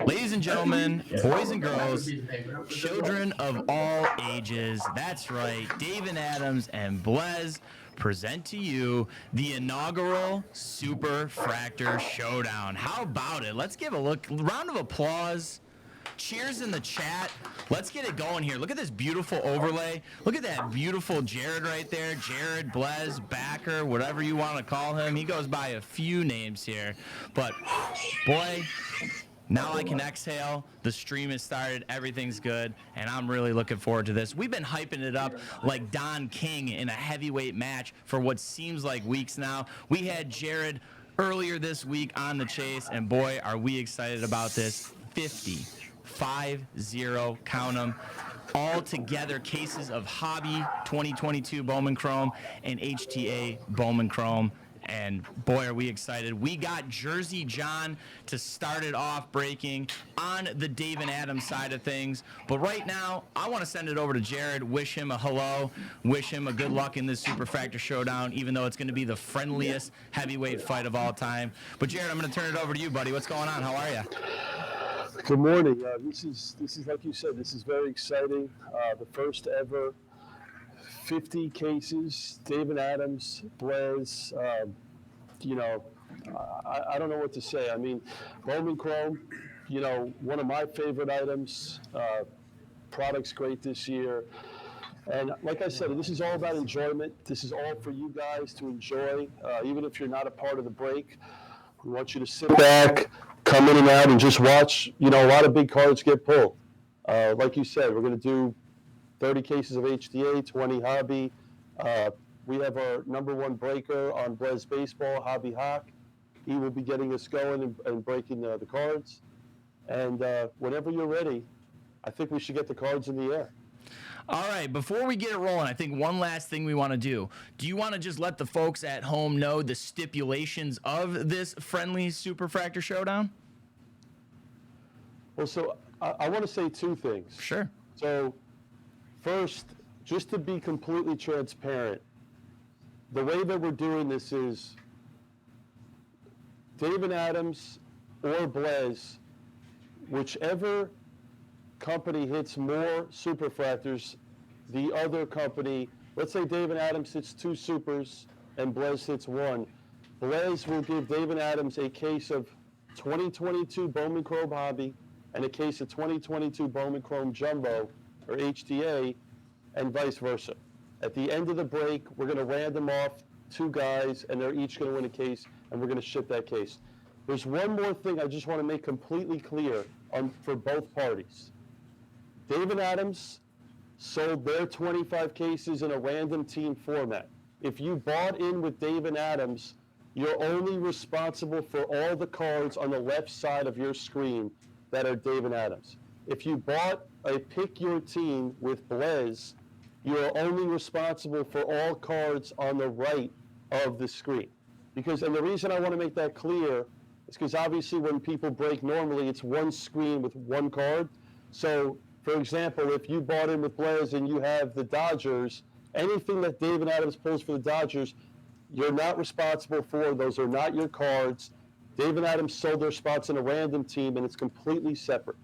Ladies and gentlemen, boys and girls, children of all ages, that's right, David Adams and Blez present to you the inaugural Superfractor Showdown. How about it? Let's give a round of applause. Cheers in the chat. Let's get it going here. Look at this beautiful overlay. Look at that beautiful Jared right there. Jared, Blez, Backer, whatever you want to call him. He goes by a few names here. But, boy, now I can exhale. The stream has started. Everything's good. And I'm really looking forward to this. We've been hyping it up like Don King in a heavyweight match for what seems like weeks now. We had Jared earlier this week on the chase. And, boy, are we excited about this. 50. 5-0, count them. All together cases of Hobby 2022 Bowman Chrome and HTA Bowman Chrome. And boy, are we excited. We got Jersey John to start it off breaking on the David Adams side of things. But right now, I want to send it over to Jared, wish him a hello, wish him a good luck in this Superfractor Showdown, even though it's going to be the friendliest heavyweight fight of all time. But Jared, I'm going to turn it over to you, buddy. What's going on? How are you? Good morning. This is like you said. This is very exciting. The first ever 50 cases. David Adams, Blez. I don't know what to say. I mean, Bowman Chrome. One of my favorite items. Product's great this year. And like I said, this is all about enjoyment. This is all for you guys to enjoy, even if you're not a part of the break. We want you to sit back, come in and out, and just watch. A lot of big cards get pulled. Like you said, we're going to do 30 cases of HDA, 20 Hobby. We have our number one breaker on Blez Baseball, Hobby Hawk. He will be getting us going and breaking the cards. And whenever you're ready, I think we should get the cards in the air. All right, before we get it rolling, I think one last thing we want to do. Do you want to just let the folks at home know the stipulations of this friendly Superfractor Showdown? Well, so I want to say two things. Sure. So first, just to be completely transparent, the way that we're doing this is David Adams or Blez, whichever company hits more Superfractors, the other company, let's say David Adams hits 2 supers and Blez hits 1. Blez will give David Adams a case of 2022 Bowman Chrome Hobby and a case of 2022 Bowman Chrome Jumbo or HTA, and vice versa. At the end of the break, we're going to random off 2 guys, and they're each going to win a case, and we're going to ship that case. There's one more thing I just want to make completely clear for both parties. David Adams sold their 25 cases in a random team format. If you bought in with David Adams, you're only responsible for all the cards on the left side of your screen that are David Adams. If you bought a pick your team with Blez, you're only responsible for all cards on the right of the screen. And the reason I want to make that clear is because obviously when people break normally, it's one screen with one card. So, for example, if you bought in with Blez and you have the Dodgers, anything that David Adams pulls for the Dodgers, you're not responsible for. Those are not your cards. David Adams sold their spots in a random team, and it's completely separate.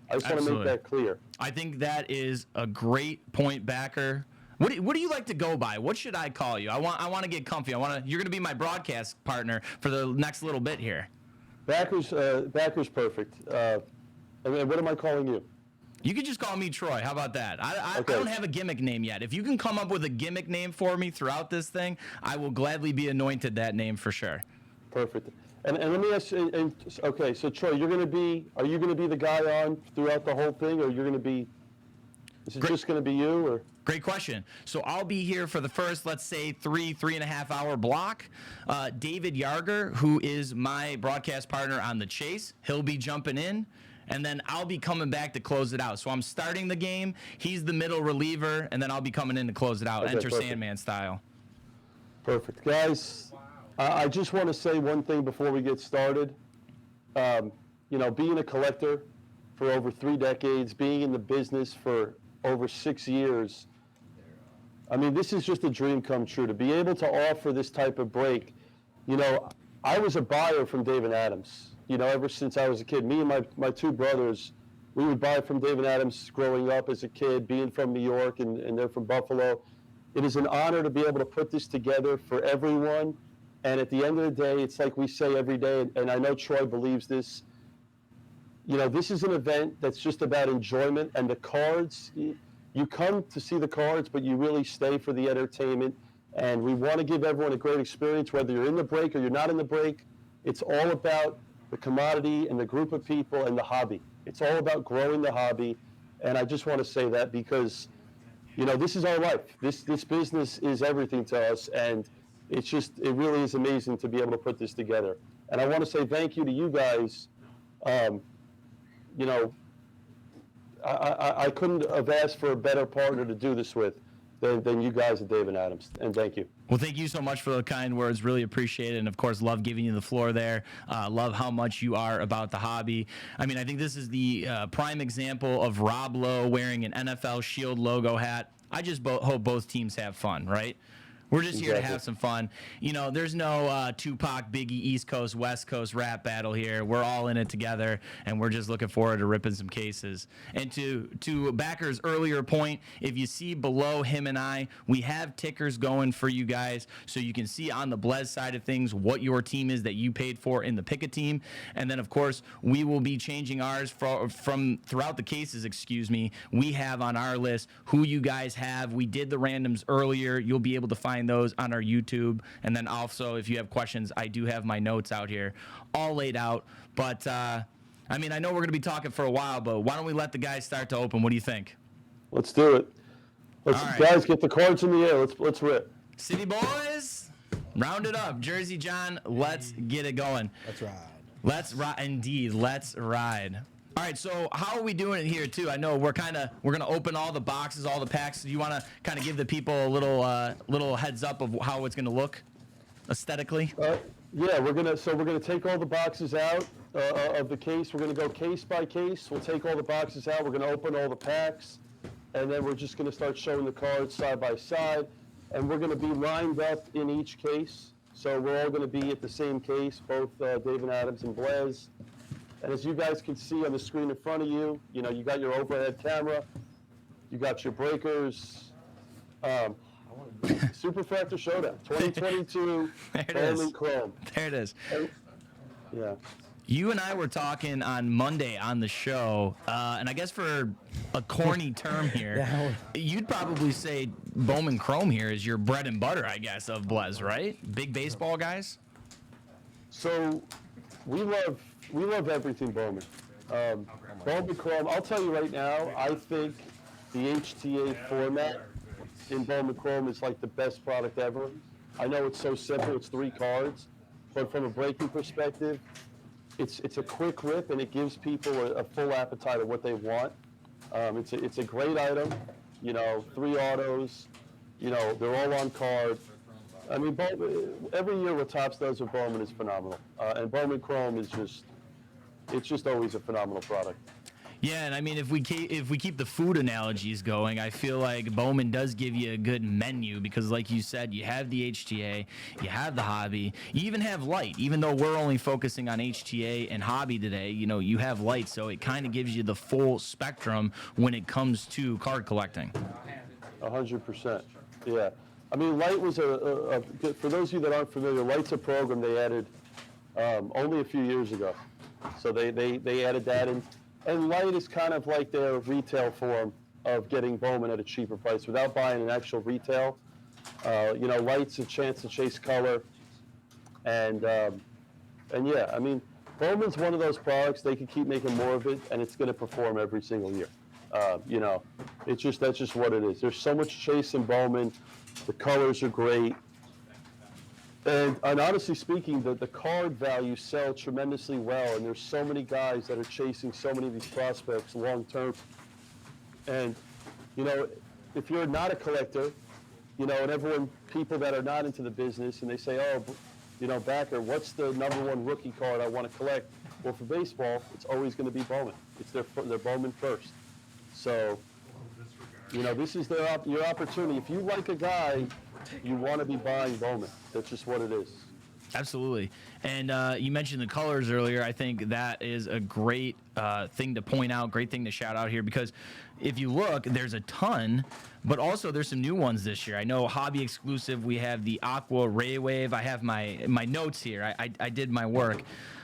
I just want to make that clear. I think that is a great point, Backer. What do you like to go by? What should I call you? I want to get comfy. You're going to be my broadcast partner for the next little bit here. Backer's perfect. And what am I calling you? You could just call me Troy. How about that? I don't have a gimmick name yet. If you can come up with a gimmick name for me throughout this thing, I will gladly be anointed that name for sure. Perfect. And let me ask you, okay, so Troy, are you going to be the guy on throughout the whole thing, or is it just going to be you? Or? Great question. So I'll be here for the first, let's say, 3.5 hour block. David Yarger, who is my broadcast partner on The Chase, he'll be jumping in. And then I'll be coming back to close it out. So I'm starting the game. He's the middle reliever, and then I'll be coming in to close it out. Okay, Enter perfect. Sandman style. Perfect. Guys, I just want to say one thing before we get started. Being a collector for over 3 decades, being in the business for over 6 years, I mean, this is just a dream come true. To be able to offer this type of break, I was a buyer from David Adams. You know, ever since I was a kid, me and my two brothers, we would buy from David Adams growing up as a kid, being from New York and they're from Buffalo. It is an honor to be able to put this together for everyone. And at the end of the day, it's like we say every day, and I know Troy believes this, you know, this is an event that's just about enjoyment, and the cards, you come to see the cards, but you really stay for the entertainment. And we want to give everyone a great experience, whether you're in the break or you're not in the break. It's all about the commodity and the group of people and the hobby. It's all about growing the hobby. And I just want to say that because, you know, this is our life. This business is everything to us. And it really is amazing to be able to put this together. And I want to say thank you to you guys. You know, I couldn't have asked for a better partner to do this with than you guys at David Adams, and thank you. Well, thank you so much for the kind words. Really appreciate it, and of course, love giving you the floor there. Love how much you are about the hobby. I mean, I think this is the prime example of Rob Lowe wearing an NFL Shield logo hat. I just hope both teams have fun, right? We're just here to have some fun. You know, there's no Tupac, Biggie, East Coast, West Coast rap battle here. We're all in it together, and we're just looking forward to ripping some cases. And to Backer's earlier point, if you see below him and I, we have tickers going for you guys, so you can see on the Blez side of things what your team is that you paid for in the pick-a team. And then, of course, we will be changing ours from throughout the cases, excuse me. We have on our list who you guys have. We did the randoms earlier. You'll be able to find those on our YouTube, and then also if you have questions, I do have my notes out here all laid out. But I mean, I know we're going to be talking for a while, but why don't we let the guys start to open? What do you think? Let's do it. Right. Guys, get the cards in the air. Let's rip. City boys, round it up. Jersey John, let's get it going. Let's ride. Let's ride, indeed. Let's ride. All right, so how are we doing it here too? I know we're gonna open all the boxes, all the packs. Do you want to kind of give the people a little heads up of how it's gonna look aesthetically? Yeah, we're gonna take all the boxes out of the case. We're gonna go case by case. We'll take all the boxes out. We're gonna open all the packs, and then we're just gonna start showing the cards side by side, and we're gonna be lined up in each case. So we're all gonna be at the same case, both David Adams and Blez. And as you guys can see on the screen in front of you, you know, you got your overhead camera, you got your breakers, Superfractor Showdown, 2022, Bowman Chrome. There it is. Yeah. You and I were talking on Monday on the show, and I guess for a corny term here, you'd probably say Bowman Chrome here is your bread and butter, I guess, of Blez, right? Big baseball guys? So we love everything Bowman. Bowman Chrome, I'll tell you right now, I think the HTA format in Bowman Chrome is like the best product ever. I know it's so simple, it's 3 cards, but from a breaking perspective, it's a quick rip and it gives people a full appetite of what they want. It's a great item, you know, 3 autos, you know, they're all on card. I mean, every year what Topps does with Bowman is phenomenal, and Bowman Chrome is just always a phenomenal product. Yeah, and I mean, if we keep the food analogies going, I feel like Bowman does give you a good menu because, like you said, you have the HTA, you have the hobby, you even have light. Even though we're only focusing on HTA and hobby today, you know, you have light, so it kind of gives you the full spectrum when it comes to card collecting. 100%. Yeah. I mean, Light was for those of you that aren't familiar, Light's a program they added only a few years ago. So they added that in. And Light is kind of like their retail form of getting Bowman at a cheaper price without buying an actual retail. You know, Light's a chance to chase color. And yeah, I mean, Bowman's one of those products, they could keep making more of it, and it's going to perform every single year. You know, that's just what it is. There's so much chase in Bowman. The colors are great. And honestly speaking, the card values sell tremendously well, and there's so many guys that are chasing so many of these prospects long term. And, you know, if you're not a collector, you know, and people that are not into the business, and they say, oh, you know, Backer, what's the #1 rookie card I want to collect? Well, for baseball, it's always going to be Bowman. It's their Bowman first. So, you know, this is your opportunity. If you like a guy, you want to be buying Bowman. That's just what it is. Absolutely. And you mentioned the colors earlier. I think that is a great thing to point out, great thing to shout out here, because if you look, there's a ton, but also there's some new ones this year. I know hobby exclusive, we have the Aqua Ray Wave. I have my notes here. I did my work.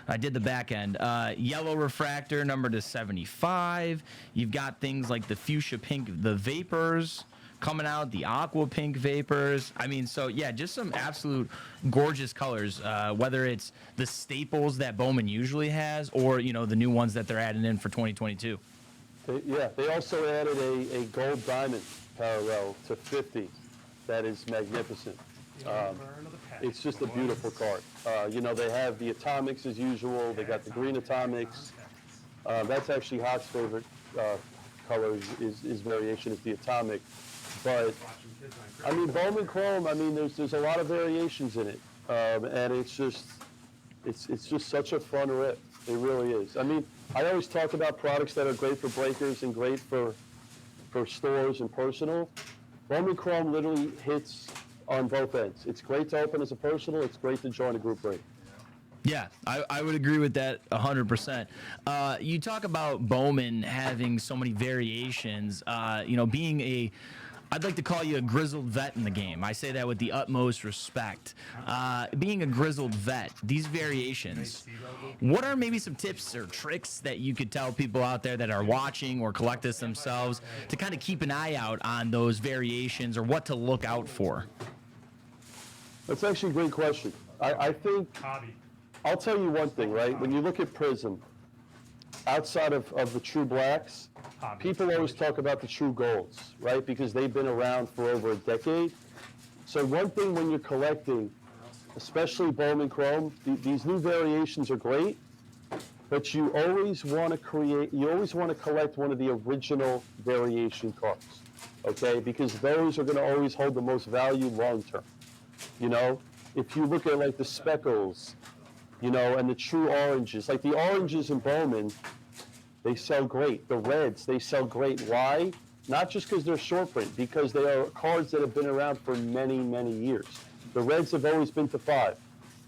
I did the back end. Yellow refractor, numbered to 75. You've got things like the fuchsia pink, the vapors coming out, the aqua pink vapors. I mean, so yeah, just some absolute gorgeous colors, whether it's the staples that Bowman usually has or, you know, the new ones that they're adding in for 2022. They also added a gold diamond parallel to 50 that is magnificent. It's just a beautiful card. You know, they have the atomics as usual. They got the green atomics. That's actually Hawk's favorite color is variation is the atomic. But I mean, Bowman Chrome. I mean, there's a lot of variations in it, and it's just such a fun rip. It really is. I mean, I always talk about products that are great for breakers and great for stores and personal. Bowman Chrome literally hits on both ends. It's great to open as a personal. It's great to join a group break. Yeah, I would agree with that 100%. You talk about Bowman having so many variations, you know, being I'd like to call you a grizzled vet in the game. I say that with the utmost respect. Being a grizzled vet, these variations, what are maybe some tips or tricks that you could tell people out there that are watching or collect this themselves to kind of keep an eye out on those variations or what to look out for? That's actually a great question. I think, I'll tell you one thing, right? When you look at Prism, outside of the true blacks, people always talk about the true golds, right? Because they've been around for over a decade. So one thing when you're collecting, especially Bowman Chrome, these new variations are great, but you always want to collect one of the original variation cards, okay? Because those are going to always hold the most value long term. You know, if you look at like the speckles, you know, and the true oranges, like the oranges in Bowman, they sell great. The reds, they sell great. Why? Not just because they're short print, because they are cards that have been around for many, many years. The reds have always been to 5.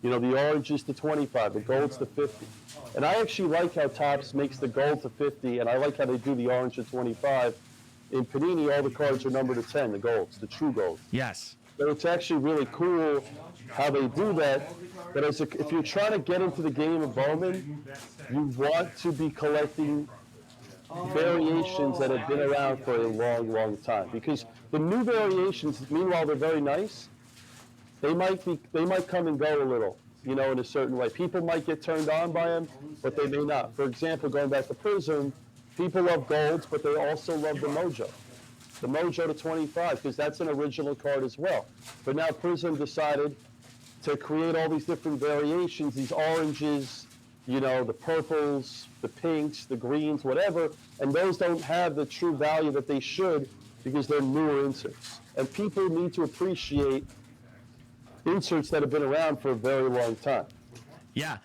You know, the oranges to 25, the golds to 50. And I actually like how Topps makes the gold to 50, and I like how they do the orange to 25. In Panini, all the cards are numbered to 10, the golds, the true golds. Yes. So it's actually really cool how they do that. But if you're trying to get into the game of Bowman, you want to be collecting variations that have been around for a long, long time. Because the new variations, meanwhile, they're very nice. They might come and go a little, you know, in a certain way. People might get turned on by them, but they may not. For example, going back to Prism, people love golds, but they also love the Mojo. The Mojo to 25, because that's an original card as well. But now Prism decided to create all these different variations, these oranges, you know, the purples, the pinks, the greens, whatever, and those don't have the true value that they should because they're newer inserts. And people need to appreciate inserts that have been around for a very long time. Yeah.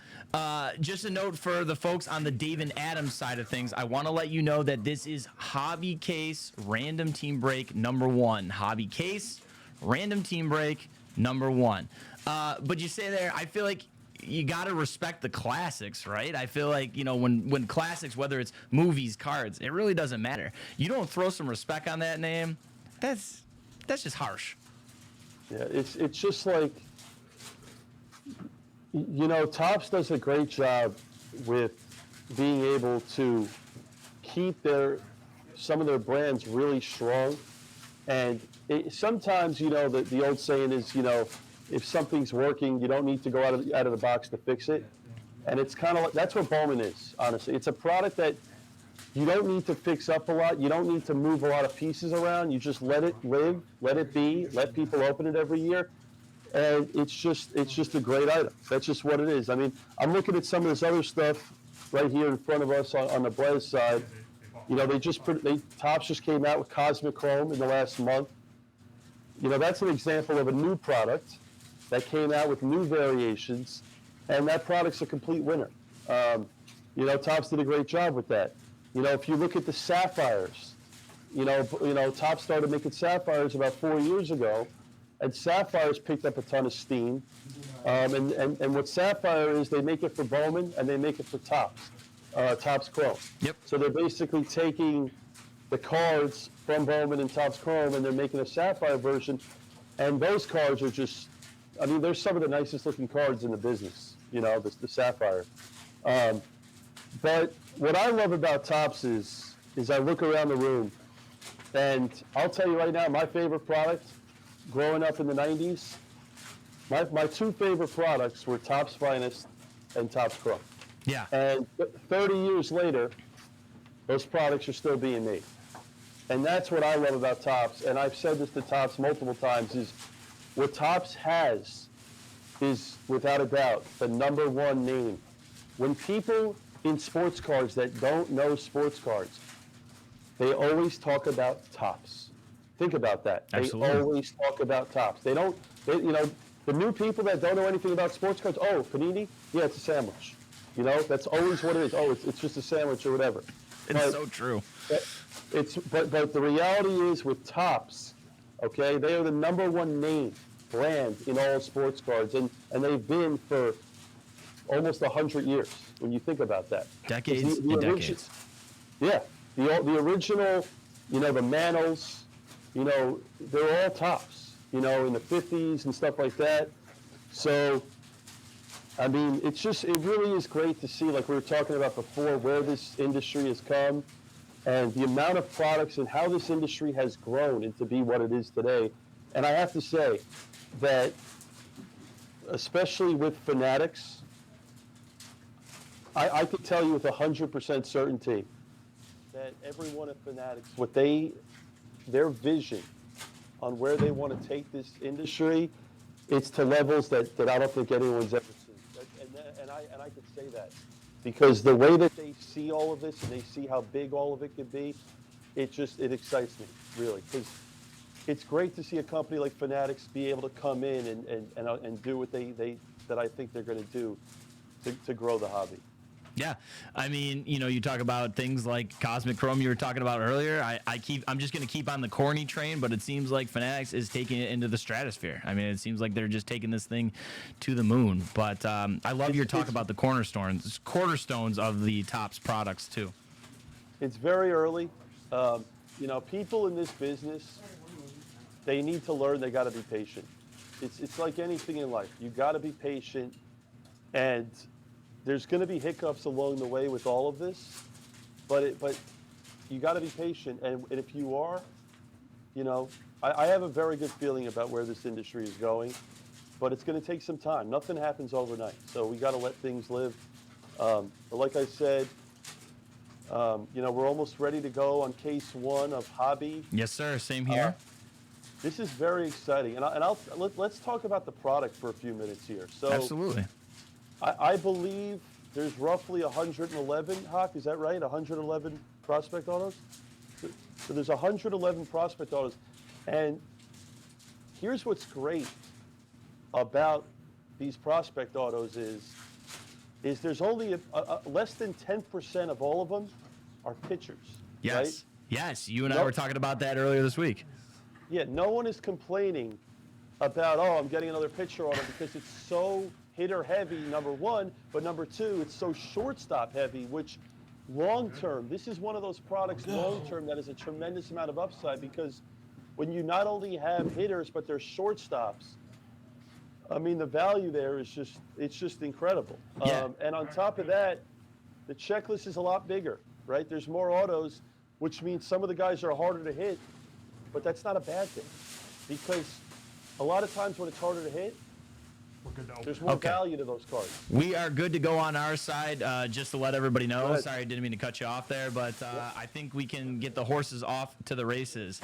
Just a note for the folks on the David Adams side of things. I want to let you know that this is Hobby Case Random Team Break number 1. Hobby Case Random Team Break number 1. But you say there, I feel like you got to respect the classics, right? I feel like, you know, when classics, whether it's movies, cards, it really doesn't matter. You don't throw some respect on that name, that's just harsh. Yeah, it's just like, you know, Topps does a great job with being able to keep some of their brands really strong. And sometimes, you know, the old saying is, you know, if something's working, you don't need to go out of the box to fix it. And it's kind of like, that's what Bowman is, honestly. It's a product that you don't need to fix up a lot. You don't need to move a lot of pieces around. You just let it live, let it be, let people open it every year. And it's just a great item. That's just what it is. I mean, I'm looking at some of this other stuff right here in front of us on the Blez side. You know, Topps just came out with Cosmic Chrome in the last month. You know, that's an example of a new product that came out with new variations, and that product's a complete winner. You know, Topps did a great job with that. You know, if you look at the sapphires, you know, Topps started making sapphires about 4 years ago, And Sapphire's picked up a ton of steam. And what Sapphire is, they make it for Bowman and they make it for Topps Chrome. Yep. So they're basically taking the cards from Bowman and Topps Chrome and they're making a Sapphire version. And those cards are just, I mean, they're some of the nicest looking cards in the business, you know, the Sapphire. But what I love about Topps is I look around the room and I'll tell you right now, my favorite product growing up in the 90s, my two favorite products were Topps Finest and Topps Chrome. Yeah. And 30 years later, those products are still being made. And that's what I love about Topps, and I've said this to Topps multiple times, is what Topps has is, without a doubt, the #1 name. When people in sports cards that don't know sports cards, they always talk about Topps. Think about that. Absolutely. They always talk about Topps. They don't, you know, the new people that don't know anything about sports cards, oh, panini? Yeah, it's a sandwich. You know, that's always what it is. Oh, it's just a sandwich or whatever. It's so true. But the reality is with Topps, okay, they are the #1 name brand in all sports cards, and they've been for almost 100 years when you think about that. Decades and decades. Yeah, the original, you know, the Manos, you know, they're all Topps, you know, in the 50s and stuff like that. So, I mean, it really is great to see, like we were talking about before, where this industry has come and the amount of products and how this industry has grown into be what it is today. And I have to say that, especially with Fanatics, I could tell you with 100% certainty that every one of Fanatics, their vision on where they want to take this industry, it's to levels that I don't think anyone's ever seen. And I could say that because the way that they see all of this and they see how big all of it could be, it excites me, really. Because it's great to see a company like Fanatics be able to come in and do what that I think they're going to do to grow the hobby. Yeah, I mean, you know, you talk about things like Cosmic Chrome you were talking about earlier. I'm just going to keep on the corny train, but it seems like Fanatics is taking it into the stratosphere. I mean, it seems like they're just taking this thing to the moon. But I love your talk about the cornerstones of the Topps products too. It's very early. You know, people in this business, they need to learn. They got to be patient. It's like anything in life. You got to be patient, and there's going to be hiccups along the way with all of this, but you got to be patient. And if you are, you know, I have a very good feeling about where this industry is going, but it's going to take some time. Nothing happens overnight, so we got to let things live. But like I said, you know, we're almost ready to go on case 1 of Hobby. Yes, sir. Same here. This is very exciting, let's talk about the product for a few minutes here. So absolutely. I believe there's roughly 111, Hawk, is that right? 111 prospect autos? So there's 111 prospect autos. And here's what's great about these prospect autos is there's only less than 10% of all of them are pitchers. Yes. Right? Yes. You and I were talking about that earlier this week. Yeah, no one is complaining about, oh, I'm getting another pitcher auto because it's so hitter heavy, #1, but #2, it's so shortstop heavy, which long term, this is one of those products long term that is a tremendous amount of upside because when you not only have hitters, but they're shortstops, I mean, the value there is just incredible. Yeah. And on top of that, the checklist is a lot bigger, right? There's more autos, which means some of the guys are harder to hit, but that's not a bad thing because a lot of times when it's harder to hit, there's more value to those cards. We are good to go on our side, just to let everybody know. Sorry, I didn't mean to cut you off there, but I think we can get the horses off to the races.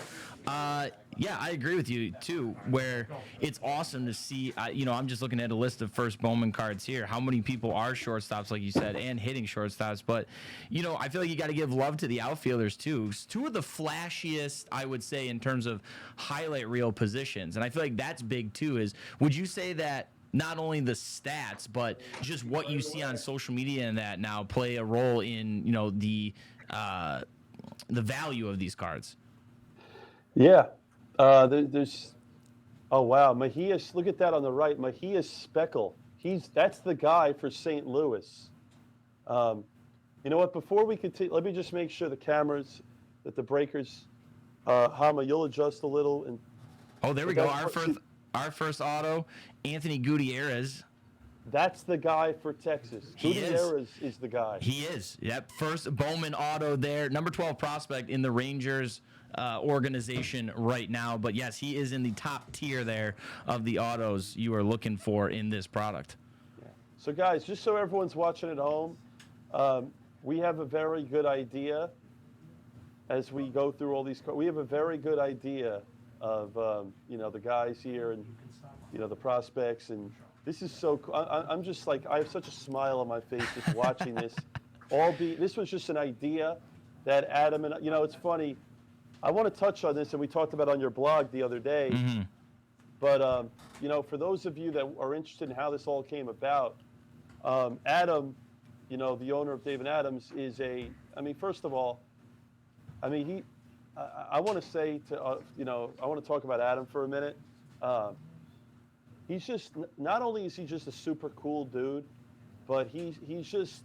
Yeah, I agree with you, too, where it's awesome to see, you know, I'm just looking at a list of first Bowman cards here. How many people are shortstops, like you said, and hitting shortstops. But, you know, I feel like you got to give love to the outfielders, too. Two of the flashiest, I would say, in terms of highlight reel positions. And I feel like that's big, too, would you say that not only the stats, but just what you see on social media and that now play a role in, you know, the value of these cards? Yeah, there's Oh wow, Mahias, look at that on the right. Mahias Speckle. That's the guy for St. Louis. Um, you know what? Before we continue, let me just make sure the cameras, that the breakers, Hama, you'll adjust a little. And Oh, there we but go. that's see, Our first auto, Anthony Gutierrez. that's the guy for Texas. He is. Gutierrez is the guy. He is. Yep. First Bowman auto there. Number 12 prospect in the Rangers organization right now. But yes, he is in the top tier there of the autos you are looking for in this product. Yeah. So guys, just so everyone's watching at home, we have a very good idea as we go through all these. We have a very good idea of you know, the guys here and you know, the prospects, and this is so cool. I'm just like, I have such a smile on my face just watching this. This was just an idea that Adam and, you know, it's funny. I want to touch on this, and we talked about it on your blog the other day. Mm-hmm. But you know, for those of you that are interested in how this all came about, Adam, you know, the owner of Dave and Adams is I mean, first of all, I mean, I want to say to, you know, I want to talk about Adam for a minute. He's just, not only is he just a super cool dude, but he's just,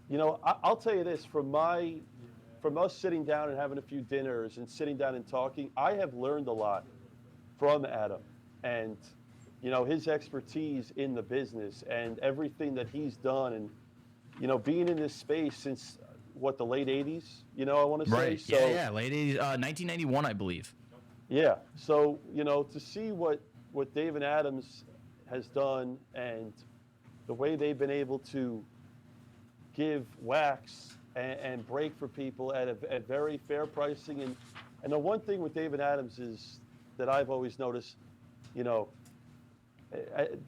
you know, I'll tell you this, from us sitting down and having a few dinners and sitting down and talking, I have learned a lot from Adam and, you know, his expertise in the business and everything that he's done, and, you know, being in this space since, what, the late 80s, you know, I want to say. Right. So, Yeah, late 80s, 1991, I believe. Yeah. So, you know, to see what Dave and Adams has done and the way they've been able to give wax and break for people at very fair pricing. And the one thing with Dave and Adams is that I've always noticed, you know,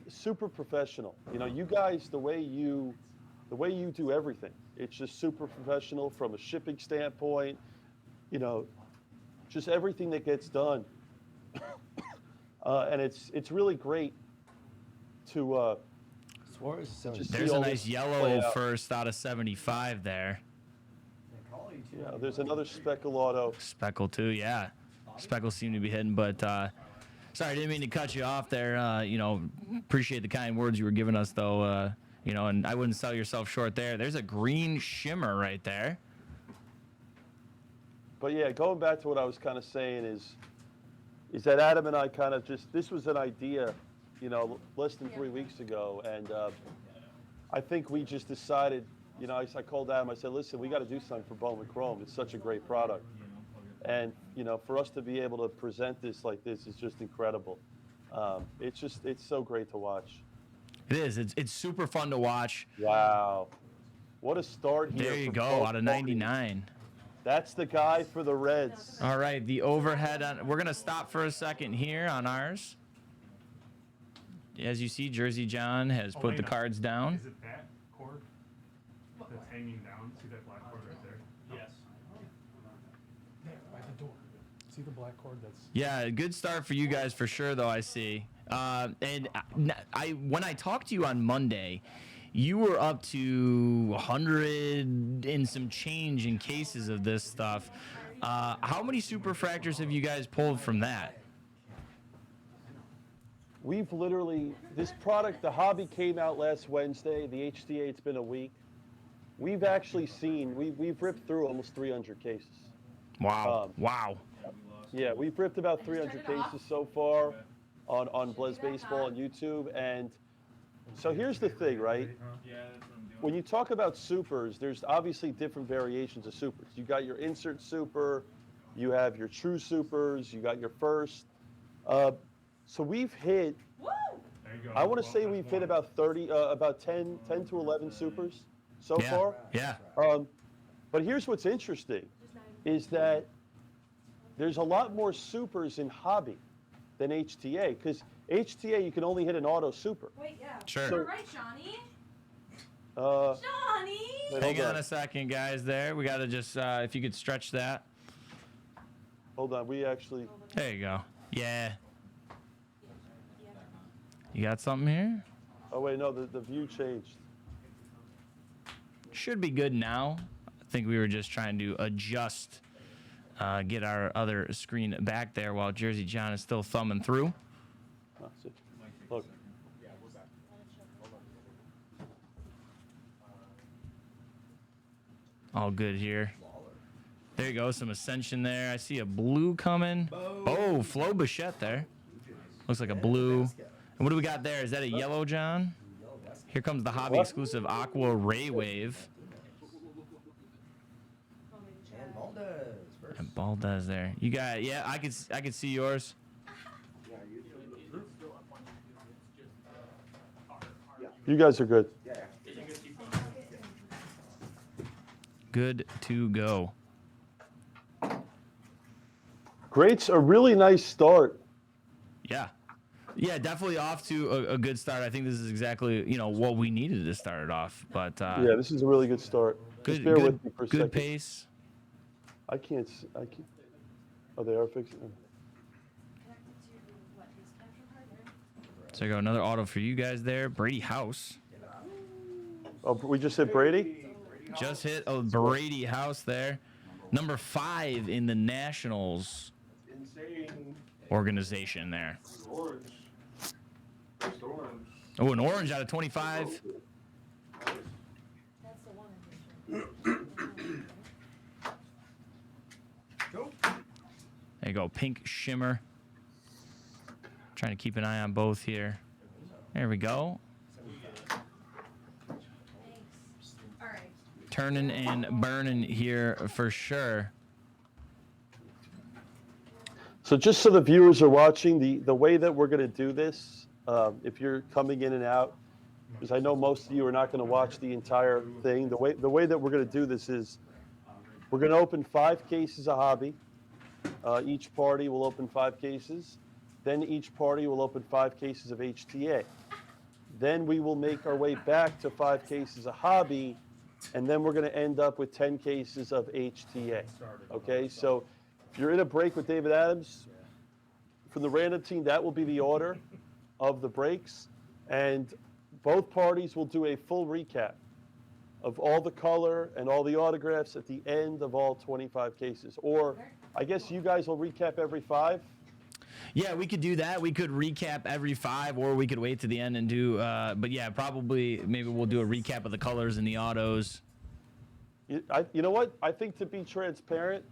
super professional. You know, you guys, the way you do everything, it's just super professional from a shipping standpoint, you know, just everything that gets done. And it's really great to just There's see a all nice this yellow play out. first out of 75 there. Yeah, there's another Speckle auto. Speckle too, yeah. Speckle seemed to be hitting, but sorry, I didn't mean to cut you off there. You know, appreciate the kind words you were giving us, though. You know, and I wouldn't sell yourself short there. There's a green shimmer right there. But yeah, going back to what I was kind of saying is that Adam and I kind of just, this was an idea, you know, less than 3 weeks ago, and I think we just decided, you know, I called Adam, I said, listen, we got to do something for Bowman Chrome. It's such a great product. And, you know, for us to be able to present this like this is just incredible. It's so great to watch. It is. It's super fun to watch. Wow. What a start here. There you for go, both out of parties. 99. That's the guy for the Reds. All right, the overhead on. We're going to stop for a second here on ours. As you see, Jersey John has put the cards down. Is it that cord that's hanging down? See that black cord right there? Yes. There, by the door. See the black cord that's... Yeah, good start for you guys for sure, though, I see. And when I talked to you on Monday, you were up to 100 and some change in cases of this stuff. How many Superfractors have you guys pulled from that? We've literally, this product, the hobby came out last Wednesday. The HTA, it's been a week. We've actually seen, we've ripped through almost 300 cases. Wow. Wow. Yeah, we've ripped about 300 cases so far on Blez Baseball on YouTube. And so here's the thing, right? When you talk about supers, there's obviously different variations of supers. You got your insert super, you have your true supers, you got your first. So we've hit, I want to say we've hit about 10 to 11 supers so far. Yeah. But here's what's interesting, is that there's a lot more supers in hobby than HTA, because HTA you can only hit an auto super. Wait, yeah. Sure. You're right, Shawnee. Shawnee! Wait, Hang hold on a second, guys, there. We got to just, if you could stretch that. Hold on, we actually, There you go. Yeah. You got something here? oh wait, no, the view changed. Should be good now. I think we were just trying to adjust get our other screen back there while Jersey John is still thumbing through. Look. All good here. There you go, some Ascension there. I see a blue coming. Oh, Flo Bichette there. Looks like a blue. And what do we got there? Is that a yellow, John? Here comes the hobby exclusive Aqua Ray Wave. And Valdez there. You got, yeah, I could see yours. You guys are good. Good to go. Great's a really nice start. Yeah. Yeah, definitely off to a good start. I think this is exactly, you know, what we needed to start it off. But yeah, this is a really good start. Good, Just bear with me for a good second. pace. I can't. Oh, they are fixing it. So I got another auto for you guys there. Brady House. Oh, we just hit Brady? Just hit a Brady House there. Number 5 in the Nationals organization there. Orange. Just orange. Oh, an orange out of 25. That's the one There you go, pink shimmer. Trying to keep an eye on both here. There we go. All right. Turning and burning here for sure. So just so the viewers are watching, the way that we're going to do this, if you're coming in and out, because I know most of you are not going to watch the entire thing, the way that we're going to do this is we're going to open 5 cases of hobby. Each party will open 5 cases. Then each party will open 5 cases of HTA. Then we will make our way back to 5 cases of hobby, and then we're going to end up with 10 cases of HTA. Okay, so if you're in a break with David Adams, from the random team, that will be the order of the breaks. And both parties will do a full recap of all the color and all the autographs at the end of all 25 cases. Or I guess you guys will recap every 5. Yeah, we could do that. We could recap every 5, or we could wait to the end and do. But yeah, probably maybe we'll do a recap of the colors and the autos. You know what? I think to be transparent,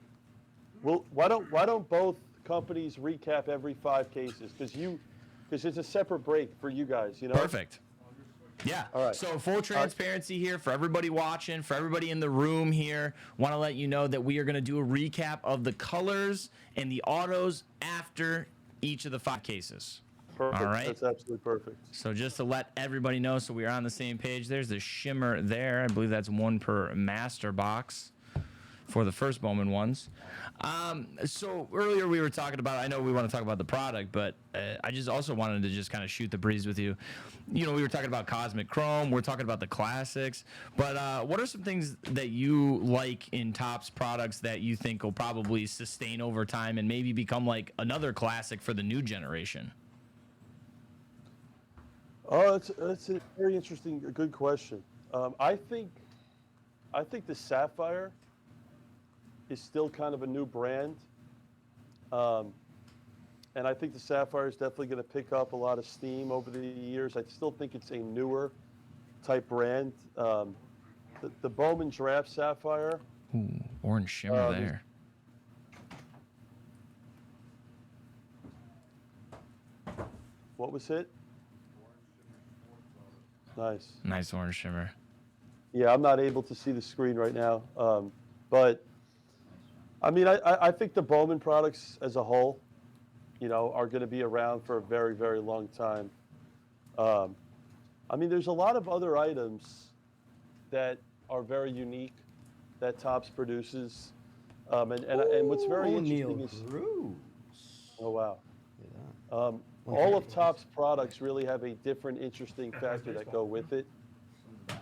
why don't both companies recap every 5 cases? Because it's a separate break for you guys. You know. Perfect. Yeah. All right. So full transparency here for everybody watching, for everybody in the room here. Want to let you know that we are going to do a recap of the colors and the autos after each of the 5 cases. Perfect. All right. That's absolutely perfect. So just to let everybody know, so we are on the same page. There's the shimmer there. I believe that's 1 per master box for the first Bowman ones. So earlier we were talking about, I know we want to talk about the product, but I just also wanted to just kind of shoot the breeze with you. You know, we were talking about Cosmic Chrome. We're talking about the classics. But what are some things that you like in Topps products that you think will probably sustain over time and maybe become like another classic for the new generation? Oh, that's a very interesting, good question. I think the Sapphire is still kind of a new brand. And I think the Sapphire is definitely going to pick up a lot of steam over the years. I still think it's a newer type brand. The Bowman Draft Sapphire. Ooh, orange shimmer there. What was it? Nice. Nice orange shimmer. Yeah, I'm not able to see the screen right now. But, I mean, I think the Bowman products as a whole, you know, are going to be around for a very, very long time. I mean, there's a lot of other items that are very unique that Topps produces. And what's very interesting is... Oh, wow. All of Topps products really have a different interesting factor that go with it.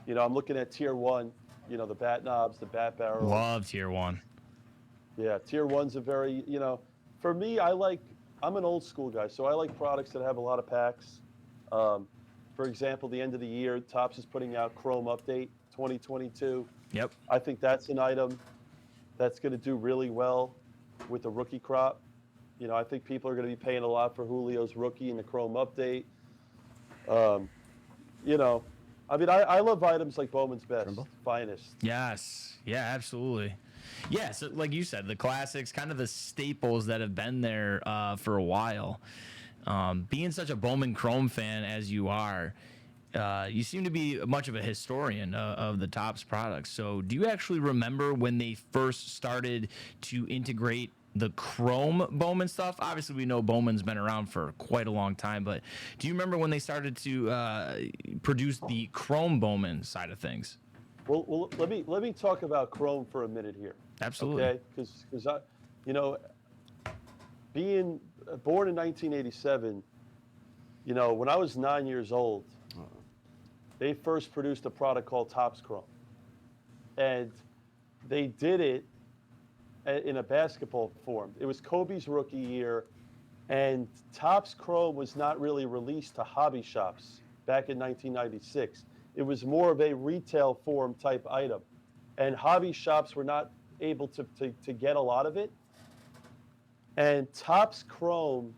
You know, I'm looking at Tier 1, you know, the bat knobs, the bat barrel. Love Tier 1. Yeah, Tier 1's a very, you know, for me, I'm an old school guy, so I like products that have a lot of packs. For example, the end of the year, Topps is putting out Chrome Update 2022. Yep. I think that's an item that's going to do really well. with the rookie crop. You know, I think people are going to be paying a lot for Julio's rookie and the Chrome update. You know, I mean, I love items like Bowman's Best, Finest. Yes. Yeah, absolutely. Yeah, so like you said, the classics, kind of the staples that have been there for a while. Being such a Bowman Chrome fan as you are, you seem to be much of a historian of the Topps products. So do you actually remember when they first started to integrate the Chrome Bowman stuff? Obviously, we know Bowman's been around for quite a long time, but do you remember when they started to produce the Chrome Bowman side of things? Well, let me talk about Chrome for a minute here. Absolutely. Okay, because I, you know, being born in 1987, you know, when I was 9 years old, they first produced a product called Topps Chrome, and they did it in a basketball form. It was Kobe's rookie year, and Topps Chrome was not really released to hobby shops back in 1996. It was more of a retail form type item, and hobby shops were not able to get a lot of it. And Topps Chrome,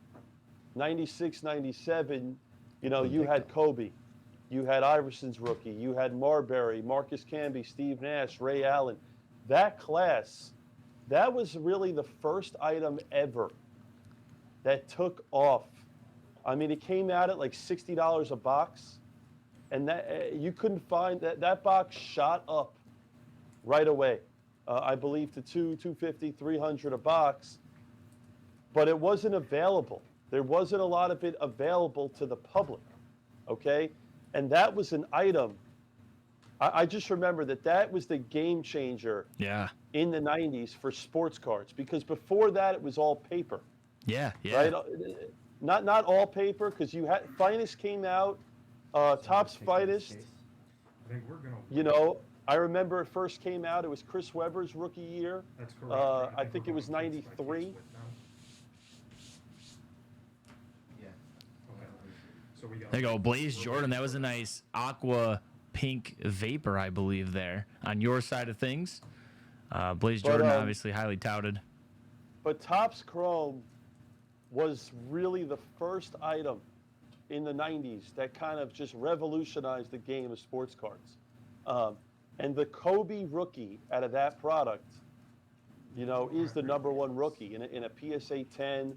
96, 97, you know, you had Kobe, you had Iverson's rookie, you had Marbury, Marcus Camby, Steve Nash, Ray Allen. That class, that was really the first item ever that took off. I mean, it came out at like $60 a box, and that you couldn't find that box shot up right away. I believe to $250, $300 a box, but it wasn't available. There wasn't a lot of it available to the public, okay? And that was an item. I just remember that was the game changer. Yeah. In the 90s for sports cards, because before that it was all paper. Yeah. Right? Not all paper, because you had Finest came out, Topps Finest. I think we're gonna. You know, I remember it first came out. It was Chris Webber's rookie year. That's correct. I think it was '93. Okay. So we got. There you go, Blaze Jordan. That was a nice aqua pink vapor, I believe, there on your side of things. Blaze Jordan, obviously highly touted. But Topps Chrome was really the first item in the 90s that kind of just revolutionized the game of sports cards. And the Kobe rookie out of that product, you know, is the #1 rookie in a PSA 10.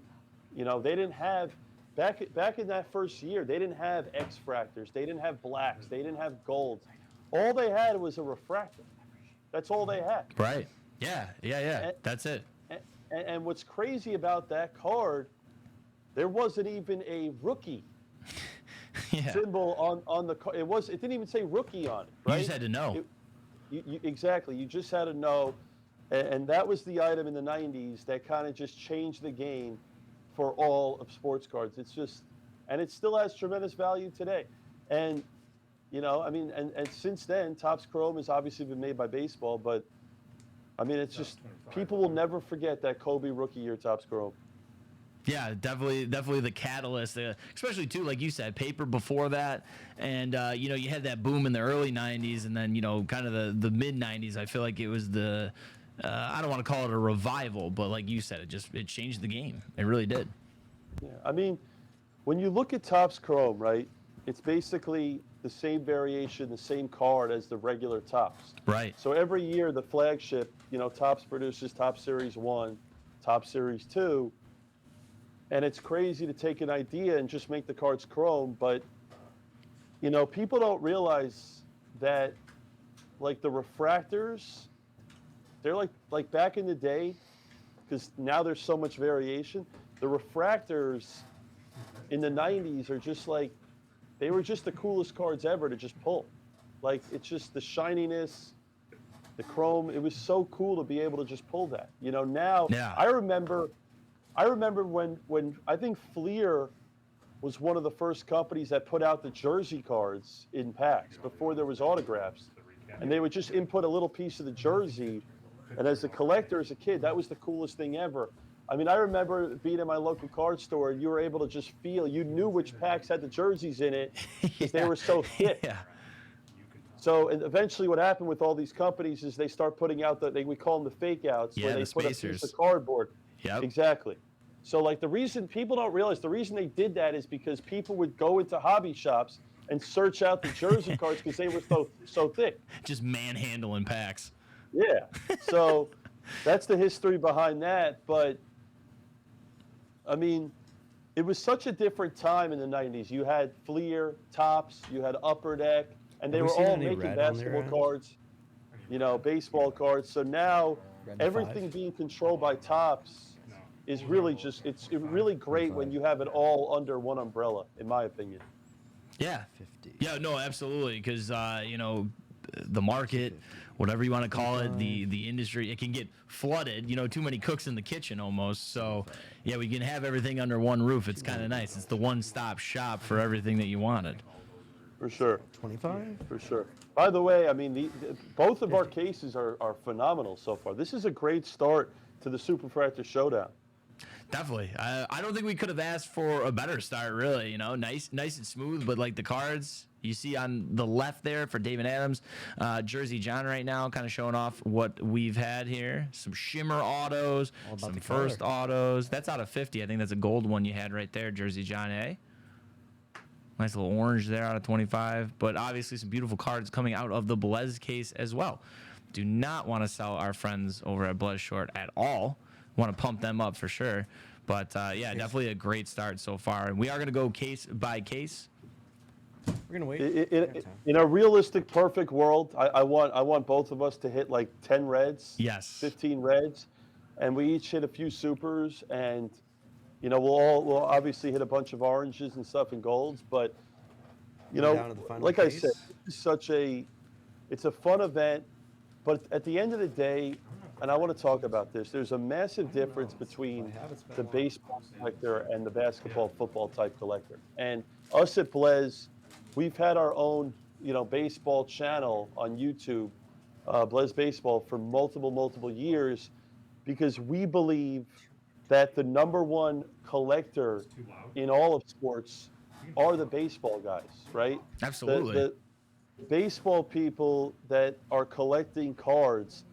You know, they didn't have, back in that first year, they didn't have X fractors, they didn't have blacks, they didn't have golds. All they had was a refractor. That's all they had. Right. Yeah. That's it. And what's crazy about that card, there wasn't even a rookie symbol on the card. It didn't even say rookie on it, right? You just had to know. Exactly. You just had to know. And that was the item in the 90s that kind of just changed the game for all of sports cards. It's just, and it still has tremendous value today. And, you know, I mean, and since then, Topps Chrome has obviously been made by baseball, but I mean, it's just, people will never forget that Kobe rookie year Topps Chrome. Yeah, definitely the catalyst, especially too, like you said, paper before that, and you know, you had that boom in the early '90s, and then, you know, kind of the mid '90s. I feel like it was the, I don't want to call it a revival, but like you said, it changed the game. It really did. Yeah, I mean, when you look at Topps Chrome, right, it's basically the same variation, the same card as the regular Topps. Right. So every year, the flagship, you know, Topps produces Topps Series 1, Topps Series 2, and it's crazy to take an idea and just make the cards chrome, but, you know, people don't realize that, like, the refractors, they're like back in the day, because now there's so much variation, the refractors in the 90s are just like, they were just the coolest cards ever to just pull. Like, it's just the shininess, the chrome. It was so cool to be able to just pull that. You know, now, yeah. I remember when I think Fleer was one of the first companies that put out the jersey cards in packs before there was autographs. And they would just input a little piece of the jersey. And as a collector, as a kid, that was the coolest thing ever. I mean, I remember being in my local card store, and you were able to just feel, you knew which packs had the jerseys in it because they were so thick. Yeah. So, and eventually what happened with all these companies is they start putting out we call them the fake outs, where they put a piece of cardboard. Yep. Exactly. So like the reason people don't realize the reason they did that is because people would go into hobby shops and search out the jersey cards because they were so thick. Just manhandling packs. Yeah. So that's the history behind that. But I mean, it was such a different time in the 90s. You had Fleer, Topps, you had Upper Deck, and they Have were we seen all any making red on their basketball end? cards, baseball cards. So now Red to everything 5? being controlled by Topps is really just, it's really great when you have it all under one umbrella, in my opinion. Yeah. 50. Yeah, no, absolutely. Because, the market, whatever you want to call it, the industry, it can get flooded, too many cooks in the kitchen almost. So, yeah, we can have everything under one roof. It's kind of nice. It's the one-stop shop for everything that you wanted. For sure. 25? For sure. By the way, I mean, both of our cases are phenomenal so far. This is a great start to the Superfractor Showdown. Definitely. I don't think we could have asked for a better start, really. Nice and smooth. But like the cards you see on the left there for David Adams, Jersey John right now, kind of showing off what we've had here. Some shimmer autos, some the first color. autos. That's out of 50. I think that's a gold one you had right there, Jersey John A. Nice little orange there out of 25. But obviously some beautiful cards coming out of the Blez case as well. Do not want to sell our friends over at Blez Short at all. Want to pump them up for sure. But, yeah, definitely a great start so far. And we are going to go case by case. We're going to wait. In a realistic, perfect world, I want both of us to hit like 10 reds, Yes. 15 reds, and we each hit a few supers, and we'll obviously hit a bunch of oranges and stuff and golds, but Down to the final like I case. said, it's a fun event, but at the end of the day, and I want to talk about this, there's a massive difference between the baseball collector and the basketball, football type collector. And us at Blez, we've had our own, baseball channel on YouTube, Blez Baseball, for multiple years, because we believe that the number one collector in all of sports are the baseball guys, right? Absolutely. The baseball people that are collecting cards,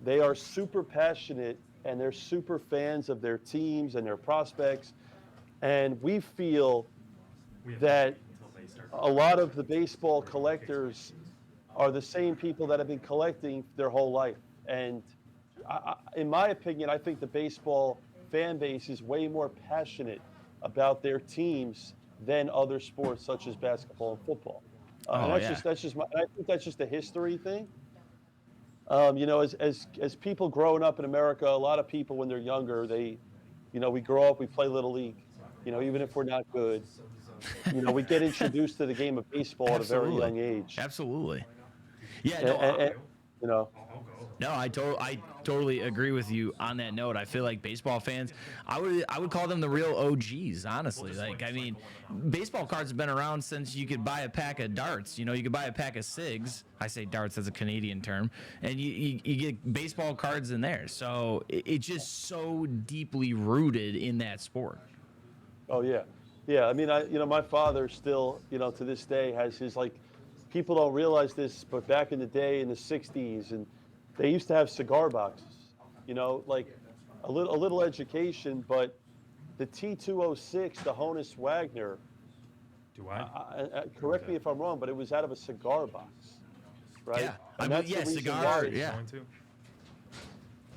they are super passionate and they're super fans of their teams and their prospects. And we feel that a lot of the baseball collectors are the same people that have been collecting their whole life. And in my opinion, I think the baseball fan base is way more passionate about their teams than other sports such as basketball and football. And that's just I think that's just a history thing. As people growing up in America, a lot of people when they're younger, we grow up, we play Little League, even if we're not good, we get introduced to the game of baseball at a very young age. Absolutely. Yeah, No, I totally agree with you on that note. I feel like baseball fans, I would call them the real OGs, honestly. Like, I mean, baseball cards have been around since you could buy a pack of darts. You could buy a pack of cigs. I say darts as a Canadian term, and you get baseball cards in there. So it's just so deeply rooted in that sport. Oh yeah, yeah. I mean, my father still, to this day has his people don't realize this, but back in the day in the '60s and they used to have cigar boxes, like a little education, but the T206, the Honus Wagner, correct me if I'm wrong, but it was out of a cigar box, right? Yeah, And that's the reason cigar, why,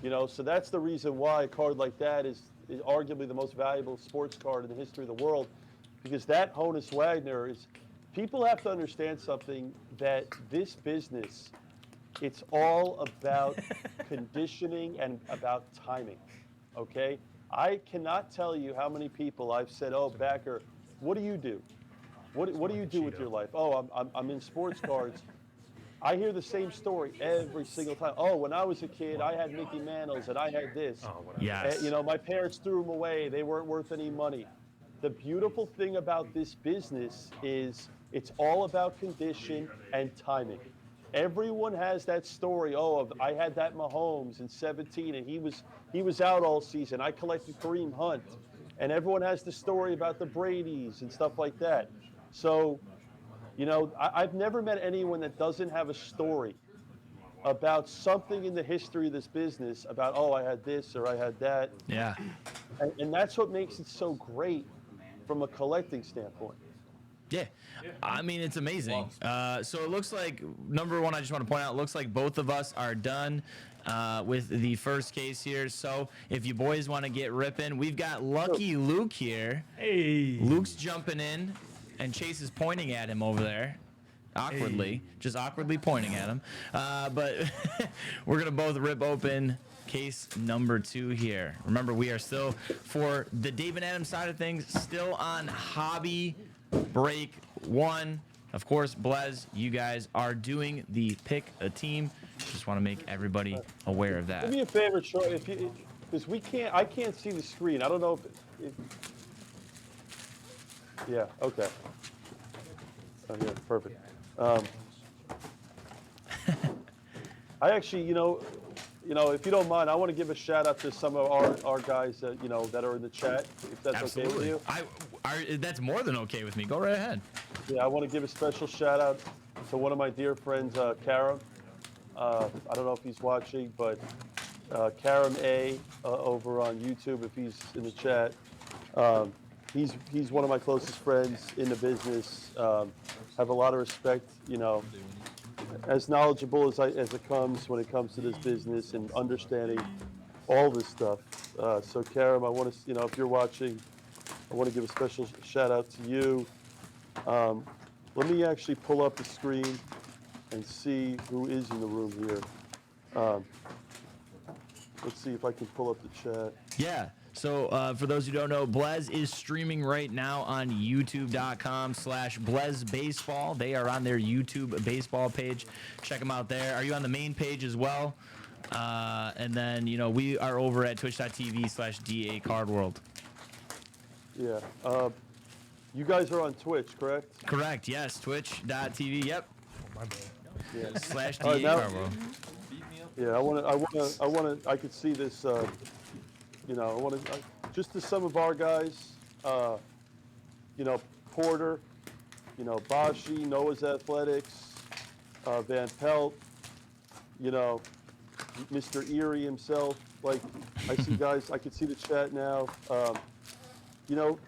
yeah. So that's the reason why a card like that is arguably the most valuable sports card in the history of the world, because that Honus Wagner is, people have to understand something, that this business, it's all about conditioning and about timing, okay? I cannot tell you how many people I've said, oh, Backer, what do you do? What do you do with your life? Oh, I'm in sports cards. I hear the same story every single time. Oh, when I was a kid, I had Mickey Mantles and I had this. Yes. And, my parents threw them away. They weren't worth any money. The beautiful thing about this business is it's all about condition and timing. Everyone has that story. Oh, I had that Mahomes in 17, and he was out all season. I collected Kareem Hunt, and everyone has the story about the Bradys and stuff like that. So, I've never met anyone that doesn't have a story about something in the history of this business about, oh, I had this or I had that. Yeah. And that's what makes it so great from a collecting standpoint. Yeah, I mean, it's amazing. So it looks like, number one, I just want to point out, it looks like both of us are done with the first case here. So if you boys want to get ripping, we've got Lucky Luke here. Hey. Luke's jumping in, and Chase is pointing at him over there. Awkwardly, just awkwardly pointing at him. But we're going to both rip open case number 2 here. Remember, we are still, for the David Adams side of things, still on Hobby Break 1. Of course, Blez, you guys are doing the pick a team. Just want to make everybody aware of that. Do me a favor, Troy, if you, because I can't see the screen. I don't know if yeah, okay. Oh, yeah, perfect. I actually, you know, if you don't mind, I want to give a shout out to some of our guys that, that are in the chat, if that's Absolutely. okay with you. That's more than okay with me. Go right ahead. Yeah, I want to give a special shout out to one of my dear friends, Karam. I don't know if he's watching, but Karam A over on YouTube, if he's in the chat. He's one of my closest friends in the business. Have a lot of respect, as knowledgeable as it comes when it comes to this business and understanding all this stuff. So Karam, I want to, if you're watching, I want to give a special shout out to you. Let me actually pull up the screen and see who is in the room here. Let's see if I can pull up the chat. Yeah. So for those who don't know, Blez is streaming right now on youtube.com/BlezBaseball. They are on their YouTube baseball page. Check them out there. Are you on the main page as well? And then, we are over at twitch.tv/DACardWorld. Yeah. You guys are on Twitch, correct? Correct. Yes. Twitch.tv. Yep. My bad. Yeah. /DACardWorld. Yeah. I could see this. I want to just to some of our guys. Porter. Bashi, Noah's Athletics, Van Pelt. Mr. Erie himself. Like, I see guys. I can see the chat now. The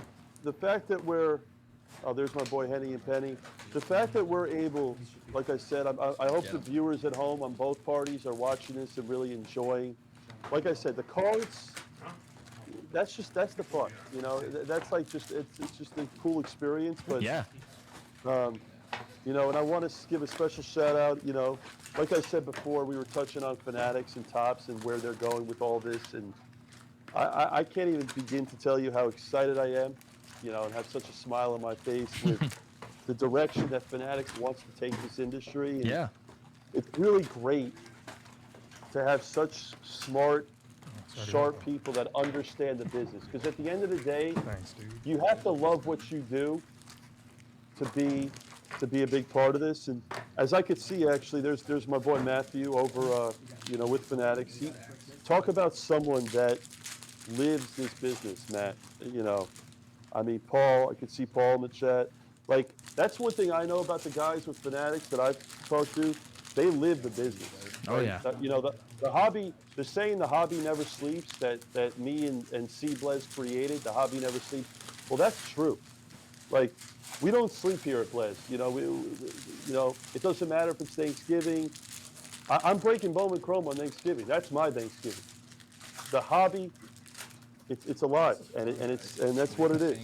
fact that there's my boy Henny and Penny. The fact that we're able, like I said, I hope the viewers at home on both parties are watching this and really enjoying. Like I said, the cards, that's the fun. That's like it's just a cool experience. But Yeah. and I want to give a special shout out. Like I said before, we were touching on Fanatics and Topps and where they're going with all this, and I can't even begin to tell you how excited I am, and have such a smile on my face with the direction that Fanatics wants to take this industry. And Yeah. it's really great to have such smart, sharp people that understand the business. Because at the end of the day, Thanks, dude. you have to love what you do to be a big part of this. And as I could see, actually, there's my boy Matthew over, with Fanatics. Talk about someone that lives this business, Matt. Paul, I could see Paul in the chat. Like, that's one thing I know about the guys with Fanatics that I've talked to. They live the business. Oh, yeah. The hobby, the saying the hobby never sleeps, that me and C. Blez created, the hobby never sleeps. Well, that's true. Like, we don't sleep here at Blez. It doesn't matter if it's Thanksgiving. I'm breaking Bowman Chrome on Thanksgiving. That's my Thanksgiving. The hobby, it's alive, and that's what it is.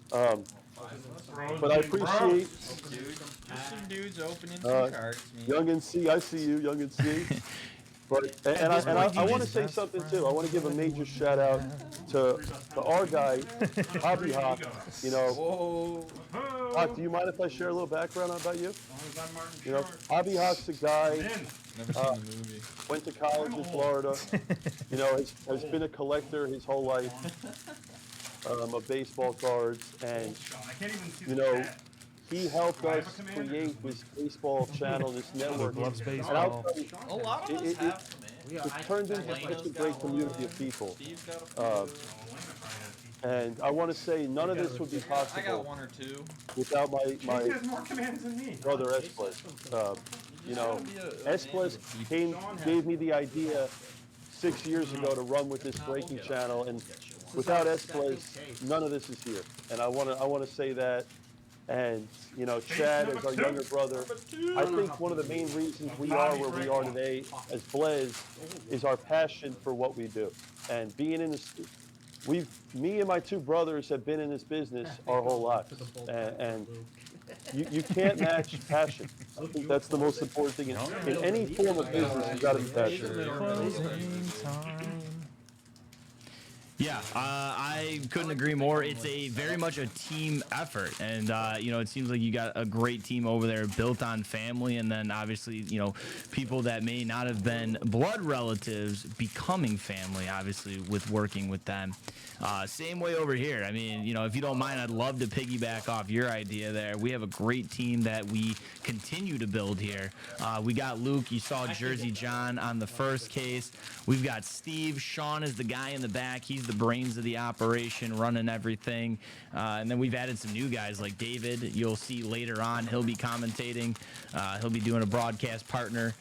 But I appreciate Some dudes opening some cards. Young and C. I see you, Young and C. But I want to say something too. I want to give a major shout out to our guy, Hobby Hawk. Whoa. Hawk, do you mind if I share a little background about you? Hobby Hawk's a guy. Never seen the movie. Went to college in Florida. Has been a collector his whole life of baseball cards, and I can't even see the chat. he helped us create this baseball channel, this network. Loves And I'll baseball. tell you, A lot of us have, man. it's turned into such a great community of people. Steve's got a few. And I want to say none of this would be I got possible one or two. without He my has more commands than me. brother Esplin. You know, Gotta be a Esplez gave me the idea 6 years ago to run with this breaking channel, and without Esplez, none of this is here. And I wanna say that. And you know, Chad as our younger brother, I think one of the main reasons we are where we are today as Blez is our passion for what we do. And being in this, me and my two brothers have been in this business our whole lives, and you can't match passion. I think that's the most important thing in any form of business. You got to be passionate. Yeah, I couldn't agree more. It's very much a team effort, and you know, it seems like you got a great team over there, built on family, and then obviously, you know, people that may not have been blood relatives becoming family, obviously, with working with them. Same way over here. I mean, you know, if you don't mind, I'd love to piggyback off your idea there. We have a great team that we continue to build here. We got Luke. You saw Jersey John on the first case. We've got Steve. Sean is the guy in the back. He's the brains of the operation, running everything. And then we've added some new guys like David. You'll see later on. He'll be commentating. He'll be doing a broadcast partner.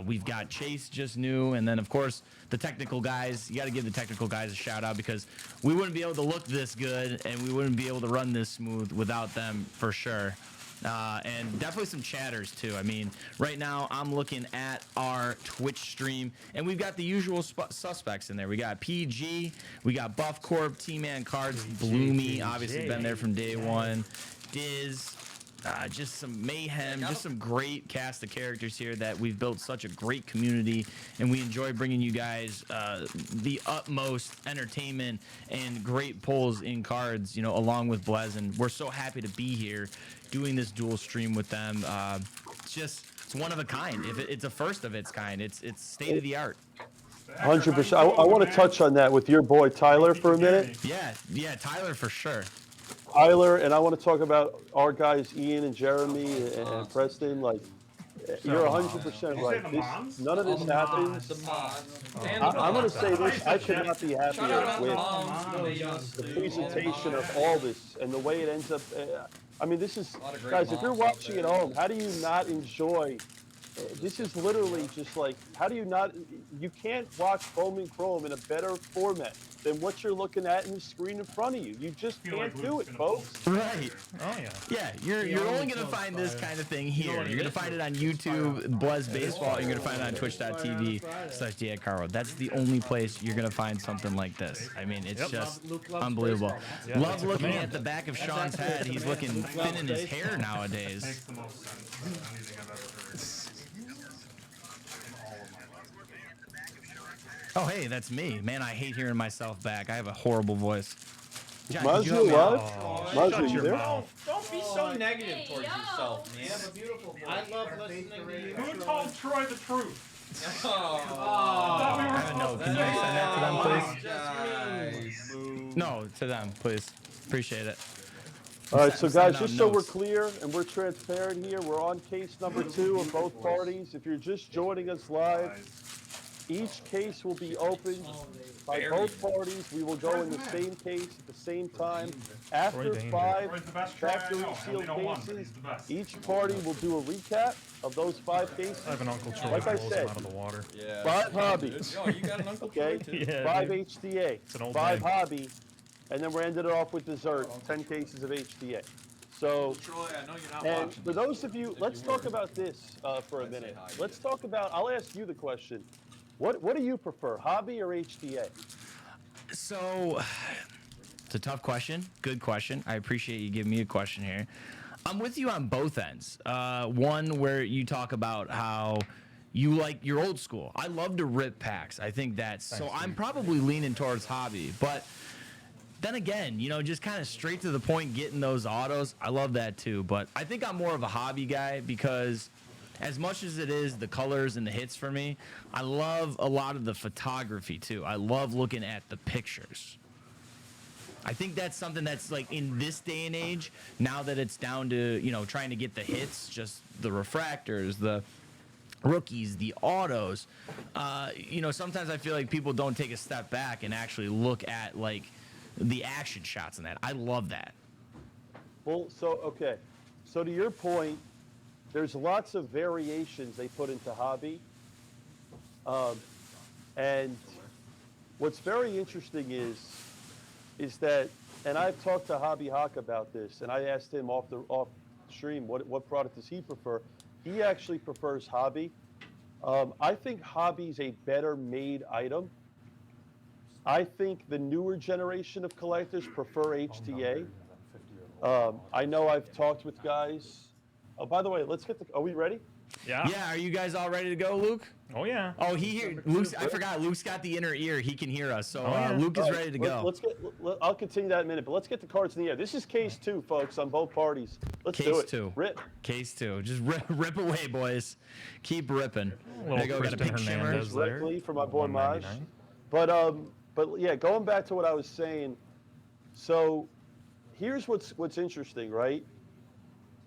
We've got Chase, just new, and then of course the technical guys. You got to give the technical guys a shout out because we wouldn't be able to look this good and we wouldn't be able to run this smooth without them for sure. And definitely some chatters too. I mean, right now I'm looking at our Twitch stream, and we've got the usual suspects in there. We got PG, we got Buff Corp, T-Man Cards, Bloomy, obviously been there from day one, Diz. Just some mayhem, just some great cast of characters here that we've built such a great community, and we enjoy bringing you guys the utmost entertainment and great pulls in cards, you know, along with Blez, and we're so happy to be here doing this dual stream with them. It's one of a kind. It's a first of its kind. It's state of the art. 100%. I want to touch on that with your boy Tyler for a minute. Yeah, Tyler for sure. Tyler, and I want to talk about our guys Ian and Jeremy and Preston. Like, you're 100% right. None of this happens. I'm going to say this. I could not be happier with the presentation of all this and the way it ends up. I mean, this is, guys, if you're watching at home, how do you not enjoy? This is literally just like, how do you not, you can't watch Bowman Chrome in a better format than what you're looking at in the screen in front of you. You just can't do it, folks. Right. Oh, yeah. Yeah, you're only going to find this kind of thing here. You're going to find it on YouTube, Blez Baseball. You're going to find it on twitch.tv/DadCarlo. That's the only place you're going to find something like this. I mean, it's just unbelievable. Love looking at the back of Sean's head. He's looking thin in his hair nowadays. Makes the most sense than anything I've ever heard. Oh, hey, that's me. Man, I hate hearing myself back. I have a horrible voice. John, Muzz, did you you have me- what? Muzz, are you there? Don't be so negative Hey, towards yo. yourself, man. I love listening to you. Who told Troy the truth? I don't know. Can you send that to them, please? Guys. No, to them, please. Appreciate it. All right, so Send guys, out just so we're notes. clear and we're transparent here, we're on case number 2 of both parties. If you're just joining us live, each case will be opened by both parties. We will go in the same case at the same time. After 5 Troy's the best Troy I factory know. sealed Only know one, but cases, he's the best. each party will do a recap of those 5 cases. I have an Uncle Troy Like I that blows said, them out of the water. Yeah. 5 hobbies, Yo, you got an Uncle Troy okay? too? Yeah, 5 dude. HDA, an old 5 name. hobby, and then we're ending it off with dessert, 10 cases of HDA. So, Troy, I know you're not and watching. for those of you, let's talk about this for a minute. Let's talk about, I'll ask you the question. What do you prefer, hobby or HDA? So, it's a tough question. Good question. I appreciate you giving me a question here. I'm with you on both ends. One where you talk about how you like your old school. I love to rip packs. I think that's so. I'm probably leaning towards hobby, but then again, you know, just kind of straight to the point, getting those autos. I love that too. But I think I'm more of a hobby guy because, as much as it is the colors and the hits for me, I love a lot of the photography too. I love looking at the pictures. I think that's something that's like in this day and age, now that it's down to, you know, trying to get the hits, just the refractors, the rookies, the autos. You know, sometimes I feel like people don't take a step back and actually look at like the action shots in that. I love that. Well, so, okay. So to your point, there's lots of variations they put into hobby. And what's very interesting is that, and I've talked to Hobby Hawk about this, and I asked him off stream what product does he prefer. He actually prefers hobby. I think hobby's a better made item. I think the newer generation of collectors prefer HTA. I know I've talked with guys. Oh, by the way, are we ready? Yeah. Yeah, are you guys all ready to go, Luke? Oh yeah. Oh, Luke's. I forgot. Luke's got the inner ear. He can hear us. So yeah. Luke is All right, ready to go. I'll continue that in a minute, but let's get the cards in the air. This is case 2, folks, on both parties. Let's do Case it. 2. Rip. Case 2. Just rip away, boys. Keep ripping. Little There you go. Got a Kristen pink shimmer. Hernandez there. Directly for my boy Maj. $1.99. But yeah, going back to what I was saying. So here's what's interesting, right?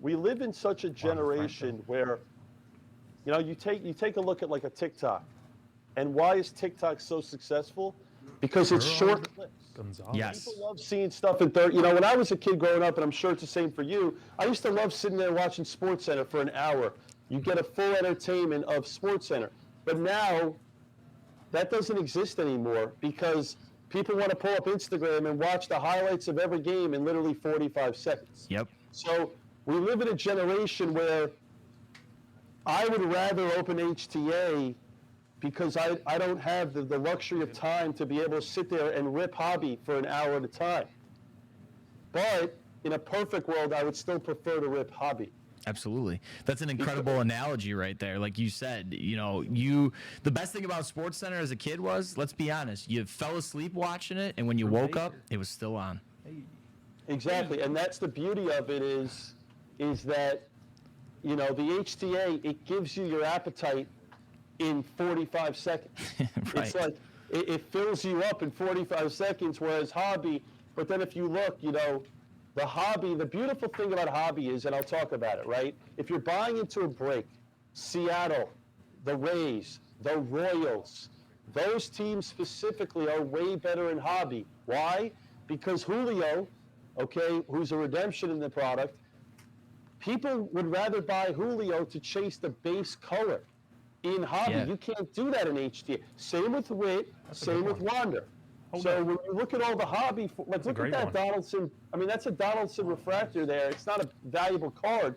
We live in such a generation where, you know, you take a look at like a TikTok, and why is TikTok so successful? Because it's short clips. Yes. People love seeing stuff in 30. You know, when I was a kid growing up, and I'm sure it's the same for you, I used to love sitting there watching SportsCenter for an hour. You get a full entertainment of SportsCenter. But now, that doesn't exist anymore because people want to pull up Instagram and watch the highlights of every game in literally 45 seconds. Yep. So we live in a generation where I would rather open HTA because I don't have the luxury of time to be able to sit there and rip hobby for an hour at a time. But in a perfect world, I would still prefer to rip hobby. Absolutely. That's an incredible analogy right there. Like you said, you know, the best thing about SportsCenter as a kid was, let's be honest, you fell asleep watching it, and when you woke up, it was still on. Exactly, and that's the beauty of it is that, you know, the HTA, it gives you your appetite in 45 seconds. Right. It's like, it fills you up in 45 seconds, whereas hobby, but then if you look, you know, the hobby, the beautiful thing about hobby is, and I'll talk about it, right? If you're buying into a break, Seattle, the Rays, the Royals, those teams specifically are way better in hobby. Why? Because Julio, okay, who's a redemption in the product, people would rather buy Julio to chase the base color. In hobby, Yeah. you can't do that in HTA. Same with Witt, same with Wander. So when you look at all the hobby, like look at that Donaldson. I mean, that's a Donaldson refractor there. It's not a valuable card,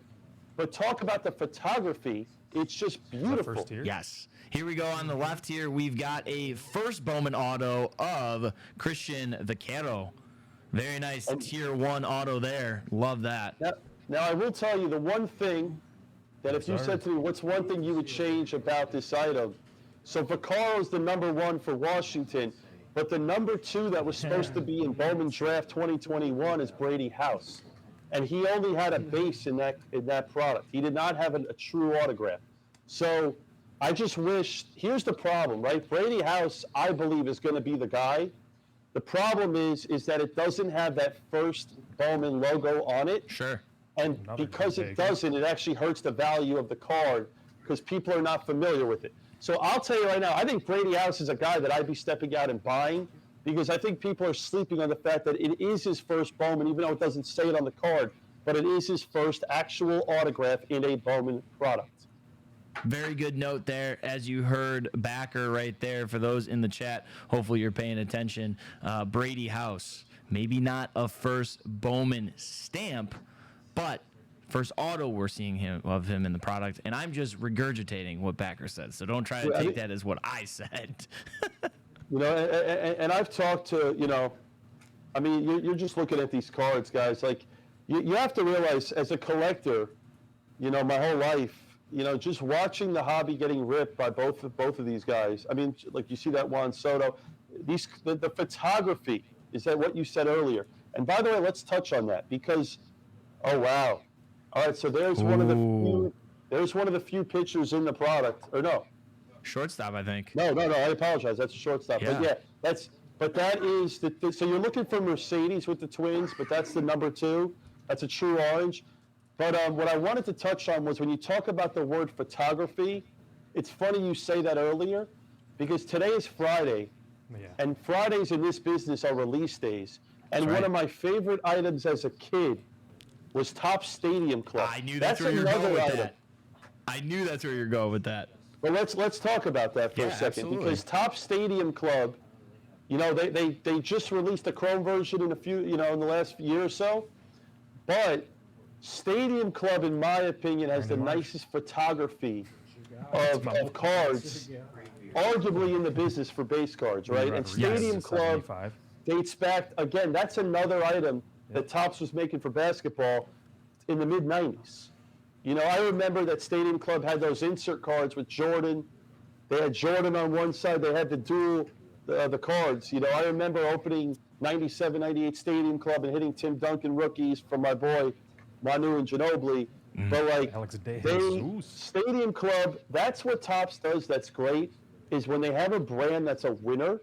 but talk about the photography. It's just beautiful. First tier? Yes. Here we go on the left here. We've got a first Bowman auto of Christian Vaquero. Very nice tier 1 auto there. Love that. Now I will tell you the one thing that if you said to me, what's one thing you would change about this item? So Vaccaro is the #1 for Washington. But the #2 that was supposed to be in Bowman Draft 2021 is Brady House. And he only had a base in that product. He did not have a true autograph. So I just wish, here's the problem, right? Brady House, I believe, is going to be the guy. The problem is that it doesn't have that first Bowman logo on it. Sure. And because it doesn't, it actually hurts the value of the card because people are not familiar with it. So I'll tell you right now, I think Brady House is a guy that I'd be stepping out and buying because I think people are sleeping on the fact that it is his first Bowman, even though it doesn't say it on the card, but it is his first actual autograph in a Bowman product. Very good note there. As you heard, backer right there. For those in the chat, hopefully you're paying attention. Brady House, maybe not a first Bowman stamp, but first auto we're seeing of him in the product, and I'm just regurgitating what Backer said, so don't try to take that as what I said. You know, and I've talked to, you know, I mean, you're just looking at these cards, guys. Like, you have to realize, as a collector, you know, my whole life, you know, just watching the hobby getting ripped by both of these guys. I mean, like you see that Juan Soto, the photography, is that what you said earlier? And by the way, let's touch on that because, oh wow. All right, so there's one of the few pictures in the product, or no? Shortstop, I think. No, I apologize. That's a shortstop. Yeah. But yeah, that is so you're looking for Mercedes with the Twins, but that's the #2. That's a true orange. But what I wanted to touch on was when you talk about the word photography, it's funny you say that earlier because today is Friday, and Fridays in this business are release days. And one of my favorite items as a kid was Top Stadium Club. I knew that's where you were going with that. I knew that's where you're going with that. But let's talk about that for Yeah, a second, absolutely. because Top Stadium Club, they just released a Chrome version in in the last year or so, but Stadium Club, in my opinion, has the nicest photography of cards, arguably in the business for base cards, right? And Stadium Club dates back, again, that's another item that Topps was making for basketball in the mid-90s. I remember that Stadium Club had those insert cards with Jordan. They had Jordan on one side. They had the dual, the cards. I remember opening 97, 98 Stadium Club and hitting Tim Duncan rookies from my boy, Manu and Ginobili. But Stadium Club, that's what Topps does that's great, is when they have a brand that's a winner,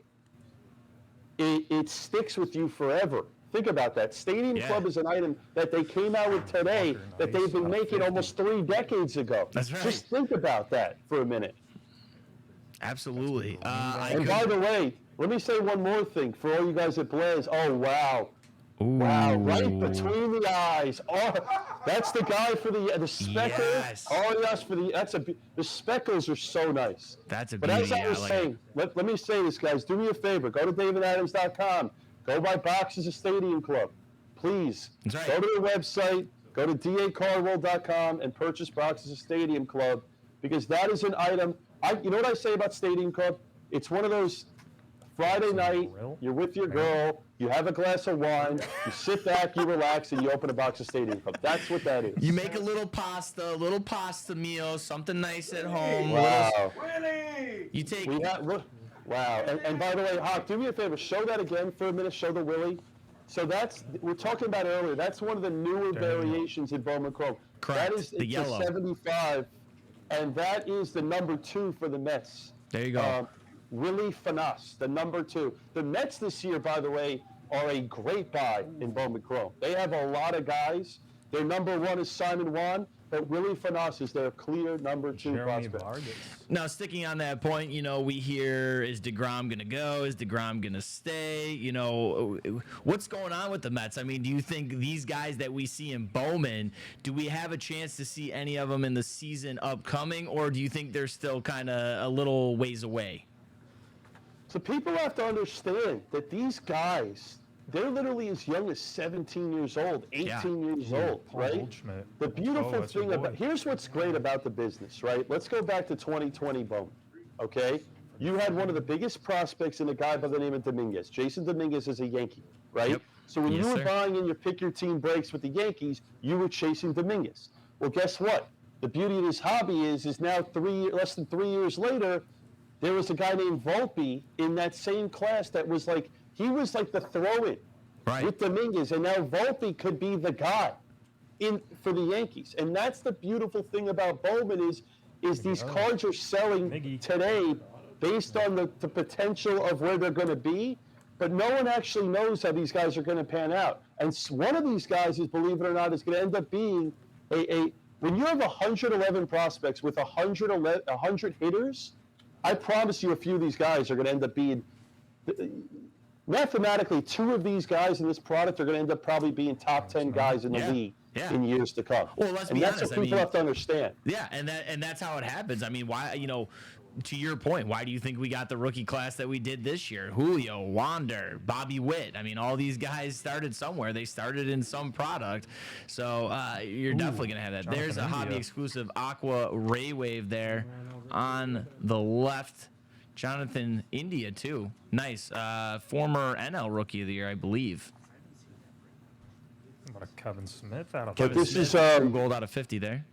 it sticks with you forever. Think about that. Stadium Club is an item that they came out with today that they've been making almost 3 decades ago. That's right. Just think about that for a minute. Absolutely. And by the way, let me say one more thing for all you guys at Blez. Oh, wow. Ooh. Wow, right between the eyes. Oh, that's the guy for the speckle. Yes. Oh, yes, the speckles are so nice. That's a But beauty. as I was saying, let me say this, guys. Do me a favor. Go to davidadams.com. Go buy boxes of Stadium Club. Please. That's right. Go to their website. Go to dacardworld.com and purchase boxes of Stadium Club, because that is an item. You know what I say about Stadium Club? It's one of those Friday night, you're with your girl, you have a glass of wine, you sit back, you relax, and you open a box of Stadium Club. That's what that is. You make a little pasta meal, something nice at home. Wow. You take. Wow. And by the way, Hawk, do me a favor. Show that again for a minute. Show the Willie. So we're talking about earlier. That's one of the newer variations in Bowman Chrome. Correct. That is The yellow. a 75, and that is the number 2 for the Mets. There you go. Willie Fanas, the number 2. The Mets this year, by the way, are a great buy in Bowman Chrome. They have a lot of guys. Their number 1 is Simon Juan, but Willie Fanas is their clear number 2 prospect. Now, sticking on that point, we hear, is DeGrom going to go? Is DeGrom going to stay? What's going on with the Mets? I mean, do you think these guys that we see in Bowman, do we have a chance to see any of them in the season upcoming, or do you think they're still kind of a little ways away? So people have to understand that these guys, they're literally as young as 17 years old, 18 years old, right? The beautiful thing here's what's great about the business, right? Let's go back to 2020 Bowman, okay? You had one of the biggest prospects in a guy by the name of Dominguez. Jason Dominguez is a Yankee, right? Yep. So when you were buying in your pick your team breaks with the Yankees, you were chasing Dominguez. Well, guess what? The beauty of this hobby is now less than 3 years later, there was a guy named Volpe in that same class that was he was like the throw-in with Dominguez, and now Volpe could be the guy for the Yankees. And that's the beautiful thing about Bowman is these cards are selling today based on the potential of where they're going to be, but no one actually knows how these guys are going to pan out. And one of these guys, believe it or not, is going to end up being when you have 111 prospects with 100 hitters, I promise you a few of these guys are going to end up being, mathematically, 2 of these guys in this product are going to end up probably being top 10 guys in the league in years to come. Well, let's be honest. That's what people have to understand. Yeah, and that's how it happens. I mean, why, to your point, why do you think we got the rookie class that we did this year? Julio, Wander, Bobby Witt. I mean, all these guys started somewhere. They started in some product. So you're definitely going to have that. There's a hobby-exclusive Aqua Ray Wave there on the left. Jonathan India, too. Nice. Former NL Rookie of the Year, I believe. What a Kevin Smith out of But this is gold out of 50 there.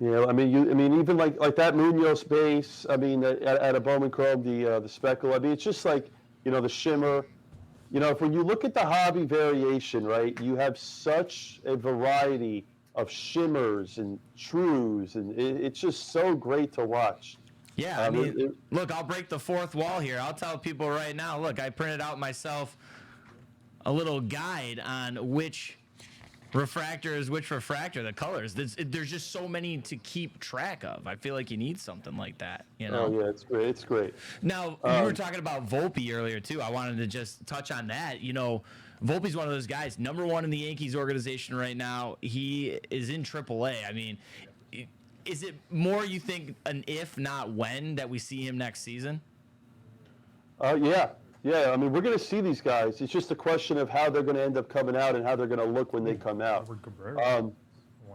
Yeah, I mean, even like that Munoz base. I mean, at a Bowman Chrome, the speckle. I mean, it's just like the shimmer. When you look at the hobby variation, right, you have such a variety of shimmers and trues, and it's just so great to watch. Yeah, I mean, look, I'll break the fourth wall here. I'll tell people right now, look, I printed out myself a little guide on which refractors, which refractor, the colors. There's just so many to keep track of. I feel like you need something like that, you know? Oh yeah, it's great. It's great. Now, you were talking about Volpe earlier, too. I wanted to just touch on that. You know, Volpe's one of those guys, #1 in the Yankees organization right now. He is in AAA. I mean, is it more, you think, an if, not when, that we see him next season? Yeah. I mean, we're going to see these guys. It's just a question of how they're going to end up coming out and how they're going to look when they come out.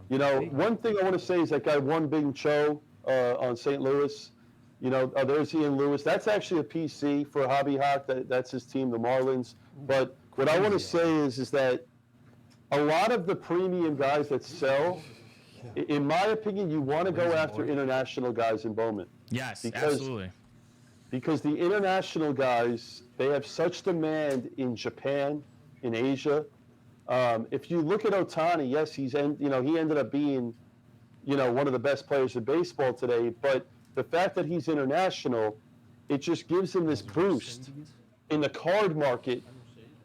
You know, one thing I want to say is that guy One Bing Cho on St. Louis. You know, there's Ian Lewis. That's actually a PC for Hobby Hawk. That's his team, the Marlins. But what I want to say is that a lot of the premium guys that sell, in my opinion, you want to go after international guys in Bowman. Yes, absolutely. Because the international guys, they have such demand in Japan, in Asia. If you look at Ohtani, yes, he ended up being, one of the best players in baseball today. But the fact that he's international, it just gives him this boost in the card market.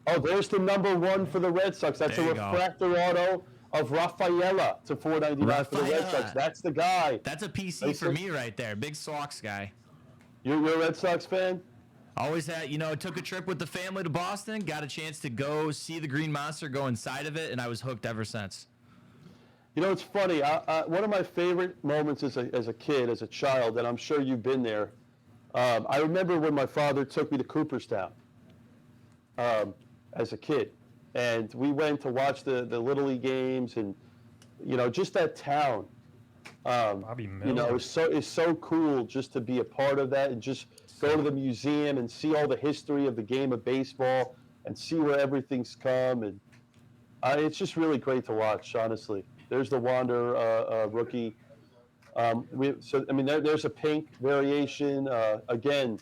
Oh, there's the #1 for the Red Sox. That's a refractor auto of Rafaela to $4.99 for the Red Sox. That's the guy. That's a PC for me right there. Big Sox guy. You're a Red Sox fan? Always had, took a trip with the family to Boston, got a chance to go see the Green Monster, go inside of it, and I was hooked ever since. You know, it's funny. One of my favorite moments as a kid, as a child, and I'm sure you've been there. I remember when my father took me to Cooperstown as a kid, and we went to watch the Little League games, and just that town. It's so cool just to be a part of that and just go to the museum and see all the history of the game of baseball and see where everything's come, and it's just really great to watch. Honestly, there's the Wander rookie. There's a pink variation. Again,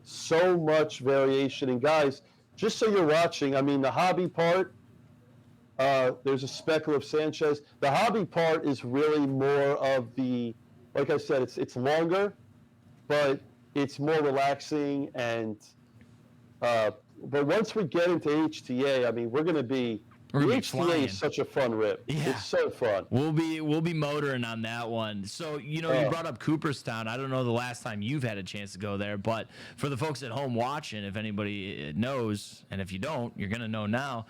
so much variation, and guys, just so you're watching, the hobby part. There's a speckle of Sanchez. The hobby part is really more of the, like I said, it's longer, but it's more relaxing. And but once we get into HTA, we're going to be. The HTA is such a fun rip. Yeah. It's so fun. We'll be motoring on that one. So, you brought up Cooperstown. I don't know the last time you've had a chance to go there, but for the folks at home watching, if anybody knows, and if you don't, you're going to know now,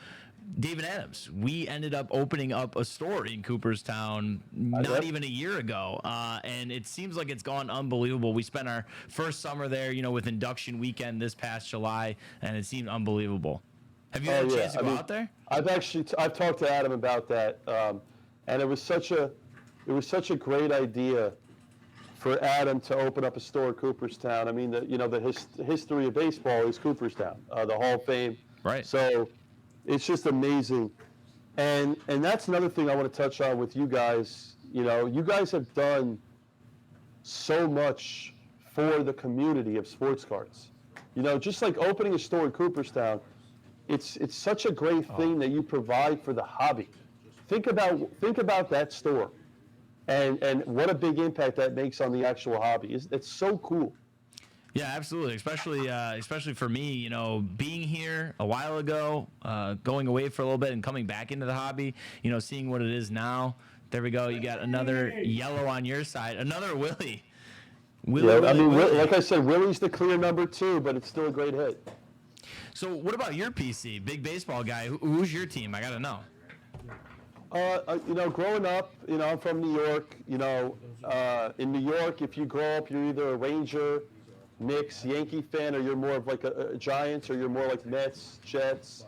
David Adams, we ended up opening up a store in Cooperstown not even a year ago, and it seems like it's gone unbelievable. We spent our first summer there, with induction weekend this past July, and it seemed unbelievable. Have you had a chance to go out there? I've talked to Adam about that, and it was such a great idea for Adam to open up a store in Cooperstown. The history of baseball is Cooperstown, the Hall of Fame. Right. So it's just amazing, and that's another thing I want to touch on with you guys. You guys have done so much for the community of sports cards. Just like opening a store in Cooperstown. It's such a great thing that you provide for the hobby. Think about that store, and what a big impact that makes on the actual hobby. It's so cool. Yeah, absolutely. Especially for me, being here a while ago, going away for a little bit and coming back into the hobby, seeing what it is now. There we go. You got another yellow on your side. Another Willie. Willie. Like I said, Willie's the clear #2, but it's still a great hit. So what about your PC? Big baseball guy. Who's your team? I got to know. Growing up, I'm from New York. In New York, if you grow up, you're either a Ranger, Knicks, Yankee fan, or you're more of like a Giants, or you're more like Mets, Jets.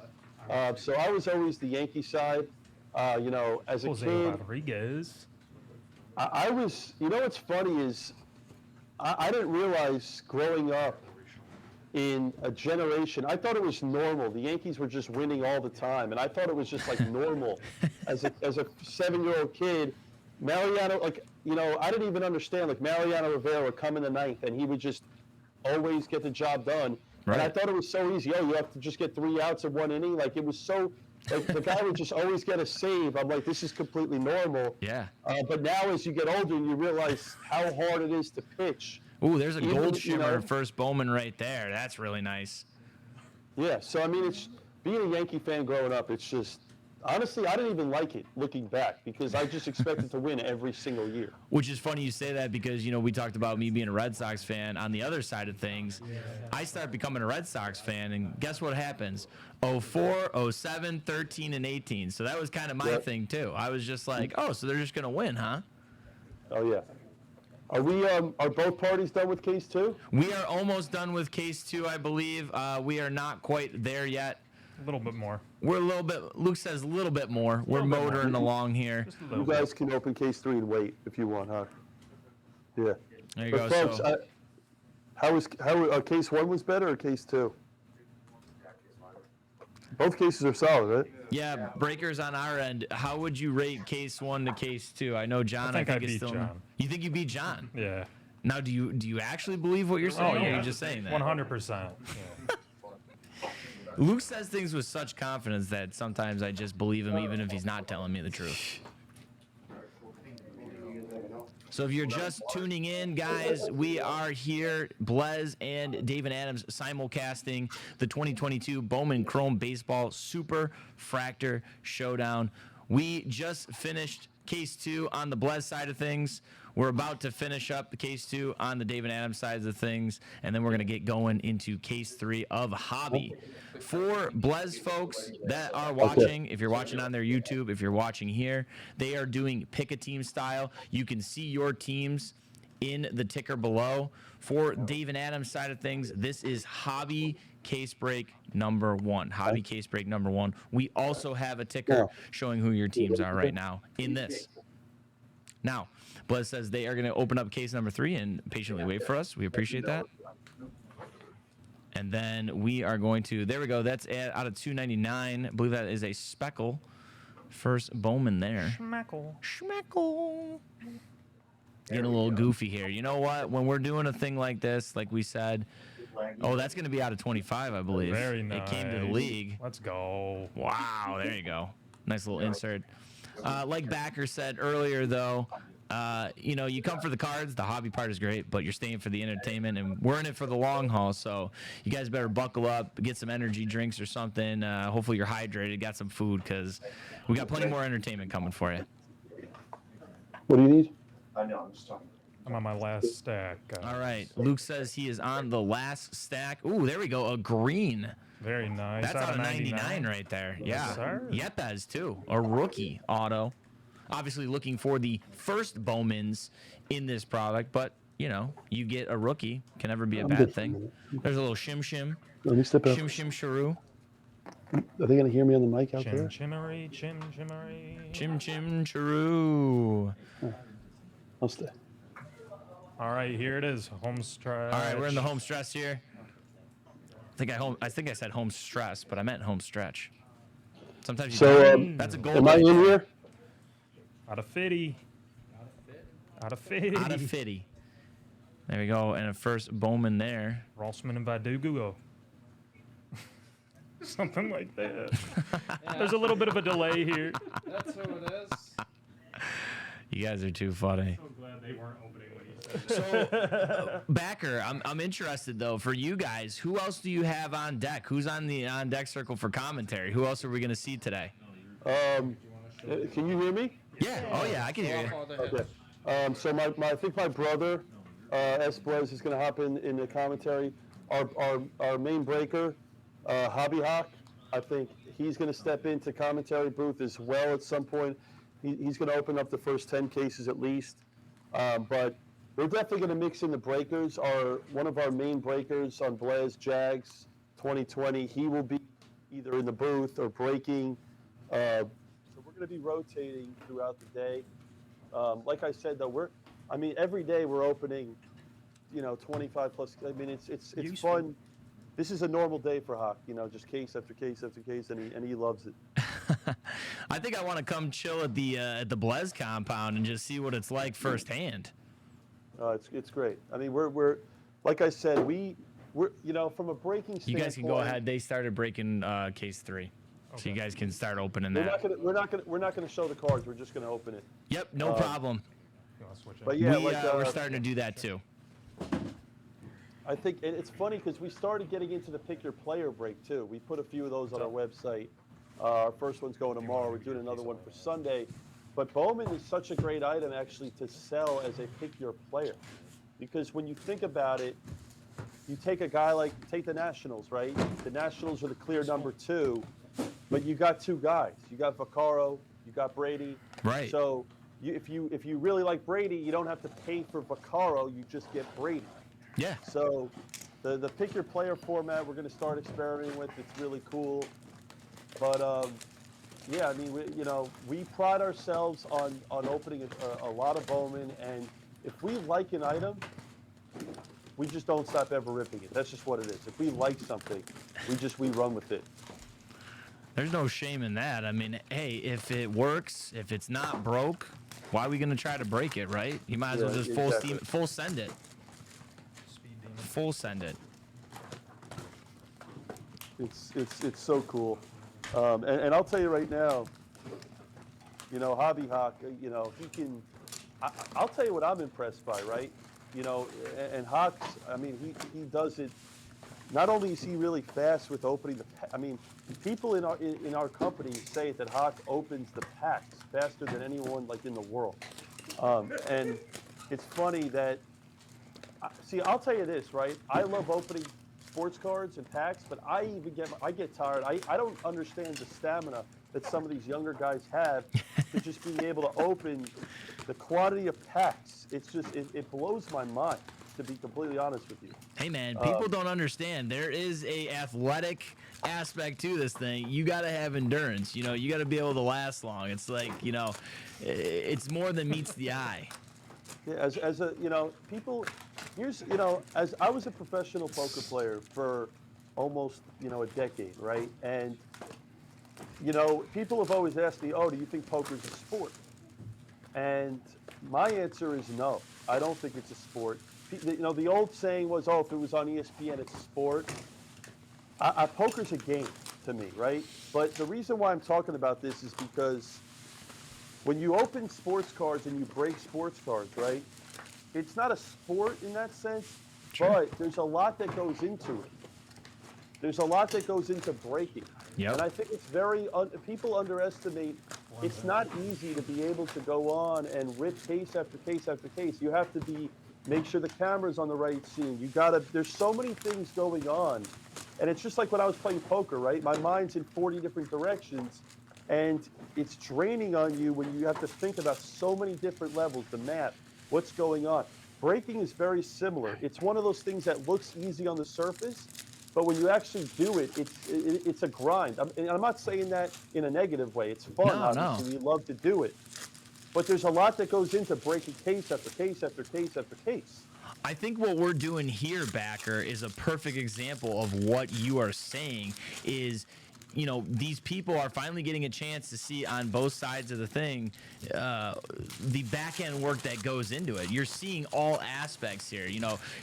So I was always the Yankee side. As a kid, Rodriguez. I was. What's funny is, I didn't realize growing up in a generation, I thought it was normal. The Yankees were just winning all the time, and I thought it was just like normal. As a 7-year-old kid, Mariano, I didn't even understand. Like Mariano Rivera would come in the ninth, and he would just always get the job done. Right. And I thought it was so easy. You have to just get 3 outs in 1 inning. Like it was so. Like the guy would just always get a save. I'm like, this is completely normal. Yeah. But now, as you get older, you realize how hard it is to pitch. Ooh, there's a gold shimmer first Bowman right there. That's really nice. Yeah, so it's being a Yankee fan growing up. It's just honestly, I didn't even like it looking back because I just expected to win every single year. Which is funny you say that because, we talked about me being a Red Sox fan. On the other side of things, I started becoming a Red Sox fan, and guess what happens? 04, 07, 13, and 18. So that was kind of my thing, too. I was just like, oh, so they're just going to win, huh? Oh, yeah. Are both parties done with case 2? We are almost done with case 2, I believe. We are not quite there yet. A little bit more. We're a little bit, Luke says a little bit more. We're motoring along here. Just a You little bit. guys can open case 3 and wait if you want, huh? Yeah. There you But go. folks, So, how case 1 was better or case 2? Both cases are solid, right? yeah, breakers on our end. How would you rate case 1 to case 2? I know John. I think I is beat still. John. You think you beat John? Yeah. Now, do you actually believe what you're saying? Or are you just saying that? 100%. Yeah. Luke says things with such confidence that sometimes I just believe him, even if he's not telling me the truth. So if you're just tuning in, guys, we are here, Blez and David Adams simulcasting the 2022 Bowman Chrome Baseball Superfractor Showdown. We just finished case 2 on the Blez side of things. We're about to finish up the case 2 on the David Adams side of things, and then we're going to get going into case 3 of Hobby. For Blez folks that are watching, if you're watching on their YouTube, if you're watching here, they are doing pick a team style. You can see your teams in the ticker below. For David Adams side of things, this is Hobby case break number 1. Hobby case break number 1. We also have a ticker showing who your teams are right now in this. Now, Blez says they are going to open up case number 3 and patiently wait for us. We appreciate that. And then we are going to, there we go. That's out of 299. I believe that is a speckle. First Bowman there. Schmeckle. Getting a little goofy here. You know what? When we're doing a thing like this, like we said, oh, that's going to be out of 25, I believe. Very nice. It came to the league. Let's go. Wow, there you go. Nice little insert. Like Backer said earlier, though, you come for the cards. The hobby part is great, but you're staying for the entertainment, and we're in it for the long haul. So you guys better buckle up, get some energy drinks or something. Hopefully you're hydrated, got some food, because we got plenty more entertainment coming for you. What do you need? I know, I'm just talking. I'm on my last stack. Guys. All right, Luke says he is on the last stack. Ooh, there we go, a green. Very nice. That's out of 99 right there. Yeah. sir. Yepes, too. A rookie auto. Obviously looking for the first Bowmans in this product, but, you get a rookie. Can never be a bad thing. There's a little shim-shim. Let me step out. Shim-shim-sharoo. Are they going to hear me on the mic out there? Chimmery, chimmery. Chim-chim-charoo. I'll stay. All right, here it is. Home stretch. All right, we're in the home stretch here. I think I said home stress, but I meant home stretch. Sometimes you So, that's a goal. am I in here? Out of 50. Out of 50. Out of 50. There we go. And a first Bowman there. Rossman and Vidugo. Something like that. There's a little bit of a delay here. That's who it is. You guys are too funny. I'm glad they weren't opening when you said So, Backer, I'm interested though. For you guys, who else do you have on deck? Who's on the on deck circle for commentary? Who else are we going to see today? Can you hear me? Yeah. Oh yeah, I can hear you. Okay. So I think my brother, S. Blez, is going to hop in the commentary. Our main breaker, Hobby Hawk, I think he's going to step into commentary booth as well at some point. He's going to open up the first 10 cases at least. But we're definitely going to mix in the breakers. One of our main breakers on Blez Jags 2020, he will be either in the booth or breaking. So we're going to be rotating throughout the day. Like I said, though, every day we're opening, 25 plus. I mean, it's fun. This is a normal day for Hawk, just case after case after case, and he loves it. I think I want to come chill at the Blez compound and just see what it's like firsthand. It's great. I mean, we're like I said, we're from a breaking standpoint. You guys can go ahead. They started breaking case 3, so you guys can start opening that. We're not gonna show the cards. We're just gonna open it. Yep, no problem. But yeah, we're starting to do that too. I think it's funny because we started getting into the pick your player break too. We put a few of those on our website. Our first one's going tomorrow. We're doing another one for Sunday. But Bowman is such a great item actually to sell as a pick your player. Because when you think about it, you take a guy like, take the Nationals, right? The Nationals are the clear number 2, but you got 2 guys. You got Vaccaro, you got Brady. Right. So if you really like Brady, you don't have to pay for Vaccaro, you just get Brady. Yeah. So the pick your player format we're going to start experimenting with. It's really cool. But yeah, I mean, we pride ourselves on opening a lot of Bowman, and if we like an item, we just don't stop ever ripping it. That's just what it is. If we like something, we run with it. There's no shame in that. I mean, hey, if it works, if it's not broke, why are we gonna try to break it, right? You might as well just full send it. Full send it. It's so cool. And I'll tell you right now, Hobby Hawk, he can. I'll tell you what I'm impressed by, right? And Hawks, I mean, he does it. Not only is he really fast with opening the, I mean, people in our company say that Hawk opens the packs faster than anyone like in the world. And it's funny that, see, I'll tell you this, right? I love opening sports cards and packs, but I get tired. I don't understand the stamina that some of these younger guys have to just being able to open the quantity of packs. It's just, it blows my mind, to be completely honest with you. Hey man, people don't understand. There is a athletic aspect to this thing. You got to have endurance. You got to be able to last long. It's like, it's more than meets the eye. Yeah, as a, people, here's, as I was a professional poker player for almost, a decade, right? And, people have always asked me, oh, do you think poker is a sport? And my answer is no. I don't think it's a sport. The old saying was, oh, if it was on ESPN, it's a sport. Poker's a game to me, right? But the reason why I'm talking about this is because when you open sports cards and you break sports cards, right? It's not a sport in that sense, but there's a lot that goes into it. There's a lot that goes into breaking. Yep. And I think it's people underestimate, it's not easy to be able to go on and rip case after case after case. You have to make sure the camera's on the right scene. There's so many things going on. And it's just like when I was playing poker, right? My mind's in 40 different directions. And it's draining on you when you have to think about so many different levels, the math, what's going on. Breaking is very similar. It's one of those things that looks easy on the surface, but when you actually do it, it's a grind. I'm not saying that in a negative way. It's fun, obviously. We love to do it. But there's a lot that goes into breaking case after case after case after case. I think what we're doing here, Backer, is a perfect example of what you are saying is, these people are finally getting a chance to see on both sides of the thing the back end work that goes into it. You're seeing all aspects here.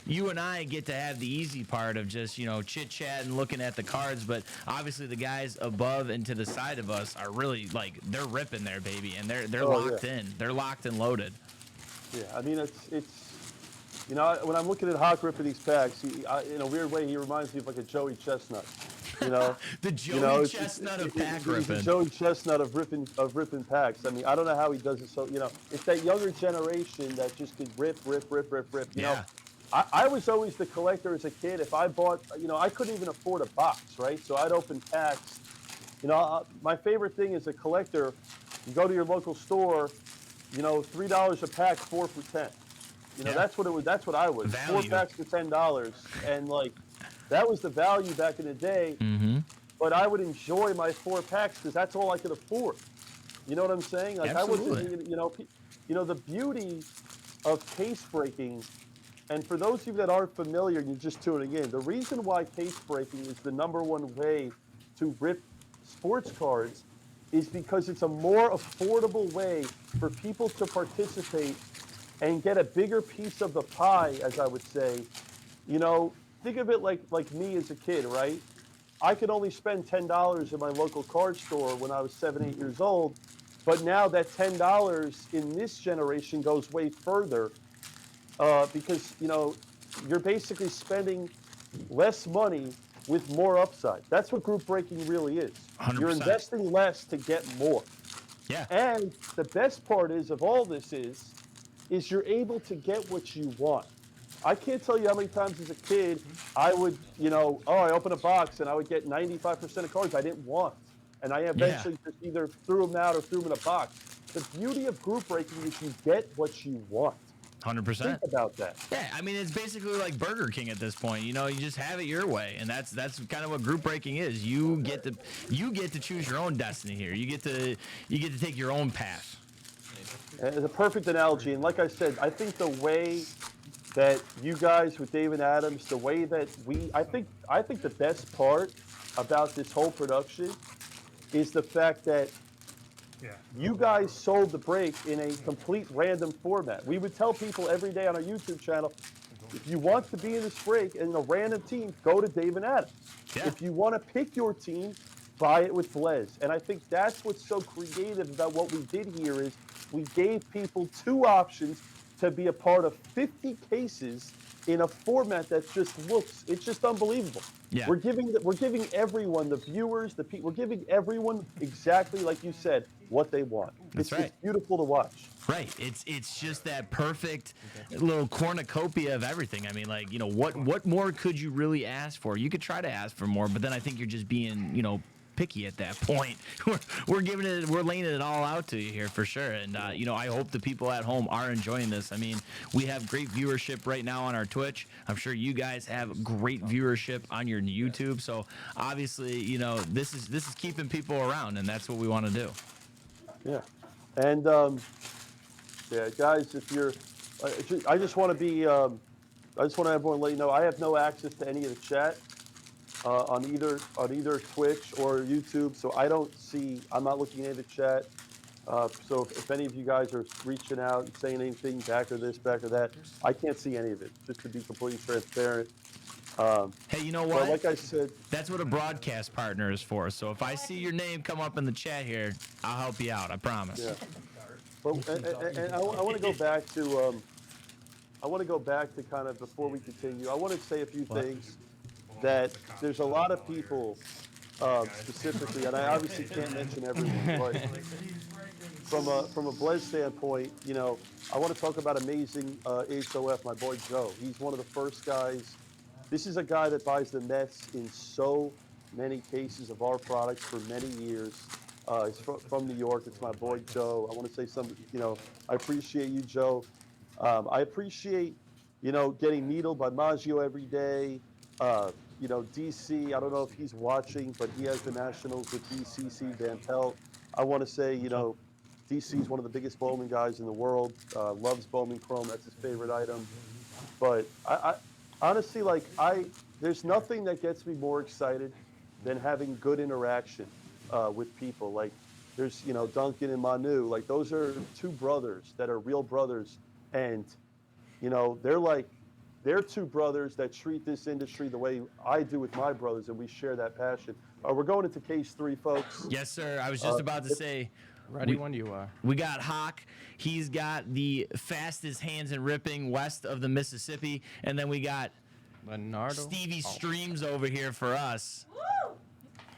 You and I get to have the easy part of just, chit chat and looking at the cards, but obviously the guys above and to the side of us are really they're ripping there, baby, and they're locked in. They're locked and loaded. Yeah, I mean, it's when I'm looking at Hawk ripping these packs, in a weird way, he reminds me of like a Joey Chestnut. The Joey Chestnut of pack ripping. The Joey Chestnut of ripping packs. I mean, I don't know how he does it. So it's that younger generation that just could rip. I was always the collector as a kid. If I bought, I couldn't even afford a box, right? So I'd open packs. My favorite thing as a collector, you go to your local store, $3 a pack, 4 for $10. That's what it was. That's what I was. Value. 4 packs for $10, and that was the value back in the day. Mm-hmm. But I would enjoy my 4 packs because that's all I could afford. You know what I'm saying? Absolutely. I wasn't, the beauty of case breaking. And for those of you that aren't familiar, and you're just tuning in, the reason why case breaking is the #1 way to rip sports cards is because it's a more affordable way for people to participate and get a bigger piece of the pie, as I would say. Think of it like me as a kid, right? I could only spend $10 in my local card store when I was 7, 8 years old, but now that $10 in this generation goes way further because, you're basically spending less money with more upside. That's what group breaking really is. 100%. You're investing less to get more. Yeah. And the best part is of all this is you're able to get what you want. I can't tell you how many times as a kid I would, I open a box and I would get 95% of cards I didn't want. And I eventually just either threw them out or threw them in a box. The beauty of group breaking is you get what you want. 100%. Think about that. Yeah, I mean it's basically like Burger King at this point. You just have it your way, and that's kind of what group breaking is. You get to choose your own destiny here. You get to take your own path. It's a perfect analogy, and like I said, I think the way that you guys with David Adams, the way that I think the best part about this whole production is the fact that you guys sold the break in a complete random format. We would tell people every day on our YouTube channel, if you want to be in this break in a random team, go to David Adams. Yeah. If you want to pick your team, buy it with Blez. And I think that's what's so creative about what we did here is we gave people 2 options to be a part of 50 cases in a format that it's just unbelievable. Yeah. We're giving everyone, the viewers, the people, we're giving everyone exactly like you said, what they want. That's right. It's beautiful to watch. Right. It's just that perfect little cornucopia of everything. I mean, like, what more could you really ask for? You could try to ask for more, but then I think you're just being, picky at that point. We're laying it all out to you here for sure. And I hope the people at home are enjoying this. I mean, we have great viewership right now on our Twitch. I'm sure you guys have great viewership on your YouTube. So obviously, this is keeping people around, and that's what we want to do. Yeah, and guys, if you're, I just want everyone to let you know I have no access to any of the chat on either Twitch or YouTube, so I'm not looking at the chat. So if any of you guys are reaching out and saying anything back or this, back or that, I can't see any of it. Just to be completely transparent. Hey, you know what? But like I said, that's what a broadcast partner is for. So if I see your name come up in the chat here, I'll help you out. I promise. Yeah. But and I want to go back to kind of before we continue. I want to say a few things that there's a lot of people specifically, and I obviously can't mention everyone, but from a Blez standpoint, I want to talk about amazing HOF, my boy Joe. He's one of the first guys. This is a guy that buys the Mets in so many cases of our products for many years. He's from New York. It's my boy Joe. I want to say something, I appreciate you, Joe. I appreciate, getting needled by Maggio every day. DC, I don't know if he's watching, but he has the Nationals with DCC Van Pelt. I want to say, DC is one of the biggest Bowman guys in the world, loves Bowman Chrome. That's his favorite item. But I honestly, there's nothing that gets me more excited than having good interaction with people. Like, there's, Duncan and Manu. Like, those are 2 brothers that are real brothers. And, they're 2 brothers that treat this industry the way I do with my brothers, and we share that passion. We're going into case 3, folks. Yes, sir. I was just about to say. Ready when you are. We got Hawk. He's got the fastest hands in ripping west of the Mississippi. And then we got Leonardo. Stevie Streams over here for us.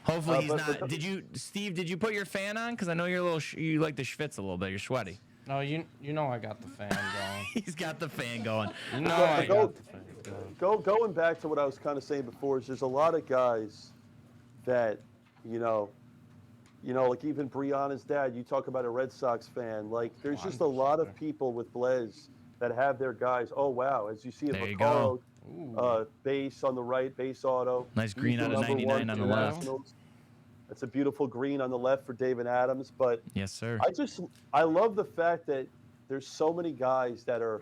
Hopefully he's not. Did you put your fan on? Because I know you're a little. You like the schwitz a little bit. You're sweaty. No, you know I got the fan going. He's got the fan going. You know I got the fan going. Going back to what I was kind of saying before, is there's a lot of guys that, like even Brianna's dad, you talk about a Red Sox fan. Like, there's just a lot of people with Blez that have their guys. Oh, wow. As you see a Vaccaro base on the right, base auto. Nice green out of 99 on the left. That's a beautiful green on the left for David Adams. But yes, sir. I love the fact that there's so many guys that are,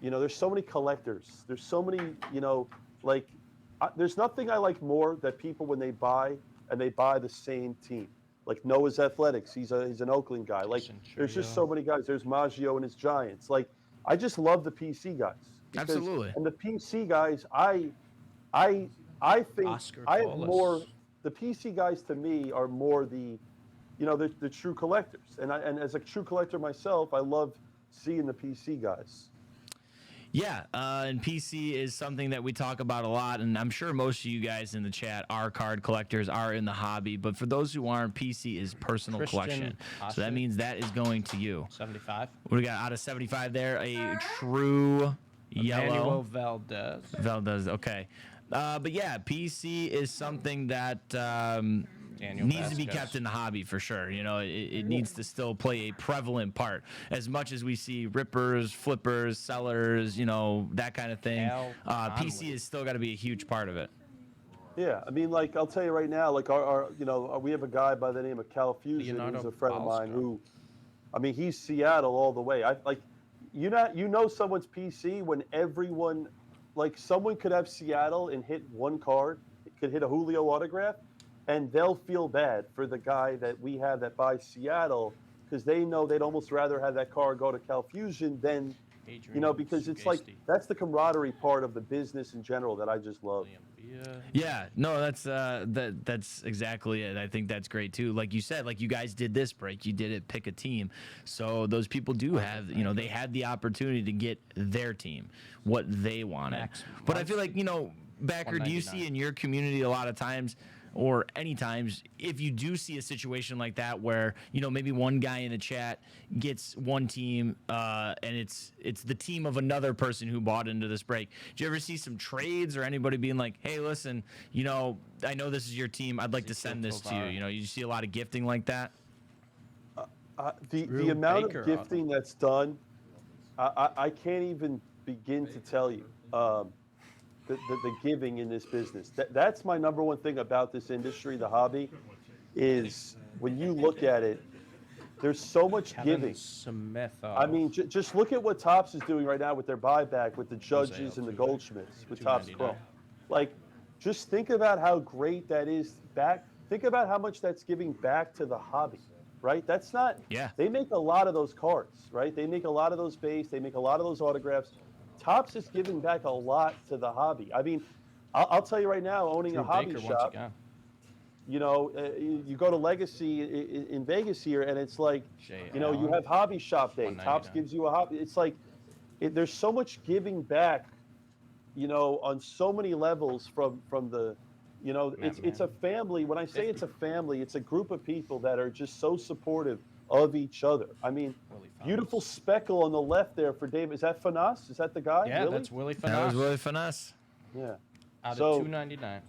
there's so many collectors. There's so many, there's nothing I like more that people when they buy the same team. Like Noah's Athletics, he's an Oakland guy. Like, there's just so many guys. There's Maggio and his Giants. Like, I just love the PC guys. Absolutely. And the PC guys, I think Oscar I have Paulus. more. The PC guys to me are more the true collectors. And as a true collector myself, I love seeing the PC guys. Yeah, and PC is something that we talk about a lot, and I'm sure most of you guys in the chat are card collectors, are in the hobby. But for those who aren't, PC is personal Christian collection. So that Oshie. means that is going to you. 75. What do we got out of 75 there? A true Emmanuel yellow. Valdez. Valdez, okay. But yeah, PC is something that Daniel needs to be Vasquez. kept in the hobby for sure. You know, it needs to still play a prevalent part. As much as we see rippers, flippers, sellers, you know, that kind of thing, Al PC Conley. has still got to be a huge part of it. Yeah, I mean, like I'll tell you right now, like our you know, we have a guy by the name of Cal Fusion, Leonardo who's a friend of mine Balsco. who, I mean, he's Seattle all the way. I like, you know someone's PC when everyone, like someone could have Seattle and hit one card, could hit a Julio autograph, and they'll feel bad for the guy that we have that buys Seattle because they know they'd almost rather have that card go to Cal Fusion than, you know, because it's like that's the camaraderie part of the business in general that I just love. Yeah, no, that's exactly it. I think that's great too. Like you said, like you guys did this break, you did it, pick a team. So those people do have, you know, they had the opportunity to get their team, what they wanted. Max But I feel like, you know, Backer, do you 199. see in your community a lot of times, or any times, if you do see a situation like that where, you know, maybe one guy in the chat gets one team and it's the team of another person who bought into this break, do you ever see some trades or anybody being like, hey, listen, you know, I know this is your team, I'd like to send this to you? You know, you see a lot of gifting like that? The amount Baker of gifting that's done, I can't even begin to tell you. The giving in this business. That's my number one thing about this industry, the hobby, is when you look at it, there's so much Kevin giving. Smith. I mean, just look at what Topps is doing right now with their buyback with the judges and the Goldschmidts with Topps Pro. Like, just think about how great that is back. Think about how much that's giving back to the hobby, right? That's not. Yeah. They make a lot of those cards, right? They make a lot of those base. They make a lot of those autographs. Topps is giving back a lot to the hobby. I mean, I'll tell you right now, owning a hobby Baker once shop, again. you know, you go to Legacy in Vegas here, and it's like, you know, you have hobby shop day. Topps gives you a hobby. It's like, there's so much giving back, you know, on so many levels from the, you know, it's a family. When I say it's a family, it's a group of people that are just so supportive of each other. I mean, beautiful speckle on the left there for Dave. Is that Finesse? Is that the guy? Yeah, Willie? that's Willie Finesse. That was Willie Finesse. Yeah. Out So- of 299.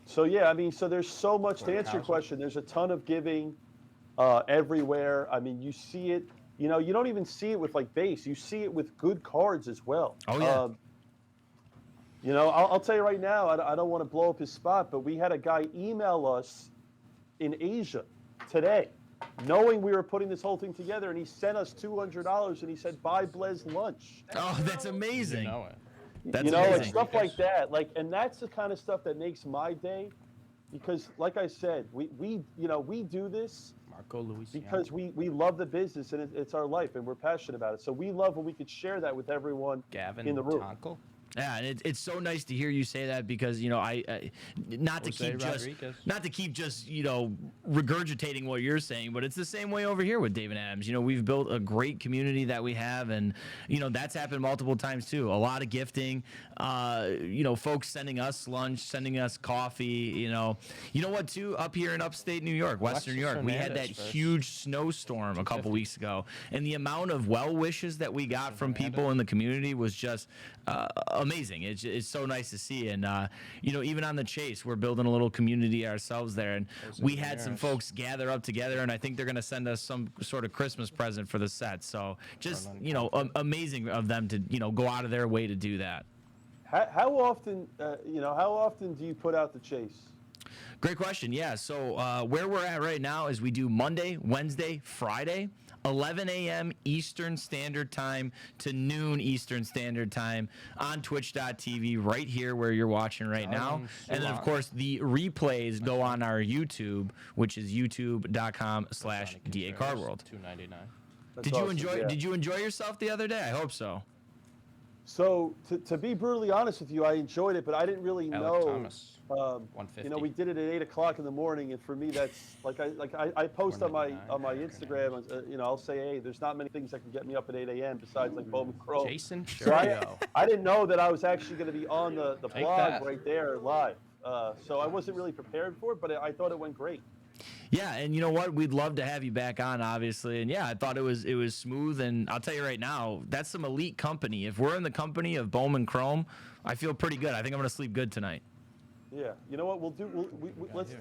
So yeah, I mean, so there's so much to answer your question. There's a ton of giving everywhere. I mean, you see it. You know, you don't even see it with like base. You see it with good cards as well. Oh yeah. You know, I'll tell you right now. I don't want to blow up his spot, but we had a guy email us in Asia today, knowing we were putting this whole thing together, and he sent us $200, and he said, "Buy Blez lunch." Oh, that's amazing. You know it. That's You know, like amazing. stuff like that. Like, and that's the kind of stuff that makes my day, because, like I said, we you know, we do this Marco Luis. because we love the business and it's our life and we're passionate about it. So we love when we could share that with everyone Gavin in the room. Tonkel. Yeah, and it's so nice to hear you say that because, you know, I not to Jose keep Rodriguez. just you know, regurgitating what you're saying, but it's the same way over here with David Adams. You know, we've built a great community that we have, and you know that's happened multiple times too. A lot of gifting, you know, folks sending us lunch, sending us coffee. You know what too? Up here in upstate New York, Western New York, we had that Fernandez first. huge snowstorm a couple weeks ago, and the amount of well wishes that we got from people in the community was just amazing. It's so nice to see, and you know, even on the Chase, we're building a little community ourselves there, and we had some folks gather up together, and I think they're going to send us some sort of Christmas present for the set. So just, you know, amazing of them to, you know, go out of their way to do that. How often, you know, how often do you put out the Chase? Great question. Yeah. So where we're at right now is we do Monday, Wednesday, Friday, 11 a.m. Eastern Standard Time to noon Eastern Standard Time on twitch.tv right here where you're watching right now. And then, of course, the replays go on our YouTube, which is youtube.com/DACardWorld. That's Did you awesome, enjoy? yeah. Did you enjoy yourself the other day? I hope so. So to be brutally honest with you, I enjoyed it, but I didn't really Alec know Thomas. 150. You know, we did it at 8 o'clock in the morning, and for me, that's like I post on my Instagram. You know, I'll say, hey, there's not many things that can get me up at 8 a.m. besides like Bowman Crow. Jason So Churio. I didn't know that I was actually going to be on the Take blog that. right there live. So I wasn't really prepared for it, but I thought it went great. Yeah, and you know what? We'd love to have you back on, obviously. And yeah, I thought it was smooth. And I'll tell you right now, that's some elite company. If we're in the company of Bowman Chrome, I feel pretty good. I think I'm gonna sleep good tonight. Yeah, you know what we'll do?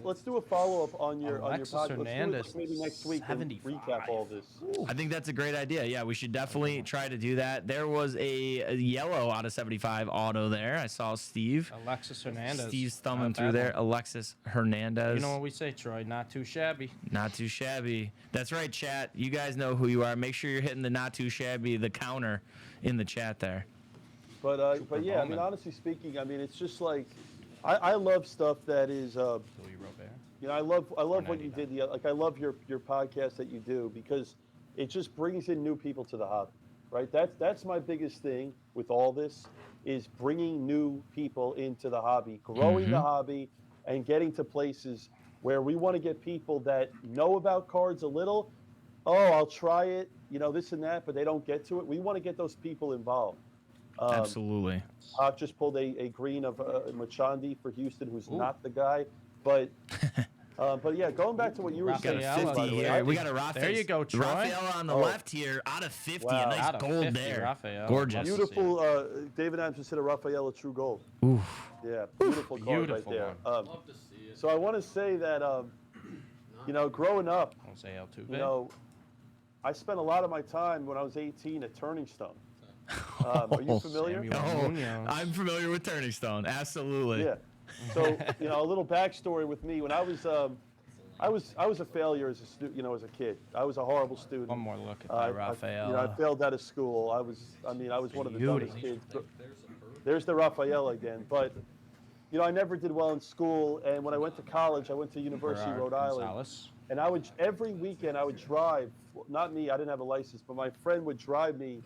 Let's do a follow up on your Alexis podcast. Let's do it Hernandez, like maybe next week and 75. recap all this. I think that's a great idea. Yeah, we should definitely try to do that. There was a yellow out of 75 auto there. I saw Steve. Alexis Hernandez. Steve's thumbing Not a through bad there. one. Alexis Hernandez. You know what we say, Troy? Not too shabby. Not too shabby. That's right, chat. You guys know who you are. Make sure you're hitting the not too shabby, the counter in the chat there. But yeah, I mean, Bowman. honestly speaking, I mean, it's just like I love stuff that is. Louis Robert. You know, I love what you did. Like, I love your podcast that you do because it just brings in new people to the hobby, right? That's my biggest thing with all this is bringing new people into the hobby, growing the hobby, and getting to places where we want to get people that know about cards a little. Oh, I'll try it, you know, this and that, but they don't get to it. We want to get those people involved. Absolutely. Hawk just pulled a green of Machandi for Houston, who's not the guy, but yeah, going back to what you were Got saying, a Rafaela, 50 by the way, here. We got a Rafaela. There you go, Troy. Rafaela on the Oh. left here, out of 50. Wow. A nice Out of gold 50, there. Rafaela. Gorgeous. Love to see beautiful. David Adams just hit a Rafaela True Gold. Oof. Yeah, beautiful card right Beautiful there. one. Love to see it. So I want to say that you know, growing up, Jose Altuve. you know, I spent a lot of my time when I was 18 at Turning Stone. Are you familiar? Samuel Oh, Munoz. I'm familiar with Turning Stone. Absolutely. Yeah. So you know, a little backstory with me when I was a failure as a you know, as a kid. I was a horrible student. One more look at I, that Rafaela. you know, I failed out of school. I was one of the dumbest kids. There's the Rafaela again. But you know, I never did well in school. And when I went to college, I went to University of Gerard Rhode Island. Gonzalez. And I would every weekend I would drive. Not me. I didn't have a license, but my friend would drive me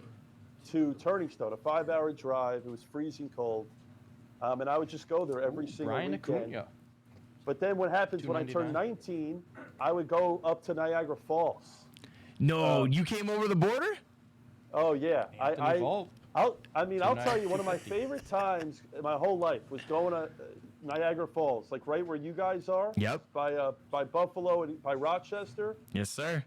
to Turning Stone, a 5-hour drive. It was freezing cold, and I would just go there every single Brian weekend. Acuna. But then what happens when I turned 19? I would go up to Niagara Falls. No, you came over the border? Oh yeah, Anthony Volpe. I'll Niagara. tell you, one of my favorite times in my whole life was going to Niagara Falls, like right where you guys are. Yep. By Buffalo and by Rochester. Yes, sir.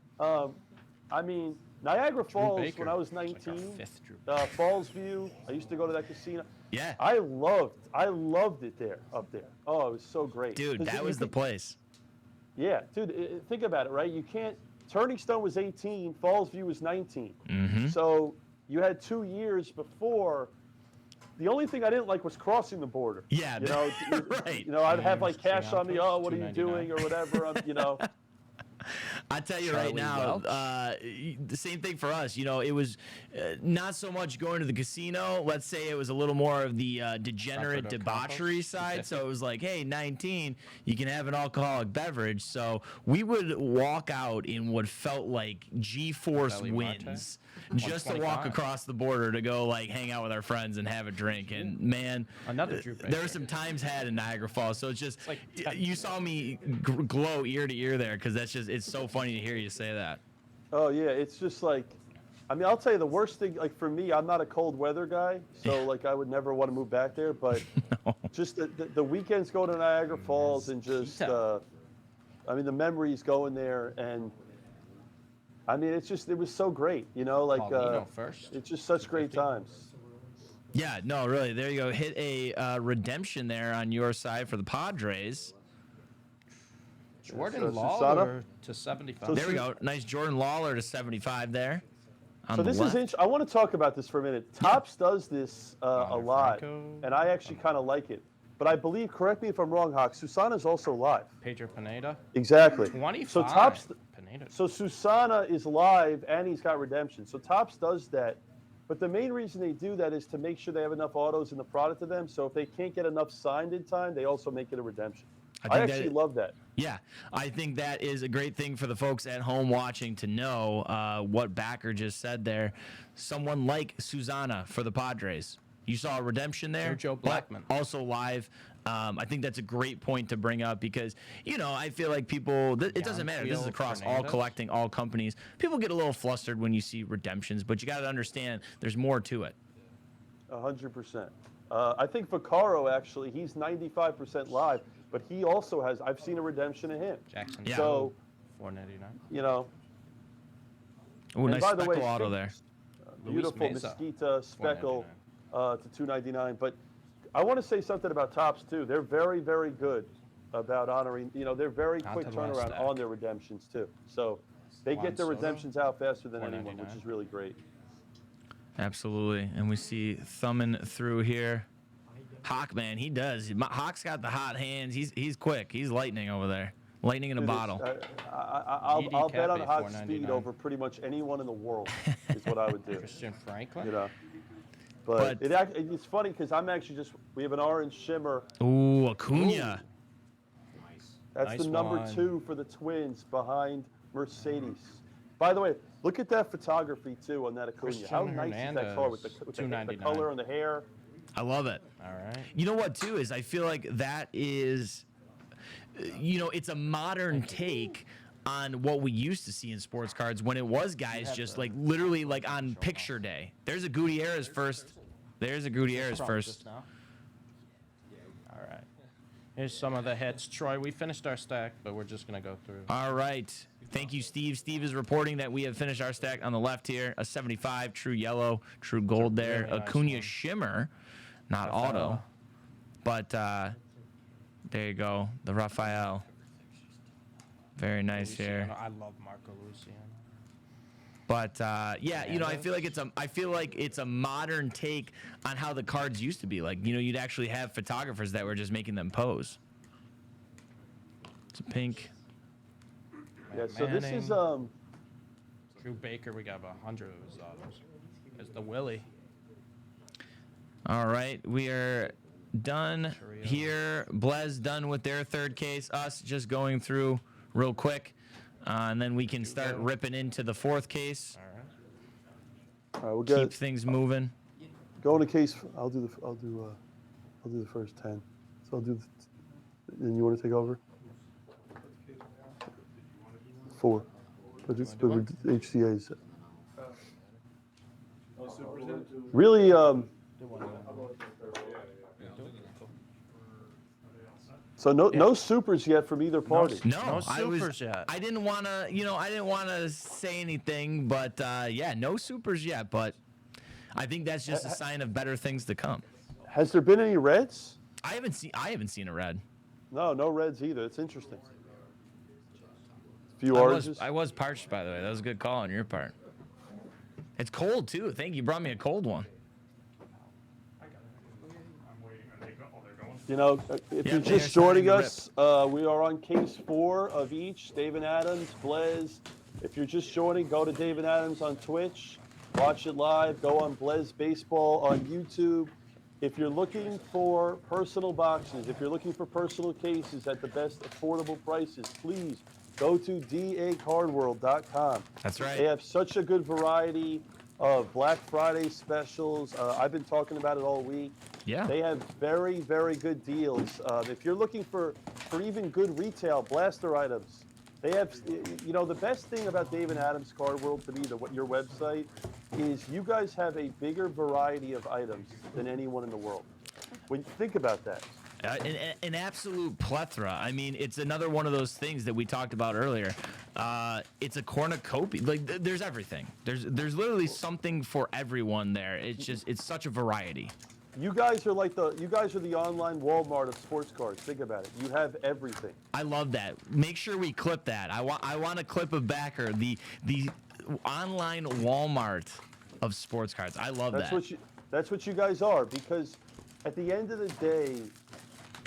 I mean, Niagara Falls Baker. when I was It's like our 19. fifth Drew. Falls View. I used to go to that casino. Yeah. I loved it there, up there. Oh, it was so great. Dude, 'Cause that you was the could- place. Yeah, dude, think about it, right? You can't. Turning Stone was 18, Falls View was 19. Mm-hmm. So you had 2 years before. The only thing I didn't like was crossing the border. Yeah, You know, right. You know, I'd have like cash on me. Triantos, Oh, what are you doing, or whatever. You know. I tell you right Charlie now, Welch. the same thing for us. You know, it was not so much going to the casino. Let's say it was a little more of the degenerate Roberto debauchery Campos? side. So it was like, hey, 19, you can have an alcoholic beverage. So we would walk out in what felt like G-force Belly Marte? winds just to walk 125. across the border to go like hang out with our friends and have a drink. And man, Another Drew there Baker. were some times had in Niagara Falls. So it's just like you saw me glow ear to ear there because it's so funny to hear you say that. Oh yeah, it's just like, I mean, I'll tell you the worst thing. Like for me, I'm not a cold weather guy, so like I would never want to move back there. But just the weekends go to Niagara Falls and just, I mean, the memories going there, and I mean, it was so great, you know, like Paulino first. it's just such great times. Yeah, no, really. There you go. Hit a redemption there on your side for the Padres. Jordan So Lawler to 75. So There we go. Nice Jordan Lawler to 75 there. On So the this left. is interesting. I want to talk about this for a minute. Topps does this a Wander lot, Franco. and I actually kind of like it. But I believe, correct me if I'm wrong, Hawk, Susana's also live. Pedro Pineda. Exactly. 25. So Topps, Pineda. so Susana is live and he's got redemption. So Topps does that. But the main reason they do that is to make sure they have enough autos in the product of them. So if they can't get enough signed in time, they also make it a redemption. I think actually that- love that. Yeah, I think that is a great thing for the folks at home watching to know what Backer just said there. Someone like Susana for the Padres. You saw a redemption there. Joe but Blackman. Also live. I think that's a great point to bring up because, I feel like people, it doesn't matter. This is Field across all Fernandez. collecting, all companies. People get a little flustered when you see redemptions, but you got to understand there's more to it. 100%. I think Vaccaro, actually, he's 95% live, but he also has, I've seen a redemption of him. Jackson. Yeah. So, $4.99. Ooh, and nice by the way, speckle auto there. Beautiful Mesa, Mesquita speckle to $2.99. But I want to say something about Topps too. They're very, very good about honoring. They're very On quick to the last turnaround stack. on their redemptions too. So they Juan get their Soto, redemptions out faster than anyone, which $4.99. is really great. Absolutely. And we see thumbing through here. Hawk, man, he does. Hawk's got the hot hands. He's quick. He's lightning over there. Lightning in a Dude, bottle. I'll GD bet on Cappy, hot speed $4.99. over pretty much anyone in the world. Is what I would do. Christian Franklin. But it's funny because I'm actually we have an orange shimmer. Ooh, Acuna. That's Nice the number one. 2 for the Twins behind Mercedes. By the way, look at that photography too on that Acuna. Christian How nice is that color with the $2.99. color and the hair? I love it. All right. You know what, too, is I feel like that is, it's a modern take on what we used to see in sports cards when it was guys just like literally like on picture day. There's a Gutierrez first. There's a Gutierrez first. All right. Here's some of the hits. Troy, we finished our stack, but we're just going to go through. All right. Thank you, Steve. Steve is reporting that we have finished our stack on the left here. A 75, true yellow, true gold there. really nice Acuna one. shimmer, not Rafael. auto. But there you go. The Rafael. Very nice here. Luciano. I love Marco Luciano. But yeah, I feel like it's a modern take on how the cards used to be. Like, you'd actually have photographers that were just making them pose. It's a pink. Yeah. So this is Drew Baker, we got 100 of his autos. There's the Willie. All right, we are done Churriel. here. Blez done with their third case. Us just going through real quick, and then we can start ripping into the fourth case. All right. all right, we'll Keep get things moving. go into case. I'll do the first 10. So I'll do. And you want to take over? 4. But it's HCA's. Really, so no supers yet from either party. No, supers yet. I didn't want to say anything, but yeah, no supers yet. But I think that's just a sign of better things to come. Has there been any reds? I haven't seen a red. No reds either. It's interesting. Few I oranges. was parched, by the way. That was a good call on your part. It's cold too. Thank you. You brought me a cold one. I'm waiting. They're going? If Yeah, you're they're just starting joining to us, we are on case 4 of each. David Adams, Blez. If you're just joining, go to David Adams on Twitch. Watch it live. Go on Blez Baseball on YouTube. If you're looking for personal boxes, if you're looking for personal cases at the best affordable prices, please go to dacardworld.com. That's right. They have such a good variety of Black Friday specials. I've been talking about it all week. Yeah. They have very, very good deals. If you're looking for even good retail blaster items, they have, the best thing about David Adams Card World to me, your website, is you guys have a bigger variety of items than anyone in the world. When you think about that. An absolute plethora. I mean, it's another one of those things that we talked about earlier. It's a cornucopia. Like, there's everything. There's literally something for everyone there. It's such a variety. You guys are the online Walmart of sports cards. Think about it. You have everything. I love that. Make sure we clip that. I want a clip of Backer, the online Walmart of sports cards. I love that. That's what you guys are, because at the end of the day,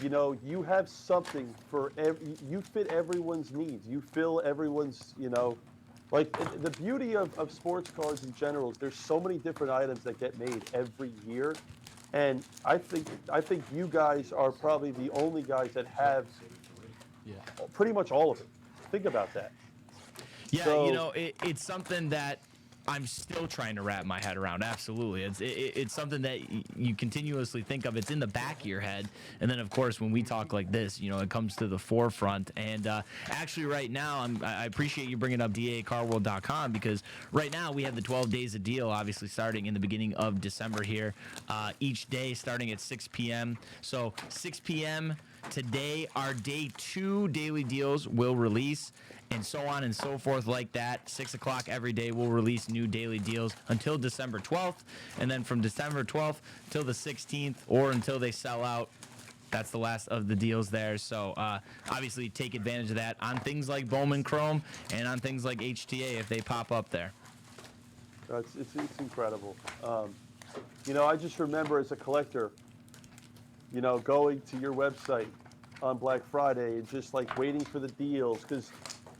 you have something for you fit everyone's needs. You fill everyone's, like the beauty of sports cards in general is there's so many different items that get made every year. And I think you guys are probably the only guys that have pretty much all of it. Think about that. Yeah, So, it's something that I'm still trying to wrap my head around. Absolutely. It's something that you continuously think of. It's in the back of your head. And then, of course, when we talk like this, you know, it comes to the forefront. And actually right now, I appreciate you bringing up dacarworld.com, because right now we have the 12 days of deal, obviously starting in the beginning of December here, each day starting at 6 p.m. So 6 p.m. today, our day 2 daily deals will release, and so on and so forth like that. 6 o'clock every day we'll release new daily deals until December 12th, and then from December 12th till the 16th, or until they sell out. That's the last of the deals there. So obviously take advantage of that on things like Bowman Chrome and on things like HTA if they pop up there. It's incredible. You know, I just remember as a collector, you know, going to your website on Black Friday and just like waiting for the deals, because,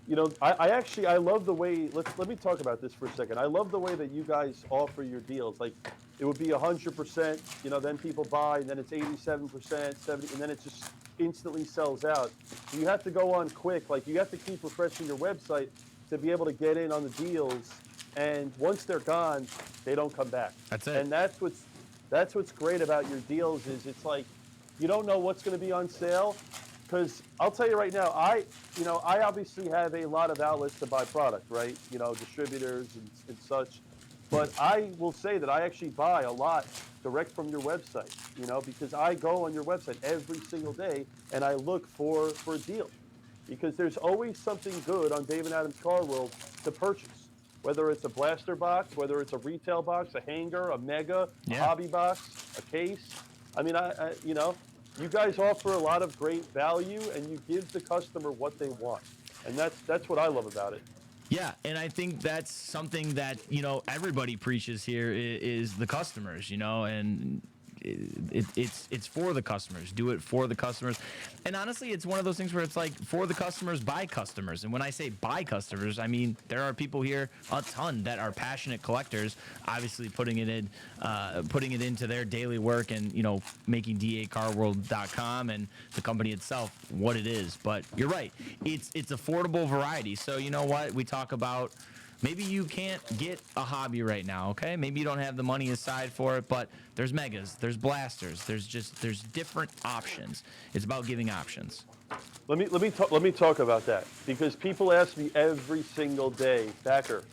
you know, I love the way, let me talk about this for a second. I love the way that you guys offer your deals. Like, it would be 100%, you know, then people buy, and then it's 87%, 70, and then it just instantly sells out. So you have to go on quick. Like, you have to keep refreshing your website to be able to get in on the deals. And once they're gone, they don't come back. That's it. And that's what's great about your deals, is it's like, you don't know what's going to be on sale. Because I'll tell you right now, I obviously have a lot of outlets to buy product, right? You know, distributors and such. But I will say that I actually buy a lot direct from your website, you know, because I go on your website every single day and I look for a deal. Because there's always something good on Dave and Adam's Car World to purchase. Whether it's a blaster box, whether it's a retail box, a hanger, a mega, a hobby box, a case. I mean, I you know, you guys offer a lot of great value, and you give the customer what they want. And that's what I love about it. Yeah, and I think that's something that, you know, everybody preaches here is the customers, you know, and it's for the customers. Do it for the customers. And honestly, it's one of those things where it's like for the customers, by customers. And when I say by customers, I mean there are people here a ton that are passionate collectors, obviously putting it into their daily work, and, you know, making dacarworld.com and the company itself what it is. But you're right, it's affordable variety. So you know what, we talk about, maybe you can't get a hobby right now, okay? Maybe you don't have the money aside for it, but there's megas, there's blasters, there's different options. It's about giving options. Let me talk about that, because people ask me every single day, Backer,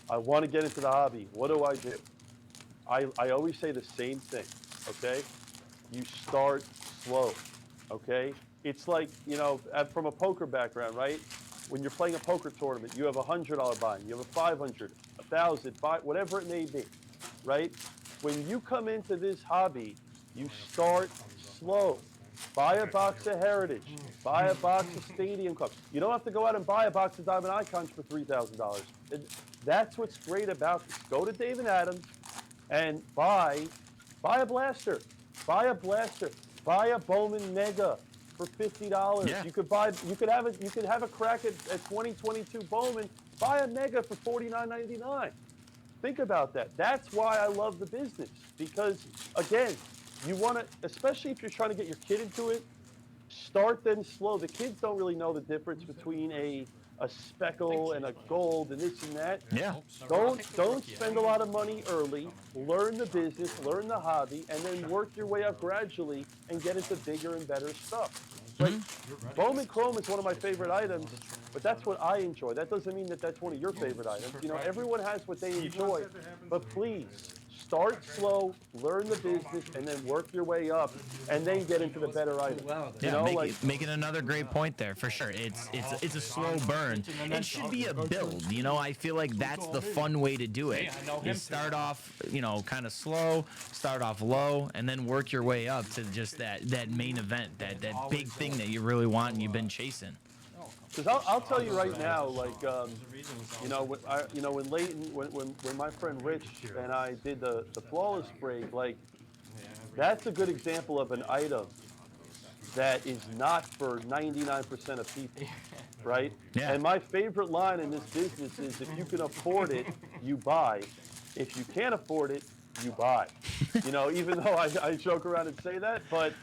I want to get into the hobby. What do I do? I always say the same thing, okay? You start slow, okay? It's like, you know, from a poker background, right? When you're playing a poker tournament, you have a $100 buy-in, you have a $500, $1,000, whatever it may be, right? When you come into this hobby, you start slow. Buy a box of Heritage, buy a box of Stadium Cups. You don't have to go out and buy a box of Diamond Icons for $3,000. That's what's great about this. Go to Dave and Adams and buy a blaster, buy a Bowman Mega for $50. Yeah. You could have a crack at 2022 Bowman. Buy a Mega for $49.99. Think about that. That's why I love the business, because again, you want to, especially if you're trying to get your kid into it, start them slow. The kids don't really know the difference between a speckle and a gold and this and that. Yeah. Don't spend a lot of money early. Learn the business, learn the hobby, and then work your way up gradually and get into bigger and better stuff. Like, Bowman Chrome is one of my favorite items, but that's what I enjoy. That doesn't mean that that's one of your favorite items. You know, everyone has what they enjoy, but please start slow, learn the business, and then work your way up, and then get into the better items. You know, making another great point there, for sure. It's a slow burn. It should be a build. You know, I feel like that's the fun way to do it. You start off, you know, kind of slow, start off low, and then work your way up to just that main event, that big thing that you really want and you've been chasing. Because I'll tell you right now, like, you know, when Leighton, when my friend Rich and I did the flawless break, like, that's a good example of an item that is not for 99% of people, right? Yeah. And my favorite line in this business is, if you can afford it, you buy. If you can't afford it, you buy. You know, even though I joke around and say that, but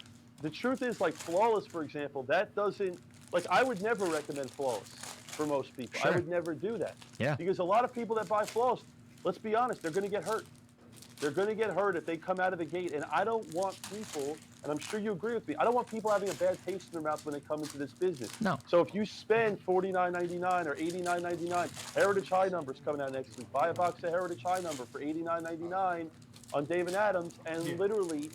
the truth is, like, flawless, for example, that doesn't, like, I would never recommend flawless for most people. Sure. I would never do that. Yeah. Because a lot of people that buy flawless, let's be honest, they're going to get hurt. They're going to get hurt if they come out of the gate. And I don't want people, and I'm sure you agree with me, I don't want people having a bad taste in their mouth when they come into this business. No. So if you spend $49.99 or $89.99, Heritage High Number's coming out next week. Buy a box of Heritage High Number for $89.99 on David Adams, and literally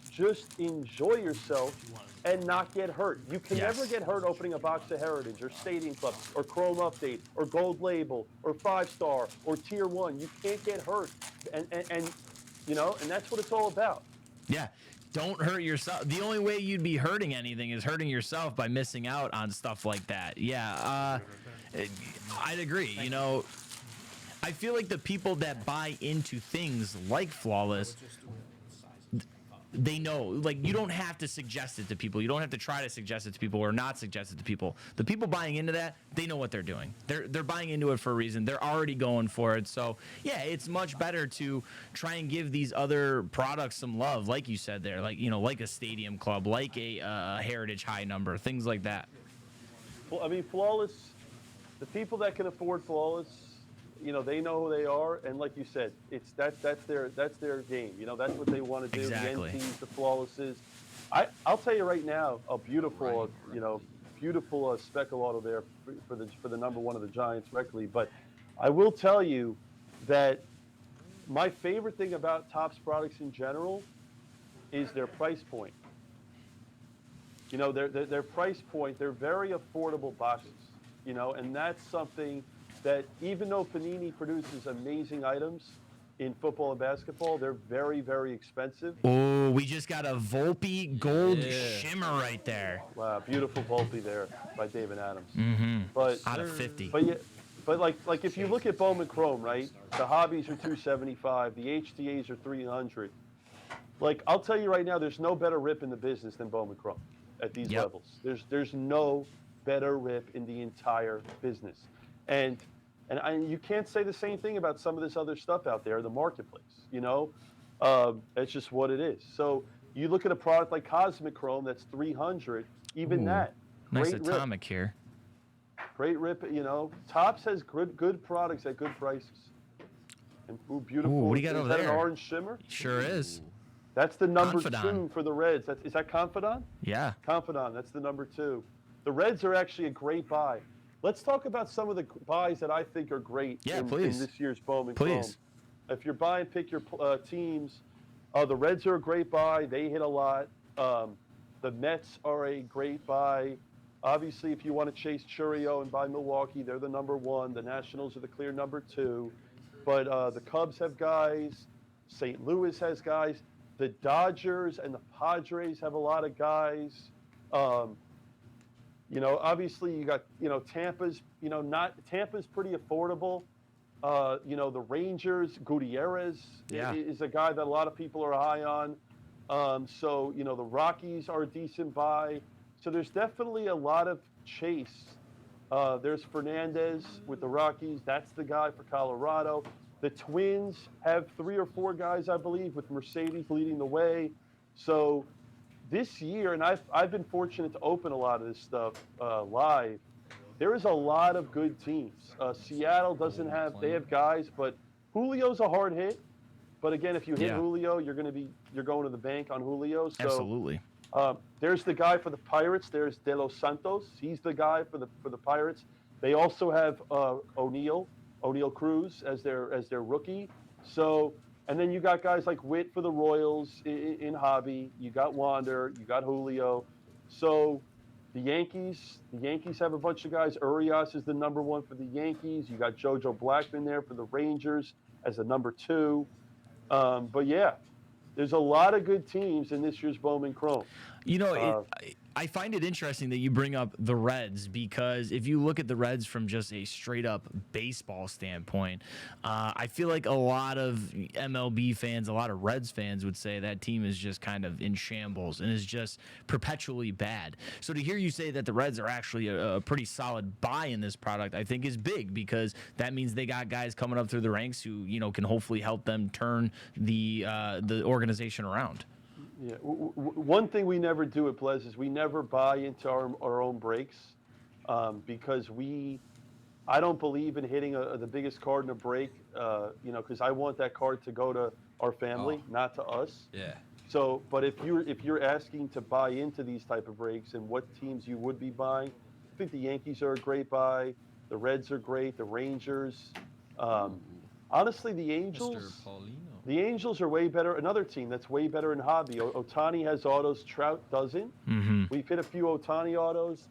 just enjoy yourself and not get hurt. You can never get hurt opening a box of Heritage or Stadium Club or Chrome Update or Gold Label or 5-Star or Tier 1. You can't get hurt. And you know, and that's what it's all about. Yeah. Don't hurt yourself. The only way you'd be hurting anything is hurting yourself by missing out on stuff like that. Yeah. I'd agree. You know, I feel like the people that buy into things like Flawless, they know, like, you don't have to suggest it to people. You don't have to try to suggest it to people or not suggest it to people. The people buying into that, they know what they're doing. They're buying into it for a reason. They're already going for it. So, yeah, it's much better to try and give these other products some love, like you said there, like, you know, like a Stadium Club, like a Heritage High Number, things like that. Well, I mean, Flawless, the people that can afford Flawless, you know, they know who they are, and like you said, it's that's their game. You know, that's what they want to do. Exactly. The NTs, the Flawlesses. I'll tell you right now, a beautiful, beautiful speckle auto there for the number one of the Giants regularly. But I will tell you that my favorite thing about Topps products in general is their price point. You know, their price point. They're very affordable boxes. You know, and that's something that even though Panini produces amazing items in football and basketball, they're very, very expensive. Oh, we just got a Volpe gold shimmer right there. Wow, beautiful Volpe there by David Adams. Mm-hmm. But out of 50. But yeah, but like if you look at Bowman Chrome, right? The hobbies are $275, the HTAs are $300. Like, I'll tell you right now, there's no better rip in the business than Bowman Chrome at these levels. There's no better rip in the entire business. And you can't say the same thing about some of this other stuff out there in the marketplace, you know? It's just what it is. So you look at a product like Cosmic Chrome that's $300, even that. Nice great atomic rip. here. Great rip, you know. Topps has good products at good prices. And beautiful. Ooh, what do you got over that there? An orange shimmer? Sure is. That's the number Confidant. 2 for the Reds. Is that Confidant? Yeah. Confidant, that's the number 2. The Reds are actually a great buy. Let's talk about some of the buys that I think are great in this year's Bowman Chrome. If you're buying, pick your teams. The Reds are a great buy. They hit a lot. The Mets are a great buy. Obviously, if you want to chase Churio and buy Milwaukee, they're the number 1. The Nationals are the clear number 2. But the Cubs have guys. St. Louis has guys. The Dodgers and the Padres have a lot of guys. You know, obviously you got, you know, Tampa's pretty affordable. You know, the Rangers, Gutierrez is a guy that a lot of people are high on. So, you know, the Rockies are a decent buy. So there's definitely a lot of chase. There's Fernandez with the Rockies. That's the guy for Colorado. The Twins have 3 or 4 guys, I believe, with Mercedes leading the way. So this year, and I've been fortunate to open a lot of this stuff live, there is a lot of good teams. Seattle doesn't have, they have guys, but Julio's a hard hit. But again, if you hit Julio, you're going to the bank on Julio. So, absolutely. There's the guy for the Pirates. There's De Los Santos. He's the guy for the Pirates. They also have O'Neal Cruz as their rookie. So, and then you got guys like Witt for the Royals in hobby. You got Wander. You got Julio. So the Yankees have a bunch of guys. Urias is the number 1 for the Yankees. You got JoJo Blackman there for the Rangers as the number 2. But yeah, there's a lot of good teams in this year's Bowman Chrome. You know, I find it interesting that you bring up the Reds, because if you look at the Reds from just a straight up baseball standpoint, I feel like a lot of MLB fans, a lot of Reds fans would say that team is just kind of in shambles and is just perpetually bad. So to hear you say that the Reds are actually a pretty solid buy in this product, I think is big, because that means they got guys coming up through the ranks who, you know, can hopefully help them turn the organization around. Yeah, one thing we never do at Blez is we never buy into our own breaks, because I don't believe in hitting the biggest card in a break, because I want that card to go to our family, not to us. Yeah. So, but if you're asking to buy into these type of breaks and what teams you would be buying, I think the Yankees are a great buy. The Reds are great. The Rangers. Honestly, the Angels. The Angels are way better. Another team that's way better in hobby. Ohtani has autos. Trout doesn't. Mm-hmm. We've hit a few Ohtani autos.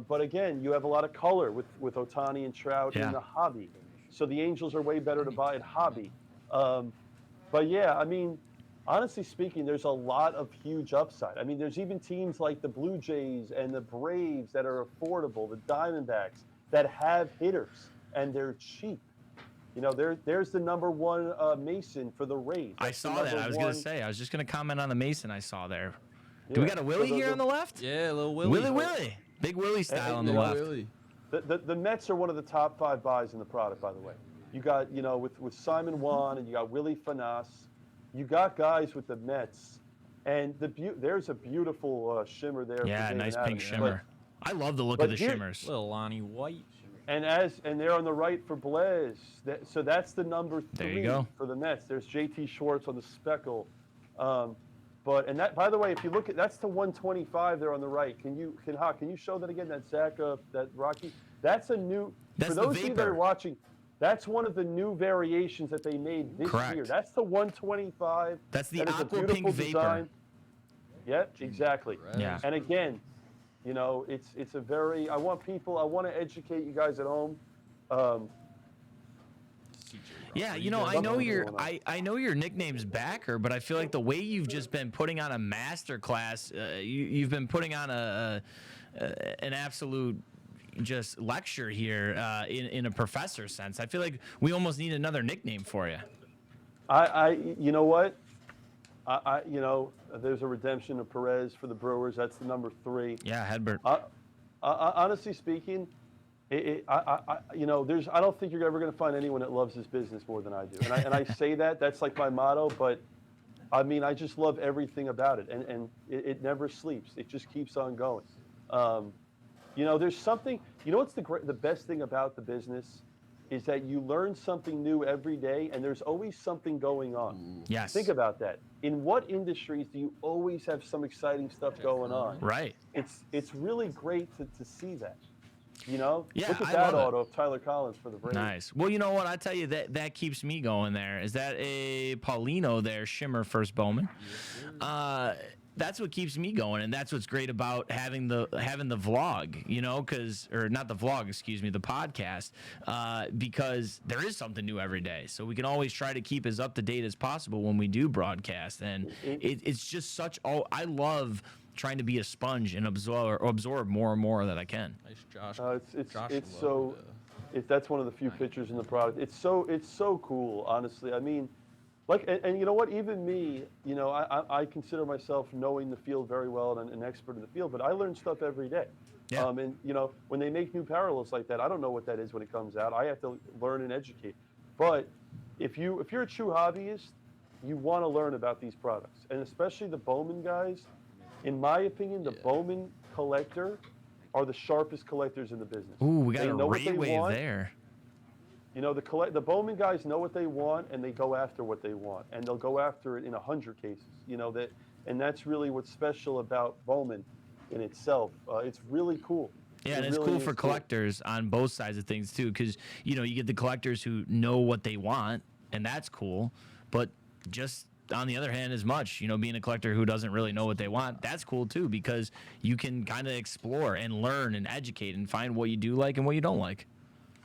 But again, you have a lot of color with Ohtani and Trout in the hobby. So the Angels are way better to buy at hobby. But yeah, I mean, honestly speaking, there's a lot of huge upside. I mean, there's even teams like the Blue Jays and the Braves that are affordable, the Diamondbacks that have hitters and they're cheap. There's the number one Mason for the Rays. I That's the saw that. number I was one. going to say. I was just going to comment on the Mason I saw there. Do Yeah. we got a Willie So here on the left? Yeah, little Willie. Willie. Big Willie style on the yeah, left. Willie. The Mets are one of the top 5 buys in the product, by the way. You got, with Simon Juan and you got Willie Fanas. You got guys with the Mets. And there's a beautiful shimmer there. Yeah, for David nice Adams. pink shimmer. I love the look of the shimmers. Little Lonnie White. And they're on the right for Blez. So that's the number 3 There you go. for the Mets. There's JT Schwartz on the speckle. And that, by the way, if you look at, that's the 125 there on the right. Can you show that again? That Zach, that Rocky. That's a new. That's for the those of you that are Vapor. watching, that's one of the new variations that they made this Correct. year. That's the 125. That's the That is a aqua beautiful pink Vapor. design. Yep, exactly. Yeah. And again, it's a very. I want to educate you guys at home. Yeah, I know your nickname's Backer, but I feel like the way you've just been putting on a master class, you've been putting on an absolute just lecture here in a professor sense. I feel like we almost need another nickname for you. You know what? There's a redemption of Perez for the Brewers. That's the number 3. Yeah, Hedbert. Honestly speaking, I don't think you're ever going to find anyone that loves this business more than I do. And I say that's like my motto, but I mean, I just love everything about it. And it never sleeps. It just keeps on going. There's something, what's the best thing about the business is that you learn something new every day and there's always something going on. Yes. Think about that. In what industries do you always have some exciting stuff going on? Right. It's really great to see that. Yeah, Look at I that love auto of Tyler Collins for the Braves. Nice. Well, you know what? I tell you that keeps me going there. Is that a Paulino there, Shimmer first Bowman? That's what keeps me going, and that's what's great about having the vlog, or not the vlog, excuse me, the podcast, because there is something new every day. So we can always try to keep as up to date as possible when we do broadcast, and it's just I love trying to be a sponge and absorb more and more that I can. Nice Josh. That's one of the few pictures in the product. It's so cool, honestly. I mean, and you know what? Even me, I consider myself knowing the field very well and an expert in the field, but I learn stuff every day. Yeah. And when they make new parallels like that, I don't know what that is when it comes out. I have to learn and educate. But if you're a true hobbyist, you want to learn about these products, and especially the Bowman guys. In my opinion, the Bowman collector are the sharpest collectors in the business. Ooh, we got They a know what Ray they Wave want. there. The Bowman guys know what they want, and they go after what they want, and they'll go after it in 100 cases. And that's really what's special about Bowman in itself. It's really cool. Yeah, It and it's really cool is for collectors on both sides of things too, because you get the collectors who know what they want, and that's cool. But just on the other hand, as much being a collector who doesn't really know what they want, that's cool too, because you can kind of explore and learn and educate and find what you do like and what you don't like.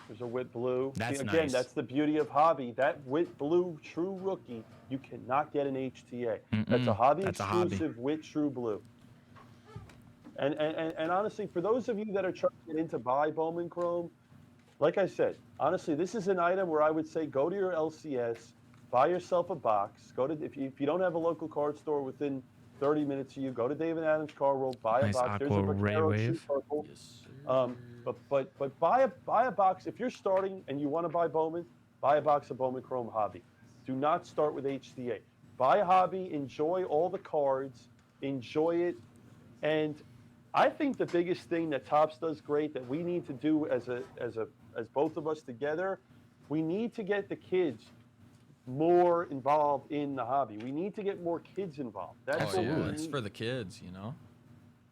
There's a Wit Blue. That's Again, nice. that's the beauty of hobby. That Wit Blue True Rookie, you cannot get an HTA. That's a hobby That's a hobby. exclusive Wit True Blue. And honestly, for those of you that are trying to get into buy Bowman Chrome, like I said, honestly, this is an item where I would say go to your LCS, buy yourself a box. If you don't have a local card store within 30 minutes of you, go to David Adams Car World, buy Nice a box. There's a aqua Ray Vaquero Wave. True Purple. But buy a box. If you're starting and you want to buy Bowman, buy a box of Bowman Chrome Hobby. Do not start with HTA. Buy a hobby, enjoy all the cards, enjoy it, and I think the biggest thing that Topps does great that we need to do as both of us together, we need to get the kids more involved in the hobby. We need to get more kids involved. That's what we need. It's for the kids, you know.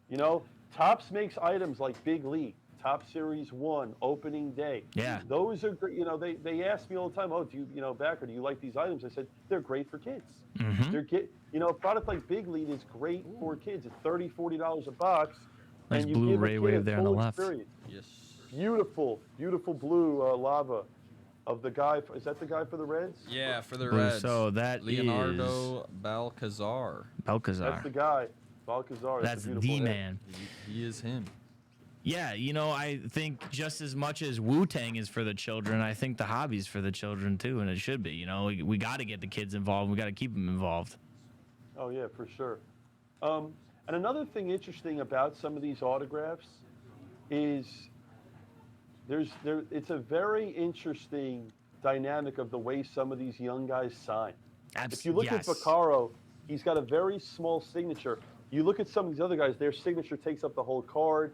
You know, Topps makes items like Big League, Top Series 1, Opening Day. Yeah. Those are great. You know, they ask me all the time, oh, do you, Backer, do you like these items? I said, they're great for kids. Mm-hmm. A product like Big League is great for kids. It's $30, $40 a box. Nice and you blue give a ray kid wave a there on the full left. experience. Yes. Beautiful, beautiful blue lava of the guy. Is that the guy for the Reds? Yeah, for the Blue, Reds. so that Leonardo Balcazar. That's Balcazar. the guy. Balcazar. That's a beautiful the head. man. He is him. Yeah, I think just as much as Wu-Tang is for the children, I think the hobby's for the children too, and it should be. We got to get the kids involved. We got to keep them involved. Oh yeah, for sure. And another thing interesting about some of these autographs is it's a very interesting dynamic of the way some of these young guys sign. If you look at Vaccaro, he's got a very small signature. You look at some of these other guys, their signature takes up the whole card.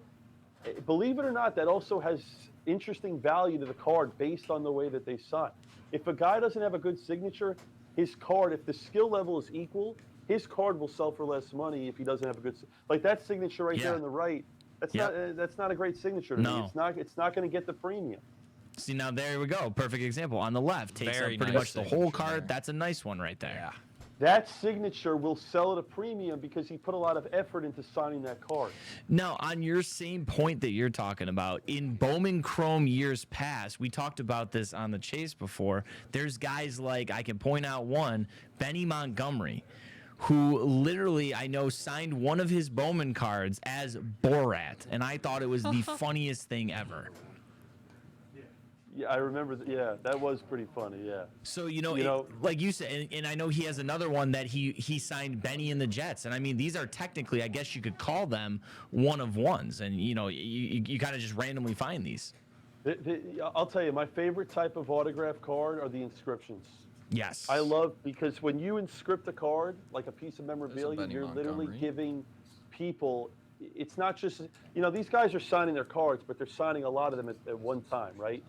Believe it or not, that also has interesting value to the card based on the way that they sign. If a guy doesn't have a good signature, his card, if the skill level is equal, his card will sell for less money if he doesn't have a good, like that signature right there on the right. That's not a great signature to me. It's not going to get the premium. See, now there we go. Perfect example. On the left, takes Very up pretty nice much the whole signature card. there. That's a nice one right there. Yeah. That signature will sell at a premium because he put a lot of effort into signing that card. Now, on your same point that you're talking about, in Bowman Chrome years past, we talked about this on the Chase before. There's guys like, I can point out one, Benny Montgomery, who literally, I know, signed one of his Bowman cards as Borat, and I thought it was the funniest thing ever. Yeah, I remember. Yeah, that was pretty funny. Yeah. So like you said, and I know he has another one that he signed Benny and the Jets, and I mean these are technically, I guess you could call them one of ones, and you kind of just randomly find these. I'll tell you, my favorite type of autograph card are the inscriptions. Yes. I love, because when you inscript a card like a piece of memorabilia, Benny you're literally Montgomery. giving people. It's not just these guys are signing their cards, but they're signing a lot of them at one time, right?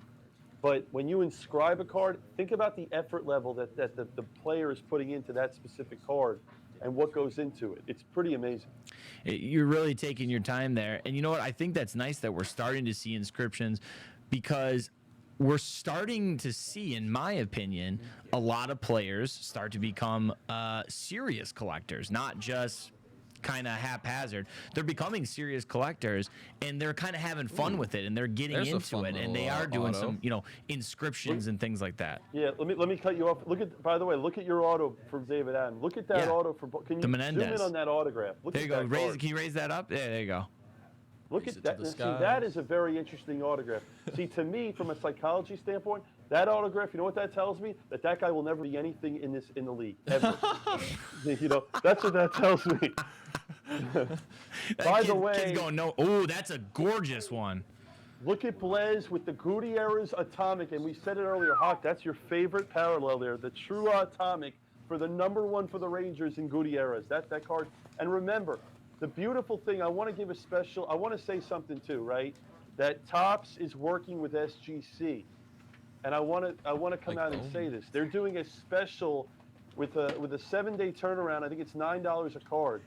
But when you inscribe a card, think about the effort level that the player is putting into that specific card and what goes into it. It's pretty amazing. You're really taking your time there. And you know what? I think that's nice that we're starting to see inscriptions, because we're starting to see, in my opinion, a lot of players start to become serious collectors, not just kind of haphazard. They're becoming serious collectors, and they're kind of having fun with it, and they're getting There's a into fun it, and they little are doing auto. some, inscriptions and things like that. Yeah, let me cut you off. By the way, look at your auto from David Adams. Look at that Yeah. auto can you The zoom Menendez. in on that autograph? Look There at you go. that card. Can you raise that up? Yeah, there you go. Look Raise at it to that. the See, skies. that is a very interesting autograph. See, to me, from a psychology standpoint, that autograph, you know what that tells me? That guy will never be anything in the league ever. That's what that tells me. By the way, kid's going, no. Oh, that's a gorgeous one. look at Blez with the Gutierrez Atomic, and we said it earlier, Hawk, that's your favorite parallel there, the true Atomic for the #1 for the Rangers in Gutierrez. That card. And remember, the beautiful thing, I want to say something too, right? That Topps is working with SGC. And I want to come out and say this. They're doing a special with a 7-day turnaround. I think it's $9 a card.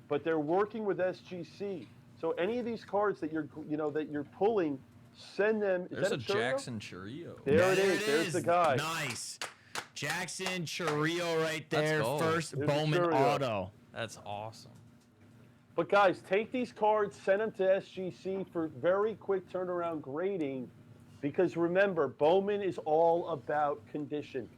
But they're working with SGC. So any of these cards that you're pulling, send them. There's that a Churio? Jackson Churio. There it is. There's the guy. Nice. Jackson Churio right Let's there. go. First There's Bowman Churio. auto. That's awesome. But guys, take these cards, send them to SGC for very quick turnaround grading, because remember, Bowman is all about condition.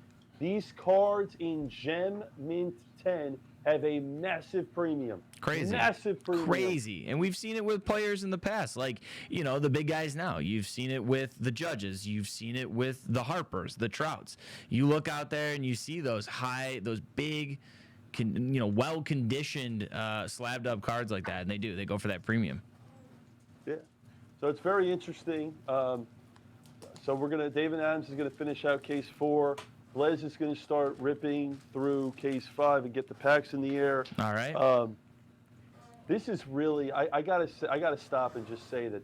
These cards in Gem Mint 10 have a massive premium. Crazy. Massive premium. Crazy. And we've seen it with players in the past, like, the big guys now. You've seen it with the Judges. You've seen it with the Harpers, the Trouts. You look out there and you see those big, well-conditioned, slabbed up cards like that, and they go for that premium. Yeah. So it's very interesting. So David Adams is gonna finish out case 4. Blez is gonna start ripping through case 5 and get the packs in the air. All right. This is really, I gotta stop and just say that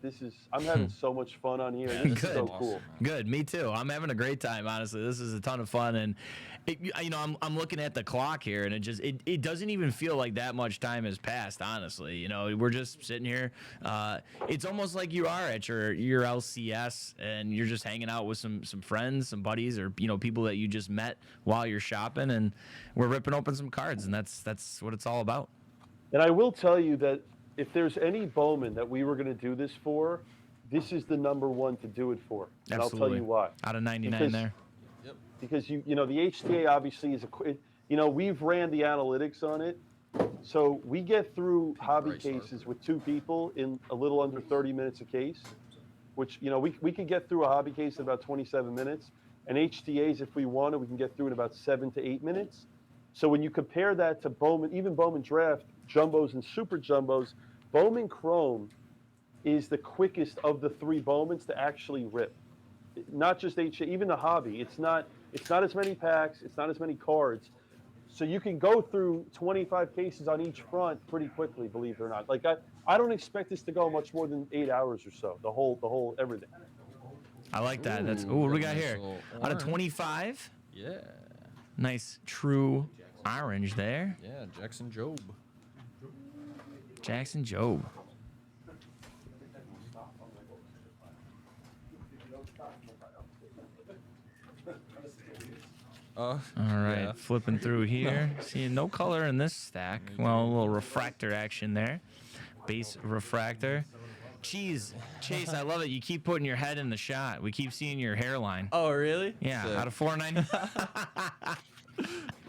I'm having so much fun on here. This is Good. so Awesome, cool. man. Good, me too. I'm having a great time. Honestly, this is a ton of fun, and I'm looking at the clock here, and it doesn't even feel like that much time has passed. Honestly, we're just sitting here. It's almost like you are at your LCS, and you're just hanging out with some friends, some buddies, or people that you just met while you're shopping, and we're ripping open some cards, and that's what it's all about. And I will tell you that if there's any Bowman that we were going to do this for, this is the number one to do it for. And Absolutely. I'll tell you why. Out of 99 Because- there. Because the HTA obviously is we've ran the analytics on it, so we get through hobby price start. cases with 2 people in a little under 30 minutes a case, which we could get through a hobby case in about 27 minutes, and HTAs if we wanted we can get through in about 7 to 8 minutes. So when you compare that to Bowman, even Bowman Draft, jumbos and super jumbos, Bowman Chrome is the quickest of the 3 Bowmans to actually rip. Not just HTA, even the hobby. It's not as many packs, it's not as many cards. So you can go through 25 cases on each front pretty quickly, believe it or not. Like I don't expect this to go much more than 8 hours or so, the whole everything. I like that. What do we got nice here? little Out of orange. 25, Yeah. nice true orange there. Yeah, Jackson Job. Jackson Job. All All right, flipping through here. Seeing no color in this stack. Well, a little refractor action there. Base refractor. Jeez, Chase, I love it. You keep putting your head in the shot. We keep seeing your hairline. Oh, really? Yeah, Sick. out of 490.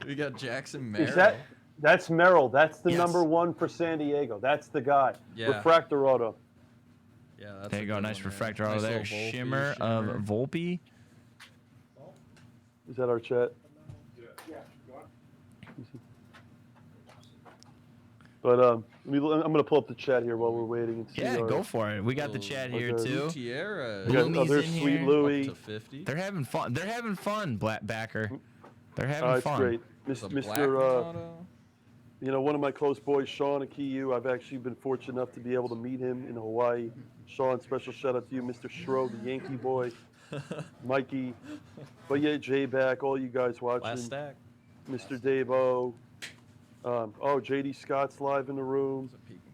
We got Jackson Merrill. That's Merrill. That's the Yes. number 1 for San Diego. That's the guy. Yeah. Refractor auto. Yeah, that's There a you go. good Nice one, yeah. refractor Nice over there. little Volpe Shimmer shimmer. of Volpe. Is that our chat? But I'm going to pull up the chat here while we're waiting and see. Yeah, our- go for it. We got the chat here Okay. too. Gutierrez. We got Loomy's other in Sweet here. Louie. Up to 50. They're having fun. They're having fun, Black Backer. They're having It's fun. great. It's a black Mr. auto. One of my close boys, Sean Akiyu. I've actually been fortunate enough to be able to meet him in Hawaii. Sean, special shout out to you, Mr. Schro, the Yankee boy, Mikey. But yeah, Jay back, all you guys watching. Last stack. Mr. Dave O. JD Scott's live in the room.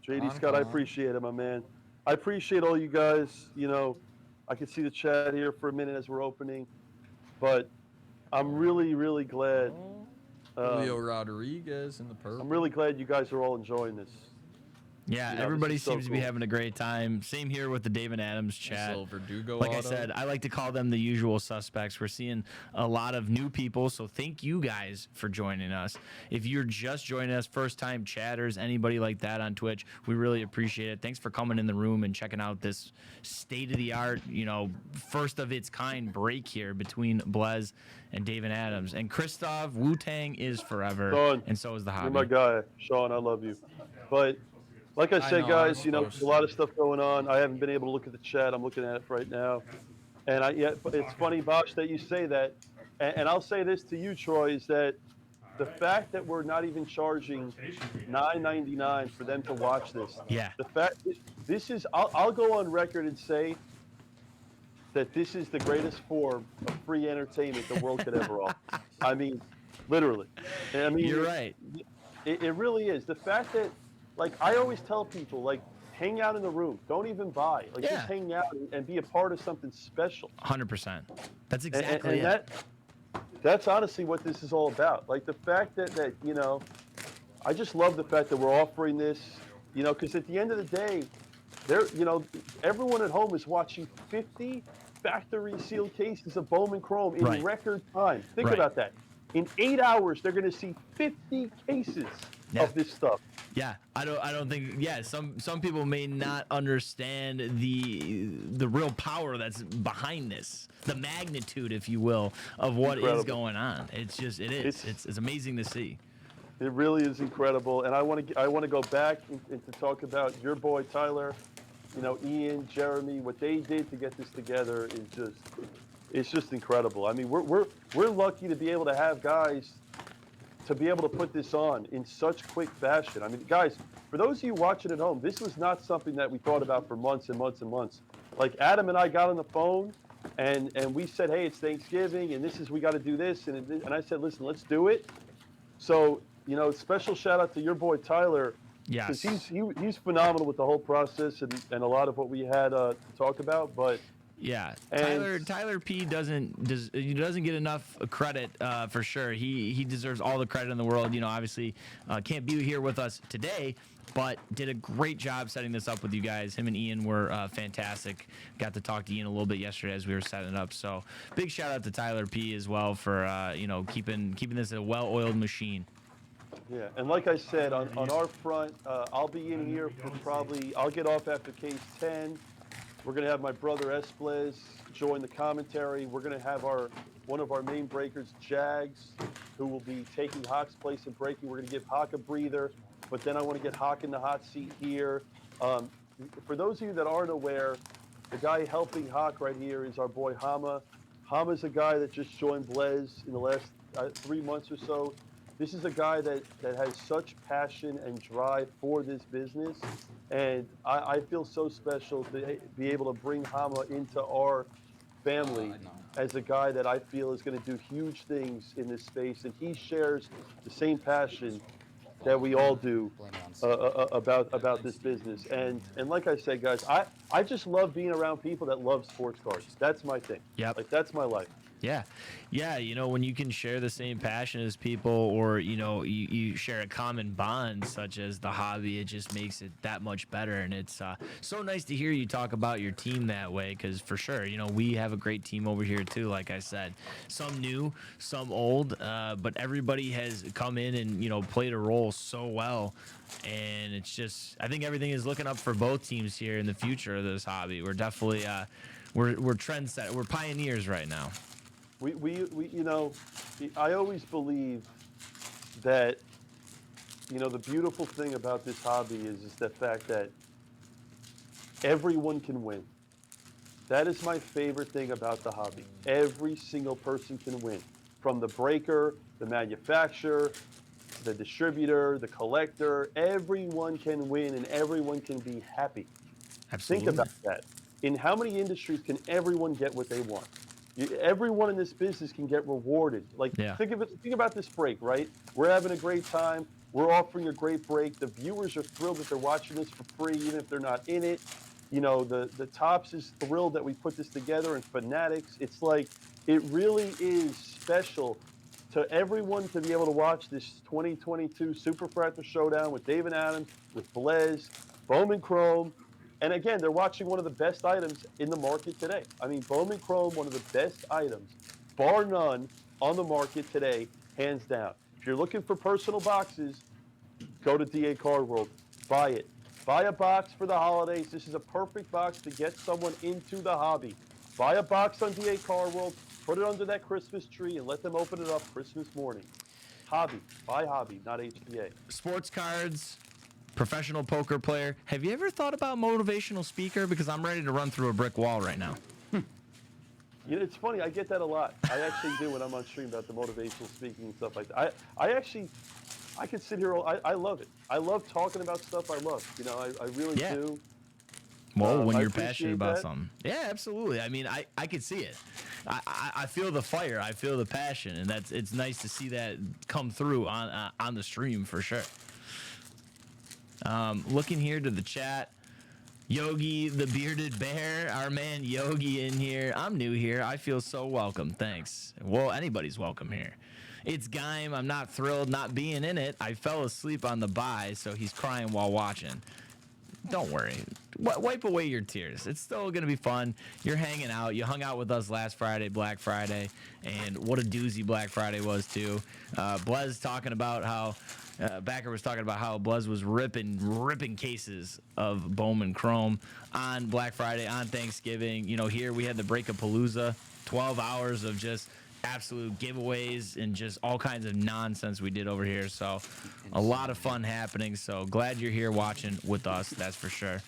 JD Scott, I appreciate it, my man. I appreciate all you guys. I can see the chat here for a minute as we're opening, but I'm really, really glad. Julio Rodriguez in the purple. I'm really glad you guys are all enjoying this. Yeah, This everybody is so seems to be cool. having a great time. Same here with the David Adams Nice chat. little Verdugo Like I auto. said, I like to call them the usual suspects. We're seeing a lot of new people, so thank you guys for joining us. If you're just joining us, first-time chatters, anybody like that on Twitch, we really appreciate it. Thanks for coming in the room and checking out this state-of-the-art, first of its kind break here between Blez and David Adams. And Christoph, Wu-Tang is forever, Sean, and so is the You're hobby. my guy, Sean. I love you. But like I said, know, guys, I'm there's close. a lot of stuff going on. I haven't been able to look at the chat. I'm looking at it right now. And it's funny, Bosh, that you say that. And I'll say this to you, Troy, is that the fact that we're not even charging $9.99 for them to watch this. Yeah. The fact this is, I'll go on record and say that this is the greatest form of free entertainment the world could ever offer. I mean, literally. I mean, You're right. It really is. The fact that, I always tell people, hang out in the room. Don't even buy. Yeah. Just hang out and be a part of something special. 100%. That's And, exactly and it. that's honestly what this is all about. The fact that I just love the fact that we're offering this, because at the end of the day, everyone at home is watching 50 factory sealed cases of Bowman Chrome in Right. record time. Think Right. about that. In 8 hours, they're going to see 50 cases of this stuff. Yeah, I don't think. Yeah, some people may not understand the real power that's behind this, the magnitude, if you will, of what is Incredible. going on. It's just it's amazing to see. It really is incredible, and I want to go back and to talk about your boy Tyler, Ian, Jeremy, what they did to get this together is it's just incredible. I mean, we're lucky to be able to have guys to be able to put this on in such quick fashion. I mean, guys, for those of you watching at home, this was not something that we thought about for months and months and months. Like Adam and I got on the phone, and we said, hey, it's Thanksgiving, and we got to do this, and I said, listen, let's do it. So, you know, special shout out to your boy Tyler. Yes. Because he's phenomenal with the whole process and a lot of what we had to talk about. But yeah, and Tyler P doesn't get enough credit for sure. He deserves all the credit in the world. You know, obviously can't be here with us today, but did a great job setting this up with you guys. Him and Ian were fantastic. Got to talk to Ian a little bit yesterday as we were setting it up. So big shout out to Tyler P as well for you know, keeping this a well-oiled machine. yeah, and like I said, on our front, I'll be in here for I'll get off after case 10. We're going to have my brother Blez join the commentary. We're going to have one of our main breakers, Jags, who will be taking Hawk's place in breaking. We're going to give Hawk a breather, but then I want to get Hawk in the hot seat here. For those of you that aren't aware, the guy helping Hawk right here is our boy Hama. Hama's a guy that just joined Blez in the last 3 months or so. This is a guy that has such passion and drive for this business, and I feel so special to be able to bring Hama into our family as a guy that I feel is going to do huge things in this space, and he shares the same passion that we all do about this business. And like I said, guys, I just love being around people that love sports cards. That's my thing. Yep. Like, that's my life. Yeah, you know, when you can share the same passion as people, or, you know, you share a common bond such as the hobby, it just makes it that much better. And it's so nice to hear you talk about your team that way, because for sure, you know, we have a great team over here too, like I said. Some new, some old, but everybody has come in and, you know, played a role so well. And it's just, I think everything is looking up for both teams here in the future of this hobby. We're definitely, we're trendsetters, we're pioneers right now. We you know, I always believe that, you know, the beautiful thing about this hobby is the fact that everyone can win. That is my favorite thing about the hobby. Every single person can win, from the breaker, the manufacturer, the distributor, the collector. Everyone can win and everyone can be happy. Absolutely. Think about that. In how many industries can everyone get what they want? Everyone in this business can get rewarded. Like, think about this break, right? We're having a great time. We're offering a great break. The viewers are thrilled that they're watching this for free, even if they're not in it. You know, the Tops is thrilled that we put this together, and Fanatics. It's like, it really is special to everyone to be able to watch this 2022 Superfractor Showdown with David Adams, with Blez, Bowman Chrome. And again, they're watching one of the best items in the market today. I mean, Bowman Chrome, one of the best items, bar none, on the market today, hands down. If you're looking for personal boxes, go to DA Card World. Buy it. Buy a box for the holidays. This is a perfect box to get someone into the hobby. Buy a box on DA Card World, put it under that Christmas tree, and let them open it up Christmas morning. Hobby. Buy hobby, not HPA. Sports cards. Professional poker player. Have you ever thought about motivational speaker? Because I'm ready to run through a brick wall right now. You know, it's funny. I get that a lot. I actually do when I'm on stream about the motivational speaking and stuff like that. I could sit here. I love it. I love talking about stuff I love. You know, I really do. Well, when I you're passionate about that. something. Yeah, absolutely. I mean, I could see it. I feel the fire. I feel the passion. And it's nice to see that come through on the stream for sure. Looking here to the chat, Yogi the Bearded Bear, our man Yogi in here. I'm new here. I feel so welcome. Thanks. Well, anybody's welcome here. It's Gaim. I'm not thrilled not being in it. I fell asleep on the buy, so he's crying while watching. Don't worry. Wipe away your tears. It's still going to be fun. You're hanging out. You hung out with us last Friday, Black Friday, and what a doozy Black Friday was, too. Blez talking about how Backer was talking about how Blez was ripping cases of Bowman Chrome on Black Friday, on Thanksgiving. You know, here we had the Break-a-Palooza, 12 hours of just absolute giveaways and just all kinds of nonsense we did over here. So a lot of fun happening. So glad you're here watching with us. That's for sure.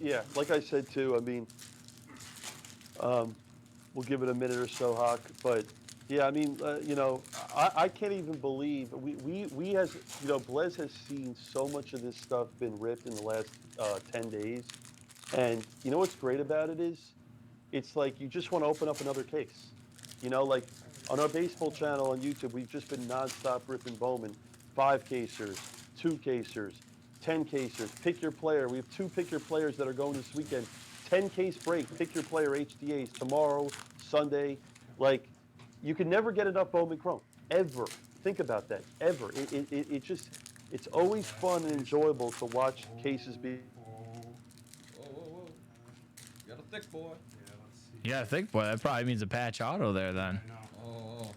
Yeah, like I said too, I mean, we'll give it a minute or so, Hawk, but Yeah, I mean, I can't even believe we as Blez has seen so much of this stuff been ripped in the last 10 days, and you know what's great about it is, it's like you just want to open up another case, like on our baseball channel on YouTube, we've just been nonstop ripping Bowman, 5 casers, 2 casers, 10 casers, pick your player. We have 2 pick your players that are going this weekend, 10 case break, pick your player HDAs tomorrow, Sunday, like. You can never get enough Bowman Chrome, ever. Think about that, ever. It's always fun and enjoyable to watch cases be. Whoa. You got a thick boy. Yeah, let's see. Yeah, I think, boy, that probably means a patch auto there then. I know. Oh.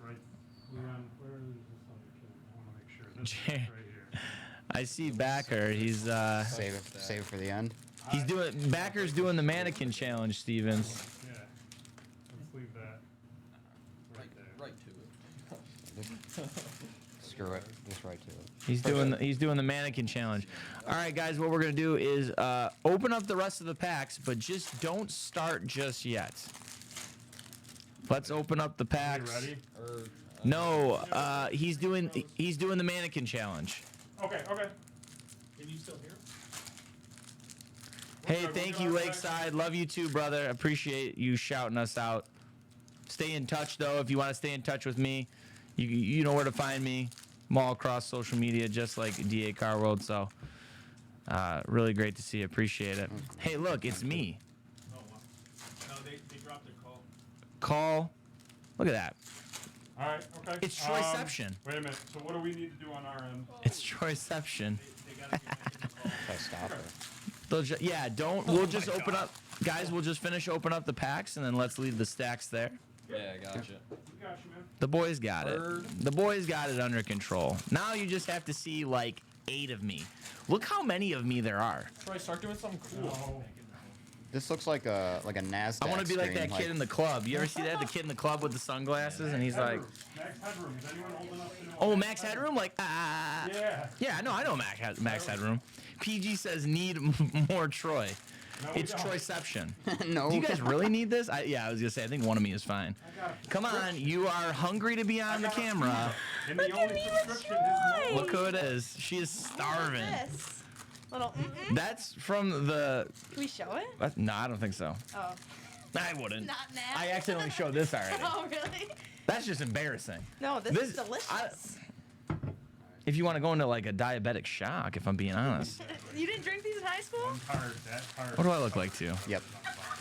Right. Leon, where is this other kid? I want to make sure. This is right here. I see Backer. He's Save it for the end. Backer's doing the mannequin challenge, Stevens. Yeah. Let's leave that right there. Right to it. Screw it. Just right to it. He's doing the mannequin challenge. All right, guys, what we're gonna do is open up the rest of the packs, but just don't start just yet. Let's open up the You packs. ready? No, he's doing the mannequin challenge. Okay. Can you still hear? Hey, thank you, Lakeside. Love you too, brother. Appreciate you shouting us out. Stay in touch, though. If you want to stay in touch with me, you know where to find me. I'm all across social media, just like DA Car World. So, really great to see you. Appreciate it. Hey, look, it's me. Oh, wow. No, they dropped their call. Call. Look at that. All right. Okay. It's Troyception. Wait a minute. So what do we need to do on our end? It's Troyception. They gotta be making the call. Try to stop her. Yeah, don't. We'll just open up. Guys, we'll just open up the packs, and then let's leave the stacks there. Yeah, gotcha. We got you, man. The boys got it. Bird. The boys got it under control. Now you just have to see like 8 of me. Look how many of me there are. Troy, start doing something cool. No. This looks like a NASDAQ. I want to be like screen, that kid in the club. You ever see that? The kid in the club with the sunglasses, and he's like, Max Headroom. Is anyone old enough to know? "Oh, Max Headroom." Like, ah. Yeah. Yeah, I know Max Headroom. PG says need more Troy. No, we It's don't. Troyception. No. Do you guys really need this? Yeah, I was gonna say. I think one of me is fine. Come on, you are hungry to be on the camera. And the Look at only me with subscription is Troy. Look who it is. She is starving. This little. Mm-mm. That's from the. Can we show it? No, I don't think so. Oh, I wouldn't. not now. I accidentally showed this already. Oh, really? That's just embarrassing. No, this is delicious. If you want to go into like a diabetic shock, if I'm being honest. You didn't drink these in high school? one card. That card. What do I look like to you? Yep.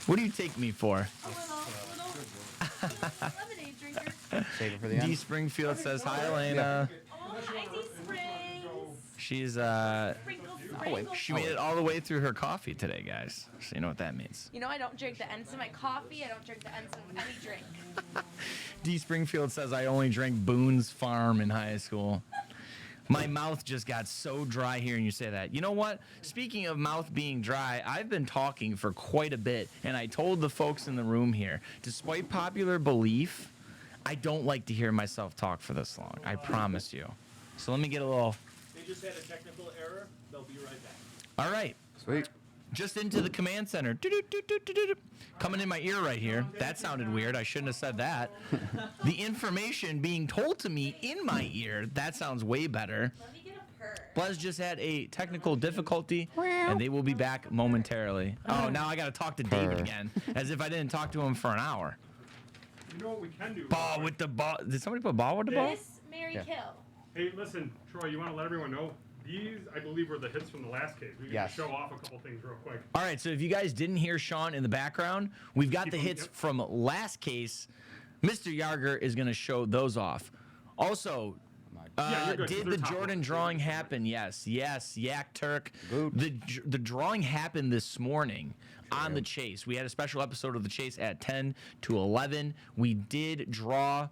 What do you take me for? A little lemonade drinker. Save it for the D end. Springfield says hi, Elena. Oh, hi, D Springs. She's Sprinkle, sprinkle. she made it all the way through her coffee today, guys. So you know what that means. You know, I don't drink the ends of my coffee. I don't drink the ends of any drink. D Springfield says I only drank Boone's Farm in high school. My mouth just got so dry hearing you say that. You know what? Speaking of mouth being dry, I've been talking for quite a bit, and I told the folks in the room here, despite popular belief, I don't like to hear myself talk for this long. I promise you. So let me get a little. They just had a technical error. They'll be right back. All right. Sweet. Just into the command center. Doo-doo-doo-doo-doo-doo. Coming in my ear right here. That sounded weird. I shouldn't have said that. The information being told to me in my ear. That sounds way better. Let me get a purr. Blez just had a technical difficulty, and they will be back momentarily. Oh, now I got to talk to David again, as if I didn't talk to him for an hour. You know what we can do? Ball with the ball. Did somebody put ball with the ball? Miss Mary Yeah. Kill. Hey, listen, Troy. You want to let everyone know these? I believe were the hits from the last case. We can Yes. show off a couple things real quick. All right, so if you guys didn't hear Sean in the background, we've got Keep the 'em- hits yep. from last case. Mr. Yarger is going to show those off. Also, Yeah, you're good, 'cause did they're the top Jordan loaded. drawing happen? Yes, Yak Turk. Good. The drawing happened this morning on the Chase. We had a special episode of the Chase at 10 to 11. We did draw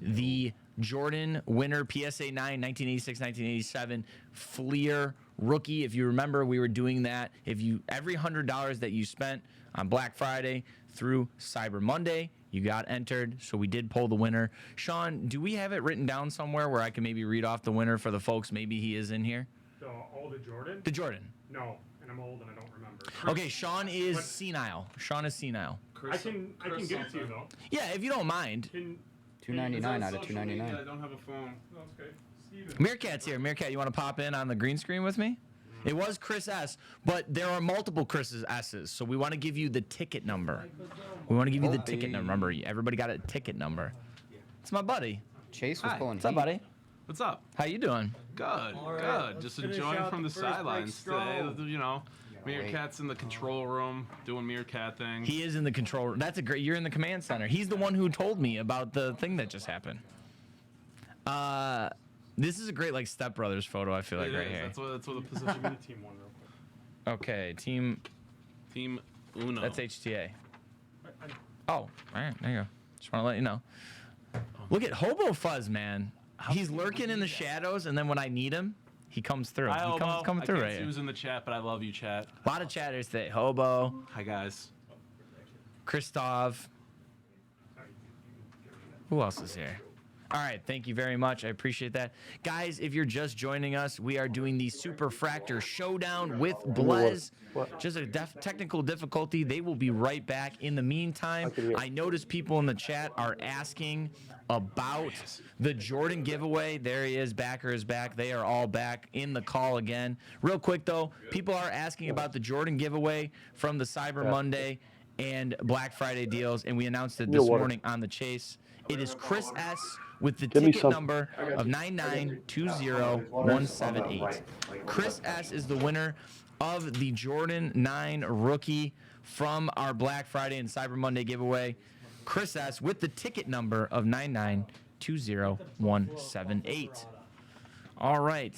the Jordan winner PSA 9 1986-1987 Fleer rookie. If you remember, we were doing that. Every $100 that you spent on Black Friday through Cyber Monday, you got entered. So we did pull the winner. Sean, do we have it written down somewhere where I can maybe read off the winner for the folks? Maybe he is in here. The Jordan? The Jordan. No, and I'm old and I don't remember. Okay, Sean is What? senile. Sean is senile. I can get it to you though. Yeah, if you don't mind. Can 299 out of 299. I don't have a phone. No, it's okay. Steven. Meerkat's here. Meerkat, you want to pop in on the green screen with me? It was Chris S, but there are multiple Chris's S's, so we want to give you the ticket number. We want to give you the ticket number. Everybody got a ticket number. It's my buddy. Chase was Hi. pulling What's up, heat. buddy? What's up? How you doing? Good, good. Just enjoying from the sidelines today. You know, Meerkat's in the control room doing Meerkat thing. He is in the control. That's a great. You're in the command center. He's the one who told me about the thing that just happened. This is a great like Step Brothers photo. I feel like It right is. here. That's what the position. Give me team one real quick. Okay, team. Team Uno. That's HTA. I, Oh, all right. There you go. Just want to let you know. Look at Hobo Fuzz, man. He's lurking in the shadows, and then when I need him, he comes through. Hi, He Hobo. comes through I right can't see here. who's in the chat, but I love you, chat. A lot of chatters today. Hobo, Hi, guys. Christov. Who else is here? All right, thank you very much. I appreciate that. Guys, if you're just joining us, we are doing the Superfractor Showdown with Blez. Just a technical difficulty. They will be right back. In the meantime, I noticed people in the chat are asking about the Jordan giveaway. There he is. Backer is back. They are all back in the call again. Real quick, though, people are asking about the Jordan giveaway from the Cyber Monday and Black Friday deals, and we announced it this morning on the Chase. It is Chris S. with the ticket number of 9920178. Chris S. is the winner of the Jordan 9 rookie from our Black Friday and Cyber Monday giveaway. Chris S. with the ticket number of 9920178. All right.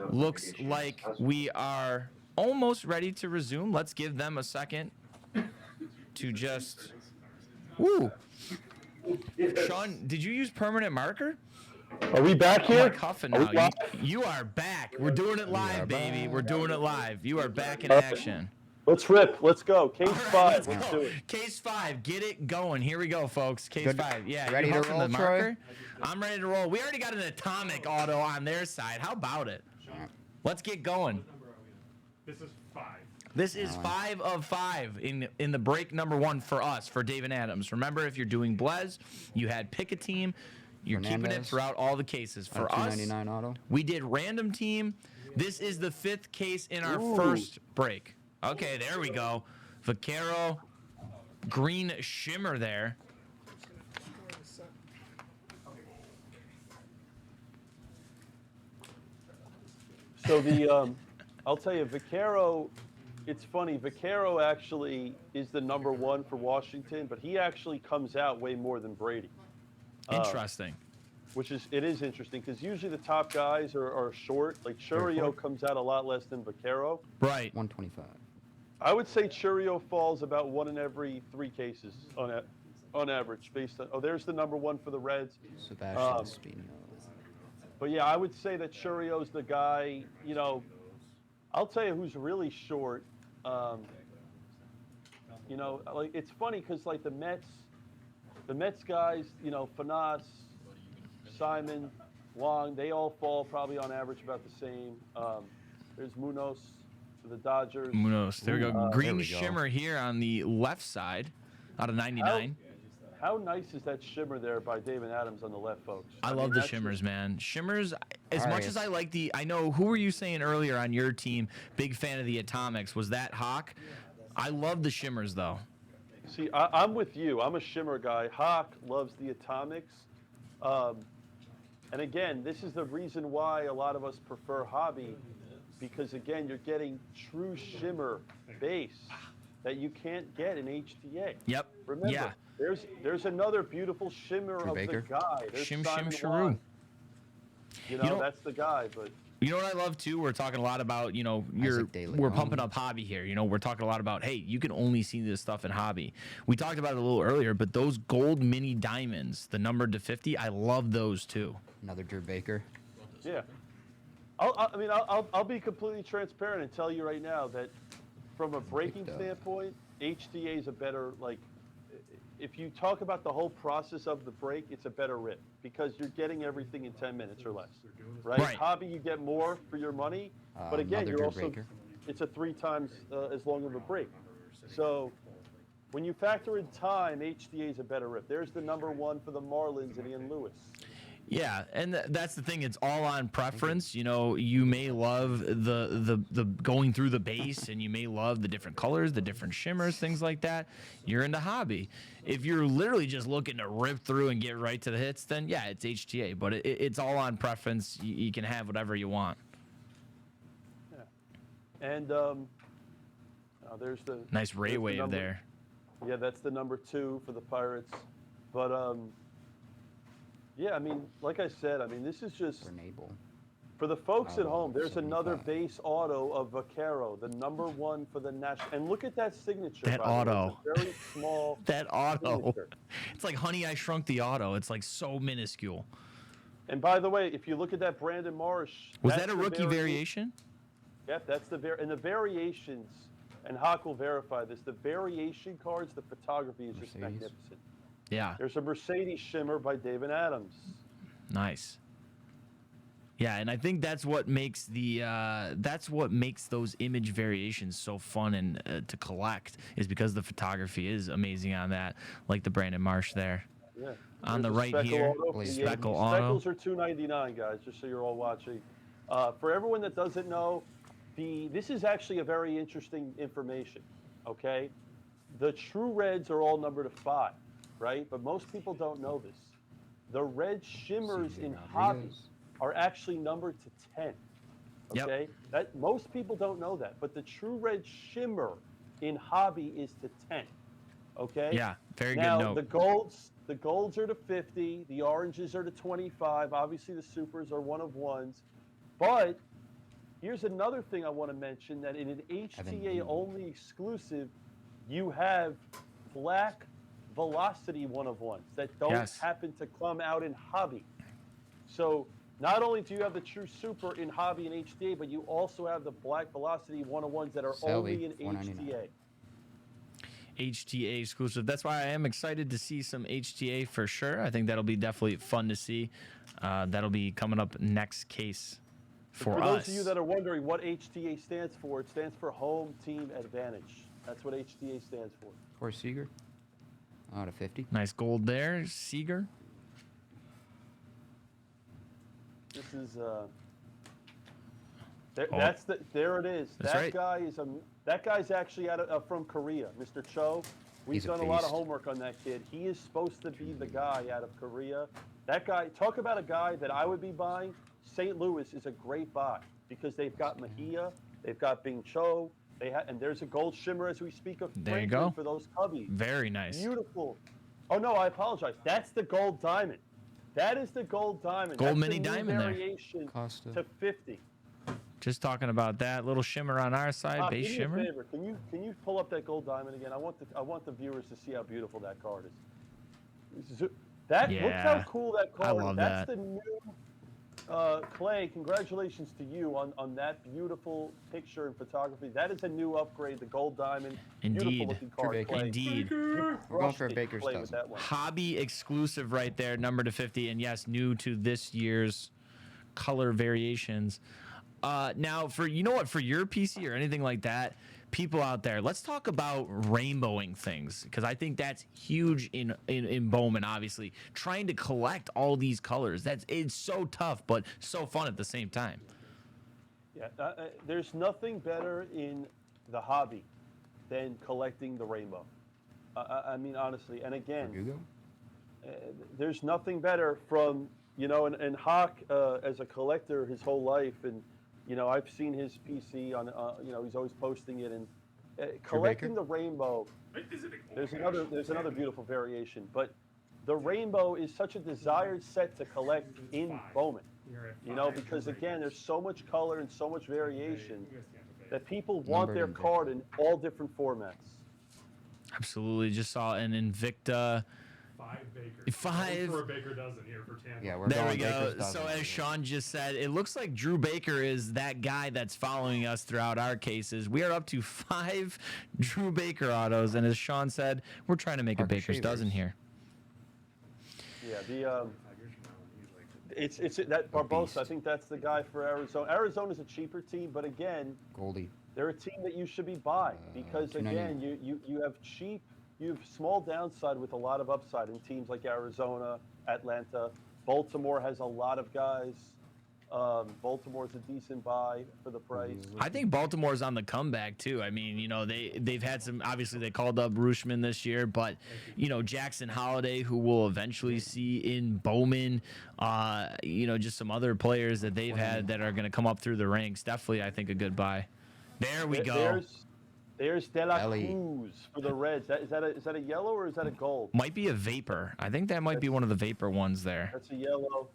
Looks like we are almost ready to resume. Let's give them a second to just... Woo! Sean, did you use permanent marker? Are we back I'm here? like huffing Are we now. live? You are back. We're doing it live, baby. We're doing it live. You are back in action. Let's rip. Let's go. Case All right, 5. let's Let's go. do it. Case 5. Get it going. Here we go, folks. Case Good. 5. Yeah, Ready you to huffing roll, the Troy? marker? I'm ready to roll. We already got an atomic auto on their side. How about it? Let's get going. this is 5. This is 5 of 5 in the break number 1 for us, for David Adams. Remember, if you're doing Blez, you had pick a team. You're keeping it Fernandez. throughout all the cases. For us, 299 auto. we did random team. This is the 5th case in our Ooh. first break. Okay, there we go. Vaquero, green shimmer there. So the, I'll tell you, Vaquero, it's funny. Vaquero actually is the number 1 for Washington, but he actually comes out way more than Brady. Interesting. Which is, it is interesting because usually the top guys are short. Like Churio comes out a lot less than Vaquero. Right. 125. I would say Churio falls about 1 in every 3 cases on average based on, oh, there's the number 1 for the Reds. Sebastian Espino. But yeah, I would say that Churio's the guy, you know, I'll tell you who's really short. You know, like it's funny because like the Mets guys, you know, Fanas, Simon, Wong, they all fall probably on average about the same. There's Munoz for the Dodgers. Munoz. There we go. Green there we go. shimmer here on the left side out of 99. How nice is that shimmer there by David Adams on the left, folks? I mean, love the that's shimmers, man. Shimmers, as All much right. as I like the, I know, who were you saying earlier on your team, big fan of the Atomics? Was that Hawk? I love the shimmers, though. See, I'm with you. I'm a shimmer guy. Hawk loves the Atomics. And again, this is the reason why a lot of us prefer Hobby, because again, you're getting true shimmer base that you can't get in HTA. Yep. Remember, Yeah. there's another beautiful shimmer Drew of Baker? the guy. There's Shim, Simon shim, Wong. sharoo. You know, You know- that's the guy, but You know what I love too? We're talking a lot about, you know, Isaac De we're Leon. pumping up Hobby here. You know, we're talking a lot about, hey, you can only see this stuff in Hobby. We talked about it a little earlier, but those gold mini diamonds, the number to 50, I love those too. Another Drew Baker. yeah. I'll be completely transparent and tell you right now that from a breaking Picked up. standpoint, HTA is a better, like, if you talk about the whole process of the break, it's a better rip because you're getting everything in 10 minutes or less, right? Right. Hobby, you get more for your money, but again, Another you're Drew also, Baker. it's a 3 times as long of a break. So when you factor in time, HTA is a better rip. There's the number 1 for the Marlins and Ian Lewis. Yeah, and that's the thing. It's all on preference. You know, you may love the going through the base, and you may love the different colors, the different shimmers, things like that. You're into hobby. If you're literally just looking to rip through and get right to the hits, then yeah, it's HTA. But it's all on preference. You can have whatever you want. Yeah. And there's the Nice ray there's the wave number- there. Yeah, that's the number 2 for the Pirates. But yeah, I mean, like I said, I mean, this is just Renable. for the folks at Oh, home. There's another 75. base auto of Vaquero, the number 1 for the national. And look at that signature. That by the way. auto. It's a very small. That auto. signature. It's like Honey, I Shrunk the Auto. It's like so minuscule. And by the way, if you look at that Brandon Marsh, Was that's that a the rookie variation? Yep, that's and the variations. And Hawk will verify this. The variation cards, the photography is just Mercedes. magnificent. Yeah. There's a Mercedes shimmer by David Adams. Nice. Yeah, and I think that's what makes those image variations so fun and to collect is because the photography is amazing on that, like the Brandon Marsh there. Yeah. On the There's a right speckle here, auto for the Yankees. speckle auto. Speckles are $2.99, guys, just so you're all watching. For everyone that doesn't know, this is actually a very interesting information. Okay, the true reds are all numbered to 5, right? But most people don't know this. The red shimmers in hobby Rodriguez. are actually numbered to 10. Yep. Okay, that most people don't know that, but the true red shimmer in hobby is to 10. Okay. Yeah, very Now, good note. the golds are to 50, the oranges are to 25. Obviously, the supers are one of ones. But here's another thing I want to mention: that in an HTA only exclusive, you have black velocity one of ones that don't Yes. happen to come out in hobby. So not only do you have the true super in hobby and HTA, but you also have the black velocity one of ones that are Selby, only in $4.99. HTA. HTA exclusive. That's why I am excited to see some HTA for sure. I think that'll be definitely fun to see. That'll be coming up next case for those us. of you that are wondering what HTA stands for, it stands for Home Team Advantage. That's what HTA stands for. Or Seager. Out of 50. Nice gold there, Seager. This is Oh. there it is. That's that right. guy is that guy's actually from Korea, Mr. Cho. We've He's a done a lot of beast. homework on that kid. He is supposed to be the guy out of Korea. That guy, talk about a guy that I would be buying. St. Louis is a great buy because they've got Mejia, they've got Bing Cho, and there's a gold shimmer as we speak of There you Franklin go. for those Cubbies. Very nice. Beautiful. Oh no, I apologize. That's the gold diamond. That is the gold diamond. Gold That's mini the new diamond there. variation Costa. to 50. Just talking about that little shimmer on our side, base do me shimmer. a favor. Can you pull up that gold diamond again? I want the viewers to see how beautiful that card is. Look how Yeah. cool that card I love is. That's that. the new Clay. Congratulations to you on that beautiful picture and photography. That is a new upgrade. The gold diamond. Indeed. Beautiful looking card, Baker. Clay. Indeed. We're going for a Crushed it, Baker's Clay, with dozen. that one. Hobby exclusive right there, number to 50, and yes, new to this year's color variations. Now, for your PC or anything like that, people out there, let's talk about rainbowing things because I think that's huge in Bowman. Obviously, trying to collect all these colors, it's so tough, but so fun at the same time. Yeah, there's nothing better in the hobby than collecting the rainbow. I mean, honestly, and again, Hugo? there's nothing better from, and Hawk as a collector his whole life, and, I've seen his PC on, he's always posting it, and collecting the rainbow, there's another beautiful variation, but the rainbow is such a desired set to collect in Bowman, because again, there's so much color and so much variation that people want Numbered their and card in all different formats. Absolutely, just saw an Invicta. 5 Bakers. Five. For a Baker dozen here for Tampa. Yeah, we're There we going go. Baker's dozen. So as Sean just said, it looks like Drew Baker is that guy that's following us throughout our cases. We are up to 5 Drew Baker autos, and as Sean said, we're trying to make Parker a Baker's Shavers. dozen here. Yeah, it's that Barbosa. I think that's the guy for Arizona. Arizona's a cheaper team, but again, Goldie. they're a team that you should be buying because again, $2.99. you have cheap you have small downside with a lot of upside in teams like Arizona, Atlanta. Baltimore has a lot of guys. Baltimore's a decent buy for the price. I think Baltimore's on the comeback too. I mean, you know, they've had some. Obviously, they called up Rooshman this year, but you know, Jackson Holiday, who we'll eventually see in Bowman. You know, just some other players that they've had that are going to come up through the ranks. Definitely, I think a good buy. There we go. There's De La Cruz for the Reds. Is that a yellow or is that a gold? Might be a vapor. I think that might be one of the vapor ones there. That's a yellow.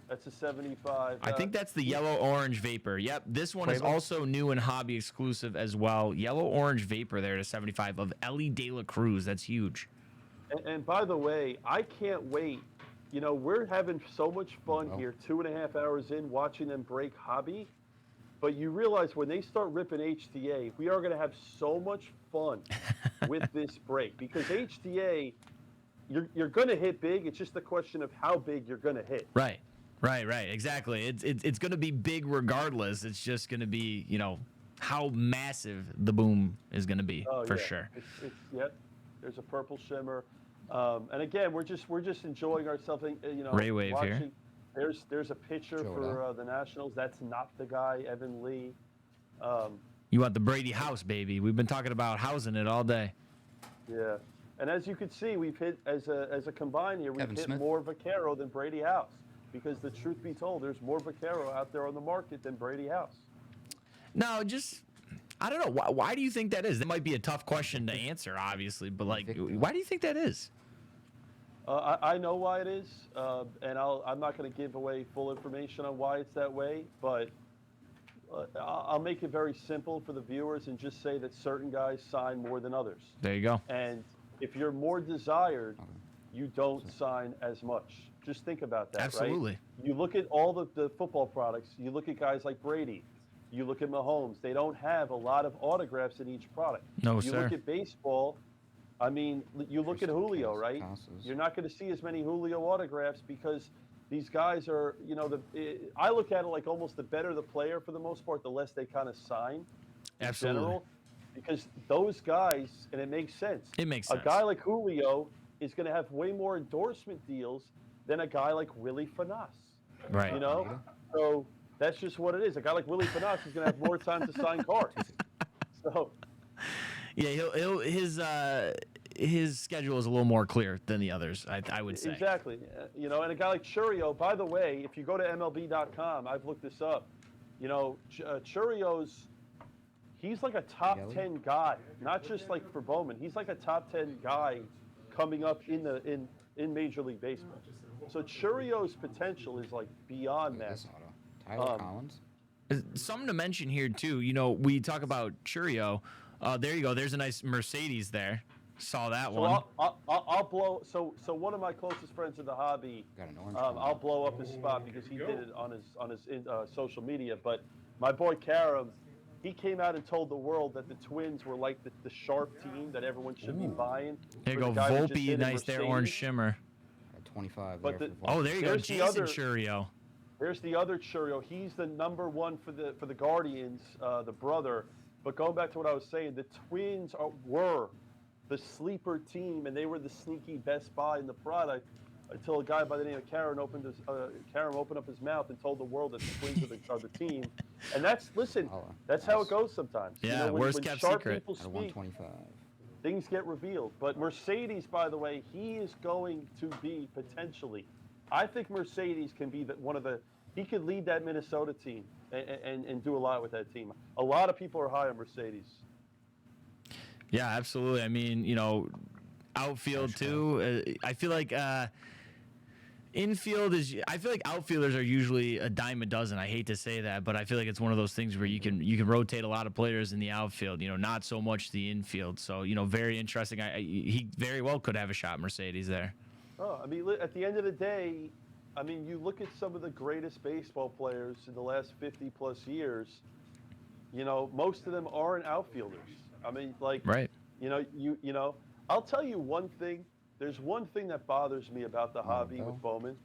That's a 75. I think that's the yellow-orange vapor. Yep, this one is also new and hobby exclusive as well. Yellow-orange vapor there to 75 of Ellie De La Cruz. That's huge. And by the way, I can't wait. You know, we're having so much fun here, 2.5 hours in, watching them break hobby. But you realize when they start ripping HTA, we are going to have so much fun with this break. Because HTA, you're going to hit big. It's just a question of how big you're going to hit. Right. Exactly. It's going to be big regardless. It's just going to be, you know, how massive the boom is going to be for sure. Yep. There's a purple shimmer, and again, we're just enjoying ourselves. You know, Ray Wave watching. here. There's a pitcher for the Nationals. That's not the guy, Evan Lee. You want the Brady house, baby? We've been talking about housing it all day. Yeah, and as you can see, we've hit as a combine here. We've hit Smith. more Vaquero than Brady House. Because the truth be told, there's more Vaquero out there on the market than Brady House. No, I don't know. Why do you think that is? That might be a tough question to answer, obviously, but like, why do you think that is? I know why it is, and I'm not going to give away full information on why it's that way, but I'll make it very simple for the viewers and just say that certain guys sign more than others. There you go. And if you're more desired, you don't sign as much. Just think about that, Absolutely. Right? You look at all the football products, you look at guys like Brady, you look at Mahomes, they don't have a lot of autographs in each product. No, you sir. look at baseball, I mean, you look at Julio, right? You're not going to see as many Julio autographs because these guys are, you know, I look at it like almost the better the player for the most part, the less they kind of sign in Absolutely. general. Because those guys, and it makes sense. It makes sense. A guy like Julio is going to have way more endorsement deals than a guy like Willie Fanas. Right. You know? So that's just what it is. A guy like Willie Fanas is going to have more time to sign cards. So yeah, his schedule is a little more clear than the others, I would say. Exactly. You know, and a guy like Churio, by the way, if you go to MLB.com, I've looked this up. You know, Churio's, he's like a top 10 guy, not just like for Bowman. He's like a top 10 guy coming up in Major League Baseball. So Churio's potential is like beyond that. Tyler Collins. Something to mention here too. You know, we talk about Churio. There you go. There's a nice Mercedes there. Saw that one. I'll blow. So one of my closest friends in the hobby. Got an orange I'll blow up his spot because he did it on his social media. But my boy Karam, he came out and told the world that the Twins were like the sharp team that everyone should be buying. There you go, Volpe, nice there, orange shimmer. 25. But there oh, there you go, there's Jason Churio. There's the other Churio. He's the #1 for the Guardians, the brother. But going back to what I was saying, the Twins were the sleeper team, and they were the sneaky best buy in the product until a guy by the name of Karam opened up his mouth and told the world that the Twins are the team. And that's how it goes sometimes. Yeah, you know, worst kept sharp secret. people speak, 125. things get revealed. But Mercedes, by the way, he is going to be potentially. I think Mercedes can be he could lead that Minnesota team and do a lot with that team. A lot of people are high on Mercedes. Yeah, absolutely. I mean, you know, outfield too. I feel like infield is. I feel like outfielders are usually a dime a dozen. I hate to say that, but I feel like it's one of those things where you can rotate a lot of players in the outfield. You know, not so much the infield. So you know, very interesting. He very well could have a shot, Mercedes there. Oh, I mean, at the end of the day, I mean, you look at some of the greatest baseball players in the last 50+ years. You know, most of them aren't outfielders. I mean, like, right. You know, I'll tell you one thing. There's one thing that bothers me about the hobby with Bowman,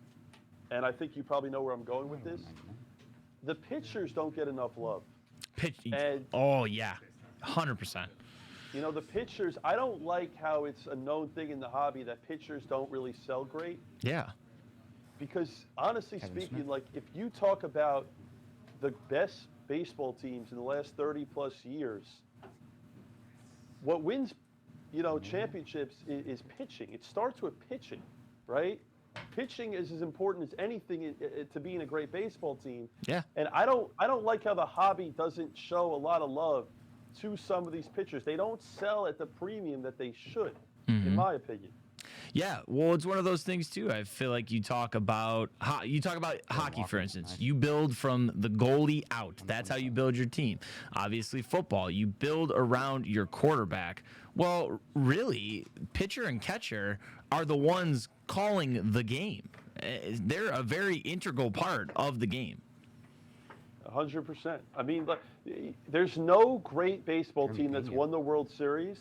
and I think you probably know where I'm going with this. The pitchers don't get enough love. Oh yeah, 100%. You know, the pitchers, I don't like how it's a known thing in the hobby that pitchers don't really sell great. Yeah. Because honestly Kevin speaking, Smith. like if you talk about the best baseball teams in the last 30 plus years, what wins, you know, championships is pitching. It starts with pitching, right? Pitching is as important as anything to being a great baseball team. Yeah. And I don't like how the hobby doesn't show a lot of love to some of these pitchers. They don't sell at the premium that they should, in my opinion. Yeah, well, it's one of those things too. I feel like you talk about hockey, for instance. Nice. You build from the goalie out. That's how you build your team. Obviously, football, you build around your quarterback. Well, really, pitcher and catcher are the ones calling the game. They're a very integral part of the game. 100%. I mean, there's no great baseball team that's won the World Series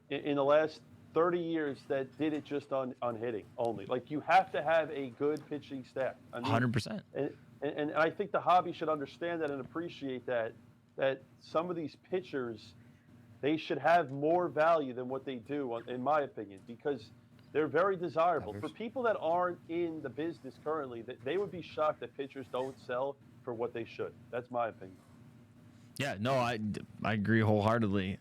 in the last 30 years that did it just on hitting only. Like, you have to have a good pitching staff. I mean, 100%. And I think the hobby should understand that and appreciate that some of these pitchers, they should have more value than what they do, in my opinion, because they're very desirable. For people that aren't in the business currently, they would be shocked that pitchers don't sell for what they should. That's my opinion. Yeah, no, I agree wholeheartedly.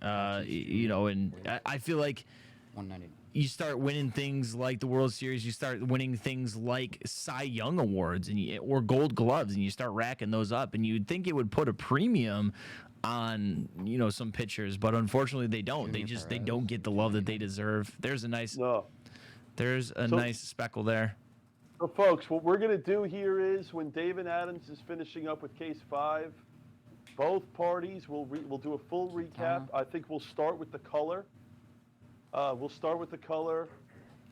You know, and I feel like 190. you start winning things like the World Series, you start winning things like Cy Young awards or Gold Gloves, and you start racking those up, and you'd think it would put a premium on, you know, some pitchers, but unfortunately they don't. They don't get the love that they deserve. There's a nice nice speckle there. So, folks, what we're going to do here is when David Adams is finishing up with Case 5, both parties will do a full recap. I think we'll start with the color. We'll start with the color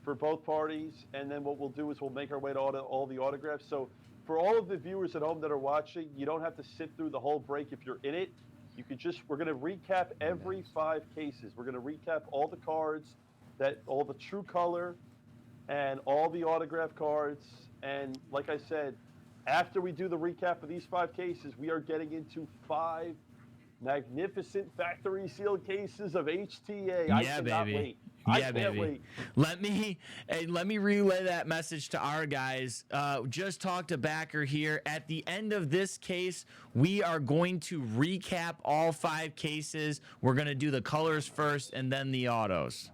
for both parties, and then what we'll do is we'll make our way to all the autographs. So for all of the viewers at home that are watching, you don't have to sit through the whole break if you're in it. You could we're going to recap every 5 cases. We're going to recap all the cards, all the true color, and all the autograph cards. And like I said, after we do the recap of these 5 cases, we are getting into 5 magnificent factory sealed cases of HTA. I cannot wait. I can't wait. Let me relay that message to our guys. Just talked to Backer here. At the end of this case, we are going to recap all 5 cases. We're going to do the colors first and then the autos.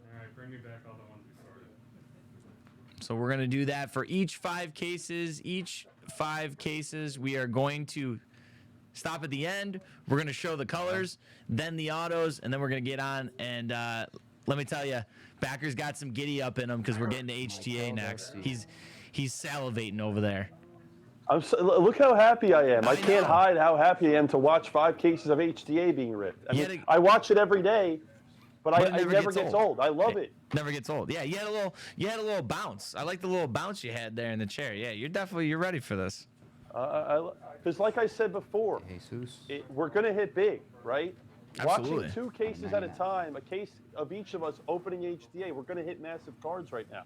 All right, bring me back all the ones we started. So we're going to do that for each 5 cases. Each 5 cases, we are going to stop at the end. We're going to show the colors, then the autos, and then we're going to get on. And let me tell you, Backer's got some giddy up in him because we're getting to HTA next. He's salivating over there. Look how happy I am. I can't hide how happy I am to watch 5 cases of HTA being ripped. I watch it every day, but it never gets old. I love it. Never gets old. Yeah, you had a little bounce. I like the little bounce you had there in the chair. Yeah, you're ready for this. Because like I said before, we're going to hit big, right? Absolutely. Watching 2 cases at a time, a case of each of us opening HDA, we're going to hit massive cards right now.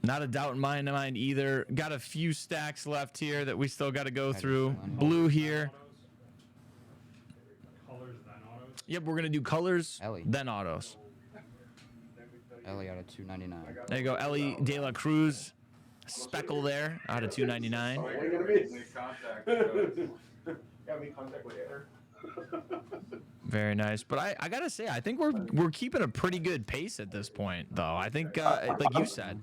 Not a doubt in my mind either. Got a few stacks left here that we still got to go through. Blue here. Colors, then autos. Yep, we're going to do colors, then autos. Ellie out of 299. There you go, Ellie De La Cruz. Speckle there out of 299. Very nice. But I gotta say, I think we're keeping a pretty good pace at this point, though. I think, like you said.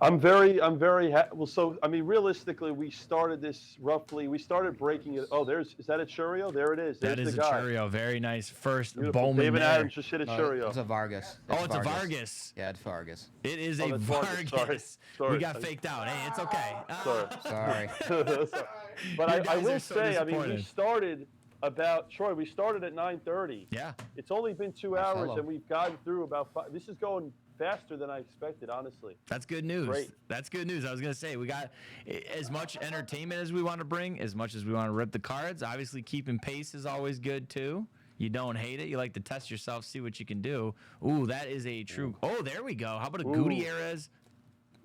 I'm very well. So I mean, realistically, we started breaking it. Oh, is that a Churio? There it is. That is a Churio. Very nice. First Beautiful. Bowman David there. Adams just hit a Churio. It's a Vargas. It's a Vargas. Yeah, it's Vargas. It is a Vargas. Sorry. We got faked out. Hey, it's okay. Sorry. But I will say, I mean, we started at 9:30. Yeah. It's only been 2 hours, and we've gotten through about 5. This is going faster than I expected, honestly. That's good news. Great. That's good news. I was going to say, we got as much entertainment as we want to bring, as much as we want to rip the cards. Obviously, keeping pace is always good, too. You don't hate it. You like to test yourself, see what you can do. Ooh, that is a true... Oh, there we go. How about a Gutierrez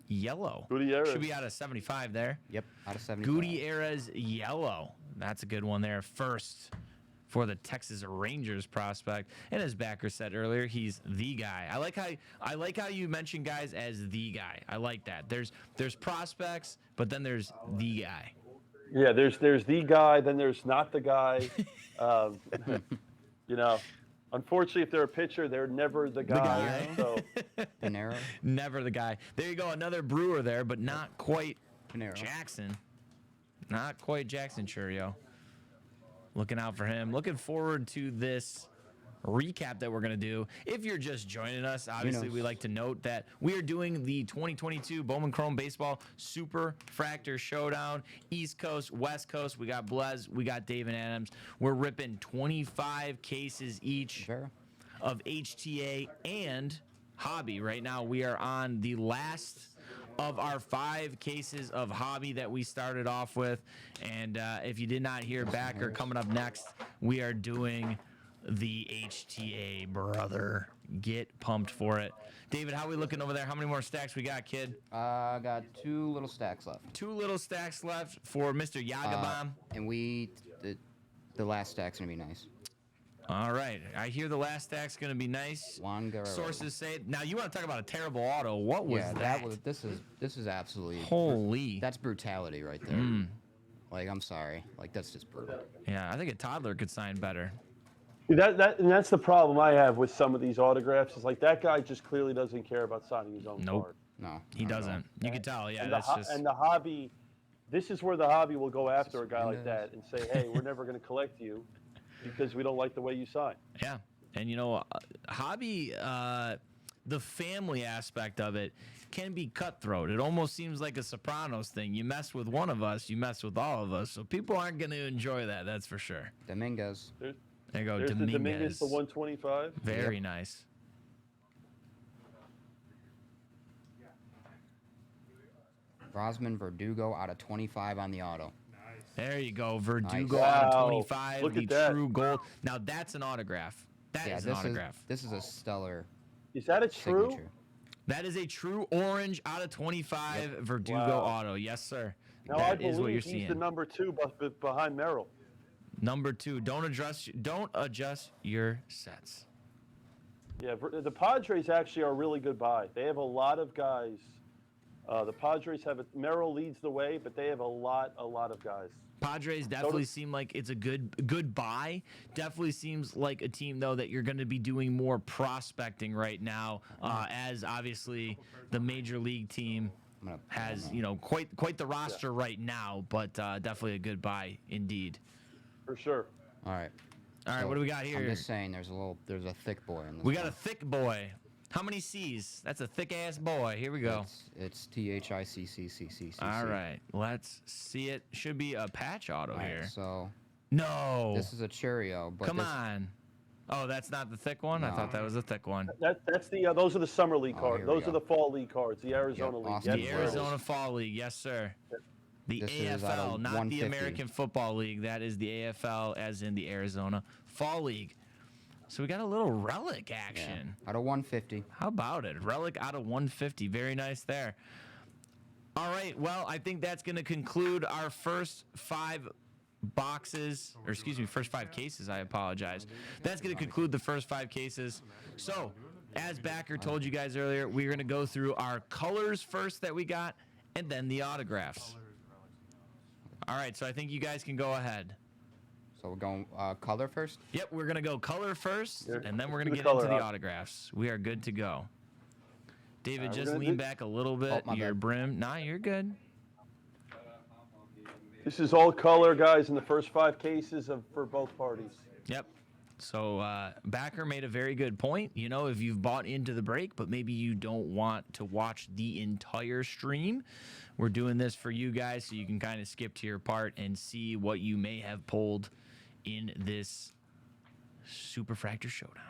yellow. Gutierrez. Should be out of 75 there. Yep, out of 75. Gutierrez yellow. That's a good one there. First for the Texas Rangers prospect. And as Backer said earlier, he's the guy. I like how you mention guys as the guy. I like that. There's prospects, but then there's the guy. Yeah, there's the guy, then there's not the guy. You know, unfortunately, if they're a pitcher, they're never the guy. So. Pinero. Never the guy. There you go, another Brewer there, but not quite Pinero. Jackson. Not quite Jackson Churio. Looking out for him. Looking forward to this recap that we're going to do. If you're just joining us, obviously we like to note that we are doing the 2022 Bowman Chrome Baseball Superfractor Showdown. East Coast, West Coast. We got Blez. We got David Adams. We're ripping 25 cases each of HTA and Hobby. Right now we are on the last of our 5 cases of Hobby that we started off with. And if you did not hear Backer, coming up next, we are doing the HTA, brother. Get pumped for it. David, how we looking over there? How many more stacks we got, kid? I got 2 little stacks left. 2 little stacks left for Mr. Yagabam. And the last stack's going to be nice. All right. I hear the last stack's going to be nice. Juan Guerrero. Sources say. Now, you want to talk about a terrible auto. What was that? This is absolutely. Holy. That's brutality right there. Like, I'm sorry. Like, that's just brutal. Yeah, I think a toddler could sign better. And that's the problem I have with some of these autographs. Is like that guy just clearly doesn't care about signing his own card. No, he doesn't. You can tell. Yeah, and that's just. And the Hobby, this is where the Hobby will go after a guy like that and say, "Hey, we're never going to collect you because we don't like the way you sign." Yeah, and you know, Hobby, the family aspect of it can be cutthroat. It almost seems like a Sopranos thing. You mess with one of us, you mess with all of us. So people aren't going to enjoy that. That's for sure. Dominguez. There you go, There's Dominguez. the Dominguez for 125. Very nice. Rosman Verdugo out of 25 on the auto. There you go, Verdugo Nice. out of Wow. 25, Look the at that. true gold. Now that's an autograph. That is an autograph. This is a stellar Is that a true? signature. That is a true orange out of 25 Verdugo Wow. auto. Yes, sir. Now That I is what you're believe he's seeing. the number 2 behind Merrill. Number 2. Don't adjust your sets. Yeah, the Padres actually are a really good buy. They have a lot of guys. The Padres have Merrill leads the way, but they have a lot of guys. Padres definitely seem like it's a good buy. Definitely seems like a team though that you're going to be doing more prospecting right now, as obviously the major league team has quite the roster right now, but definitely a good buy indeed. For sure. All right. All right, what do we got here? I'm just saying, there's a thick boy in this. We got a thick boy. How many C's? That's a thick ass boy. Here we go. It's THICCCCC. All right, let's see it. Should be a patch auto here. So. No. This is a Churio. But Come on. Oh, that's not the thick one? I thought that was the thick one. That's the those are the summer league cards. here we Those go. are the fall league cards. The Arizona league. Austin The That's Arizona Fall League, yes, sir. The This is out AFL, of not the 150. American Football League. That is the AFL, as in the Arizona Fall League. So we got a little relic action. Out of 150. How about it? Relic out of 150. Very nice there. All right. Well, I think that's going to conclude our first 5 boxes, or excuse me, first 5 cases. I apologize. That's going to conclude the first 5 cases. So, as Backer told you guys earlier, we're going to go through our colors first that we got, and then the autographs. All right. So I think you guys can go ahead. So we're going color first? Yep, we're going to go color first, Yeah, and then we're going to the get into color the up. autographs. We are good to go. David, we're just gonna lean do- back a little bit. Oh, my Your bad. brim. Nah, you're good. This is all color, guys, in the first 5 cases for both parties. Yep. So Backer made a very good point. You know, if you've bought into the break, but maybe you don't want to watch the entire stream, we're doing this for you guys so you can kind of skip to your part and see what you may have pulled in this Superfractor Showdown.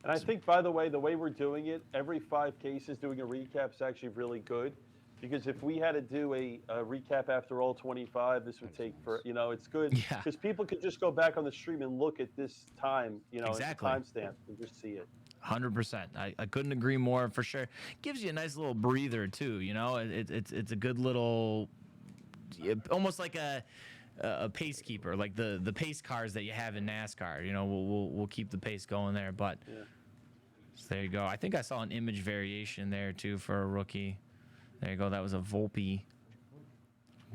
And I think, by the way we're doing it, every 5 cases doing a recap is actually really good. Because if we had to do a recap after all 25, this would take it's good. Yeah. Because people could just go back on the stream and look at this time, Exactly. at the timestamp and just see it. 100%. I couldn't agree more for sure. Gives you a nice little breather too. You know, it's a good little, almost like a pace keeper, like the pace cars that you have in NASCAR. You know, we'll keep the pace going there. But so there you go. I think I saw an image variation there too for a rookie. There you go. That was a Volpe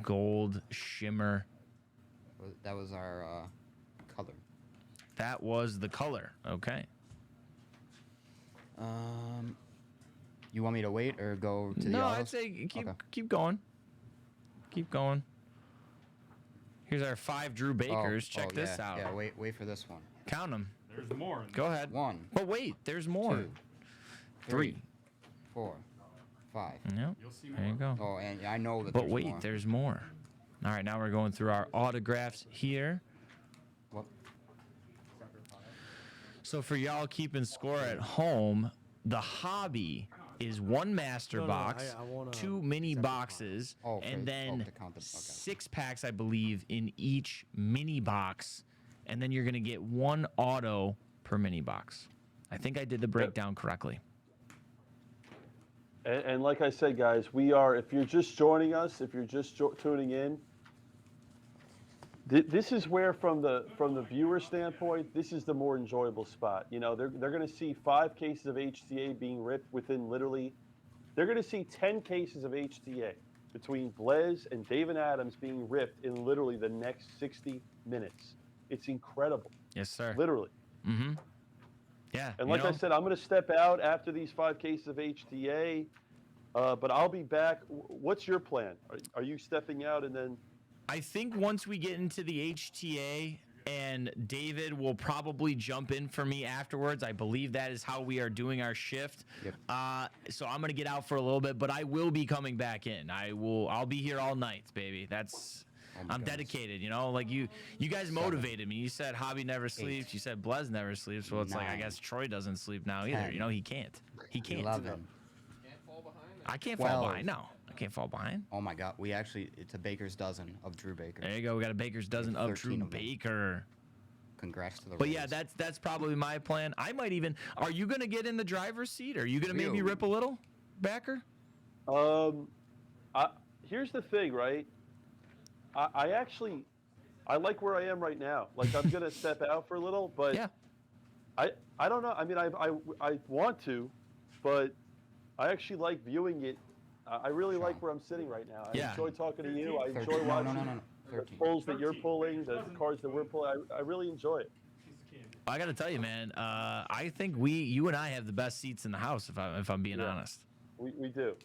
gold shimmer. That was our color. That was the color. Okay. You want me to wait or go to the No, autos? I'd say keep Okay. keep going. Keep going. Here's our 5 Drew Bakers. Check this yeah, out. Yeah, wait for this one. Count them. There's more. Go ahead. 1, But wait, there's more. 2, 3. 4, 5. Yep. You'll see There you more. go. Oh, and I know that But there's wait, more. there's more. All right, now we're going through our autographs here. What? So for y'all keeping score at home, the hobby is 1 master No, box, I want 2 mini boxes, Oh, and for- then to count the- okay. 6 packs, I believe, in each mini box. And then you're going to get 1 auto per mini box. I think I did the breakdown correctly. And like I said, guys, we are, if you're just joining us, if you're just tuning in, this is where, from the viewer standpoint, this is the more enjoyable spot. You know, they're going to see 5 cases of HTA being ripped within literally, they're going to see 10 cases of HTA between Blez and David Adams being ripped in literally the next 60 minutes. It's incredible. Yes, sir. Literally. Mm-hmm. Yeah. And you like I know, said, I'm going to step out after these 5 cases of HTA, but I'll be back. What's your plan? Are you stepping out and then? I think once we get into the HTA, and David will probably jump in for me afterwards. I believe that is how we are doing our shift. Yep. So I'm gonna get out for a little bit, but I will be coming back in. I'll be here all night, baby. That's. I'm dedicated, you know. Like you guys motivated me. You said Hobby never sleeps. You said Blez never sleeps. Well, it's like I 9. guess Troy doesn't sleep now either. 10. You know, he can't. He can't. 11. I can't fall 12. behind. No, I can't fall behind. Oh my God, it's a baker's dozen of Drew Baker. There you go. We got a baker's dozen of 13 Drew of them. Baker. Congrats to the But yeah, Rays. that's probably my plan. I might even. Are you gonna get in the driver's seat? Are you gonna maybe Ew. rip a little, Backer? Here's the thing, right? I actually like where I am right now. Like I'm gonna step out for a little, but Yeah. I don't know. I mean, I want to, but I actually like viewing it. I really like where I'm sitting right now. I Yeah. enjoy talking to you. I 13. enjoy No, watching no. the 13. pulls that you're pulling, the cards that we're pulling. I really enjoy it. I gotta tell you, man. I think you and I have the best seats in the house. If I'm being honest. We do.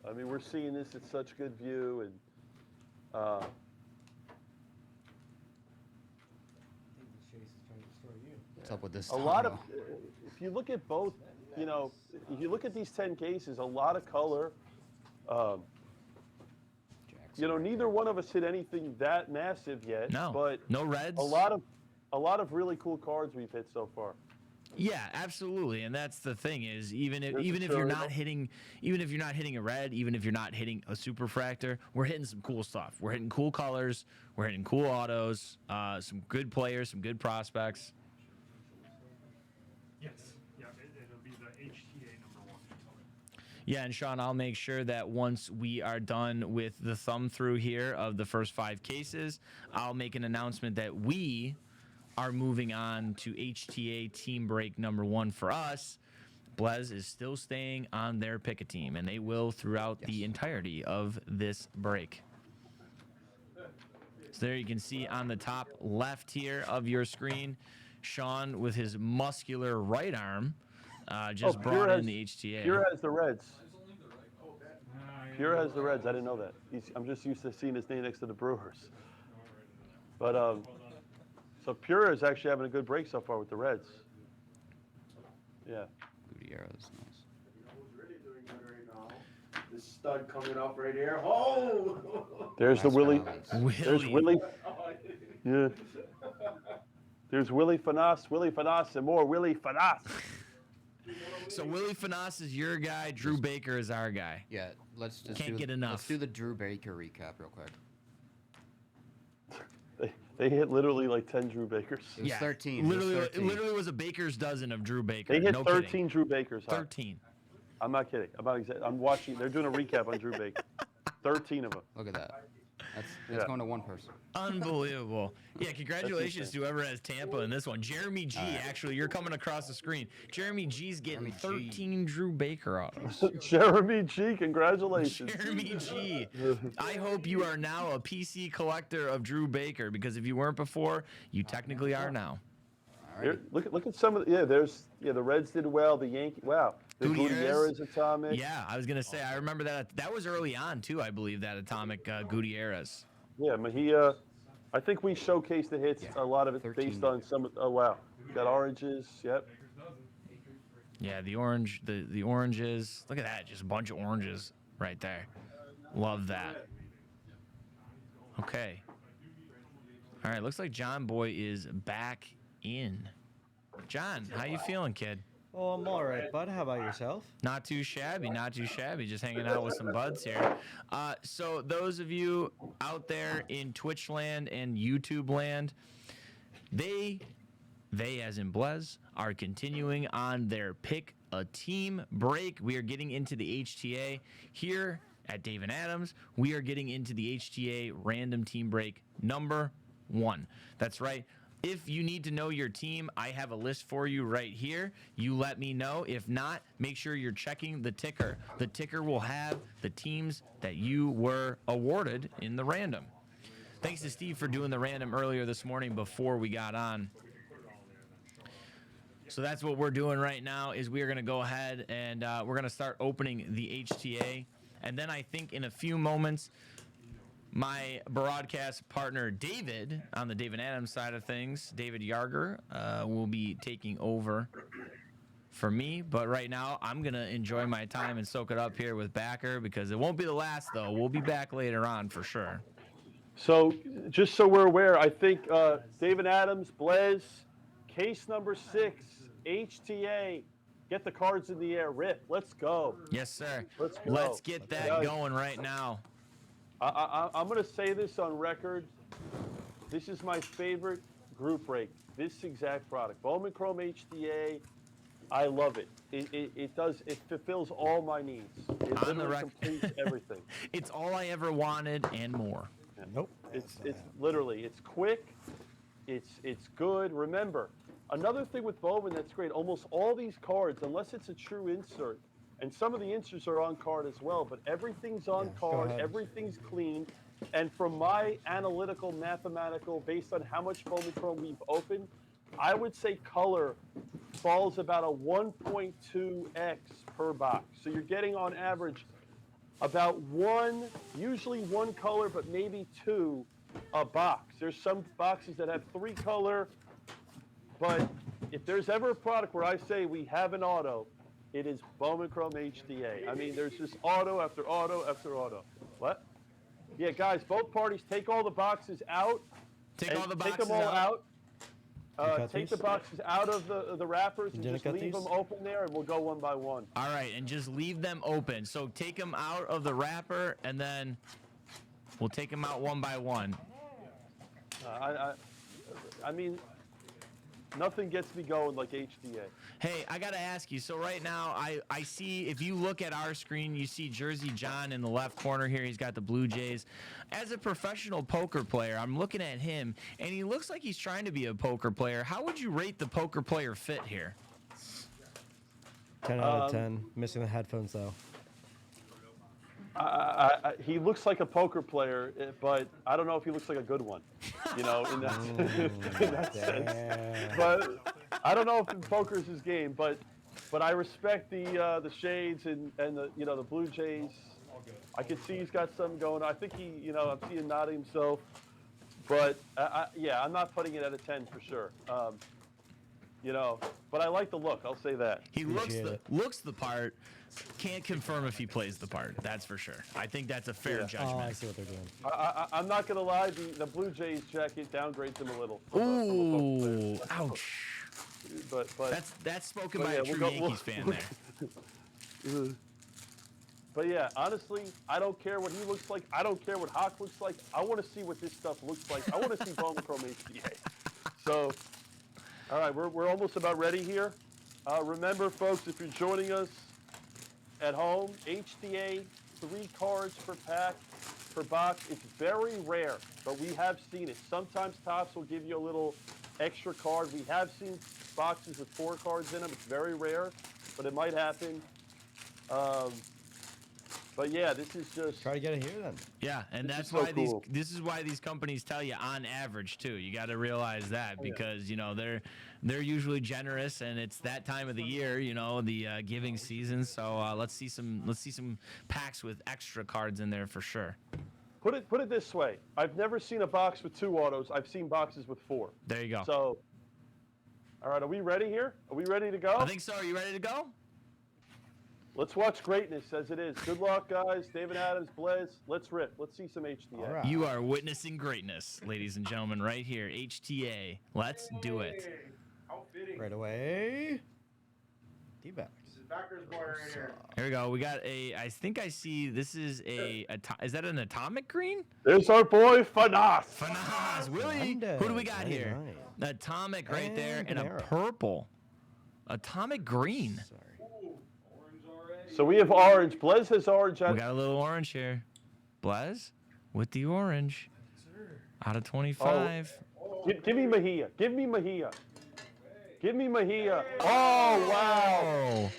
I mean, we're seeing this at such good view, and What's up with this? a lot of. Tahoe? If you look at both, you know, if you look at these 10 cases, a lot of color. Jackson. You know, neither one of us hit anything that massive yet. No. But No reds. a lot of really cool cards we've hit so far. Yeah, absolutely, and that's the thing is even if There's even the if you're Cherry not hitting a red, even if you're not hitting a Superfractor, we're hitting some cool stuff. We're hitting cool colors. We're hitting cool autos. Some good players, some good prospects. Yes. Yeah, it'll be the HTA #1. Yeah, and Sean, I'll make sure that once we are done with the thumb through here of the first 5 cases, I'll make an announcement that we are moving on to HTA team break #1 for us. Blez is still staying on their pick a team, and they will throughout the entirety of this break. So there you can see on the top left here of your screen, Sean with his muscular right arm just Pure brought has- in the HTA. Pure has the Reds. Pure has the Reds. I didn't know that. I'm just used to seeing his name next to the Brewers. But so Pure is actually having a good break so far with the Reds. Yeah. Gutierrez, nice. This stud coming up right here. Oh! There's the Nice Willie. balance. There's Willie. Yeah. There's Willie Fanas, and more Willie Fanas. So Willie Fanas is your guy. Drew Baker is our guy. Yeah, let's just Can't get enough. Let's do the Drew Baker recap real quick. They hit literally like 10 Drew Bakers. It was Yeah, 13. It was Literally, 13. it literally was a baker's dozen of Drew Baker. They hit no 13 kidding. Drew Bakers. Huh? 13. I'm not kidding. I'm watching. They're doing a recap on Drew Baker. 13 of them. Look at that. That's Yeah. going to one person. Unbelievable. Yeah, congratulations insane. to whoever has Tampa in this one. Jeremy G, actually, you're coming across the screen. Jeremy G's getting Jeremy G. 13 Drew Baker autos. Jeremy G, congratulations. Jeremy G. I hope you are now a PC collector of Drew Baker, because if you weren't before, you technically are now. Here, look at some of the, the Reds did well. The Yankees, wow. The Gutierrez atomic. Yeah, I was gonna say, I remember that. That was early on too, I believe, that atomic Gutierrez. Yeah, but I think we showcased the hits, a lot of it 13. based on some. Oh wow, got oranges. Yep. Yeah, the orange, the oranges. Look at that, just a bunch of oranges right there. Love that. Okay. All right, looks like John Boy is back in. John, how you feeling, kid? Oh, I'm all right, bud. How about yourself? Not too shabby, not too shabby. Just hanging out with some buds here. So those of you out there in Twitch land and YouTube land, they as in Blez, are continuing on their pick a team break. We are getting into the HTA here at Dave and Adams. We are getting into the HTA random team break number 1. That's right. If you need to know your team, I have a list for you right here. You let me know. If not, make sure you're checking the ticker. The ticker will have the teams that you were awarded in the random. Thanks to Steve for doing the random earlier this morning before we got on. So that's what we're doing right now, is we are going to go ahead and we're going to start opening the HTA. And then I think in a few moments, my broadcast partner, David, on the Dave and Adams side of things, David Yarger, will be taking over for me. But right now, I'm going to enjoy my time and soak it up here with Backer, because it won't be the last, though. We'll be back later on for sure. So just so we're aware, I think David Adams, Blez, case number 6, HTA. Get the cards in the air. Rip. Let's go. Yes, sir. Let's go. Let's get that going right now. I'm going to say this on record. This is my favorite group break. This exact product. Bowman Chrome HDA. I love it. It fulfills all my needs. It On the literally completes everything. It's all I ever wanted and more. Nope. It's literally, it's quick. It's good. Remember, another thing with Bowman that's great, almost all these cards, unless it's a true insert, and some of the inserts are on card as well, but everything's on card, everything's clean. And from my analytical, mathematical, based on how much Bowman Chrome we've opened, I would say color falls about a 1.2x per box. So you're getting on average about usually one color, but maybe 2 a box. There's some boxes that have 3 color, but if there's ever a product where I say we have an auto, it is Bowman Chrome HDA. I mean, there's just auto after auto after auto. What? Yeah, guys, both parties take all the boxes out. Take all the boxes Take them all out. Take the these? boxes out of the wrappers and didn't just cut leave these? them open there, and we'll go one by one. All right, and just leave them open. So take them out of the wrapper, and then we'll take them out one by one. I mean, nothing gets me going like HDA. Hey, I got to ask you. So right now, I see, if you look at our screen, you see Jersey John in the left corner here. He's got the Blue Jays. As a professional poker player, I'm looking at him, and he looks like he's trying to be a poker player. How would you rate the poker player fit here? 10 out of 10. Missing the headphones, though. He looks like a poker player, but I don't know if he looks like a good one, in that sense. But I don't know if poker is his game, but I respect the shades and the Blue Jays. I can see he's got something going. I think I'm seeing nodding himself, but I'm not putting it at a 10 for sure. But I like the look. I'll say that. He looks the part. Can't confirm if he plays the part. That's for sure. I think that's a fair judgment. Oh, I see what they're doing. I'm not gonna lie. The Blue Jays jacket downgrades him a little. Ooh, ouch. But that's spoken by a true Yankees fan there. But yeah, honestly, I don't care what he looks like. I don't care what Hawk looks like. I want to see what this stuff looks like. I want to see Bowman Chrome HTA. So, all right, we're almost about ready here. Remember, folks, if you're joining us at home, HTA, 3 cards per pack, per box. It's very rare, but we have seen it. Sometimes Topps will give you a little extra card. We have seen boxes with 4 cards in them. It's very rare, but it might happen. But yeah, this is just Try to get it here then. Yeah, and This that's is so why cool. this is why these companies tell you on average too. You got to realize that because you know they're usually generous, and it's that time of the year, you know, the giving season. So let's see some packs with extra cards in there for sure. put it this way. I've never seen a box with 2 autos. I've seen boxes with 4. There you go. So, all right, are we ready here? Are we ready to go? I think so. Are you ready to go? Let's watch greatness as it is. Good luck, guys. David Adams, Blez. Let's rip. Let's see some HTA. All right. You are witnessing greatness, ladies and gentlemen, right here. HTA. Let's do it. How fitting. Right away. D-backs. This is backers boy right here. Here we go. We got a. I think I see. This is is that an atomic green? There's our boy, Fanas. Fanas, Willie. Who do we got here? Atomic right there and a Panera. purple. Atomic green. Sorry. Orange already. So we have orange. Blez has orange. We got a little orange here. Blez with the orange. Out of 25. Give me Mejia. Give me Mejia. Give me Mejia. Oh, wow. Oh,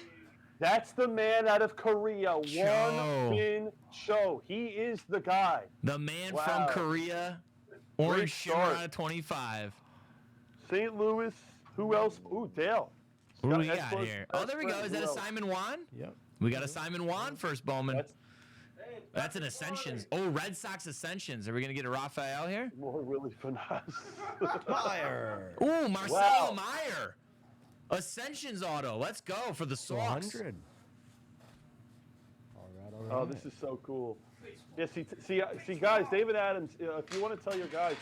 That's the man out of Korea. Cho. One Bin Cho. He is the guy. the man Wow. from Korea. Orange Great shimmer start. out of 25. St. Louis. Who else? Ooh, Dale. Who do we Scott got Esposito. here? Oh, there we go. Is that a Simon Juan? Yep. We got a Simon Juan first, Bowman. That's That's an Ascensions. Oh, Red Sox Ascensions. Are we going to get a Raphael here? more Willie Fanas. Fire. Ooh, Marcelo Wow. Meyer. Ascensions auto. Let's go for the Sox. 100. All right, all right. Oh, this is so cool. Yeah, see, guys, David Adams, if you want to tell your guys,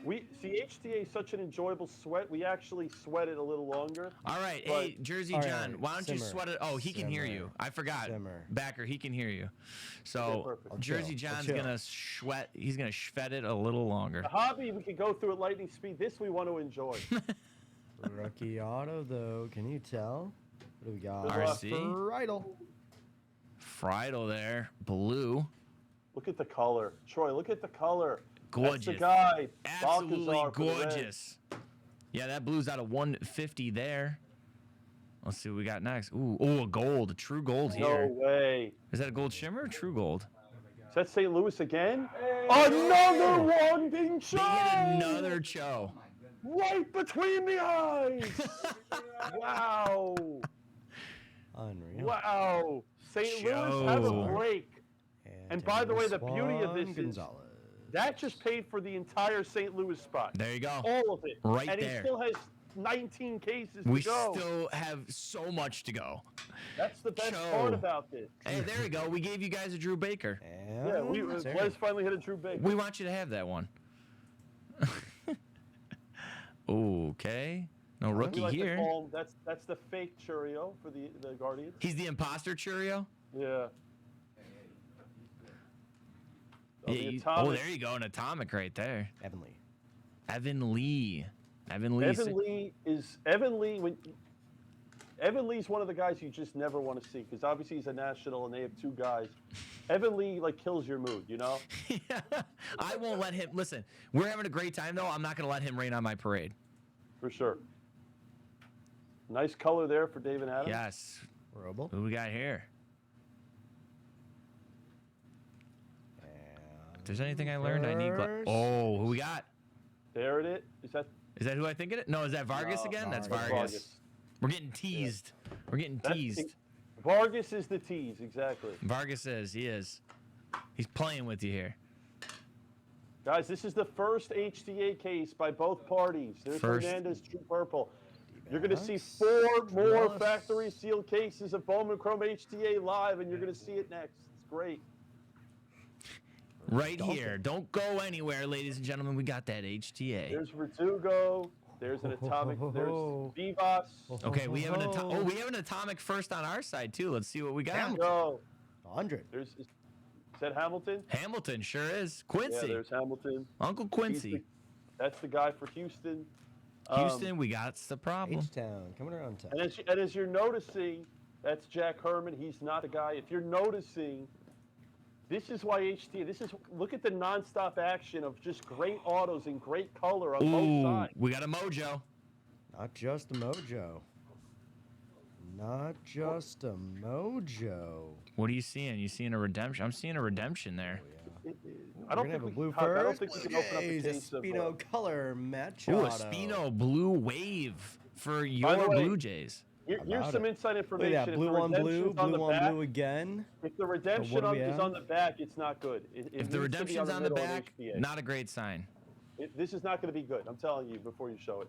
HTA is such an enjoyable sweat. We actually sweat it a little longer. All right. But- Hey, Jersey All John, right, why don't you simmer. sweat it? Oh, he can hear Simmer. you. I forgot. Simmer. Backer, he can hear you. Okay, So, perfect. I'll Jersey chill. I'll John's chill. going to sweat. He's going to sweat it a little longer. The hobby, we could go through at lightning speed. This we want to enjoy. Rookie auto, though. Can you tell? What do we got? RC. Friedel. Friedel there. Blue. Look at the color. Troy, look at the color. Gorgeous. That's the guy. Absolutely Balcazar for the Reds. gorgeous. Yeah, that blue's out of 150 there. Let's see what we got next. Ooh, a gold. A true gold No here. way. Is that a gold shimmer or true gold? Is that St. Louis again? Another one being They hit shown! another Cho. Right between the eyes! Wow. Unreal. Wow. St. Louis, have a Joe. break. And by the way, the beauty of this is Gonzalez. that just paid for the entire St. Louis spot. There you go. All of it. Right and there. he still has 19 cases We to go. still have so much to go. That's the best Joe. part about this. Hey, there we go. We gave you guys a Drew Baker. And Yeah, there. Blez finally hit a true big. We want you to have that one. Okay. No We rookie like to here. call him, that's the fake Churio for the Guardians. He's the imposter Churio. Yeah. Yeah, the oh, Atomic. there you go. An atomic right there. Evan Lee. Evan Lee. Evan Lee. Evan Lee's one of the guys you just never want to see because obviously he's a national and they have 2 guys. Evan Lee kills your mood, you know? Yeah. I won't let him. Listen, we're having a great time though. I'm not going to let him rain on my parade. For sure. Nice color there for David Adams. Yes. Roble. Who we got here? If there's anything I learned, I need. First. Oh, who we got? There it is. Is that who I think it is? No, is that Vargas No, again? That's Vargas. Vargas. We're getting teased. We're getting teased. Vargas is the tease, exactly. Vargas is. He is. He's playing with you here. Guys, this is the first HTA case by both parties. There's First. Hernandez, True Purple. You're going to see D-backs. 4 more Trellis. factory sealed cases of Bowman Chrome HTA live, and you're going to see it next. It's great. Right here. Don't go anywhere, ladies and gentlemen. We got that HTA. There's Verdugo. There's an atomic. There's Vivas. Okay, we have an we have an atomic first on our side too. Let's see what we got. Go. 100. Is that Hamilton? Hamilton sure is. Quincy. Yeah, there's Hamilton. Uncle Quincy. That's the guy for Houston. Houston, we got the problem. H-Town, coming around town. And as you're noticing, that's Jack Herman. He's not the guy. If you're noticing, this is why look at the nonstop action of just great autos in great color on both sides. We got a mojo. Not just a mojo. Not just a mojo. What are you seeing? You seeing a redemption? I'm seeing a redemption there. I don't think have a we blue can, I don't first. think we can open up a Jeez, case a of, Spino color match Ooh, a auto. Spino blue wave for By your the way, Blue Jays. Here's some inside Look information. at that, blue on blue, blue on blue again. If the redemption do we is have? on the back, it's not good. If the redemption's on the back, not a great sign. This is not going to be good. I'm telling you before you show it.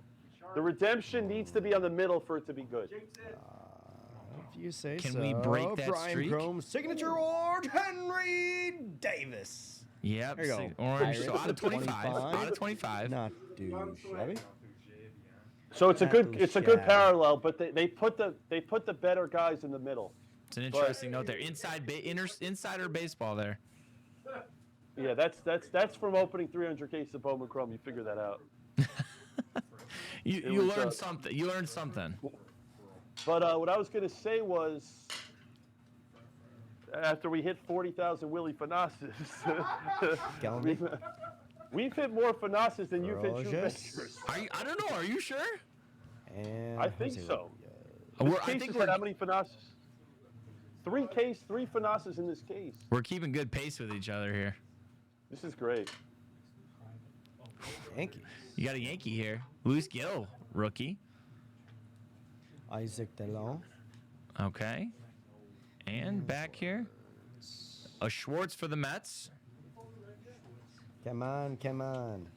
The redemption needs to be on the middle for it to be good. If you say Can so. we break that Brian streak? Chrome signature award, Henry Davis. Yep. There you go. Orange. So Pirates out of 25. 25. Out of 25. Not too shabby. So it's a good parallel, but they put the better guys in the middle. It's an interesting note there. Insider baseball there. Yeah, that's from opening 300 cases of Bowman Chrome. You figure that out. You learned something. You learned something. But what I was going to say was, after we hit 40,000 Willie Fanasses, we've hit more Fanasses than you've hit true makers. I don't know. Are you sure? And I think so. I think we're how many Fanasses? Three Fanasses in this case. We're keeping good pace with each other here. This is great. Yankees. You got a Yankee here. Luis Gill, rookie. Isaac Delon. Okay. And back here, a Schwartz for the Mets. Come on, come on.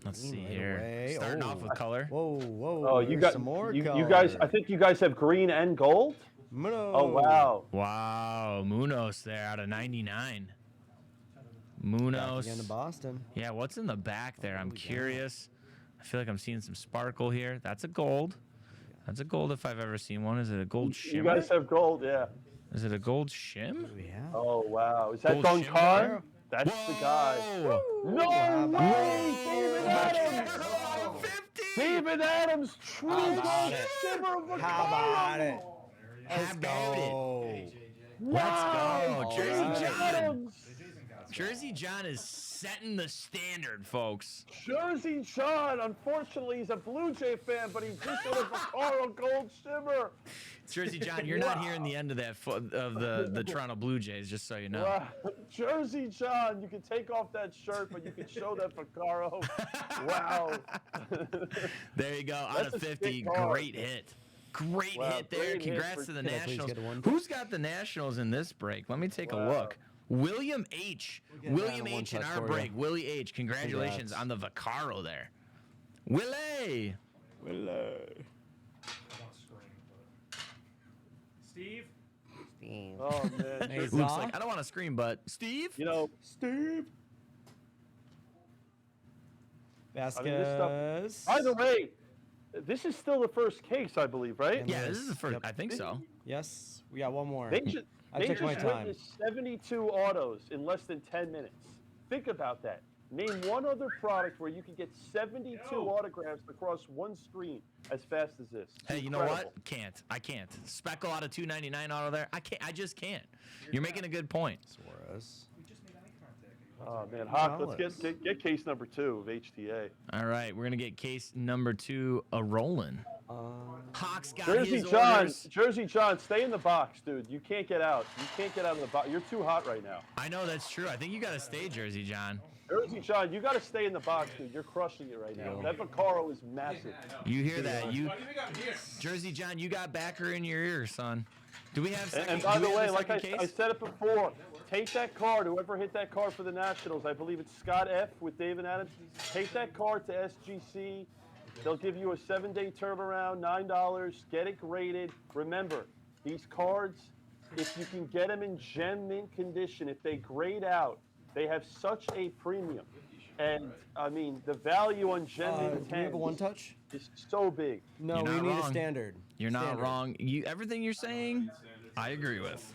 Let's see Right here. away. Starting off with color. Whoa, whoa. Oh, you there's got some more you color. guys. I think you guys have green and gold. Munoz. Oh wow. Wow, Munoz there out of 99. Munoz. Again to Boston. Yeah, what's in the back there? I'm curious. I feel like I'm seeing some sparkle here. That's a gold. That's a gold if I've ever seen one. Is it a gold shimmer? You guys have gold, yeah. Is it a gold shim? Yeah. Oh wow. Is that Gold Don shimmer? Carr? That's the guy. Whoa! No way! David Adams! 50! David Adams, true gold shimmer of a How about it? How about it? Wow! Let's go. Jersey David John. Adams! Jersey John is setting the standard, folks. Jersey John, unfortunately, he's a Blue Jay fan, but he just hit a Vaccaro gold shimmer. Jersey John, you're not hearing the end of that of the Toronto Blue Jays, just so you know. Wow. Jersey John, you can take off that shirt, but you can show that Vaccaro. Wow. There you go. Out That's of a 50, sick card. great hit. Great Wow, hit there. great hit Congrats for- to the Can I please Nationals. get one? Who's got the Nationals in this break? Let me take a Wow. look. William H. William one H. in touch our for you. break. Willie H. Congratulations Congrats. on the Vaccaro there. Willie. Steve? Oh, man. Hey, Looks Zah? like I don't want to scream, but Steve. You know, Steve. I mean, this stuff. Vasquez. By the way, this is still the first case, I believe, right? Yeah, this is the first. Yep. I think so. Yes, we got one more. They just, I they took my just time. witnessed 72 autos in less than 10 minutes. Think about that. Name one other product where you can get 72 autographs across one screen as fast as this. It's Hey, you know incredible. what? Can't. I can't. Speckle out of 299 auto there. I can't. I just can't. You're making a good point. Suarez. Oh, man. Hawk, let's get case number 2 of HTA. All right, we're gonna get case number 2 a rolling. Hawk's got Jersey his John, orders. Jersey John, stay in the box, dude. You can't get out. You can't get out of the box. You're too hot right now. I know that's true. I think you gotta stay, Jersey John. Jersey John, you got to stay in the box, dude. You're crushing it right now. That Vaccaro is massive. You hear that? You, Jersey John, you got backer in your ear, son. Do we have second? And by do the we have way, the like second I case? said it before, take that card. Whoever hit that card for the Nationals, I believe it's Scott F. with David Adams. Take that card to SGC. They'll give you a 7-day turnaround, $9. Get it graded. Remember, these cards, if you can get them in gem mint condition, if they grade out, they have such a premium. And I mean, the value on Gem Do we have a 10s one touch? is so big. No, You're we not need a wrong. standard. You're not Standard. wrong. Everything you're saying, I agree with.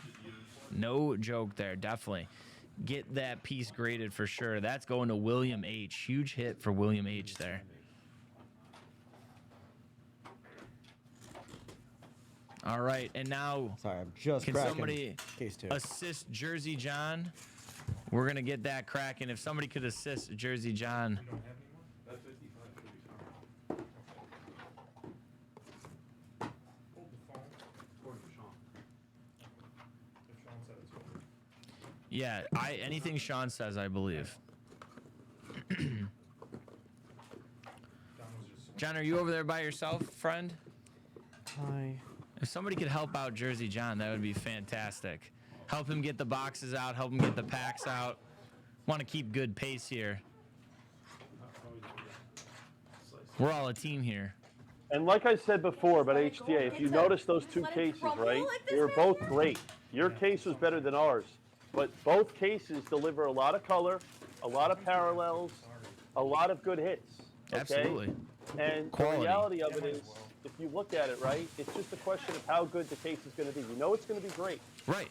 No joke there, definitely. Get that piece graded for sure. That's going to William H. Huge hit for William H. there. All right, and now Sorry, I'm just can cracking somebody case 2. assist Jersey John? We're gonna get that cracking. If somebody could assist Jersey John. Hold the phone. According to Sean. If Sean said it's over. Yeah, anything Sean says, I believe. John was just. John, are you over there by yourself, friend? Hi. If somebody could help out Jersey John, that would be fantastic. Help him get the boxes out, help him get the packs out. Want to keep good pace here. We're all a team here. And like I said before about HTA, if you notice those two cases, right, they were both great. Your case was better than ours, but both cases deliver a lot of color, a lot of parallels, a lot of good hits. Okay? Absolutely. And Quality. the reality of it is, if you look at it, right, it's just a question of how good the case is going to be. You know it's going to be great. Right.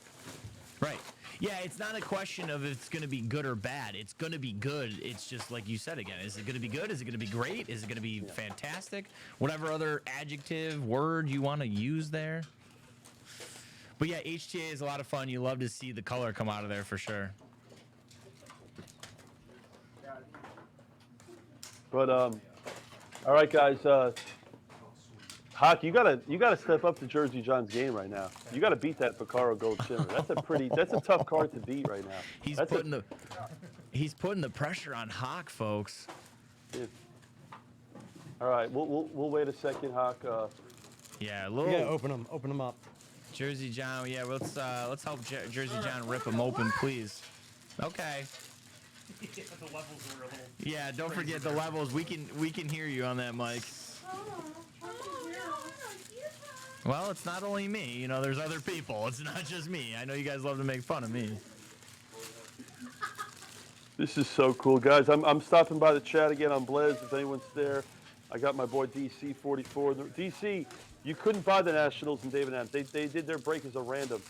Right. Yeah, it's not a question of if it's going to be good or bad. It's going to be good. It's just like you said again. Is it going to be good? Is it going to be great? Is it going to be fantastic? Whatever other adjective, word you want to use there. But yeah, HTA is a lot of fun. You love to see the color come out of there for sure. But all right, guys. Hock, you gotta step up to Jersey John's game right now. You gotta beat that Picaro Gold Shimmer. That's a tough card to beat right now. He's putting the pressure on Hawk, folks. All right, we'll wait a second, Hock. Yeah, a You little gotta open them up. Jersey John. Yeah, let's help Jersey John rip him open, please. Okay. The levels were a little. Yeah, don't forget the levels. We can hear you on that mic. Well, it's not only me. You know, there's other people. It's not just me. I know you guys love to make fun of me. This is so cool, guys. I'm stopping by the chat again on Blez if anyone's there. I got my boy DC44. DC, you couldn't buy the Nationals and David Adams. They did their break as a random.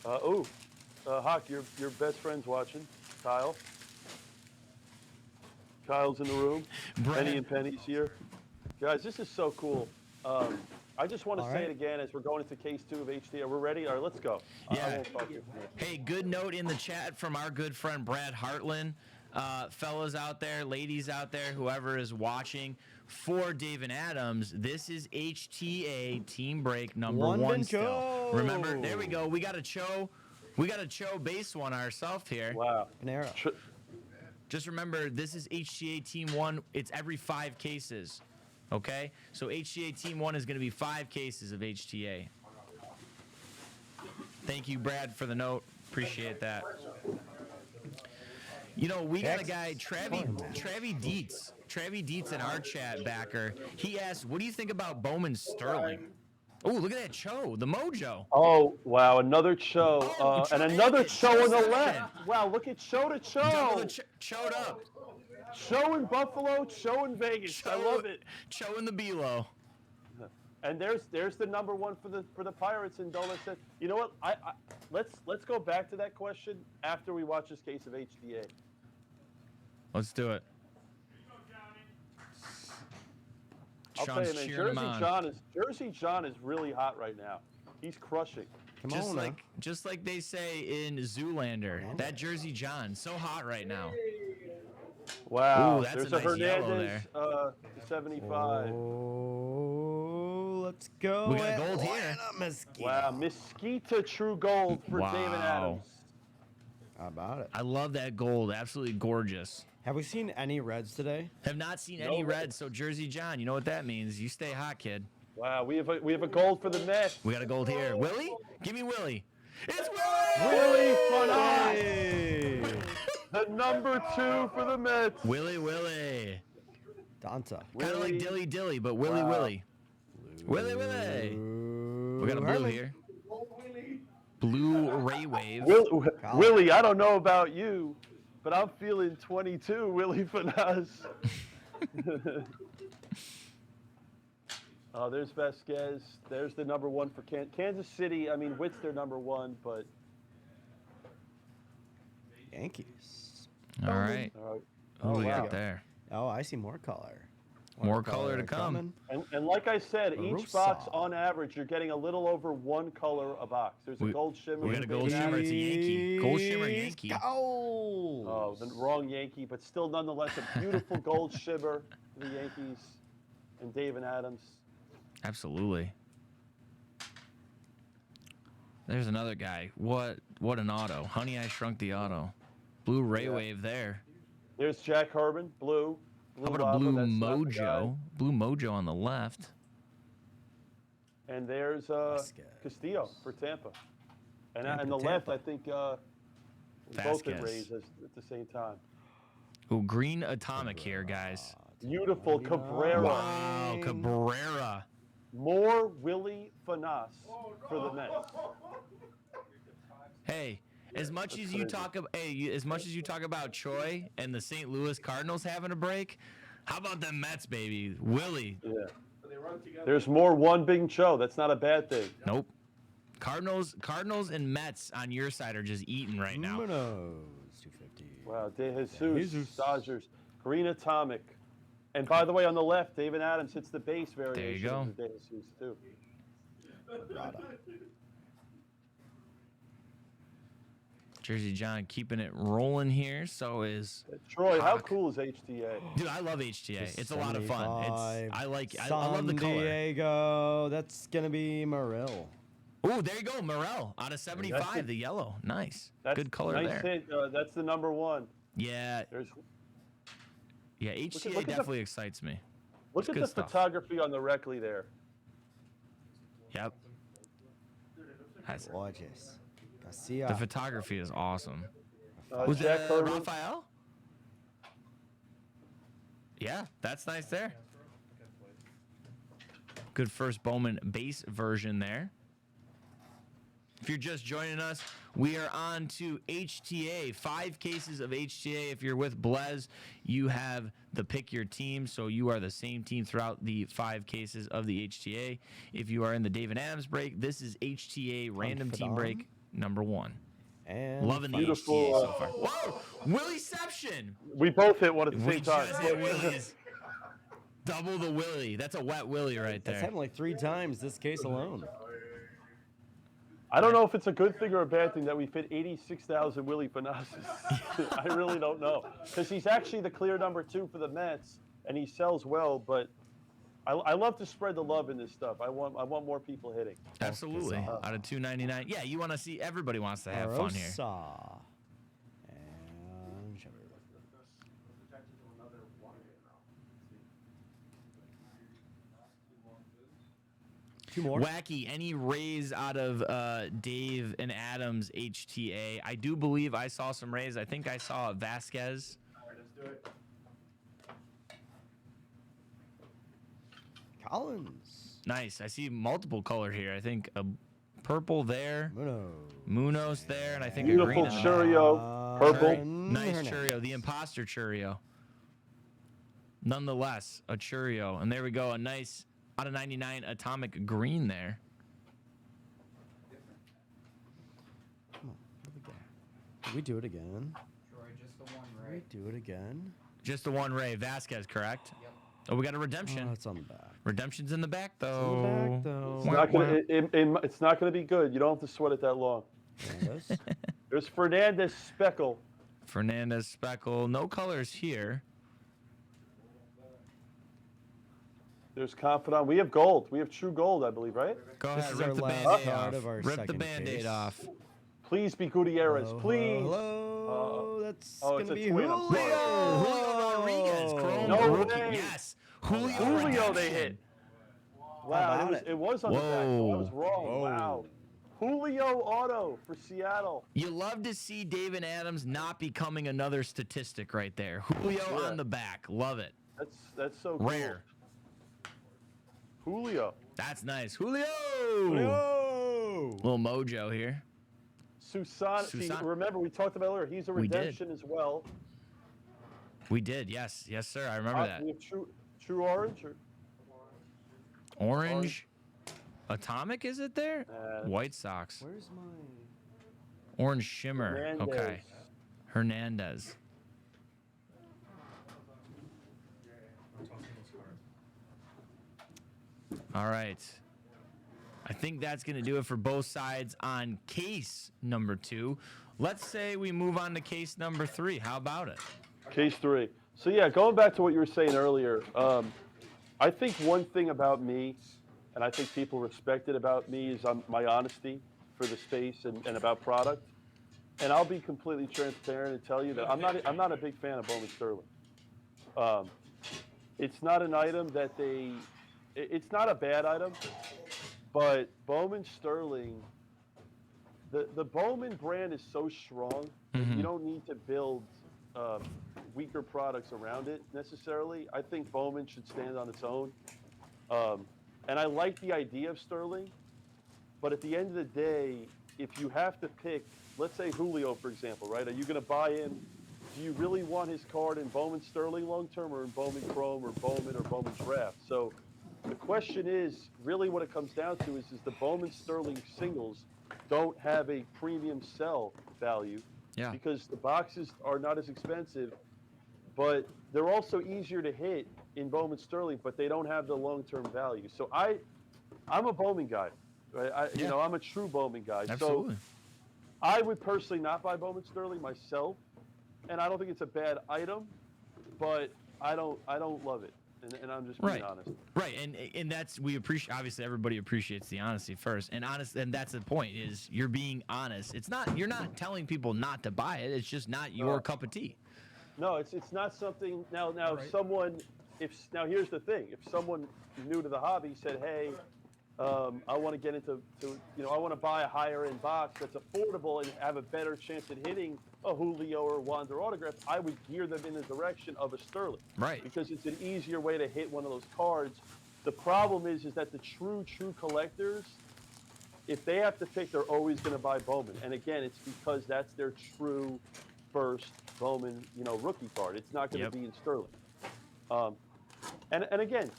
Hawk, your best friend's watching. Kyle. Kyle's in the room. Penny and Penny's here. Guys, this is so cool. I just want to say it again as we're going into case 2 of HTA. We're ready? All right, let's go. Yeah. I won't talk to you. Hey, good note in the chat from our good friend Brad Hartland. Fellas out there, ladies out there, whoever is watching, for David Adams, this is HTA Team Break number 1 still. Remember, there we go. We got a Cho base one ourselves here. Wow. Panera. Just remember, this is HTA Team 1. It's every 5 cases. Okay? So HTA Team 1 is going to be 5 cases of HTA. Thank you, Brad, for the note. Appreciate that. You know, we got a guy, Travie Dietz. Travie Dietz in our chat backer. He asked, what do you think about Bowman Sterling? Oh, look at that Cho, the mojo. Oh, wow, another Cho. And another Cho on the Cho left. Wow, look at Cho to Cho. Double the Cho'd up. Cho in Buffalo, Cho in Vegas. I love it. Cho in the Belo. And there's the number 1 for the Pirates. And Dola said, you know what? Let's go back to that question after we watch this case of HTA. Let's do it. I'll tell you, man, Jersey John is really hot right now. He's crushing. Just like they say in Zoolander, that Jersey John, so hot right now. Wow, ooh, that's there's a nice yellow Hernandez, there. 75. Oh, let's go. We got gold here. Wow, Mesquita True Gold for David Adams. How about it? I love that gold. Absolutely gorgeous. Have we seen any reds today? Have not seen any reds, so Jersey John, you know what that means. You stay hot, kid. Wow, we have a gold for the Mets. We got a gold here. Willie? Give me Willie. It's Willie Fanas! The number 2 for the Mets. Willie. Danta. Kind of like Dilly Dilly, but Willie. Willie. We got a blue here. Blue Ray Wave. Willie, I don't know about you, but I'm feeling 22, Willie Finesse. Oh, there's Vasquez. There's the number 1 for Kansas City. I mean, Witt's their number 1, but Yankees. All right. all right. Who we wow. got there? Oh, I see more color. More color to come. coming. And like I said, each Rusa. box on average, you're getting a little over 1 color a box. There's a gold shimmer. We got a with gold David shimmer. Adams. It's a Yankee. Gold shimmer Yankee. Oh. Oh, the wrong Yankee, but still nonetheless a beautiful gold shimmer for the Yankees and David Adams. Absolutely. There's another guy. What an auto. Honey, I Shrunk the Auto. Blue Ray Wave there. There's Jack Herman, blue. How about a lava, Blue that's not the guy. Mojo? Blue Mojo on the left. And there's Castillo for Tampa. And Tampa, on the left, I think both Vasquez. in Rays at the same time. Ooh, green atomic here, guys. Beautiful Cabrera. Wow, Cabrera. More Willie Finesse for the Mets. Hey, as much as you talk about Troy and the St. Louis Cardinals having a break, how about them Mets, baby? Willie. Yeah. There's more One Big Show. That's not a bad thing. Nope. Cardinals and Mets on your side are just eating right now. Munoz, 250. Wow, De Jesus, Dodgers, Green Atomic. And by the way, on the left, David Adams hits the base variation. There you go. Of the De Jesus, too. Jersey John keeping it rolling here. So is Troy, how Hawk. cool is HTA? Dude, I love HTA. It's a lot of fun. I love the San color. Diego. That's gonna be Morel. Oh, there you go, Morel out of 75, the yellow. Nice. Good color nice there. Hit. That's the number 1. Yeah. There's, Yeah, HTA look at definitely excites me. look It's at good the stuff. photography on the Reckley there. Yep. That's- Gorgeous. Garcia. The photography is awesome. Was Jack Herman? Raphael? Yeah, that's nice there. Good first Bowman base version there. If you're just joining us, we are on to HTA. 5 cases of HTA. If you're with Blez, you have the pick your team, so you are the same team throughout the 5 cases of the HTA. If you are in the David Adams break, this is HTA random team break number 1. And Loving the Beautiful, HTA so far. Whoa! Willieception! We both hit one at the We same time. just hit Willies. Double the Willie. That's a wet Willie right that's there. happened like 3 times this case alone. I don't know if it's a good thing or a bad thing that we fit 86,000 Willie Finesses. I really don't know. Because he's actually the clear number 2 for the Mets, and he sells well, but I love to spread the love in this stuff. I want more people hitting. Absolutely. Out of 299. Yeah, you want to see, everybody wants to have fun here. Rosa. And Chevy. 2 more. Wacky, any raise out of Dave and Adams HTA? I do believe I saw some raise. I think I saw Vasquez. All right, let's do it. Collins. Nice. I see multiple color here. I think a purple there, Munoz there, and I think a Beautiful green in the Churio, purple. Nice Churio, the imposter Churio. Nonetheless, a Churio. And there we go, a nice out of 99 atomic green there. Did we do it again? Troy, just the one, Did we do it again? Just the one Ray. Vasquez, correct? Yep. Oh, we got a redemption. Oh, it's on the back. Redemption's in the back, though. It's in the back, though. It's not gonna be good. You don't have to sweat it that long. There's Fernandez Speckle. Fernandez Speckle. No colors here. There's Confidant. We have gold. We have true gold, I believe, right? Go This ahead, is rip our the last Band-Aid card off. of our Rip the second Band-Aid case. off. Please be Gutierrez, please. Hello. That's oh, gonna it's a be twin, I'm Julio. sorry. Julio Rodriguez. Chrome No rookie. way. Yes. Julio Julio they redemption. hit. How Wow, about it was on the back, so I was Whoa. wrong. Whoa. Wow. Julio auto for Seattle. You love to see David Adams not becoming another statistic right there. Julio Yeah. on the back. Love it. That's so cool. Rare. Julio. That's nice. Julio. Julio. Little mojo here. Susan. See, Susan. remember we talked about earlier. He's a We did. redemption as well. We did, yes, sir. I remember that. We have true orange or Orange. Atomic, is it there? White Sox. Where's my? Orange Shimmer. Hernandez. Okay. Hernandez. I'm tossing those cards. All right. I think that's going to do it for both sides on case number 2. Let's say we move on to case number 3. How about it? Case 3. So yeah, going back to what you were saying earlier, I think one thing about me, and I think people respect it about me, is my honesty for the space and about product. And I'll be completely transparent and tell you that I'm not a big fan of Bowman Sterling. It's not an item that it's not a bad item, but Bowman Sterling, the Bowman brand is so strong, you don't need to build weaker products around it necessarily. I think Bowman should stand on its own. And I like the idea of Sterling, but at the end of the day, if you have to pick, let's say Julio, for example, right? Are you going to buy in? Do you really want his card in Bowman Sterling long term, or in Bowman Chrome, or Bowman Draft? So the question is, really what it comes down to is the Bowman Sterling singles don't have a premium sell value because the boxes are not as expensive, but they're also easier to hit in Bowman Sterling, but they don't have the long-term value. So I'm a Bowman guy, right? You know, I'm a true Bowman guy. Absolutely. So I would personally not buy Bowman Sterling myself, and I don't think it's a bad item, but I don't love it. And I'm just being honest. Right, and that's, we appreciate, obviously everybody appreciates the honesty first, and that's the point, is you're being honest. You're not telling people not to buy it. It's just not your cup of tea. No, it's not something. Now someone, now here's the thing: if someone new to the hobby said, "Hey, I want to get into, I want to buy a higher end box that's affordable and have a better chance at hitting a Julio or Wander autograph," I would gear them in the direction of a Sterling. Right. Because it's an easier way to hit one of those cards. The problem is that the true collectors, if they have to pick, they're always going to buy Bowman. And again, it's because that's their true first Bowman, rookie card. It's not going to be in Sterling. And again,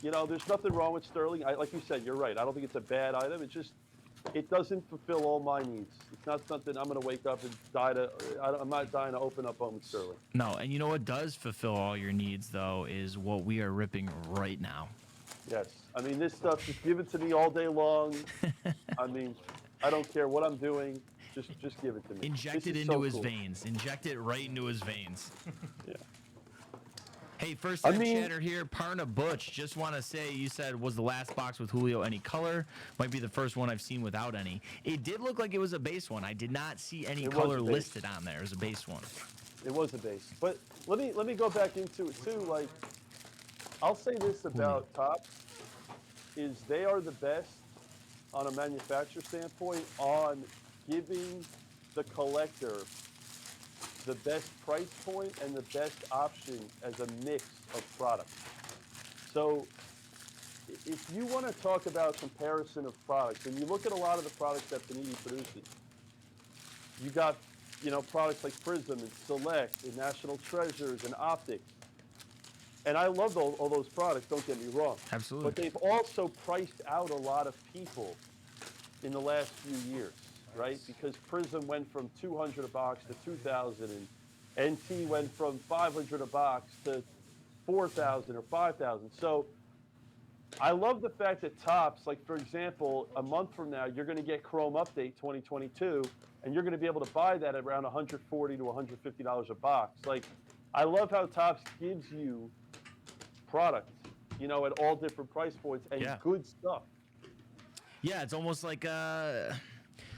there's nothing wrong with Sterling. Like you said, you're right. I don't think it's a bad item. It's just, it doesn't fulfill all my needs. It's not something I'm going to wake up and I'm not dying to open up Bowman Sterling. No, and you know what does fulfill all your needs, though, is what we are ripping right now. Yes. I mean, this stuff, just give it to me all day long. I mean, I don't care what I'm doing. Just give it to me. Inject it into his veins. Inject it right into his veins. Yeah. Hey, first time chatter here, Parna Butch. Just want to say, you said, was the last box with Julio any color? Might be the first one I've seen without any. It did look like it was a base one. I did not see any color listed on there. It was a base one. It was a base. But let me go back into it too. Like, I'll say this about Topps, is they are the best on a manufacturer standpoint on giving the collector the best price point and the best option as a mix of products. So if you want to talk about comparison of products, and you look at a lot of the products that Panini produces, you got, products like Prism and Select and National Treasures and Optics. And I love all those products, don't get me wrong. Absolutely. But they've also priced out a lot of people in the last few years, right? Because Prism went from $200 a box to $2,000, and NT went from $500 a box to $4,000 or $5,000. So I love the fact that Topps, like for example, a month from now, you're going to get Chrome Update 2022, and you're going to be able to buy that at around $140 to $150 a box. Like, I love how Topps gives you product, at all different price points and good stuff. Yeah, it's almost like a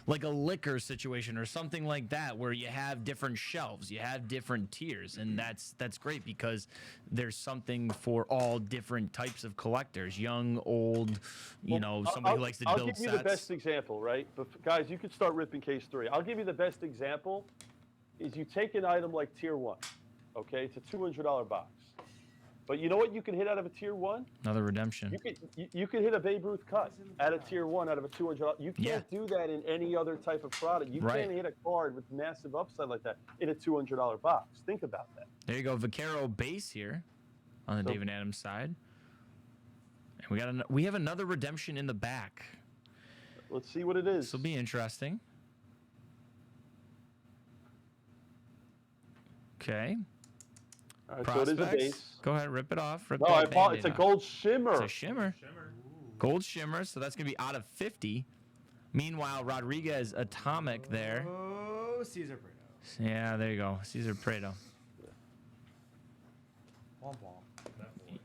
liquor situation or something like that, where you have different shelves, you have different tiers, and that's great because there's something for all different types of collectors, young, old, somebody who likes to build sets. I'll give you the best example, right? But guys, you can start ripping case 3. I'll give you the best example is you take an item like Tier 1, okay? It's a $200 box. But you know what you can hit out of a tier 1? Another redemption. You could hit a Babe Ruth cut out of tier 1 out of a $200. You can't do that in any other type of product. You can't hit a card with massive upside like that in a $200 box. Think about that. There you go, Vaquero base here on the David Adams side. And we have another redemption in the back. Let's see what it is. This will be interesting. Okay. All right, so it is a base. Go ahead, rip it off. Rip No, that I apologize. It's a Band-Aid gold shimmer. off. It's a shimmer. Gold shimmer, so that's going to be out of 50. Meanwhile, Rodriguez Atomic there. Oh, Cesar Prado. Yeah, there you go. Cesar Prado. Womp womp.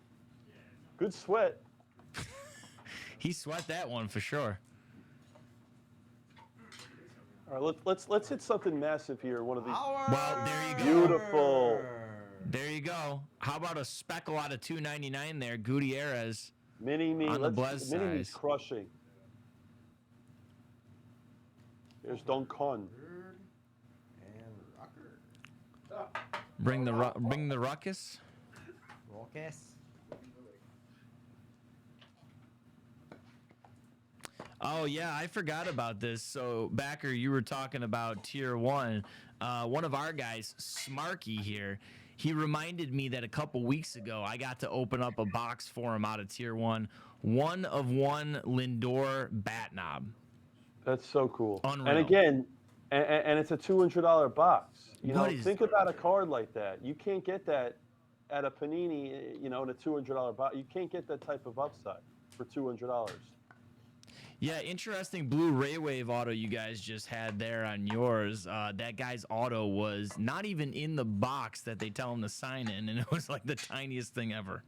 Good sweat. He sweat that one for sure. All right, let's hit something massive here. One of these. Well, there you go. Beautiful. There you go. How about a speckle out of 299 there, Gutierrez. Mini-me. On the Blez Mini-me's size. crushing. There's Don Con. And Rocker. Bring the ruckus. Raucus. Oh yeah, I forgot about this. So Backer, you were talking about tier 1. One of our guys, Smarky here, he reminded me that a couple weeks ago I got to open up a box for him out of tier 1. One of one Lindor bat knob. That's so cool. Unreal. And again, and it's a $200 box. You know, What is- think about a card like that. You can't get that at a Panini, you know, in a $200 box. You can't get that type of upside for $200. Yeah, interesting blue Ray Wave auto you guys just had there on yours. That guy's auto was not even in the box that they tell him to sign in, and it was like the tiniest thing ever.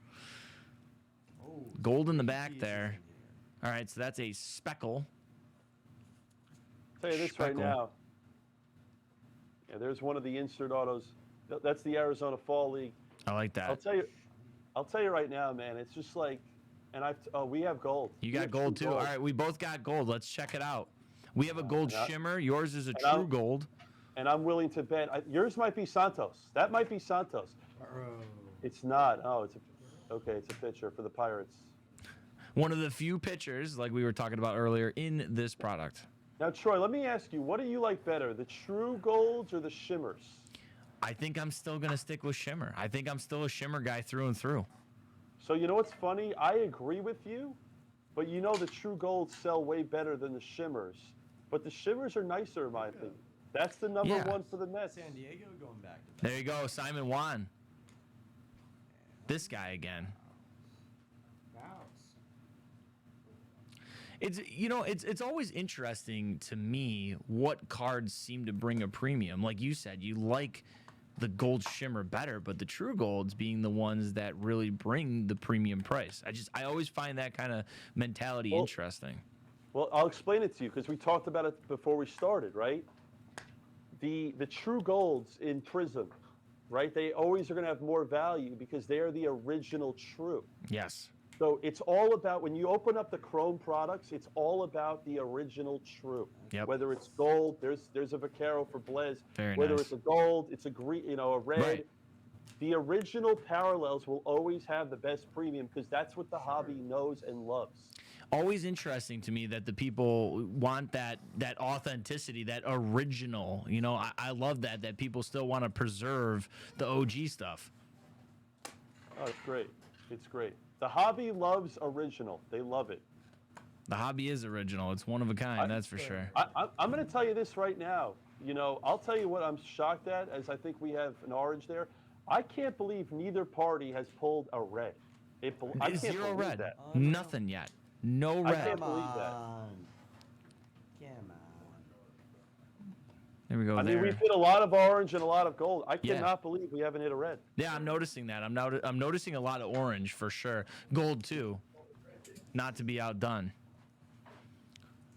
Oh, Gold in the back there. All right, so that's a speckle. I'll tell you this right Speckle. now. Yeah, there's one of the insert autos. That's the Arizona Fall League. I like that. I'll tell you right now, man. It's just like, and we have gold. You We got have gold true too. All right, we both got gold. Let's check it out. We have a gold shimmer. Yours is a true gold. And I'm willing to bet yours might be Santos. That might be Santos. It's not. Oh, it's a pitcher for the Pirates. One of the few pitchers, like we were talking about earlier, in this product. Now, Troy, let me ask you, what do you like better, the true golds or the shimmers? I think I'm still gonna stick with shimmer. I think I'm still a shimmer guy through and through. So you know what's funny? I agree with you, but you know the true golds sell way better than the shimmers. But the shimmers are nicer, in my opinion. That's the number one for the Mets. San Diego going back to There you go, Simon Juan. This guy again. It's always interesting to me what cards seem to bring a premium. Like you said, you like the gold shimmer better, but the true golds being the ones that really bring the premium price. I always find that kind of mentality interesting. Well, I'll explain it to you because we talked about it before we started, right? The true golds in Prism, right? They always are going to have more value because they are the original true. Yes. So it's all about, when you open up the Chrome products, it's all about the original true. Yep. Whether it's gold, there's a Vaquero for Blez. Very Whether nice. it's a gold, it's a green, a red. Right. The original parallels will always have the best premium because that's what the hobby knows and loves. Always interesting to me that the people want that authenticity, that original. You know, I love that people still want to preserve the OG stuff. Oh, it's great. It's great. The hobby loves original. They love it. The hobby is original. It's one of a kind, that's for sure. I'm going to tell you this right now. You know, I'll tell you what I'm shocked at, as I think we have an orange there. I can't believe neither party has pulled a red. I can't Zero believe red. that. Nothing yet. No I red. can't believe that. Come on. There we go. I there. mean, we've hit a lot of orange and a lot of gold. I cannot believe we haven't hit a red. Yeah, I'm noticing that. I'm noticing a lot of orange for sure. Gold too. Not to be outdone.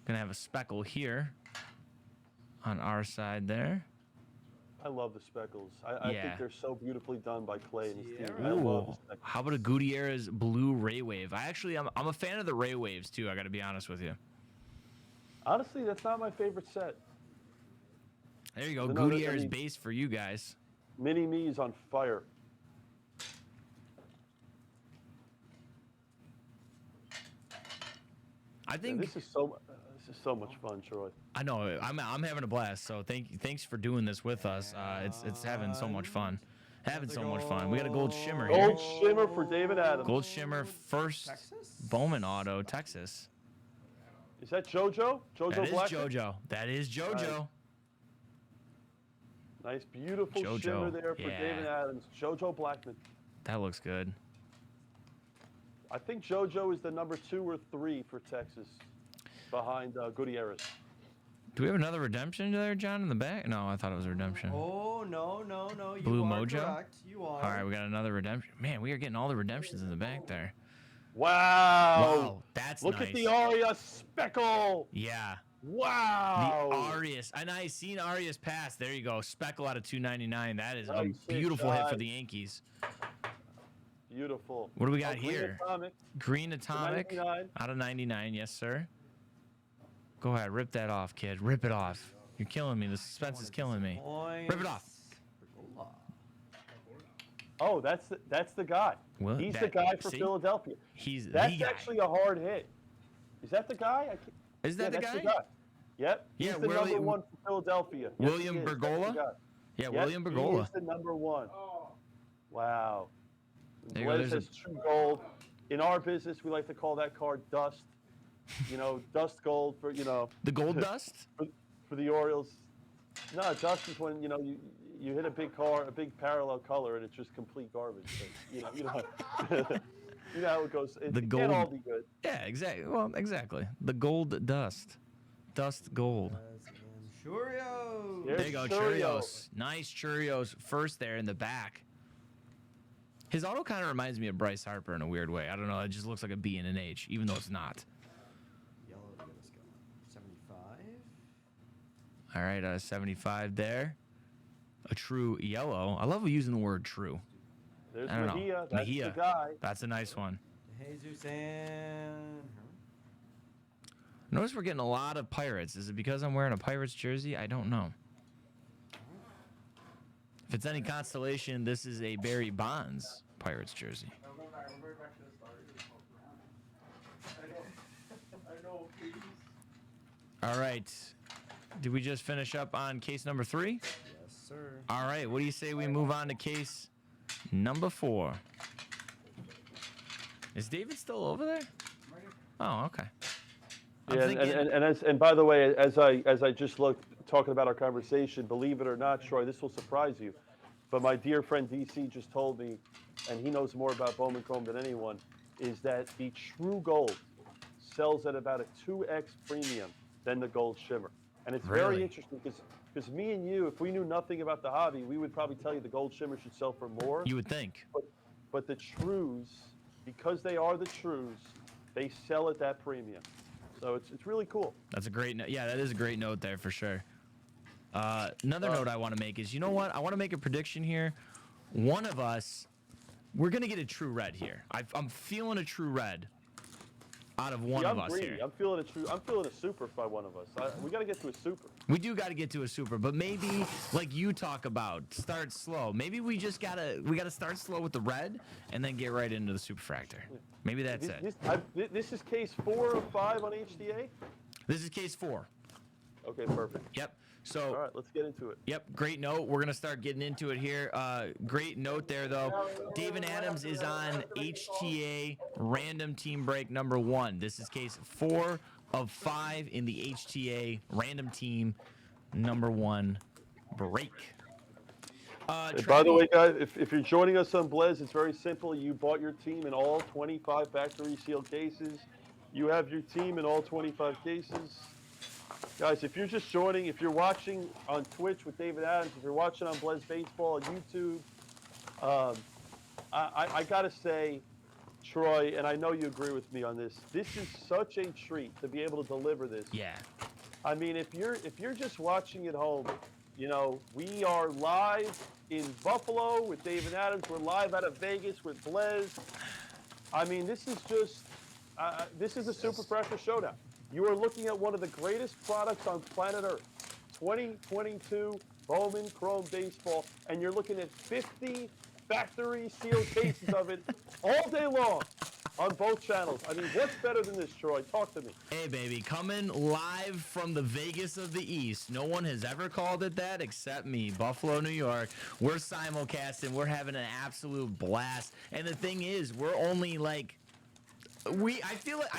Gonna have a speckle here on our side there. I love the speckles. I Yeah. think they're so beautifully done by Clay and his team. I Ooh. love the speckles. How about a Gutierrez blue Ray Wave? I'm a fan of the Ray Waves too. I got to be honest with you. Honestly, that's not my favorite set. There you go, No, Gutierrez base for you guys. Mini-me is on fire. I think this is so much fun, Troy. I know I'm having a blast. So thanks for doing this with us. It's having so much fun. Having so much fun. We got a gold shimmer here. Gold shimmer for David Adams. Gold shimmer first Bowman auto, Texas. Is that JoJo? JoJo That is Blackman? JoJo. That is JoJo. Nice, beautiful JoJo, shimmer there for yeah. David Adams. JoJo Blackman. That looks good. I think JoJo is the number 2 or 3 for Texas, behind Gutierrez. Do we have another redemption there, John, in the back? No, I thought it was a redemption. Oh, no. You Blue are Mojo? correct. You are. All right, we got another redemption. Man, we are getting all the redemptions in the back there. Wow. That's Look nice. at the Aria Speckle. Yeah. Wow. The Arias. And I seen Arias pass. There you go. Speckle out of 299. That is Nice a hit, beautiful hit for guys. the Yankees. Beautiful. What do we got Green here? Atomic. Green Atomic 99. out of 99. Yes, sir. Go ahead. Rip that off, kid. Rip it off. You're killing me. The suspense is killing me. Rip it off. Oh, that's the guy. Well, He's the that- guy for see? Philadelphia. He's That's the guy. actually a hard hit. Is that the guy? Is that yeah, the that's guy? the guy. Yep. Yeah, He's the number 1 for Philadelphia. Yes, William he is. That's Bergola? the guy. Yeah, Yep, William He Bergola. is the number 1. Wow. There you go, Blez there's has true gold. In our business, we like to call that card dust. You know, dust gold for, The gold dust? for the Orioles. No, dust is when, you hit a big car, a big parallel color, and it's just complete garbage. But, you know how it goes. It The can't all gold- be good. Yeah, exactly. Well, exactly. The gold dust. Dust gold. Cheerios. There's There you go, Churios. Nice Churios first there in the back. His auto kind of reminds me of Bryce Harper in a weird way. I don't know. It just looks like a B and an H, even though it's not. Yellow, let's go. 75. All right, 75 there. A true yellow. I love using the word true. There's I don't know. Mejia. That's Mejia. the guy. That's a nice one. Jesus and... Notice we're getting a lot of Pirates. Is it because I'm wearing a Pirates jersey? I don't know. If it's any consolation, this is a Barry Bonds Pirates jersey. All right. Did we just finish up on case number 3? Yes, sir. All right. What do you say we move on to case number 4? Is David still over there? Oh, okay. I'm Yeah, thinking- and by the way, as I just looked, talking about our conversation, believe it or not, Troy, this will surprise you, but my dear friend DC just told me, and he knows more about Bowman Chrome than anyone, is that the true gold sells at about a 2x premium than the gold shimmer. And it's very Really? interesting because me and you, if we knew nothing about the hobby, we would probably tell you the gold shimmer should sell for more. You would think. But the trues, because they are the trues, they sell at that premium. So it's really cool. That's a great note. Yeah, that is a great note there for sure. Another note I want to make is, you know what? I want to make a prediction here. One of us, we're going to get a true red here. I'm feeling a true red out of one of I'm us greedy. here. I'm feeling a super by one of us. We got to get to a super. We do got to get to a super, but maybe like you talk about, start slow. Maybe we gotta start slow with the red and then get right into the Superfractor. Maybe that's it. This is case 4 or 5 on HDA? This is case 4. Okay, perfect. Yep. So All right, let's get into it. Yep, great note. We're going to start getting into it here. Great note there, though. David Adams is on HTA random team break number 1. This is case 4 of 5 in the HTA random team number 1 break. And by the way, guys, if you're joining us on Blez, it's very simple. You bought your team in all 25 factory sealed cases. You have your team in all 25 cases. Guys, if you're just joining, if you're watching on Twitch with David Adams, if you're watching on Blez Baseball on YouTube, I got to say, Troy, and I know you agree with me on this, this is such a treat to be able to deliver this. Yeah. I mean, if you're just watching at home, you know, we are live in Buffalo with David Adams. We're live out of Vegas with Blez. I mean, this is just, this is a Superfractor Showdown. You are looking at one of the greatest products on planet Earth, 2022 Bowman Chrome Baseball, and you're looking at 50 factory sealed cases of it all day long. on both channels. I mean, what's better than this, Troy? Talk to me. Hey, baby, coming live from the Vegas of the East. No one has ever called it that except me, Buffalo, New York. We're simulcasting. We're having an absolute blast. And the thing is, we're only like, I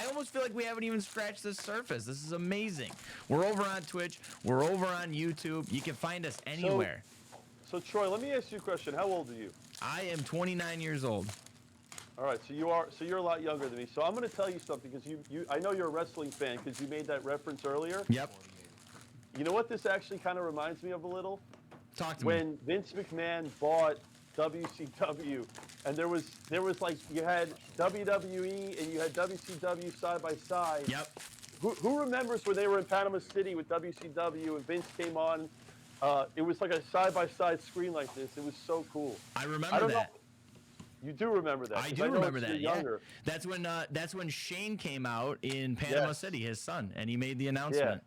almost feel like we haven't even scratched the surface. This is amazing. We're over on Twitch. We're over on YouTube. You can find us anywhere. So Troy, let me ask you a question. How old are you? I am 29 years old. All right, so you're a lot younger than me. So I'm going to tell you something because I know you're a wrestling fan because you made that reference earlier. Yep. You know what this actually kind of reminds me of a little? Talk to me. When Vince McMahon bought WCW, and there was like you had WWE and you had WCW side by side. Yep. Who remembers when they were in Panama City with WCW and Vince came on? It was like a side-by-side screen like this. It was so cool. I remember that. You do remember that? I do remember that. Yeah. Younger. That's when Shane came out in Panama City, his son, and he made the announcement.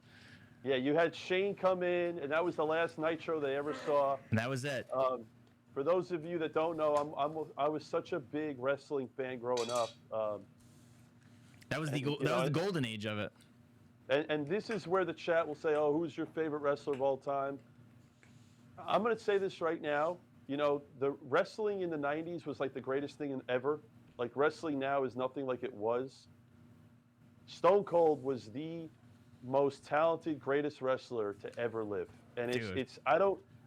Yeah, you had Shane come in, and that was the last Nitro they ever saw. And that was it. For those of you that don't know, I was such a big wrestling fan growing up. That was the golden age of it. And this is where the chat will say, "Oh, who's your favorite wrestler of all time?" I'm going to say this right now. You know, the wrestling in the 90s was like the greatest thing ever. Like wrestling now is nothing like it was. Stone Cold was the most talented, greatest wrestler to ever live. And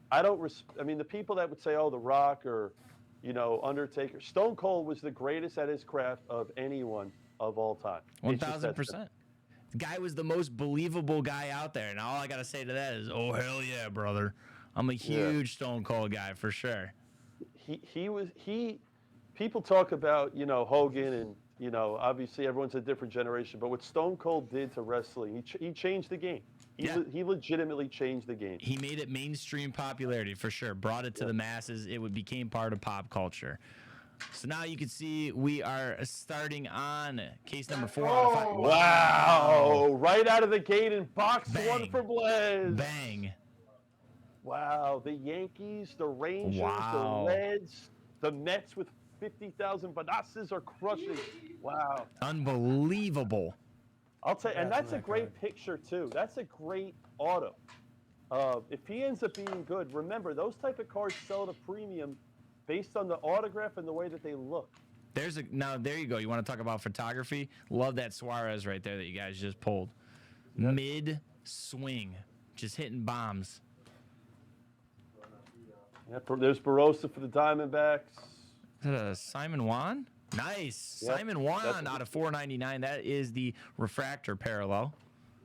I mean, the people that would say, "Oh, The Rock," or, you know, Undertaker, Stone Cold was the greatest at his craft of anyone of all time. 1,000%. The guy was the most believable guy out there, and all I gotta say to that is, "Oh hell yeah, brother!" I'm a huge Stone Cold guy for sure. People talk about, you know, Hogan, and, you know, obviously everyone's a different generation, but what Stone Cold did to wrestling, he changed the game. He legitimately changed the game. He made it mainstream popularity for sure. Brought it to the masses. It became part of pop culture. So now you can see we are starting on case number 4 out of 5. Wow! Right out of the gate in box Bang. 1 for Blez. Bang. Wow, the Yankees, the Rangers, Wow. the Reds, the Mets with 50,000 Vanasses are crushing. Wow. Unbelievable. I'll tell you, and that's a great picture too. That's a great auto. If he ends up being good, remember, those type of cards sell at a premium based on the autograph and the way that they look. Now there you go. You want to talk about photography? Love that Suarez right there that you guys just pulled. Yep. Mid swing, just hitting bombs. Yeah, there's Barossa for the Diamondbacks. Is that a Simon Juan? Nice. Yep. Simon Juan out of 499. That is the refractor parallel.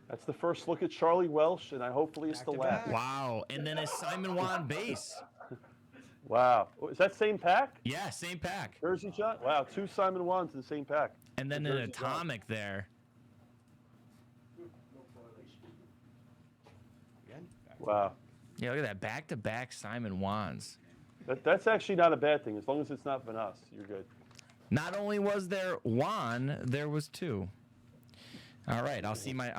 That's the first look at Charlie Welsh, and hopefully it's the last. Wow. And then a Simon Juan base. Wow. Is that same pack? Yeah, same pack. Jersey John? Wow, 2 Simon Juans in the same pack. And then an atomic there. Wow. Yeah, look at that. Back-to-back Simon Juans. That's actually not a bad thing. As long as it's not Vanas, you're good. Not only was there one, there was 2. All right, I'll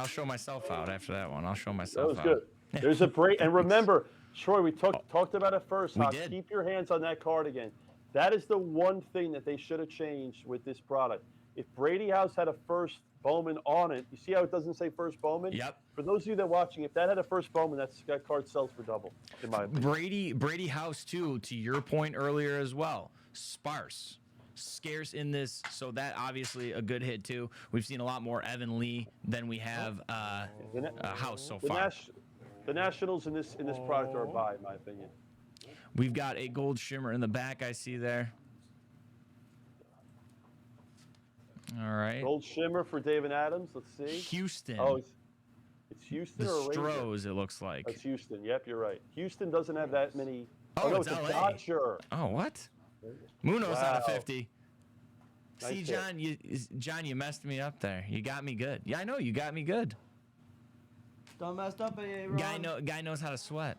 show myself out after that one. I'll show myself out. That was good. There's a break, and remember, Troy, we talked about it first. We did. Keep your hands on that card again. That is the one thing that they should have changed with this product. If Brady House had a first Bowman on it, you see how it doesn't say first Bowman? Yep. For those of you that are watching, if that had a first Bowman, that card sells for double, in my opinion. Brady House too, to your point earlier as well. Sparse. Scarce in this, so that obviously a good hit too. We've seen a lot more Evan Lee than we have House so far. The Nationals in this product are a buy, in my opinion. We've got a gold shimmer in the back, I see there. All right. Gold shimmer for David Adams. Let's see. Houston. Oh, it's Houston the or Stros, it looks like. It's Houston. Yep, you're right. Houston doesn't have that many. Oh, no, it's a LA. Dodger. Oh, what? Munoz out of 50. Nice See, hit. John, you messed me up there. You got me good. Yeah, I know you got me good. Don't messed up, Ron. Guy knows how to sweat.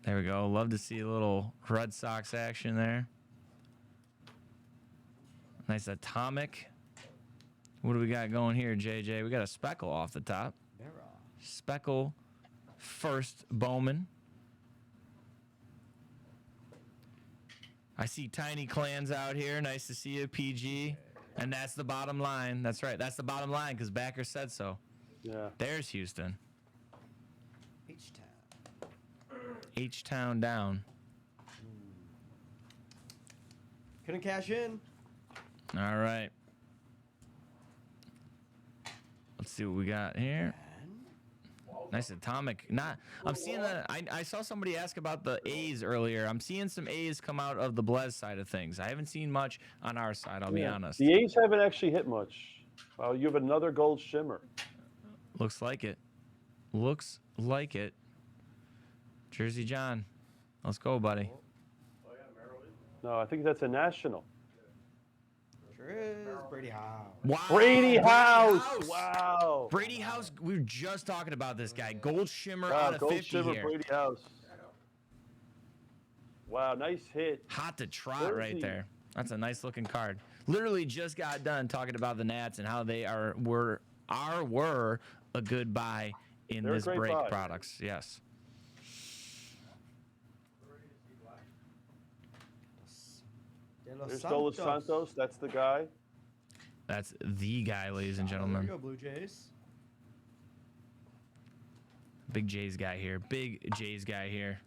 There we go. Love to see a little Red Sox action there. Nice atomic. What do we got going here, JJ? We got a speckle off the top. Speckle first Bowman. I see Tiny Clans out here. Nice to see you, PG. And that's the bottom line. That's right. That's the bottom line because Backer said so. Yeah. There's Houston. H-Town. H-Town down. Couldn't cash in. All right. Let's see what we got here. Nice atomic. I'm seeing I saw somebody ask about the A's earlier. I'm seeing some A's come out of the Blez side of things. I haven't seen much on our side, I'll be honest. The A's haven't actually hit much. Well, you have another gold shimmer. Looks like it. Looks like it. Jersey John. Let's go, buddy. No, I think that's a national. Sure is. Brady House. Wow. Brady House. Wow. Brady House, we were just talking about this guy. Gold shimmer Wow, out of gold 50 shimmer here. Brady House. Wow, nice hit. Hot to trot right there. That's a nice looking card. Literally just got done talking about the Nats and how they were a good buy in They're a this great break buy. products. Yes. There's Dos Santos. That's the guy. That's the guy, ladies and There gentlemen. you go, Blue Jays. Big Jays guy here. Big Jays guy here.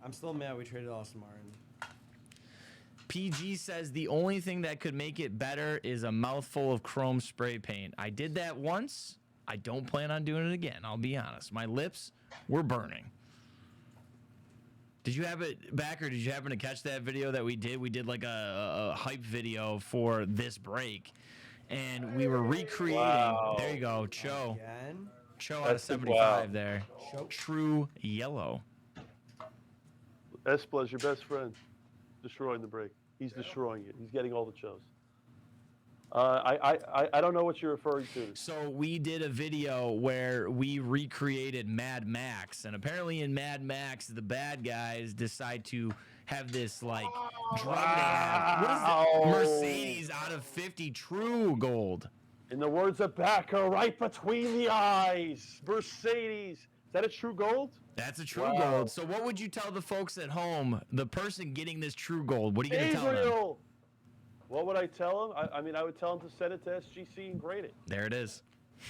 I'm still mad we traded Austin Martin. PG says the only thing that could make it better is a mouthful of chrome spray paint. I did that once. I don't plan on doing it again. I'll be honest. My lips were burning. Did you have it back, or did you happen to catch that video that we did? We did like a hype video for this break, and we were recreating. Wow. There you go, Cho. Again? Cho out of That's 75 there. Cho. True yellow. Espla's your best friend. Destroying the break. He's destroying it. He's getting all the shows. I don't know what you're referring to. So we did a video where we recreated Mad Max, and apparently in Mad Max, the bad guys decide to have this like drum they have. What is that? Mercedes out of 50 true gold. In the words of Backer, right between the eyes. Mercedes. Is that a true gold? That's a true Wow. gold. So what would you tell the folks at home, the person getting this true gold? What are you going to tell them? Gabriel! What would I tell him? I mean, I would tell him to send it to SGC and grade it. There it is.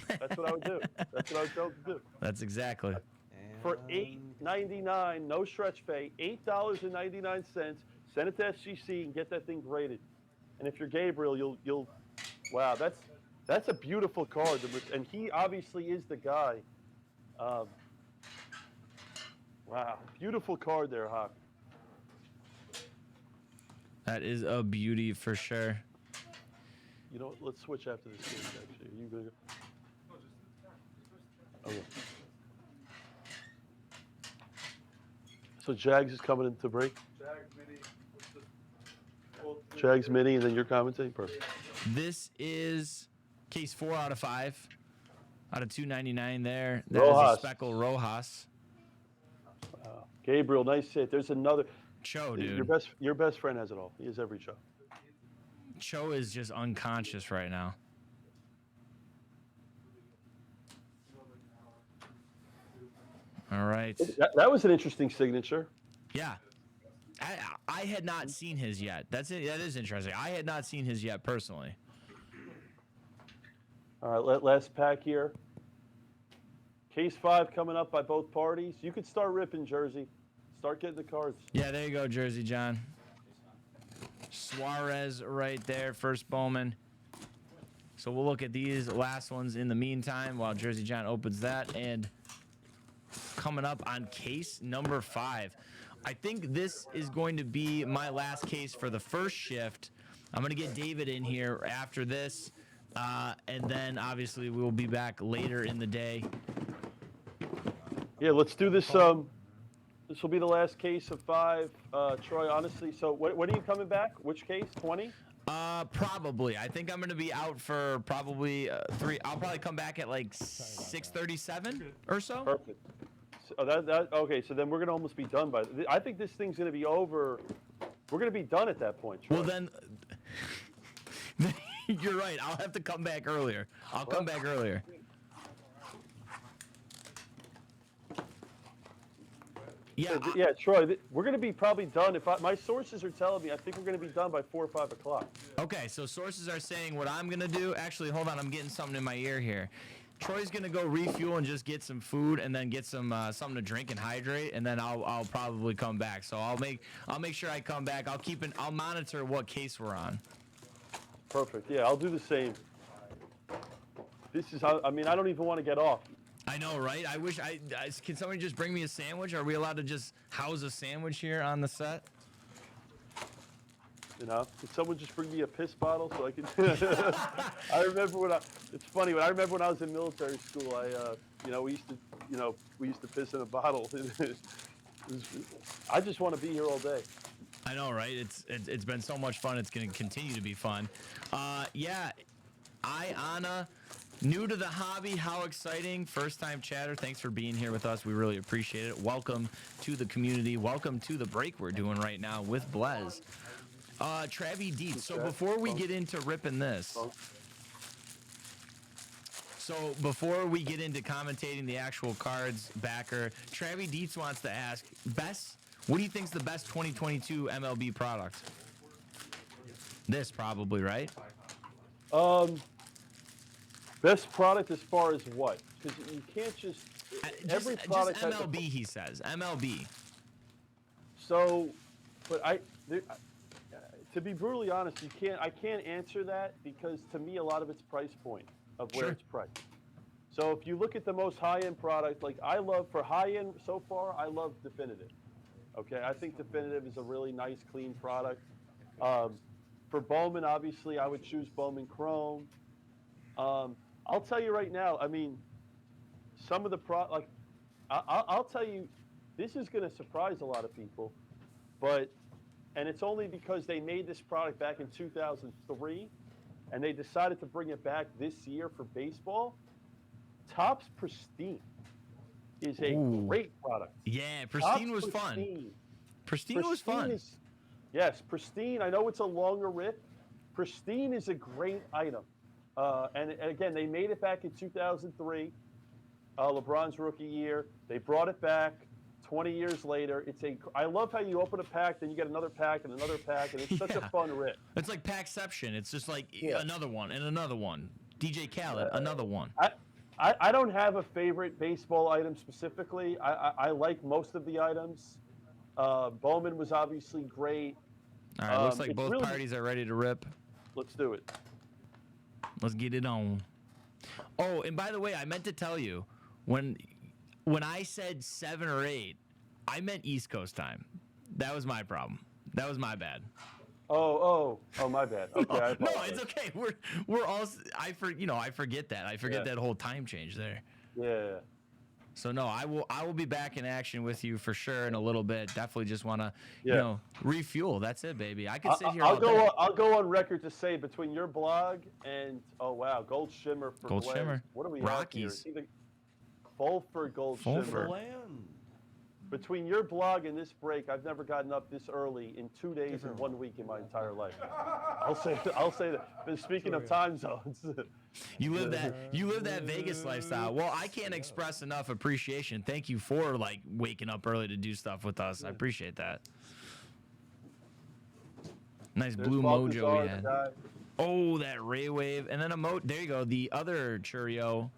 That's what I would do. That's what I would tell him to do. That's exactly. For $8.99, no stretch pay, $8.99. Send it to SGC and get that thing graded. And if you're Gabriel, you'll wow, that's a beautiful card. And he obviously is the guy. Wow, beautiful card there, Hawk. That is a beauty for sure. You know what? Let's switch after this game, actually. Are you gonna go? Okay. So Jags is coming into break? Jags Mini, and then you're commentating? Perfect. This is case 4 out of 5. Out of 299 there. That is Rojas. a Speckle Rojas. Gabriel, nice hit. There's another. Cho, dude. Your best friend has it all. He has every show. Cho is just unconscious right now. All right. That was an interesting signature. Yeah. I had not seen his yet. That's it. That is interesting. I had not seen his yet personally. All right, last pack here. Case 5 coming up by both parties. You could start ripping, Jersey. Start getting the cards. Yeah, there you go, Jersey John. Suarez right there, first Bowman. So we'll look at these last ones in the meantime while Jersey John opens that. And coming up on case number 5. I think this is going to be my last case for the first shift. I'm going to get David in here after this. And then obviously we'll be back later in the day. Yeah, let's do this. This will be the last case of 5. Troy, honestly, so when are you coming back? Which case? 20? Probably. I think I'm going to be out for probably 3. I'll probably come back at like 6:37 or so. Perfect. So okay, so then we're going to almost be done by. I think this thing's going to be over. We're going to be done at that point, Troy. Well, then, you're right. I'll have to come back earlier. I'll come back earlier. Yeah. Yeah, Troy, we're going to be probably done. My sources are telling me, I think we're going to be done by 4 or 5 o'clock. Okay, so sources are saying what I'm going to do. Actually, hold on. I'm getting something in my ear here. Troy's going to go refuel and just get some food and then get some something to drink and hydrate, and then I'll probably come back. So I'll make sure I come back. I'll monitor what case we're on. Perfect. Yeah, I'll do the same. This is how, I mean, I don't even want to get off. I know, right? I wish can somebody just bring me a sandwich? Are we allowed to just house a sandwich here on the set? You know, could someone just bring me a piss bottle so I can? I remember it's funny. I remember when I was in military school. We used to piss in a bottle. I just want to be here all day. I know, right? It's been so much fun. It's going to continue to be fun. Yeah, Anna. New to the hobby, how exciting. First time chatter, thanks for being here with us. We really appreciate it. Welcome to the community. Welcome to the break we're doing right now with Blez. Travie Dietz, so before we get into ripping this, so before we get into commentating the actual cards backer, Travie Dietz wants to ask, what do you think is the best 2022 MLB product? This probably, right? Best product as far as what? Because you can't just every product just MLB. He says MLB. So, but to be brutally honest, I can't answer that because to me a lot of it's price point of where it's priced. So if you look at the most high-end product, like I love for high-end so far, I love Definitive. Okay, I think Definitive is a really nice, clean product. For Bowman, obviously, I would choose Bowman Chrome. I'll tell you right now, I mean, some of the I'll tell you, this is going to surprise a lot of people, and it's only because they made this product back in 2003, and they decided to bring it back this year for baseball. Topps Pristine is a great product. Yeah, Pristine was fun. Pristine was fun. Yes, Pristine, I know it's a longer rip. Pristine is a great item. And again, they made it back in 2003, LeBron's rookie year. They brought it back 20 years later. I love how you open a pack, then you get another pack and another pack, and it's such a fun rip. It's like Packception. It's just like another one and another one. DJ Khaled, another one. I don't have a favorite baseball item specifically. I like most of the items. Bowman was obviously great. All right, looks like both parties are ready to rip. Let's do it. Let's get it on. Oh, and by the way, I meant to tell you, when I said 7 or 8, I meant East Coast time. That was my problem. That was my bad. Oh, my bad. Okay, no, it's okay. We're all I forget that. I forget that whole time change there. Yeah. So no, I will be back in action with you for sure in a little bit. Definitely just want to refuel. That's it, baby. I could sit here. I'll go on record to say between your blog and Gold Shimmer for Gold Blez, Shimmer. What are we Rockies. Either Fulford Gold Shimmer. Between your blog and this break, I've never gotten up this early in 2 days and 1 week in my entire life. I'll say that. But speaking of time zones, you live that Vegas lifestyle. Well, I can't express enough appreciation. Thank you for waking up early to do stuff with us. I appreciate that. Nice blue mojo we had. Oh, that Ray Wave, and then there you go. The other Churio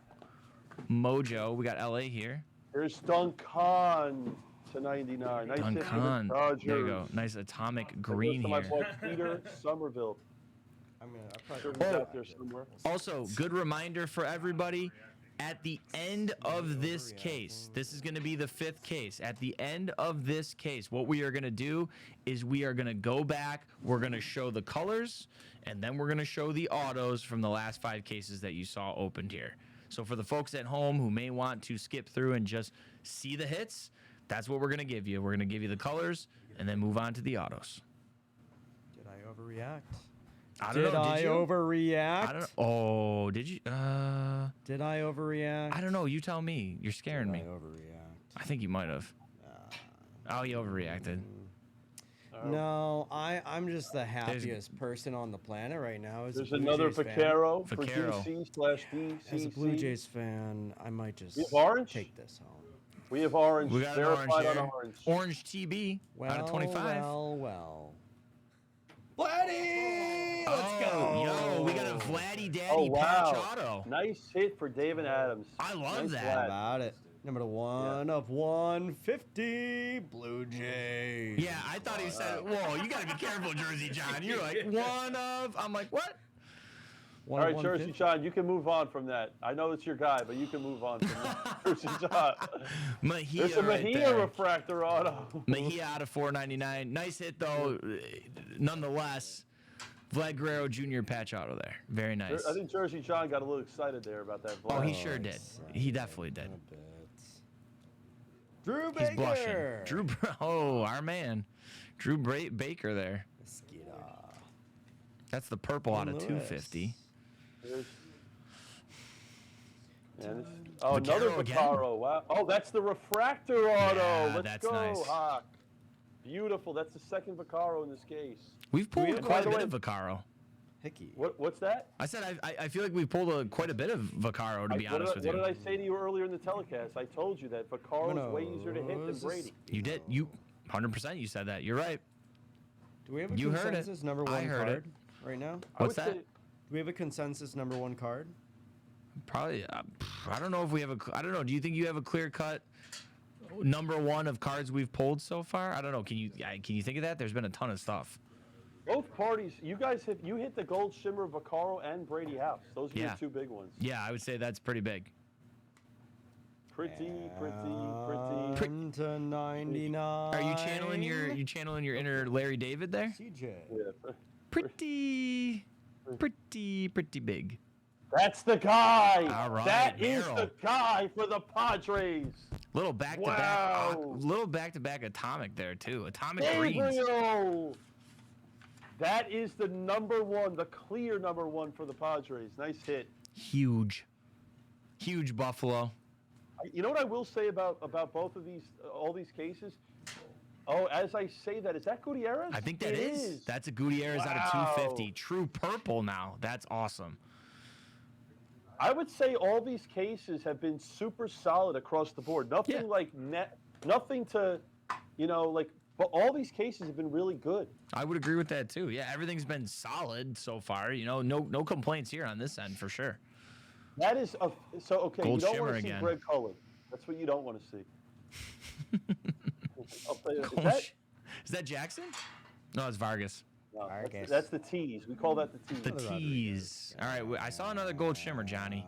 mojo. We got LA here. Here's Duncan to 99. Nice Duncan. There you go. Nice atomic green here. My boy Peter Somerville. Out there somewhere. Also, good reminder for everybody. At the end of this case, this is going to be the 5th case. At the end of this case, what we are going to do is we are going to go back. We're going to show the colors, and then we're going to show the autos from the last 5 cases that you saw opened here. So for the folks at home who may want to skip through and just see the hits, that's what we're going to give you. We're going to give you the colors and then move on to the autos. Did I overreact? I don't know. Did I overreact? I don't know. Oh, did you? Did I overreact? I don't know. You tell me. You're scaring me. I overreact? I think you might have. Oh, you overreacted. No, I'm just the happiest person on the planet right now. There's another Vaquero for DC/DC. As a Blue Jays fan, I might just take this home. We have orange. We got an orange verified here. on orange. Orange TB out of 25. Well. Vladdy! Let's go! Yo, we got a Vladdy Daddy Oh, patch wow. auto. Nice hit for David Adams. I love Nice that. Vlad. About it. Number 1 of 150, Blue Jays. Yeah, I thought he said, whoa, you got to be careful, Jersey John. You're like, one of, I'm like, what? All right, Jersey John, you can move on from that. I know it's your guy, but you can move on from that. Jersey John. Mejia There's a right Mejia there. refractor auto. Mejia out of 499. Nice hit, though, nonetheless. Vlad Guerrero Jr. patch auto there. Very nice. I think Jersey John got a little excited there about that. Oh, he sure did. He definitely did. Drew He's Baker. blushing. Oh, our man. Drew Baker there. That's the purple out of 250. Oh, another Vaccaro again. Vaccaro. Wow. Oh, that's the refractor auto. Yeah, Let's that's go, nice. Hawk. Beautiful. That's the second Vaccaro in this case. We've pulled By quite the a bit way- of Vaccaro. Hickey. What's that? I said I feel like we pulled quite a bit of Vaccaro, to be honest with you. What did I say to you earlier in the telecast? I told you that Vaccaro is way easier to hit than Brady. You did. You 100%. You said that. You're right. Do we have a You heard it. consensus number 1 I heard card right now? What's that? Do we have a consensus number 1 card? Probably. I don't know if we have a. I don't know. Do you think you have a clear cut number 1 of cards we've pulled so far? I don't know. Can you think of that? There's been a ton of stuff. Both parties, you guys hit the Gold Shimmer, Vaccaro, and Brady House. Those were Yeah. the 2 big ones. Yeah, I would say that's pretty big. Pretty. To 99. Are you channeling your inner Larry David there? CJ. Yeah. Pretty big. That's the guy. All right, That is Merrill. the guy for the Padres. Little back to back atomic there too. Atomic greens. Gabriel. That is the number 1, the clear number 1 for the Padres. Nice hit. Huge Buffalo. You know what I will say about both of these, all these cases? Oh, as I say that, is that Gutierrez? I think that It is. That's a Gutierrez out of 250. True purple now. That's awesome. I would say all these cases have been super solid across the board. Nothing nothing to, but all these cases have been really good. I would agree with that too. Yeah, everything's been solid so far. No complaints here on this end for sure. That is okay. Gold you don't shimmer want to see again. Greg Cullen. That's what you don't want to see. I'll tell you, Is that Jackson? No, it's Vargas. No, Vargas. that's the tease. We call that the tease. The tease. All right, I saw another gold shimmer, Johnny.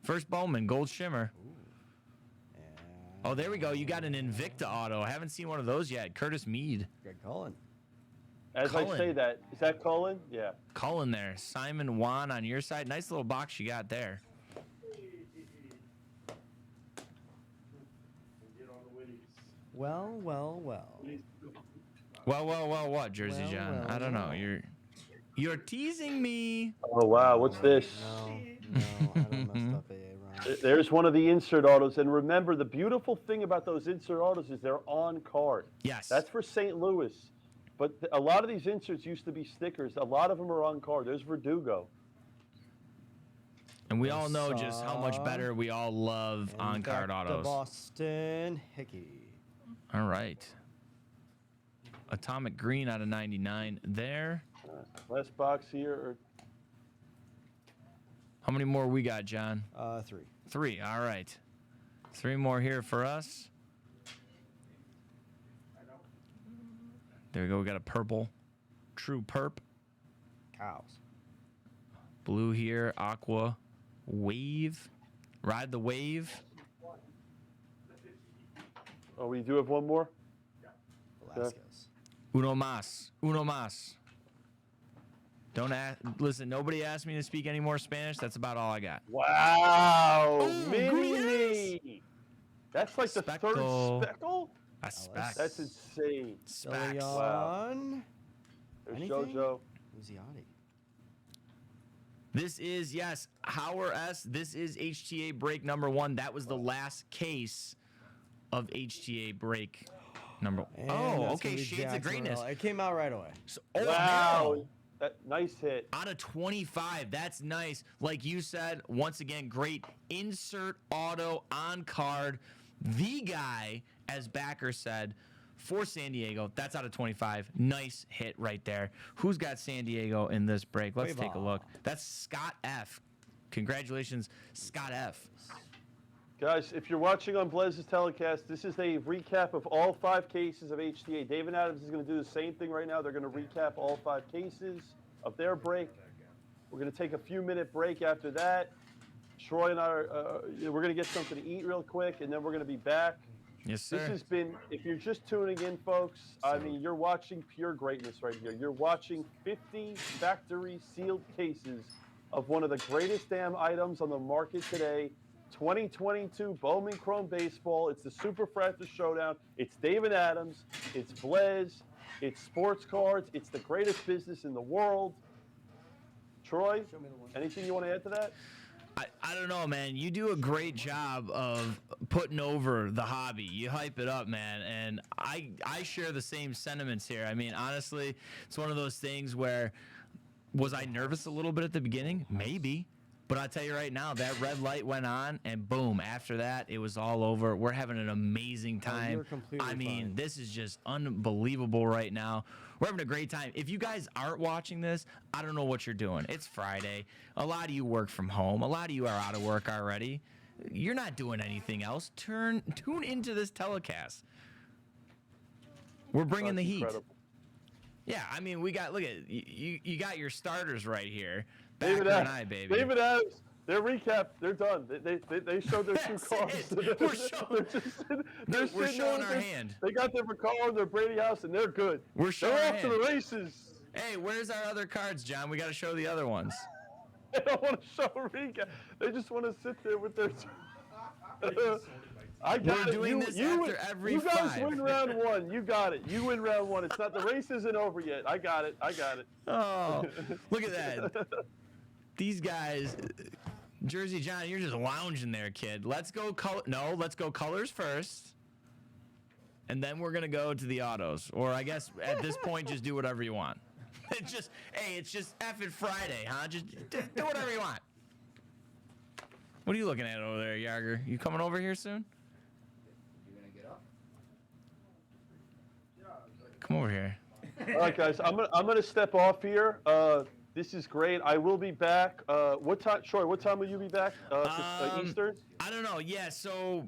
First Bowman, gold shimmer. Oh, there we go. You got an Invicta auto. I haven't seen one of those yet. Curtis Mead. Greg Cullen. As Cullen. I say that, is that Cullen? Yeah. Cullen there. Simon Wan on your side. Nice little box you got there. Well. Well, what, Jersey John? I don't know. You're teasing me. Oh, wow. What's this? No, I don't messed up AA wrong. There's one of the insert autos. And remember, the beautiful thing about those insert autos is they're on card. Yes. That's for St. Louis. But a lot of these inserts used to be stickers. A lot of them are on card. There's Verdugo. And we all know just how much better we all love on-card Back to autos. Boston, Hickey. All right. Atomic green out of 99 there. Last box here. How many more we got, John? 3. 3. All right. 3 more here for us. There we go. We got a purple. True perp. Cows. Blue here. Aqua. Wave. Ride the wave. Oh, we do have one more? Velasquez. Uno más. Uno más. Don't listen, nobody asked me to speak any more Spanish. That's about all I got. Wow. Oh, Mini. That's like the Speckle. third speckle? A spec. That's insane. Specs. Leon. There's Anything? JoJo. Luziati. This is, yes, Hauer S. This is HTA break number 1. That was the last case of HTA break number. And Oh, that's okay. gonna be Shades of Jackson greatness. Morel. It came out right away. So, Wow. no. Nice hit. Out of 25, that's nice. Like you said, once again, great insert auto on card. the guy, as backer said, for San Diego. That's out of 25. Nice hit right there. Who's got San Diego in this break? Let's take a look. That's Scott F. Congratulations, Scott F. Guys, if you're watching on Blez's telecast, this is a recap of all 5 cases of HTA. David Adams is going to do the same thing right now. They're going to recap all 5 cases of their break. We're going to take a few-minute break after that. Troy and I we're going to get something to eat real quick, and then we're going to be back. Yes, sir. This has been, if you're just tuning in, folks, I mean, you're watching pure greatness right here. You're watching 50 factory sealed cases of one of the greatest damn items on the market today. 2022 Bowman Chrome Baseball. It's the Superfractor Showdown. It's David Adams. It's Blez. It's Sports Cards. It's the greatest business in the world. Troy, anything you want to add to that? I don't know, man. You do a great job of putting over the hobby. You hype it up, man. And I share the same sentiments here. I mean, honestly, it's one of those things where, was I nervous a little bit at the beginning? Maybe. But I'll tell you right now, that red light went on, and boom, after that, it was all over. We're having an amazing time. I mean, this is just unbelievable right now. We're having a great time. If you guys aren't watching this, I don't know what you're doing. It's Friday. A lot of you work from home. A lot of you are out of work already. You're not doing anything else. Tune into this telecast. We're bringing the heat. Incredible. Yeah, I mean, we got, look at, you got your starters right here. David Backer Adams, and I, baby. David Adams, their recap, they're done. They showed their 2 cards. We're showing our hand. They got their McCall and their Brady House, and they're good. We're showing They're our off to hand. the races. Hey, where's our other cards, John? We got to show the other ones. They don't want to show a recap. They just want to sit there with their. I got We're doing this after every You guys 5. win round 1. You got it. You win round 1. It's not, the race isn't over yet. I got it. Oh, look at that. These guys, Jersey John, you're just lounging there, kid. Let's go let's go colors first. And then we're going to go to the autos. Or I guess at this point, just do whatever you want. It's just effing Friday, huh? Just do whatever you want. What are you looking at over there, Yarger? You coming over here soon? You gonna get up? Come over here. All right, guys. I'm gonna step off here. This is great. I will be back. What time, Troy? What time will you be back? Eastern? I don't know. Yeah. So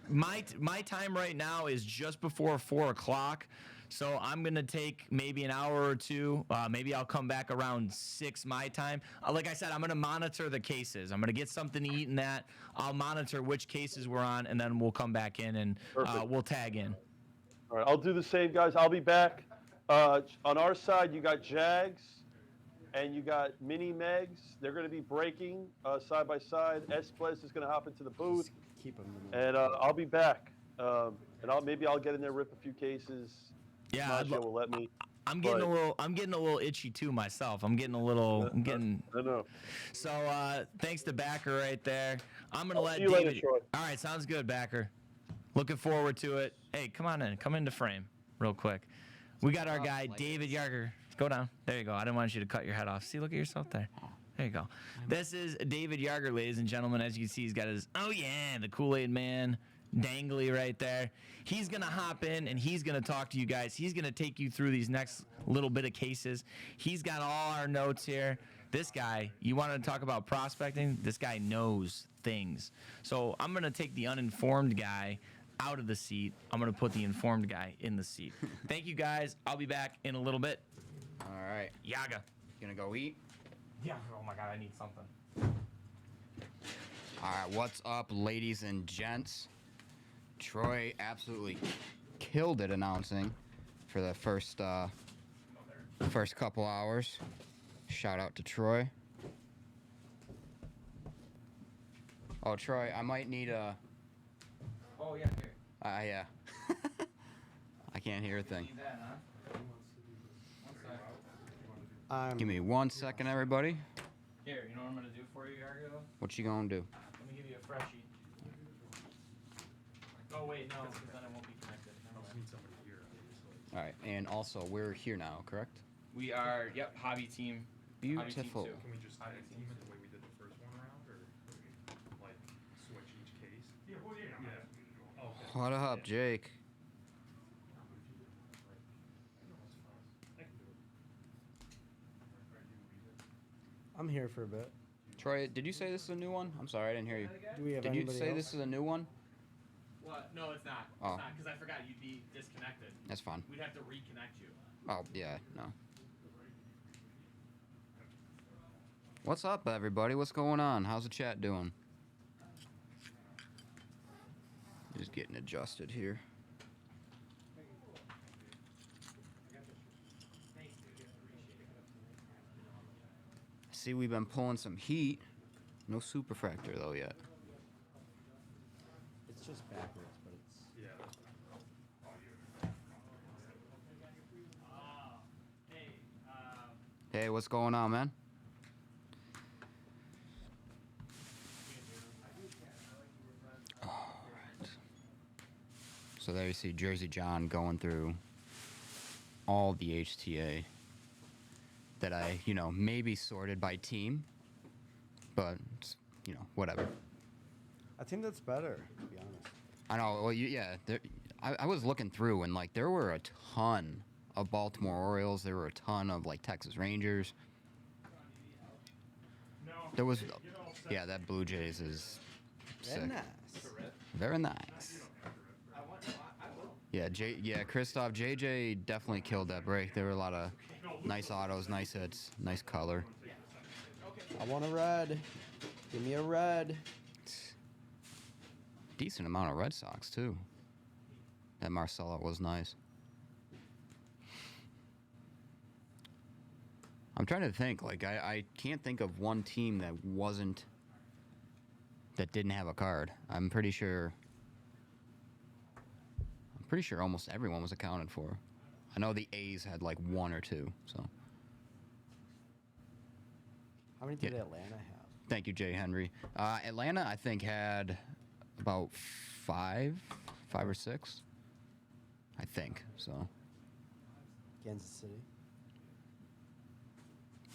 my time right now is just before 4 o'clock. So I'm going to take maybe an hour or two. Maybe I'll come back around 6 my time. Like I said, I'm going to monitor the cases. I'm going to get something to eat in that. I'll monitor which cases we're on, and then we'll come back in and we'll tag in. All right, I'll do the same, guys. I'll be back. On our side, you got Jags, and you got Mini Megs. They're going to be breaking side by side. Blez is going to hop into the booth, and I'll be back. And maybe I'll get in there, rip a few cases. Yeah, will let me. I'm getting a little itchy too myself. I know. So thanks to Backer right there. I'm gonna let see you David. later, Troy. All right, sounds good, Backer. Looking forward to it. Hey, come on in. Come into frame, real quick. We got our guy David Yarger. Go down. There you go. I didn't want you to cut your head off. See, look at yourself there. There you go. This is David Yarger, ladies and gentlemen. As you can see, he's got his the Kool-Aid Man dangly right there. He's gonna hop in and he's gonna talk to you guys. He's gonna take you through these next little bit of cases. He's got all our notes here. This guy, you want to talk about prospecting? This guy knows things. So I'm gonna take the uninformed guy out of the seat. I'm gonna put the informed guy in the seat. Thank you guys. I'll be back in a little bit. All right. Yaga. Gonna go eat? Yeah. Oh my God, I need something. All right. What's up, ladies and gents? Troy absolutely killed it announcing for the first couple hours. Shout out to Troy. Oh, Troy, I might need a. Oh yeah, here. Yeah. I can't hear a thing. Need that, huh? 1 sec. Give me 1 second, everybody. Here, you know what I'm gonna do for you, Yargo? What you gonna do? Let me give you a freshie. Oh wait, no, because then it won't be connected. Never mind. All right, and also we're here now, correct? We are, hobby team. Beautiful. Can we just tag team it the way we did the first one round, or like switch each case? Yeah, well, yeah. Oh, What up, Jake? I'm here for a bit. Troy, did you say this is a new one? I'm sorry, I didn't hear you. Do we have Did you anybody say else? this is a new one? What? No, it's not. Oh. It's not, because I forgot you'd be disconnected. That's fine. We'd have to reconnect you. Oh, yeah, no. What's up, everybody? What's going on? How's the chat doing? Just getting adjusted here. See, we've been pulling some heat. No Superfractor, though, yet. It's just backwards, but it's. Yeah. Hey, what's going on, man? Alright. So there you see Jersey John going through all the HTA that I, maybe sorted by team, but, it's, whatever. I think that's better, to be honest. I know, well, I was looking through, and, there were a ton of Baltimore Orioles. There were a ton of, Texas Rangers. There was, yeah, that Blue Jays is sick. Very nice. Very nice. Yeah, Christoph, JJ definitely killed that break. There were a lot of nice autos, nice hits, nice color. I want a red. Give me a red. Decent amount of Red Sox, too. That Marcelo was nice. I'm trying to think. I can't think of one team that didn't have a card. I'm pretty sure almost everyone was accounted for. I know the A's had one or two, so. How many did Atlanta have? Thank you, Jay Henry. Atlanta, I think, had about five or six. I think, so. Kansas City.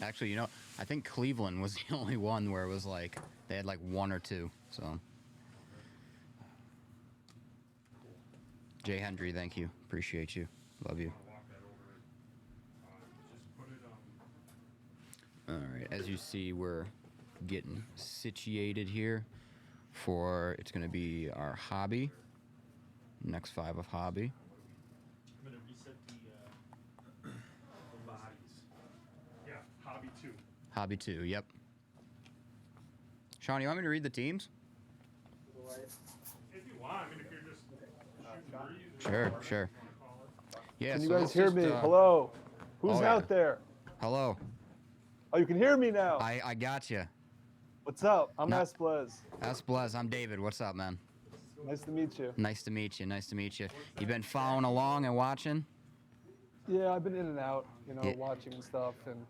Actually, I think Cleveland was the only one where it was they had one or two, so. Jay Hendry, thank you. Appreciate you. Love you. All right, as you see, we're getting situated here for, it's going to be our hobby. Next 5 of hobby. I'm going to reset the bodies. Yeah, hobby 2. Hobby 2, yep. Sean, you want me to read the teams? If you want, if you're just shooting breeze. Sure. Yeah, Can you so guys let's hear just, me? Hello? Who's oh, yeah. out there? Hello. Oh, you can hear me now. I got you. What's up? I'm No. Blez. That's Blez. I'm David. What's up, man? Nice to meet you. Nice to meet you. Nice to meet you. You been following along and watching? Yeah, I've been in and out, Yeah. watching and stuff, and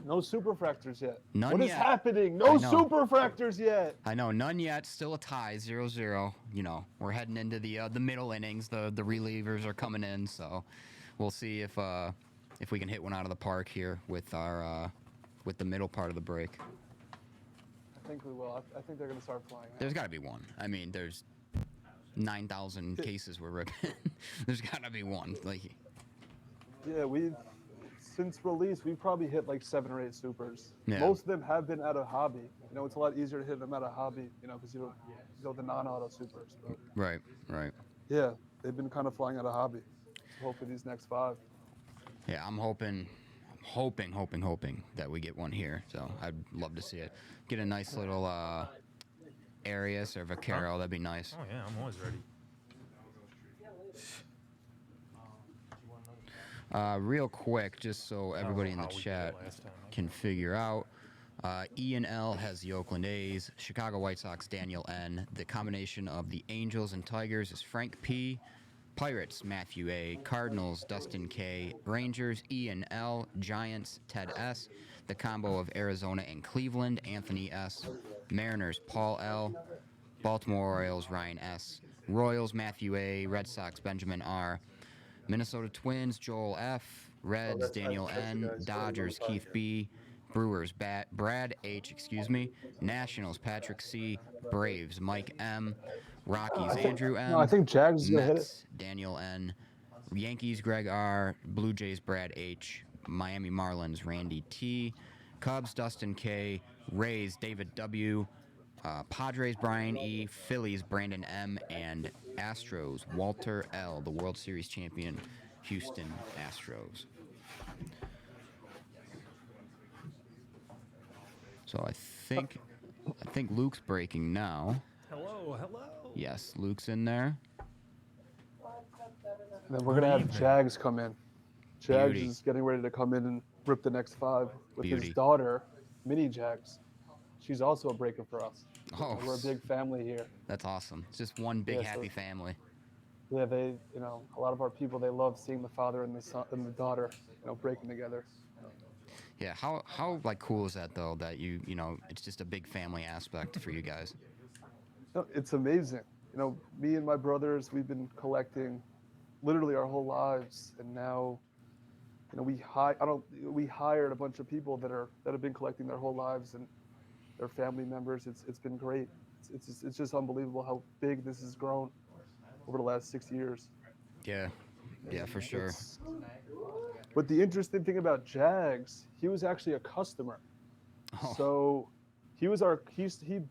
no Superfractors yet. None What is yet. happening? I No know. Superfractors yet. I know, none yet. Still a tie, 0-0. We're heading into the middle innings. The relievers are coming in, so we'll see if we can hit one out of the park here with our with the middle part of the break. I think we will. I think they're going to start flying out. There's got to be one. I mean, there's 9,000 cases we're ripping. There's got to be one. Yeah, since release, we've probably hit 7 or 8 supers. Yeah. Most of them have been out of hobby. It's a lot easier to hit them out of hobby, because you don't go the non-auto supers. But Right. yeah, they've been kind of flying out of hobby. So hopefully these next 5. Yeah, I'm hoping that we get one here. So I'd love to see it. Get a nice little Arias or Vaquero. That'd be nice. Oh, yeah, I'm always ready. Real quick, just so everybody in the how we did chat last time. can figure out. Ian L has the Oakland A's, Chicago White Sox Daniel N. The combination of the Angels and Tigers is Frank P. Pirates Matthew A. Cardinals Dustin K. Rangers Ian L. Giants Ted S. The combo of Arizona and Cleveland Anthony S. Mariners Paul L. Baltimore Orioles Ryan S. Royals Matthew A. Red Sox Benjamin R. Minnesota Twins Joel F. Reds Daniel N. Dodgers Keith B. Brewers Brad H. Nationals Patrick C. Braves Mike M. Rockies, Andrew M. No, I think Jags is gonna hit it. Mets, Daniel N. Yankees, Greg R. Blue Jays, Brad H. Miami Marlins, Randy T. Cubs, Dustin K. Rays, David W. Padres, Brian E. Phillies, Brandon M. And Astros, Walter L. The World Series champion, Houston Astros. So I think Luke's breaking now. Hello. Yes, Luke's in there. And then we're gonna have Jags come in. Jags Beauty. is getting ready to come in and rip the next 5 with Beauty. his daughter, Mini Jags. She's also a breaker for us. Oh, We're a big family here. that's awesome. It's just one big Yeah, so- happy family. Yeah, they, a lot of our people, they love seeing the father and the son and the daughter, breaking together. Yeah, how like cool is that though? That you know, it's just a big family aspect for you guys. No, it's amazing. Me and my brothers, we've been collecting literally our whole lives, and now, we hired a bunch of people that have been collecting their whole lives, and their family members. It's been great. It's just unbelievable how big this has grown over the last 6 years. Yeah, for sure. But the interesting thing about Jags, he was actually a customer. Oh. So he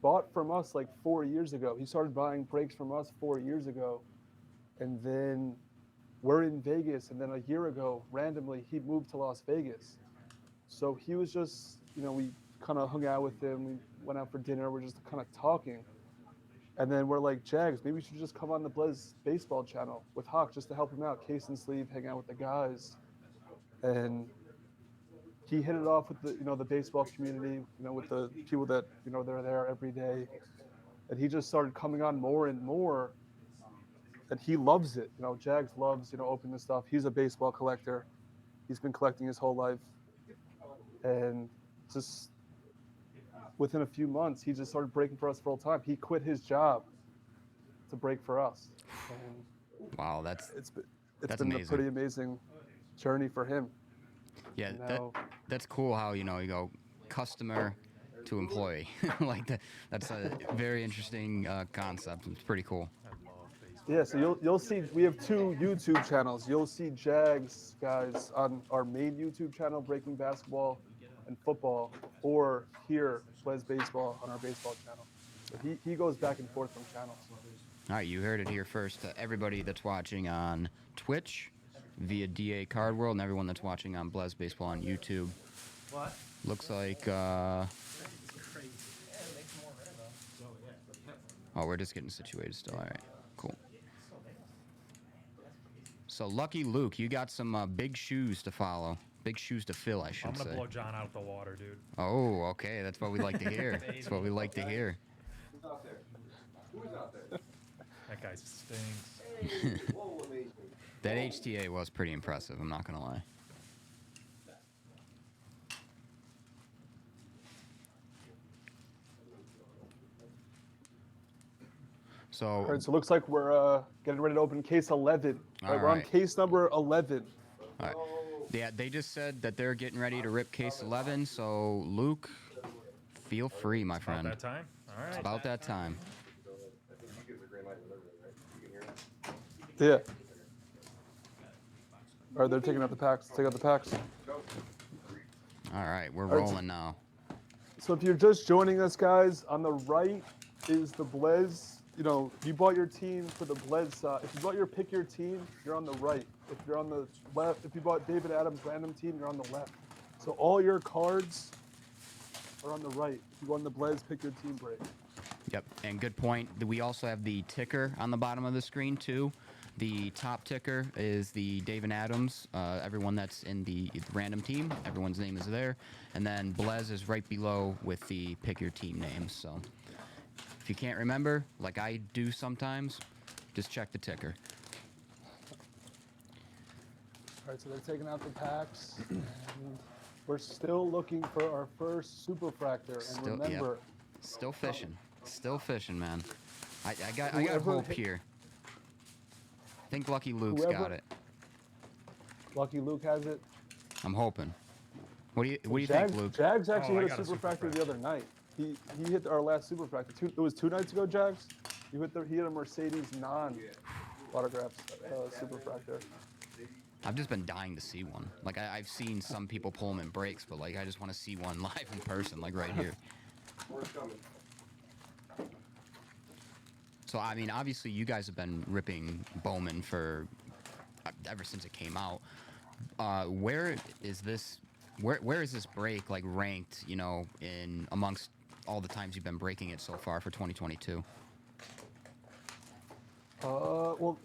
bought from us like 4 years ago. He started buying breaks from us 4 years ago. And then we're in Vegas, and then a year ago, randomly, he moved to Las Vegas. So he was just, we kind of hung out with him. We went out for dinner. We're just kind of talking. And then we're like, Jags, maybe we should just come on the Blez baseball channel with Hawk just to help him out, case and sleeve, hang out with the guys. And he hit it off with the baseball community, with the people that, they're there every day. And he just started coming on more and more. And he loves it. Jags loves, opening this stuff. He's a baseball collector. He's been collecting his whole life. And just within a few months, he just started breaking for us full time. He quit his job to break for us. And Wow, that's been amazing. a pretty amazing journey for him. Yeah, Now, that's cool how you go customer to employee. Like that's a very interesting concept. It's pretty cool. yeah, so you'll see we have 2 YouTube channels. You'll see Jags guys on our main YouTube channel, Breaking Basketball and Football, or here, Blez Baseball on our baseball channel. So he goes back and forth from channels. All right, you heard it here first. Everybody that's watching on Twitch via DA Card World and everyone that's watching on Blez Baseball on YouTube. What? Looks like, oh, we're just getting situated still. All right, cool. So, Lucky Luke, you got some big shoes to follow. Big shoes to fill, I should I'm say. gonna blow John out of the water, dude. Oh, okay. That's what we like to hear. That's what we like to hear. Who's out there? Who's out there? That guy stinks. Whoa, amazing. That HTA was pretty impressive, I'm not going to lie. So, All right, so it looks like we're getting ready to open case 11. All We're on right. case number 11. all right. Yeah, they just said that they're getting ready to rip case 11, so Luke, feel free, my friend. About that time? All right. It's about that time. Yeah. All right, they're taking out the packs. Take out the packs. All right, we're right, rolling now. So if you're just joining us, guys, on the right is the Blez. You bought your team for the Blez side. If you bought your pick your team, you're on the right. If you're on the left, if you bought David Adams' random team, you're on the left. So all your cards are on the right. If you go on the Blez pick your team break. Yep, and good point. We also have the ticker on the bottom of the screen, too. The top ticker is the David Adams. Everyone that's in the random team, everyone's name is there. And then Blez is right below with the pick your team names. So if you can't remember, like I do sometimes, just check the ticker. All right, so they're taking out the packs. And we're still looking for our first Superfractor. And Still, remember, Still fishing, man. I got Whoever hope hit- here. I think Lucky Luke's Whoever- got it. Lucky Luke has it. I'm hoping. What do you Jags, think, Luke? Jags actually Oh, I hit a got a Superfractor Superfractor. the other night. He hit our last Superfractor. It was 2 nights ago, Jags? He hit a Mercedes non-autographed Superfractor. I've just been dying to see one. Like I've seen some people pull them in breaks, but like I just want to see one live in person, like right here. More coming. So I mean, obviously you guys have been ripping Bowman for ever since it came out. Where is this break like ranked? You know, in amongst all the times you've been breaking it so far for 2022. Well,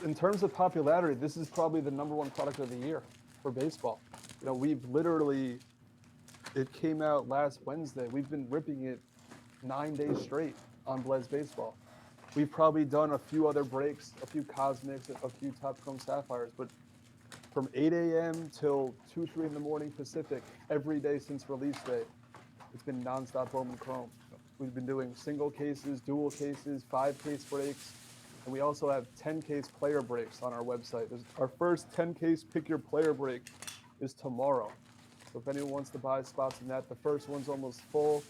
in terms of popularity, this is probably the #1 product of the year for baseball. You know, it came out last Wednesday. We've been ripping it 9 days straight on Blez Baseball. We've probably done a few other breaks, a few Cosmics, a few Top Chrome Sapphires, but from 8 a.m. till 2, 3 in the morning Pacific, every day since release day, it's been nonstop Bowman Chrome. We've been doing single cases, dual cases, 5-case breaks, and we also have 10-case player breaks on our website. Our first 10-case pick your player break is tomorrow. So if anyone wants to buy spots in that, the first one's almost full.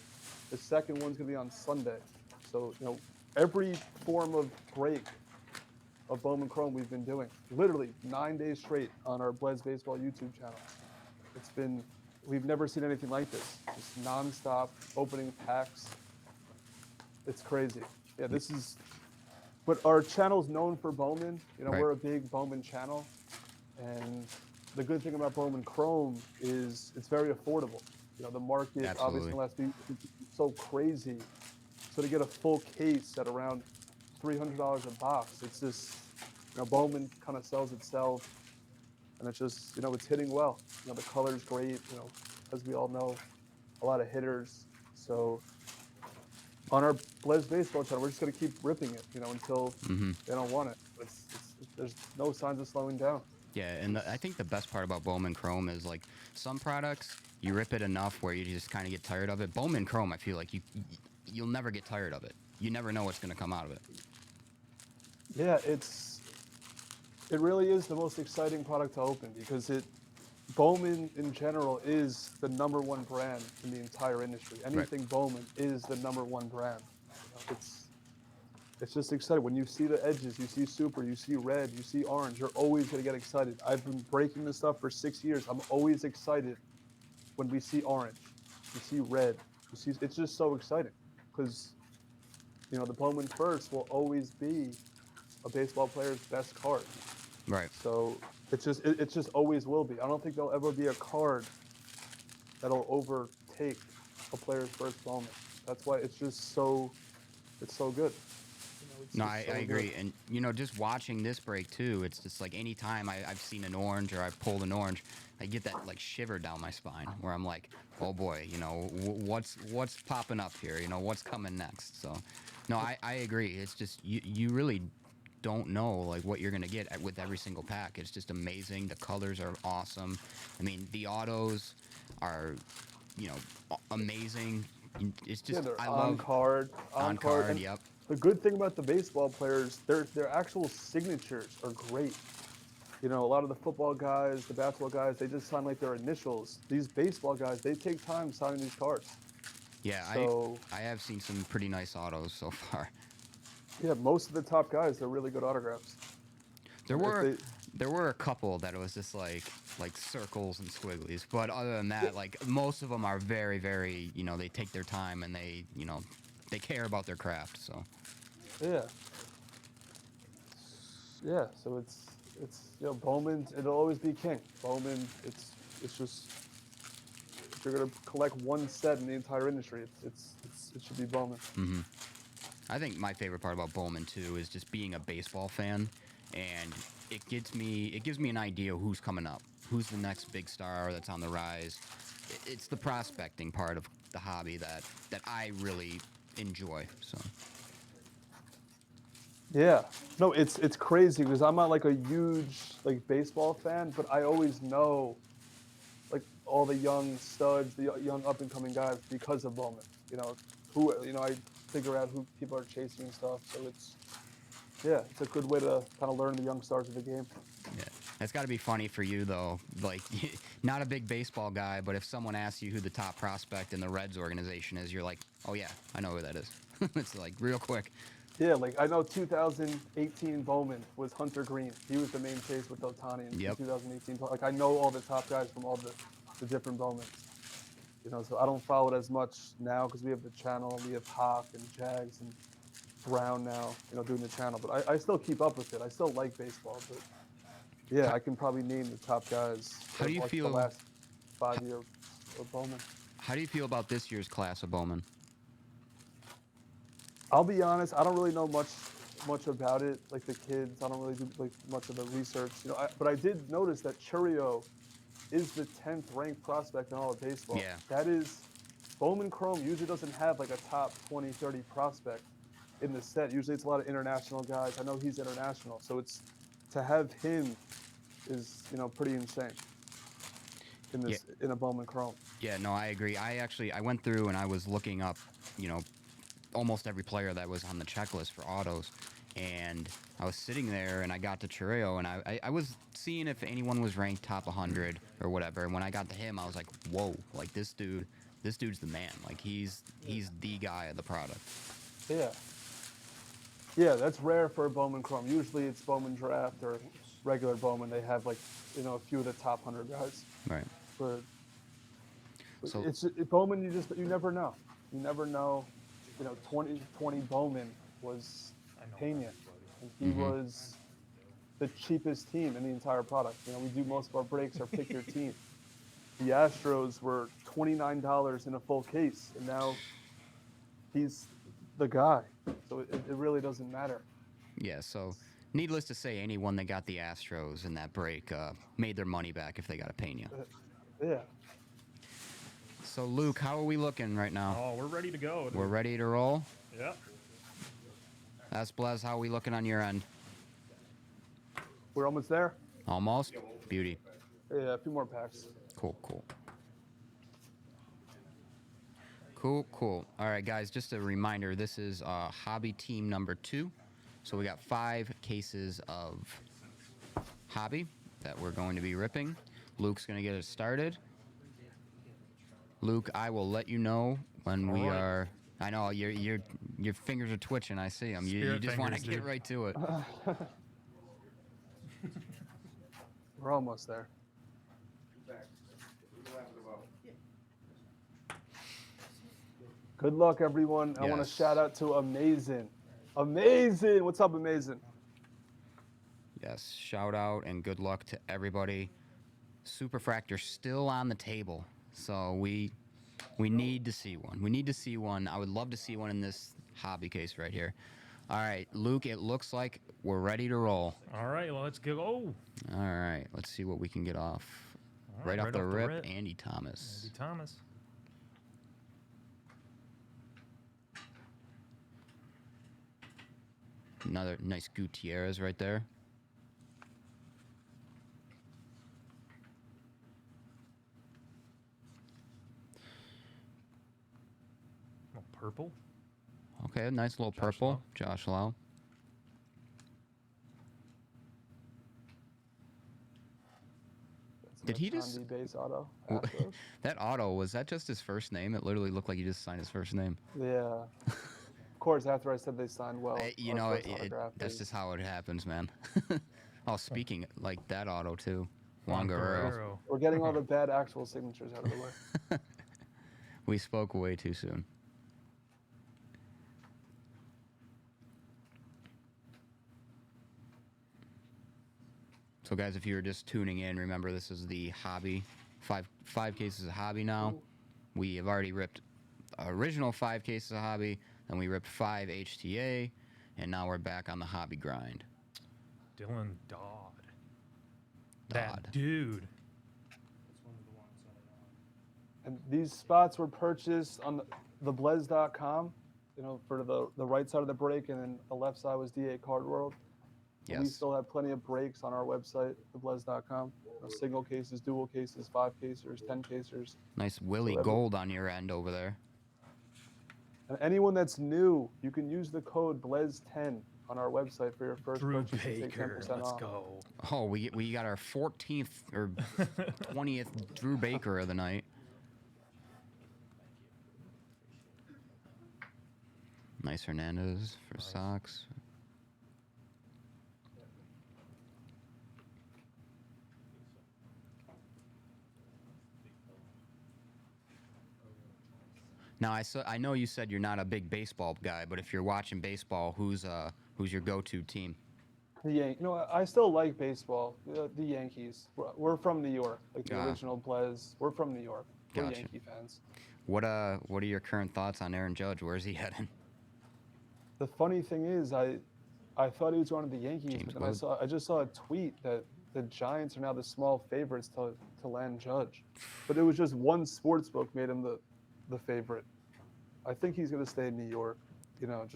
The second one's gonna be on Sunday. So, you know, every form of break of Bowman Chrome we've been doing, literally 9 days straight on our Blez Baseball YouTube channel. We've never seen anything like this. Just nonstop opening packs. It's crazy. Yeah, but our channel's known for Bowman. You know, Right. We're a big Bowman channel. And the good thing about Bowman Chrome is it's very affordable. You know, the market, Absolutely. obviously, in the last few years is so crazy. So to get a full case at around $300 a box, it's just, you know, Bowman kind of sells itself, and it's just, you know, it's hitting well. You know, the color's great, you know, as we all know, a lot of hitters. So on our Blez Baseball channel, we're just gonna keep ripping it, you know, until they don't want it. There's no signs of slowing down. Yeah, and I think the best part about Bowman Chrome is like some products you rip it enough where you just kind of get tired of it. Bowman Chrome, I feel like you'll never get tired of it. You never know what's going to come out of it. Yeah, it really is the most exciting product to open because Bowman in general is the #1 brand in the entire industry. Anything Bowman is the #1 brand. You know, it's just exciting. When you see the edges, you see super, you see red, you see orange, you're always gonna get excited. I've been breaking this stuff for 6 years. I'm always excited when we see orange, you see red, it's just so exciting because, you know, the Bowman first will always be a baseball player's best card. Right. So it just always will be. I don't think there'll ever be a card that'll overtake a player's first Bowman. That's why it's so good. You know, No, I so agree. good. And, you know, just watching this break, too, it's just like any time I've seen an orange or I've pulled an orange, I get that, like, shiver down my spine where I'm like, oh, boy, you know, what's popping up here? You know, what's coming next? So, no, I agree. It's just you really don't know, like, what you're going to get with every single pack. It's just amazing. The colors are awesome. I mean, the autos are, you know, amazing. It's just, they're I on love card. And yep. The good thing about the baseball players, their actual signatures are great. You know, a lot of the football guys, the basketball guys, they just sign like their initials. These baseball guys, they take time signing these cards. Yeah, So, I have seen some pretty nice autos so far. yeah, most of the top guys, they're really good autographs. There were a couple that it was just like circles and squigglies, but other than that, like most of them are very, very, you know, they take their time and they, you know, they care about their craft. So yeah, so it's you know, Bowman, it'll always be king. Bowman, it's just, if you're gonna collect one set in the entire industry, it should be Bowman. I think my favorite part about Bowman too is just being a baseball fan, and it gives me an idea of who's coming up, who's the next big star that's on the rise. It's the prospecting part of the hobby that I really enjoy. So Yeah, no, it's crazy because I'm not like a huge like baseball fan, but I always know like all the young studs, the young up and coming guys because of Bowman. You know, I figure out who people are chasing and stuff. So it's a good way to kind of learn the young stars of the game. yeah, it's got to be funny for you though. Like, not a big baseball guy, but if someone asks you who the top prospect in the Reds organization is, you're like, oh yeah, I know who that is. It's like real quick. Yeah, like I know 2018 Bowman was Hunter Green. He was the main chase with Otani in 2018. Like I know all the top guys from all the different Bowmans. You know, so I don't follow it as much now because we have the channel. We have Hawk and Jags and Brown now, you know, doing the channel. But I still keep up with it. I still like baseball. But yeah, I can probably name the top guys. How do you like feel the last 5 years of Bowman? How do you feel about this year's class of Bowman? I'll be honest, I don't really know much about it. Like the kids, I don't really do like much of the research. You know, but I did notice that Churio is the 10th ranked prospect in all of baseball. Yeah. That is, Bowman Chrome usually doesn't have like a top 20, 30 prospect in the set. Usually it's a lot of international guys. I know he's international, so it's to have him is, you know, pretty insane in this in a Bowman Chrome. Yeah, no, I agree. I went through and I was looking up, you know, almost every player that was on the checklist for autos, and I was sitting there and I got to Chireo and I was seeing if anyone was ranked top 100 or whatever, and when I got to him I was like, whoa, like this dude's the man. Like he's the guy of the product. Yeah, that's rare for a Bowman Chrome. Usually it's Bowman Draft or regular Bowman. They have like, you know, a few of the top 100 guys. Right. But so Bowman, you never know. You never know. You know, 2020 Bowman was Pena, and he was the cheapest team in the entire product. You know, we do most of our breaks or pick your team. The Astros were $29 in a full case, and now he's the guy. So it really doesn't matter. Yeah, so needless to say, anyone that got the Astros in that break made their money back if they got a Pena. Yeah. So, Luke, how are we looking right now? Oh, we're ready to go. We're ready to roll? Yep. That's Blez. How are we looking on your end? We're almost there. Almost? Beauty. Yeah, a few more packs. Cool. Cool. All right, guys, just a reminder, this is hobby team number 2. So we got 5 cases of hobby that we're going to be ripping. Luke's going to get it started. Luke, I will let you know when we are. I know your fingers are twitching. I see them. You just want to get right to it. We're almost there. Good luck, everyone. I want to shout out to Amazing. Amazing. What's up, Amazing? Yes, shout out and good luck to everybody. Superfractor still on the table, so we need to see one. We need to see one. I would love to see one in this hobby case right here. All right, Luke, it looks like we're ready to roll. All right, well, let's go. All right, let's see what we can get off. Right off the rip, Andy Thomas. Andy Thomas. Another nice Gutierrez right there. Purple. Okay, nice little purple. Josh Lowe. Did he just base auto? that auto, was that just his first name? It literally looked like he just signed his first name. Yeah. Of course, after I said they signed well. You know, that's just how it happens, man. Oh, speaking like that auto too. Juan Guerrero. We're getting all the bad actual signatures out of the way. We spoke way too soon. So guys, if you're just tuning in, remember this is the hobby. Five cases of hobby now. We have already ripped original 5 cases of hobby, then we ripped 5 HTA, and now we're back on the hobby grind. Dylan Dodd. That dude. And these spots were purchased on the Blez.com, you know, for the right side of the break, and then the left side was DA Card World. Yes. We still have plenty of breaks on our website, theblez.com. Single cases, dual cases, 5 casers, 10 casers. Nice Willie Gold on your end over there. And anyone that's new, you can use the code BLEZ10 on our website for your first Drew purchase. Baker, and take 10% let's off. go. Oh, we got our 14th or 20th Drew Baker of the night. Nice Hernandez for Sox. Now I know you said you're not a big baseball guy, but if you're watching baseball, who's your go-to team? I still like baseball. The Yankees. We're from New York, like the Ah. original Blez. We're from New York. We're Gotcha. Yankee fans. What are your current thoughts on Aaron Judge? Where's he heading? The funny thing is, I thought he was going to the Yankees, James but then I just saw a tweet that the Giants are now the small favorites to land Judge. But it was just one sports book made him the favorite. I think he's going to stay in New York. He's going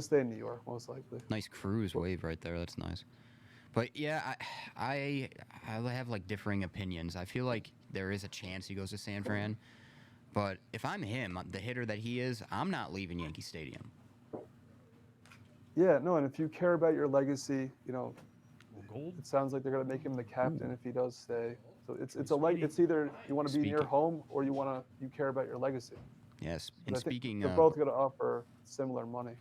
to stay in New York, most likely. Nice cruise wave right there. That's nice. But yeah, I have like differing opinions. I feel like there is a chance he goes to San Fran. But if I'm him, the hitter that he is, I'm not leaving Yankee Stadium. Yeah, no, and if you care about your legacy, Gold. it sounds like they're going to make him the captain if he does stay. So it's either you want to be near home or you care about your legacy. Yes. And And I think speaking they're of, both going to offer similar money.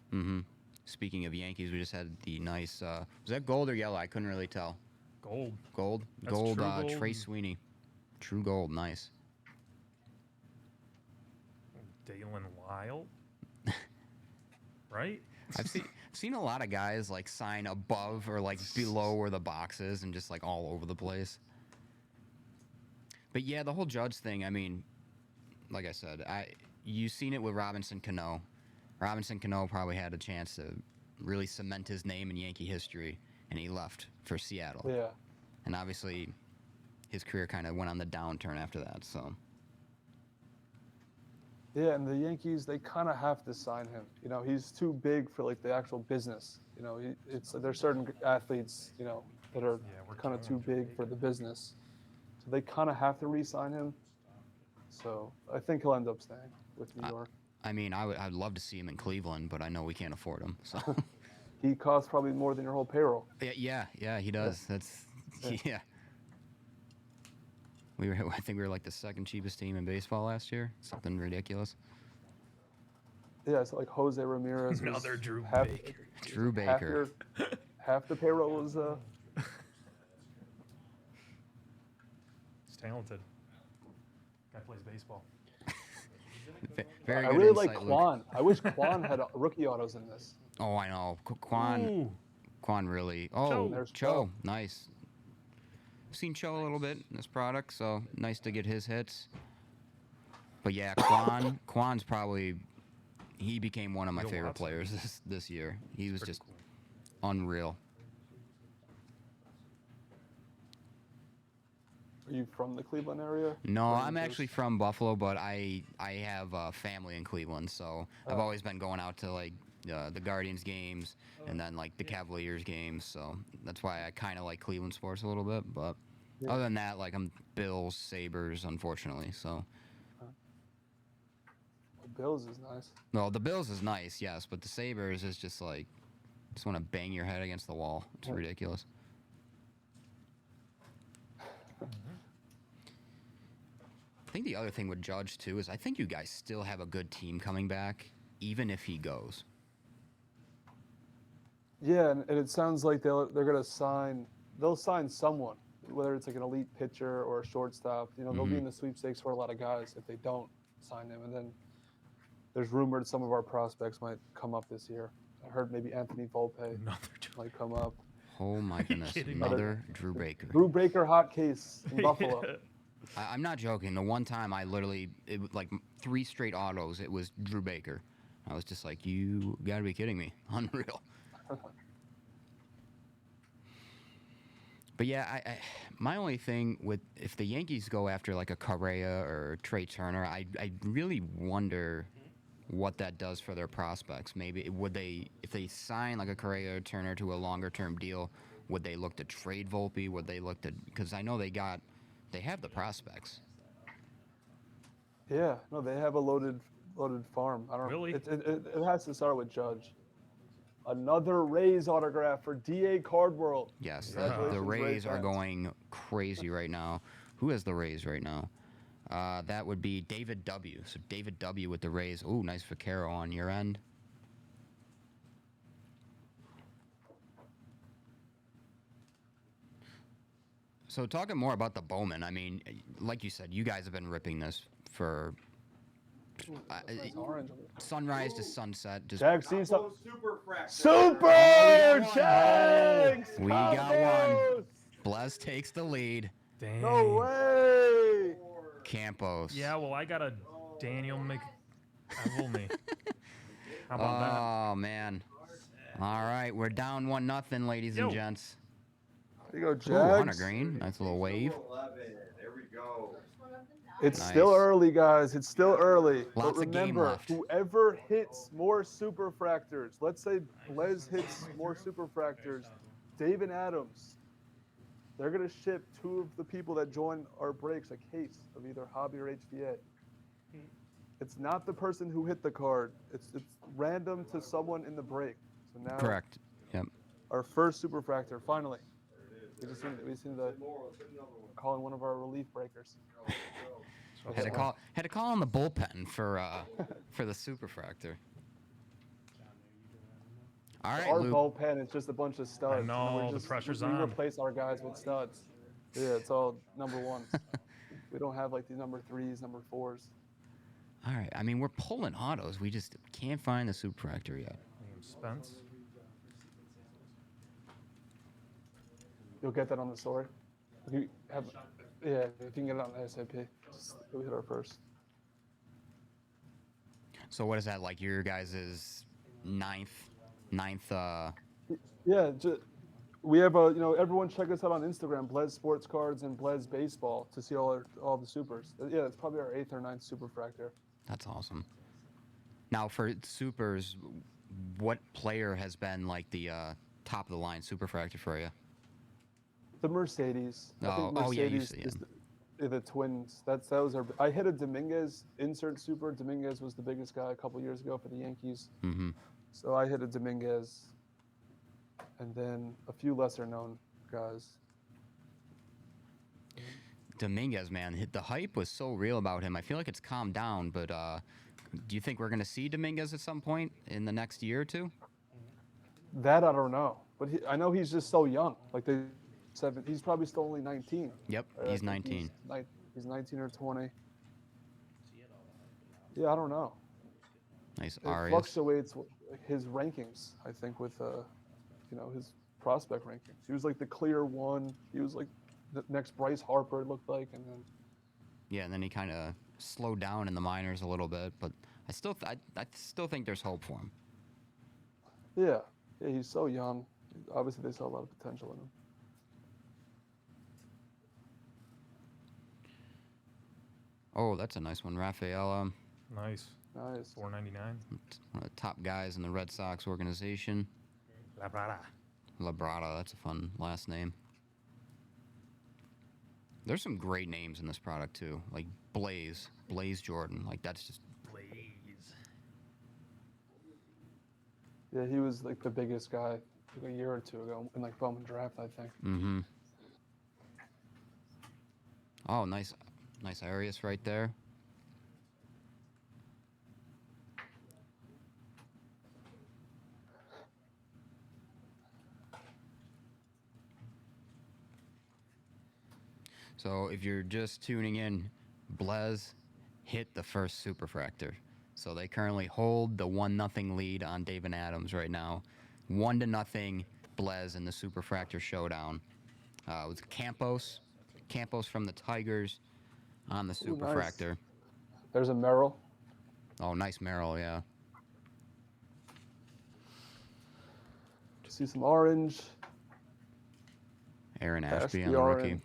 speaking of Yankees, we just had the nice. Was that gold or yellow? I couldn't really tell. Gold. Gold. That's Gold. true gold. Trey Sweeney. True gold. Nice. Dalen Lyle. Right? I've seen a lot of guys like sign above or like below where the box is and just like all over the place. But yeah, the whole Judge thing, I mean, like I said, you've seen it with Robinson Cano. Robinson Cano probably had a chance to really cement his name in Yankee history, and he left for Seattle. Yeah. And obviously, his career kind of went on the downturn after that, so. Yeah, and the Yankees, they kind of have to sign him. He's too big for like the actual business. There's certain athletes, that are kind of too big for the business. So they kind of have to re-sign him. So I think he'll end up staying with New York. I mean, I'd love to see him in Cleveland, but I know we can't afford him. So. He costs probably more than your whole payroll. Yeah, he does. That's yeah. I think we were like the second cheapest team in baseball last year. Something ridiculous. Yeah, it's like Jose Ramirez. Another Drew half, Baker. Drew Baker. Half the payroll was. He's talented. Guy plays baseball. Very I good really like insight, Quan. Luke. I wish Quan had rookie autos in this. Oh, I know. Quan really. Oh, Cho. There's Cho. Cho. Nice. I've seen Cho a little bit in this product, so nice to get his hits. But yeah, Quan's probably, he became one of my Bill favorite Watson. players this year. He was Pretty just cool. unreal. Are you from the Cleveland area? No, Or you I'm just- actually from Buffalo, but I have family in Cleveland, so I've always been going out to like the Guardians games and then like the Cavaliers games, so that's why I kind of like Cleveland sports a little bit. But other than that, like I'm Bills, Sabres, unfortunately. So Bills is nice. well, the Bills is nice, yes, but the Sabres is just like just want to bang your head against the wall. It's ridiculous. I think the other thing with Judge too is I think you guys still have a good team coming back, even if he goes. Yeah, and it sounds like they'll sign someone, whether it's like an elite pitcher or a shortstop. They'll be in the sweepstakes for a lot of guys if they don't sign him. And then there's rumored some of our prospects might come up this year. I heard maybe Anthony Volpe might come up. Oh my goodness, kidding me? another Drew Baker. Drew Baker hot case in Buffalo. I'm not joking. The one time I literally, it was like 3 straight autos, it was Drew Baker. I was just like, you gotta be kidding me. Unreal. But yeah, I my only thing with, if the Yankees go after like a Correa or Trey Turner, I really wonder what that does for their prospects. Maybe if they sign like a Correa or Turner to a longer term deal, would they look to trade Volpe? Would they look to, because I know they have the prospects. Yeah, no, they have a loaded farm. I don't Really? It has to start with Judge. Another Rays autograph for DA Card World. Yes, the Congratulations, Rays are fans. going crazy right now. Who has the Rays right now? That would be David W. So David W. with the Rays. Ooh, nice Vaquero on your end. So talking more about the Bowman, I mean, like you said, you guys have been ripping this for sunrise to sunset. Just Jack, see some. Superfractor. Super Jags! we got one. Blez takes the lead. Dang. No way! Campos. Yeah, well, I got a Daniel McEvilme. How about that? Oh man. All right, we're down 1-0, ladies and gents. There you go, Ooh, Hunter Jags. Green. Nice little wave. 11. There we go. It's Nice. still early, guys. It's still early. Lots but of game remember, left. whoever hits more Superfractors, let's say Blez hits more Superfractors, Dave and Adams, they're going to ship 2 of the people that join our breaks a case of either hobby or HVA. It's not the person who hit the card. It's random to someone in the break. So now Correct. Yep. our first Superfractor, finally. We just need to call in one of our relief breakers. Had to call on the bullpen for the Superfractor. All right, Our Luke. bullpen is just a bunch of studs. I know, the pressure's we on. replace our guys with studs. Yeah, it's all number ones. We don't have like these number 3s, number 4s. All right. I mean, we're pulling autos. We just can't find the Superfractor yet. Liam Spence. You'll get that on the story. If you can get it on the SAP. We hit our first. So what is that like? Your guys' ninth. Yeah, we have everyone check us out on Instagram, Blez Sports Cards and Blez Baseball to see all the supers. Yeah, it's probably our 8th or 9th Superfractor. That's awesome. Now for supers, what player has been like the top of the line Superfractor for you? The Mercedes. I think Oh, yeah, you Mercedes see is him. the Twins. That was our. I hit a Dominguez insert super. Dominguez was the biggest guy a couple years ago for the Yankees. Mm-hmm. So I hit a Dominguez, and then a few lesser known guys. Dominguez, man, the hype was so real about him. I feel like it's calmed down, but do you think we're going to see Dominguez at some point in the next year or two? That I don't know, but I know he's just so young. Like he's probably still only 19. Yep, I he's think 19. He's 19 or 20. Yeah, I don't know. Nice It Arias. fluctuates his rankings, I think, with his prospect rankings. He was like the clear one. He was like the next Bryce Harper, it looked like, and then. Yeah, and then he kind of slowed down in the minors a little bit, but I still think there's hope for him. Yeah, he's so young. Obviously, they saw a lot of potential in him. Oh, that's a nice one, Rafael. Nice. Nice. $4.99. One of the top guys in the Red Sox organization. Labrada. Labrada, that's a fun last name. There's some great names in this product too, like Blaze Jordan. Like that's just Blaze. Yeah, he was like the biggest guy like a year or two ago in like Bowman draft, I think. Mm-hmm. Oh, nice Arias right there. So if you're just tuning in, Blez hit the first Superfractor. So they currently hold the 1-0 lead on Dave and Adams right now. 1-0 Blez in the Superfractor Showdown. With Campos from the Tigers on the Superfractor. Nice. There's a Merrill. Oh, nice Merrill, yeah. See some orange. Aaron Past Ashby the on the rookie. orange.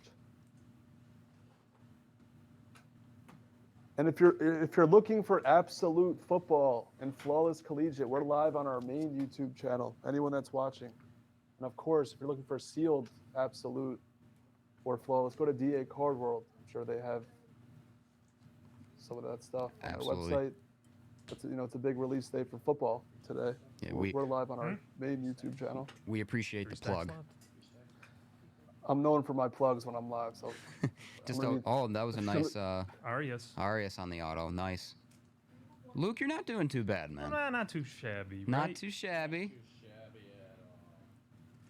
And if you're looking for absolute football and flawless collegiate, we're live on our main YouTube channel. Anyone that's watching, and of course, if you're looking for sealed absolute or flawless, go to DA Card World. I'm sure they have some of that stuff on Absolutely. their website. It's a big release day for football today. Yeah, we're live on our main YouTube channel. We appreciate the plug. I'm known for my plugs when I'm live, so Just gonna need- oh, that was a nice Arias. Arias on the auto. Nice. Luke, you're not doing too bad, man. Nah, not too shabby. Not right? too shabby.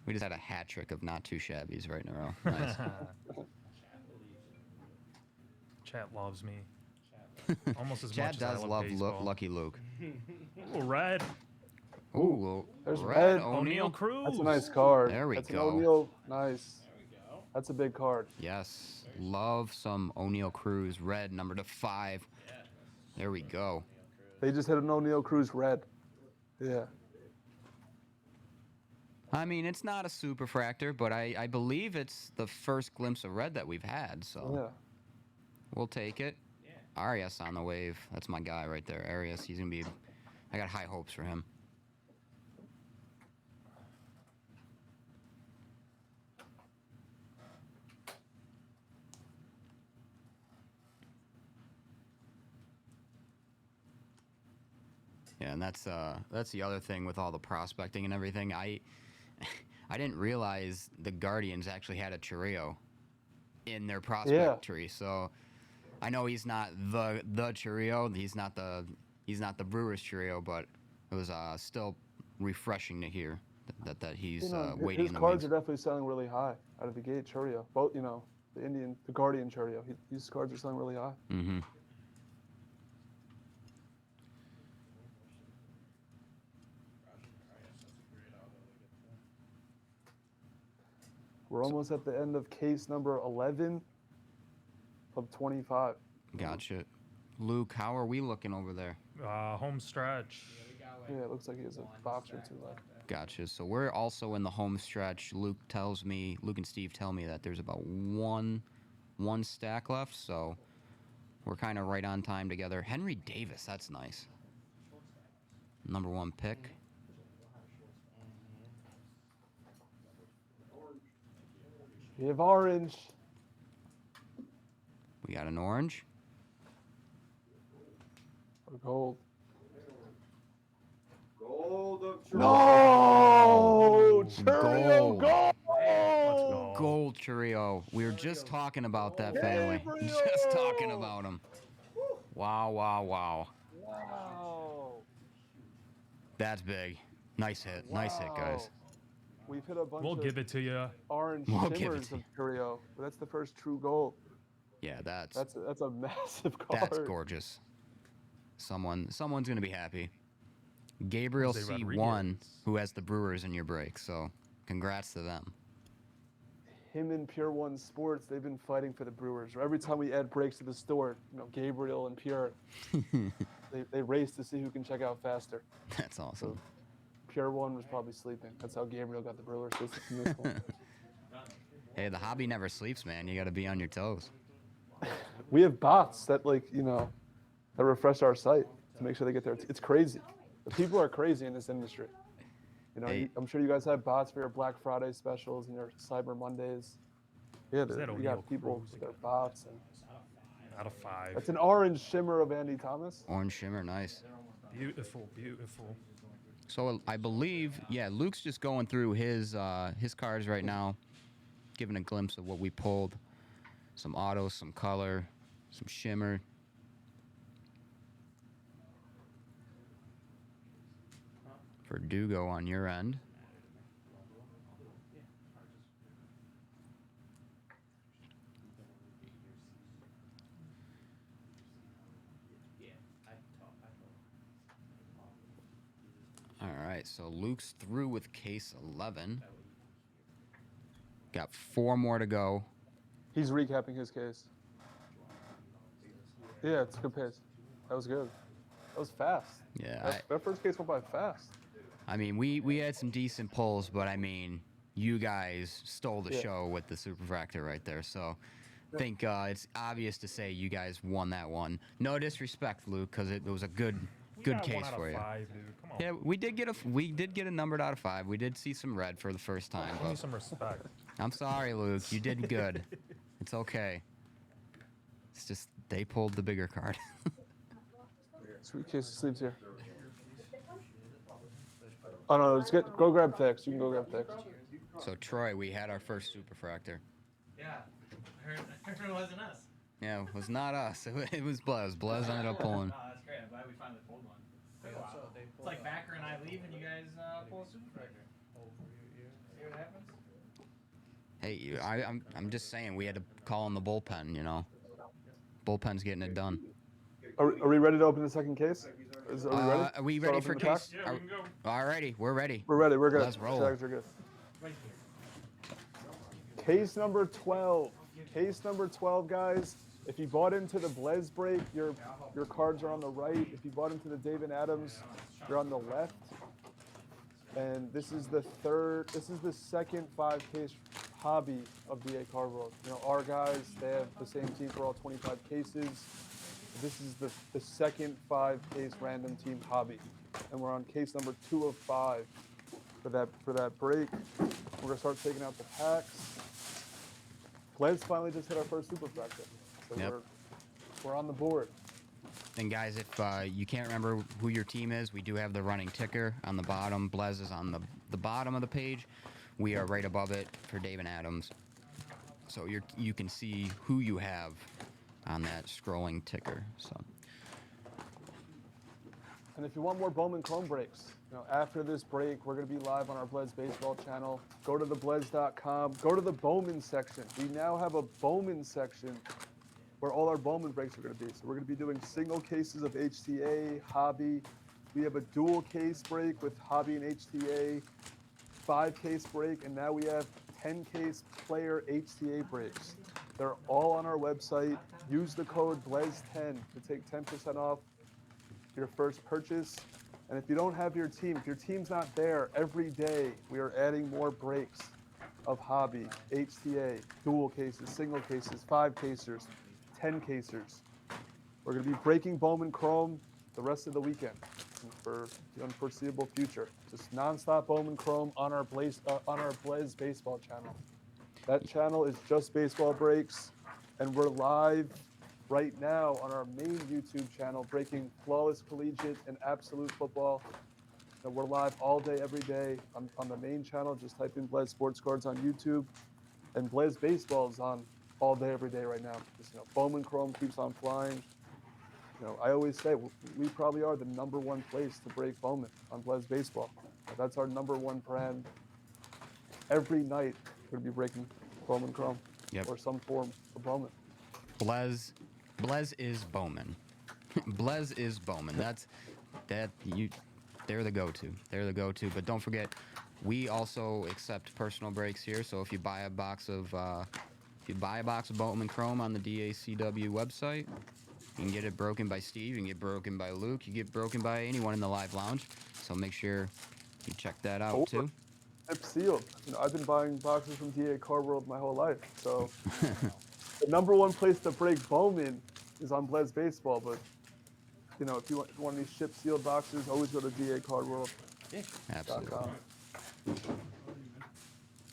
We just had a hat trick of not too shabbies right in a row. Nice. Chat loves me. Almost as Chad much as I does love love baseball. Lucky Luke. Ooh, red. Ooh, There's red red. O'Neal Cruz. That's a nice card. There we That's go. An O'Neal. Nice. That's a big card. Yes, love some O'Neal Cruz red, number to 5. There we go. They just hit an O'Neal Cruz red. Yeah. I mean, it's not a Superfractor, but I believe it's the first glimpse of red that we've had, so Yeah. we'll take it. Arias on the wave. That's my guy right there. Arias, he's going to be... I got high hopes for him. Yeah, and that's the other thing with all the prospecting and everything. I didn't realize the Guardians actually had a Churrillo in their prospect tree. So I know he's not the Churrillo. He's not the Brewers Churrillo, but it was still refreshing to hear that he's waiting His in the cards wings. are definitely selling really high out of the gate. Churrillo, both the Guardian Churrillo. These cards are selling really high. Mm-hmm. We're almost at the end of case number 11 of 25. Gotcha. Luke, how are we looking over there? Home stretch. Yeah, it looks like he has a box or two left. Gotcha. So we're also in the home stretch. Luke and Steve tell me that there's about one stack left, so we're kind of right on time together. Henry Davis, that's nice. Number 1 pick. We have orange. We got an orange. Or gold. Gold of No! Churrillo Gold. gold! Gold Churrillo. We were just talking about that family. Just talking about him. Wow, wow, wow. Wow. That's big. Nice hit. Nice hit, guys. We've hit a bunch We'll of give it to you. orange We'll give it shimmers to of you. Churrillo, but that's the first true gold. Yeah, that's That's a massive card. that's gorgeous. Someone's gonna be happy. Gabriel Jose C1, Rodriguez. who has the Brewers in your break, so congrats to them. Him and Pure One Sports, they've been fighting for the Brewers. Every time we add breaks to the store, Gabriel and Pure, they race to see who can check out faster. That's awesome. Pure One was probably sleeping. That's how Gabriel got the Brewers system in this one. Hey, the hobby never sleeps, man. You got to be on your toes. We have bots that that refresh our site to make sure they get there. It's crazy. The people are crazy in this industry. Hey. I'm sure you guys have bots for your Black Friday specials and your Cyber Mondays. Yeah, Is that you O'Neal got people Cruz with their bots. And Out of 5. that's an orange shimmer of Andy Thomas. Orange shimmer, nice. Beautiful, beautiful. So I believe, yeah, Luke's just going through his cards right now, giving a glimpse of what we pulled. Some auto, some color, some shimmer. Verdugo on your end. All right, so Luke's through with case 11. Got 4 more to go. He's recapping his case. Yeah, it's a good pace. That was good. That was fast. Yeah, That first case went by fast. I mean, we had some decent pulls, but I mean, you guys stole the show with the Superfractor right there. So I think it's obvious to say you guys won that one. No disrespect, Luke, because it was a good case for you. 5, dude. Come on. Yeah, we did get a numbered out of 5. We did see some red for the first time. Give me But some respect. I'm sorry, Luke. You did good. It's okay. It's just they pulled the bigger card. Sweet case of sleeves here. Oh no, go grab Fix. You can go grab Fix. So Troy, we had our first Superfractor. Yeah. I heard it wasn't us. Yeah, it was not us. It was Blez. Blez ended up pulling. Oh, that's great. I'm glad we finally pulled one. It's like Backer and I leave and you guys pull a Superfractor. See what happens? Hey, I'm just saying we had to call in the bullpen. You know, bullpen's getting it done. Are we ready to open the second case? Are we ready? Are we Start ready for opening the packs? case? Yeah, we can go. Alrighty, we're ready. We're ready. We're good. Let's roll. Tags are good. Case number 12. Case number 12, guys. If you bought into the Blez break, your cards are on the right. If you bought into the David Adams, you're on the left. And this is the second 5-case hobby of DA Card World. You know, our guys, they have the same team for all 25 cases. This is the second 5-case random team hobby. And we're on case number 2 of 5 for that break. We're gonna start taking out the packs. Blez finally just hit our first Superfractor. So Yep. we're on the board. And guys, if you can't remember who your team is, we do have the running ticker on the bottom. Blez is on the bottom of the page. We are right above it for David Adams. So you can see who you have on that scrolling ticker. So. And if you want more Bowman Chrome breaks, you know, after this break, we're going to be live on our Blez Baseball channel. Go to theblez.com. Go to the Bowman section. We now have a Bowman section where all our Bowman breaks are going to be. So we're going to be doing single cases of HTA, hobby. We have a dual case break with hobby and HTA, 5-case break, and now we have 10-case player HTA breaks. They're all on our website. Use the code BLEZ10 to take 10% off your first purchase. And if you don't have your team, if your team's not there, every day we are adding more breaks of hobby, HTA, dual cases, single cases, 5-casers, 10-casers. We're going to be breaking Bowman Chrome the rest of the weekend for the unforeseeable future. Just nonstop Bowman Chrome on our Blez Baseball channel. That channel is just baseball breaks, and we're live right now on our main YouTube channel, breaking flawless collegiate and absolute football. And we're live all day, every day on the main channel. Just type in Blez Sports Cards on YouTube, and Blez Baseball is on all day, every day right now. Just, you know, Bowman Chrome keeps on flying. You know, I always say we probably are the #1 place to break Bowman on Blez Baseball. That's our #1 brand. Every night we're gonna be breaking Bowman Chrome, or some form of Bowman. Blez is Bowman. Blez is Bowman. They're the go-to. They're the go-to. But don't forget, we also accept personal breaks here. So if you buy a box of Bowman Chrome on the DACW website, you can get it broken by Steve. You can get broken by Luke. You get broken by anyone in the live lounge. So make sure you check that out too. It's sealed. You know, I've been buying boxes from DA Card World my whole life. So the #1 place to break Bowman is on Blez Baseball. But you know, if you want one of these ship sealed boxes, always go to DA Card World. Absolutely.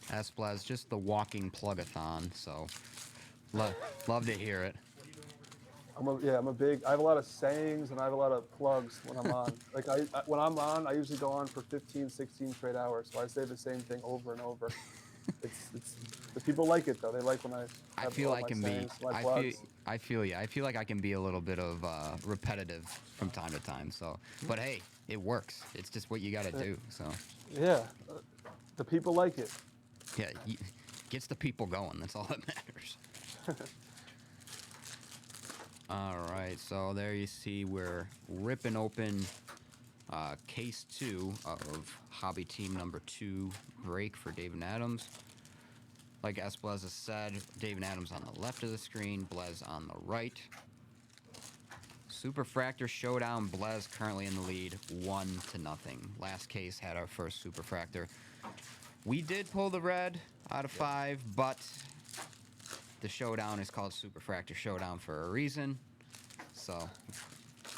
That's Blez, just the walking plug-a-thon. So love to hear it. I have a lot of sayings and I have a lot of plugs when I'm on. Like when I'm on, I usually go on for 15, 16 straight hours. So I say the same thing over and over. The people like it though. They like when I feel like I feel you. I feel like I can be a little bit of repetitive from time to time. So, but hey, it works. It's just what you got to do. So. Yeah, the people like it. Yeah, gets the people going. That's all that matters. All right, so there you see we're ripping open case 2 of hobby team #2 break for David Adams. Like Blez has said, David Adams on the left of the screen, Blez on the right. Superfractor Showdown, Blez currently in the lead, 1-0. Last case had our first Superfractor. We did pull the red out of 5, but the showdown is called Superfractor Showdown for a reason. So,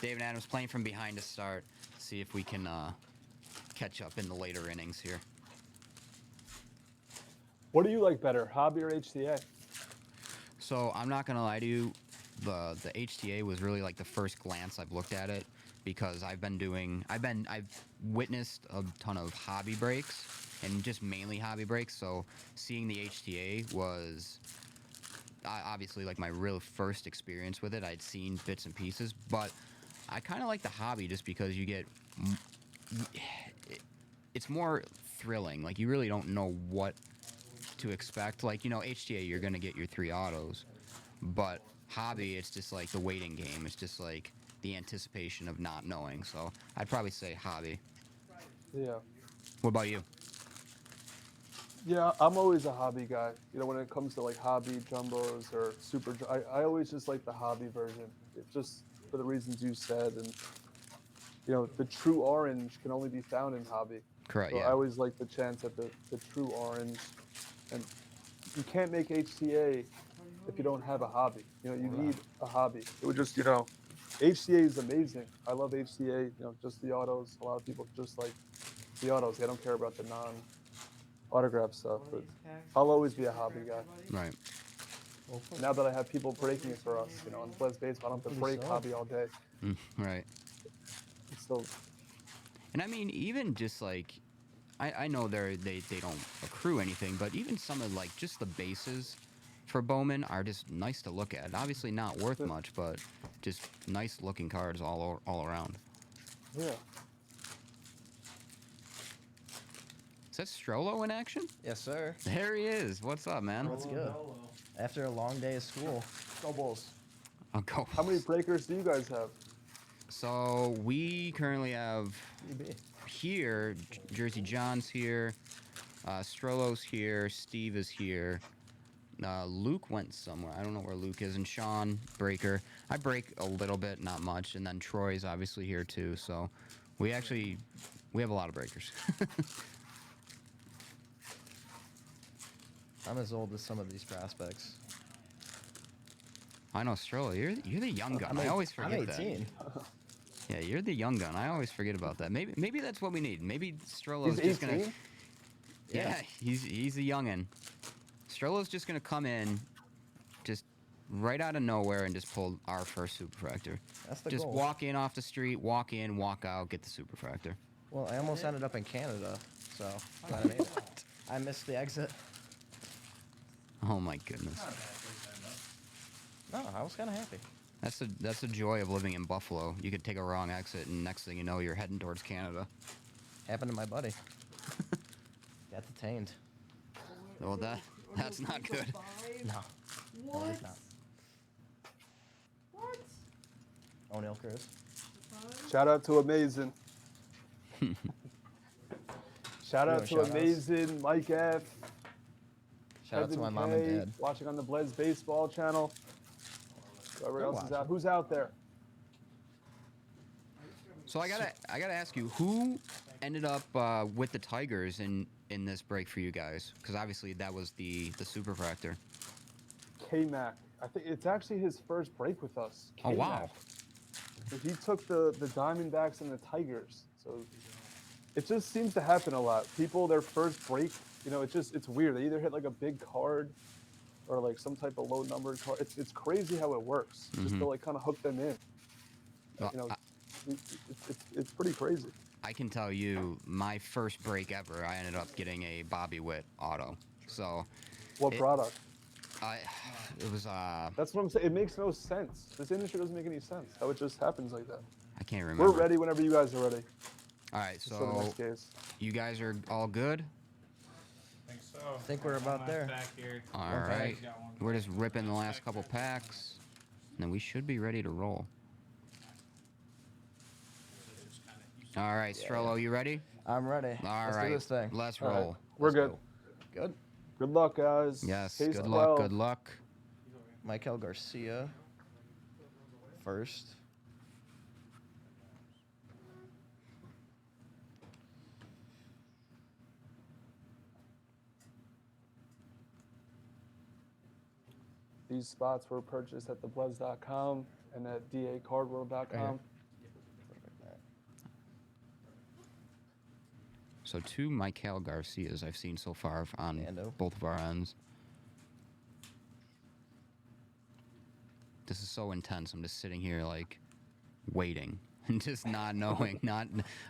David Adams playing from behind to start. See if we can catch up in the later innings here. What do you like better, hobby or HTA? So I'm not gonna lie to you, the HTA was really like the first glance I've looked at it, because I've witnessed a ton of hobby breaks and just mainly hobby breaks. So seeing the HTA was obviously like my real first experience with it. I'd seen bits and pieces, but I kind of like the hobby just because you get it's more thrilling. Like you really don't know what to expect. Like, you know, HTA, you're gonna get your 3 autos, but hobby, it's just like the waiting game. It's just like the anticipation of not knowing. So I'd probably say hobby. Yeah. What about you? Yeah, I'm always a hobby guy. You know, when it comes to like hobby jumbos or I always just like the hobby version. It's just for the reasons you said, and you know, the true orange can only be found in hobby. Correct. So Yeah. I always like the chance at the true orange, and you can't make HCA if you don't have a hobby. You know, you need a hobby. It would just, you know, HCA is amazing. I love HCA. You know, just the autos. A lot of people just like the autos. They don't care about the non-autograph stuff. But I'll always be a hobby guy. Right. Now that I have people breaking it for us, you know, on Blez Baseball, I don't have to break hobby all day. Right. It's still. And I mean, even just like, I know they don't accrue anything, but even some of like just the bases for Bowman are just nice to look at. Obviously not worth much, but just nice looking cards all around. Yeah. Is that Strollo in action? Yes, sir. There he is. What's up, man? That's good. After a long day of school. Go Bulls. I'll go. How many breakers do you guys have? So we currently have here, Jersey John's here, Strollo's here, Steve is here, Luke went somewhere. I don't know where Luke is, and Sean, breaker. I break a little bit, not much, and then Troy's obviously here too. So we have a lot of breakers. I'm as old as some of these prospects. I know, Strollo, you're the young gun. I always forget I'm that. 18. Yeah, you're the young gun. I always forget about that. Maybe that's what we need. Maybe Strollo's He's just 18? gonna. Yeah, he's a youngin. Strollo's just gonna come in, just right out of nowhere, and just pull our first Superfractor. That's the just goal. walk in off the street, walk in, walk out, get the Superfractor. Well, I almost ended up in Canada, so glad I made it. I missed the exit. Oh my goodness. No, I was kind of happy. That's the joy of living in Buffalo. You could take a wrong exit, and next thing you know, you're heading towards Canada. Happened to my buddy. Got detained. Well, that's not good. No. What? No, it's not. What? O'Neill Cruz. Shout out to Amazing. Shout out to Shout outs. Amazing, Mike F. Shout out to my Kevin mom and K, dad. watching on the Blez Baseball channel. Whoever They're else is out. watching. Who's out there? So I gotta ask you, who ended up with the Tigers in this break for you guys? Because obviously that was the Superfractor. K-Mac. I think it's actually his first break with us. Oh wow. So he took the Diamondbacks and the Tigers. So it just seems to happen a lot. People, their first break, you know, it's weird. They either hit like a big card or like some type of low numbered card. It's crazy how it works. Just to like kind of hook them in. Well, You know, it's pretty crazy. I can tell you, my first break ever, I ended up getting a Bobby Witt auto. So What product? it was That's what I'm saying. It makes no sense. This industry doesn't make any sense. How it just happens like that. I can't remember. We're ready whenever you guys are ready. All right, Let's go to the so next case. you guys are all good? I think so. I think we're about there. Back here. All One pack. right. We're just ripping the last couple packs, and then we should be ready to roll. All right, Strollo, you ready? I'm ready. All Let's right, do this thing. let's All right, roll. we're Let's good. go. Good. Good luck, guys. Yes, Case good 12. luck, good luck. Michael Garcia. First. These spots were purchased at theblez.com and at dacardworld.com. So 2 Michael Garcias I've seen so far on Ando. both of our ends. This is so intense. I'm just sitting here like waiting and just not knowing.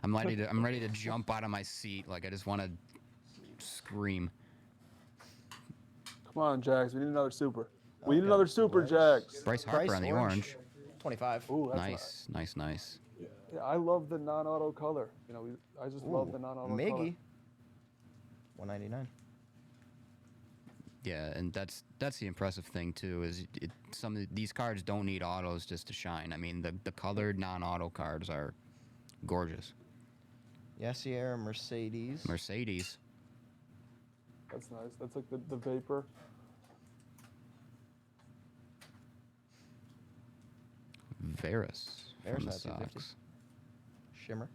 I'm ready to jump out of my seat. Like I just want to scream. Come on, Jax. We need another super. We need another Super Jacks. Bryce Harper on the orange. 25. Ooh, that's Nice, nice, nice. Yeah, I love the non-auto color. You know, I just love the non-auto color. Miggy. 199. Yeah, and that's the impressive thing too. Is some of these cards don't need autos just to shine. I mean, the colored non-auto cards are gorgeous. Yassier Mercedes. Mercedes. That's nice. That's like the vapor. Varus from the at 250. Sox. Shimmer.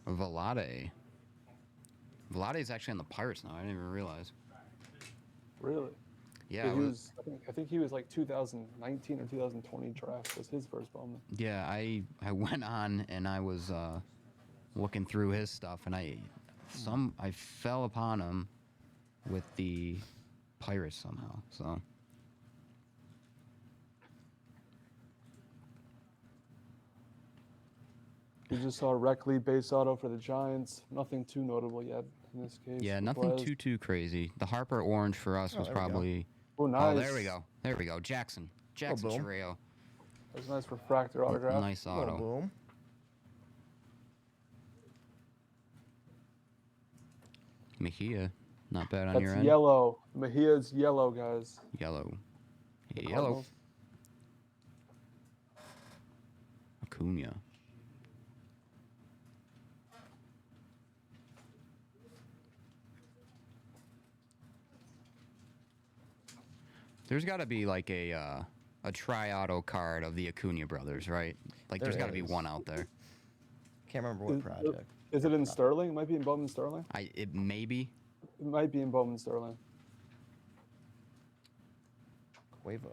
Vlade. Vlade is actually on the Pirates now. I didn't even realize. Really? Yeah, he was. I think he was like 2019 or 2020 draft was his first Bowman. yeah. I went on and I was looking through his stuff, and I fell upon him with the Pirates somehow. So We just saw Reckley base auto for the Giants. Nothing too notable yet in this case. yeah, nothing Blez. too crazy. The Harper orange for us was there we go. probably. Oh, nice. Oh, there we go. There we go. Jackson boom. Chireo. That's a nice refractor autograph. Nice Oh, auto. boom. Mejia, not bad on your That's end. yellow. Mejia's yellow, guys. Yellow. The Yellow. Cardinals. Acuna. There's got to be like a tri-auto card of the Acuna brothers, right? Like there's got to be is. one out there. Can't remember what project. Is it in Sterling? It might be in Bowman Sterling. It may be. It might be in Bowman Sterling. Cueva.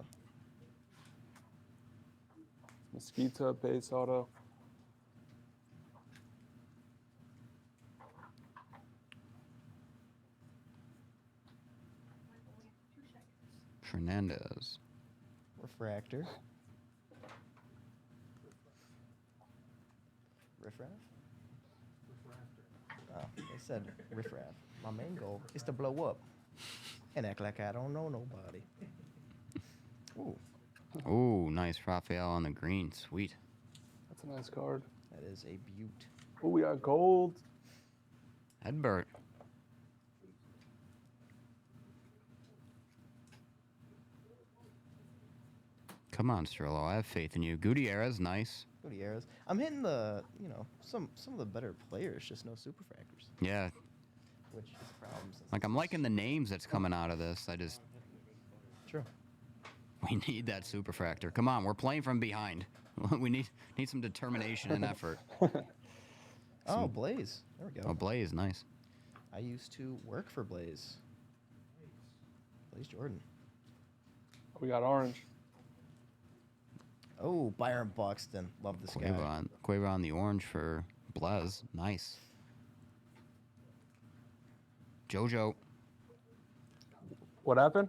Mosquito base auto. Fernandez. Refractor. Riffraff? Oh, they said riffraff. My main goal is to blow up and act like I don't know nobody. Ooh, Ooh, nice Raphael on the green. Sweet. That's a nice card. that is a beaut. Oh, we got gold. Edbert. Come on, Strillo. I have faith in you. Gutierrez, nice. Gutierrez. I'm hitting the, some of the better players, just no superfractors, Yeah. which is problems. Like, I'm liking the names that's coming out of this. True. We need that Superfractor. Come on, we're playing from behind. We need some determination and effort. Oh, Blez. There we go. Oh, Blaze, nice. I used to work for Blez. Blez Jordan. We got orange. Oh, Byron Buxton. Love this guy. Quavo on the orange for Blez. Nice. Jojo. What happened?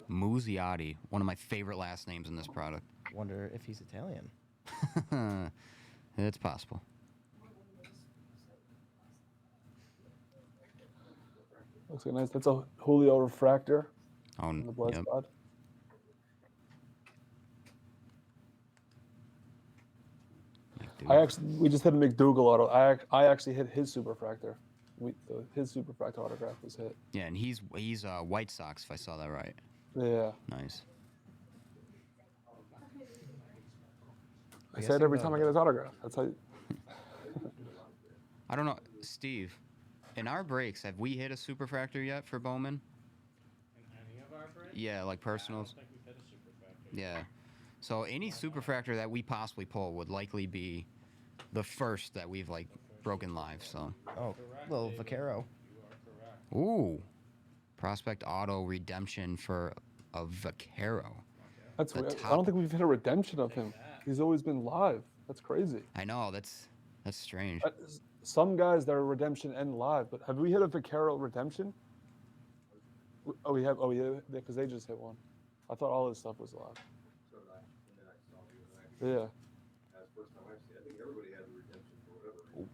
Muzziotti. One of my favorite last names in this product. Wonder if he's Italian. It's possible. Looks like nice. That's a Julio refractor. Oh, In the blood yep. spot. We just hit a McDougal auto. I actually hit his Superfractor. His Superfractor autograph was hit. Yeah, and he's White Sox, if I saw that right. Yeah. Nice. I say it every time I get his autograph. That's how. I don't know, Steve. In our breaks, have we hit a Superfractor yet for Bowman? Any of our breaks? Yeah, like personals. I don't think we've hit a Superfractor. Yeah. So any Superfractor that we possibly pull would likely be the first that we've like broken live. So. Oh, little Vaquero. You are correct. Ooh. Prospect Auto redemption for a Vaquero. That's The weird. I top- don't think we've hit a redemption of him. He's always been live. That's crazy. I know that's strange. Some guys that are redemption and live, but have we hit a Vaquero redemption? Oh, we have. Oh, yeah, because they just hit one. I thought all this stuff was live. So did I. And then I saw you, and Yeah. that's the first time I've seen it. I think everybody had the redemption for whatever reason.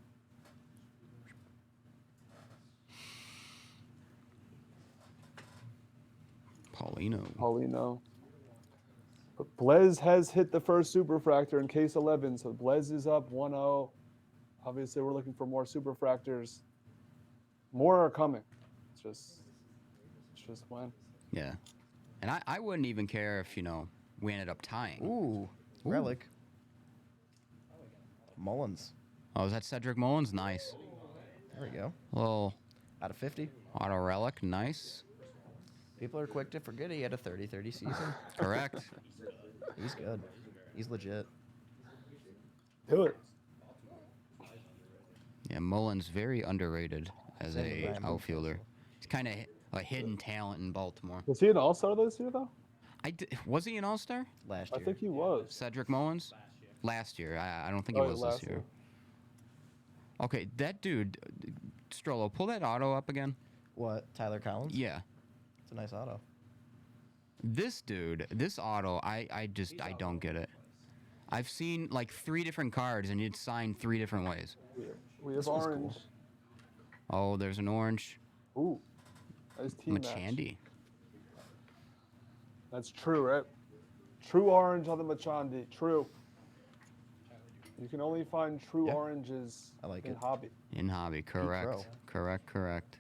Paulino. But Blez has hit the first Superfractor in case 11, so Blez is up 1-0. Obviously, we're looking for more Superfractors. More are coming. It's just when. Yeah. And I wouldn't even care if, you know, we ended up tying. Ooh, relic. Mullins. Oh, is that Cedric Mullins? Nice. There we go. Little Out of 50. auto relic. Nice. People are quick to forget he had a 30-30 season. Correct. He's good. He's legit. Do it. Yeah, Mullins very underrated as Same with a Ryan outfielder. He's kind of a hidden talent in Baltimore. Was he an all-star this year, though? Was he an all-star? Last I year. think he was. Cedric Mullins? Last year. I don't think he Oh, was last this year. year. Okay, that dude, Strollo, pull that auto up again. What? Tyler Collins? Yeah. It's a nice auto. This dude, this auto, I don't get it. I've seen like 3 different cards and it's signed 3 different ways. We have This one's orange. Oh, there's an orange. Ooh. Nice team match. Machandi. That's true, right? True orange on the Machandi. True. You can only find true Yeah. oranges I like in it. hobby. In hobby, correct. Pro. Correct.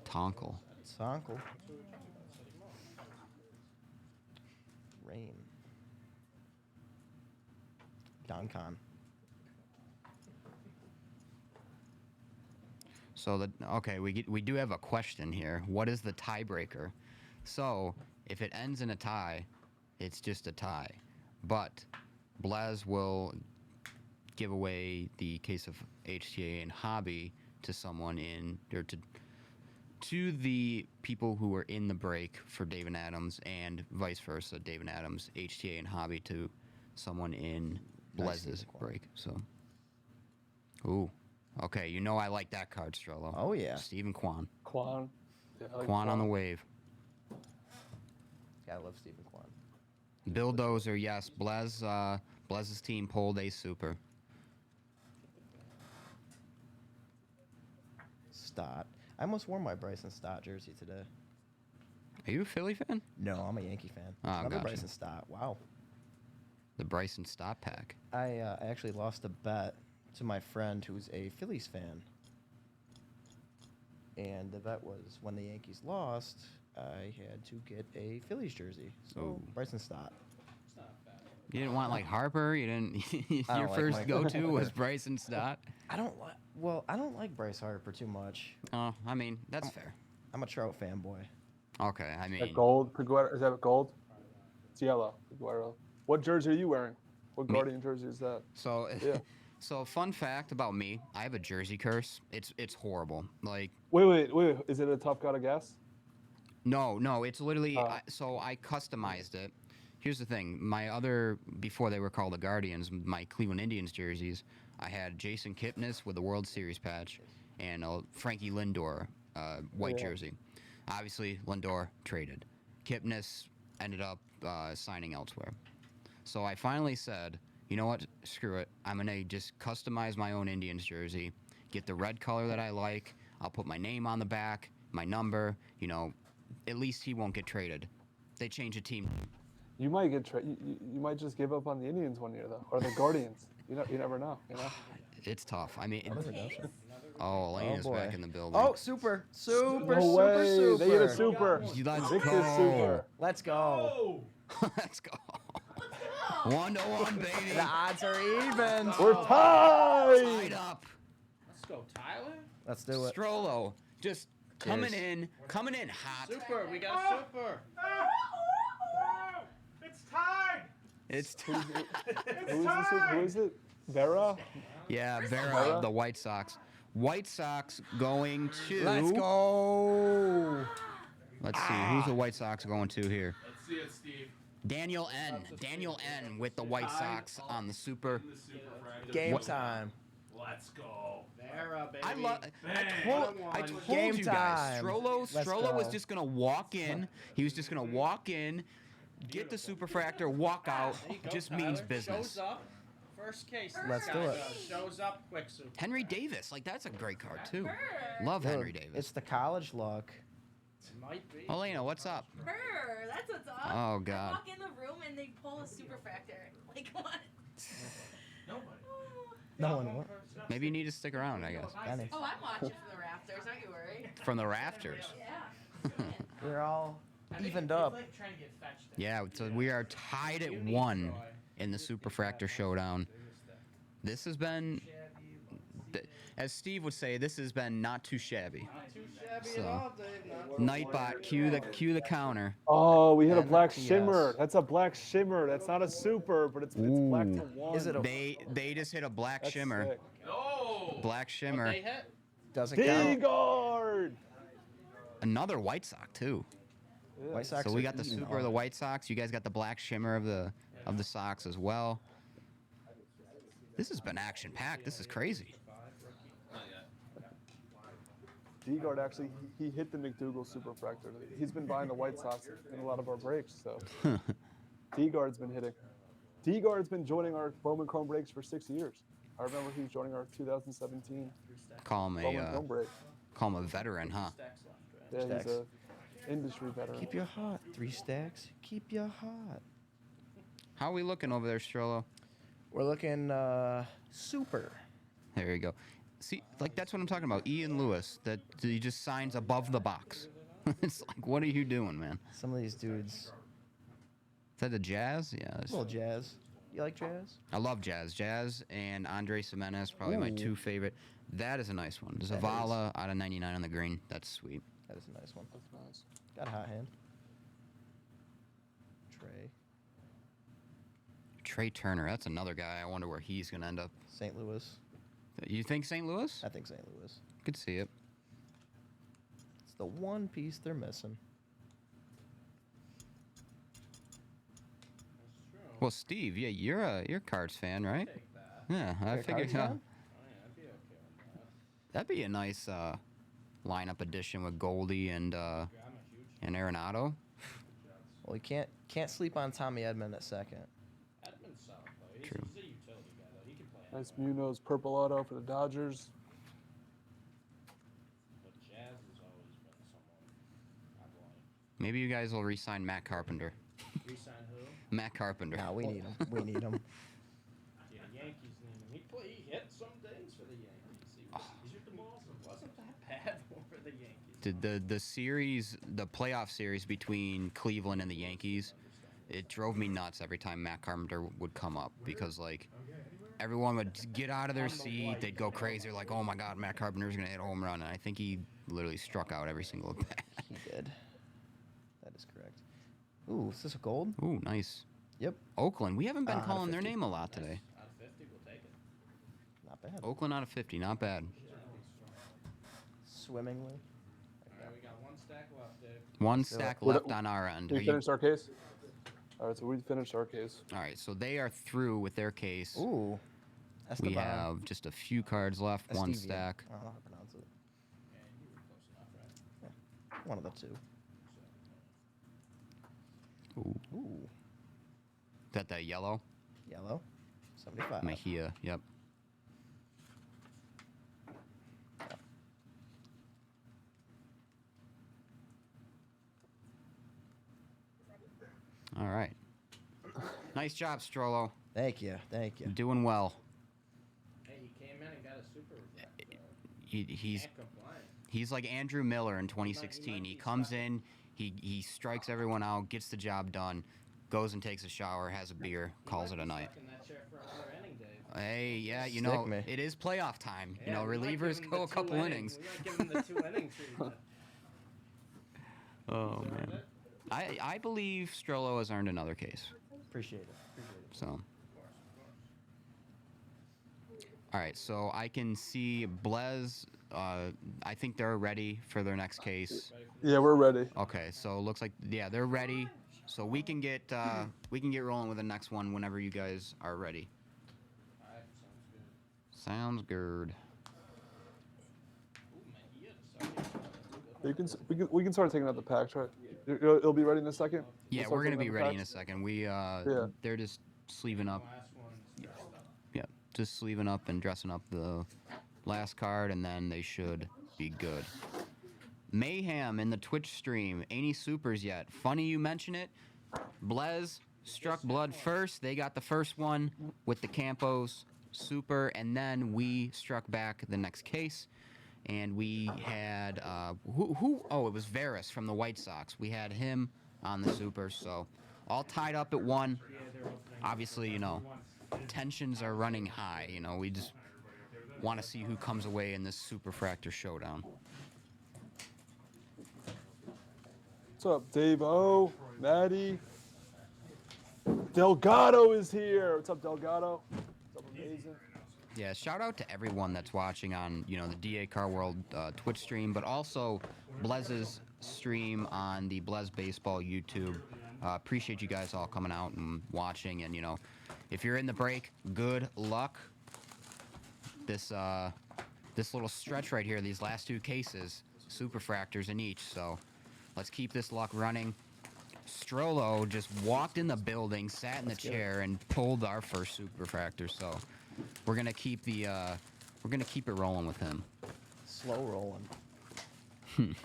Tonkel. Sonkel. Rain. Don Con. So okay, we do have a question here. What is the tiebreaker? So if it ends in a tie, it's just a tie. But Blez will give away the case of HTA and hobby to someone to the people who were in the break for David Adams, and vice versa. David Adams, HTA and hobby to someone in Nice, Blez's Stephen Kwan. break. So, ooh, okay, you know I like that card, Strello. Oh, yeah. Stephen Kwan. Quan. Yeah, I like Kwan on the wave. Gotta love Stephen Kwan. Bill Dozer, yes. Blez's team pulled a super. Stott. I almost wore my Bryson Stott jersey today. Are you a Philly fan? No, I'm a Yankee fan. Oh, Another gotcha. Bryson Stott. Wow. The Bryson Stott pack. I actually lost a bet to my friend who's a Phillies fan. And the bet was when the Yankees lost, I had to get a Phillies jersey. So, Ooh. Bryson Stott. You didn't want like Harper. You didn't. I Your don't like first Mike. go-to was Bryson Stott. I don't like Bryce Harper too much. Oh, I mean that's fair. I'm a Trout fanboy. Okay, I That mean gold. Piguero, is that gold? It's yellow. Piguero. What jersey are you wearing? What Me. Guardian jersey is that? so. Yeah. So fun fact about me, I have a jersey curse. It's horrible. Like Wait. Is it a tough guy to guess? no, it's literally Oh. so I customized it. Here's the thing, before they were called the Guardians, my Cleveland Indians jerseys, I had Jason Kipnis with the World Series patch and a Frankie Lindor white Yeah. jersey. Obviously, Lindor traded. Kipnis ended up signing elsewhere. So I finally said, you know what? Screw it. I'm going to just customize my own Indians jersey, get the red color that I like. I'll put my name on the back, my number. You know, at least he won't get traded. They change a team. You might get you might just give up on the Indians one year though, or the Guardians. You never know. You know. It's tough. I mean, Another redemption. Elena's boy. back in the building. Oh, super. No way. They get a super. Let's Victor's go. super. Let's go. Let's go. 1-1, baby. The odds are even. We're Tied tied. up. Let's go, Tyler. Let's do it. Strollo just coming Cheers. in hot. Super. We got super. It's tied. It's Who is this? Who is it? Vera. yeah, Vera Vera? of the White Sox. White Sox going to. Let's go. Let's see. Who's the White Sox going to here? Let's see it, Steve. Daniel N. Daniel N. with the White Sox on the super. Game time. Let's go. Vera, baby. I love. I told Game you guys. time. Strollo Let's was go. just gonna walk in. He was just gonna walk in, get the Superfractor, walk out. There you go, Just Tyler. means business. Shows up. First case. Let's this do guy it. does. Shows up quick super. Henry Davis, like that's a great card too. Brr. Love Dude, Henry Davis. It's the college look. Might be. Elena, what's up? Brr, that's what's up. Oh, I God. walk in the room and they pull a Superfractor. Like what? Nobody. No one will. Maybe you need to stick around, I guess. Benny. Oh, I'm watching from the rafters. Don't you worry. From the rafters. Yeah. We're all evened It's up. like trying to get fetched. Yeah, so we are tied at 1 in the Superfractor Showdown. This has been, as Steve would say, this has been not too shabby. Not too shabby So, at all, Dave. Not too Nightbot, cue the counter. Oh, we hit a And black yes. shimmer. That's a black shimmer. That's not a super, but it's black to Ooh. 1. Is it a They just hit a black That's shimmer. sick. Oh. Black shimmer. They hit. doesn't count? D-guard! Another White Sox too. Yeah. White Sox So we are got the eating super of the on. White Sox. You guys got the black shimmer of the Sox as well. This has been action packed. This is crazy. D-guard actually, he hit the McDougal Superfractor. He's been buying the White Sox in a lot of our breaks, so D-guard's been hitting. D-guard's been joining our Bowman Chrome breaks for 6 years. I remember he was joining our 2017 Call him Bowman Chrome break. a veteran, huh? Yeah, Stacks. he's a industry veteran. Keep you hot. 3 stacks. Keep you hot. How are we looking over there, Strollo? We're looking super. There you go. See, like that's what I'm talking about. Ian Lewis, that he just signs above the box. It's like, what are you doing, man? Some of these dudes. Is that the Jazz? Yeah. A little jazz. You like jazz? I love Jazz. Jazz and Andre Semenes, probably my Ooh. 2 favorite. That is a nice one. That Zavala out of 99 on the green. That's sweet. That is a nice one. That's nice. Got a hot hand. Trey. Trey Turner. That's another guy. I wonder where he's going to end up. St. Louis. You think St. Louis? I think St. Louis. Could see it. It's the one piece they're missing. Well, Steve, yeah, you're a Cards fan, right? Take that. Yeah, I You're a figured Cards fan? Oh, yeah, I'd be okay with that. that'd be a nice lineup addition with Goldie and Yeah, I'm a huge Arenado. Well, you can't sleep on Tommy Edmond at second. Edmund's solid though. True. He's a utility guy though. He can play. Nice Munoz purple auto for the Dodgers. But Jazz has always been someone I've liked. Maybe you guys will re-sign Matt Carpenter. Resign who? Matt Carpenter. Nah, we need him. We need him. Yeah, Yankees need him. He hit some things for the Yankees. He hit the balls. It wasn't that bad for the Yankees. The series, the playoff series between Cleveland and the Yankees, it drove me nuts every time Matt Carpenter would come up because like everyone would get out of their seat, they'd go crazy, like, oh my God, Matt Carpenter's gonna hit a home run, and I think he literally struck out every single at bat. He did. That is correct. Ooh, is this a gold? Ooh, nice. Yep. Oakland, we haven't been Out of calling their 50. name a lot today. Out of 50, we'll take it. Not bad. Oakland out of 50, not bad. Swimmingly. All right, we got one stack left, Dave. One stack What- left on our end. We Are you- finished our case? All right, so we finished our case. All right, so they are through with their case. Ooh. Esteban. We have just a few cards left, one Estevia. stack. I don't know how to pronounce it. Yeah, you were close enough, right? One of the two. Ooh. Ooh. Is that the yellow? Yellow. 75. Mejia, yep. All right. Nice job, Strollo. Thank you. Thank you. Doing well. Hey, he came in and got a super refractor. He's Can't complain. he's like Andrew Miller in 2016. He comes in, he strikes everyone out, gets the job done, goes and takes a shower, has a beer, calls it a night. Stuck in that chair for another inning, Dave. Hey, yeah, you Stick know, me. it is playoff time. You Yeah, know, we might give relievers him go the a two couple innings. We might give him the 2 inning treatment. Oh, man. I believe Strollo has earned another case. Appreciate it. Appreciate it. So. All right, so I can see Blez. I think they're ready for their next case. Yeah, we're ready. Okay, so it looks like they're ready. So we can get rolling with the next one whenever you guys are ready. All right, sounds good. Sounds good. You can, we can start taking out the packs, right? It'll be ready in a second? Yeah, We'll we're start gonna taking be out the ready in a packs? second. We Yeah. they're just sleeving up. Yeah, just sleeving up and dressing up the last card, and then they should be good. Mayhem in the Twitch stream. Any supers yet? Funny you mention it. Blez struck blood first. They got the first one with the Campos super, and then we struck back the next case. And we had who? Oh, it was Varys from the White Sox. We had him on the super, so all tied up at 1. Obviously, you know, tensions are running high. You know, we just want to see who comes away in this Superfractor Showdown. What's up, Dave O, Maddie? Delgado is here. What's up, Delgado? What's up, Amazing? Yeah, shout out to everyone that's watching on, you know, the DA Car World Twitch stream, but also Blez's stream on the Blez Baseball YouTube. Appreciate you guys all coming out and watching, and, you know, if you're in the break, good luck. This little stretch right here, these last 2 cases, Superfractors in each, so let's keep this luck running. Strollo just walked in the building, sat in the chair, and pulled our first Superfractor, so we're gonna keep the we're gonna keep it rolling with him. Slow rolling.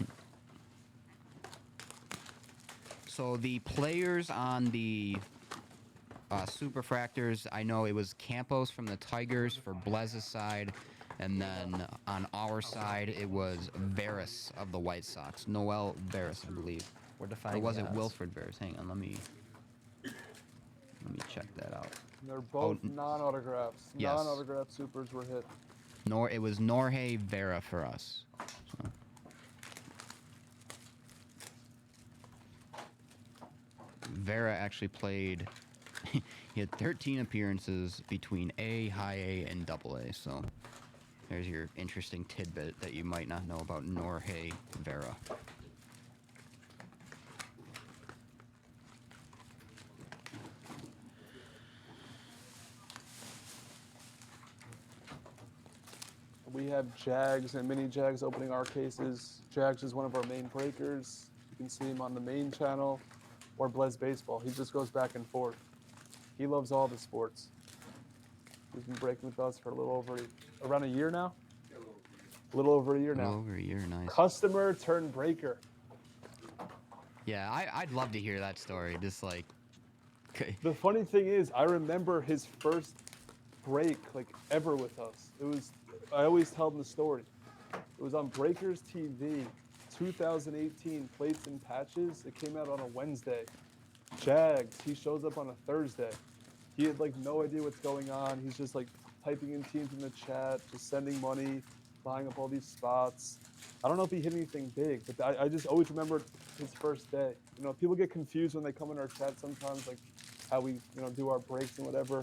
So the players on the Superfractors, I know it was Campos from the Tigers for Blez's side, and then on our side it was Varys of the White Sox. Noel Varys, I believe. We're Or defining was the it odds. Wilfred Varys? Hang on, let me check that out. They're both Oh, non-autographs. yes. Non-autograph supers were hit. It was Norge Vera for us. So. Vera actually played. He had 13 appearances between A, High A, and Double A. So there's your interesting tidbit that you might not know about Norge Vera. We have Jags and Mini Jags opening our cases. Jags is one of our main breakers. You can see him on the main channel or Blez Baseball. He just goes back and forth. He loves all the sports. He's been breaking with us for a little over, around a year now? A little over a year A now. little over a year, nice. Customer turned breaker. Yeah, I'd love to hear that story. Just like, okay. The funny thing is, I remember his first break, like, ever with us. It was, I always tell him the story. It was on Breakers TV, 2018, Plates and Patches. It came out on a Wednesday. Jags, he shows up on a Thursday. He had, like, no idea what's going on. He's just, like, typing in teams in the chat, just sending money, buying up all these spots. I don't know if he hit anything big, but I just always remember his first day. You know, people get confused when they come in our chat sometimes, like how we, you know, do our breaks and whatever.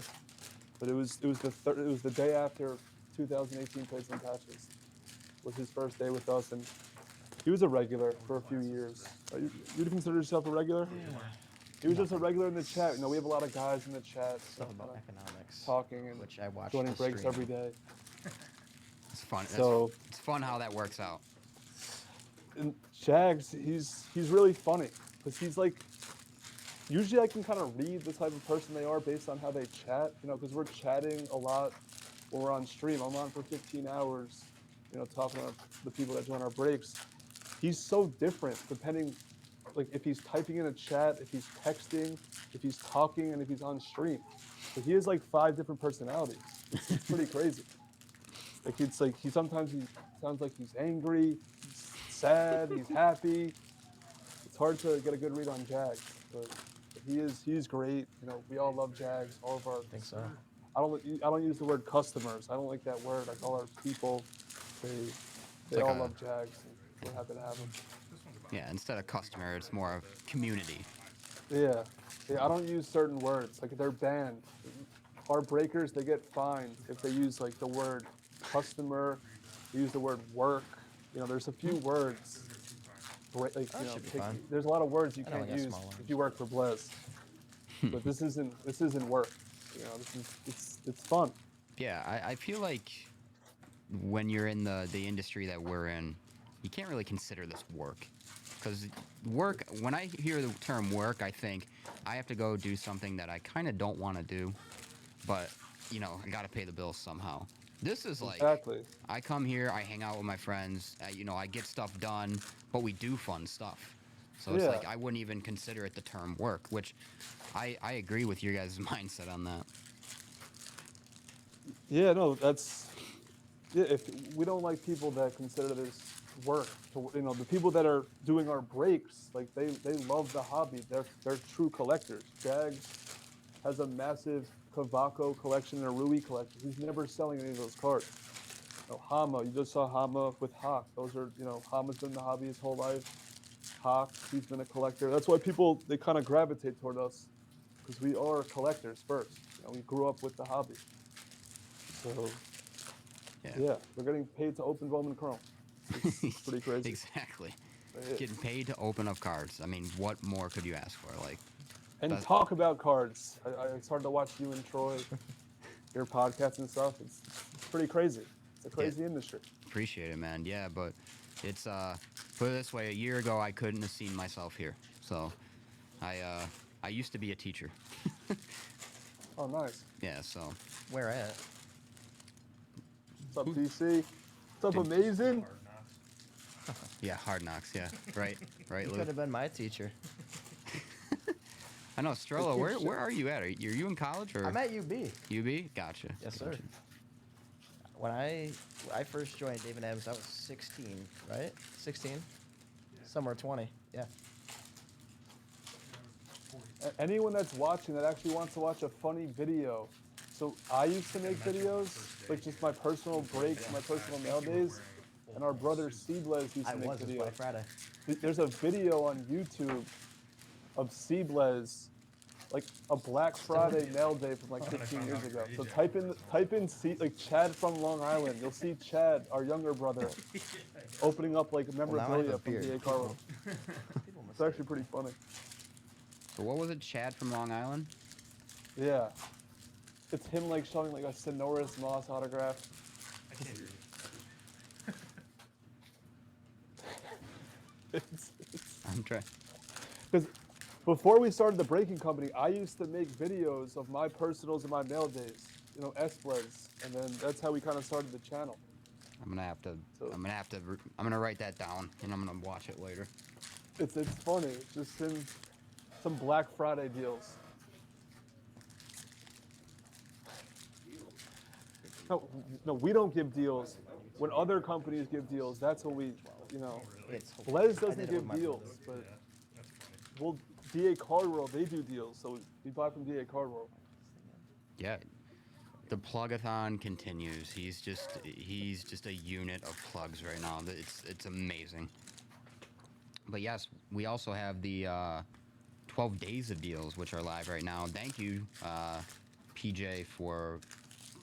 But it was the day after 2018 Plates and Patches was his first day with us, and he was a regular for a few years. You'd consider yourself a regular? Yeah. He was just a regular in the chat. You know, we have a lot of guys in the chat. Stuff about economics. Talking and which I watch joining breaks every day. It's fun. So it's fun how that works out. and Jags, he's really funny because he's like, usually I can kind of read the type of person they are based on how they chat, you know, because we're chatting a lot when we're on stream. I'm on for 15 hours, you know, talking to the people that join our breaks. He's so different depending, like if he's typing in a chat, if he's texting, if he's talking, and if he's on stream. So he has like 5 different personalities. It's pretty crazy. Like it's like he sometimes sounds like he's angry, he's sad, he's happy. It's hard to get a good read on Jags, but he's great. You know, we all love Jags. All of our. I think so. I don't use the word customers. I don't like that word. I call our people. They like all love Jags. And we're happy to have them. Yeah, instead of customer, it's more of community. Yeah, I don't use certain words. Like they're banned. Our breakers, they get fined if they use like the word customer. They use the word work. You know, there's a few words. Like, you know, should be fine. there's a lot of words you I know can't I got use small if you work for Blez. But this isn't work. You know, it's fun. Yeah, I feel like when you're in the industry that we're in, you can't really consider this work. Because work, when I hear the term work, I think I have to go do something that I kind of don't want to do, but, you know, I got to pay the bills somehow. This is like, Exactly. I come here, I hang out with my friends, you know, I get stuff done, but we do fun stuff. So it's like, I wouldn't even consider it the term work, which I agree with your guys' mindset on that. Yeah, no, that's, yeah, if we don't like people that consider this work, you know, the people that are doing our breaks, like they love the hobby. They're true collectors. Jags has a massive Kavako collection and a Rui collection. He's never selling any of those cards. You know, Hama, you just saw Hama with Hawk. Those are, you know, Hama's been in the hobby his whole life. Hawk, he's been a collector. That's why people, they kind of gravitate toward us, because we are collectors first. You know, we grew up with the hobby. So, yeah, we're getting paid to open Bowman Chrome. It's pretty crazy. Exactly. Getting paid to open up cards. I mean, what more could you ask for? Like, and talk about cards. I started to watch you and Troy, your podcasts and stuff. It's pretty crazy. It's a crazy industry. Appreciate it, man. Yeah, but it's put it this way: a year ago, I couldn't have seen myself here. So, I used to be a teacher. Oh, nice. Yeah. So. Where at? What's up, DC? What's up, Amazing? Yeah, Hard Knocks. Yeah, right. You Lou? could have been my teacher. I know, Strello. Where are you at? Are you in college or? I'm at UB. UB? Gotcha. Yes, sir. When I first joined David Adams, I was 16, right? 16? Somewhere 20. Yeah. Anyone that's watching that actually wants to watch a funny video. So I used to make videos, like just my personal breaks, my personal mail days, and our brother Blez used to make videos. Black Friday. There's a video on YouTube of Blez, like a Black Friday mail day from like 15 years ago. So type in like Chad from Long Island. You'll see Chad, our younger brother, opening up like memorabilia from DA Carlo. It's actually pretty funny. So what was it, Chad from Long Island? Yeah. It's him like showing like a Sonoris Moss autograph. I can't hear you. I'm trying. Because before we started the breaking company, I used to make videos of my personals and my mail days, you know, Blez, and then that's how we kind of started the channel. I'm gonna write that down and I'm gonna watch it later. It's funny. It's just some Black Friday deals. No, we don't give deals. When other companies give deals, that's when we, you know, Blez doesn't give deals, but DA Card World, they do deals, so we buy from DA Card World. Yeah, the plugathon continues. He's just a unit of plugs right now. It's amazing. But yes, we also have the 12 days of deals, which are live right now. Thank you, PJ, for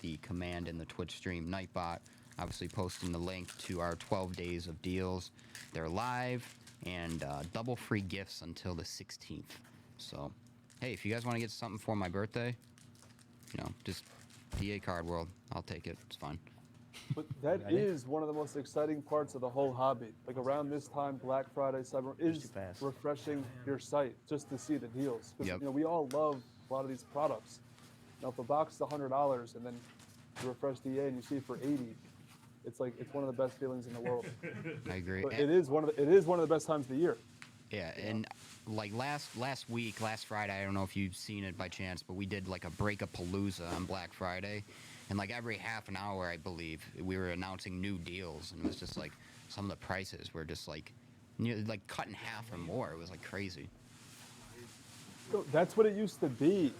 the command in the Twitch stream, Nightbot, obviously posting the link to our 12 days of deals. They're live and double free gifts until the 16th. So, hey, if you guys want to get something for my birthday, you know, just DA Card World. I'll take it. It's fine. But that is one of the most exciting parts of the whole hobby. Like around this time, Black Friday, Cyber, is refreshing your site just to see the deals. Because you know, we all love a lot of these products. Now, if a box is $100 and then you refresh DA and you see it for $80, it's like it's one of the best feelings in the world. I agree. But it is one of the best times of the year. Yeah, and like last Friday, I don't know if you've seen it by chance, but we did like a Break-a-Palooza on Black Friday, and like every half an hour, I believe, we were announcing new deals, and it was just like some of the prices were just like cut in half or more. It was like crazy. That's what it used to be.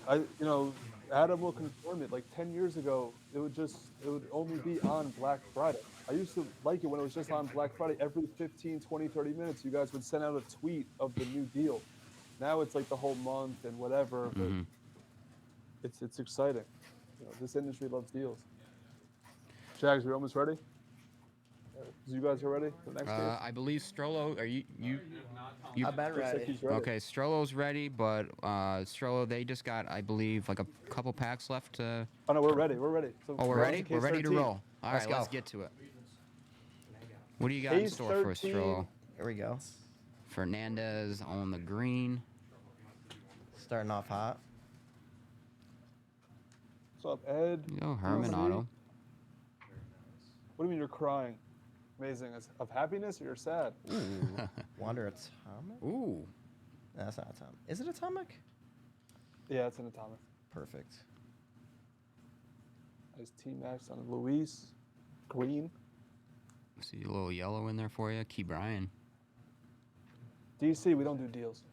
Adam will confirm it. Like 10 years ago, it would only be on Black Friday. I used to like it when it was just on Black Friday. Every 15, 20, 30 minutes, you guys would send out a tweet of the new deal. Now it's like the whole month and whatever, but it's exciting. You know, this industry loves deals. Jags, we're almost ready? You guys are ready for the next game? I believe Strollo, are you I'm about ready. Okay, Strollo's ready, but Strollo, they just got, I believe, like a couple packs left. Oh no, we're ready. We're ready. So we're ready? We're ready to roll. All Let's right, go. let's get to it. What do you got in Case store for us, 13. Strollo? Here we go. Fernandez on the green. Starting off hot. What's up, Ed? There you go, Herman DC? Auto. What do you mean you're crying? Amazing. Of happiness or you're sad? Ooh. Wonder Atomic? Ooh. That's not Atomic. Is it Atomic? Yeah, it's an atomic. Perfect. Nice T-Max on Luis. Green. See a little yellow in there for you. Key Bryan. DC, we don't do deals.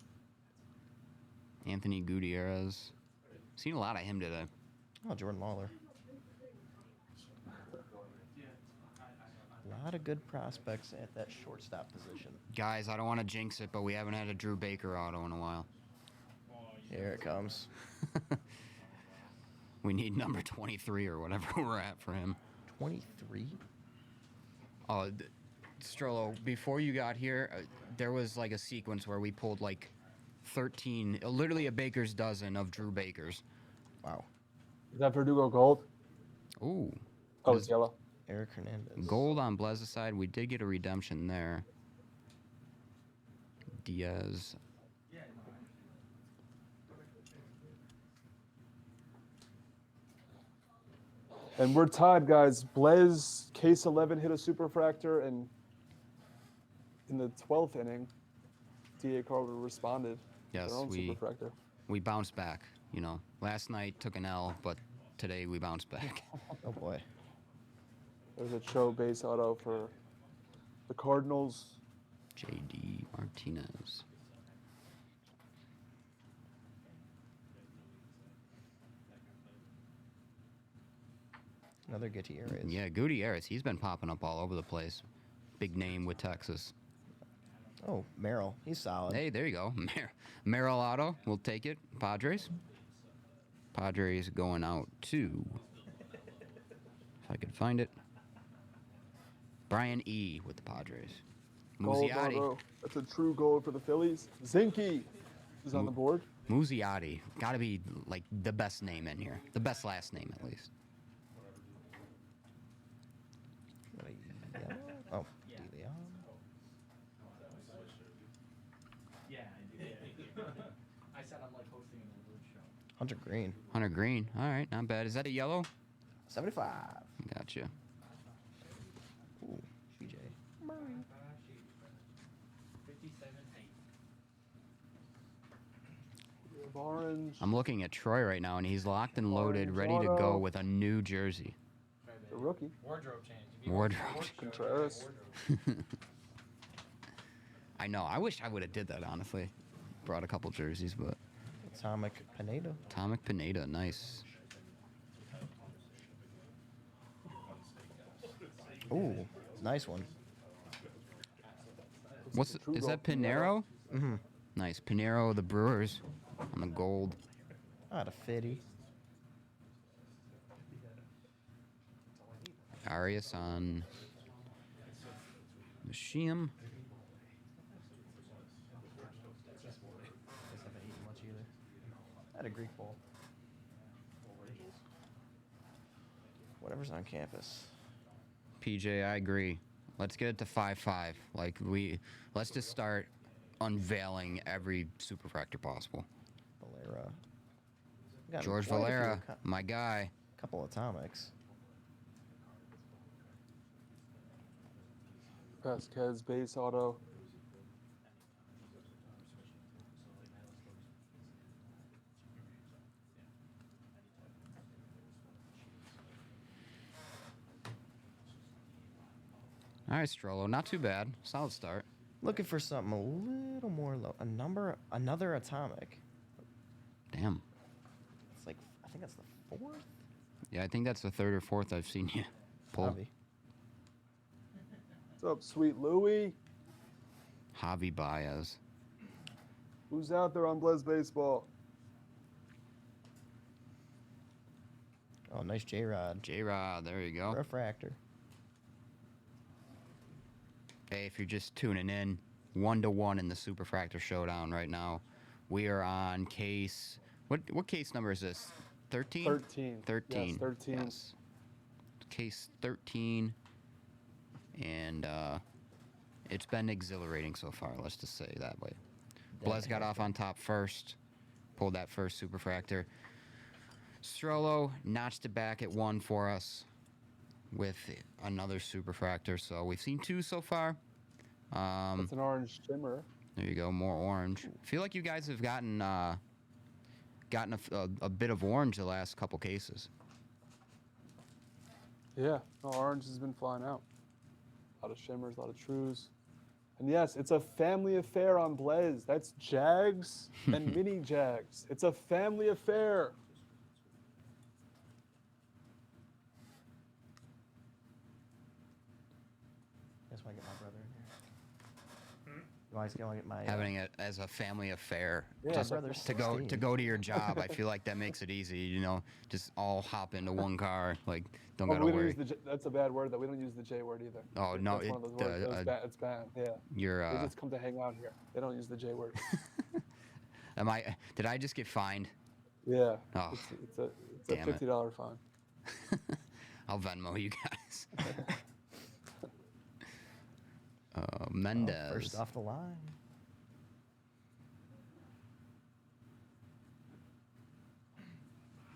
Anthony Gutierrez. Seen a lot of him today. Oh, Jordan Lawler. A lot of good prospects at that shortstop position. Guys, I don't want to jinx it, but we haven't had a Drew Baker auto in a while. Here it comes. We need number 23 or whatever we're at for him. 23? Oh, Strollo, before you got here, there was like a sequence where we pulled like 13, literally a baker's dozen of Drew Bakers. Wow. Is that Verdugo Gold? Ooh. Oh, it's yellow. Eric Hernandez. Gold on Blez's side. We did get a redemption there. Diaz. And we're tied, guys. Blez, case 11 hit a Superfractor, and in the 12th inning, D.A. Carter responded. Yes, their own Superfractor. we bounced back. You know, last night took an L, but today we bounced back. Oh, boy. There's a Cho base auto for the Cardinals. J.D. Martinez. Another Gutierrez. Yeah, Gutierrez. He's been popping up all over the place. Big name with Texas. Oh, Merrill. He's solid. Hey, there you go. Merrill Auto. We'll take it. Padres. Padres going out to, if I could find it, Brian E. with the Padres. Gold Muziati. auto. That's a true gold for the Phillies. Zinke is on the board. Muziati. Got to be like the best name in here. The best last name, at least. Oh, Yeah, I do. I said I'm like hosting an award show. Hunter Green. Hunter Green. All right, not bad. Is that a yellow? 75. Gotcha. Ooh, BJ. 57-8. Orange. I'm looking at Troy right now, and he's locked and loaded, Orange ready to go auto. with a new jersey. The rookie. Wardrobe change. If you Wardrobe. Contreras. I know. I wish I would have did that, honestly. Brought a couple jerseys, but Atomic Pineda. Atomic Pineda, nice. Ooh, nice one. Is that Pinero? Mm-hmm. Nice. Pinero, the Brewers, on the gold. Out of Fitty. Arias on the Shim. I had a Greek bowl. Whatever's on campus. PJ, I agree. Let's get it to 5-5. Like let's just start unveiling every Superfractor possible. Valera. Got George quite a few Valera, my guy. Couple atomics. Vasquez base auto. All right, Strollo, not too bad. Solid start. Looking for something a little more low. Another atomic. Damn. It's like, I think that's the 4th? Yeah, I think that's the 3rd or 4th I've seen you pull. Javi. What's up, Sweet Louie? Javi Baez. Who's out there on Blez Baseball? Oh, nice J-Rod. J-Rod, there you go. Refractor. Hey, if you're just tuning in, 1-1 in the Superfractor Showdown right now. We are on case. What case number is this? 13? 13. 13. Yes, 13. Yes. case 13, and it's been exhilarating so far. Let's just say that way. Blez got off on top first, pulled that first Superfractor. Strollo notched it back at 1 for us with another Superfractor. So we've seen 2 so far. It's an orange shimmer. There you go, more orange. I feel like you guys have gotten a bit of orange the last couple cases. Yeah, no, orange has been flying out. A lot of shimmers, a lot of trues. And yes, it's a family affair on Blez. That's Jags and mini Jags. It's a family affair. That's why I get my brother in here. You always gonna get my Having it as a family affair, Yeah, just brother's to go 16. to go to your job. I feel like that makes it easy. You know, just all hop into one car. Like, don't gotta we don't worry. use the that's a bad word though. We don't use the J word either. Oh no, That's one of those words. It's bad. Yeah. You're. They just come to hang out here. They don't use the J word. Did I just get fined? Yeah. Oh, It's a damn it. $50 fine. I'll Venmo you guys. Mendez. First off the line.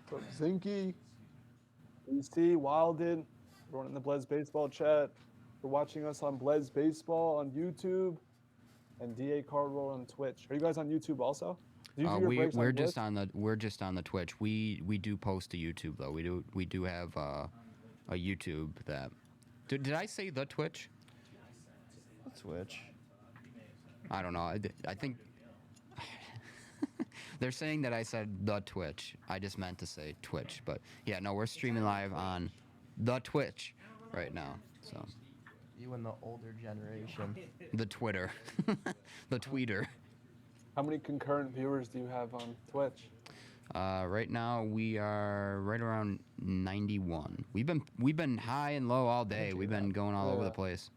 So Zinky, BC, Wilden, everyone in the Blez Baseball chat. You're watching us on Blez Baseball on YouTube and DA Cardroll on Twitch. Are you guys on YouTube also? Do you do your breaks on We're Blez? just on the Twitch. We do post to YouTube though. We do have a YouTube that. Did I say the Twitch? The Twitch. I don't know. I think they're saying that I said the Twitch. I just meant to say Twitch, but yeah, no, we're streaming live on the Twitch right now. So You and the older generation. the Twitter, the tweeter. How many concurrent viewers do you have on Twitch? Right now we are right around 91. We've been high and low all day. We've been going all over the place.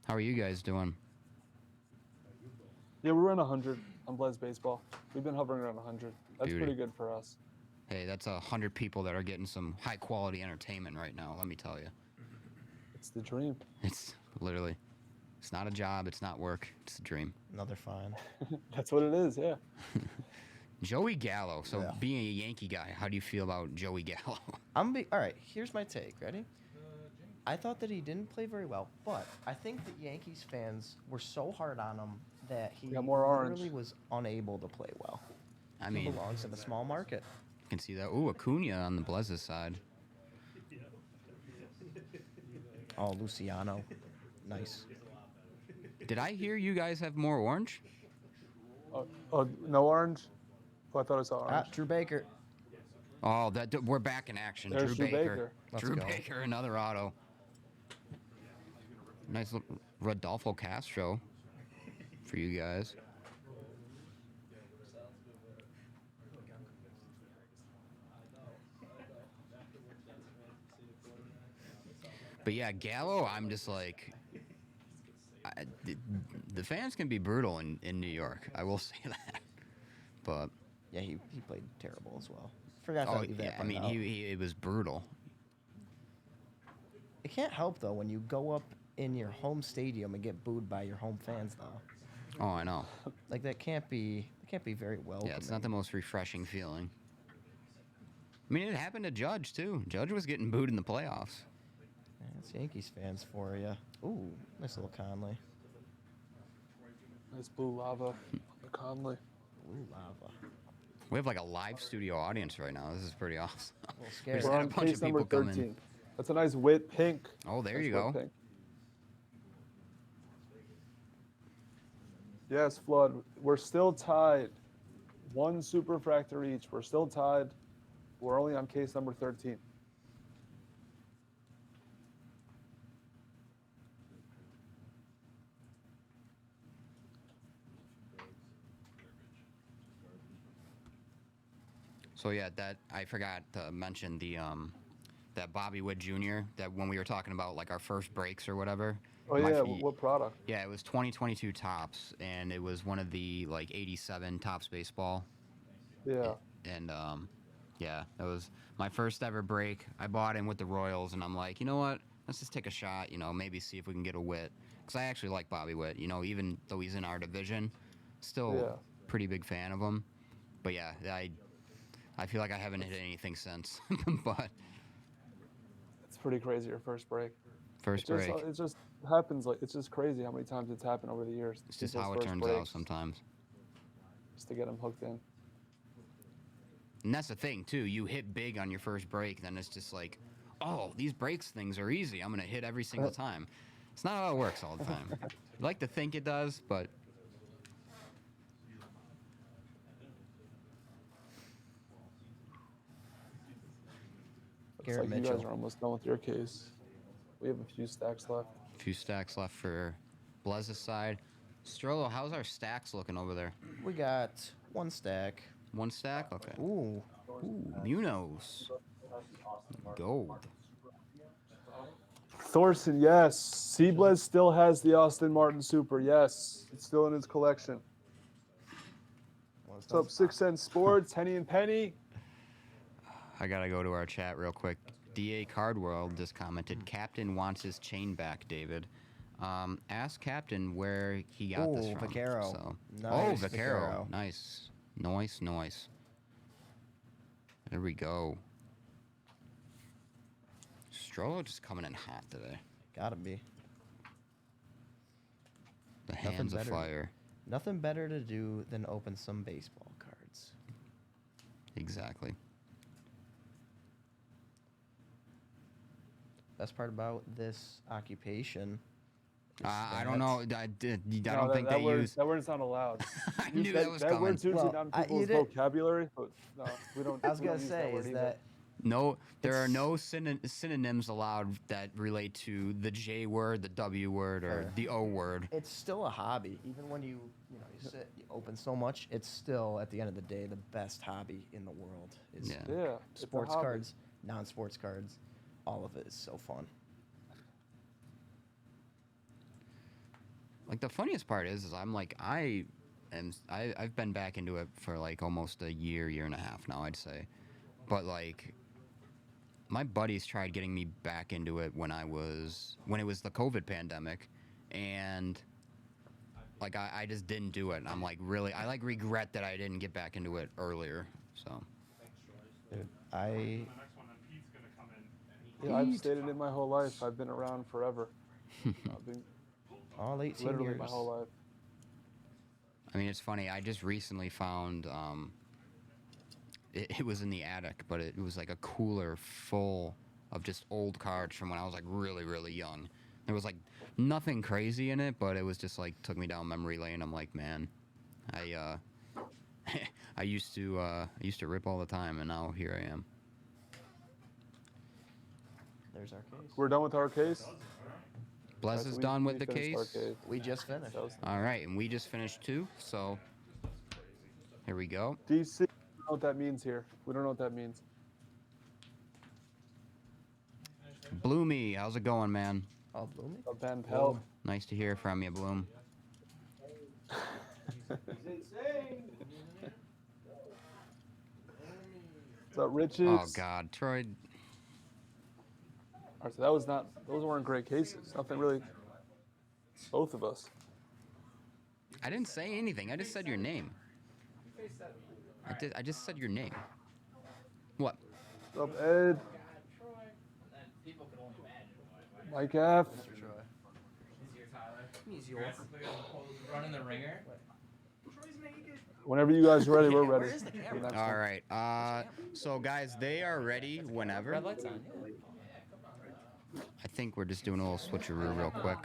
How are you guys doing? Yeah, we're around 100 on Blez Baseball. We've been hovering around 100. That's Beauty. pretty good for us. Hey, that's 100 people that are getting some high quality entertainment right now. Let me tell you. It's the dream. It's literally. It's not a job. It's not work. It's a dream. Another fine. That's what it is, yeah. Joey Gallo. So Yeah. being a Yankee guy, how do you feel about Joey Gallo? All right, here's my take. Ready? I thought that he didn't play very well, but I think that Yankees fans were so hard on him that he got more orange. literally was unable to play well. I He mean, belongs in a small market. you can see that. Ooh, Acuna on the Blez's side. Oh, Luciano. Nice. Did I hear you guys have more orange? Oh, no orange? Oh, I thought I saw orange. Drew Baker. Oh, we're back in action. There's Drew Drew Baker. Baker. Let's Drew go. Baker, another auto. Nice little Rodolfo Castro for you guys. But yeah, Gallo, I'm just like, the fans can be brutal in New York. I will say that. But Yeah, he played terrible as well. Forgot to oh leave that yeah, I part mean out. it was brutal. It can't help though when you go up in your home stadium and get booed by your home fans though. Oh, I know. Like that can't be very welcoming. Yeah, it's not the most refreshing feeling. I mean, it happened to Judge too. Judge was getting booed in the playoffs. Yeah, it's Yankees fans for you. Ooh, nice little Conley. Nice blue lava. Conley. Ooh, lava. We have like a live studio audience right now. This is pretty awesome. A little We scary. just We're had a on bunch case of number people come 13. in. That's a nice wit pink. Oh, there Nice you wit go. pink. Yes, Flood. We're still tied. One Superfractor each. We're still tied. We're only on case number 13. So yeah, that I forgot to mention the that Bobby Wood Jr. that when we were talking about like our first breaks or whatever. Oh yeah, what product? Yeah, it was 2022 Tops, and it was one of the like 87 Tops baseball. Yeah. And Yeah, that was my first ever break. I bought in with the Royals, and I'm like, you know what? Let's just take a shot. You know, maybe see if we can get a Witt. Because I actually like Bobby Witt. You know, even though he's in our division, still pretty big fan of him. But yeah, I feel like I haven't hit anything since. But It's pretty crazy your first break. First break. It just happens like it's just crazy how many times it's happened over the years. It's just how it turns out sometimes. Just to get them hooked in. And that's the thing too. You hit big on your first break, then it's just like, oh, these breaks things are easy. I'm gonna hit every single time. It's not how it works all the time. You like to think it does, but. Looks like you guys are almost done with your case. We have a few stacks left. A few stacks left for Blez's side. Strollo, how's our stacks looking over there? We got one stack. One stack? Okay. Ooh. Munoz. Gold. Thorson, yes. Blez still has the Austin Martin Super. Yes, it's still in his collection. What's up, 6 Cent Sports, Henny and Penny? I gotta go to our chat real quick. DA Card World just commented, Captain wants his chain back, David. Ask Captain where he got this from. Vaquero. So. Nice, Vaquero. Nice. Nice. There we go. Strollo just coming in hot today. Gotta be. The hands of fire. Nothing better to do than open some baseball cards. Exactly. Best part about this occupation. I don't know. I don't think that they word, use. That word's not allowed. I knew that was that coming. word's usually not in people's vocabulary, but no, we don't. I was we don't gonna use say that word is either. that No, there are no synonyms allowed that relate to the J word, the W word, or the O word. it's still a hobby. Even when you sit, you open so much, it's still at the end of the day the best hobby in the world. Is it's a sports hobby. cards, non-sports cards, all of it is so fun. Like the funniest part is I'm like I've been back into it for like almost a year and a half now, I'd say, but like my buddies tried getting me back into it when it was the COVID pandemic, and like I just didn't do it. And I'm like really I like regret that I didn't get back into it earlier. So. Dude, I've stayed in it my whole life. I've been around forever. I've been all 18 literally years. my whole life. I mean, it's funny. I just recently found it was in the attic, but it was like a cooler full of just old cards from when I was like really, really young. There was like nothing crazy in it, but it was just like took me down memory lane. I'm like, man, I I used to rip all the time, and now here I am. There's our case. We're done with our case. Blez is done with the case. We just finished. All right, and we just finished too. So here we go. DC, we don't know what that means here. We don't know what that means. Bloomy, how's it going, man? Oh, Bloomy. Ben Pell. Nice to hear from you, Bloom. What's up, Riches? Oh God, Troy. All right, so those weren't great cases. Nothing really. Both of us. I didn't say anything. I just said your name. I just said your name. What? What's up, Ed? Mike F. Running the ringer. Whenever you guys are ready, we're ready. All right. So guys, they are ready whenever. Red lights on. I think we're just doing a little switcheroo real quick.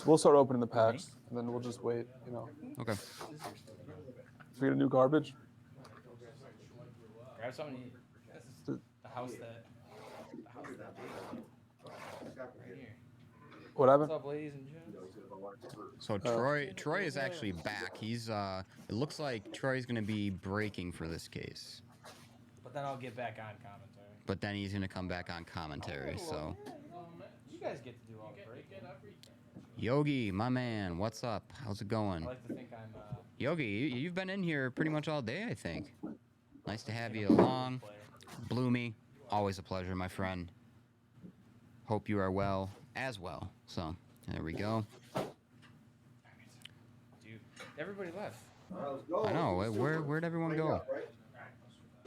We'll start opening the packs, and then we'll just wait. Okay. So we get a new garbage. Grab something to eat. The house that. Right here. What happened? What's up, ladies and gents? So Troy is actually back. He's it looks like Troy's gonna be breaking for this case. But then I'll get back on commentary. But then he's gonna come back on commentary. So. You guys get to do all the breaking. Yogi, my man, what's up? How's it going? I like to think I'm Yogi, you've been in here pretty much all day, I think. Nice to have you along. Bloomy, always a pleasure, my friend. Hope you are well as well. So, there we go. Dude, everybody left. I know. Where'd everyone go?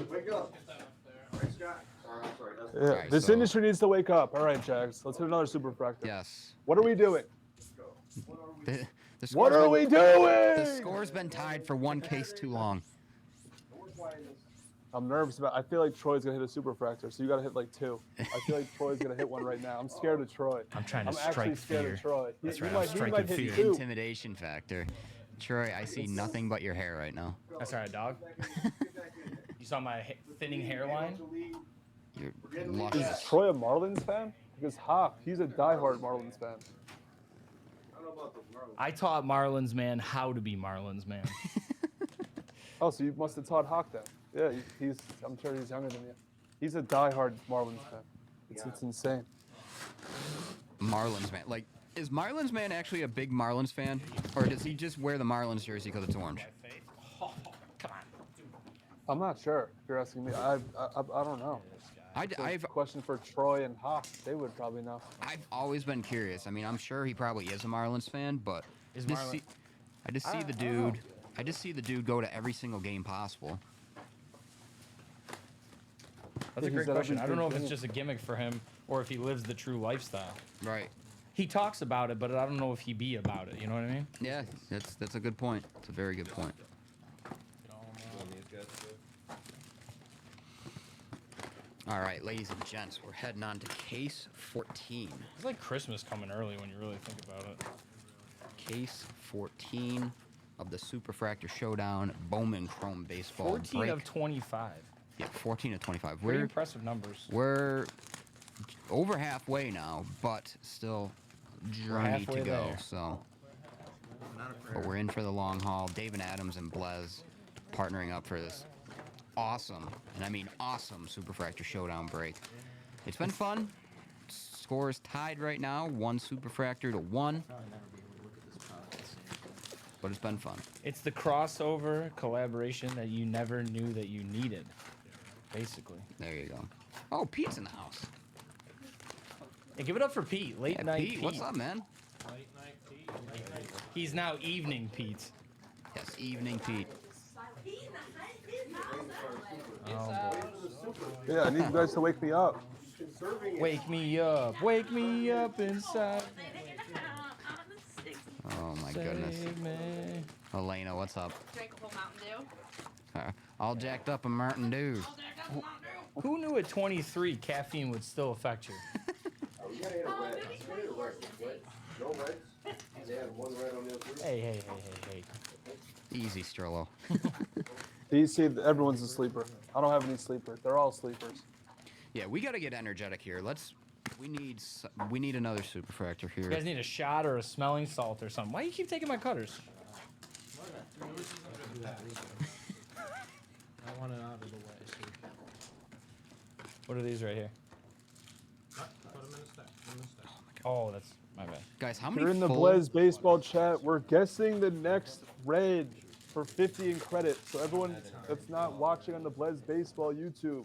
Wake up. Yeah, Alright, this so- industry needs to wake up. All right, Jags. Let's hit another Superfractor. Yes. What are we doing? The What score's are been- we doing? The score's been tied for one case too long. I'm nervous about. I feel like Troy's gonna hit a Superfractor, so you gotta hit like 2. I feel like Troy's gonna hit one right now. I'm scared of Troy. I'm trying to I'm actually strike scared fear. of Troy. That's right, He I'm might, he striking might hit fear. 2. Intimidation factor. Troy, I see nothing but your hair right now. That's all right, dog. You saw my thinning hairline? You're Is luscious. Troy a Marlins fan? Because Hop, he's a diehard Marlins fan. I taught Marlins man how to be Marlins man. Oh, so you must have taught Hawk then. Yeah, he's. I'm sure he's younger than you. He's a diehard Marlins fan. It's insane. Marlins man. Like, is Marlins man actually a big Marlins fan? Or does he just wear the Marlins jersey because it's orange? Oh, come on. I'm not sure. If you're asking me, I don't know. I've Question for Troy and Hawk. They would probably know. I've always been curious. I mean, I'm sure he probably is a Marlins fan, but Is just Marlin- see, I just see the I don't know. dude. I just see the dude go to every single game possible. That's a he's great at question. every I don't know if big it's game. just a gimmick for him or if he lives the true lifestyle. Right. He talks about it, but I don't know if he be about it. You know what I mean? Yeah, that's a good point. It's a very good point. All right, ladies and gents, we're heading on to case 14. It's like Christmas coming early when you really think about it. Case 14 of the Superfractor Showdown Bowman Chrome Baseball 14 break. of 25. Yeah, 14 of 25. Pretty impressive numbers. We're over halfway now, but still journey to halfway go. there. So, but we're in for the long haul. David Adams and Blez partnering up for this awesome, and I mean awesome, Superfractor Showdown break. It's been fun. Scores tied right now, 1 Superfractor to 1. But it's been fun. It's the crossover collaboration that you never knew that you needed, basically. There you go. Oh, Pete's in the house. Hey, give it up for Pete. Late Yeah, night Pete, Pete. what's up, man? Late night Pete. He's now evening Pete. Yes, evening Pete. Oh, Yeah, I need you guys to wake me up. boy. Wake me up inside. Oh my goodness. Save me. Elena, what's up? Drink a whole Mountain Dew. All jacked up in Mountain Dew. Who knew at 23 caffeine would still affect you? Hey. Easy, Strollo. You see, everyone's a sleeper. I don't have any sleepers. They're all sleepers. Yeah, we gotta get energetic here. We need another Superfractor here. You guys need a shot or a smelling salt or something. Why do you keep taking my cutters? I want it out of the way. So What are these right here? put them in a stack. Put 'em in a stack. Oh, that's my bad. Guys, how If many you're in the full- Blez baseball chat, we're guessing the next red for 50 in credit. So everyone that's not watching on the Blez baseball YouTube,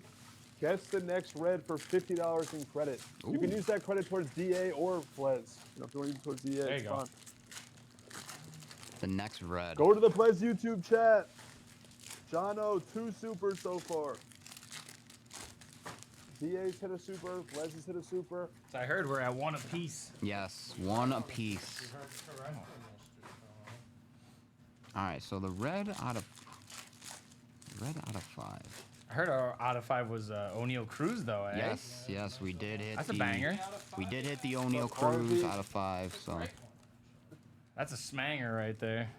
guess the next red for $50 in credit. You can Ooh. use that credit towards DA or Blez. You know, if you want to use it towards DA, There it's you go. fine. The next red. Go to the Blez YouTube chat. Jono, 2 supers so far. DA's hit a super, Blez has hit a super. So I heard we're at 1 apiece. Yes, 1 apiece. All right, so the red out of 5. I heard our out of 5 was O'Neal Cruz, though, eh? Yes, we did hit. That's a banger. We did hit the O'Neal Cruz out of 5. So That's a smanger right there.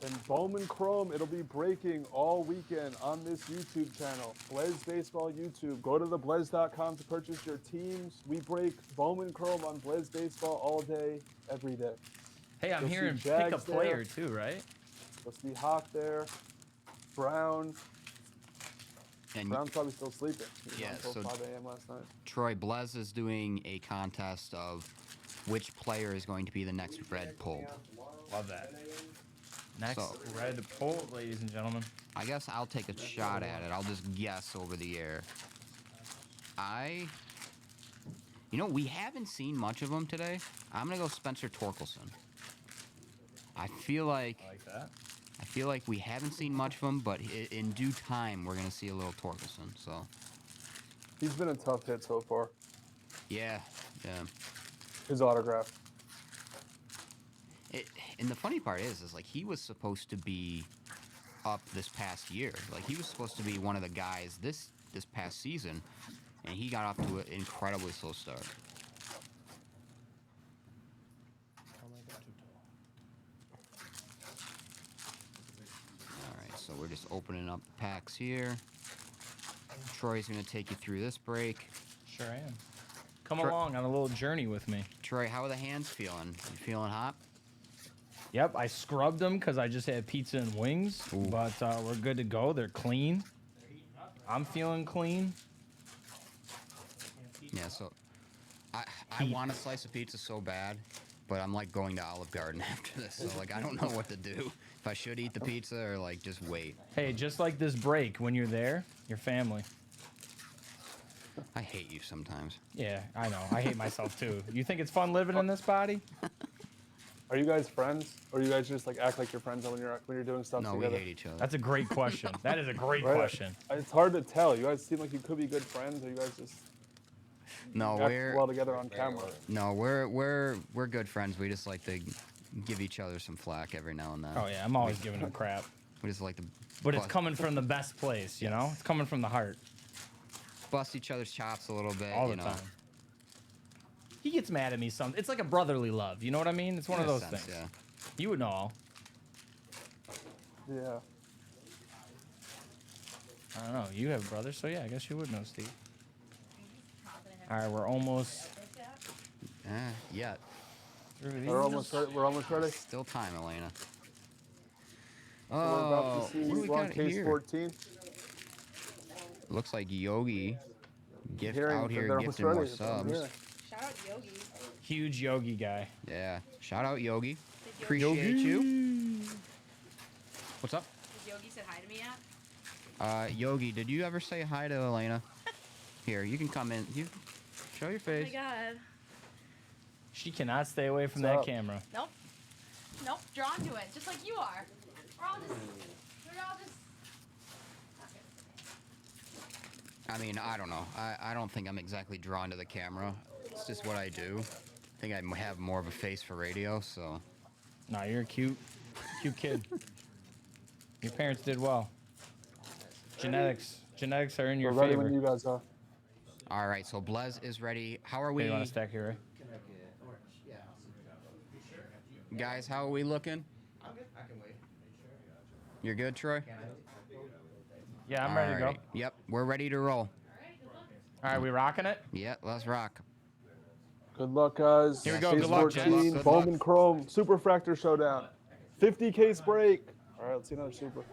And Bowman Chrome, it'll be breaking all weekend on this YouTube channel. Blez Baseball YouTube. Go to theblez.com to purchase your teams. We break Bowman Chrome on Blez Baseball all day, every day. Hey, I'm You'll see hearing pick a Jags player, there. too, right? You'll see Hawk there. Brown. and Brown's probably still sleeping. He was Yeah, on until so- 5 a.m. last night. Troy Blez is doing a contest of which player is going to be the next red pulled. Love that. Next So- red pull, ladies and gentlemen. I guess I'll take a shot at it. I'll just guess over the air. We haven't seen much of him today. I'm going to go Spencer Torkelson. I feel like that. I feel like we haven't seen much of him, but in due time, we're going to see a little Torkelson. So, He's been a tough hit so far. yeah. His autograph. And the funny part is like he was supposed to be up this past year. Like he was supposed to be one of the guys this past season, and he got off to an incredibly slow start. All right, so we're just opening up the packs here. Troy's going to take you through this break. Sure am. Come along on a little journey with me. Troy, how are the hands feeling? You feeling hot? Yep, I scrubbed them because I just had pizza and wings, but we're good to go. They're clean. I'm feeling clean. Yeah, so I want a slice of pizza so bad, but I'm like going to Olive Garden after this. So like I don't know what to do. If I should eat the pizza or like just wait. Hey, just like this break, when you're there, your family. I hate you sometimes. Yeah, I know. I hate myself too. You think it's fun living in this body? Are you guys friends, or you guys just like act like you're friends when you're doing stuff No, together? we hate each other. That's a great question. That is a great Right? question. It's hard to tell. You guys seem like you could be good friends, or you guys just No, act we're well together on camera. no, we're good friends. We just like to give each other some flack every now and then. Oh yeah, I'm always giving him crap. We just like to But it's bust- coming from the best place, you know? It's coming from the heart. bust each other's chops a little bit. All the you know. time. He gets mad at me some. It's like a brotherly love. You know what I mean? It's one In of a those sense, things. yeah. You would know all. Yeah. I don't know. You have brothers, so yeah, I guess you would know, Steve. All right, we're almost Yeah. through these. We're almost ready. We're almost ready. Still time, Elena. So we're about to see what do we we're on got case here? 14. Looks like Yogi Hearing out that here they're gifting almost more ready. subs. Shout out Yogi. Huge Yogi guy. Yeah. Shout out Yogi. Did Yogi, Appreciate you. What's up? did Yogi said hi to me yet? Yogi, did you ever say hi to Elena? Here, you can come in. You show your Oh my face. god. She cannot stay away from What's that up? camera. Nope. Nope. Drawn to it, just like you are. We're all just. I mean, I don't know. I don't think I'm exactly drawn to the camera. It's just what I do. I think I have more of a face for radio, so. Nah, you're a cute kid. Your parents did well. Genetics are in your We're ready favor. when you guys are. All right, so Blez is ready. How are Hey, we, you want to stack here, right? guys? How are we looking? I'm good. I can wait. You're good, Troy? Yeah, I'm ready to go. Alright. Yep, we're ready to roll. All right, we rocking it? Yeah, let's rock. Good luck, guys. Here we go. Case Good luck, 14, gents. Good Bowman luck. Chrome, Superfractor Showdown. 50 case break. All right, let's see another super.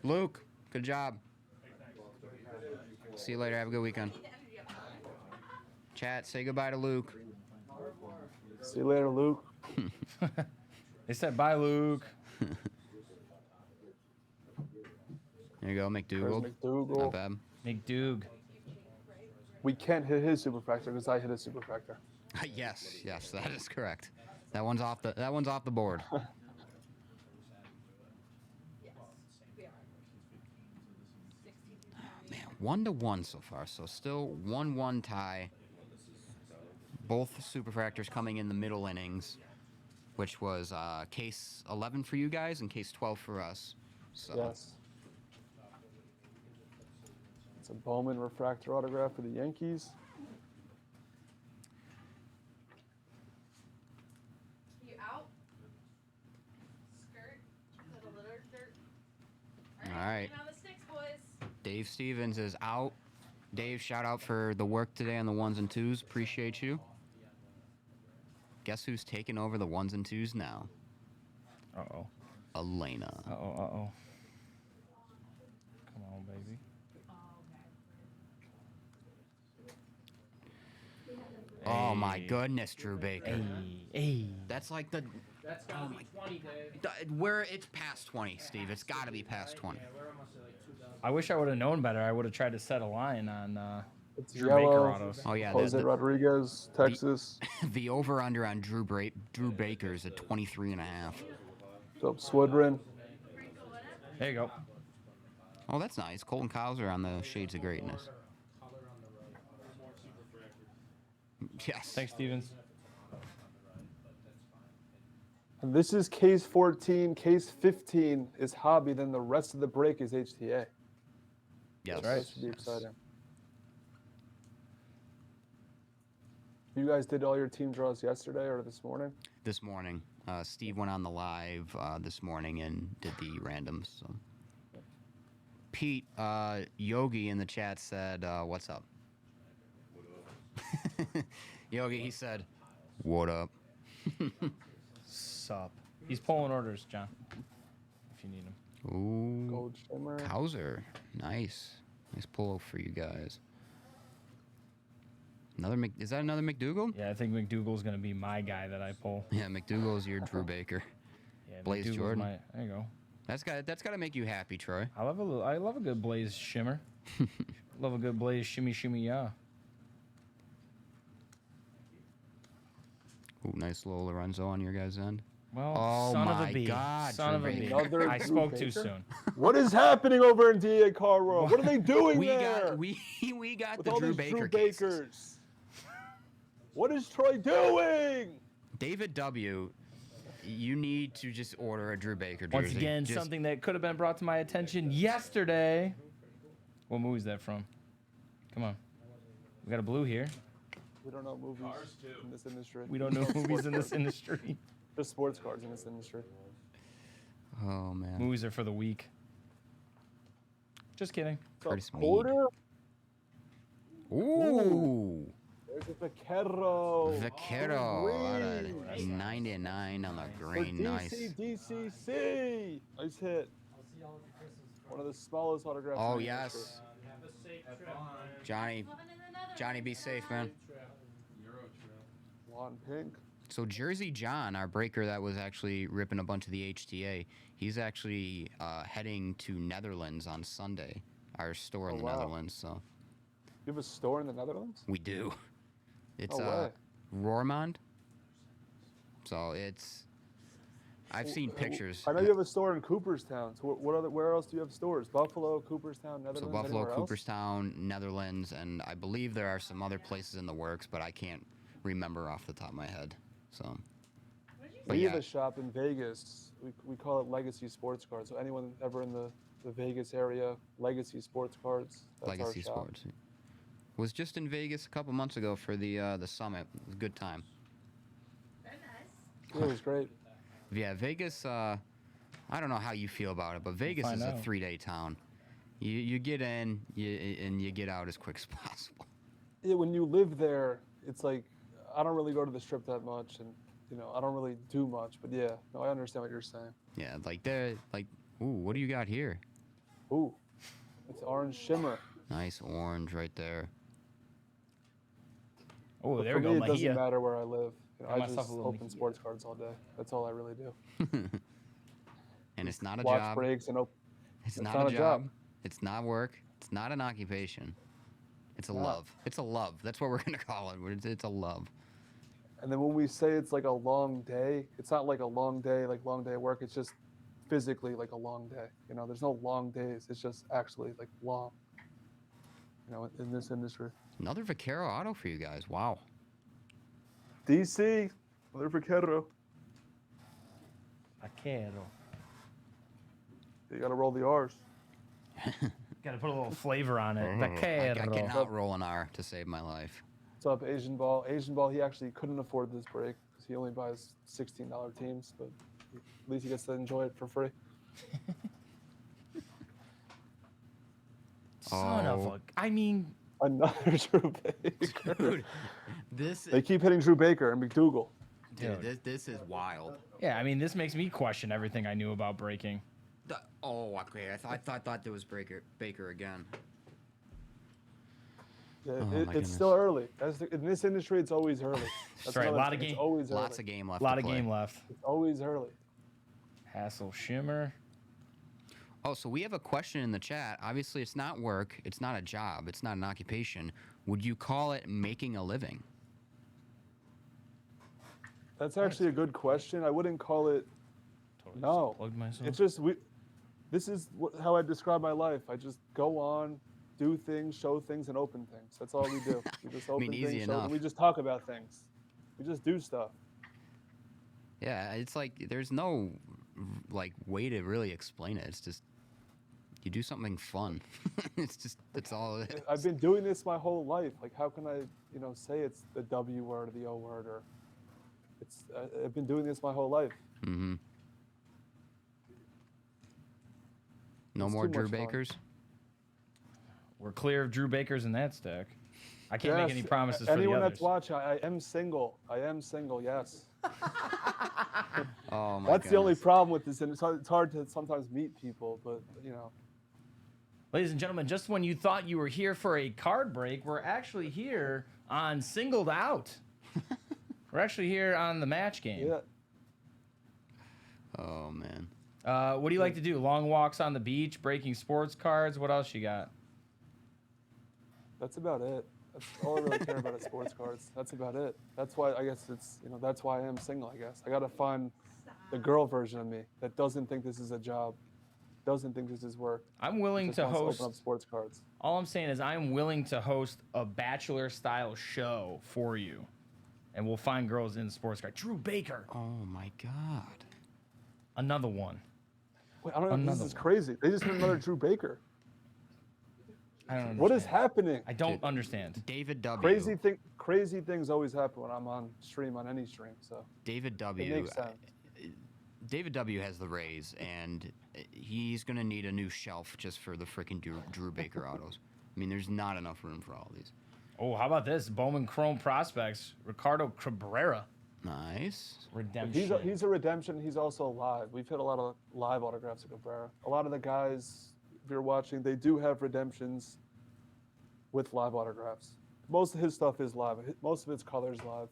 Luke, good job. See you later. Have a good weekend. Chat, say goodbye to Luke. See you later, Luke. They said bye, Luke. There you go, There's McDougal. Not McDougal. bad. McDoug. We can't hit his Superfractor because I hit his Superfractor. yes, that is correct. That one's off the board. Man, 1-1 so far, so still 1-1 tie. Both Superfractors coming in the middle innings, which was case 11 for you guys and case 12 for us. So Yes. It's a Bowman refractor autograph for the Yankees. You out? Skirt? Little dirt? All right. Get on the sticks, boys. Dave Stevens is out. Dave, shout out for the work today on the 1s and 2s. Appreciate you. Guess who's taking over the 1s and 2s now? Uh-oh. Elena. Uh-oh. Come on, baby. Oh my goodness, Drew Baker. Hey. That's like the. That's gotta be 20, Dave. Where it's past 20, Steve. It's got to be past 20. Yeah, we're almost at like 2,000. I wish I would have known better. I would have tried to set a line on It's Drew Baker yellow. autos. Oh yeah, Jose Rodriguez, Texas. the over/under on Drew Baker is at 23.5. Dope Swidrin. There you go. Oh, that's nice. Colton Cowser on the Shades of Greatness. Yes. Thanks, Stevens. And this is case 14. Case 15 is hobby. Then the rest of the break is HTA. Yes. That should be exciting. You guys did all your team draws yesterday or this morning? This morning. Steve went on the live this morning and did the randoms. So. Pete, Yogi in the chat said, what's up? Yogi, he said, what up? Sup. He's pulling orders, John. If you need him. Ooh. Gold shimmer. Cowser. Nice. Nice pull for you guys. Is that another McDougal? Yeah, I think McDougal's going to be my guy that I pull. Yeah, McDougal's your Drew Baker. Yeah, Blez McDougal's Jordan. there you go. That's got to make you happy, Troy. I love a good Blez shimmer. Love a good Blez shimmy yeah. Ooh, nice little Lorenzo on your guys' end. Well, Oh son of my a bee. God, Son of Drew a bee. Baker. I Drew spoke too Baker? soon. What is happening over in DA Car World? What are they doing We there? got we got with the all Drew these Baker Drew cases. Bakers? What is Troy doing? David W, you need to just order a Drew Baker jersey. Once again, Just- something that could have been brought to my attention yesterday. What movie is that from? Come on. We got a blue here. We don't know movies in this industry. We don't know movies in this industry. There's sports cards in this industry. Oh man. Movies are for the weak. Just kidding. Curtis Mead. Porter. Ooh. There's a Vaquero. Vaquero out of Green. 99 on the For green. Nice. DCC. Nice hit. One of the smallest autographs. Oh in the yes. industry. Have a safe trip, man. Johnny, be safe, man. Juan Pink. So Jersey John, our breaker that was actually ripping a bunch of the HTA, he's actually heading to Netherlands on Sunday. Our store in Oh, the wow. Netherlands. So You have a store in the Netherlands? we do. It's No way. Roermond. So it's. I've seen pictures. I know you have a store in Cooperstown. So where else do you have stores? Buffalo, Cooperstown, Netherlands. So Buffalo, anywhere else? Cooperstown, Netherlands, and I believe there are some other places in the works, but I can't remember off the top of my head. So. But We yeah. have a shop in Vegas. We call it Legacy Sports Cards. So anyone ever in the Vegas area, Legacy Sports Cards. That's Legacy our shop. Sports. Was just in Vegas a couple months ago for the summit. It was a good time. Very nice. Yeah, it was great. Yeah, Vegas. I don't know how you feel about it, but Vegas find is a out. 3-day town. You get in, and you get out as quick as possible. Yeah, when you live there, it's like I don't really go to the strip that much, and I don't really do much. But yeah, no, I understand what you're saying. Yeah, ooh, what do you got here? Ooh, it's orange shimmer. Nice orange right there. Oh, But there for we me, go. it doesn't Mahia. matter where I live. Got I myself just a little open Mahia. sports cards all day. That's all I really do. And it's not a Watch job. breaks and open. It's it's not, not a a job. job. It's not work. It's not an occupation. It's a No. love. It's a love. That's what we're gonna call it. It's a love. And then when we say it's like a long day, it's not like a long day at work. It's just physically like a long day. There's no long days. It's just actually like long. In this industry. Another Vaquero auto for you guys. Wow. DC, another Vaquero. Vaquero. You gotta roll the R's. Got to put a little flavor on it. I Vaquero. cannot roll an R to save my life. What's up, Asian Ball? Asian Ball, he actually couldn't afford this break because he only buys $16 teams, but at least he gets to enjoy it for free. Son of a. I mean, Another Drew Baker. Dude, this They keep hitting Drew Baker and McDougal. dude, this is wild. yeah, I mean, this makes me question everything I knew about breaking. Oh, okay. I thought there was Baker again. Yeah, Oh, my it's goodness. still early. In this industry, it's always early. That's right. A another lot of thing, game. It's always early. Lots of game left. A lot to of play. game left. It's always early. Hassel Shimmer. Oh, so we have a question in the chat. Obviously, it's not work. It's not a job. It's not an occupation. Would you call it making a living? That's actually a good question. I wouldn't call it. No, Plugged myself. it's just This is how I describe my life. I just go on, do things, show things, and open things. That's all we do. We just open easy things, show enough. them. We just talk about things. We just do stuff. Yeah, it's like there's no like way to really explain it. It's just you do something fun. That's all it is. I've been doing this my whole life. Like, how can I, say it's the W word or the O word or it's? I've been doing this my whole life. Mm-hmm. No It's more too Drew much fun. Bakers. We're clear of Drew Bakers in that stack. I can't make Yes, any promises for the anyone others. that's watching, I am single. I am single. Yes. Oh my That's the only goodness. problem with this, and it's hard to sometimes meet people, but Ladies and gentlemen, just when you thought you were here for a card break, we're actually here on Singled Out. We're actually here on the match game. yeah. Oh man. What do you like to do? Long walks on the beach, breaking sports cards. What else you got? That's about it. That's all I really care about is sports cards. That's about it. That's why I guess it's that's why I am single. I guess I gotta find the girl version of me that doesn't think this is a job, doesn't think this is work. I'm willing just to wants host. open up sports cards. All I'm saying is I'm willing to host a bachelor-style show for you, and we'll find girls in the sports card. Drew Baker, Oh my God. another one. Wait, I don't know. Another This is one. crazy. They just made another Drew Baker. I don't understand. What is happening? I don't understand. David W. Crazy things always happen when I'm on stream, on any stream. So David it W. makes sense. David W. has the Rays, and he's gonna need a new shelf just for the freaking Drew Baker autos. I mean, there's not enough room for all these. Oh, how about this? Bowman Chrome Prospects, Ricardo Cabrera. Nice. Redemption. He's a redemption. He's also live. We've hit a lot of live autographs of Cabrera. A lot of the guys, if you're watching, they do have redemptions with live autographs. Most of his stuff is live. Most of its colors live.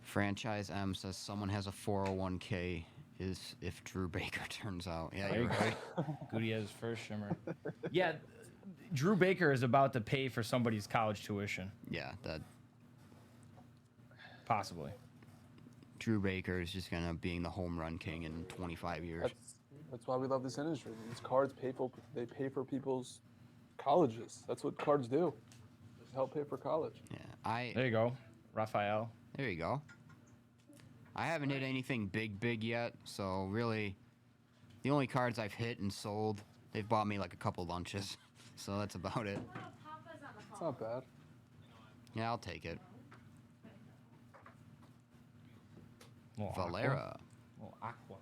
Franchise M says someone has a 401k is if Drew Baker turns out. Yeah, There you're you go. right. Gutierrez first shimmer. Yeah, Drew Baker is about to pay for somebody's college tuition. Yeah, that Possibly. Drew Baker is just gonna being the home run king in 25 years. That's why we love this industry. These cards pay for people's colleges. That's what cards do. Just help pay for college. Yeah, There you go. Raphael. There you go. I haven't hit anything big yet, so really, the only cards I've hit and sold, they've bought me like a couple lunches, so that's about it. It's not bad. Yeah, I'll take it. Little Valera. Little Aqua.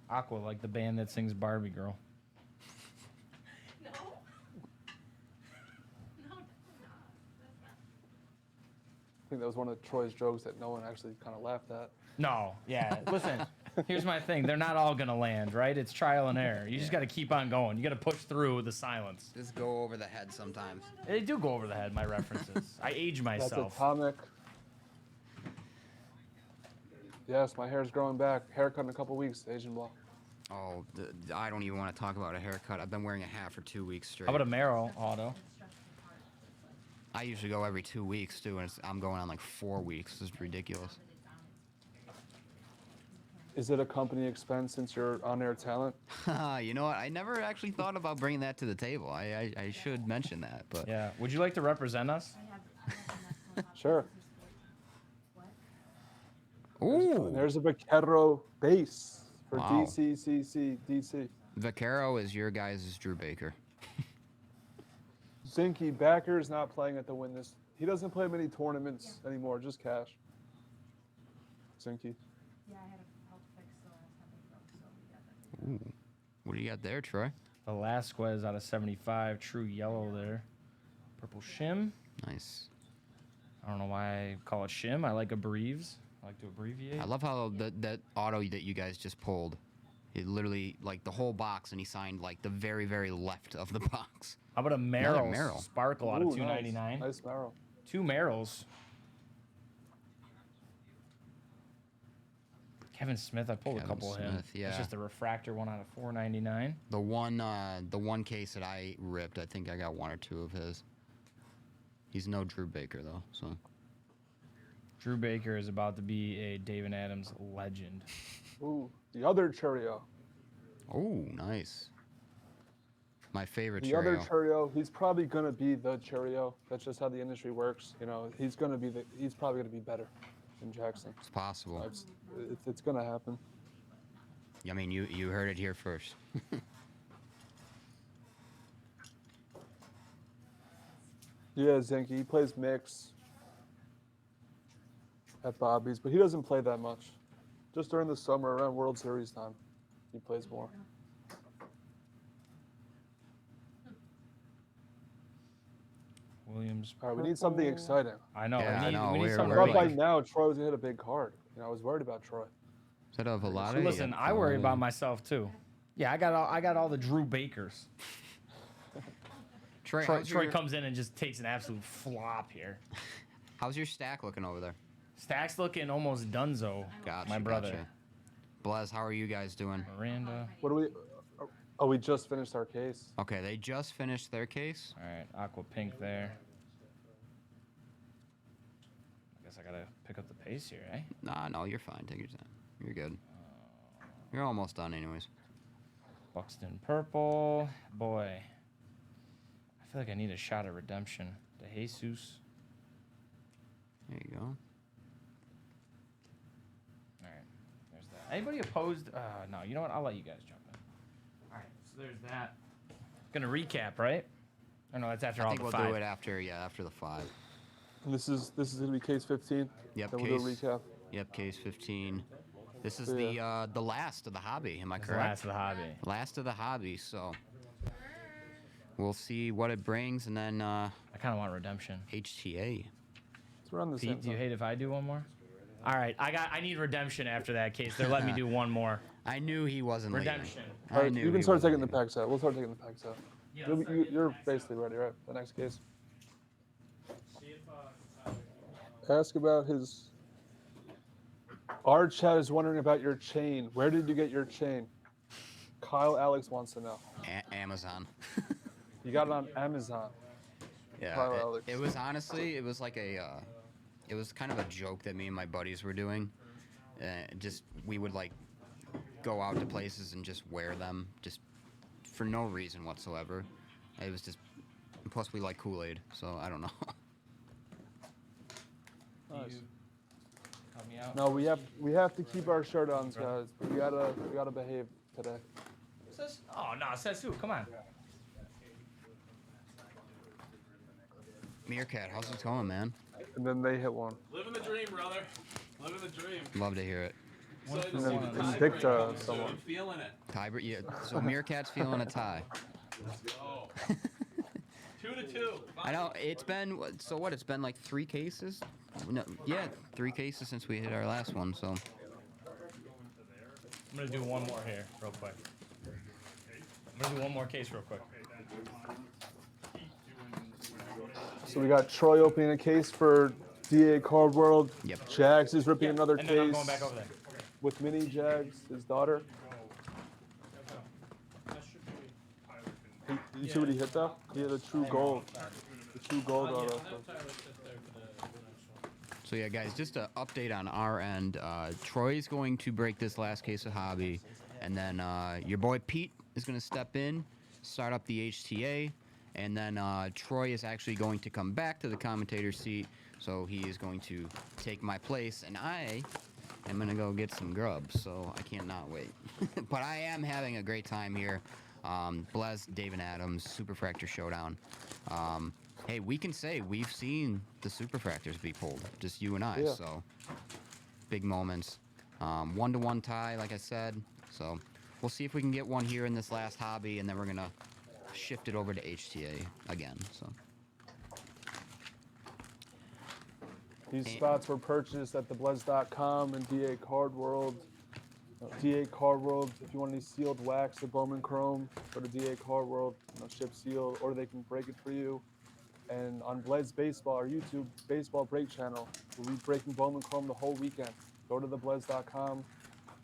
Aqua, like the band that sings Barbie Girl. No. No. I think that was one of Troy's jokes that no one actually kind of laughed at. No, yeah. Listen, here's my thing. They're not all going to land, right? It's trial and error. You just got to keep on going. You got to push through the silence. Just go over the head sometimes. They do go over the head, my references. I age That's myself. atomic. Yes, my hair's growing back. Haircut in a couple weeks, Asian block. Oh, I don't even want to talk about a haircut. I've been wearing a hat for 2 weeks straight. How about a Merrill auto? I usually go every 2 weeks too, and I'm going on like 4 weeks. This is ridiculous. Is it a company expense since you're on-air talent? You know what? I never actually thought about bringing that to the table. I should mention that, but Yeah. Would you like to represent us? Sure. Ooh, There's a Vaquero base for Wow. DC. Vaquero is your guys' Drew Baker. Zinky Backer's not playing at the win this. He doesn't play many tournaments anymore, just cash. Zinky. Yeah, I had a health fix the last time we broke, so we got that figured out. Ooh, what do you got there, Troy? Velasquez out of 75. True yellow there. Purple shim. Nice. I don't know why I call it shim. I like a Breves. I like to abbreviate. I love how that auto that you guys just pulled, it literally like the whole box, and he signed like the very, very left of the box. How about a Merrill Sparkle out of Ooh, $2.99? Nice Merrill. 2 Merrills. Kevin Smith, I pulled a couple of him. Yeah. It's just a refractor one out of $4.99. The one case that I ripped, I think I got 1 or 2 of his. He's no Drew Baker though, so. Drew Baker is about to be a David Adams legend. Ooh, the other Churio. Oh, nice. My favorite The Churio. other Churio, he's probably gonna be the Churio. That's just how the industry works. You know, he's probably gonna be better than Jackson. It's possible. It's gonna happen. I mean, you heard it here first. Yeah, Zinke, he plays mix at Bobby's, but he doesn't play that much. Just during the summer, around World Series time, he plays more. Williams. All right, we need something exciting. I know. Yeah, we need something. I thought by now Troy was gonna hit a big card. You know, I was worried about Troy. Is that a Velade? So listen, I worry about myself too. Yeah, I got all the Drew Bakers. Troy comes in and just takes an absolute flop here. How's your stack looking over there? Stack's looking almost donezo. Gotcha, my brother. Gotcha. Blez, how are you guys doing? Miranda. What do we? Oh, we just finished our case. Okay, they just finished their case. All right, aqua pink there. I guess I gotta pick up the pace here, eh? Nah, no, you're fine. Take your time. You're good. You're almost done, anyways. Buxton purple. Boy, I feel like I need a shot of redemption. De Jesus. There you go. All right, there's that. Anybody opposed? No, you know what? I'll let you guys jump in. All right, so there's that. Gonna recap, right? Or no, that's after I all think the we'll 5. do it after the 5. And this is gonna be case 15. Yep. Then Case, we'll do a recap. Yep. Case 15. This is Yeah. the last of the hobby. Am I It's correct? the last of the hobby. Last of the hobby. So we'll see what it brings, and then I kind of want redemption. HTA. It's around the same Pete, do you time. hate if I do one more? All right, I need redemption after that case. They're letting me do one more. I knew he wasn't leaving. Redemption. All I right, knew you can he start wasn't taking the leaving. packs out. We'll start taking the packs out. Yeah, You're basically ready, right? The next case. See if, Ask about his. Our chat is wondering about your chain. Where did you get your chain? Kyle Alex wants to know. Amazon. You got it on Amazon. Yeah. Kyle Alex. It was honestly, it was like it was kind of a joke that me and my buddies were doing. Just we would like go out to places and just wear them just for no reason whatsoever. It was just. Plus, we like Kool-Aid, so I don't know. Nice. help me out. No, we have to keep our shirt on, guys. We gotta behave today. Oh no, says who? Come on. Meerkat, how's it going, man? And then they hit one. Living the dream, brother. Living the dream. Love to hear it. Excited And to see then the and tie Dick break. to someone. I'm feeling it. Yeah. So Meerkat's feeling a tie. Let's go. 2-2. I know it's been so what? It's been like 3 cases. No, yeah, 3 cases since we hit our last one. So I'm gonna do one more here, real quick. I'm gonna do one more case real quick. So we got Troy opening a case for DA Card World. Yep. Jags is ripping another And then I'm case going back over there. with Mini Jags, his daughter. You see what he hit though? He hit a true gold. The true gold auto. So yeah, guys, just an update on our end. Troy's going to break this last case of hobby, and then your boy Pete is going to step in, start up the HTA, and then Troy is actually going to come back to the commentator seat. So he is going to take my place, and I am going to go get some grubs. So I cannot wait. But I am having a great time here. Blez, David Adams, Superfractor Showdown. Hey, we can say we've seen the Superfractors be pulled, just you and I. Yeah. So big moments. 1-to-1 tie, like I said. So we'll see if we can get one here in this last hobby, and then we're gonna shift it over to HTA again. So These spots were purchased at theblez.com and DA Card World. DA Card World, if you want any sealed wax or Bowman Chrome, go to DA Card World, ship sealed, or they can break it for you. And on Blez Baseball, our YouTube baseball break channel, we'll be breaking Bowman Chrome the whole weekend. Go to theblez.com.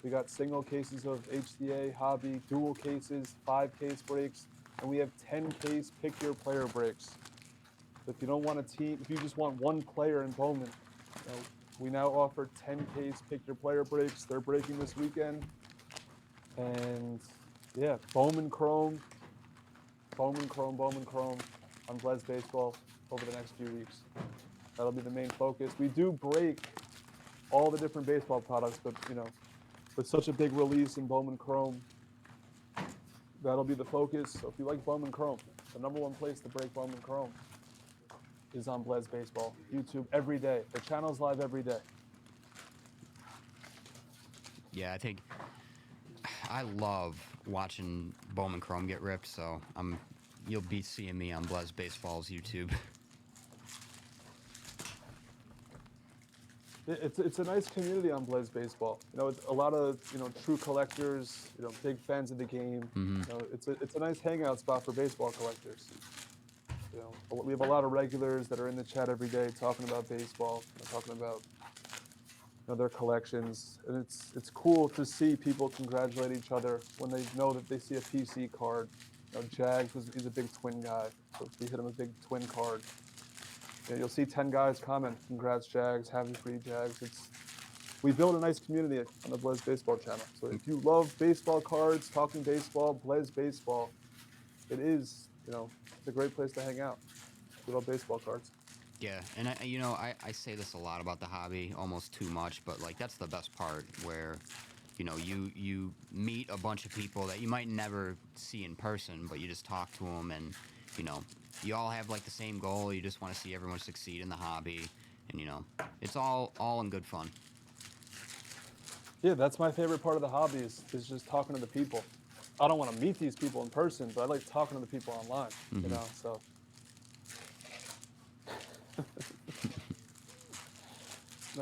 We got single cases of HDA, hobby, dual cases, 5-case breaks, and we have 10-case pick your player breaks. So if you don't want a team, if you just want one player in Bowman, we now offer 10-case pick your player breaks. They're breaking this weekend. And yeah, Bowman Chrome on Blez Baseball over the next few weeks. That'll be the main focus. We do break all the different baseball products, but with such a big release in Bowman Chrome, that'll be the focus. So if you like Bowman Chrome, the #1 place to break Bowman Chrome is on Blez Baseball. YouTube every day. The channel's live every day. Yeah, I think I love watching Bowman Chrome get ripped, so you'll be seeing me on Blez Baseball's YouTube. It's a nice community on Blez Baseball. It's a lot of true collectors. Big fans of the game. It's a nice hangout spot for baseball collectors. We have a lot of regulars that are in the chat every day talking about baseball, talking about their collections, and it's cool to see people congratulate each other when they know that they see a PC card. Jags he's a big twin guy, so we hit him a big twin card. You'll see 10 guys comment, "Congrats, Jags! Happy for you, Jags!" We build a nice community on the Blez Baseball channel. So if you love baseball cards, talking baseball, Blez Baseball, it is it's a great place to hang out. We love baseball cards. Yeah, and I say this a lot about the hobby, almost too much, but that's the best part, where you meet a bunch of people that you might never see in person, but you just talk to them, and you all have the same goal. You just want to see everyone succeed in the hobby, and it's all in good fun. Yeah, that's my favorite part of the hobby is just talking to the people. I don't want to meet these people in person, but I like talking to the people online. So.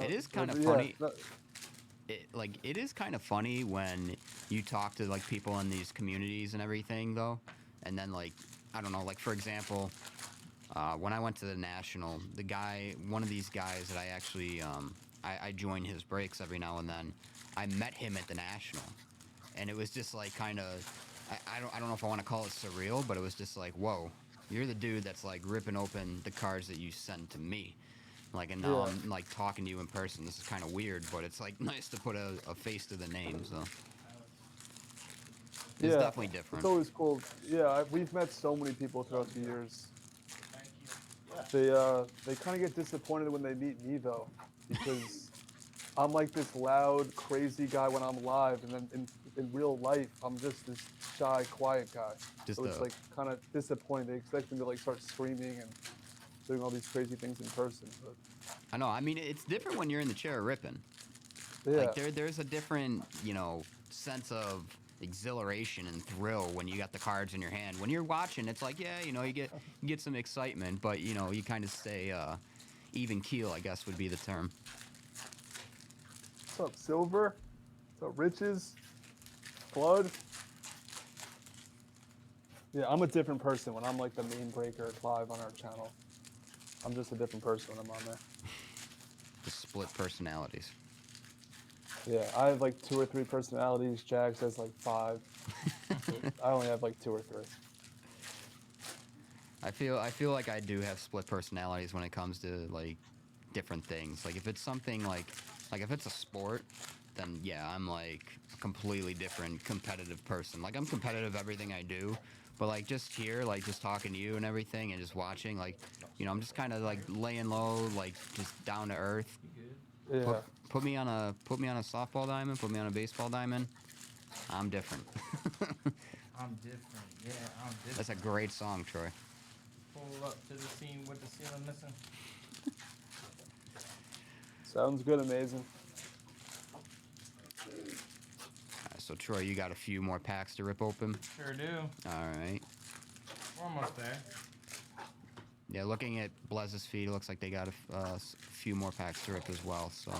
It is kind of funny. It is kind of funny when you talk to people in these communities and everything, though, and then I don't know, for example, when I went to the National, one of these guys that I actually I join his breaks every now and then. I met him at the National, and it was just kind of I don't know if I want to call it surreal, but it was just whoa, you're the dude that's ripping open the cards that you send to me. And now I'm talking to you in person. This is kind of weird, but it's nice to put a face to the name. So it's definitely different. It's always cool. Yeah, we've met so many people throughout the years. They kind of get disappointed when they meet me though, because I'm this loud, crazy guy when I'm live, and then in real life I'm just this shy, quiet guy. So it's kind of disappointing. They expect me to start screaming and doing all these crazy things in person. But I know. I mean, it's different when you're in the chair ripping. Yeah. There's a different, sense of exhilaration and thrill when you got the cards in your hand. When you're watching, it's you get some excitement, but you kind of stay even keel, I guess would be the term. What's up, Silver? What's up, Riches? Blood? Yeah, I'm a different person when I'm the main breaker live on our channel. I'm just a different person when I'm on there. Just split personalities. Yeah, I have 2 or 3 personalities. Jags has 5. I only have 2 or 3. I feel like I do have split personalities when it comes to different things. If it's something if it's a sport, then yeah, I'm a completely different competitive person. I'm competitive everything I do, but just here, just talking to you and everything and just watching, I'm just kind of laying low, just down to earth. Yeah. Put me on a softball diamond, put me on a baseball diamond. I'm different. I'm different. Yeah, I'm different. That's a great song, Troy. Pull up to the scene with the ceiling missing. Sounds good, amazing. So Troy, you got a few more packs to rip open? Sure do. All right. We're almost there. Yeah, looking at Blez's feed, it looks like they got a few more packs to rip as well. So,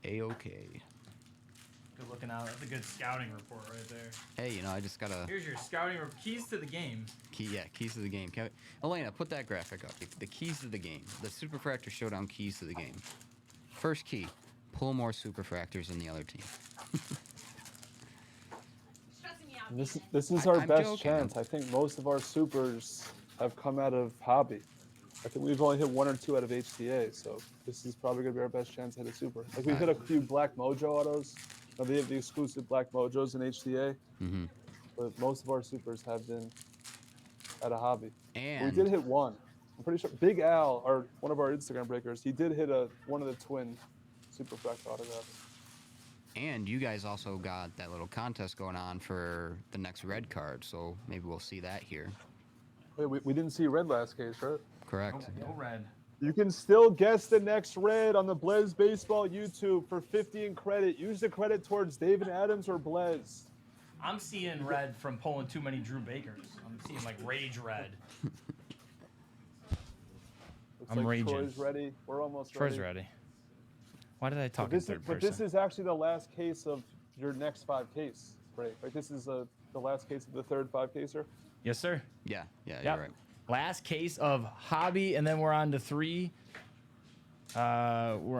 A-okay. Good looking out. That's a good scouting report right there. Hey, you know, I just gotta. Here's your scouting keys to the game. Keys to the game. Elena, put that graphic up. The keys to the game. The Superfractor Showdown keys to the game. First key, pull more Superfractors than the other team. Stressing me out. This is our I'm best joking. chance. I think most of our supers have come out of hobby. I think we've only hit 1 or 2 out of HTA, so this is probably gonna be our best chance to hit a super. Like we've hit a few Black Mojo autos. Now, they have the exclusive Black Mojos in HTA, but most of our supers have been at a hobby. And we did hit one. I'm pretty sure Big Al, or one of our Instagram breakers, he did hit one of the twin Superfractor autographs. And you guys also got that little contest going on for the next red card, so maybe we'll see that here. Wait, we didn't see red last case, right? Correct. No red. You can still guess the next red on the Blez Baseball YouTube for 50 in credit. Use the credit towards David Adams or Blez. I'm seeing red from pulling too many Drew Bakers. I'm seeing like rage red. Looks I'm like raging. Troy's ready. We're almost Troy's ready. ready. Why did I talk But in this, third but person? this is actually the last case of your next 5 case break. Like this is the last case of the third 5 caser. Yes, sir. Yeah, Yep. you're right. Last case of hobby, and then we're on to 3. We're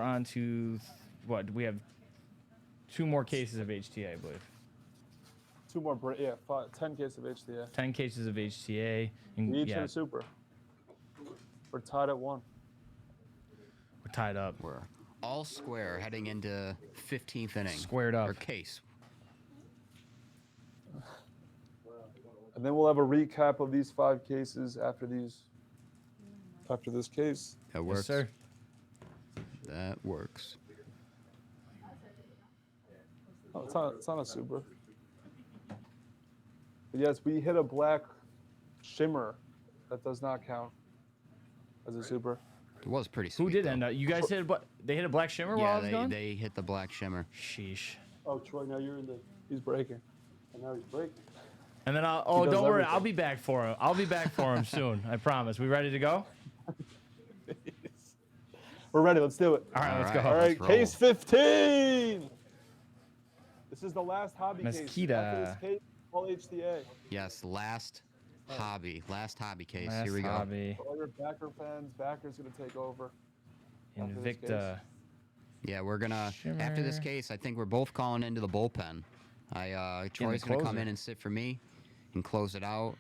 on to what? We have 2 more cases of HTA, I believe. 2 more 10 cases of HTA. 10 cases of HTA. And, We each yeah, hit a super. We're tied at 1. we're tied up. We're all square heading into 15th inning. Squared up. Or case. And then we'll have a recap of these 5 cases after this case. That works. Yes, sir. That works. Oh, it's not a super. But yes, we hit a black shimmer. That does not count as a super. It was pretty sweet. Who did though. end up? You guys hit they hit a black shimmer while I Yeah, was gone? they hit the black shimmer. Sheesh. Oh, Troy, now you're in the. He's breaking. And now he's breaking. And then He don't does worry, everything. I'll be back for him. I'll be back for him soon. I promise. We ready to go? We're ready. Let's do it. All right, let's go. All right, Let's case 15. This is the last hobby case. Mosquito. After this case, all HTA. Yes, last hobby case. Last Here we go. hobby. For all your backer fans, backer's going to take over. after this Invicta. Yeah, we're gonna after this Shimmer. case. I think we're both calling into the bullpen. Troy's gonna come closer. in and sit for me, and close it out.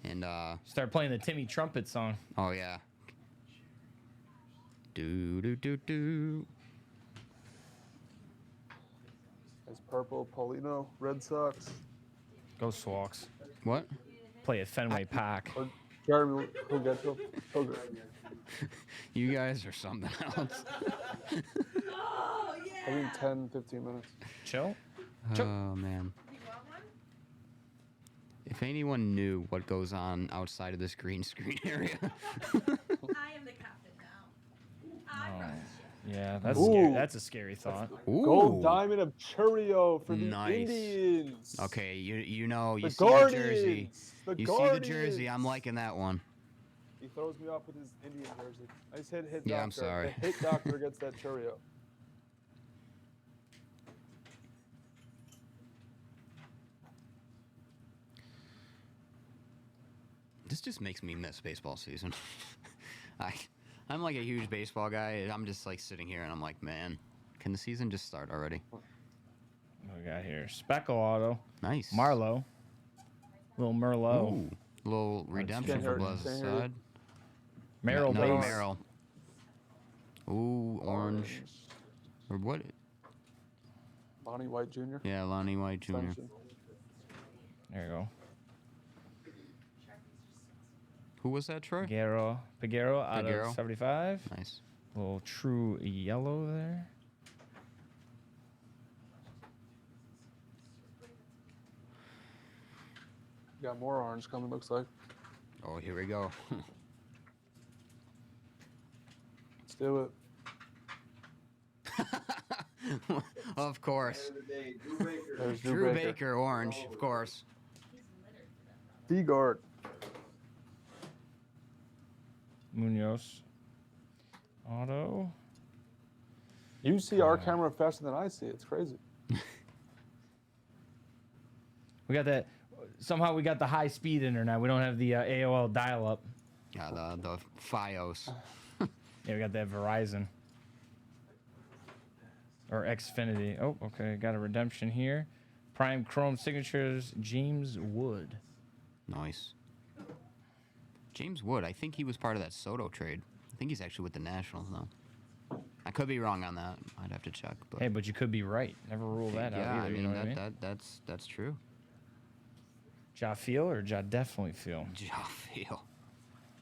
And Start playing the Timmy Trumpet song. oh yeah. Do do do do. It's purple, Paulino, Red Sox. Go Swalks. What? Play at Fenway Park. Or Jeremy, who gets him? You guys are something else. Oh, I yeah. think 10, 15 minutes. Chill. Oh man. You want one? If anyone knew what goes on outside of this green screen area. I am the captain now. I run the ship. Yeah, that's Ooh. scary. That's a scary thought. Ooh. Gold diamond of Churio for the Nice. Indians. Okay, you know you The see the jersey. Guardians. The You Guardians. see the jersey. I'm liking that one. He throws me off with his Indian jersey. Nice hit, Yeah, doctor. I'm sorry. The hit doctor gets that Churio. This just makes me miss baseball season. I'm like a huge baseball guy. And I'm just like sitting here and I'm like, man, can the season just start already? What we got here? Speckle Auto. Nice. Marlowe. Little Merlot. Ooh, little redemption Can't for hurt, Blez's can't hurt. side. Merrill no, base. Merrill. Ooh, orange. Or what? Bonnie White Jr. Yeah, Lonnie White Jr. Assumption. There you go. Who was that, Troy? Piguero out Piguero. of 75. Nice. Little true yellow there. Got more orange coming, looks like. Oh, here we go. Let's do it. Of course. There's Drew Baker, orange, of course. D-guard. Munoz. Auto. You see our camera faster than I see it. It's crazy. We got that. Somehow we got the high speed internet. We don't have the AOL dial up. Yeah, the FiOS. Yeah, we got that Verizon. Or Xfinity. Oh, okay. Got a redemption here. Prime Chrome Signatures, James Wood. Nice. James Wood, I think he was part of that Soto trade. I think he's actually with the Nationals now. I could be wrong on that. I'd have to check. But Hey, but you could be right. Never rule that out either. I mean, you know what I mean? that's true. Ja feel or Ja definitely feel? Ja feel.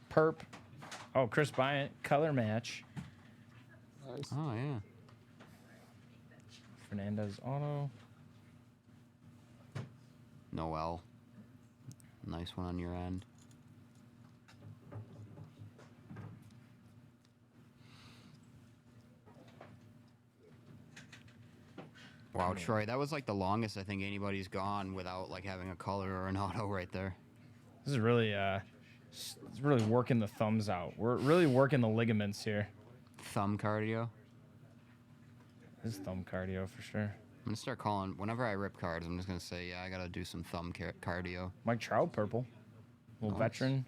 Perp. Oh, Chris Bryant, color match. Nice. Oh, yeah. Fernandez auto. Noel. Nice one on your end. Wow, Troy, that was like the longest I think anybody's gone without like having a color or an auto right there. This is really it's really working the thumbs out. We're really working the ligaments here. Thumb cardio. This is thumb cardio for sure. I'm gonna start calling whenever I rip cards. I'm just gonna say, yeah, I gotta do some thumb cardio. Mike Trout, purple. Little Nice. veteran.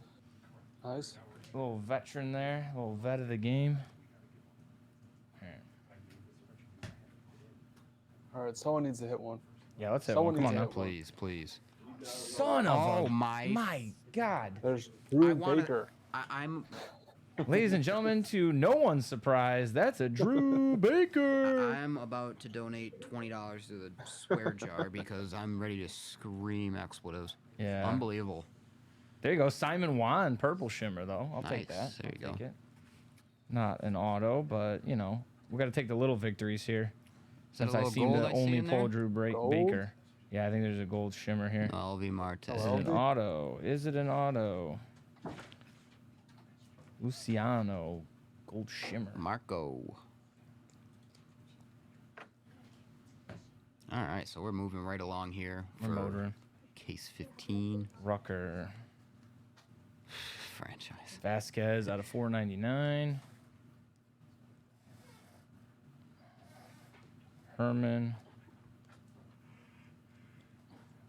Nice. Little veteran there. Little vet of the game. All right, someone needs to hit one. Yeah, let's hit Someone one. Come needs on to now. hit Please, please. Son of Oh a... my God. There's Drew wanna- Baker. I'm Ladies and gentlemen, to no one's surprise, that's a Drew Baker. I'm about to donate $20 to the swear jar because I'm ready to scream expletives. Yeah. Unbelievable. There you go. Simon Wan, purple shimmer, though. I'll take Nice. that. There you I'll go. take it. Not an auto, but, you know, we got to take the little victories here. that Since a I little seem gold to I see only in pull there? Drew Gold? Baker. Yeah, I think there's a gold shimmer here. Alvi Marte. Is it an auto? Is it an auto? Luciano, gold shimmer. Marco. All right, so we're moving right along here. We're for motoring. Case 15. Rucker. Franchise. Vasquez out of 499. Herman.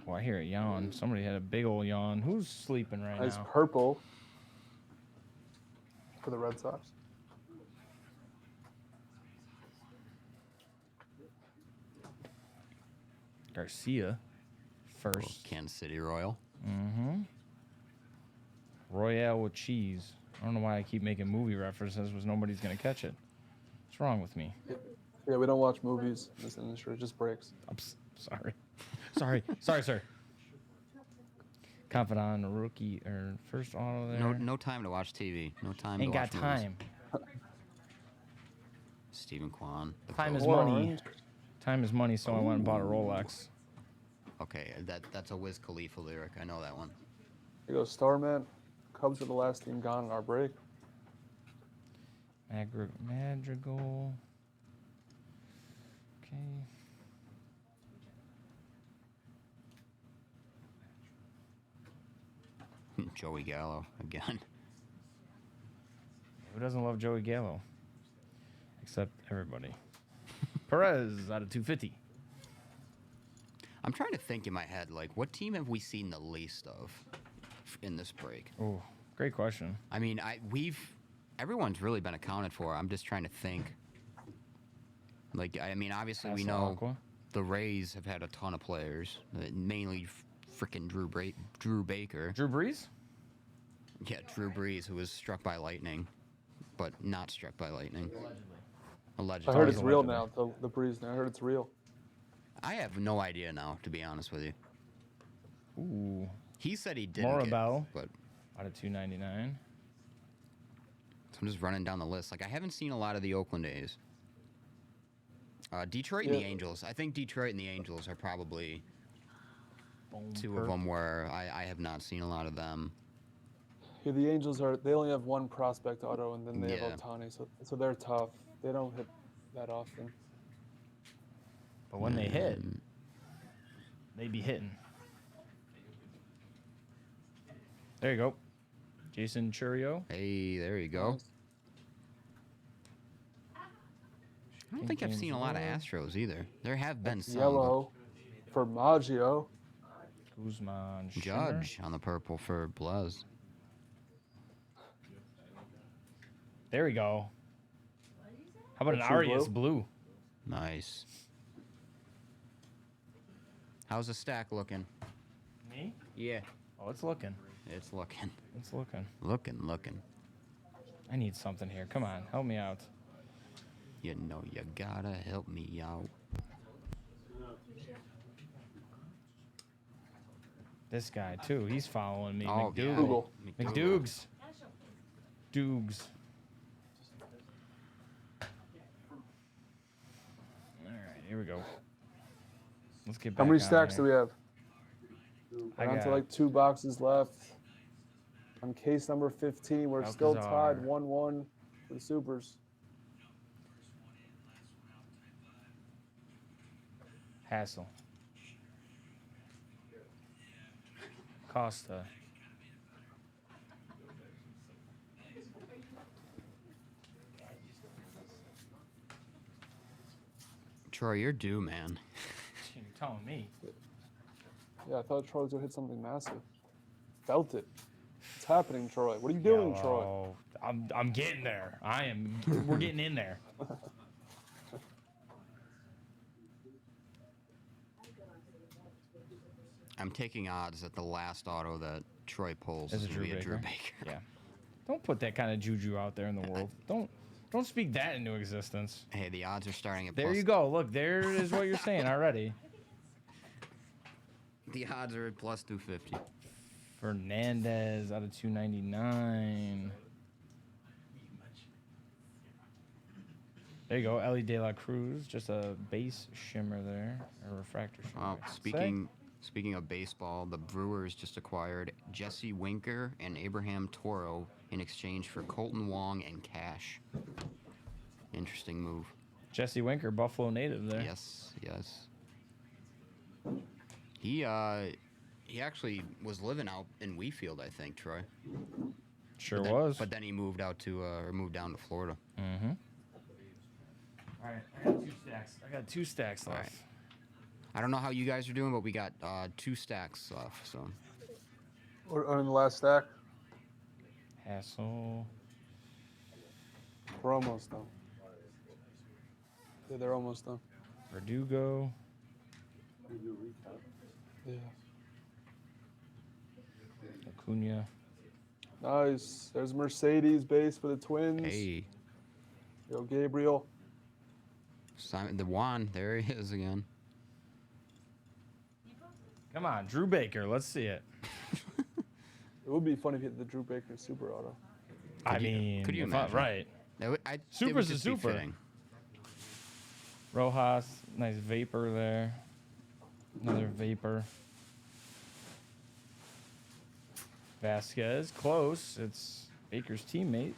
Oh, I hear a yawn. Somebody had a big old yawn. Who's sleeping right Nice now? purple for the Red Sox. Garcia. First. Kansas City Royal. Mm-hmm. Royale with cheese. I don't know why I keep making movie references because nobody's going to catch it. What's wrong with me? Yeah, we don't watch movies in this industry. It just breaks. I'm sorry. Sorry, sir. Confidant, rookie, or first auto there. No time to watch TV. No time Ain't to got watch movies. time. Stephen Kwan. the Time is Pro- money. Time is money, so I went and bought a Rolex. Okay, that's a Wiz Khalifa lyric. I know that one. Here goes Starman. Cubs are the last team gone in our break. Madrigal. Okay. Joey Gallo again. Who doesn't love Joey Gallo? Except everybody. Perez out of 250. I'm trying to think in my head, like, what team have we seen the least of in this break? Oh, great question. I mean, everyone's really been accounted for. I'm just trying to think. Like, I mean, obviously we Casa know Aqua. the Rays have had a ton of players, mainly freaking Drew Baker. Drew Brees? Yeah, Drew Brees, who was struck by lightning, but not struck by lightning. Allegedly. I heard it's real now. The breeze. Now I heard it's real. I have no idea now, to be honest with you. Ooh. He said he didn't. Morabel. But out of 299. So I'm just running down the list. Like, I haven't seen a lot of the Oakland A's. Detroit and the Angels. I think Detroit and the Angels are probably two of them where I have not seen a lot of them. Yeah, the Angels they only have one prospect auto, and then they Yeah. have Ohtani, so they're tough. They don't hit that often. But when they hit, they be hitting. There you go. Jason Churio. Hey, there you go. I don't think I've seen a lot of Astros either. There have been some. Yellow for Maggio. Guzman. Judge on the purple for Blez. There we go. How about an True Arias blue? Nice. How's the stack looking? Me? Yeah. Oh, it's looking. It's looking. It's looking. Looking. I need something here. Come on, help me out. You know you gotta help me out. This guy too. He's following me. Oh, yeah. McDougs. Doogs. All right, here we go. Let's get back. How many on stacks here. do we have? I Down to got- like 2 boxes left. On case number 15, we're still tied Alcazar. 1-1 for the Supers. Hassel. Costa. Troy, you're due, man. You're telling me. Yeah, I thought Troy was going to hit something massive. Felt it. It's happening, Troy. What are you doing, Troy? Yellow. I'm getting there. We're getting in there. I'm taking odds that the last auto that Troy pulls Is is a going to Drew be a Drew Baker. Baker. Yeah. Don't put that kind of juju out there in the world. Don't speak that into existence. Hey, the odds are starting at There plus. you go. Look, there is what you're saying already. The odds are at plus 250. Fernandez out of 299. There you go. Ellie De La Cruz, just a base shimmer there, a refractor shimmer. Well, speaking of baseball, the Brewers just acquired Jesse Winker and Abraham Toro in exchange for Colton Wong and cash. Interesting move. Jesse Winker, Buffalo native there. Yes. He actually was living out in Wheatfield, I think, Troy. Sure was. But then he moved out to moved down to Florida. Mm-hmm. All right, I got 2 stacks. I got 2 stacks left. All right. I don't know how you guys are doing, but we got 2 stacks left. So. We're on the last stack. Hassel. We're almost done. Yeah, they're almost done. Verdugo. Yeah. Acuna. Nice. There's Mercedes base for the Twins. Hey. Yo, Gabriel. Simon the Juan, there he is again. Come on, Drew Baker. Let's see it. It would be funny if you hit the Drew Baker Super Auto. Could you imagine? Right. Super's a super. Fitting. Rojas, nice vapor there. Another vapor. Vasquez, close. It's Baker's teammate.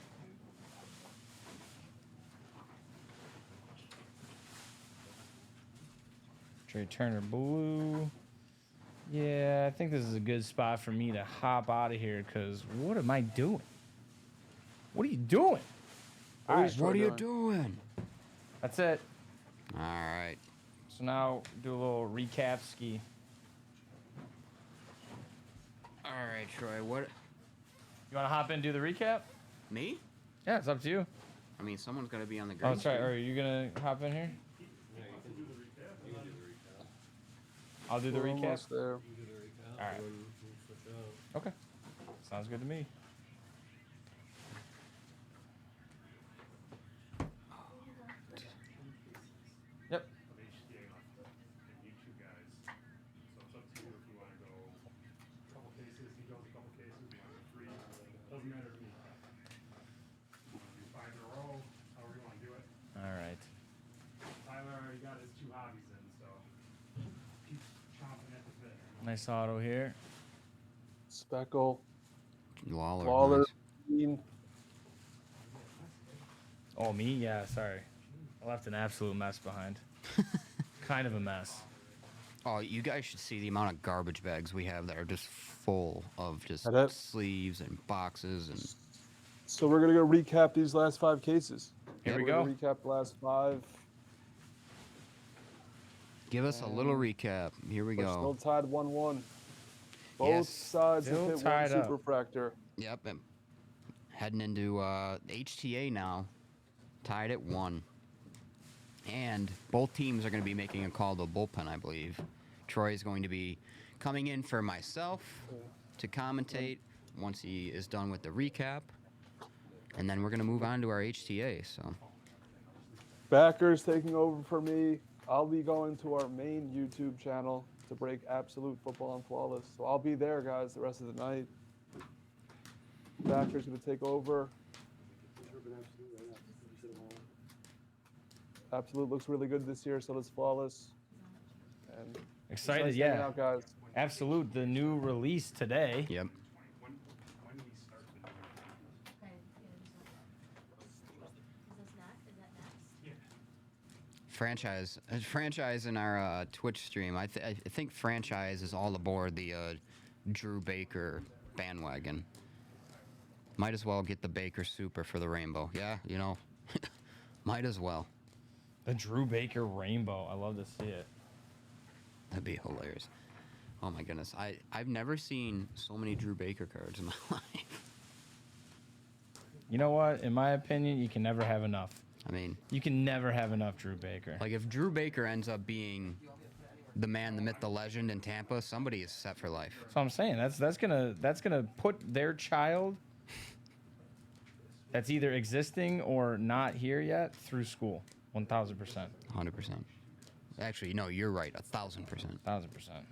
Trey Turner blue. Yeah, I think this is a good spot for me to hop out of here because what am I doing? What are you doing? All right, What are you doing? That's it. All right. So now do a little recap ski. All right, Troy. What? You want to hop in and do the recap? Me? Yeah, it's up to you. I mean, someone's got to be on the Oh, green that's right. screen. Are you going to hop in here? I'll do the We're recap. almost there. All right. Okay. Sounds good to me. Yep. You two guys. So it's up to you if you want to go a couple cases. He goes a couple cases. You want to go 3. Doesn't matter to me. You want to do 5 in a row. However you want to do it. All right. Tyler already got his 2 hobbies in, so keep chomping at the bit. Nice auto here. Speckle. Lawler. Nice. Green. Oh, me? Yeah, sorry. I left an absolute mess behind. Kind of a mess. Oh, you guys should see the amount of garbage bags we have that are just full of just That- sleeves and boxes and. So we're gonna go recap these last 5 cases. Here we We're go. gonna recap the last 5. Give us a little recap. Here we We're go. still tied 1-1. Both Yes. sides have Still hit one tied up. Superfractor. Yep. And heading into HTA now, tied at 1. And both teams are going to be making a call to the bullpen, I believe. Troy is going to be coming in for myself to commentate once he is done with the recap. And then we're going to move on to our HTA. So Backers taking over for me. I'll be going to our main YouTube channel to break Absolute Football and Flawless. So I'll be there, guys, the rest of the night. Backers going to take over. Absolute looks really good this year, so does Flawless. And Excited, nice hanging yeah. out, guys. Absolute, the new release today. yep. When do we start the new Okay, is this next? Is that next? Franchise in our Twitch stream. I think franchise is all aboard the Drew Baker bandwagon. Might as well get the Baker Super for the rainbow. Yeah, you know, might as well. The Drew Baker Rainbow. I love to see it. That'd be hilarious. Oh my goodness, I've never seen so many Drew Baker cards in my life. You know what? In my opinion, you can never have enough. I mean, You can never have enough Drew Baker. like if Drew Baker ends up being the man, the myth, the legend in Tampa, somebody is set for life. So I'm saying that's gonna put their child that's either existing or not here yet through school. 1,000%. 100%. Actually, no, you're right. 1,000%. 1,000%.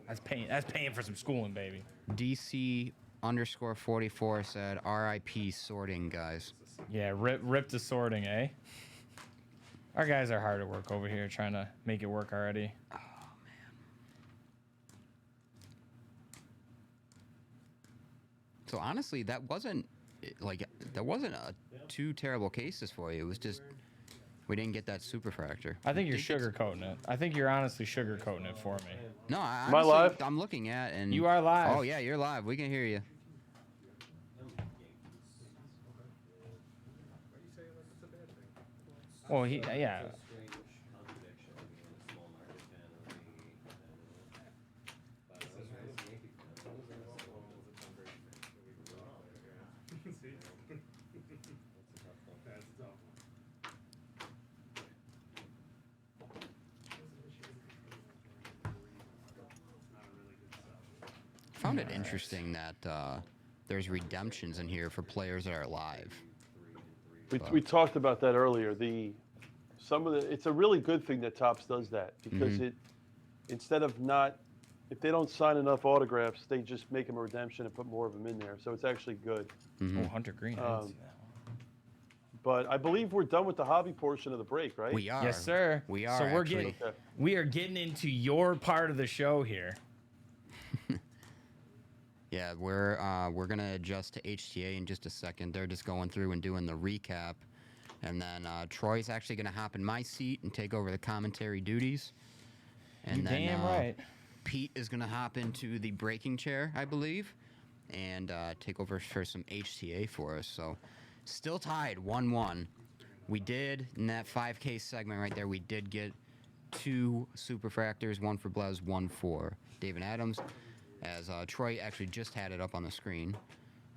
That's paying for some schooling, baby. DC_44 said, "RIP sorting, guys." Yeah, rip the sorting, eh? Our guys are hard at work over here trying to make it work already. Oh man. So honestly, that wasn't a too terrible cases for you. It was just we didn't get that Superfractor. I think you're sugarcoating it. I think you're honestly sugarcoating it for me. No, Am I live? I'm looking at and You are live. Oh yeah, you're live. We can hear you. Well, yeah. That's a tough one. I found it interesting that there's redemptions in here for players that are live. We talked about that earlier. It's a really good thing that Topps does that because it instead of if they don't sign enough autographs, they just make them a redemption and put more of them in there. So it's actually good. Oh, Hunter Green. I didn't see that one. But I believe we're done with the hobby portion of the break, right? We are. Yes, sir. We are. So we're actually. we are getting into your part of the show here. Yeah, we're gonna adjust to HTA in just a second. They're just going through and doing the recap, and then Troy's actually gonna hop in my seat and take over the commentary duties. And then Damn right. Pete is gonna hop into the breaking chair, I believe, and take over for some HTA for us. So, still tied 1-1. We did in that 5K segment right there. We did get 2 Superfractors, one for Blez, one for David Adams. As Troy actually just had it up on the screen,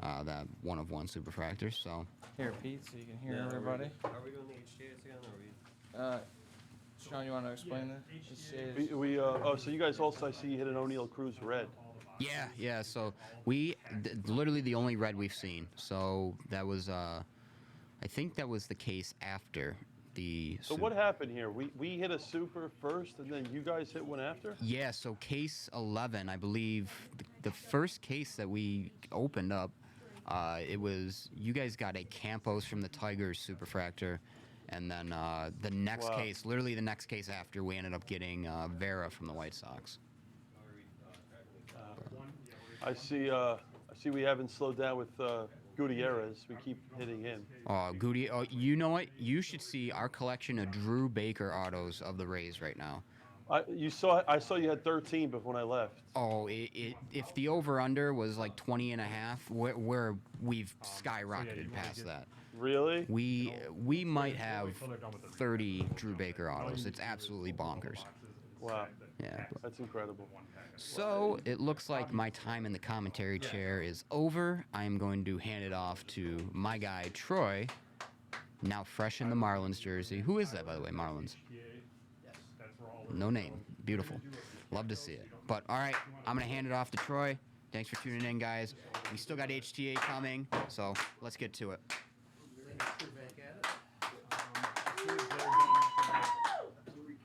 that one of one Superfractor. So Here, Pete, so you can hear everybody. Are we doing the HTAs again, or are we? Sean, you want to explain that? So you guys also, I see you hit an O'Neal Cruz red. yeah. So we literally the only red we've seen. So that was I think that was the case after the. So what happened here? We hit a super first, and then you guys hit one after? Yeah. So case 11, I believe, the first case that we opened up, it was you guys got a Campos from the Tigers Superfractor, and then the next case, literally the next case after, we ended up getting Vera from the White Sox. I see we haven't slowed down with Gutierrez. We keep hitting him. Oh, you know what? You should see our collection of Drew Baker autos of the Rays right now. I saw you had 13 before when I left. Oh, if the over-under was like 20 and a half, we've skyrocketed past that. Really? We might have 30 Drew Baker autos. It's absolutely bonkers. Wow. Yeah. That's incredible. So it looks like my time in the commentary chair is over. I am going to hand it off to my guy Troy, now fresh in the Marlins jersey. Who is that, by the way, Marlins? No name. Beautiful. Love to see it. But all right, I'm gonna hand it off to Troy. Thanks for tuning in, guys. We still got HTA coming, so let's get to it.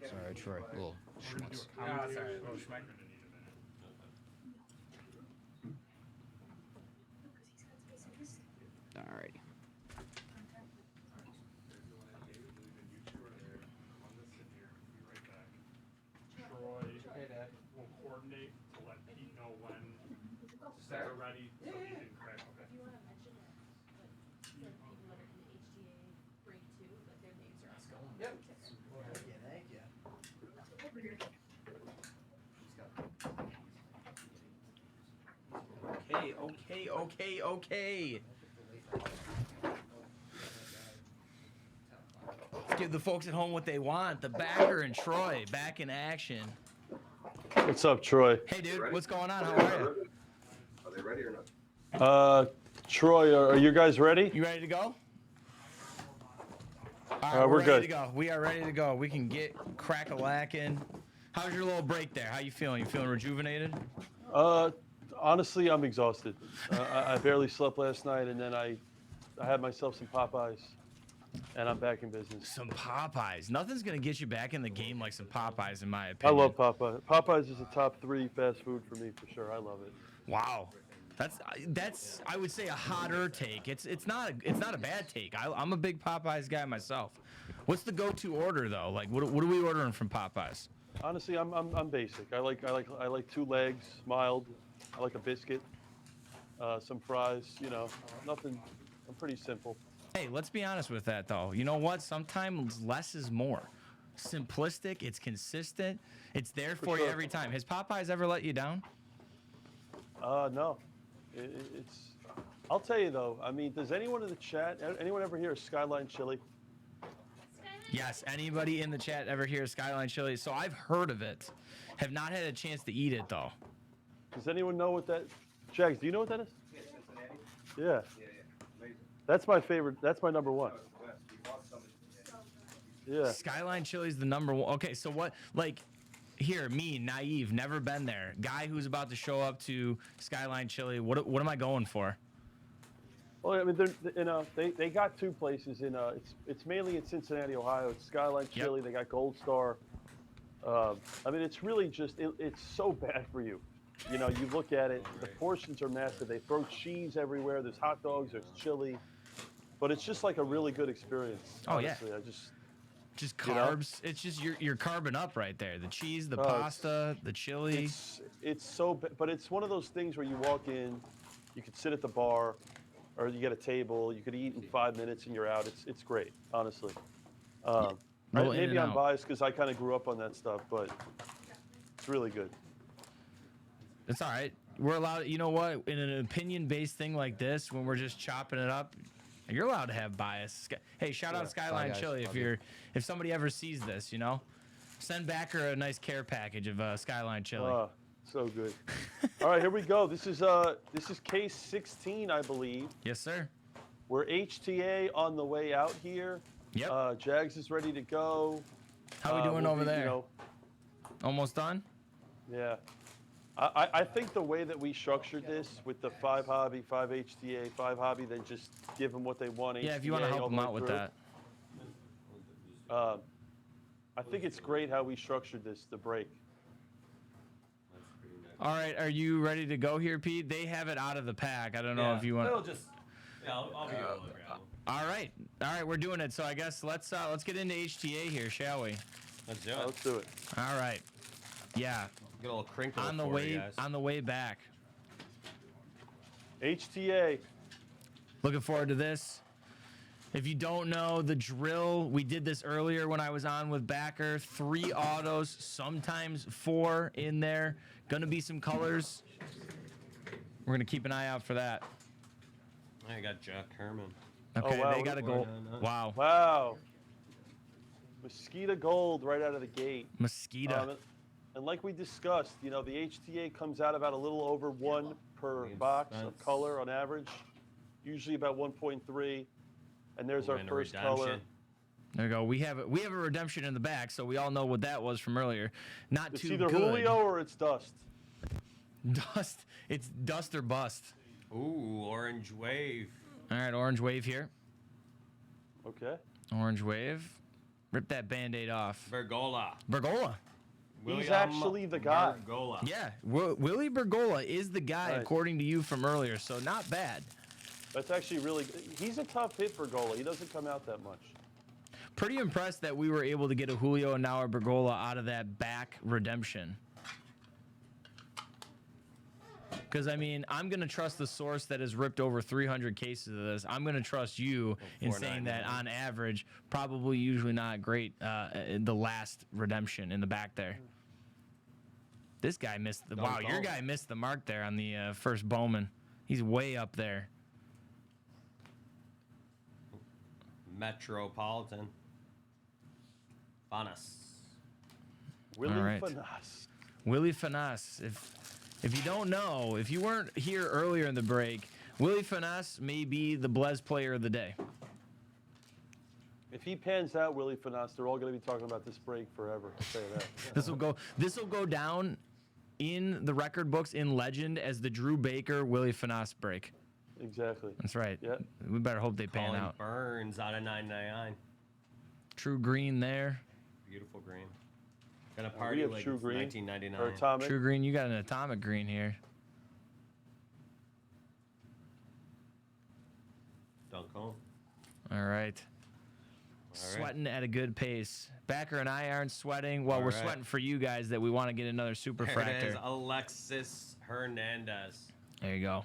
Sorry, Troy. A little schmutz. Alrighty. Will coordinate to let Pete know when they're ready so he can crack. Okay. If you want to mention it, like some people that are in the HTA break too, like their names are on. Yep. Thank you. Okay. Let's give the folks at home what they want. The backer and Troy back in action. What's up, Troy? Hey, dude, what's going on? How are you? Are they ready or not? Troy, are you guys ready? You ready to go? All right, we're ready good. to go. We are ready to go. We can get crack-a-lacking. How's your little break there? How you feeling? You feeling rejuvenated? Honestly, I'm exhausted. I barely slept last night, and then I had myself some Popeyes, and I'm back in business. Some Popeyes. Nothing's gonna get you back in the game like some Popeyes, in my I opinion. love Popeyes. Popeyes is a top 3 fast food for me, for sure. I love it. Wow. That's I would say a hotter take. It's not a bad take. I'm a big Popeyes guy myself. What's the go-to order though? Like what are we ordering from Popeyes? Honestly, I'm basic. I like 2 legs, mild. I like a biscuit, some fries. You know, nothing. I'm pretty simple. Hey, let's be honest with that though. You know what? Sometimes less is more. Simplistic. It's consistent. It's there for you every time. Has Popeyes ever let you down? No. It's. I'll tell you though. I mean, does anyone in the chat? Anyone ever hear of Skyline Chili? Yes. Anybody in the chat ever hear of Skyline Chili? So I've heard of it. Have not had a chance to eat it though. Does anyone know what that? Jags, do you know what that is? Yeah, Cincinnati. Yeah. Yeah. Amazing. That's my favorite. That's my number 1. Yeah. Skyline Chili's the number 1. Okay, so what? Like, here, me, naive, never been there. Guy who's about to show up to Skyline Chili. What am I going for? Well, I mean, they got 2 places in. It's mainly in Cincinnati, Ohio. It's Skyline Chili. They got Gold Star. I mean, it's really just it's so bad for you. You know, you look at it. The portions are massive. They throw cheese everywhere. There's hot dogs. There's chili. But it's just like a really good experience. Oh honestly. yeah. I just carbs. You know? It's just you're carbing up right there. The cheese, the pasta, the chili. It's so, but it's one of those things where you walk in, you could sit at the bar, or you get a table. You could eat in 5 minutes and you're out. It's great, honestly. Maybe I'm biased because I kind of grew up on that stuff, but it's really good. It's all right. We're allowed. You know what? In an opinion-based thing like this, when we're just chopping it up, you're allowed to have bias. Hey, shout out Skyline Chili if somebody ever sees this, you know, send back her a nice care package of Skyline Chili. Oh, so good. All right, here we go. This is case 16, I believe. Yes, sir. We're HTA on the way out here. Yep. Jags is ready to go. How we doing over there? You know, almost done? Yeah. I think the way that we structured this with the 5 hobby, 5 HTA, 5 hobby, then just give them what they want. Yeah, HTA, if you want to help them out with that. I think it's great how we structured this, the break. All right, are you ready to go here, Pete? They have it out of the pack. I don't know if you want. I'll be able to grab them. All right, we're doing it. So I guess let's get into HTA here, shall we? Let's do it. Let's do it. All right. Yeah. Get a little crinkle on the way back. HTA. Looking forward to this. If you don't know the drill, we did this earlier when I was on with Backer. 3 autos, sometimes 4 in there. Gonna be some colors. We're gonna keep an eye out for that. I got Jack Herman. Okay, Oh, wow. they got a goal. Wow. Wow. Mosquito gold right out of the gate. Mosquito. And like we discussed, you know, the HTA comes out about a little over 1 per box of color on average, usually about 1.3. And there's our first color. There we go. We have a redemption in the back, so we all know what that was from earlier. Not It's too either good. Julio or it's dust. Dust. It's dust or bust. Ooh, orange wave. All right, orange wave here. Okay. Orange wave. Rip that Band-Aid off. Bergola. He's actually the guy. Bergola. Yeah, Willie Bergola is the guy, Nice. according to you from earlier, so not bad. That's actually really good. He's a tough hit for Bergola. He doesn't come out that much. Pretty impressed that we were able to get a Julio and now a Bergola out of that back redemption. Because, I mean, I'm going to trust the source that has ripped over 300 cases of this. I'm going to trust you in saying that, on average, probably usually not great in the last redemption in the back there. This guy missed the... Wow, your guy missed the mark there on the first Bowman. He's way up there. Metropolitan. Fanas. Willie right. Fanas. Willie Fanas. If you don't know, if you weren't here earlier in the break, Willie Fanas may be the Blez player of the day. If he pans out, Willie Fanas, they're all going to be talking about this break forever. I'll say that. This will go down in the record books in legend as the Drew Baker Willie Fanas break. Exactly. That's right. Yep. We better hope they pan Colin out. Burns out of 999. True green there. Beautiful green. Gonna party like True it's green 1999. or atomic. True green, you got an atomic green here. Dunk home. All right. Sweating at a good pace. Backer and I aren't sweating. Well, we're sweating for you guys that we want to get another There it Superfractor. is, Alexis Hernandez. There you go.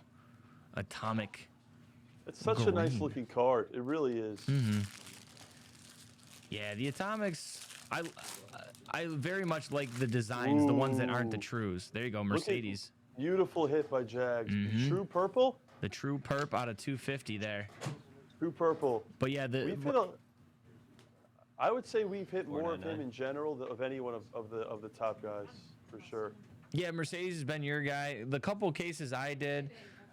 Atomic. It's such a nice looking card. It really is. Mm-hmm. Yeah, the atomics. I very much like the designs, the ones that aren't the trues. There you go, Mercedes. Beautiful hit by Jags. Mhm. True purple? The true perp out of 250 there. True purple. But yeah, I would say we've hit more of him in general of any one of the top guys, for sure. Yeah, Mercedes has been your guy. The couple cases I did,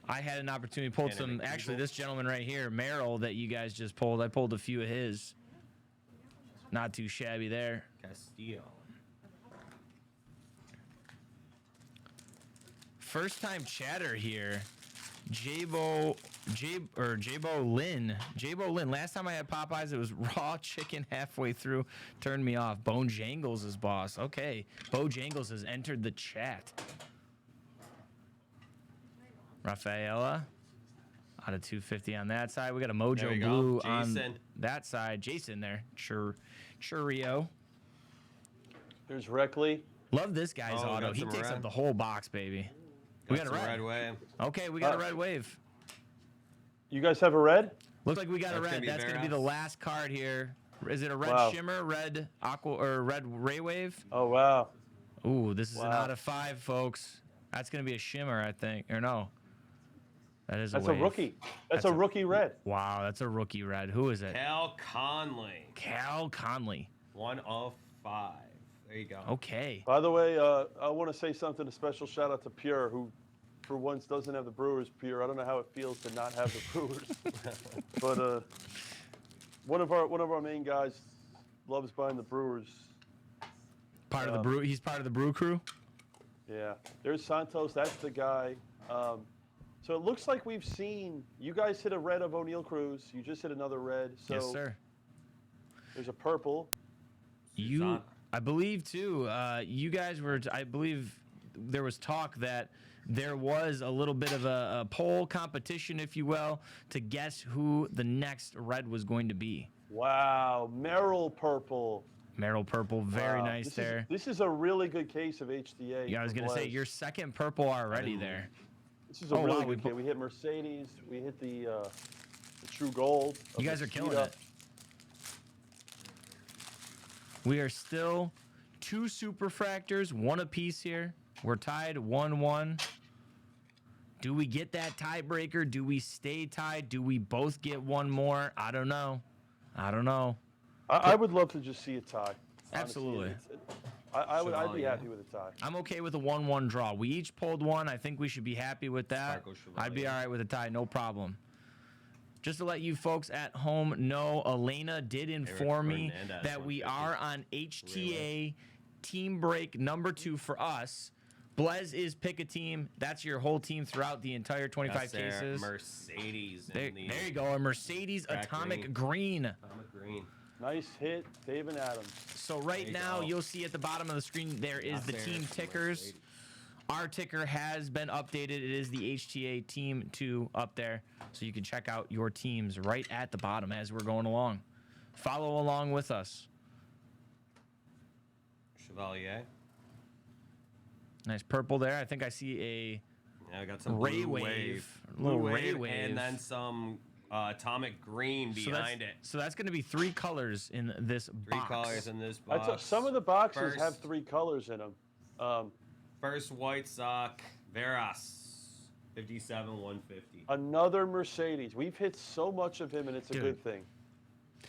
I had an opportunity to pull some. Actually, this gentleman right here, Merrill, that you guys just pulled, I pulled a few of his. Not too shabby there. Castillo. First time chatter here. Jabo Lynn. Jabo Lynn. Last time I had Popeyes, it was raw chicken halfway through. Turned me off. Bone Jangles is boss. Okay. Bo Jangles has entered the chat. Rafaela. Out of 250 on that side. We got a Mojo Blue on that side. Jason there. Churio. There's Reckley. Love this guy's auto. He takes up the whole box, baby. We got a red wave. Okay, we got a red wave. You guys have a red? Looks like we got a red. That's going to be the last card here. Is it a red shimmer, red aqua, or red ray wave? Oh, wow. Ooh, this is an out of 5, folks. That's going to be a shimmer, I think. Or no. That's a rookie. That's a rookie red. Wow, that's a rookie red. Who is it? Cal Conley. Cal Conley. 1 of 5. There you go. Okay. By the way, I want to say something. A special shout out to Pure, who for once doesn't have the Brewers. Pure. I don't know how it feels to not have the Brewers, but one of our main guys loves buying the Brewers. Part of the brew. He's part of the brew crew. Yeah. There's Santos. That's the guy. So it looks like we've seen you guys hit a red of O'Neal Cruz. You just hit another red. So Yes, sir. There's a purple. I believe too. You guys were. I believe there was talk that there was a little bit of a poll competition, if you will, to guess who the next red was going to be. Wow, Merrill purple. Merrill purple, very nice there. This is a really good case of HDA. Yeah, I was gonna say your second purple already there. This is a really good case. We hit Mercedes. We hit the true gold. You guys are killing it. We are still 2 Superfractors, 1 apiece here. We're tied 1-1. Do we get that tiebreaker? Do we stay tied? Do we both get one more? I don't know. I would love to just see a tie. Absolutely. Honestly, I'd be happy with a tie. I'm okay with a 1-1 draw. We each pulled one. I think we should be happy with that. I'd be all right with a tie, no problem. Just to let you folks at home know, Elena did inform me that we are on HTA team break number 2 for us. Blez is pick a team. That's your whole team throughout the entire 25 cases. Mercedes. There you go. A Mercedes Atomic Green. Atomic Green. Nice hit, David Adams. So right now, you'll see at the bottom of the screen, there is the team tickers. Our ticker has been updated. It is the HTA Team 2 up there. So you can check out your teams right at the bottom as we're going along. Follow along with us. Chevalier. Nice purple there. I think I see a I got some ray blue wave. Blue ray wave. wave. And then some atomic green behind it. So that's going to be 3 colors in this box. 3 colors in this box. Some of the boxes have 3 colors in them. First White Sox, Veras. 57-150. Another Mercedes. We've hit so much of him, and it's a good thing.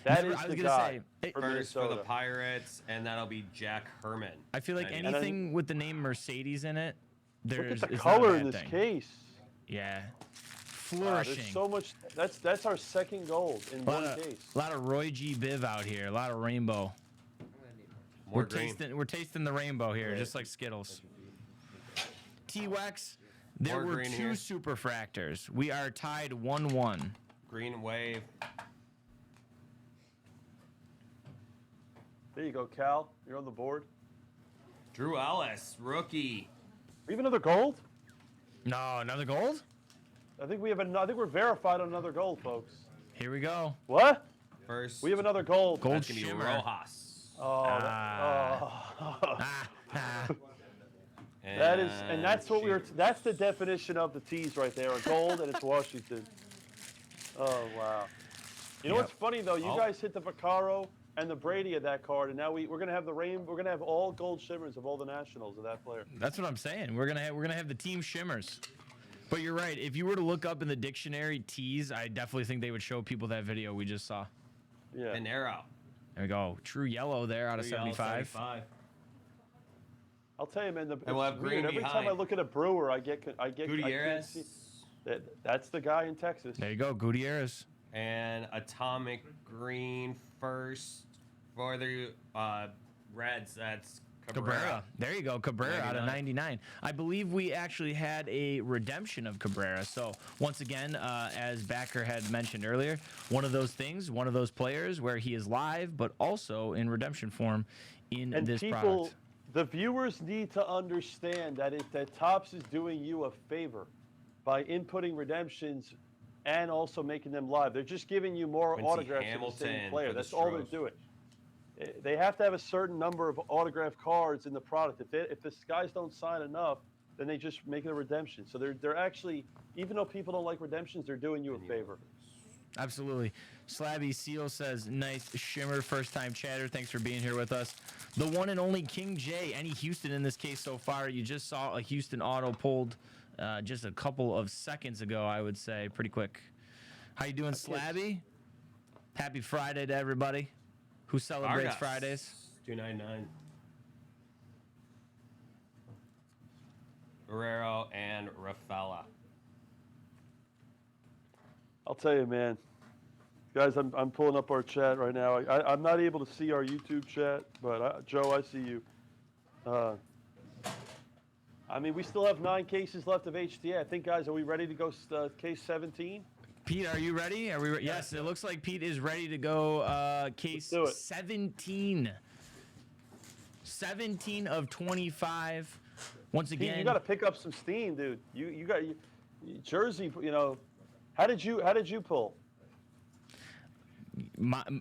That is the guy. First for the Pirates, and that'll be Jack Herman. I feel like anything with the name Mercedes in it, there's look at the color in this case. Yeah, flourishing. There's so much. That's our second gold in one case. A lot of Roy G. Biv out here. A lot of rainbow. We're tasting the rainbow here, just like Skittles. T-Wex, there were 2 Superfractors. We are tied 1-1. Green wave. There you go, Cal. You're on the board. Drew Ellis, rookie. We have another gold? No, another gold? I think we have I think we're verified on another gold, folks. Here we go. What? First. We have another gold. Gold That's gonna be Rojas. That's what that's the definition of the tees right there. A gold, and it's Washington. Oh, wow. You know what's funny, though? You guys hit the Vaccaro and the Brady of that card, and now we're gonna have we're gonna have all gold shimmers of all the nationals of that player. That's what I'm saying. We're gonna have the team shimmers. But you're right. If you were to look up in the dictionary tees, I definitely think they would show people that video we just saw. Yeah. An arrow. There we go. True yellow there out of 75. I'll tell you, man. we'll have green Every time I look at a Brewer, I get Gutierrez. That's the guy in Texas. There you go, Gutierrez. And atomic green first for the Reds. That's Cabrera. There you go, Cabrera out of 99. I believe we actually had a redemption of Cabrera. So once again, as Backer had mentioned earlier, one of those things, one of those players where he is live, but also in redemption form in this product. The viewers need to understand that that Topps is doing you a favor by inputting redemptions and also making them live. They're just giving you more Quincy autographs Hamilton of the same player. for the That's all they're Stros. doing. They have to have a certain number of autographed cards in the product. If the guys don't sign enough, then they just make it a redemption. So they're actually, even though people don't like redemptions, they're doing you a favor. Absolutely. Slabby Seal says, nice shimmer, first time chatter. Thanks for being here with us. The one and only King J, any Houston in this case so far. You just saw a Houston auto pulled just a couple of seconds ago, I would say. Pretty quick. How you doing, Slabby? Happy Friday to everybody who celebrates Fridays. 299. Guerrero and Rafaela. I'll tell you, man. Guys, I'm pulling up our chat right now. I'm not able to see our YouTube chat, but Joe, I see you. I mean, we still have 9 cases left of HTA. I think, guys, are we ready to go case 17? Pete, are you ready? Are we? Yes, it looks like Pete is ready to go. Case 17. 17 of 25. Once again, Pete, you got to pick up some steam, dude. You got Jersey. You know, how did you pull?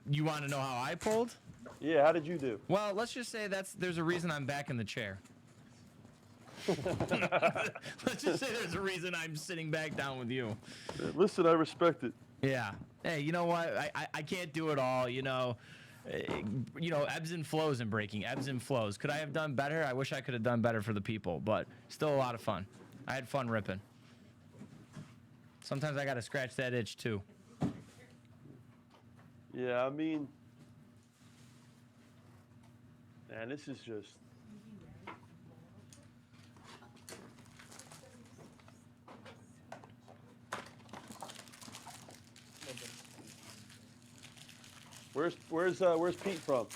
You want to know how I pulled? Yeah, how did you do? Well, let's just say there's a reason I'm back in the chair. Let's just say there's a reason I'm sitting back down with you. Listen, I respect it. Yeah. Hey, you know what? I can't do it all. Ebbs and flows in breaking. Ebbs and flows. Could I have done better? I wish I could have done better for the people, but still a lot of fun. I had fun ripping. Sometimes I got to scratch that itch too. Yeah, I mean, man, this is just. Where's Pete from?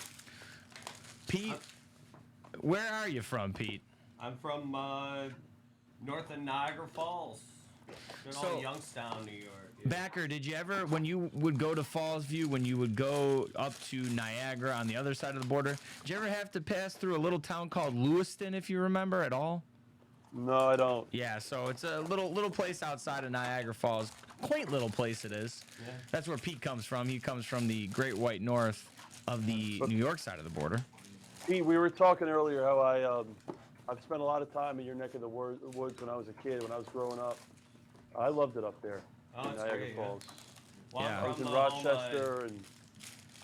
Pete, where are you from, Pete? I'm from north of Niagara Falls. Good old Youngstown, New York. Yeah. Backer, did you ever, when you would go to Falls View, when you would go up to Niagara on the other side of the border, did you ever have to pass through a little town called Lewiston, if you remember at all? No, I don't. Yeah, so it's a little place outside of Niagara Falls. Quaint little place it is. Yeah. That's where Pete comes from. He comes from the Great White North of the New York side of the border. Pete, we were talking earlier how I've spent a lot of time in your neck of the woods when I was a kid, when I was growing up. I loved it up there. Oh, in it's Niagara great, Falls. Well, Yeah, I was in from Rochester and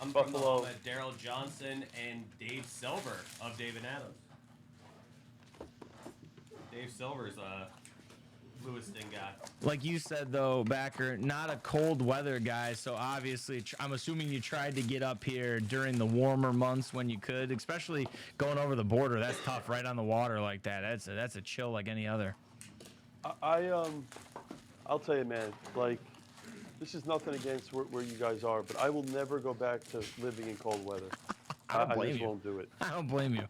I'm Buffalo. from the home of Daryl Johnson and Dave Silver of David Adams. Dave Silver's a Lewiston guy. Like you said, though, Backer, not a cold weather guy, so obviously I'm assuming you tried to get up here during the warmer months when you could, especially going over the border. That's tough, right on the water like that. That's a chill like any other. I'll tell you, man, like, this is nothing against where you guys are, but I will never go back to living in cold weather. I don't blame just you. won't do it. I don't blame you.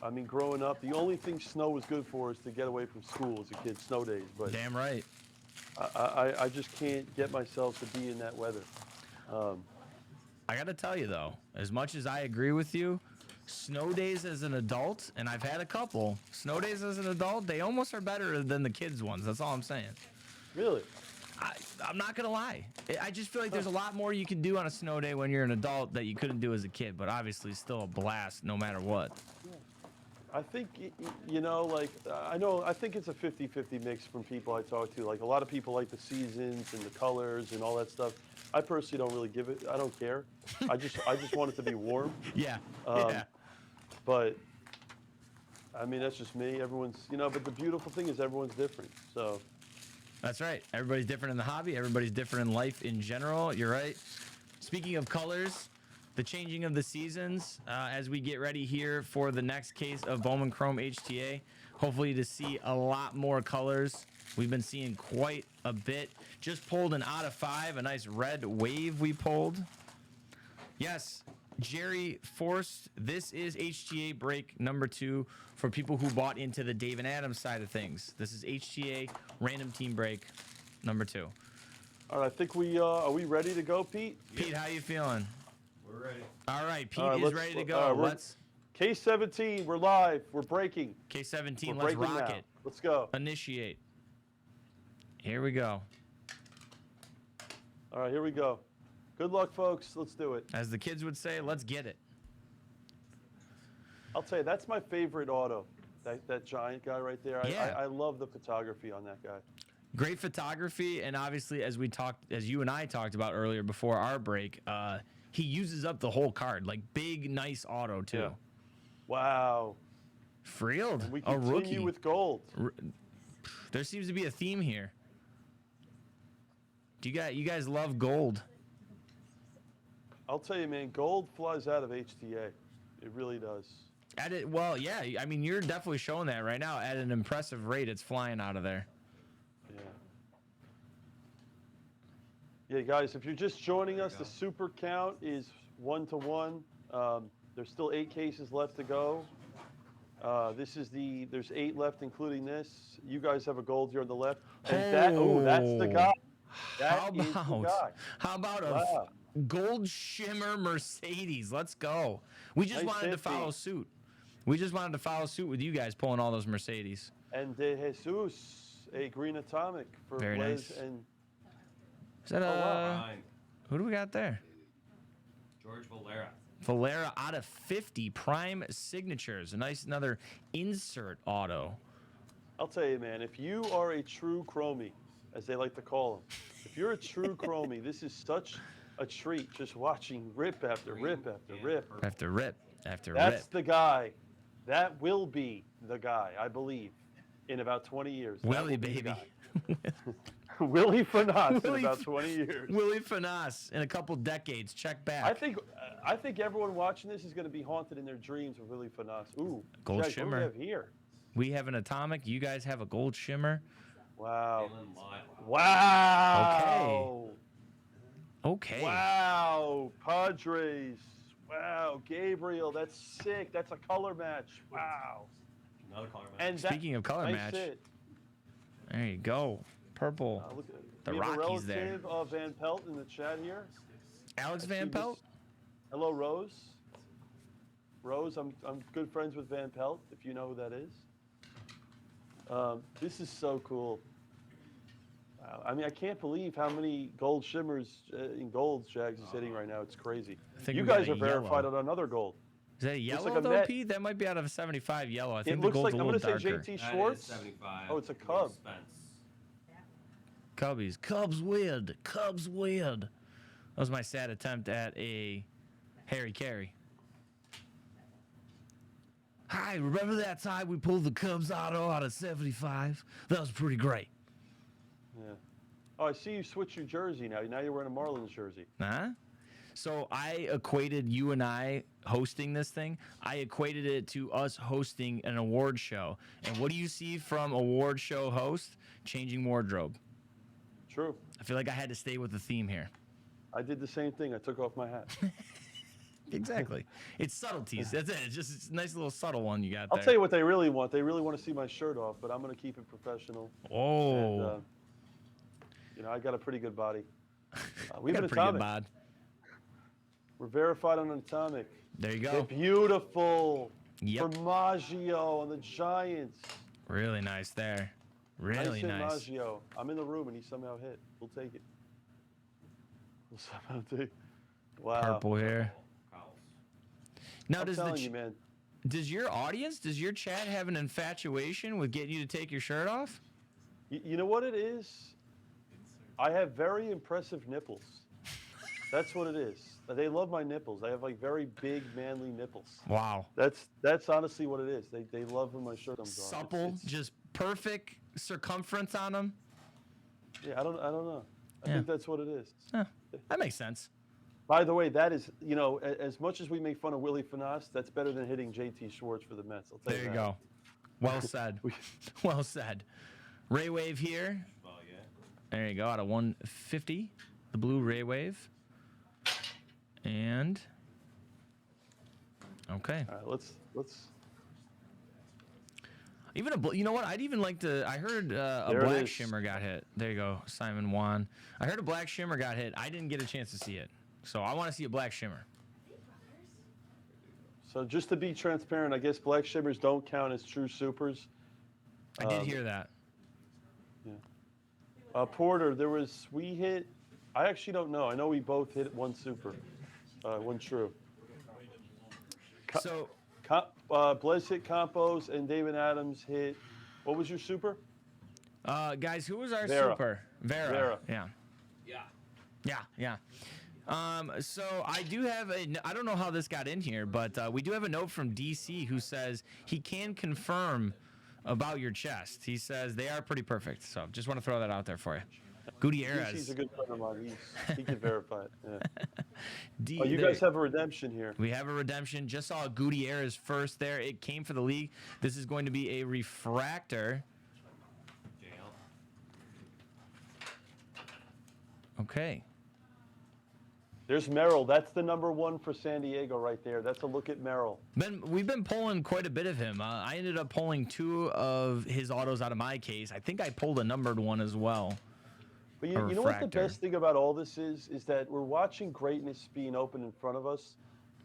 I mean, growing up, the only thing snow was good for is to get away from school as a kid, snow days. But damn right. I just can't get myself to be in that weather. I got to tell you, though, as much as I agree with you, snow days as an adult, and I've had a couple, snow days as an adult, they almost are better than the kids' ones. That's all I'm saying. Really? I'm not going to lie. I just feel like there's a lot more you can do on a snow day when you're an adult that you couldn't do as a kid, but obviously still a blast no matter what. I think, I think it's a 50-50 mix from people I talk to. Like, a lot of people like the seasons and the colors and all that stuff. I personally don't really give it. I don't care. I just want it to be warm. Yeah. But, I mean, that's just me. Everyone's, but the beautiful thing is everyone's different. So. That's right. Everybody's different in the hobby. Everybody's different in life in general. You're right. Speaking of colors, the changing of the seasons as we get ready here for the next case of Bowman Chrome HTA. Hopefully to see a lot more colors. We've been seeing quite a bit. Just pulled an out of 5, a nice red wave we pulled. Yes, Jerry Forst, this is HTA break number 2 for people who bought into the Dave and Adams side of things. This is HTA random team break number 2. All right, I think are we ready to go, Pete? Pete, how you feeling? We're ready. All right, Pete is ready to go. Let's. Case 17, we're live. We're breaking. Case 17, we're let's rock now. it. Let's go. Initiate. Here we go. All right, here we go. Good luck, folks. Let's do it. As the kids would say, let's get it. I'll tell you, that's my favorite auto. That giant guy right there. Yeah. I love the photography on that guy. Great photography, and obviously, as you and I talked about earlier before our break, he uses up the whole card. Like, big, nice auto too. Yeah. Wow. Frield, and we a continue rookie with gold. There seems to be a theme here. You guys love gold? I'll tell you, man, gold flies out of HTA. It really does. Well, yeah. I mean, you're definitely showing that right now at an impressive rate. It's flying out of there. Yeah, guys, if you're just joining us, the super count is 1 to 1. There's still 8 cases left to go. There's 8 left, including this. You guys have a gold here on the left. And that's the guy. That is the guy. How about a gold shimmer Mercedes? Let's go. We just wanted to follow suit. We just wanted to follow suit with you guys pulling all those Mercedes. And De Jesus, a green atomic for Very Blez nice. and. Is that who do we got there? George Valera. Valera out of 50 prime signatures. A nice another insert auto. I'll tell you, man, if you are a true chromie, as they like to call them. If you're a true chromie, this is such a treat just watching rip after rip after rip. After rip after That's rip. the guy. That will be the guy, I believe, in about 20 years. That Willie, will be the baby. guy. Willie Fanas in about 20 years. Willie Fanas in a couple decades. Check back. I think everyone watching this is going to be haunted in their dreams with Willie Fanas. Ooh, Gold Jack, shimmer. What do we have here? We have an atomic. You guys have a gold shimmer. Wow. Wow. Okay. Wow. Padres. Wow. Gabriel. That's sick. That's a color match. Wow. Another color match. And Speaking of color nice match, hit. there you go. Purple. Look, The we have a Rockies there. relative of Van Pelt in the chat here. Alex I Van see Pelt? this- Hello, Rose. Rose, I'm good friends with Van Pelt, if you know who that is. This is so cool. Wow. I mean, I can't believe how many gold shimmers in golds Jags is hitting right now. It's crazy. I think You we got guys a are verified yellow. on another gold. Is that a yellow like a though, Met. Pete? That might be out of a 75 yellow. I It think the looks gold's like, a I'm little going to say darker. JT That is Schwartz. 75. Oh, it's a Cub. Spence. Cubbies. Cubs weird. Cubs weird. That was my sad attempt at a Harry Carey. Hi, remember that time we pulled the Cubs auto out of 75? That was pretty great. Yeah. Oh, I see you switched your jersey now. Now you're wearing a Marlins jersey. Huh? So I equated you and I hosting this thing. I equated it to us hosting an award show. And what do you see from award show host? Changing wardrobe. True. I feel like I had to stay with the theme here. I did the same thing. I took off my hat. Exactly. It's subtleties. That's it. It's a nice little subtle one you got I'll there. tell you what they really want. They really want to see my shirt off, but I'm going to keep it professional. Oh. And, I got a pretty good body. We got a pretty good bod. We're verified on Atomic. There you They're go. beautiful. Yep. Formaggio on the Giants. Really nice there. Really hit nice. Maggio. I'm in the room and he somehow hit. We'll take it. We'll somehow take. Wow. Purple here. Now, I'm does telling you, man. Does your audience, does your chat have an infatuation with getting you to take your shirt off? You know what it is? I have very impressive nipples. That's what it is. They love my nipples. I have like very big, manly nipples. Wow. That's honestly what it is. They love when my shirt comes on. Supple, It's- just perfect circumference on them. yeah, I don't know. I think that's what it is. That makes sense. By the way, that is, as much as we make fun of Willie Fanas, that's better than hitting JT Schwartz for the Mets. I'll tell There you that. go. Well said. Well said. Ray Wave here. Oh, yeah. There you go. Out of 150, the blue Ray Wave. And okay. All right, let's. Even you know what? I'd even like to. I heard a There it black is. shimmer got hit. There you go, Simon Wan. I heard a black shimmer got hit. I didn't get a chance to see it, so I want to see a black shimmer. So just to be transparent, I guess black shimmers don't count as true supers. I did hear that. Yeah. Porter, we hit. I actually don't know. I know we both hit one super, one true. So. Blez hit Campos and David Adams hit. What was your super? Guys, who was our Vera. super? Vera. Yeah. Yeah. So I do have I don't know how this got in here, but we do have a note from DC who says he can confirm about your chest. He says they are pretty perfect. So just want to throw that out there for you. Gutierrez. He's a good friend of mine. He can verify it. Yeah. Oh, you guys have a redemption here. We have a redemption. Just saw Gutierrez first there. It came for the league. This is going to be a refractor. Okay. There's Merrill. That's the #1 for San Diego right there. That's a look at Merrill. We've been pulling quite a bit of him. I ended up pulling 2 of his autos out of my case. I think I pulled a numbered one as well. But you know what the best thing about all this is that we're watching greatness being open in front of us.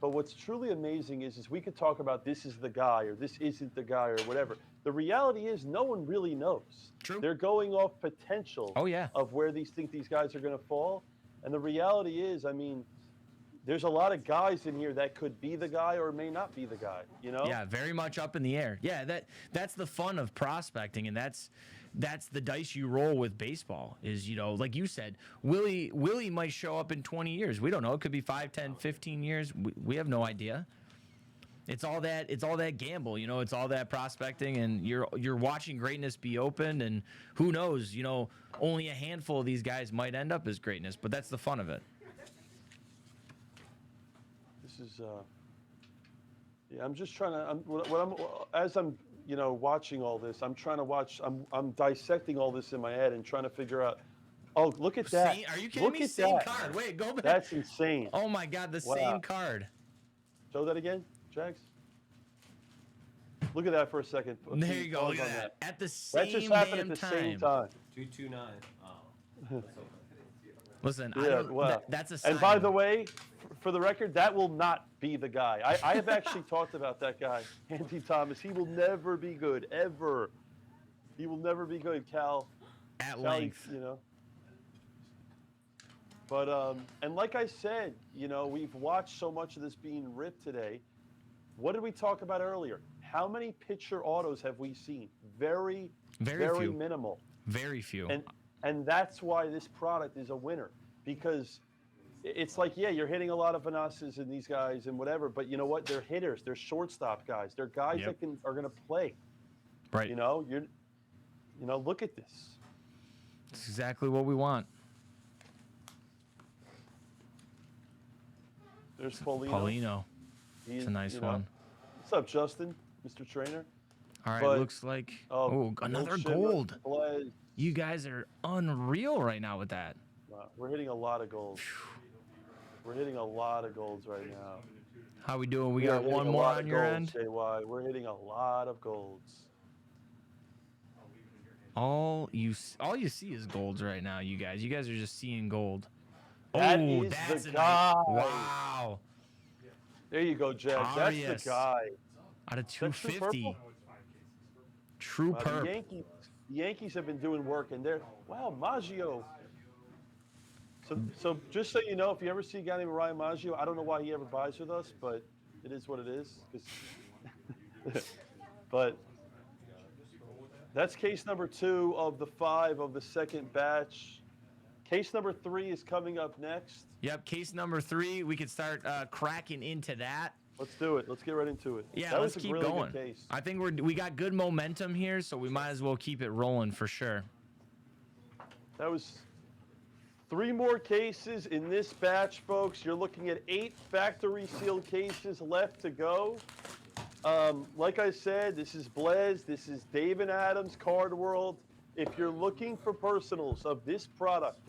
But what's truly amazing is we could talk about this is the guy or this isn't the guy or whatever. The reality is no one really knows. True. They're going off potential of where these guys are going to fall. And the reality is, I mean, there's a lot of guys in here that could be the guy or may not be the guy, you know? Yeah, very much up in the air. Yeah, that's the fun of prospecting, and that's that's the dice you roll with baseball is, like you said, Willie might show up in 20 years. We don't know. It could be 5, 10, 15 years. We have no idea. It's all that gamble, it's all that prospecting, and you're watching greatness be opened, and who knows, only a handful of these guys might end up as greatness, but that's the fun of it. This is I'm just trying to as I'm watching all this, I'm trying to watch, I'm dissecting all this in my head and trying to figure out, oh, look at that. Are you kidding Look me? at Same that. card. Wait, go back. That's insane. Oh my God, the Wow. same card. Show that again, Jags. Look at that for a second. There you go. Look at that. At the That same just happened damn at the same time. time. 229. Oh. Listen, Yeah, well, that's a sign. and by the way, for the record, that will not be the guy. I have actually talked about that guy, Andy Thomas. He will never be good, ever. He will never be good, Cal. At length. But, and like I said, we've watched so much of this being ripped today. What did we talk about earlier? How many pitcher autos have we seen? Very few. minimal. Very few. And that's why this product is a winner, because it's like, yeah, you're hitting a lot of Vanasas and these guys and whatever, but you know what? They're hitters. They're shortstop guys. They're guys that are going to play. Right. Look at this. It's exactly what we want. There's Paulino. It's a nice one. What's up, Justin, Mr. Trainer? All right, looks like another gold. Blez. You guys are unreal right now with that. Wow, we're hitting a lot of golds. We're hitting a lot of golds right now. How we doing? We got one more on your end. JY. We're hitting a lot of golds. All you see is golds right now, you guys. You guys are just seeing gold. That is that's the guy. Wow. There you go, Jack. That's the guy. Out of 250. True The perp. Yankees have been doing work, and they're Maggio. So just so you know, if you ever see a guy named Ryan Maggio, I don't know why he ever buys with us, but it is what it is. But that's case number 2 of the 5 of the second batch. Case number 3 is coming up next. Yep, case number 3. We could start cracking into that. Let's do it. Let's get right into it. Yeah, that let's was a keep really going. Good case. I think we got good momentum here, so we might as well keep it rolling for sure. That was 3 more cases in this batch, folks. You're looking at 8 factory sealed cases left to go. Like I said, this is Blez. This is Dave and Adam's Card World. If you're looking for personals of this product,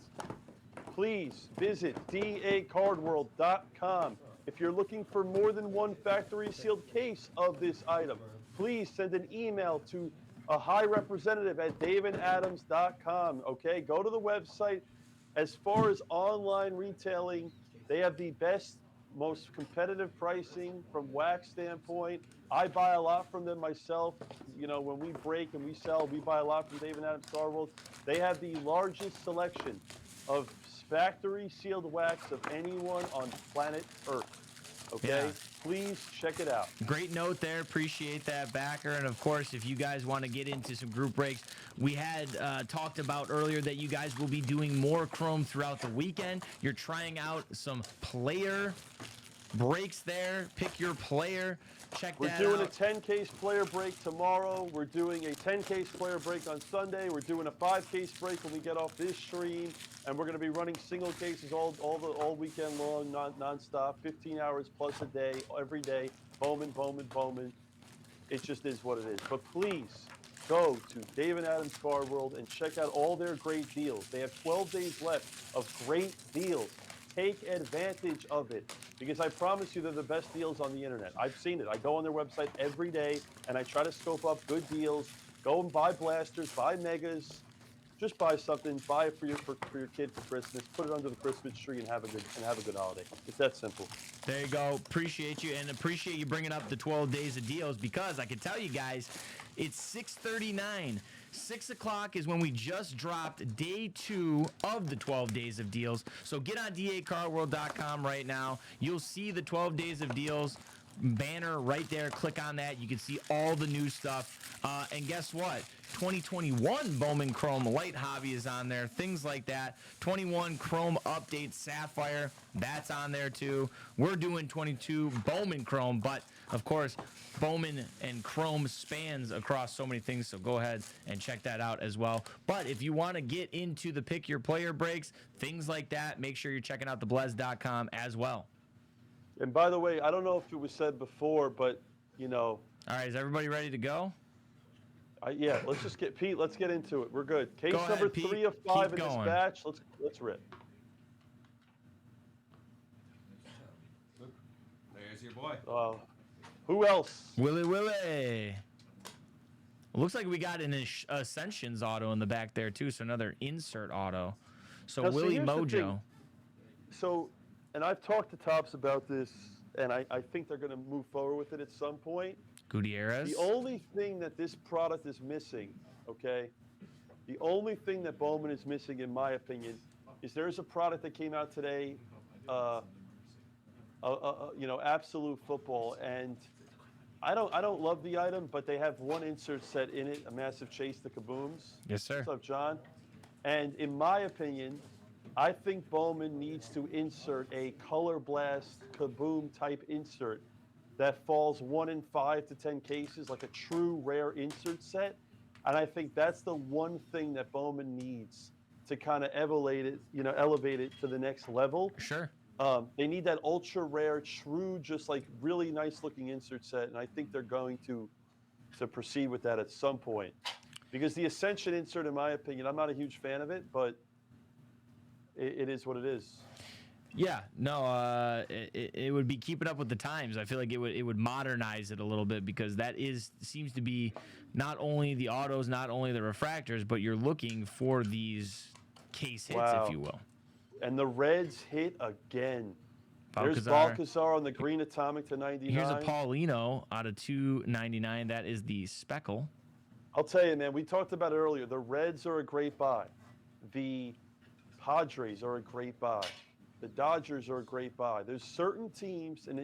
please visit dacardworld.com. If you're looking for more than one factory sealed case of this item, please send an email to a high representative at daveandadams.com. Okay, go to the website. As far as online retailing, they have the best, most competitive pricing from wax standpoint. I buy a lot from them myself. When we break and we sell, we buy a lot from Dave and Adam's Card World. They have the largest selection of factory sealed wax of anyone on planet Earth. Okay, Yeah. Please check it out. Great note there. Appreciate that, backer. And of course, if you guys want to get into some group breaks, we had talked about earlier that you guys will be doing more Chrome throughout the weekend. You're trying out some player breaks there. Pick your player. Check that out. We're doing a 10-case player break tomorrow. We're doing a 10-case player break on Sunday. We're doing a 5-case break when we get off this stream. And we're going to be running single cases all weekend long, non-stop, 15 hours plus a day, every day. Bowman. It just is what it is. But please go to Dave and Adam's Card World and check out all their great deals. They have 12 days left of great deals. Take advantage of it, because I promise you they're the best deals on the internet. I've seen it. I go on their website every day and I try to scope up good deals. Go and buy blasters, buy megas. Just buy something. Buy it for your kid for Christmas. Put it under the Christmas tree and have a good holiday. It's that simple. There you go. Appreciate you, and appreciate you bringing up the 12 days of deals, because I can tell you guys, it's 6:39. 6 o'clock is when we just dropped day 2 of the 12 days of deals. So get on dacardworld.com right now. You'll see the 12 days of deals. banner right there. Click on that. You can see all the new stuff. And guess what? 2021 Bowman Chrome Light Hobby is on there. Things like that. 21 Chrome Update Sapphire. That's on there too. We're doing 22 Bowman Chrome, but of course, Bowman and Chrome spans across so many things, so go ahead and check that out as well. But if you want to get into the pick your player breaks, things like that, make sure you're checking out theblez.com as well. And by the way, I don't know if it was said before, but, you know. All right, is everybody ready to go? Yeah, let's just get, Pete, let's get into it. We're good. Case Go number ahead, Pete. 3 of 5 Keep in this going. batch. Let's rip. There's your boy. Who else? Willie Willie. Looks like we got an Ascensions auto in the back there too, so another insert auto. So Now, Willie here's the Mojo. thing. So, and I've talked to Tops about this, and I think they're going to move forward with it at some point. Gutierrez. The only thing that this product is missing, okay, the only thing that Bowman is missing, in my opinion, is there's a product that came out today, you know, Absolute Football, and I don't love the item, but they have one insert set in it, a massive chase the kabooms. Yes, sir. What's up, John? And in my opinion, I think Bowman needs to insert a Color Blast kaboom type insert that falls 1 in 5 to 10 cases, like a true rare insert set. And I think that's the one thing that Bowman needs to kind of elevate it to the next level. Sure. They need that ultra rare, true, just like really nice looking insert set, and I think they're going to proceed with that at some point. Because the Ascension insert, in my opinion, I'm not a huge fan of it, but it is what it is. Yeah, no, it would be keeping up with the times. I feel like it would modernize it a little bit, because that seems to be not only the autos, not only the refractors, but you're looking for these case hits, if you will. And the Reds hit again. There's Balcazar. Balcazar on the green atomic to 99. Here's a Paulino out of 299. That is the Speckle. I'll tell you, man, we talked about it earlier. The Reds are a great buy. The Padres are a great buy. The Dodgers are a great buy. There's certain teams, and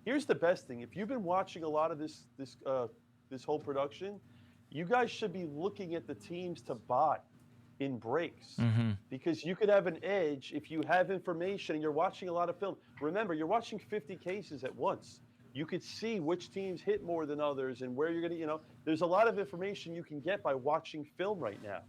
here's the best thing. If you've been watching a lot of this whole production, you guys should be looking at the teams to buy in breaks, because you could have an edge if you have information and you're watching a lot of film. Remember, you're watching 50 cases at once. You could see which teams hit more than others and where you're going to, there's a lot of information you can get by watching film right now.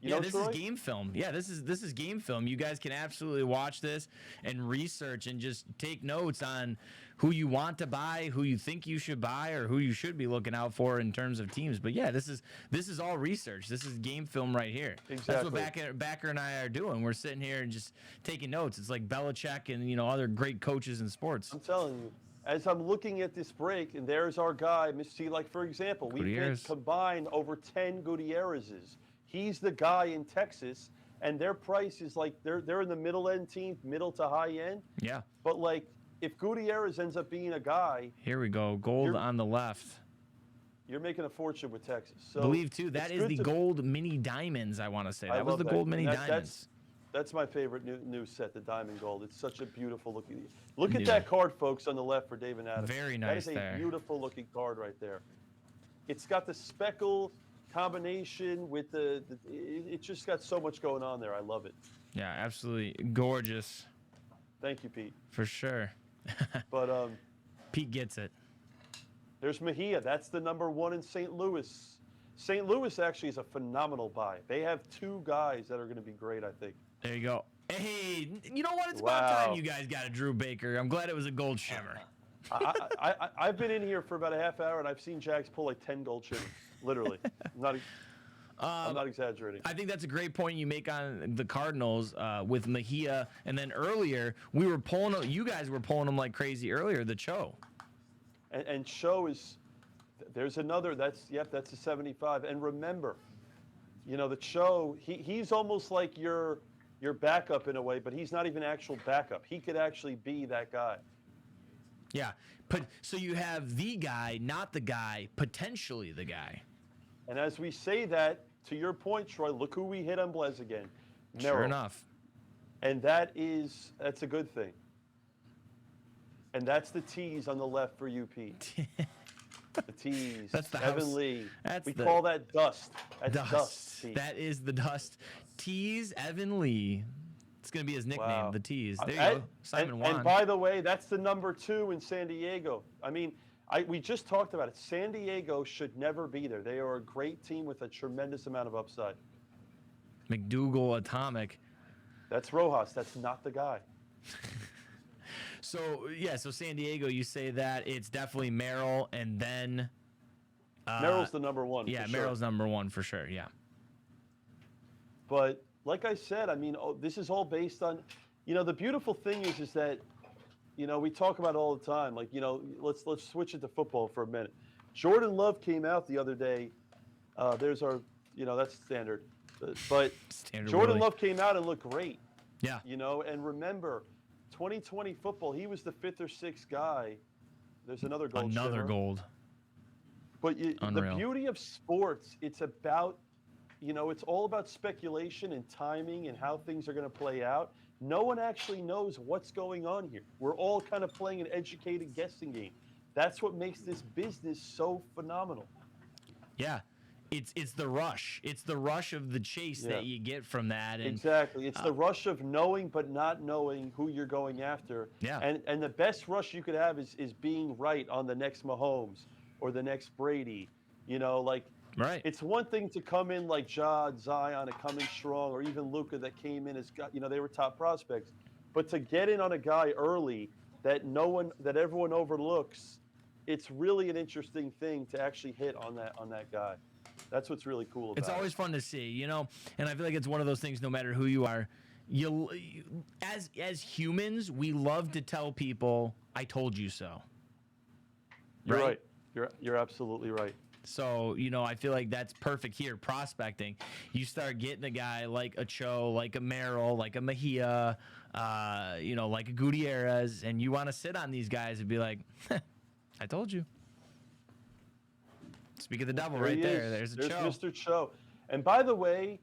This is game film. Yeah, this is game film. You guys can absolutely watch this and research and just take notes on who you want to buy, who you think you should buy, or who you should be looking out for in terms of teams. But yeah, this is all research. This is game film right here. Exactly. That's what Backer and I are doing. We're sitting here and just taking notes. It's like Belichick and other great coaches in sports. I'm telling you, as I'm looking at this break, and there's our guy, Mr. Like, for example, we've combined over 10 Gutierrez's. He's the guy in Texas, and their price is like they're in the middle end team, middle to high end. Yeah. But like, if Gutierrez ends up being a guy, here we go, gold on the left. You're making a fortune with Texas. So I believe too. That is the gold mini diamonds. I want to say that was the gold mini diamonds. That's my favorite new set, the diamond gold. It's such a beautiful looking. Look at that card, folks, on the left for David Adams. Very nice. That is a beautiful looking card right there. It's got the speckle combination with it just got so much going on there. I love it. Yeah, absolutely gorgeous. Thank you, Pete. For sure. But Pete gets it. There's Mejia. That's the #1 in St. Louis. St. Louis actually is a phenomenal buy. They have 2 guys that are going to be great, I think. There you go. Hey, you know what? It's about time you guys got a Drew Baker. I'm glad it was a gold shimmer. I've been in here for about a half hour, and I've seen Jags pull like 10 gold shimmers. Literally. I'm not exaggerating. I think that's a great point you make on the Cardinals with Mejia. And then earlier, you guys were pulling them like crazy earlier, the Cho. And Cho is, there's another, that's a 75. And remember, the Cho, he's almost like your backup in a way, but he's not even actual backup. He could actually be that guy. Yeah. So you have the guy, not the guy, potentially the guy. And as we say that, to your point, Troy, look who we hit on Blez again. Sure enough. And that's a good thing. And that's the T's on the left for you, Pete. The T's. That's the Evan house. Lee. That's we the call that dust. That's dust. Pete. That is the dust. T's Evan Lee. It's gonna be his nickname, Wow. the T's. There you go, Simon Wan. And by the way, that's the number 2 in San Diego. I mean, we just talked about it. San Diego should never be there. They are a great team with a tremendous amount of upside. McDougal Atomic. That's Rojas. That's not the guy. So San Diego, you say that it's definitely Merrill, and then Merrill's the number 1. Yeah, for sure. Merrill's number 1 for sure. Yeah. But like I said, I mean, this is all based on, the beautiful thing is that, we talk about it all the time. Like, let's switch it to football for a minute. Jordan Love came out the other day. There's our, that's standard. But standard Jordan Willie. Love came out and looked great. Yeah. And remember, 2020 football, he was the 5th or 6th guy. There's another gold. Another shimmer. gold. But the Unreal. beauty of sports, it's about, it's all about speculation and timing and how things are going to play out. No one actually knows what's going on here. We're all kind of playing an educated guessing game. That's what makes this business so phenomenal. Yeah. It's the rush. It's the rush of the chase that you get from that. And, exactly. It's the rush of knowing but not knowing who you're going after. Yeah. And the best rush you could have is being right on the next Mahomes or the next Brady. Right. It's one thing to come in like Zion and come in strong, or even Luka that came in as, they were top prospects. But to get in on a guy early that everyone overlooks, it's really an interesting thing to actually hit on that guy. That's what's really cool about it. It's always fun to see, and I feel like it's one of those things. No matter who you are, as humans, we love to tell people, "I told you so." You're right. You're absolutely right. So, I feel like that's perfect here. Prospecting, you start getting a guy like a Cho, like a Merrill, like a Mejia, like a Gutierrez, and you want to sit on these guys and be like, "I told you." Speak of the devil right there. There's Cho. Mr. Cho. And by the way,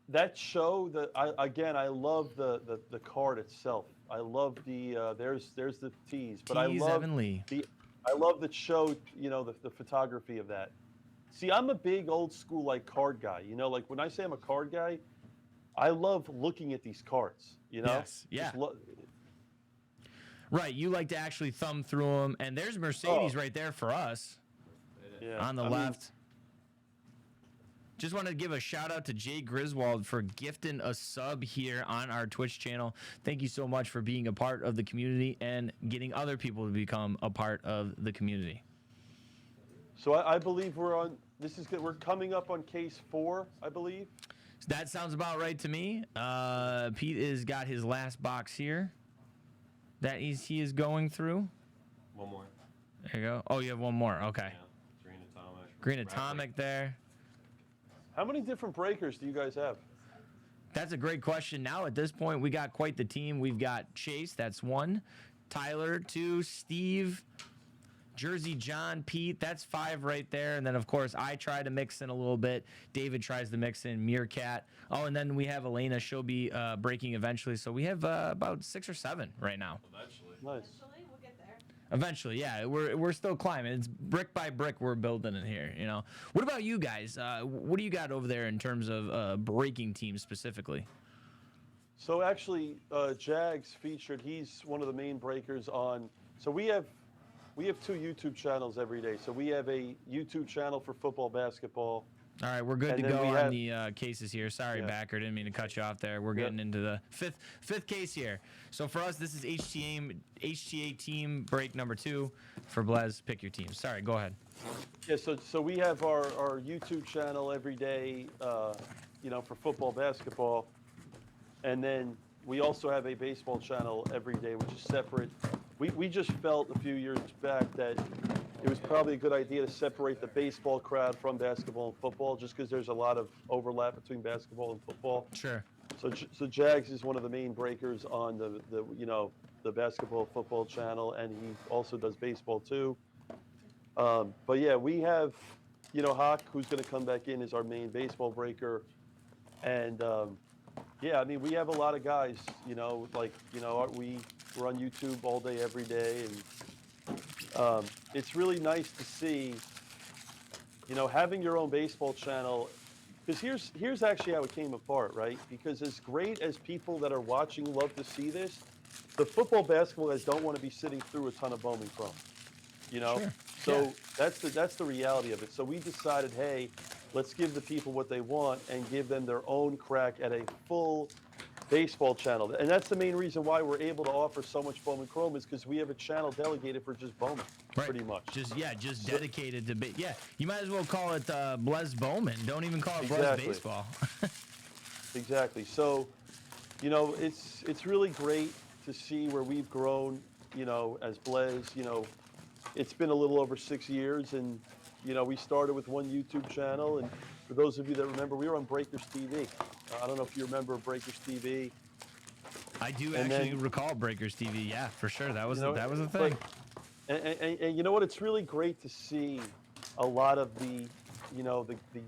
that Cho, I love the card itself. I love the there's the tees, but I love the Cho, the photography of that. See, I'm a big old school card guy. Like when I say I'm a card guy, I love looking at these cards. Yes. Yeah. Right. You like to actually thumb through them, and there's Mercedes right there for us. Yeah. On the left. Just want to give a shout out to Jay Griswold for gifting a sub here on our Twitch channel. Thank you so much for being a part of the community and getting other people to become a part of the community. So I believe we're coming up on case 4, I believe. That sounds about right to me. Pete has got his last box here that he is going through. One more. There you go. Oh, you have one more. Okay. Yeah. Green Atomic there. How many different breakers do you guys have? That's a great question. Now at this point, we got quite the team. We've got Chase, that's 1. Tyler, 2. Steve, Jersey John, Pete, that's 5 right there. And then, of course, I try to mix in a little bit. David tries to mix in Meerkat. Oh, and then we have Elena. She'll be breaking eventually. So we have about 6 or 7 right now. Eventually. Nice. Eventually, we'll get there. Eventually, yeah. We're still climbing. It's brick by brick we're building it here, What about you guys? What do you got over there in terms of breaking teams specifically? So actually, Jags featured. He's one of the main breakers on. So we have 2 YouTube channels every day. So we have a YouTube channel for football, basketball. All right, we're good to go on the cases here. Sorry, Backer, didn't mean to cut you off there. We're getting into the fifth case here. So for us, this is HTA team break number 2. For Blez, pick your team. Sorry, go ahead. Yeah, so we have our YouTube channel every day, for football, basketball, and then we also have a baseball channel every day, which is separate. We just felt a few years back that it was probably a good idea to separate the baseball crowd from basketball and football, just because there's a lot of overlap between basketball and football. Sure. So Jags is one of the main breakers on the basketball football channel, and he also does baseball too. But yeah, we have Hawk, who's going to come back in as our main baseball breaker, and Yeah, I mean, we have a lot of guys, like, we're on YouTube all day, every day, and it's really nice to see, having your own baseball channel. Because here's actually how it came apart, right? Because as great as people that are watching love to see this, the football basketball guys don't want to be sitting through a ton of Bowman Chrome, Sure. So that's the reality of it. So we decided, hey, let's give the people what they want and give them their own crack at a full baseball channel. And that's the main reason why we're able to offer so much Bowman Chrome, is because we have a channel delegated for just Bowman, pretty much. Just dedicated to you might as well call it Blez Bowman. Don't even call it Blez Baseball. Exactly. So, it's really great to see where we've grown, as Blez. It's been a little over 6 years, and we started with one YouTube channel. And for those of you that remember, we were on Breakers TV. I don't know if you remember Breakers TV. I do actually recall Breakers TV. Yeah, for sure. That was a thing. And you know what? It's really great to see a lot of the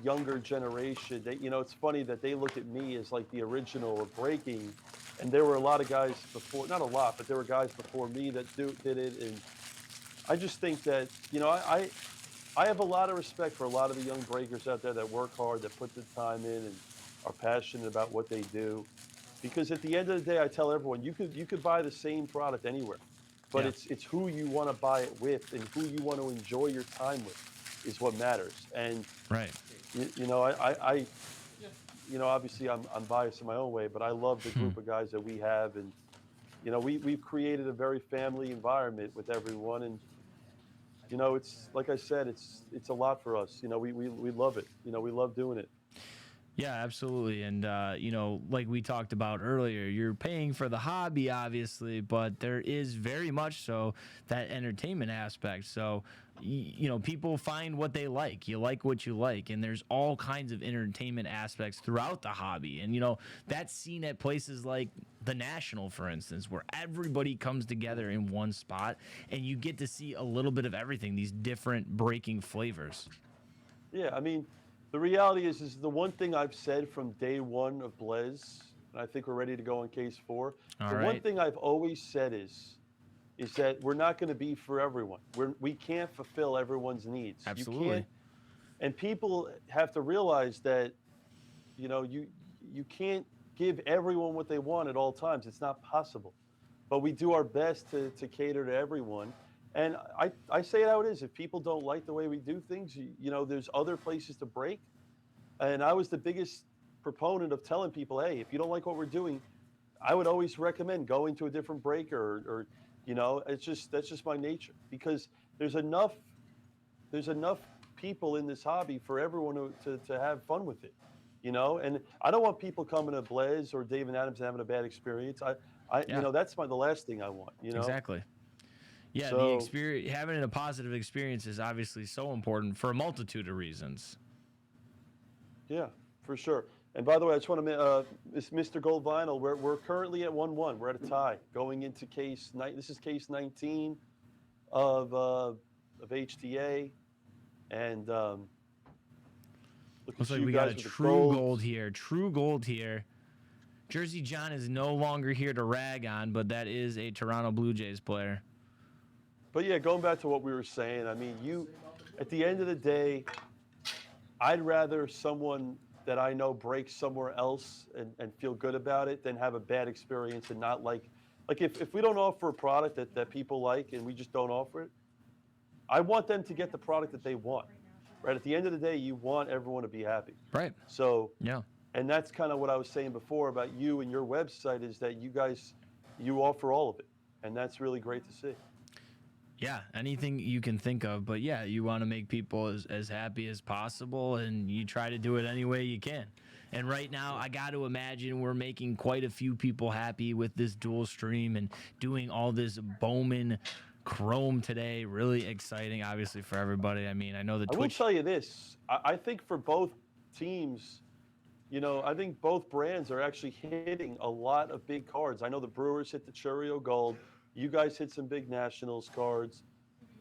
younger generation. It's funny that they look at me as like the original of breaking, and there were a lot of guys before, not a lot, but there were guys before me that did it. And I just think that, I have a lot of respect for a lot of the young breakers out there that work hard, that put the time in and are passionate about what they do. Because at the end of the day, I tell everyone, you could buy the same product anywhere, but it's who you want to buy it with and who you want to enjoy your time with is what matters. And obviously I'm biased in my own way, but I love the group of guys that we have, and we've created a very family environment with everyone. And it's like I said, it's a lot for us. We love it. We love doing it. Yeah, absolutely. And, like we talked about earlier, you're paying for the hobby, obviously, but there is very much so that entertainment aspect. So, people find what they like. You like what you like. And there's all kinds of entertainment aspects throughout the hobby. And, that's seen at places like the National, for instance, where everybody comes together in one spot and you get to see a little bit of everything, these different breaking flavors. Yeah, I mean, the reality is the one thing I've said from day one of Blez, and I think we're ready to go on case 4. One thing I've always said is that we're not going to be for everyone. We can't fulfill everyone's needs. Absolutely. You can't, and people have to realize that, you can't give everyone what they want at all times. It's not possible. But we do our best to cater to everyone. And I say it how it is. If people don't like the way we do things, there's other places to break. And I was the biggest proponent of telling people, hey, if you don't like what we're doing, I would always recommend going to a different breaker, or that's just my nature. Because there's enough people in this hobby for everyone to have fun with it. And I don't want people coming to Blez or David Adams and having a bad experience. That's the last thing I want. Exactly. Yeah, so, the experience, having a positive experience is obviously so important for a multitude of reasons. Yeah, for sure. And by the way, I just want to, Mr. Gold Vinyl, we're currently at 1-1. We're at a tie going into case 9. This is case 19 of HTA, and looks like we got a true gold here. True gold here. Jersey John is no longer here to rag on, but that is a Toronto Blue Jays player. But yeah, going back to what we were saying, I mean, at the end of the day, I'd rather someone that I know break somewhere else and feel good about it than have a bad experience and not like if we don't offer a product that people like and we just don't offer it, I want them to get the product that they want. Right? At the end of the day, you want everyone to be happy. Right. So, yeah. And that's kind of what I was saying before about you and your website, is that you offer all of it. And that's really great to see. Yeah, anything you can think of. But yeah, you want to make people as happy as possible, and you try to do it any way you can. And right now, I got to imagine we're making quite a few people happy with this dual stream and doing all this Bowman Chrome today. Really exciting, obviously, for everybody. I mean, I know the Twitch... I will tell you this. I think for both teams, I think both brands are actually hitting a lot of big cards. I know the Brewers hit the Churio Gold. You guys hit some big Nationals cards.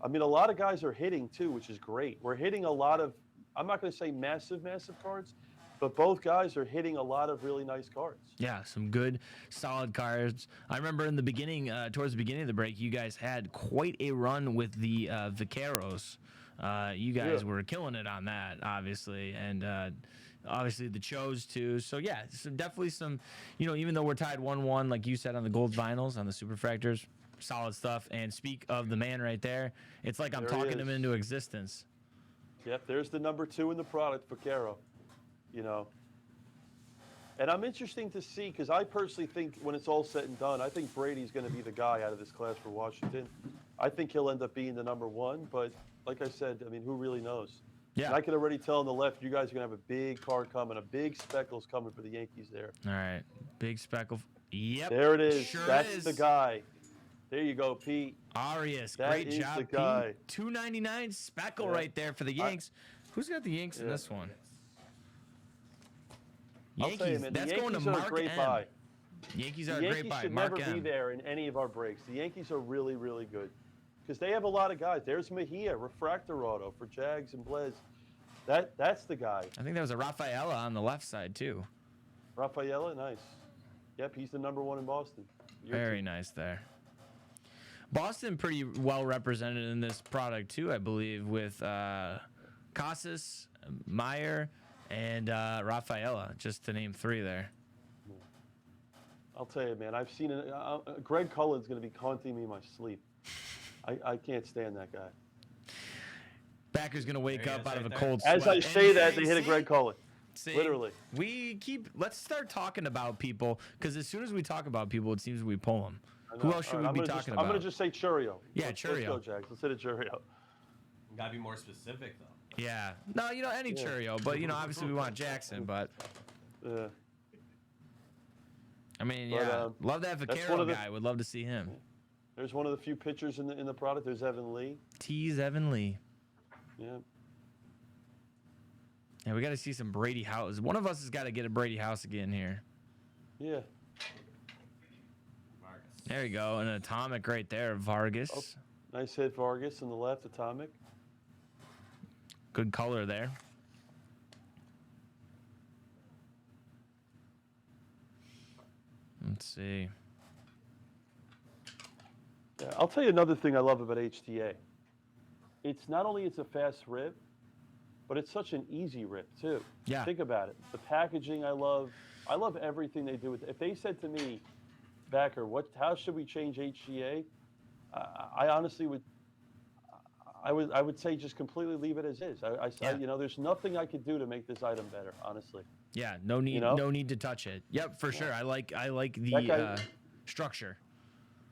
I mean, a lot of guys are hitting too, which is great. We're hitting a lot of, I'm not going to say massive cards, but both guys are hitting a lot of really nice cards. Yeah, some good, solid cards. I remember in the beginning, towards the beginning of the break, you guys had quite a run with the Vaqueros. You guys were killing it on that, obviously, and obviously the Chos too. So yeah, definitely some, even though we're tied 1-1, like you said on the gold vinyls on the Superfractors, solid stuff. And speak of the man right there, it's like I'm talking him into existence. Yep, there's the number 2 in the product, Vaquero. And I'm interesting to see, because I personally think when it's all said and done, I think Brady's going to be the guy out of this class for Washington. I think he'll end up being the number 1, but like I said, I mean, who really knows? Yeah. And I can already tell on the left, you guys are going to have a big card coming, a big speckles coming for the Yankees there. All right, big speckle. Yep. There it is. Sure That's is. the guy. There you go, Pete. Arias, That great is job, the guy. Pete. $2.99 speckle right there for the Yanks. Who's got the Yanks in this one? I'll tell you, man, that's the going to Yankees are Mark a great M. buy. Yankees are The a great Yankees buy. should Mark never be M. there in any of our breaks. The Yankees are really, really good because they have a lot of guys. There's Mejia, refractor auto for Jags and Blez. That's the guy. I think that was a Rafaela on the left side too. Rafaela, nice. Yep, he's the number 1 in Boston. Very nice there. Boston pretty well represented in this product too, I believe, with Casas, Meyer, and Rafaela, just to name 3 there. I'll tell you, man, I've seen it. Greg Cullen's going to be haunting me in my sleep. I can't stand that guy. Backer's going to wake up out of a cold sweat. As I say that, they hit a Greg Cullen. See, literally. Let's start talking about people, because as soon as we talk about people, it seems we pull them. Who else should we be talking about? I'm going to just say Churio. Yeah, Let's Churio. go, Jags. Let's hit a Churio. You gotta be more specific, though. Yeah. No, any Churio, but, obviously we want Jackson, but... Yeah. I mean, But, love that Vaquero guy. Would love to see him. There's one of the few pitchers in the product. There's Evan Lee. Tease Evan Lee. Yeah. Yeah, we got to see some Brady House. One of us has got to get a Brady House again here. Yeah. There you go. An atomic right there, Vargas. Oh, nice hit, Vargas, on the left, atomic. Good color there. Let's see. Yeah, I'll tell you another thing I love about HTA. It's not only it's a fast rip, but it's such an easy rip too. Yeah. Think about it. The packaging I love. I love everything they do with it. If they said to me, Backer, how should we change HTA? I honestly would. I would say just completely leave it as is. There's nothing I could do to make this item better, honestly. Yeah, no need to touch it. Yep, for sure. I like the structure.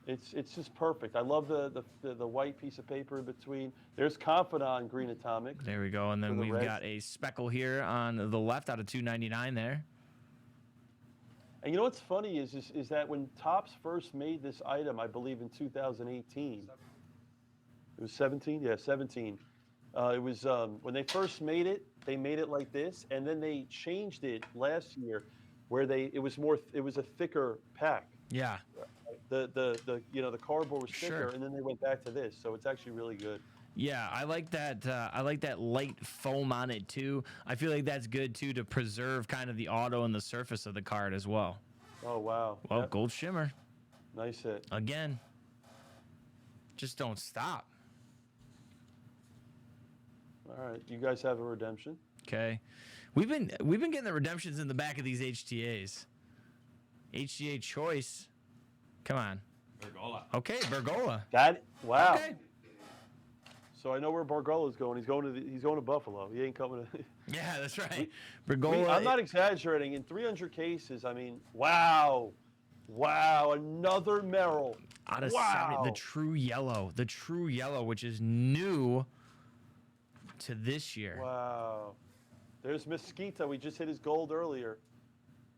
It's just perfect. I love the white piece of paper in between. There's Confidant green atomic. There we go, and then we've got a speckle here on the left out of $2.99 there. And you know what's funny is that when Topps first made this item, I believe in 2018. It was 17? Yeah, 17. It was when they first made it, they made it like this, and then they changed it last year where it was a thicker pack. Yeah. The cardboard was thicker, Sure. and then they went back to this, so it's actually really good. Yeah, I like that. I like that light foam on it too. I feel like that's good too to preserve kind of the auto and the surface of the card as well. Oh wow. Well, Yep. gold shimmer. Nice hit. Again. Just don't stop. All right, you guys have a redemption. Okay, we've been getting the redemptions in the back of these HTAs. HTA choice. Come on. Bergola. Okay, Bergola. Wow. Okay. So I know where Bergola's going. He's going to Buffalo. He ain't coming to. Yeah, that's right. Bergola. I'm not exaggerating. In 300 cases, I mean, wow, another Merrill. Out of wow. 70, the true yellow, which is new to this year. Wow. There's Mesquita. We just hit his gold earlier.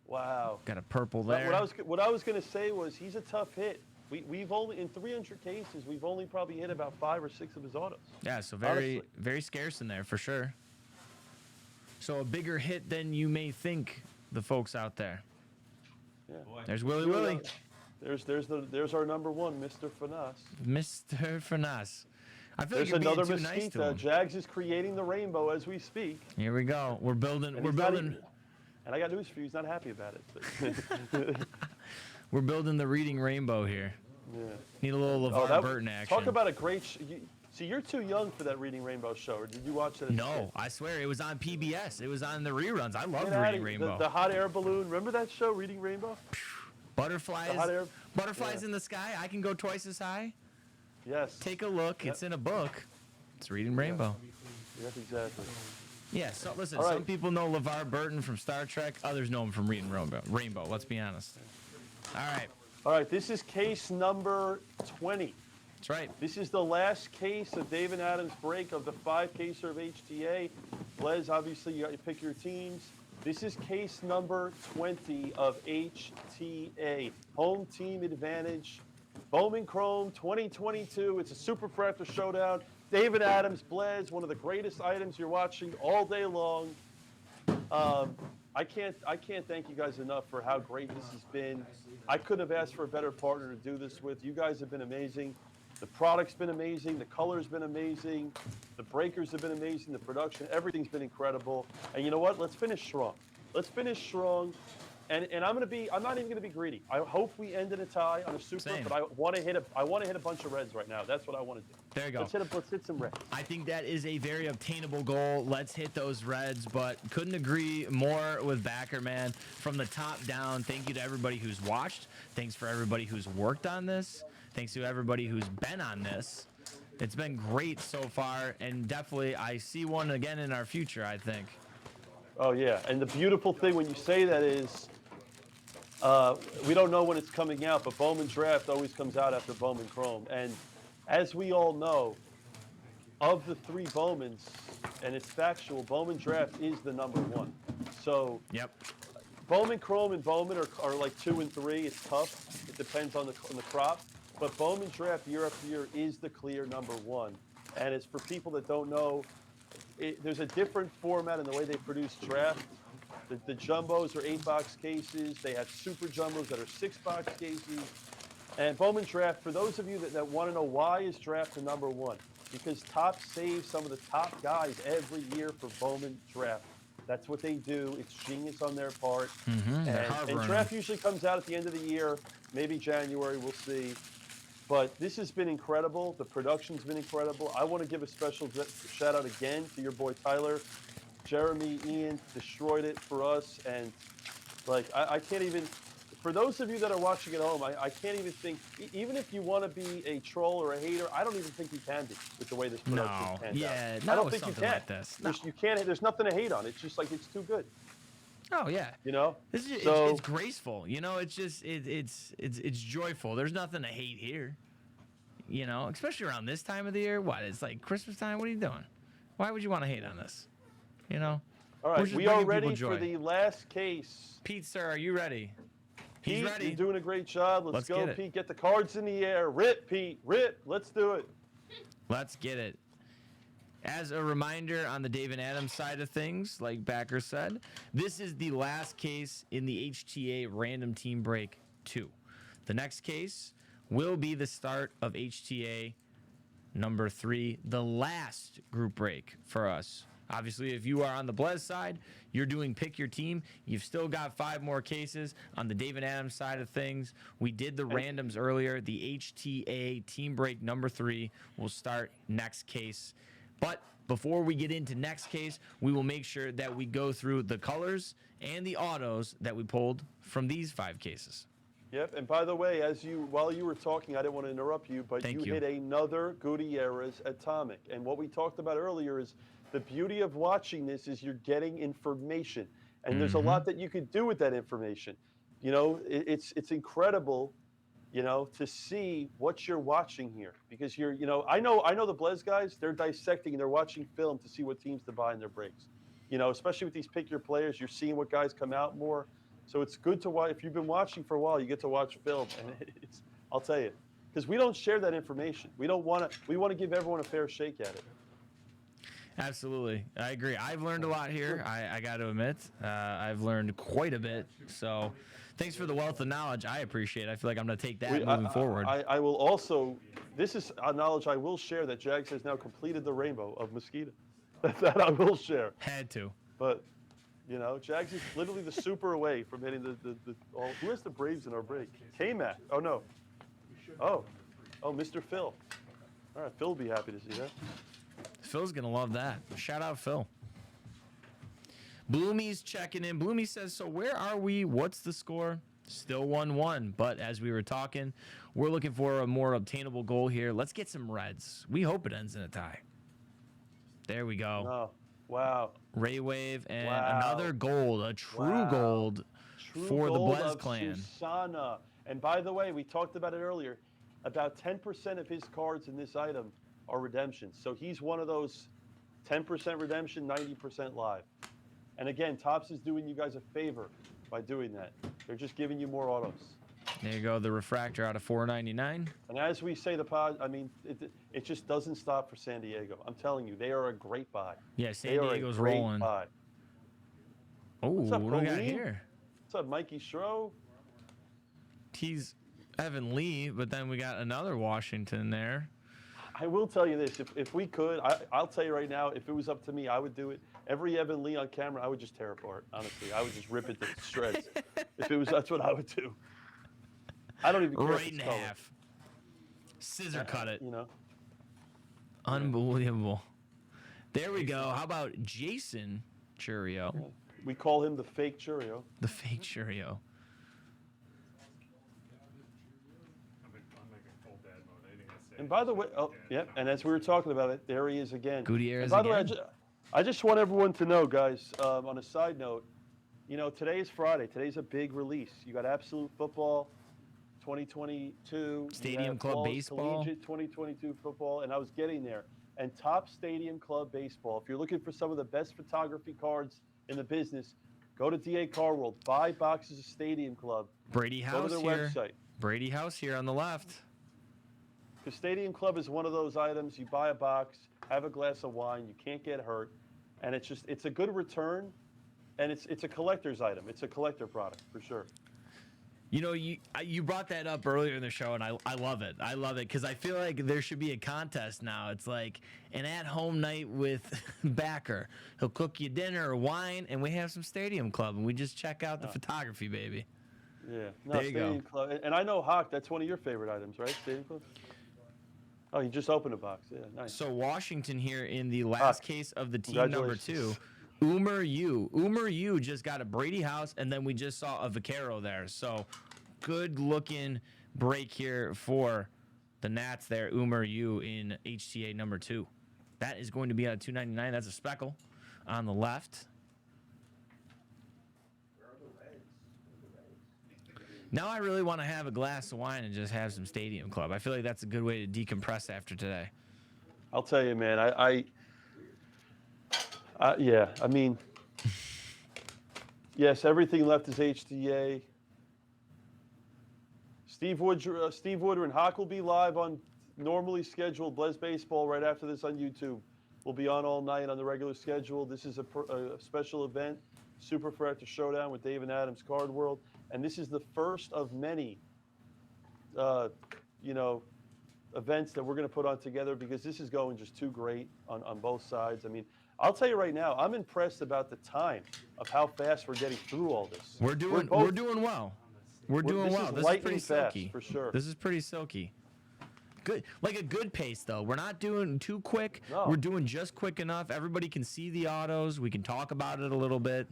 Wow. Got a purple there. What I was going to say was he's a tough hit. We've only, in 300 cases, we've only probably hit about 5 or 6 of his autos. Yeah, so very scarce in there for sure. So a bigger hit than you may think, the folks out there. Yeah. There's Willie. There's our number 1, Mr. Finesse. Mr. Finesse. I feel There's like you're another being too nice to Mesquita. him. Jags is creating the rainbow as we speak. Here we go. We're building. And I got news for you, he's not happy about it. We're building the reading rainbow here. Yeah. Need a little LeVar Burton action. Talk about a great. See, you're too young for that Reading Rainbow show. Or did you watch it? No, I swear it was on PBS. It was on the reruns. I love Get Reading Rainbow. The hot air balloon. Remember that show, Reading Rainbow? Butterflies. The hot air. Butterflies in the sky. I can go twice as high. Yes. Take a look. Yep. It's in a book. It's Reading Rainbow. Yes, exactly. Yeah, so listen, All right. some people know LeVar Burton from Star Trek. Others know him from Reading Rainbow. Let's be honest. All right. All right, this is case number 20. That's right. This is the last case of David Adams' break of the 5-caser of HTA. Blez, obviously, you pick your teams. This is case number 20 of HTA. Home team advantage. Bowman Chrome 2022. It's a Superfractor Showdown. David Adams, Blez, one of the greatest items you're watching all day long. I can't thank you guys enough for how great this has been. I couldn't have asked for a better partner to do this with. You guys have been amazing. The product's been amazing. The color's been amazing. The breakers have been amazing. The production, everything's been incredible. And you know what? Let's finish strong. Let's finish strong. And I'm not even gonna be greedy. I hope we end in a tie on a super, Same. but I want to hit a bunch of reds right now. That's what I want to do. There you go. Let's hit some reds. I think that is a very obtainable goal. Let's hit those reds, but couldn't agree more with Backer, man. From the top down, thank you to everybody who's watched. Thanks for everybody who's worked on this. Thanks to everybody who's been on this. It's been great so far, and definitely I see one again in our future, I think. Oh, yeah. And the beautiful thing when you say that is, we don't know when it's coming out, but Bowman Draft always comes out after Bowman Chrome. And as we all know, of the three Bowmans, and it's factual, Bowman Draft is the number one. So yep. Bowman Chrome and Bowman are like 2 and 3. It's tough. It depends on the crop. But Bowman Draft year after year is the clear number one. And it's for people that don't know, there's a different format in the way they produce draft. The jumbos are 8-box cases. They have super jumbos that are 6-box cases. And Bowman Draft, for those of you that want to know why is draft the number one, because Top saves some of the top guys every year for Bowman Draft. That's what they do. It's genius on their part. And draft usually comes out at the end of the year, maybe January, we'll see. But this has been incredible. The production's been incredible. I want to give a special shout out again to your boy Tyler. Jeremy, Ian destroyed it for us. And like, I can't even, for those of you that are watching at home, I can't even think, even if you want to be a troll or a hater, I don't even think you can be with the way this production panned out. I don't think you can. Like this. No. You can't, there's nothing to hate on. It's just like, it's too good. Oh yeah, you know, this is it's graceful. You know, it's just it's joyful. There's nothing to hate here. You know, especially around this time of the year. What, it's like Christmas time. What are you doing? Why would you want to hate on this? You know. All right, we are ready for the last case. Pete, sir, are you ready? He's ready. You're doing a great job. Let's go, get Pete. Get the cards in the air. Rip, Pete. Rip. Let's do it. Let's get it. As a reminder on the David Adams side of things, like Backer said, this is the last case in the HTA Random Team Break 2. The next case will be the start of HTA number 3, the last group break for us. Obviously, if you are on the Blez side, you're doing pick your team. You've still got 5 more cases. On the David Adams side of things, we did the randoms earlier. The HTA Team Break number 3 will start next case. But before we get into next case, we will make sure that we go through the colors and the autos that we pulled from these 5 cases. Yep, and by the way, while you were talking, I didn't want to interrupt you, but you hit another Gutierrez Atomic. And what we talked about earlier is the beauty of watching this is you're getting information. And there's a lot that you could do with that information. You know, it's incredible, you know, to see what you're watching here. Because I know the Blez guys, they're dissecting and they're watching film to see what teams to buy in their breaks. You know, especially with these pick your players, you're seeing what guys come out more. So it's good to watch. If you've been watching for a while, you get to watch film. And I'll tell you, because we don't share that information. We want to give everyone a fair shake at it. Absolutely. I agree. I've learned a lot here. I got to admit, I've learned quite a bit. So thanks for the wealth of knowledge. I appreciate it. I feel like I'm going to take that moving forward. I will also, this is a knowledge I will share that Jags has now completed the rainbow of Mosquito. That I will share. Had to. But You know, Jags is literally the super away from hitting who has the Braves in our break? K-Mac. Oh, no. Oh, Mr. Phil. All right, Phil will be happy to see that. Phil's going to love that. Shout out, Phil. Bloomy's checking in. Bloomy says, so where are we? What's the score? Still 1-1. But as we were talking, we're looking for a more obtainable goal here. Let's get some reds. We hope it ends in a tie. There we go. Oh, wow. Ray Wave and another gold, a true gold for the Blez clan. Susana. And by the way, we talked about it earlier. About 10% of his cards in this item are redemptions. So he's one of those 10% redemption, 90% live. And again, Topps is doing you guys a favor by doing that. They're just giving you more autos. There you go, the refractor out of $4.99. And as we say, I mean, it just doesn't stop for San Diego. I'm telling you, they are a great buy. Yeah, San Diego's rolling. Buy. Oh, what do we got here? What's up, Mikey Schro? He's Evan Lee, but then we got another Washington there. I will tell you this: if we could, I'll tell you right now, if it was up to me, I would do it. Every Evan Lee on camera, I would just tear apart. Honestly, I would just rip it to shreds. That's what I would do. I don't even care. Right in half. Scissor cut it. You know. Unbelievable. There we go. How about Jason Churio? We call him the fake Churio. The fake Churio. And by the way, and as we were talking about it, there he is again. Gutierrez by the again. way, I just want everyone to know, guys, on a side note, you know, today is Friday. Today's a big release. You got Absolute Football 2022. Stadium Club Baseball. Collegiate 2022 football, and I was getting there. And Top Stadium Club Baseball. If you're looking for some of the best photography cards in the business, go to DA Car World. Buy boxes of Stadium Club. Brady House go to their here. website. Brady House here on the left. The Stadium Club is one of those items. You buy a box, have a glass of wine, you can't get hurt, and it's a good return, and it's a collector's item. It's a collector product for sure. You know, you brought that up earlier in the show, and I love it. I love it because I feel like there should be a contest now. It's like an at-home night with Backer. He'll cook you dinner or wine, and we have some Stadium Club, and we just check out the photography, baby. Yeah, no, there you Stadium go. Club, and I know Hawk. That's one of your favorite items, right? Stadium Club. Oh, you just opened a box. Yeah, nice. So Washington here in the last case of the team number 2. Umer Yu just got a Brady House, and then we just saw a Vaquero there. So good looking break here for the Nats there. Umer Yu in HTA number 2. That is going to be at $2.99. That's a speckle on the left. Now I really want to have a glass of wine and just have some Stadium Club. I feel like that's a good way to decompress after today. I'll tell you, man. Yeah. I mean, yes, everything left is HTA. Steve Woodard and Hawk will be live on normally scheduled Blez Baseball right after this on YouTube. We'll be on all night on the regular schedule. This is a special event, Superfractor Showdown with David Adams Card World. And this is the first of many, events that we're going to put on together because this is going just too great on both sides. I mean, I'll tell you right now, I'm impressed about the time of how fast we're getting through all this. We're doing well. We're doing well. This is pretty silky. For sure. This is pretty silky. Good, like a good pace though. We're not doing too quick. No. We're doing just quick enough. Everybody can see the autos. We can talk about it a little bit.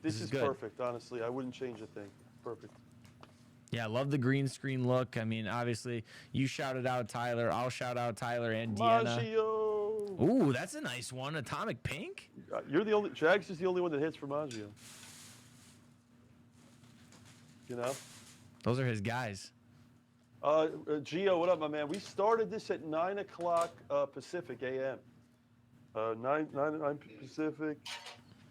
This is good. Perfect, honestly. I wouldn't change a thing. Perfect. Yeah, I love the green screen look. I mean, obviously, you shouted out Tyler. I'll shout out Tyler and Deanna. Maggio. Ooh, that's a nice one. Atomic pink. You're the only. Jags is the only one that hits for Maggio. You know. Those are his guys. Gio, what up, my man? We started this at 9 o'clock Pacific a.m. 9 Pacific.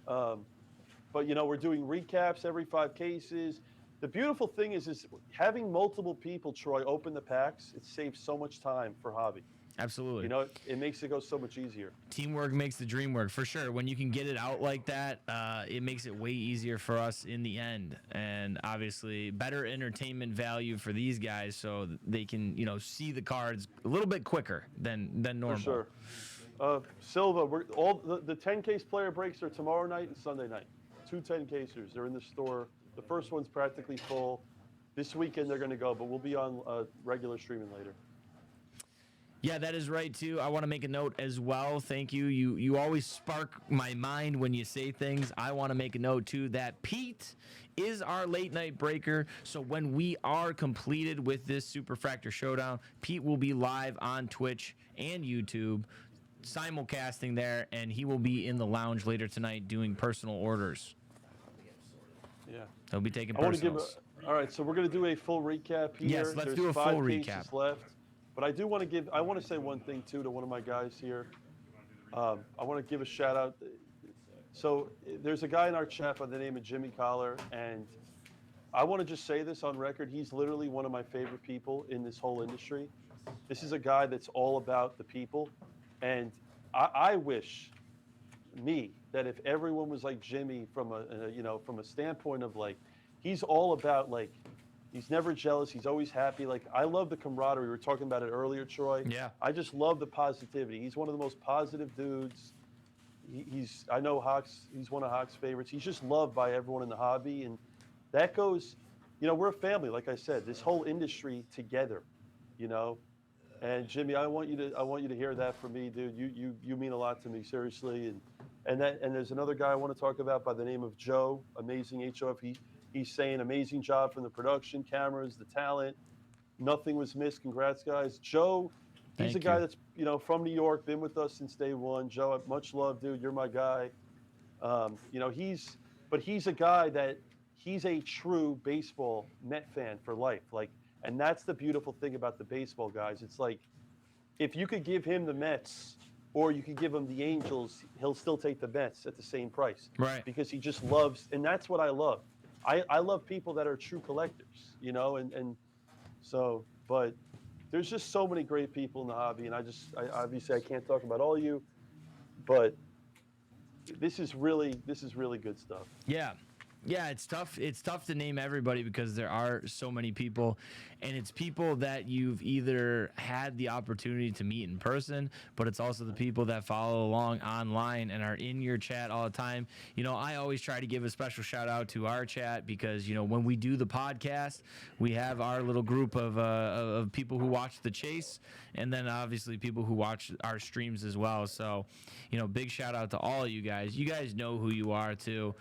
But you know, we're doing recaps every 5 cases. The beautiful thing is having multiple people, Troy, open the packs. It saves so much time for hobby. Absolutely. You know, it makes it go so much easier. Teamwork makes the dream work, for sure. When you can get it out like that, it makes it way easier for us in the end. And obviously, better entertainment value for these guys so they can, see the cards a little bit quicker than normal. For sure. Silva, the 10 case player breaks are tomorrow night and Sunday night. two 10 casers. They're in the store. The first one's practically full. This weekend they're going to go, but we'll be on regular streaming later. Yeah, that is right too. I want to make a note as well. Thank you. You always spark my mind when you say things. I want to make a note too that Pete is our late night breaker. So when we are completed with this Superfractor Showdown, Pete will be live on Twitch and YouTube, simulcasting there, and he will be in the lounge later tonight doing personal orders. Yeah. He'll be taking I want to give personals. all right, so we're going to do a full recap here. Yes, let's There's do a 5 full cases recap. left. But I want to say one thing too to one of my guys here. I want to give a shout out. So there's a guy in our chat by the name of Jimmy Collar, and I want to just say this on record. He's literally one of my favorite people in this whole industry. This is a guy that's all about the people, and I wish that if everyone was like Jimmy from a standpoint of like, he's all about like. He's never jealous. He's always happy. Like, I love the camaraderie. We were talking about it earlier, Troy. Yeah. I just love the positivity. He's one of the most positive dudes. I know Hawks, he's one of Hawks' favorites. He's just loved by everyone in the hobby. And that goes, we're a family, like I said, this whole industry together, And Jimmy, I want you to hear that from me, dude. You mean a lot to me, seriously. And there's another guy I want to talk about by the name of Joe, Amazing HOF. He's saying amazing job from the production, cameras, the talent. Nothing was missed. Congrats, guys. Joe, he's a guy that's from New York, been with us since day one. Joe, much love, dude. You're my guy. He's a guy that he's a true baseball Met fan for life. And that's the beautiful thing about the baseball guys. It's like if you could give him the Mets or you could give him the Angels, he'll still take the Mets at the same price. Right. Because he just loves, and that's what I love. I love people that are true collectors, and so, but there's just so many great people in the hobby, and obviously I can't talk about all of you, but this is really good stuff. Yeah. Yeah, it's tough. It's tough to name everybody because there are so many people, and it's people that you've either had the opportunity to meet in person, but it's also the people that follow along online and are in your chat all the time. I always try to give a special shout out to our chat because when we do the podcast, we have our little group of people who watch the chase, and then obviously people who watch our streams as well. So, big shout out to all of you guys. You guys know who you are too.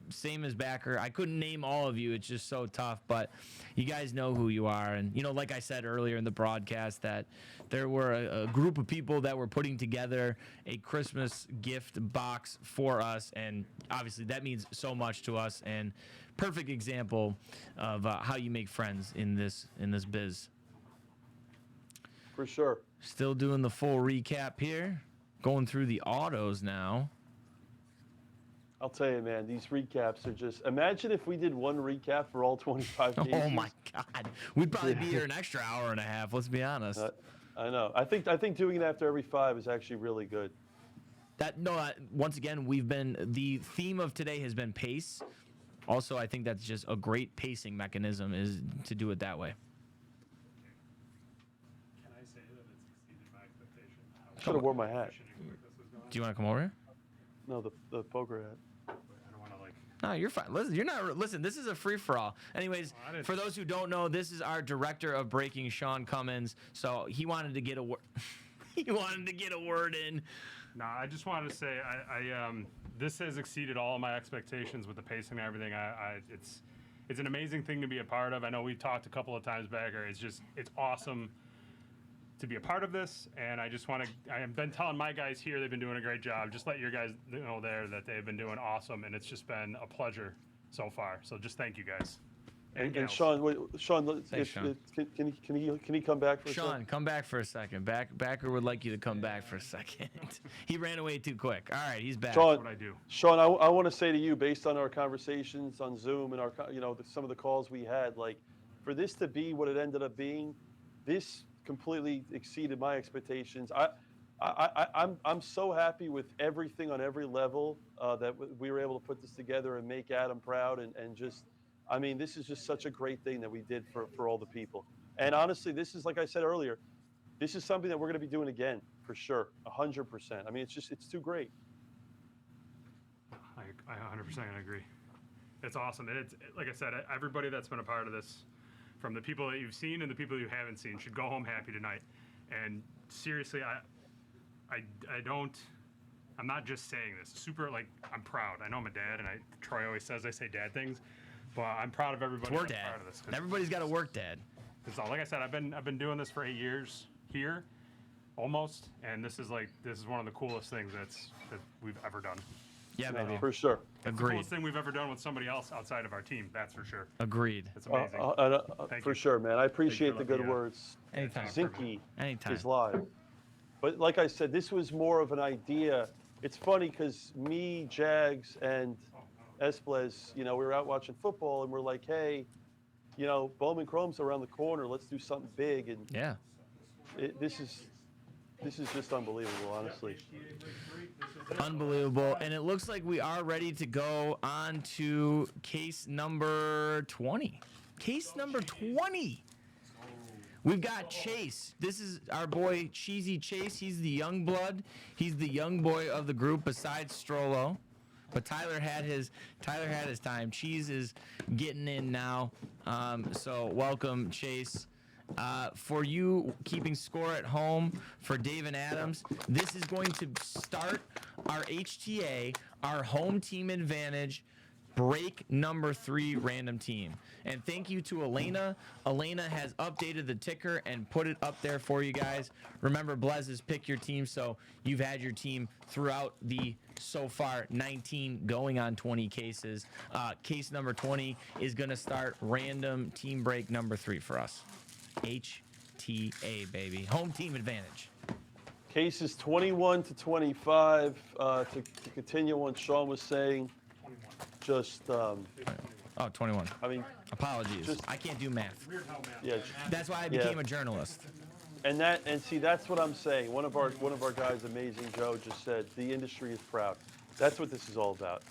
Same as backer. I couldn't name all of you. It's just so tough, but you guys know who you are. And, like I said earlier in the broadcast, that there were a group of people that were putting together a Christmas gift box for us. And obviously that means so much to us, and perfect example of how you make friends in this biz. For sure. Still doing the full recap here. Going through the autos now. I'll tell you, man, these recaps are just. Imagine if we did one recap for all 25 cases. Oh my God, we'd probably be here an extra hour and a half. Let's be honest. I know. I think doing it after every 5 is actually really good. Once again, the theme of today has been pace. Also, I think that's just a great pacing mechanism is to do it that way. Can I say that it's exceeded my expectation? Should have worn my hat. Do you want to come over here? No, the poker hat. I don't want to like. No, you're fine. Listen, this is a free for all. Anyways, for those who don't know, this is our director of breaking, Sean Cummins. So he wanted to get a word. He wanted to get a word in. No, I just wanted to say this has exceeded all of my expectations with the pacing and everything. It's an amazing thing to be a part of. I know we've talked a couple of times back. It's awesome to be a part of this, and I have been telling my guys here they've been doing a great job. Just let your guys know there that they've been doing awesome, and it's just been a pleasure so far. So just thank you guys. And Sean, Thanks, Sean. Can he come back for a second? Sean, come back for a second. Backer would like you to come back for a second. He ran away too quick. All right, he's back. Sean, That's what I do. Sean, I want to say to you, based on our conversations on Zoom and our some of the calls we had, like for this to be what it ended up being, this completely exceeded my expectations. I'm so happy with everything on every level that we were able to put this together and make Adam proud and just. I mean, this is just such a great thing that we did for all the people. And honestly, this is, like I said earlier, this is something that we're going to be doing again, for sure, 100%. I mean, it's too great. I 100% agree. It's awesome. And it's like I said, everybody that's been a part of this, from the people that you've seen and the people you haven't seen, should go home happy tonight. And seriously, I'm not just saying this. I'm proud. I know I'm a dad, and Troy always says I say dad things, but I'm proud of everybody Work that's dad. part of this. Everybody's got to work dad. Because like I said, I've been doing this for 8 years here, almost, and this is one of the coolest things that we've ever done. Yeah, baby. For sure. It's the Agreed. coolest thing we've ever done with somebody else outside of our team. That's for sure. Agreed. It's amazing. Thank For you. sure, man. I appreciate the Thank you good for words. Anytime. Zinky Anytime. is live. But like I said, this was more of an idea. It's funny because me, Jags, and Blez, we were out watching football, and we're like, hey, Bowman Chrome's around the corner. Let's do something big. And yeah, this is just unbelievable, honestly. Unbelievable. And it looks like we are ready to go on to case number 20. Case number 20. We've got Chase. This is our boy Cheesy Chase. He's the young blood. He's the young boy of the group besides Strollo. But Tyler had his time. Cheese is getting in now. So welcome, Chase. For you keeping score at home, for Dave and Adams, this is going to start our HTA, our home team advantage, break number 3 random team. And thank you to Elena. Elena has updated the ticker and put it up there for you guys. Remember, Blez is pick your team, so you've had your team throughout the so far 19 going on 20 cases. Case number 20 is going to start random team break number 3 for us. HTA, baby. Home team advantage. Cases 21 to 25. To continue on Sean was saying, just 21. I mean, apologies. I can't do math. Yeah, that's why I became a journalist. And see, that's what I'm saying. One of our guys, Amazing Joe, just said the industry is proud. That's what this is all about.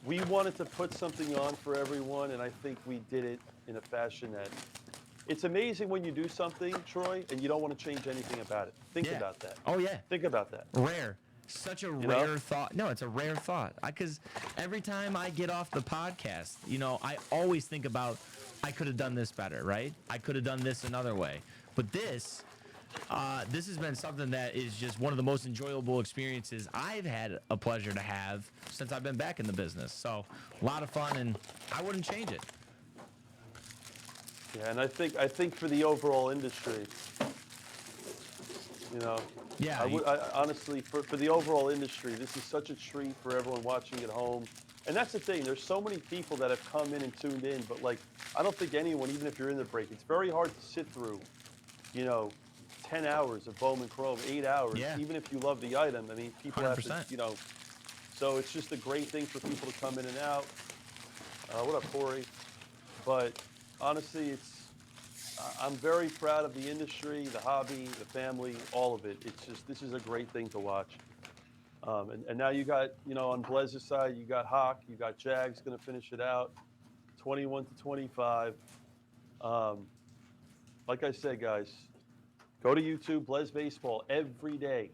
We wanted to put something on for everyone, and I think we did it in a fashion that it's amazing when you do something, Troy, and you don't want to change anything about it. Think about that. Oh yeah. Think about that. Rare. Such a rare thought. No, it's a rare thought. Because every time I get off the podcast, I always think about, I could have done this better, right? I could have done this another way. But this has been something that is just one of the most enjoyable experiences I've had a pleasure to have since I've been back in the business. So a lot of fun, and I wouldn't change it. Yeah, and I think for the overall industry, Yeah. I honestly, for the overall industry, this is such a treat for everyone watching at home. And that's the thing. There's so many people that have come in and tuned in, but I don't think anyone, even if you're in the break, it's very hard to sit through, 10 hours of Bowman Chrome, 8 hours, even if you love the item. I mean, people 100%. have to, so it's just a great thing for people to come in and out. What up, Corey? But honestly, I'm very proud of the industry, the hobby, the family, all of it. This is a great thing to watch. And now you got, on Blez's side, you got Hawk, you got Jags going to finish it out, 21 to 25. Like I said, guys, go to YouTube, Blez Baseball, every day,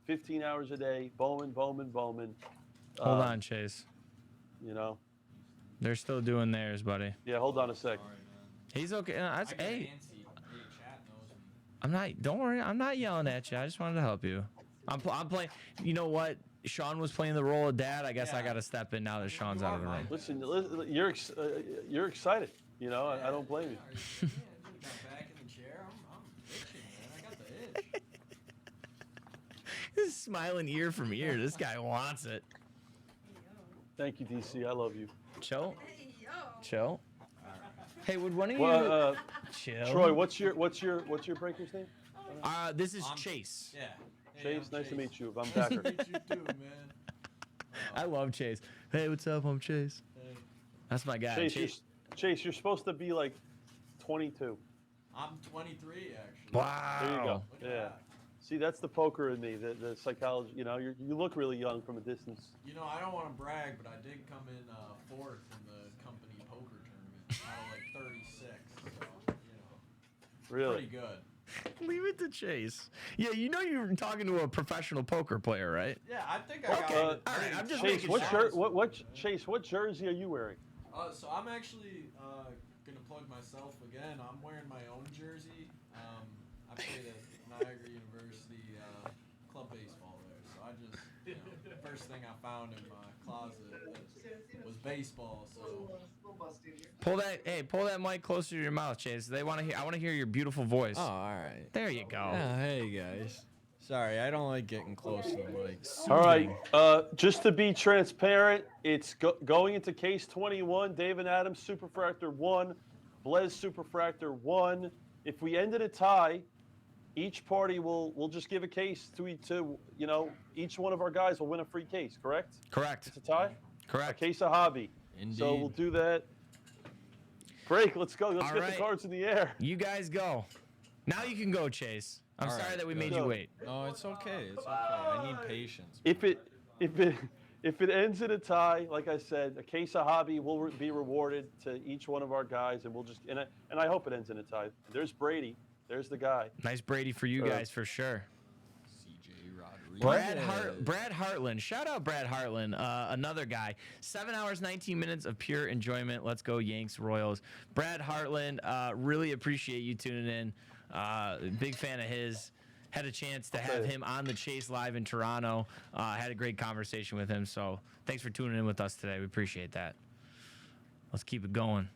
15 hours a day, Bowman. Hold on, Chase. They're still doing theirs, buddy. Yeah, hold on a sec. He's okay. Hey, I'm not. Don't worry. I'm not yelling at you. I just wanted to help you. I'm playing. You know what? Sean was playing the role of dad. I guess I got to step in now that Sean's out of the room. Listen, you're excited. I don't blame you. Back in the chair, I'm itching, man. I got the itch. This is smiling ear from ear. This guy wants it. Thank you, DC. I love you. Chill. Chill. Hey, would one of you chill? Troy, what's your breaker's name? This is Chase. Yeah. Chase, nice to meet you. I'm Backer. Nice to meet you too, man. I love Chase. Hey, what's up? I'm Chase. Hey. That's my guy. Chase, you're supposed to be like 22. I'm 23 actually. Wow. There you go. Yeah. See, that's the poker in me, the psychology. You look really young from a distance. I don't want to brag, but I did come in 4th in the company poker tournament out of 36. So, Really? pretty good. Leave it to Chase. Yeah, you know you're talking to a professional poker player, right? Yeah, I think I got it. All right, I'm just Chase, making what sure. shirt? Chase, what jersey are you wearing? So I'm actually gonna plug myself again. I'm wearing my own jersey. I played at Niagara University club baseball there, so I just the first thing I found in my closet was baseball. So Pull that mic closer to your mouth, Chase. I want to hear your beautiful voice. Oh, all right. There you go. Yeah, hey guys. Sorry, I don't like getting close to the mic. All right, just to be transparent, it's going into case 21. David Adams, Superfractor 1, Blez Superfractor 1. If we ended a tie, each party will just give a case to each one of our guys will win a free case. Correct? Correct. It's a tie. Correct. A case of hobby. Indeed. So we'll do that. Break. Let's go. Let's All get right. the cards in the air. You guys go. Now you can go, Chase. I'm All sorry right, that we good. made you wait. No, it's okay. It's okay. I need patience. If it ends in a tie, like I said, a case of hobby will be rewarded to each one of our guys, and we'll just and I hope it ends in a tie. There's Brady. There's the guy. Nice Brady for you guys for sure. CJ Rodriguez. Brad Hartland. Shout out Brad Hartland, another guy. 7 hours, 19 minutes of pure enjoyment. Let's go Yanks Royals. Brad Hartland, really appreciate you tuning in. Big fan of his. Had a chance to have him on the Chase Live in Toronto. Had a great conversation with him. So thanks for tuning in with us today. We appreciate that. Let's keep it going.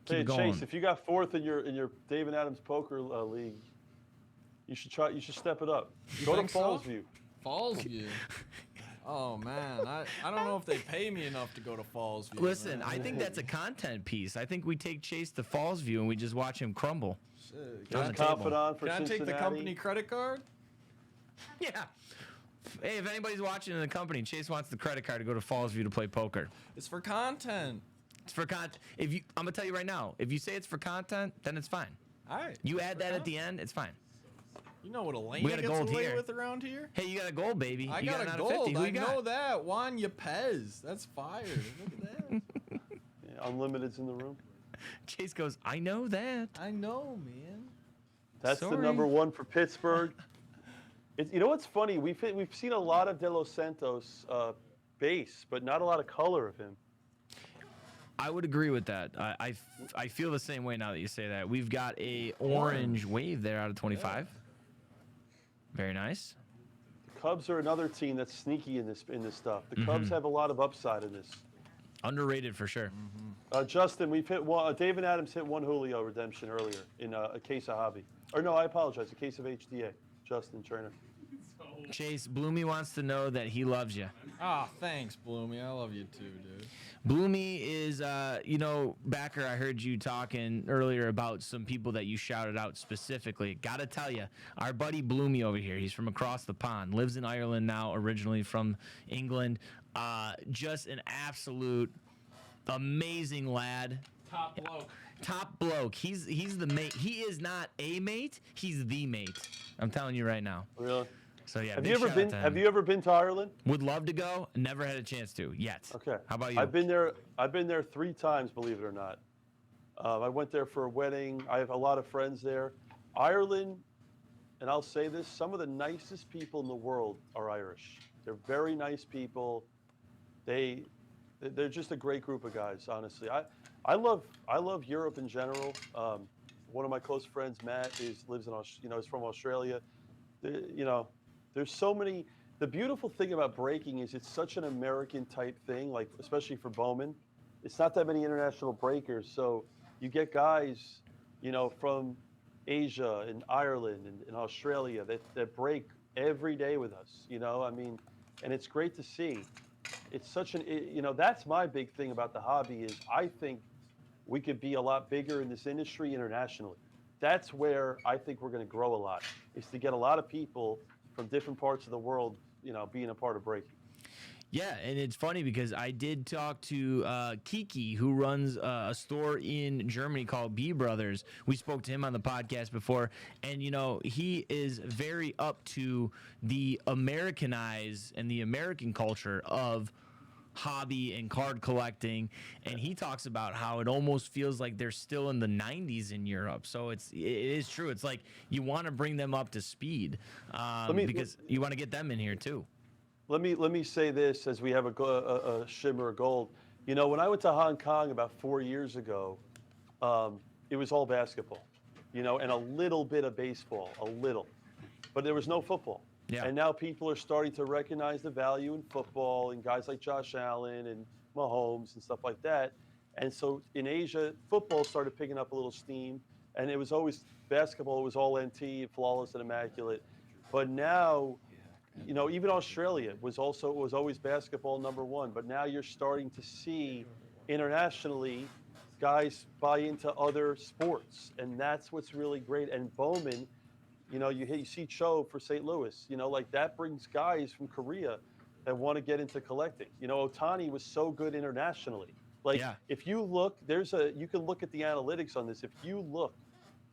Hey Chase, if you got fourth in your David Adams poker league, you should step it up. Go to Fallsview. Fallsview. Oh man, I don't know if they pay me enough to go to Fallsview. Listen, man. I think that's a content piece. I think we take Chase to Fallsview and we just watch him crumble. Shit. There's Confidant for Can I take the Cincinnati. company credit card? Yeah. Hey, if anybody's watching in the company, Chase wants the credit card to go to Fallsview to play poker. It's for content. It's for content. I'm gonna tell you right now, if you say it's for content, then it's fine. All right. You add that at the end, it's fine. You know what Elaine We got a gets gold away here. with around here? Hey, you got a gold, baby. I you got an a out of 50. gold. Who I you got? know that. Juan Yepez. That's fire. Look at that. Yeah, Unlimited's in the room. Chase goes, I know that. I know, man. That's Sorry. the number one for Pittsburgh. You know what's funny? We've seen a lot of De Los Santos base, but not a lot of color of him. I would agree with that. I feel the same way now that you say that. We've got a orange wave there out of 25. Very nice. The Cubs are another team that's sneaky in this stuff. The Cubs have a lot of upside in this. Underrated for sure. Justin, we've hit one. David Adams hit one Julio redemption earlier in a case of hobby. Or no, I apologize. A case of HDA. Justin Turner. Chase, Bloomy wants to know that he loves you. Ah, thanks, Bloomy. I love you too, dude. Bloomy is, Backer, I heard you talking earlier about some people that you shouted out specifically. Gotta tell you, our buddy Bloomy over here, he's from across the pond, lives in Ireland now, originally from England. Just an absolute amazing lad. top bloke. Top bloke. He's the mate. He is not a mate. He's the mate. I'm telling you right now. Really? So yeah. Have big you ever shout out been? to him. Have you ever been to Ireland? Would love to go. Never had a chance to yet. Okay. How about you? I've been there 3 times, believe it or not. I went there for a wedding. I have a lot of friends there. Ireland, and I'll say this: some of the nicest people in the world are Irish. They're very nice people. They're just a great group of guys. Honestly, I love Europe in general. One of my close friends, Matt, is from Australia. There's so many. The beautiful thing about breaking is it's such an American type thing, like especially for Bowman. It's not that many international breakers, so you get guys, from Asia and Ireland and Australia that break every day with us. And it's great to see. It's such that's my big thing about the hobby is I think we could be a lot bigger in this industry internationally. That's where I think we're going to grow a lot, is to get a lot of people from different parts of the world, being a part of breaking. Yeah, and it's funny because I did talk to Kiki, who runs a store in Germany called B Brothers. We spoke to him on the podcast before, and he is very up to the Americanize and the American culture of hobby and card collecting, and he talks about how it almost feels like they're still in the 90s in Europe. So it is true. It's like you want to bring them up to speed because you want to get them in here too. Let me say this as we have a shimmer of gold. You know, when I went to Hong Kong about 4 years ago, it was all basketball, you know, and a little bit of baseball, but there was no football. Yeah. And now people are starting to recognize the value in football and guys like Josh Allen and Mahomes and stuff like that. And so in Asia, football started picking up a little steam, and it was always basketball. It was all NT, flawless and immaculate. But now, you know, even Australia was always basketball number one. But now you're starting to see internationally guys buy into other sports, and that's what's really great. And Bowman, you know, you see Cho for St. Louis, you know, like that brings guys from Korea that want to get into collecting. You know, Ohtani was so good internationally. Like, if you look, you can look at the analytics on this. If you look,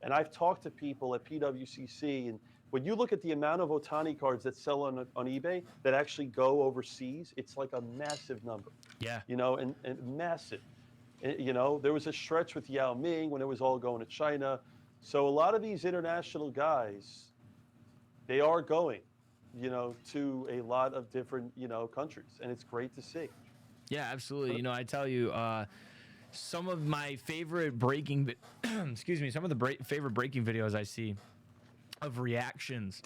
and I've talked to people at PWCC, and when you look at the amount of Ohtani cards that sell on eBay that actually go overseas, it's like a massive number. Yeah. You know, and massive. You know, there was a stretch with Yao Ming when it was all going to China. So a lot of these international guys, they are going, you know, to a lot of different, you know, countries, and it's great to see. Yeah, absolutely. You know, I tell you, some of my favorite breaking, some of the favorite breaking videos I see of reactions.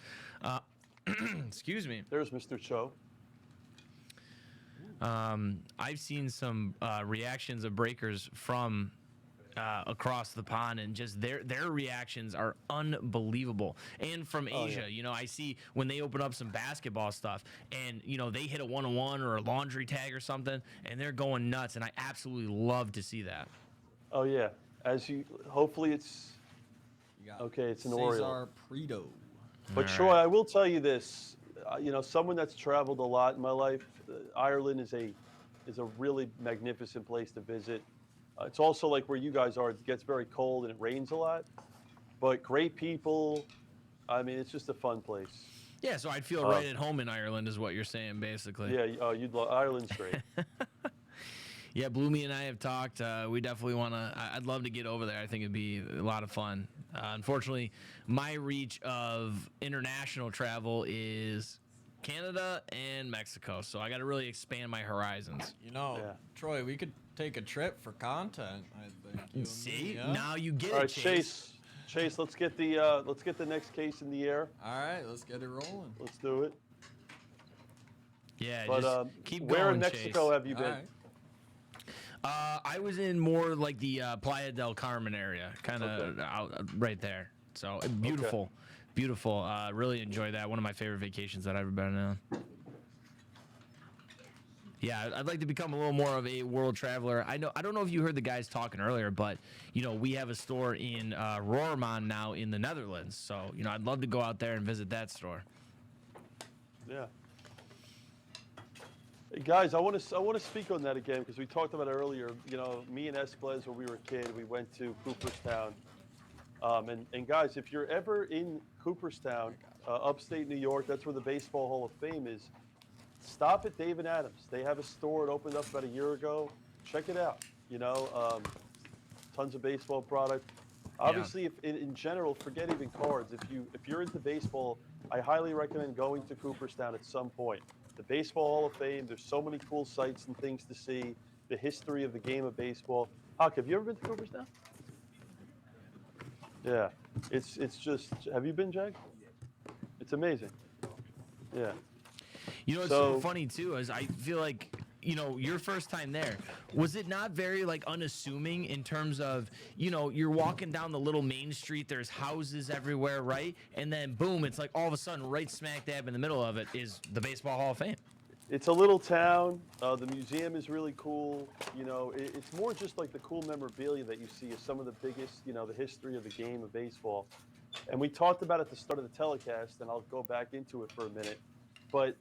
Excuse me. There's Mr. Cho. I've seen some reactions of breakers from across the pond, and just their reactions are unbelievable. And from Asia, you know, I see when they open up some basketball stuff, and you know they hit a 1-on-1 or a laundry tag or something, and they're going nuts. And I absolutely love to see that. Oh yeah, hopefully it's okay. It's an Oriole. Cesar Prieto. But Troy, I will tell you this. You know, someone that's traveled a lot in my life, Ireland is a really magnificent place to visit. It's also like where you guys are. It gets very cold and it rains a lot, but great people. I mean, it's just a fun place. Yeah, so I'd feel right at home in Ireland, is what you're saying, basically. Yeah, you'd love Ireland's great. Yeah, Bloomy and I have talked. We definitely want to. I'd love to get over there. I think it'd be a lot of fun. Unfortunately, my reach of international travel is Canada and Mexico, so I got to really expand my horizons. You know, Troy, we could take a trip for content. I think. See, now you get All it, right, Chase, let's get the next case in the air. All right, let's get it rolling. Let's do it. Yeah, but just keep where going, in Mexico Chase. have you been? I was in more like the Playa del Carmen area, kind of out right there. So beautiful, beautiful. Really enjoy that. One of my favorite vacations that I've ever been on. Yeah, I'd like to become a little more of a world traveler. I don't know if you heard the guys talking earlier, but you know we have a store in Roermond now in the Netherlands. So you know I'd love to go out there and visit that store. Yeah. Hey guys, I want to speak on that again because we talked about it earlier. You know, me and Blez, when we were a kid, we went to Cooperstown. And guys, if you're ever in Cooperstown, upstate New York, that's where the Baseball Hall of Fame is. Stop at Dave & Adams. They have a store. It opened up about a year ago. Check it out. You know, tons of baseball product. Obviously, if in general, forget even cards. If you're into baseball, I highly recommend going to Cooperstown at some point. The Baseball Hall of Fame. There's so many cool sights and things to see. The history of the game of baseball. Huck, have you ever been to Cooperstown? Yeah, it's just. Have you been, Jag? It's amazing. Yeah. You know, it's so funny too, is I feel like, you know, your first time there, was it not very like unassuming in terms of, you know, you're walking down the little main street, there's houses everywhere, right? And then boom, it's like all of a sudden right smack dab in the middle of it is the Baseball Hall of Fame. It's a little town. The museum is really cool. You know, it's more just like the cool memorabilia that you see of some of the biggest, you know, the history of the game of baseball. And we talked about it at the start of the telecast, and I'll go back into it for a minute. But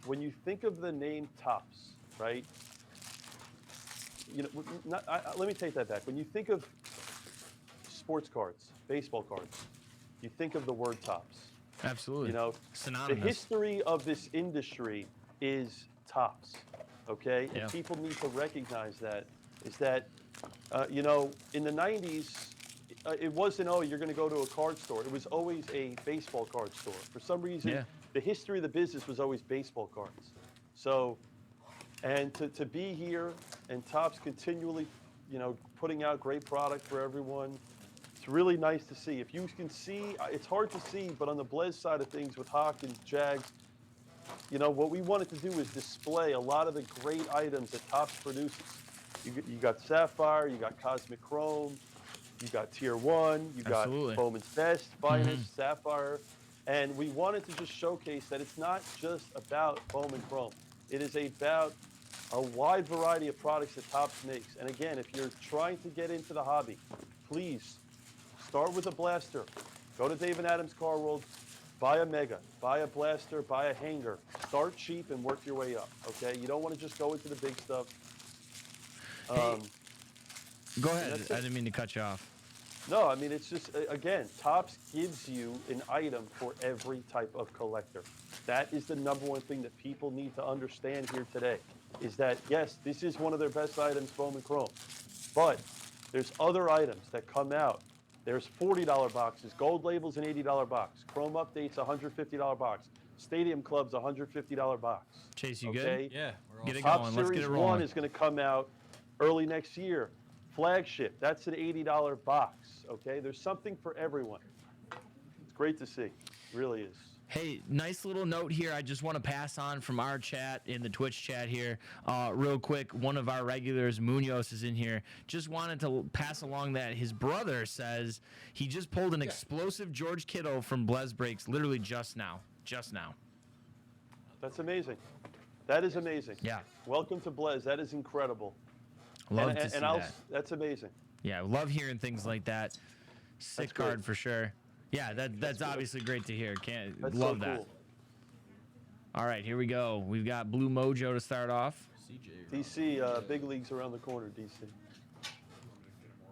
when you think of the name Topps, right? You know, let me take that back. When you think of sports cards, baseball cards, you think of the word Topps. Absolutely. You know, synonymous. The history of this industry is Topps. okay? Yeah. And people need to recognize that, is that, you know, in the 90s, it wasn't, oh, you're going to go to a card store. It was always a baseball card store. For some reason, the history of the business was always baseball cards. So, and to be here and Topps continually, you know, putting out great product for everyone, it's really nice to see. If you can see, it's hard to see, but on the Blez side of things with Hawk and Jags, you know, what we wanted to do is display a lot of the great items that Topps produces. You got Sapphire, you got Cosmic Chrome, you got Tier 1, you got Bowman's Best, Finest, Sapphire, and we wanted to just showcase that it's not just about Bowman Chrome. It is about a wide variety of products that Topps makes. And again, if you're trying to get into the hobby, please start with a blaster. Go to Dave and Adam's Car World, buy a Mega, buy a blaster, buy a hanger. Start cheap and work your way up, okay? You don't want to just go into the big stuff. Go ahead. I didn't mean to cut you off. No, I mean, it's just, again, Topps gives you an item for every type of collector. That is the #1 thing that people need to understand here today, is that, yes, this is one of their best items, Bowman Chrome, but there's other items that come out. There's $40 boxes, gold labels, an $80 box. Chrome updates, $150 box. Stadium Club's $150 box. Chase, you okay? good? Yeah. Get it Top going. Series Let's get it 1 rolling. is going to come out early next year. Flagship, that's an $80 box, okay? There's something for everyone. It's great to see. It really is. Hey, nice little note here. I just want to pass on from our chat in the Twitch chat here. Real quick, one of our regulars, Munoz, is in here. Just wanted to pass along that his brother says he just pulled an explosive George Kittle from Blez Breaks literally just now. Just now. That's amazing. That is amazing. Yeah. Welcome to Blez. That is incredible. Love to see that. That's amazing. Yeah, love hearing things like that. Sick card for sure. Yeah, that's obviously great to hear. Love that. Cool. All right, here we go. We've got Blue Mojo to start off. DC, big leagues around the corner, DC.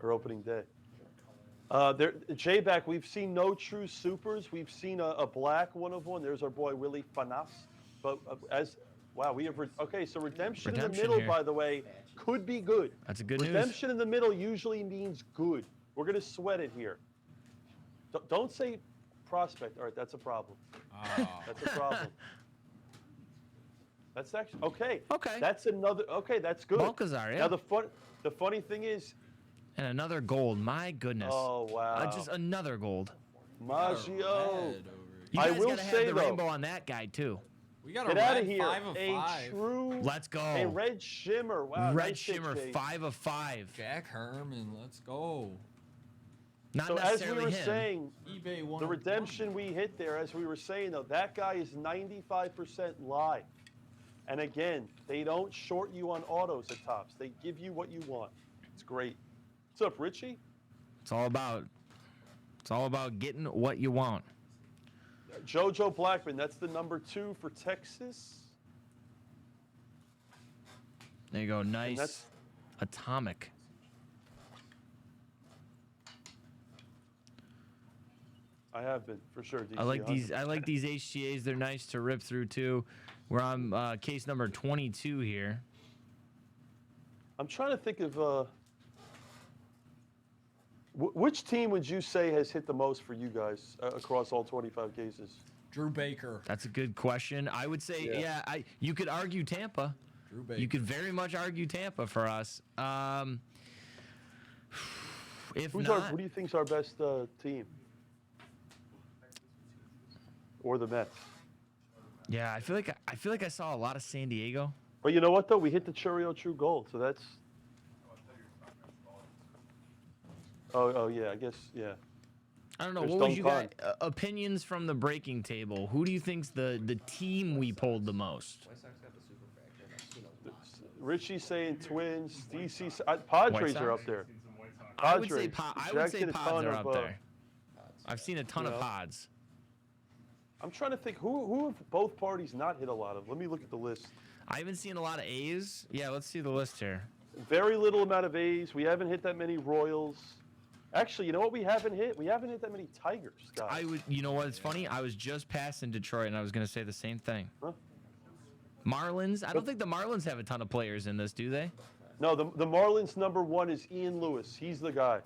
Or opening day. J-Back, we've seen no true supers. We've seen a black 1 of 1. There's our boy Willie Fanas. But wow, we have, okay, so redemption in the middle, here. by the way, could be good. That's a good news. Redemption in the middle usually means good. We're going to sweat it here. Don't say prospect. All right, that's a problem. That's a problem. That's actually, okay. Okay. That's another, okay, that's good. Balcazar, yeah. Now, the funny thing is. And another gold. My goodness. Oh, wow. Just another gold. Maggio. You guys gotta have the rainbow on that guy, too. We got Get out of here. 5 of 5. True. Let's go. A red shimmer. Wow. Red nice shimmer, hit, 5 of 5. Jack Herman, let's go. Not so necessarily as we were him. saying, eBay the redemption we hit there, as we were saying, though, that guy is 95% live. And again, they don't short you on autos at Topps. They give you what you want. It's great. What's up, Richie? It's all about getting what you want. JoJo Blackman, that's the #2 for Texas. There you go. Nice. Atomic. I have been, for sure. DC I like 100. these. I like these HGAs. They're nice to rip through too. We're on case number 22 here. I'm trying to think of which team would you say has hit the most for you guys across all 25 cases? Drew Baker. That's a good question. I would say, you could argue Tampa. Drew Baker. You could very much argue Tampa for us. If not, who do you think is our best team? Or the Mets? Yeah, I feel like I saw a lot of San Diego. But you know what though? We hit the Churio True Gold, so that's. Oh yeah, I guess yeah. I don't know. There's What was you Duncan. guys opinions from the breaking table? Who do you think's the team we pulled the most? Richie's saying Twins. DC. Padres are up there. I would say Jack's hit a Pods ton are of, up there. I've seen a ton of Pods. I'm trying to think who have both parties not hit a lot of. Let me look at the list. I haven't seen a lot of A's. Yeah, let's see the list here. Very little amount of A's. We haven't hit that many Royals. Actually, you know what we haven't hit? We haven't hit that many Tigers, guys. You know what? It's funny. I was just passing Detroit, and I was going to say the same thing. Huh? Marlins. I don't think the Marlins have a ton of players in this, do they? No, the Marlins #1 is Ian Lewis. He's the guy.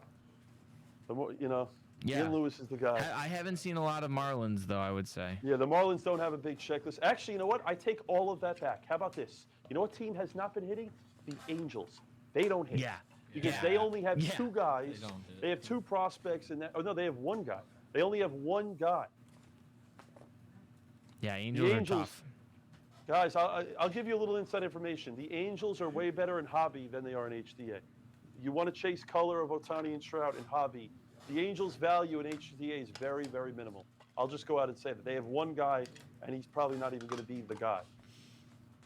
Ian Lewis is the guy. I haven't seen a lot of Marlins, though, I would say. Yeah, the Marlins don't have a big checklist. Actually, you know what? I take all of that back. How about this? You know what team has not been hitting? The Angels. They don't hit. Yeah. Because they only have two guys. They have two prospects in that. Oh, no, they have one guy. They only have one guy. Yeah, Angels are tough. Guys, I'll give you a little inside information. The Angels are way better in hobby than they are in HDA. You want to chase color of Ohtani and Trout in hobby. The Angels' value in HDA is very, very minimal. I'll just go out and say that. They have one guy, and he's probably not even going to be the guy.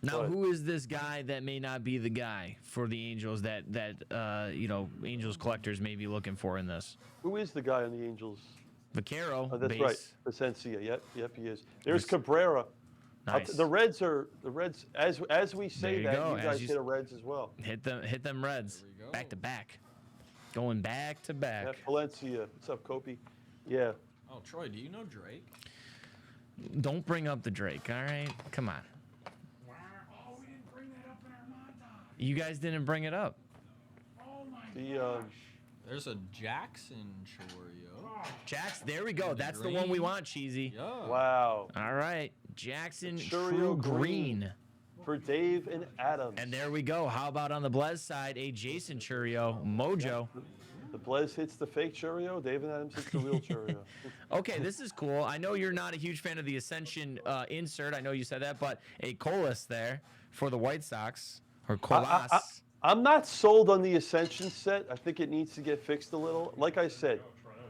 Now, who is this guy that may not be the guy for the Angels that Angels collectors may be looking for in this? Who is the guy on the Angels? Vaquero. Oh, that's base. right. Vicencia. Yep, he is. There's Cabrera. Nice. The Reds as we say that, go. you guys hit a Reds as well. Hit them Reds. Back to back. Going back to back. Yeah, Valencia. What's up, Kopi? Yeah. Oh, Troy, do you know Drake? Don't bring up the Drake, all right? Come on. Oh, we didn't bring that up in our montage. You guys didn't bring it up. Oh my gosh. There's a Jackson Chorio. There we go. That's the one we want, Cheesy. Yeah. Wow. All right. Jackson Chorio True Green. For Dave and Adams. And there we go. How about on the Blez side, a Jason Churio, Mojo. The Blez hits the fake Churio. Dave and Adams hits the real Churio. Okay, this is cool. I know you're not a huge fan of the Ascension insert. I know you said that, but a Colas there for the White Sox, or Colas. I'm not sold on the Ascension set. I think it needs to get fixed a little. Like I said,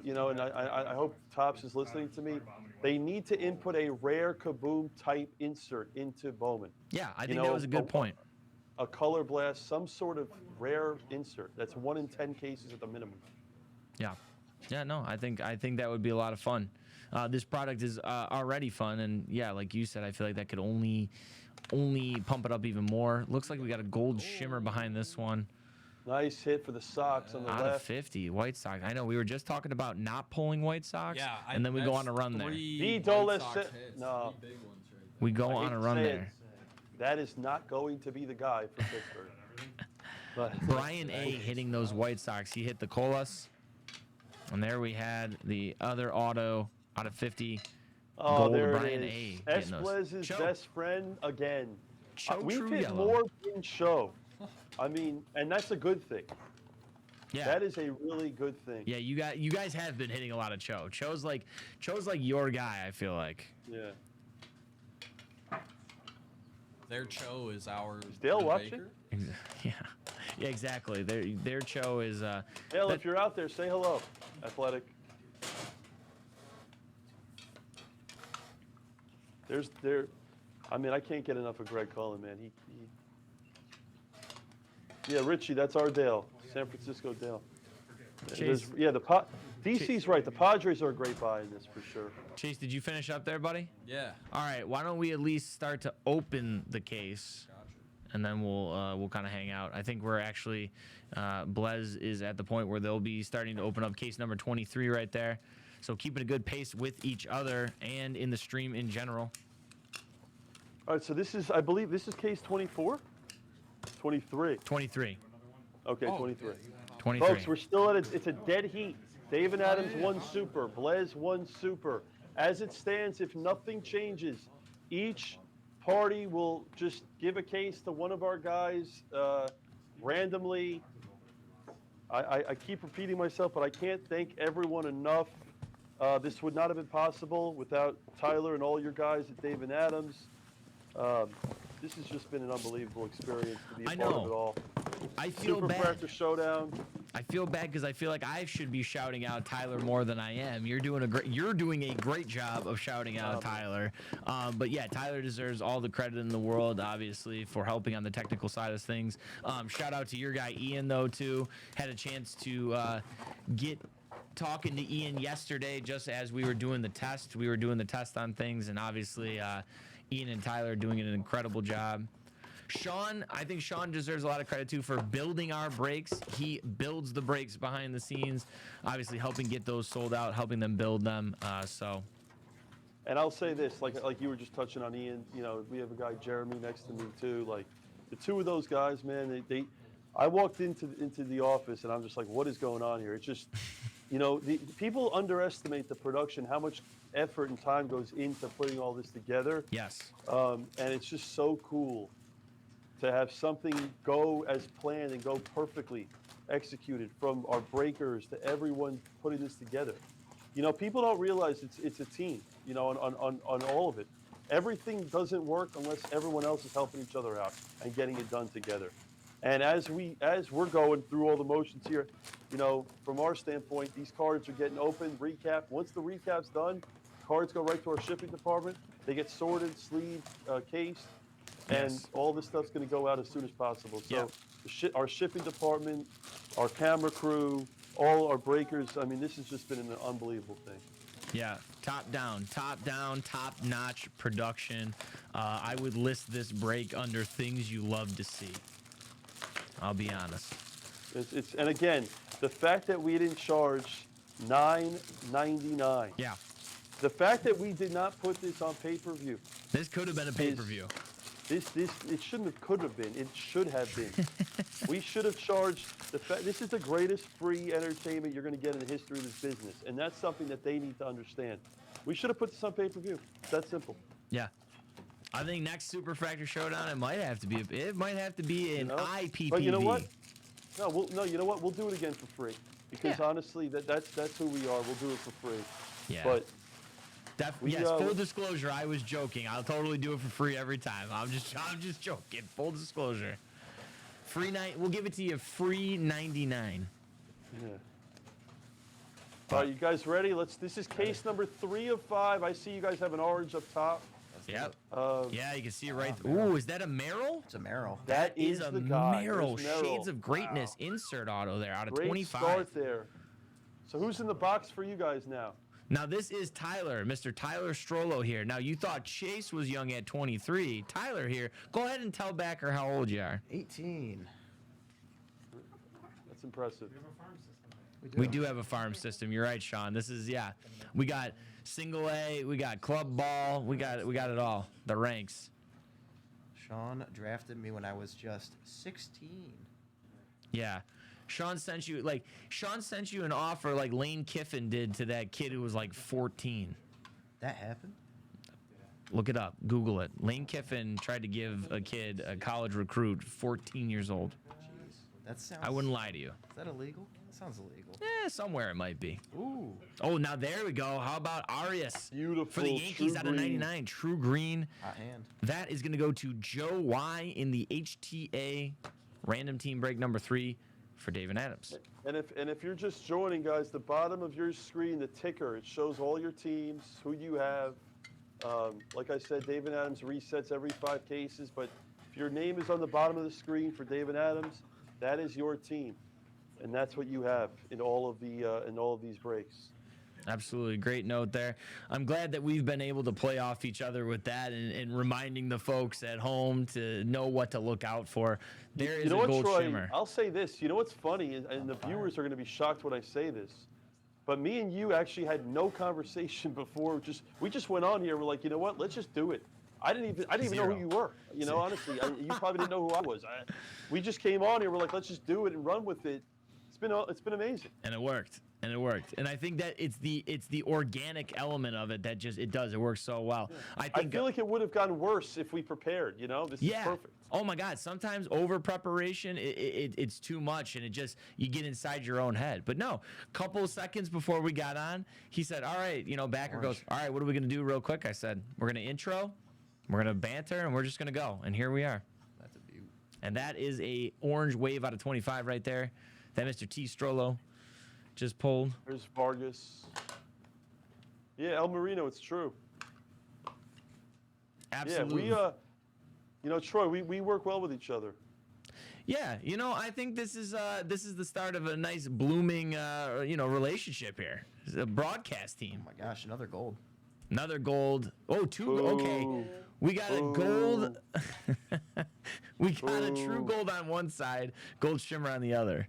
and I hope Topps is listening to me. They need to input a rare Kaboom type insert into Bowman. Yeah, I think that was a good point. A color blast, some sort of rare insert. That's 1 in 10 cases at the minimum. Yeah. Yeah, no, I think that would be a lot of fun. This product is already fun, and yeah, like you said, I feel like that could only pump it up even more. Looks like we got a gold shimmer behind this one. Nice hit for the Sox on the Out left. of 50, White Sox. I know we were just talking about not pulling White Sox, and then we go on a run there. We go on a run there. That is not going to be the guy for Pittsburgh. But Brian A. hitting those White Sox. He hit the Colas, and there we had the other auto out of 50. Oh, gold there Brian it A. is. Esplez's best friend again. We've True hit Yellow. more than Show. I mean, and that's a good thing. Yeah. That is a really good thing. Yeah, you guys have been hitting a lot of Cho. Cho's like your guy, I feel like. Yeah. Their Cho is our. Is Dale watching? Yeah. Yeah, exactly. Their Cho is Dale, if you're out there, say hello. Athletic. I mean, I can't get enough of Greg Cullen, man. Yeah, Richie, that's our Dale. San Francisco Dale. Chase. DC's right. The Padres are a great buy in this for sure. Chase, did you finish up there, buddy? Yeah. All right. Why don't we at least start to open the case, and then we'll kind of hang out. I think we're actually Blez is at the point where they'll be starting to open up case number 23 right there. So keeping a good pace with each other and in the stream in general. All right. So I believe this is case 24. 23. 23. Okay, 23. 23. Folks, we're still at it's a dead heat. Dave and Adams 1 super, Blez 1 super. As it stands, if nothing changes, each party will just give a case to one of our guys randomly. I keep repeating myself, but I can't thank everyone enough. This would not have been possible without Tyler and all your guys at Dave and Adams. This has just been an unbelievable experience to be a part of it all. I feel Superfractor Showdown. I feel bad because I feel like I should be shouting out Tyler more than I am. You're doing a great job of shouting out Tyler. But yeah, Tyler deserves all the credit in the world, obviously, for helping on the technical side of things. Shout out to your guy Ian though too. Had a chance to get talking to Ian yesterday just as we were doing the test. We were doing the test on things, and obviously Ian and Tyler are doing an incredible job. Sean, I think Sean deserves a lot of credit too for building our breaks. He builds the breaks behind the scenes, obviously helping get those sold out, helping them build them. So And I'll say this, like you were just touching on Ian, you know, we have a guy, Jeremy, next to me too. Like the two of those guys, man, I walked into the office and I'm just like, what is going on here? It's just, you know, the people underestimate the production, how much effort and time goes into putting all this together. Yes. And it's just so cool to have something go as planned and go perfectly executed, from our breakers to everyone putting this together. You know, people don't realize it's a team, you know, on all of it. Everything doesn't work unless everyone else is helping each other out and getting it done together. And as we're going through all the motions here, you know, from our standpoint, these cards are getting opened, recap. Once the recap's done, cards go right to our shipping department. They get sorted, sleeved, cased, and all this stuff's going to go out as soon as possible. So our shipping department, our camera crew, all our breakers, I mean, this has just been an unbelievable thing. Yeah, top notch production. I would list this break under things you love to see. I'll be honest. And again, the fact that we didn't charge $9.99. Yeah. The fact that we did not put this on pay-per-view. This could have been a pay-per-view. It shouldn't have, could have been. It should have been. We should have charged this is the greatest free entertainment you're going to get in the history of this business, and that's something that they need to understand. We should have put this on pay-per-view. It's that simple. Yeah. I think next Superfractor Showdown, it might have to be an IPPV. But you know what? No, you know what? We'll do it again for free, because honestly, that's who we are. We'll do it for free. Yeah. But yes, full disclosure, I was joking. I'll totally do it for free every time. I'm just joking. Full disclosure. Free night. We'll give it to you free 99. Yeah. All right, you guys ready? This is case number 3 of 5. I see you guys have an orange up top. Yep. Yeah, you can see it right. Ooh, is that a Merrill? It's a Merrill. That is a the guy. Merrill. Merrill. Shades of Greatness insert auto there out of Great 25. Start there. So who's in the box for you guys now? Now this is Tyler, Mr. Tyler Strollo here. Now you thought Chase was young at 23. Tyler here. Go ahead and tell Backer how old you are. 18. That's impressive. We do have a farm system. You're right, Sean. This is we got single A, we got club ball, we got it all. The ranks. Sean drafted me when I was just 16. Yeah. Sean sent you an offer like Lane Kiffin did to that kid who was like 14. That happened? Look it up. Google it. Lane Kiffin tried to give a kid, a college recruit, 14 years old. Jeez. That sounds... I wouldn't lie to you. Is that illegal? That sounds illegal. Somewhere it might be. Ooh. Oh, now there we go. How about Arias? Beautiful. For the Yankees out of 99. True green. Hot hand. That is going to go to Joe Y in the HTA random team break number 3 for David Adams. And if you're just joining, guys, the bottom of your screen, the ticker, it shows all your teams, who you have. Like I said, David Adams resets every 5 cases, but if your name is on the bottom of the screen for David Adams, that is your team, and that's what you have in all of these breaks. Absolutely. Great note there. I'm glad that we've been able to play off each other with that and reminding the folks at home to know what to look out for. There is a gold Troy, shimmer. I'll say this. You know what's funny, and the viewers are going to be shocked when I say this, but me and you actually had no conversation before. We just went on here. We're like, you know what? Let's just do it. I didn't even know who you were. You know, honestly, you probably didn't know who I was. We just came on here. We're like, let's just do it and run with it. It's been amazing. And it worked. And I think that it's the organic element of it that it works so well. Yeah. I feel like it would have gotten worse if we prepared, you know? This is perfect. Oh my God, sometimes over preparation, it's too much and you get inside your own head. But no, couple of seconds before we got on, he said, all right, Backer goes, all right, what are we going to do real quick? I said, we're going to intro, we're going to banter, and we're just going to go. And here we are. That's a beaut. And that is a orange wave out of 25 right there. That Mr. T. Strollo just pulled. There's Vargas. Yeah, El Marino, it's true. Absolutely. Yeah, Troy, we work well with each other. Yeah, I think this is the start of a nice blooming relationship here. It's a broadcast team. Oh my gosh, another gold. Another gold. Oh, 2. Okay. We got a gold. We got a true gold on one side, gold shimmer on the other.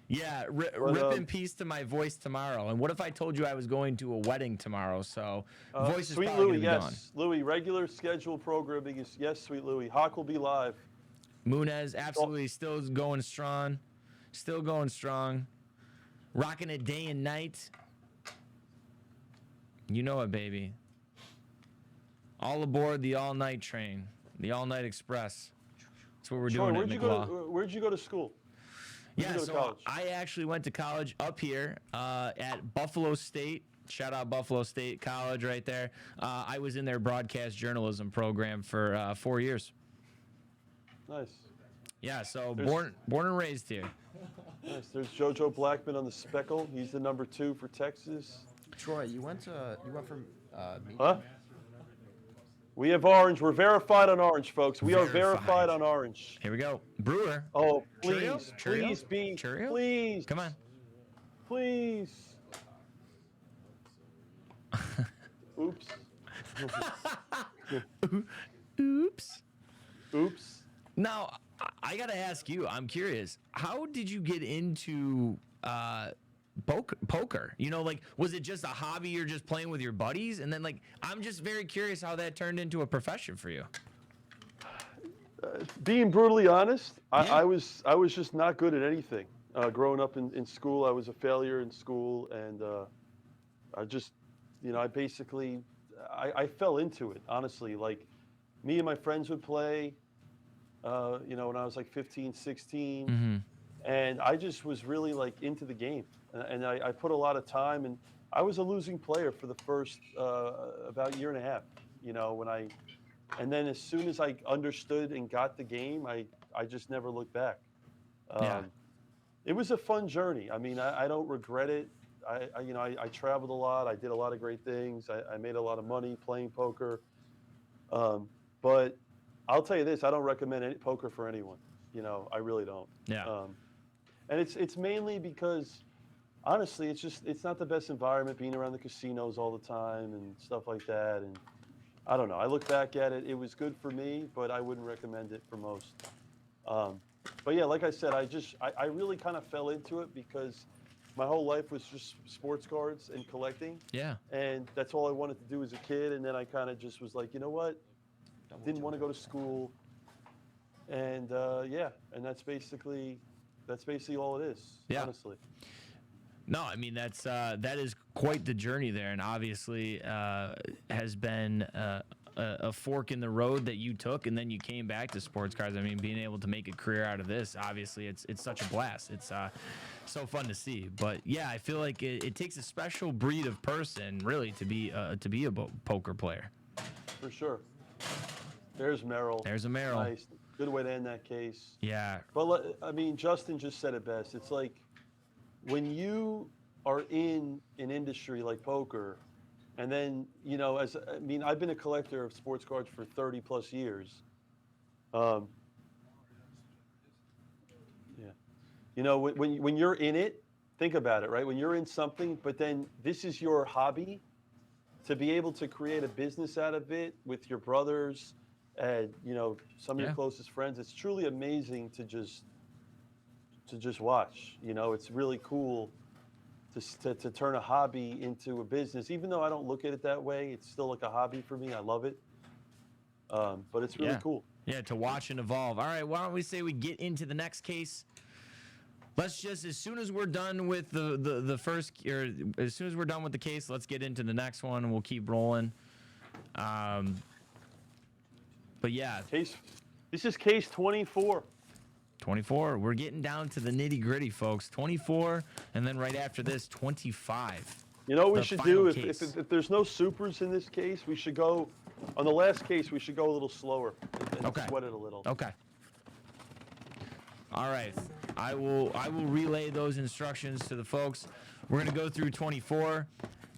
Yeah, rip in peace to my voice tomorrow. And what if I told you I was going to a wedding tomorrow? So voice is Sweet probably Louie, going to be yes. gone. Louie, regular scheduled programming is yes, Sweet Louie. Hawk will be live. Munez, absolutely still going strong. Still going strong. Rocking it day and night. You know it, baby. All aboard the all-night train. The all-night express. That's what we're doing at McLaw. Where'd you go to school? Yeah, so I actually went to college up here at Buffalo State. Shout out Buffalo State College right there. I was in their broadcast journalism program for 4 years. Nice. Yeah, so born and raised here. Nice. There's JoJo Blackman on the speckle. He's the number 2 for Texas. Troy, you went from Huh? We have orange. We're verified on orange, folks. We are verified on orange. Here we go. Brewer. Oh, please, Cheerio? please be, Cheerio? please. Come on. Please. Oops. Oops. Oops. Now, I got to ask you, I'm curious, how did you get into poker? You know, like, was it just a hobby you're just playing with your buddies? And then, like, I'm just very curious how that turned into a profession for you. Being brutally honest, I was just not good at anything. Growing up in school, I was a failure in school, and I just, I basically, I fell into it, honestly. Like, me and my friends would play, when I was like 15, 16, and I just was really like into the game. And I put a lot of time, and I was a losing player for the first about year and a half, and then as soon as I understood and got the game, I just never looked back. It was a fun journey. I mean, I don't regret it. I traveled a lot. I did a lot of great things. I made a lot of money playing poker. But I'll tell you this, I don't recommend poker for anyone. I really don't. Yeah. And it's mainly because, honestly, it's not the best environment being around the casinos all the time and stuff like that. And I don't know. I look back at it. It was good for me, but I wouldn't recommend it for most. But yeah, like I said, I really kind of fell into it because my whole life was just sports cards and collecting. Yeah. And that's all I wanted to do as a kid. And then I kind of just was like, you know what? Didn't want to go to school. And and that's basically all it is. Yeah. Honestly. No, I mean that is quite the journey there, and obviously has been a fork in the road that you took, and then you came back to sports cards. I mean, being able to make a career out of this, obviously, it's such a blast. It's so fun to see. But yeah, I feel like it takes a special breed of person, really, to be a poker player. For sure. There's Merrill. There's a Merrill. Nice. Good way to end that case. Yeah. But I mean, Justin just said it best. It's like when you are in an industry like poker, and then, I've been a collector of sports cards for 30 plus years. When you're in it, think about it, right? When you're in something, but then this is your hobby, to be able to create a business out of it with your brothers and, some of your closest friends, it's truly amazing to just watch. It's really cool to turn a hobby into a business. Even though I don't look at it that way, it's still like a hobby for me. I love it. But it's really cool. Yeah, to watch and evolve. All right, why don't we say we get into the next case? Let's just, as soon as we're done with the first, or as soon as we're done with the case, let's get into the next one, and we'll keep rolling. But yeah. This is case 24. 24. We're getting down to the nitty gritty, folks. 24, and then right after this, 25. You know what we should do? If there's no supers in this case, we should go, on the last case, we should go a little slower and sweat it a little. Okay. All right. I will relay those instructions to the folks. We're going to go through 24.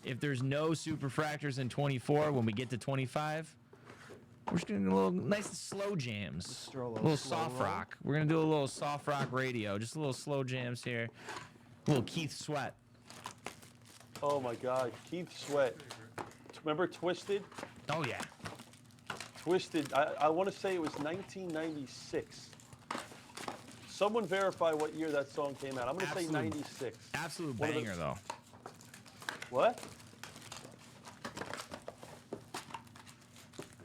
If there's no superfractors in 24, when we get to 25, we're just doing a little nice slow jams. A little soft rock. We're going to do a little soft rock radio. Just a little slow jams here. A little Keith Sweat. Oh my God, Keith Sweat. Remember Twisted? Oh yeah. Twisted, I want to say it was 1996. Someone verify what year that song came out. I'm going to say 96. Absolute One of the- banger, though. What?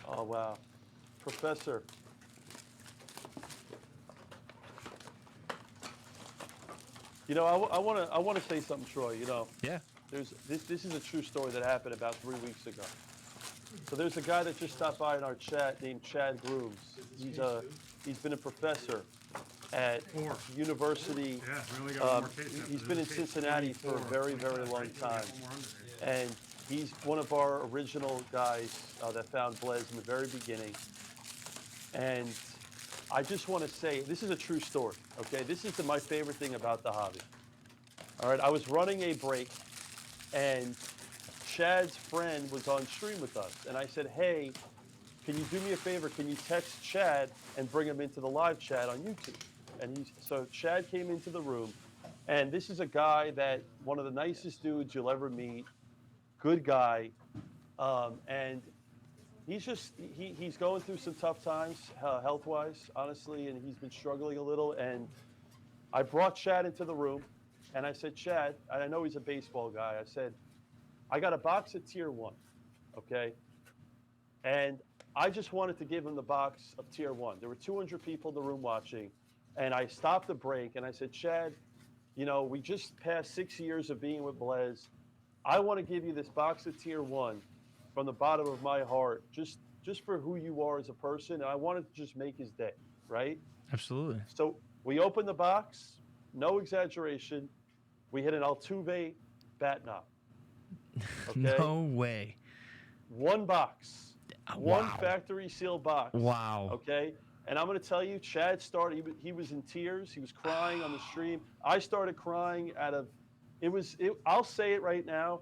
Oh, wow. Professor. You know, I want to say something, Troy. You know, Yeah. This is a true story that happened about 3 weeks ago. So there's a guy that just stopped by in our chat named Chad Grooms. He's been a professor at university. Yeah, we only got one more case after He's this. been in Cincinnati for a very, very long time. And he's one of our original guys that found Blez in the very beginning. And I just want to say, this is a true story, okay? This is my favorite thing about the hobby. All right, I was running a break, and Chad's friend was on stream with us. And I said, hey, can you do me a favor? Can you text Chad and bring him into the live chat on YouTube? And so Chad came into the room, and this is a guy that, one of the nicest dudes you'll ever meet, good guy, and he's going through some tough times health-wise, honestly, and he's been struggling a little. And I brought Chad into the room, and I said, Chad, and I know he's a baseball guy, I said, I got a box of Tier 1, okay? And I just wanted to give him the box of Tier 1. There were 200 people in the room watching, and I stopped the break, and I said, Chad, you know, we just passed 6 years of being with Blez. I want to give you this box of Tier 1 from the bottom of my heart, just for who you are as a person, and I wanted to just make his day, right? Absolutely. So we opened the box, no exaggeration, we hit an Altuve bat knob. Okay? No way. One box, one Wow. factory seal box. Wow. Okay? And I'm going to tell you, Chad started, he was in tears, he was crying on the stream. I started crying I'll say it right now,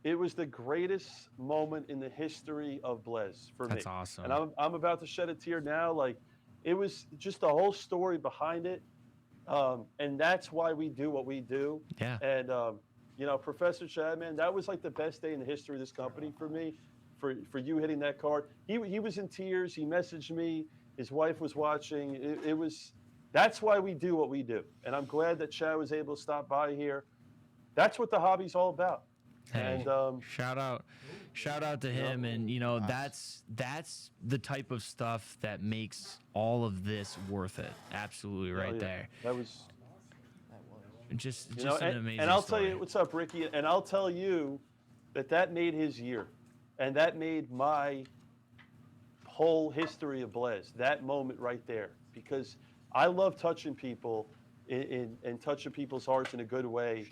it was the greatest moment in the history of Blez for me. That's awesome. And I'm about to shed a tear now. Like, it was just the whole story behind it. And that's why we do what we do. Yeah. And, you know, Professor Chad, man, that was like the best day in the history of this company for me, for you hitting that card. He was in tears. He messaged me. His wife was watching. That's why we do what we do. And I'm glad that Chad was able to stop by here. That's what the hobby's all about. Hey, And shout out to him, and you know that's the type of stuff that makes all of this worth it. Absolutely, right there. That was just you know, an amazing. And I'll story. tell you what's up, Ricky. And I'll tell you that made his year, and that made my whole history of Blez. That moment right there, because I love touching people and touching people's hearts in a good way.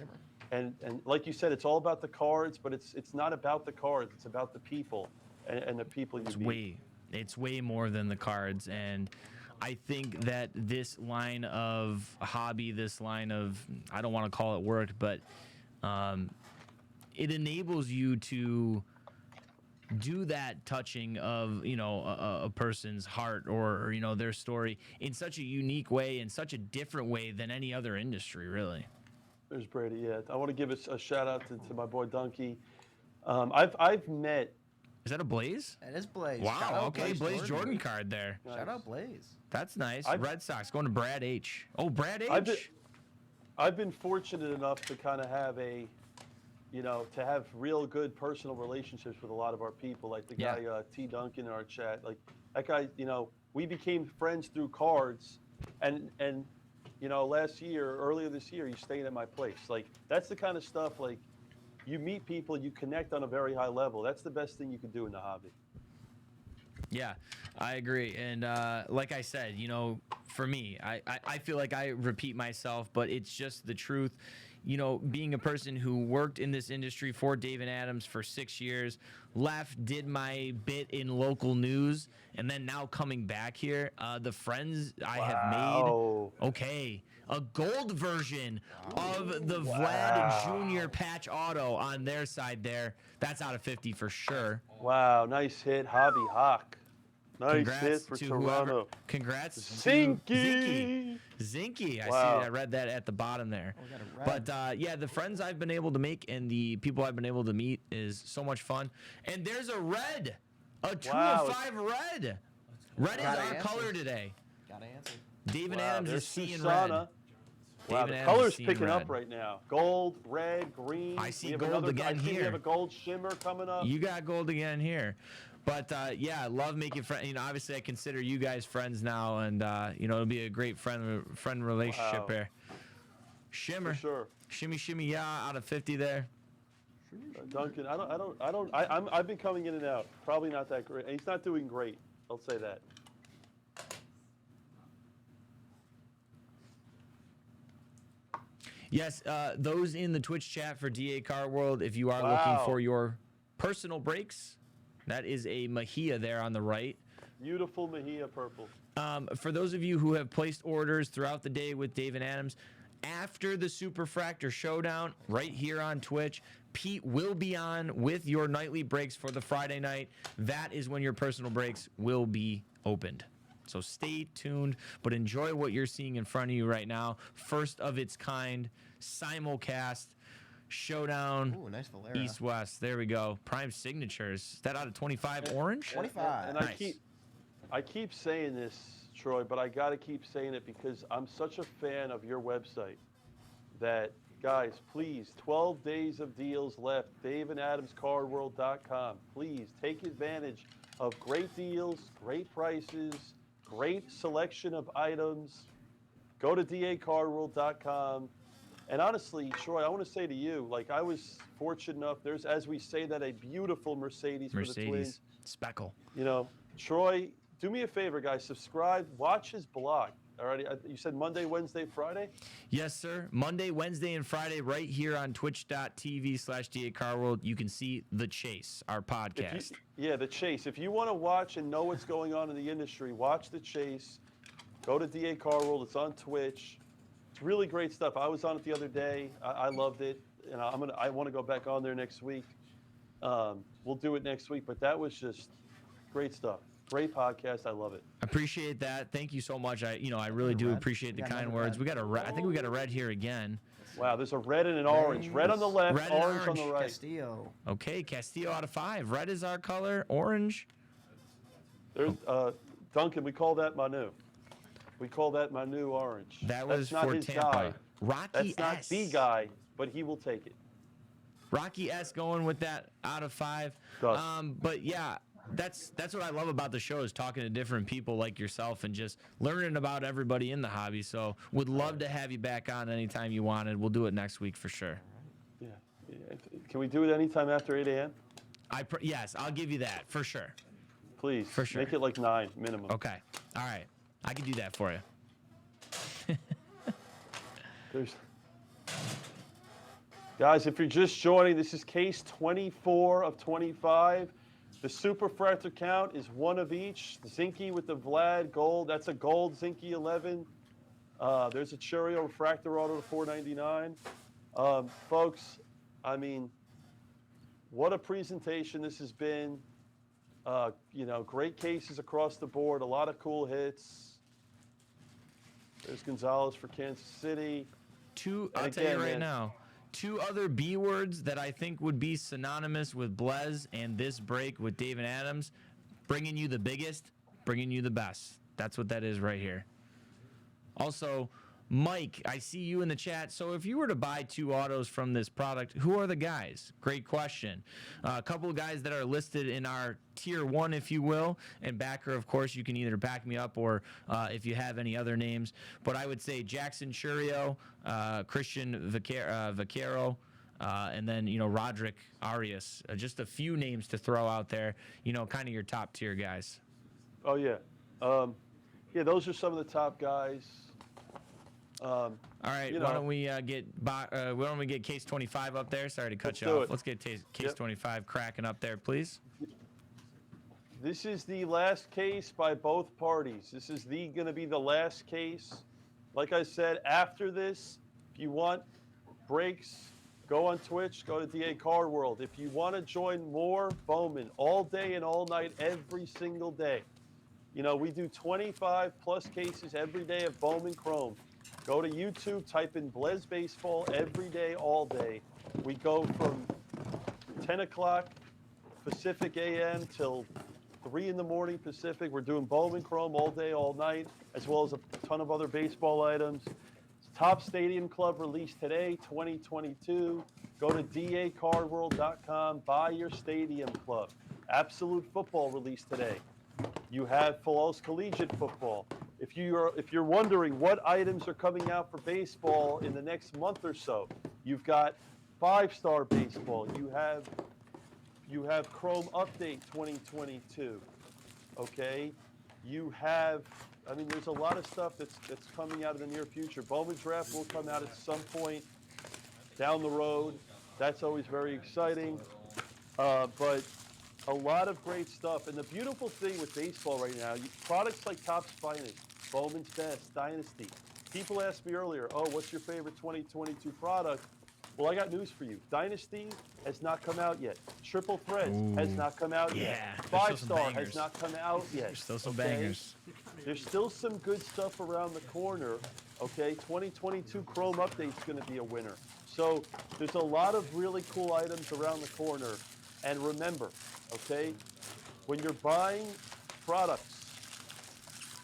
And like you said, it's all about the cards, but it's not about the cards. It's about the people and the people you meet. It's way more than the cards. And I think that this line of hobby, this line of, I don't want to call it work, but it enables you to do that touching of, you know, a person's heart or, you know, their story in such a unique way, in such a different way than any other industry, really. There's Brady. Yeah, I want to give a shout out to my boy Donkey. I've met. Is that a Blaze? That is Blaze. Wow. Okay, Blaze Jordan card there. Nice. Shout out Blaze. That's nice. Red Sox going to Brad H. Oh, Brad H. I've been fortunate enough to kind of have to have real good personal relationships with a lot of our people, like the guy T. Duncan in our chat. Like that guy, you know, we became friends through cards, and you know, earlier this year, he's staying at my place. Like, that's the kind of stuff, like, you meet people, you connect on a very high level. That's the best thing you can do in the hobby. Yeah, I agree. And like I said, you know, for me, I feel like I repeat myself, but it's just the truth. You know, being a person who worked in this industry for David Adams for 6 years, left, did my bit in local news, and then now coming back here, the friends I have made. Okay, a gold version of the Vlad Jr. patch auto on their side there. That's out of 50 for sure. Wow, nice hit, Hobby Hawk. Nice Congrats hit for to Toronto. whoever. Congrats, Zinky. Zinky. Wow. I read that at the bottom there. But yeah, the friends I've been able to make and the people I've been able to meet is so much fun. And there's a red, a 2 of 5 red. Red is our color today. Gotta answer. David Wow, Adams there's is seeing Susana. red. Wow, David the Adams color's is seeing picking up red. right now. Gold, red, green. I see We have gold another, again I see here. we have a gold shimmer coming up. You got gold again here. But yeah, I love making friends. You know, obviously I consider you guys friends now, and you know, it'll be a great friend relationship Wow. here. Shimmer, For sure. shimmy, yeah, out of 50 there. Duncan, I've been coming in and out. Probably not that great. He's not doing great. I'll say that. Yes, those in the Twitch chat for DA Car World, if you are Wow. looking for your personal breaks, that is a Mejia there on the right. Beautiful Mejia purple. For those of you who have placed orders throughout the day with David Adams, after the Superfractor Showdown, right here on Twitch, Pete will be on with your nightly breaks for the Friday night. That is when your personal breaks will be opened. So stay tuned, but enjoy what you're seeing in front of you right now. First of its kind, simulcast, Showdown, Ooh, nice Valera. East-West. There we go. Prime signatures. Is that out of 25 orange? 25. And Nice. I keep saying this, Troy, but I got to keep saying it because I'm such a fan of your website that, guys, please, 12 days of deals left, davidadamscardworld.com. Please take advantage of great deals, great prices, great selection of items. Go to dacardworld.com. And honestly, Troy, I want to say to you, like I was fortunate enough, there's, as we say that, a beautiful Mercedes for the Twins. Speckle. You know, Troy, do me a favor, guys. Subscribe. Watch his blog. All right. You said Monday, Wednesday, Friday? Yes, sir. Monday, Wednesday, and Friday right here on twitch.tv/DACarWorld. You can see The Chase, our podcast. The Chase. If you want to watch and know what's going on in the industry, watch The Chase. Go to DA Car World. It's on Twitch. It's really great stuff. I was on it the other day. I loved it. And I want to go back on there next week. We'll do it next week. But that was just great stuff. Great podcast. I love it. Appreciate that. Thank you so much. I really do appreciate the kind words. We got a red. I think we got a red here again. Wow, there's a red and an orange. Red on the left, Red and orange on the right. Castillo. Okay, Castillo out of 5. Red is our color. Orange. There's Duncan. We call that Manu. We call that Manu orange. That was That's not for his Tampa. guy. Rocky That's not S. the guy, but he will take it. Rocky S going with that out of 5. But yeah, that's what I love about the show is talking to different people like yourself and just learning about everybody in the hobby. So would love to have you back on anytime you wanted. We'll do it next week for sure. Yeah. Can we do it anytime after 8 a.m.? Yes, I'll give you that for sure. Please. For sure. Make it like 9 minimum. Okay. All right. I can do that for you. Guys, if you're just joining, this is case 24 of 25. The Superfractor count is 1 of each. The Zinky with the Vlad gold. That's a gold Zinky 11. There's a Churio refractor auto to $4.99. Folks, I mean, what a presentation this has been. Great cases across the board. A lot of cool hits. There's Gonzalez for Kansas City. I'll tell you right now, 2 other B words that I think would be synonymous with Blez and this break with David Adams. Bringing you the biggest, bringing you the best. That's what that is right here. Also, Mike, I see you in the chat. So if you were to buy 2 autos from this product, who are the guys? Great question. A couple of guys that are listed in our tier 1, if you will. And backer, of course, you can either back me up or if you have any other names. But I would say Jackson Churio, Christian Vaquero, and then, Roderick Arias. Just a few names to throw out there, kind of your top tier guys. Oh, yeah. Those are some of the top guys. All right, why don't we get case 25 up there? Sorry to cut you off. Let's get case 25 cracking up there, please. This is the last case by both parties. This is going to be the last case. Like I said, after this, if you want breaks, go on Twitch, go to DA Card World. If you want to join more Bowman all day and all night, every single day. We do 25 plus cases every day of Bowman Chrome. Go to YouTube, type in Blez Baseball every day, all day. We go from 10 o'clock Pacific AM till 3 in the morning Pacific. We're doing Bowman Chrome all day, all night, as well as a ton of other baseball items. Top Stadium Club release today, 2022. Go to dacardworld.com, buy your Stadium Club. Absolute Football release today. You have Philos Collegiate Football. If you're wondering what items are coming out for baseball in the next month or so, you've got 5-star baseball. You have Chrome Update 2022. Okay, you have. I mean, there's a lot of stuff that's coming out in the near future. Bowman Draft will come out at some point down the road. That's always very exciting. But a lot of great stuff. And the beautiful thing with baseball right now, products like Topps Finest, Bowman's Best, Dynasty. People asked me earlier, oh, what's your favorite 2022 product? Well, I got news for you. Dynasty has not come out yet. Triple Threads has not come out yet. 5-star has not come out yet. There's still some bangers. There's still some good stuff around the corner. Okay, 2022 Chrome Update is going to be a winner. So there's a lot of really cool items around the corner. And remember, okay, when you're buying products,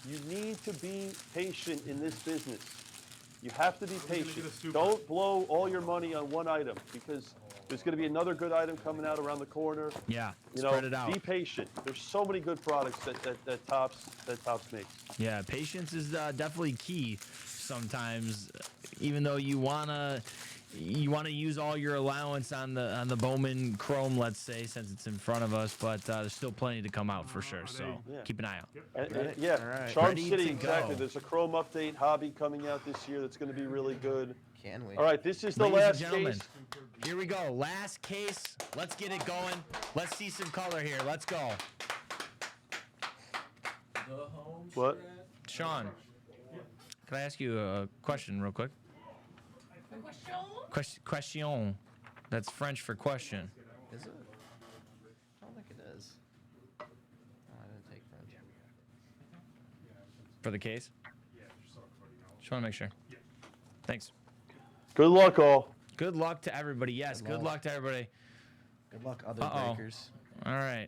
you need to be patient in this business. You have to be patient. Don't blow all your money on one item because there's going to be another good item coming out around the corner. Yeah, spread it out. Be patient. There's so many good products that Topps makes. Yeah, patience is definitely key sometimes, even though you wanna use all your allowance on the Bowman Chrome, let's say, since it's in front of us, but there's still plenty to come out for sure. So keep an eye out. Yeah, right. Charm Ready City, to exactly. go. There's a Chrome Update hobby coming out this year that's going to be really good. Can we? All right, this is the Ladies and last gentlemen, case. here we go. Last case. Let's get it going. Let's see some color here. Let's go. What? Sean, can I ask you a question real quick? Question. That's French for question. Is it? I don't think it is. Oh, I didn't take French. For the case? Just want to make sure. Thanks. Good luck, all. Good luck to everybody. Yes, good luck to everybody. Good luck, other breakers. All right.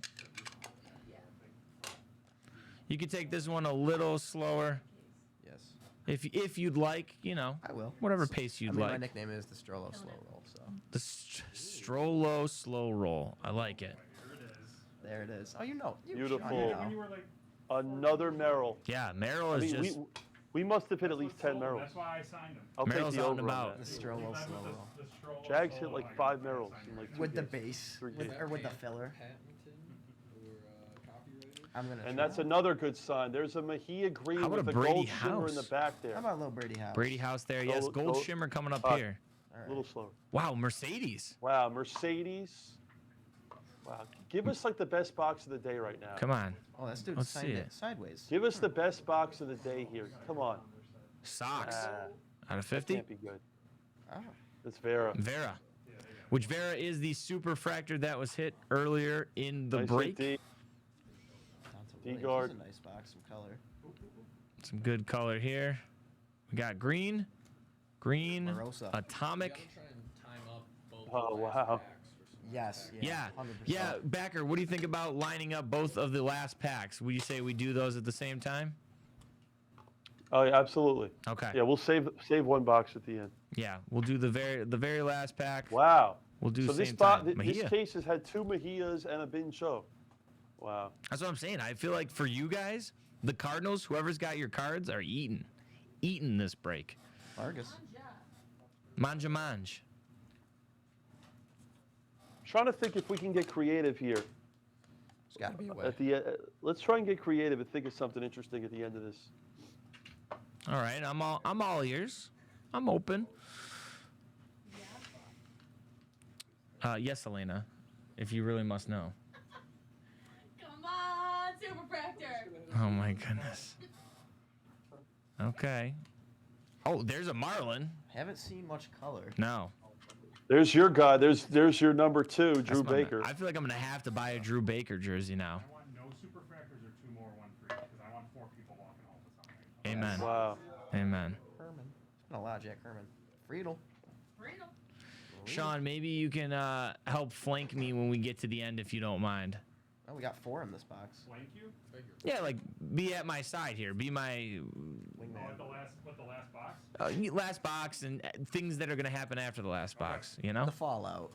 You can take this one a little slower. Yes. If you'd like, you know. I will. Whatever pace you'd like. My nickname is the Strollo Slow Roll, so. The Strollo Slow Roll. I like it. There it is. Oh, you know. Beautiful. Another Merrill. Yeah, Merrill is just. We must have hit at least 10 Merrills. That's why I signed him. I'll Merrill's take the out and over on about. that. The Strollo Slow Roll. Jags hit like 5 Merrills in like 2 With the games. base. 3 With, games. or with the filler. I'm gonna. And that's another good sign. There's a Mejia green How about with a a Brady gold shimmer in the House? back there. How about a little Brady House? Brady House there. Yes, gold shimmer coming up here. A little slower. Wow, Mercedes. Wow, Mercedes. Wow, give us like the best box of the day right now. Come on. Oh, this dude Let's signed see it it. sideways. Give us the best box of the day here. Come on. Socks. Ah, Out of 50? Can't be good. Oh. It's Vera. Vera. Which Vera is the Superfractor that was hit earlier in the Nice break. hit, D guard. This is a nice box, some color. Some good color here. We got green, Marosa. atomic. Oh, wow. Yes. Yeah, 100%. yeah. Backer, what do you think about lining up both of the last packs? Would you say we do those at the same time? Oh, yeah, absolutely. Okay. Yeah, we'll save one box at the end. Yeah, we'll do the very last pack. Wow. We'll do So the this same time. this Mejia. case has had 2 Mejias and a Bin Cho. Wow. That's what I'm saying. I feel like for you guys, the Cardinals, whoever's got your cards, are eating this break. Vargas. Mange. Trying to think if we can get creative here. There's got to be a way. At the let's try and get creative and think of something interesting at the end of this. All right, I'm all ears. I'm open. Yes, Elena, if you really must know. Come on, Superfractor. Oh my goodness. Okay. Oh, there's a Marlin. Haven't seen much color. No. There's your guy. There's your number 2, Drew That's my Baker. man. I feel like I'm gonna have to buy a Drew Baker jersey now. I want no Superfractors or 2 more, 1 free, because I want 4 people walking home with something. Amen. Wow. Amen. Herman. It's been a lot, Jack Herman. Friedel. Sean, maybe you can help flank me when we get to the end if you don't mind. Oh, we got 4 in this box. Flank you? Yeah, like be at my side here. Be my What, the last box? last box and things that are gonna happen after the last box. You know. The fallout.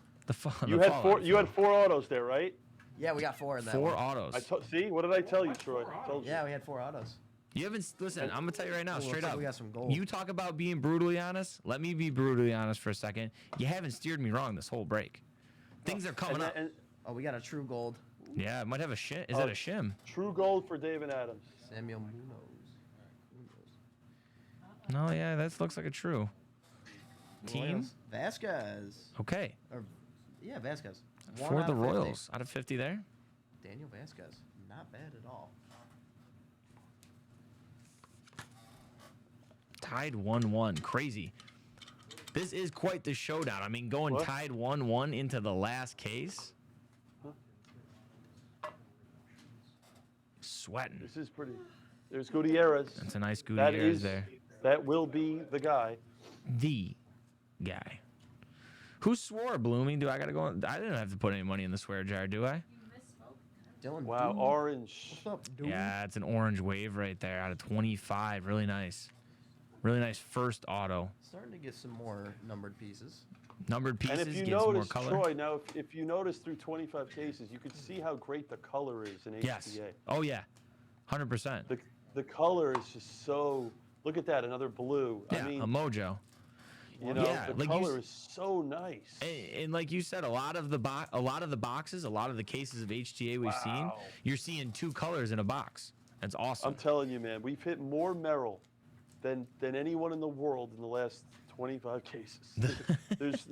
You had 4 autos there, right? Yeah, we got 4 in that 4 one. autos. See, what did I tell you, Troy? Told you. Yeah, we had 4 autos. You haven't listen. I'm gonna tell you right now, Ooh, straight looks like up. we got some gold. You talk about being brutally honest. Let me be brutally honest for a second. You haven't steered me wrong this whole break. Things are coming up. Oh, we got a true gold. Yeah, it might have a shim. Is that a shim? True gold for David Adams. Samuel Munoz. No, yeah, that looks like a true. Team? Royals. Vasquez. Okay. Or, yeah, Vasquez. 1 For out the of 50. Royals. Out of 50 there. Daniel Vasquez. Not bad at all. Tied 1-1. Crazy. This is quite the showdown. I mean, going tied 1-1 into the last case. Sweating. This is pretty. There's Gutierrez. That's a nice Gutierrez there. That will be the guy. The guy. Who swore, Blooming? Do I gotta go? I didn't have to put any money in the swear jar, do I? Dylan. Wow, orange. What's up, dude? Yeah, it's an orange wave right there out of 25. Really nice. Really nice first auto. Starting to get some more numbered pieces. Numbered pieces, And if you get some more notice, color. Troy, now if you notice through 25 cases, you can see how great the color is in HTA. Yes. Oh, yeah. 100%. The color is just so. Look at that, another blue. Yeah, I mean, a mojo. You know, Yeah, the like color is so nice. And like you said, a lot of the boxes, a lot of the cases of HTA we've seen, you're seeing 2 colors in a box. That's awesome. I'm telling you, man, we've hit more Merrill than anyone in the world in the last 25 cases. There's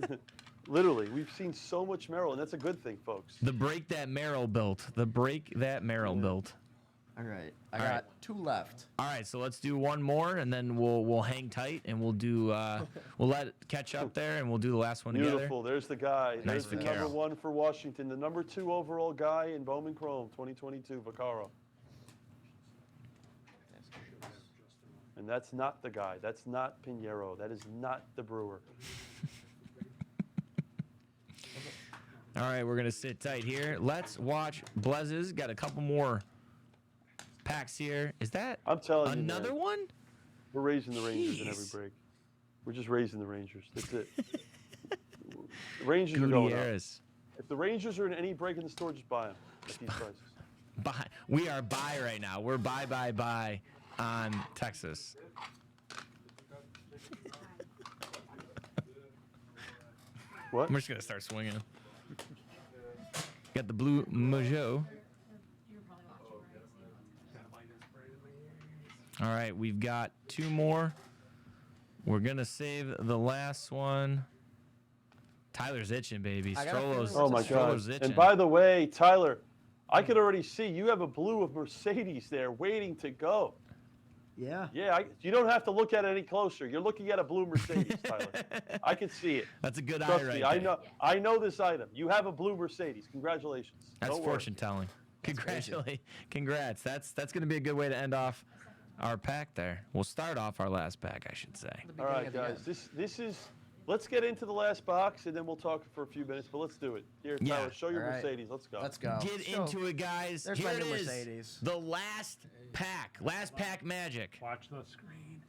literally, we've seen so much Merrill, and that's a good thing, folks. The break that Merrill built. The break that Merrill built. All right, I got 2 left. All right, so let's do one more, and then we'll hang tight, and we'll do we'll let it catch up there, and we'll do the last one Beautiful. together. There's the guy. Nice There's the Vaccaro. number 1 for Washington, the number 2 overall guy in Bowman Chrome 2022, Vaccaro. And that's not the guy. That's not Pinheiro. That is not the Brewer. All right, we're gonna sit tight here. Let's watch Blez's. Got a couple more packs here. Is that I'm telling you, another man, one? We're raising the Rangers in every Jeez. break. We're just raising the Rangers. That's it. The Rangers are going up. Gutierrez. If the Rangers are in any break in the store, just buy them at these prices. Buy. We are buy right now. We're buy on Texas. What? I'm just gonna start swinging. Got the blue mojo. All right, we've got 2 more. We're gonna save the last one. Tyler's itching, baby. Strollo's, Oh my God! Strollo's itching. And by the way, Tyler, I could already see you have a blue of Mercedes there waiting to go. Yeah. Yeah, you don't have to look at it any closer. You're looking at a blue Mercedes, Tyler. I can see it. That's a good Trust eye right me, there. I know this item. You have a blue Mercedes. Congratulations. That's Don't worry. fortune telling. Congratulations. Congrats. That's going to be a good way to end off our pack there. We'll start off our last pack, I should say. All right, guys. This is. Let's get into the last box, and then we'll talk for a few minutes. But let's do it. Here, Yeah. Tyler, show your All right. Mercedes. Let's go. Let's go. Get into it, guys. There's Here my it new is. Mercedes. The last pack. Last pack magic. Watch the screen.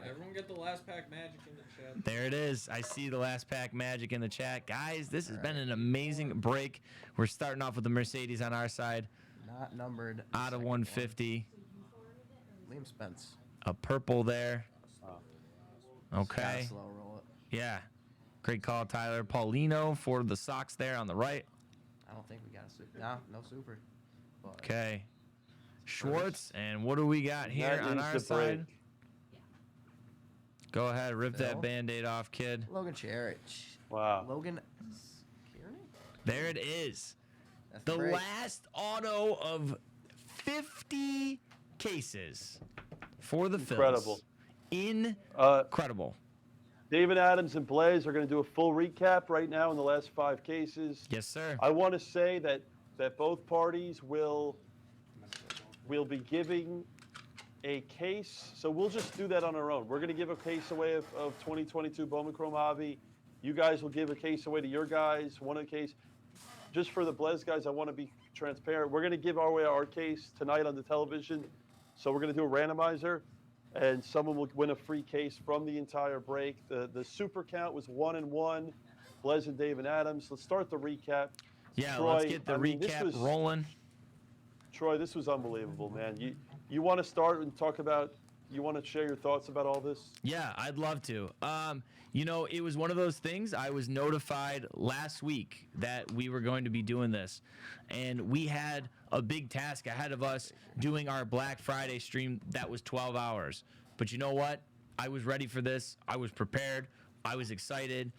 Everyone get the last pack magic in the chat. There it is. I see the last pack magic in the chat. Guys, this has been an amazing break. We're starting off with the Mercedes on our side. Not numbered. Out of 150. Liam Spence. A purple there. Okay. Gotta slow roll it. Yeah. Great call, Tyler. Paulino for the Sox there on the right. I don't think we got a super. No, no super. But Okay. Schwartz, and what do we got here That on needs our to side? break. Go ahead, rip Bill. that Band-Aid off, kid. Logan Cherich. Wow. Logan Kearney? There it is. That's The break. last auto of 50 cases for the Incredible. Phils. Uh, Incredible. David Adams and Blez are going to do a full recap right now in the last 5 cases. Yes, sir. I want to say that both parties will be giving a case. So we'll just do that on our own. We're going to give a case away of 2022 Bowman Chrome Hobby. You guys will give a case away to your guys, one a case. just for the Blez guys, I want to be transparent. We're going to give away our case tonight on the television. So we're going to do a randomizer, and someone will win a free case from the entire break. The super count was 1 and 1, Blez and David Adams. Let's start the recap. Yeah, Troy, let's get the recap rolling. Troy, this was unbelievable, man. You want to start and talk about, you want to share your thoughts about all this? Yeah, I'd love to. You know, it was one of those things. I was notified last week that we were going to be doing this, and we had a big task ahead of us doing our Black Friday stream that was 12 hours. But you know what? I was ready for this. I was prepared. I was excited.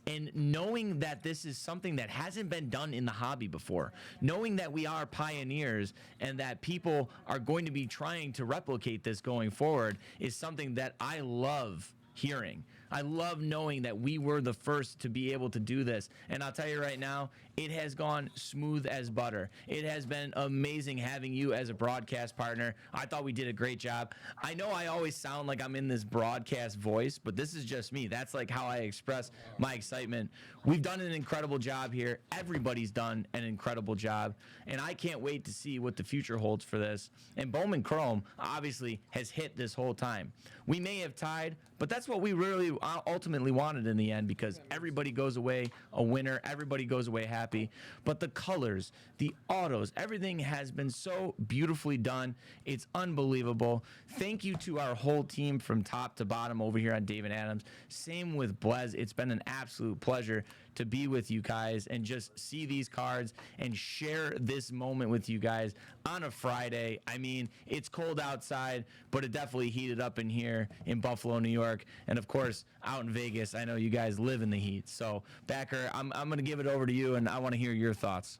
And knowing that this is something that hasn't been done in the hobby before, knowing that we are pioneers and that people are going to be trying to replicate this going forward is something that I love hearing. I love knowing that we were the first to be able to do this. And I'll tell you right now, it has gone smooth as butter. It has been amazing having you as a broadcast partner. I thought we did a great job. I know I always sound like I'm in this broadcast voice, but this is just me. That's like how I express my excitement. We've done an incredible job here. Everybody's done an incredible job. And I can't wait to see what the future holds for this. And Bowman Chrome obviously has hit this whole time. We may have tied, but that's what we really ultimately wanted in the end, because everybody goes away a winner. Everybody goes away happy. But the colors, the autos, everything has been so beautifully done. It's unbelievable. Thank you to our whole team from top to bottom over here on David Adams. Same with Blez. It's been an absolute pleasure to be with you guys and just see these cards and share this moment with you guys on a Friday. I mean, it's cold outside, but it definitely heated up in here in Buffalo, New York. And of course, out in Vegas, I know you guys live in the heat. So, Backer, I'm going to give it over to you, and I want to hear your thoughts.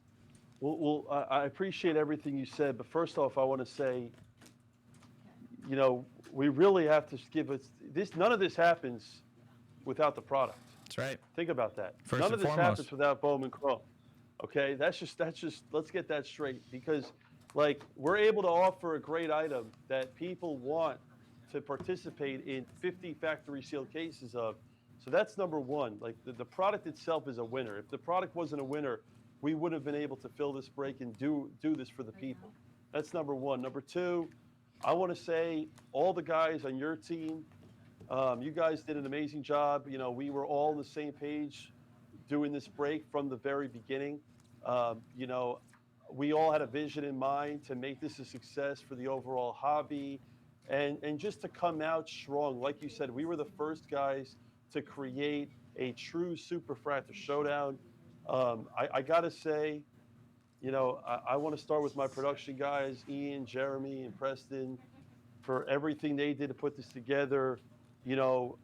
Well, I appreciate everything you said, but first off, I want to say, you know, we really have to give us this. None of this happens without the product. That's right. Think about that. First None and of this foremost. happens without Bowman Chrome. Okay, that's just. Let's get that straight, because, like, we're able to offer a great item that people want to participate in 50 factory sealed cases of. So that's number one. Like, the product itself is a winner. If the product wasn't a winner, we wouldn't have been able to fill this break and do this for the people. That's number one. Number two, I want to say all the guys on your team, you guys did an amazing job. You know, we were all on the same page doing this break from the very beginning. You know, we all had a vision in mind to make this a success for the overall hobby and just to come out strong. Like you said, we were the first guys to create a true Superfractor Showdown. I got to say, you know, I want to start with my production guys, Ian, Jeremy, and Preston, for everything they did to put this together. You know,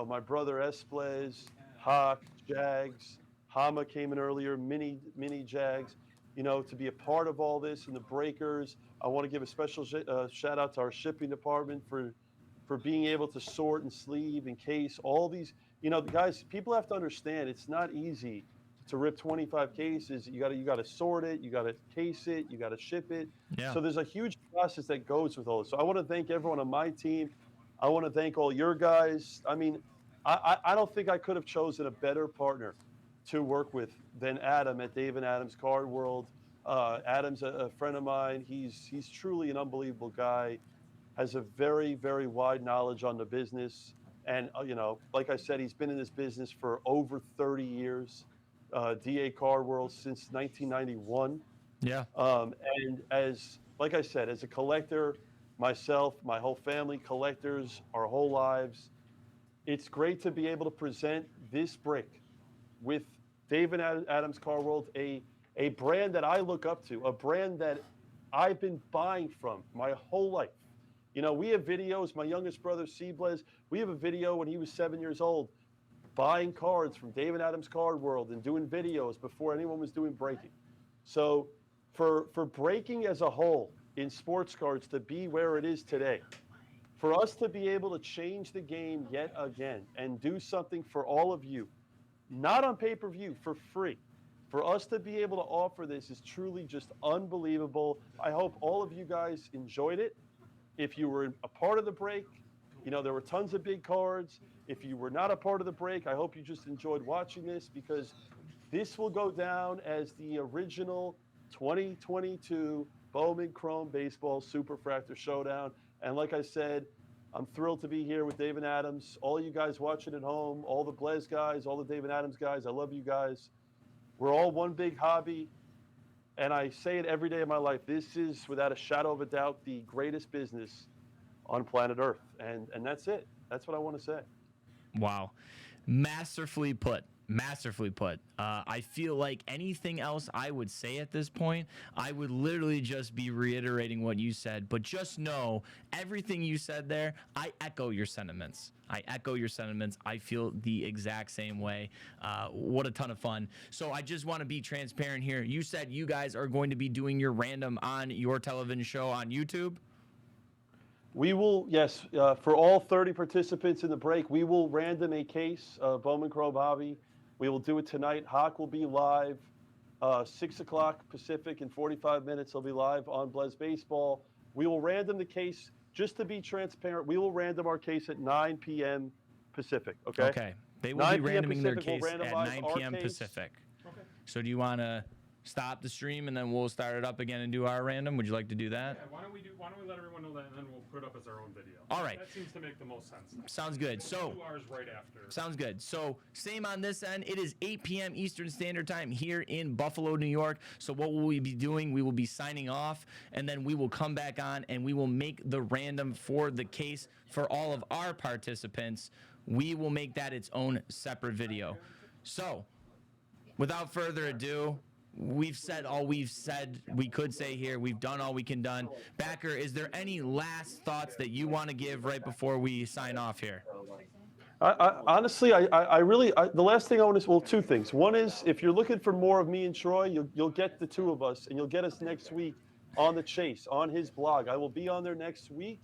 my brother Esplez, Hawk, Jags, Hama came in earlier, Mini Jags, you know, to be a part of all this and the breakers. I want to give a special shout out to our shipping department for being able to sort and sleeve and case all these. You know, guys, people have to understand it's not easy to rip 25 cases. You got to sort it, you got to case it, you got to ship it. Yeah. So there's a huge process that goes with all this. So I want to thank everyone on my team. I want to thank all your guys. I mean, I don't think I could have chosen a better partner to work with than Adam at David Adams Card World. Adam's a friend of mine. He's truly an unbelievable guy, has a very, very wide knowledge on the business. And, you know, like I said, he's been in this business for over 30 years, DA Card World since 1991. Yeah. And like I said, as a collector, myself, my whole family, collectors, our whole lives, it's great to be able to present this break with David Adams Card World, a brand that I look up to, a brand that I've been buying from my whole life. You know, we have videos, my youngest brother, Blez, we have a video when he was 7 years old, buying cards from David Adams Card World and doing videos before anyone was doing breaking. So for breaking as a whole in sports cards to be where it is today, for us to be able to change the game yet again and do something for all of you, not on pay-per-view, for free, for us to be able to offer this is truly just unbelievable. I hope all of you guys enjoyed it. If you were a part of the break, you know, there were tons of big cards. If you were not a part of the break, I hope you just enjoyed watching this, because This will go down as the original 2022 Bowman Chrome Baseball Superfractor Showdown. And like I said, I'm thrilled to be here with David Adams. All you guys watching at home, all the Blez guys, all the David Adams guys, I love you guys. We're all one big hobby. And I say it every day of my life. This is, without a shadow of a doubt, the greatest business on planet Earth. And that's it. That's what I want to say. Wow. Masterfully put. Masterfully put. I feel like anything else I would say at this point, I would literally just be reiterating what you said. But just know, everything you said there, I echo your sentiments. I feel the exact same way. What a ton of fun. So I just want to be transparent here. You said you guys are going to be doing your random on your television show on YouTube? We will, yes, for all 30 participants in the break, we will random a case of Bowman Chrome Hobby. We will do it tonight. Hawk will be live 6 o'clock Pacific. In 45 minutes, he'll be live on Blez Baseball. We will random the case, just to be transparent, we will random our case at 9 p.m. Pacific, okay? Okay. They will be randoming their case at 9 p.m. Pacific. Okay. So do you want to stop the stream and then we'll start it up again and do our random? Would you like to do that? Yeah, why don't we let everyone know that, and then we'll put it up as our own video. All right. That seems to make the most sense. Sounds good. We'll So do ours right after. sounds good. So same on this end. It is 8 p.m. Eastern Standard Time here in Buffalo, New York. So what will we be doing? We will be signing off, and then we will come back on and we will make the random for the case for all of our participants. We will make that its own separate video. So without further ado, we've said all we could say here. We've done all we can done. Backer, is there any last thoughts that you want to give right before we sign off here? Honestly, the last thing I want to, well, two things. One is, if you're looking for more of me and Troy, you'll get the two of us, and you'll get us next week on the Chase, on his blog. I will be on there next week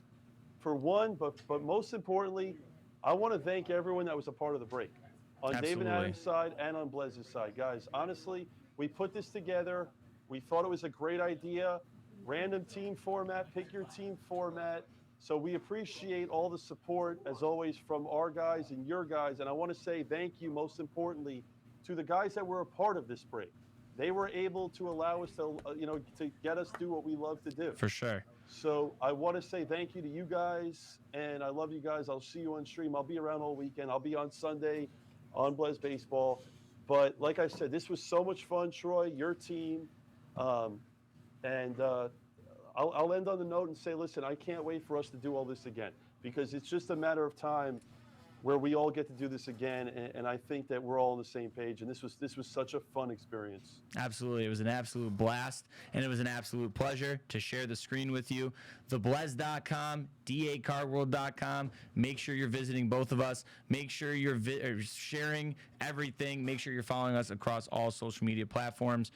for one, but most importantly, I want to thank everyone that was a part of the break, on Absolutely. David Adams' side and on Blez's side. Guys, honestly, we put this together. We thought it was a great idea. Random team format, pick your team format. So we appreciate all the support, as always, from our guys and your guys. And I want to say thank you, most importantly, to the guys that were a part of this break. They were able to allow us to, to get us do what we love to do. For sure. So I want to say thank you to you guys, and I love you guys. I'll see you on stream. I'll be around all weekend. I'll be on Sunday on Blez Baseball. But like I said, this was so much fun, Troy, your team. I'll end on the note and say, listen, I can't wait for us to do all this again, because it's just a matter of time where we all get to do this again. And I think that we're all on the same page. And this was such a fun experience. Absolutely. It was an absolute blast, and it was an absolute pleasure to share the screen with you. TheBlez.com, DACardworld.com. Make sure you're visiting both of us. Make sure you're sharing everything. Make sure you're following us across all social media platforms.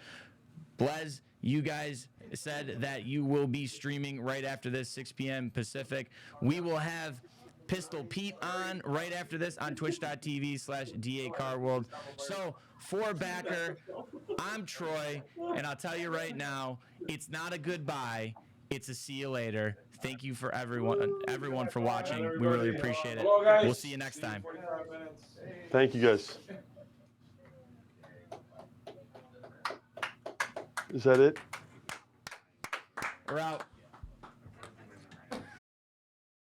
Blez, you guys said that you will be streaming right after this, 6 p.m. Pacific. We will have Pistol Pete on right after this on twitch.tv/DACardworld. So for Backer, I'm Troy, and I'll tell you right now, it's not a goodbye, it's a see you later. Thank you for everyone for watching. We really appreciate it. We'll see you next time. Thank you, guys. Is that it? We're out.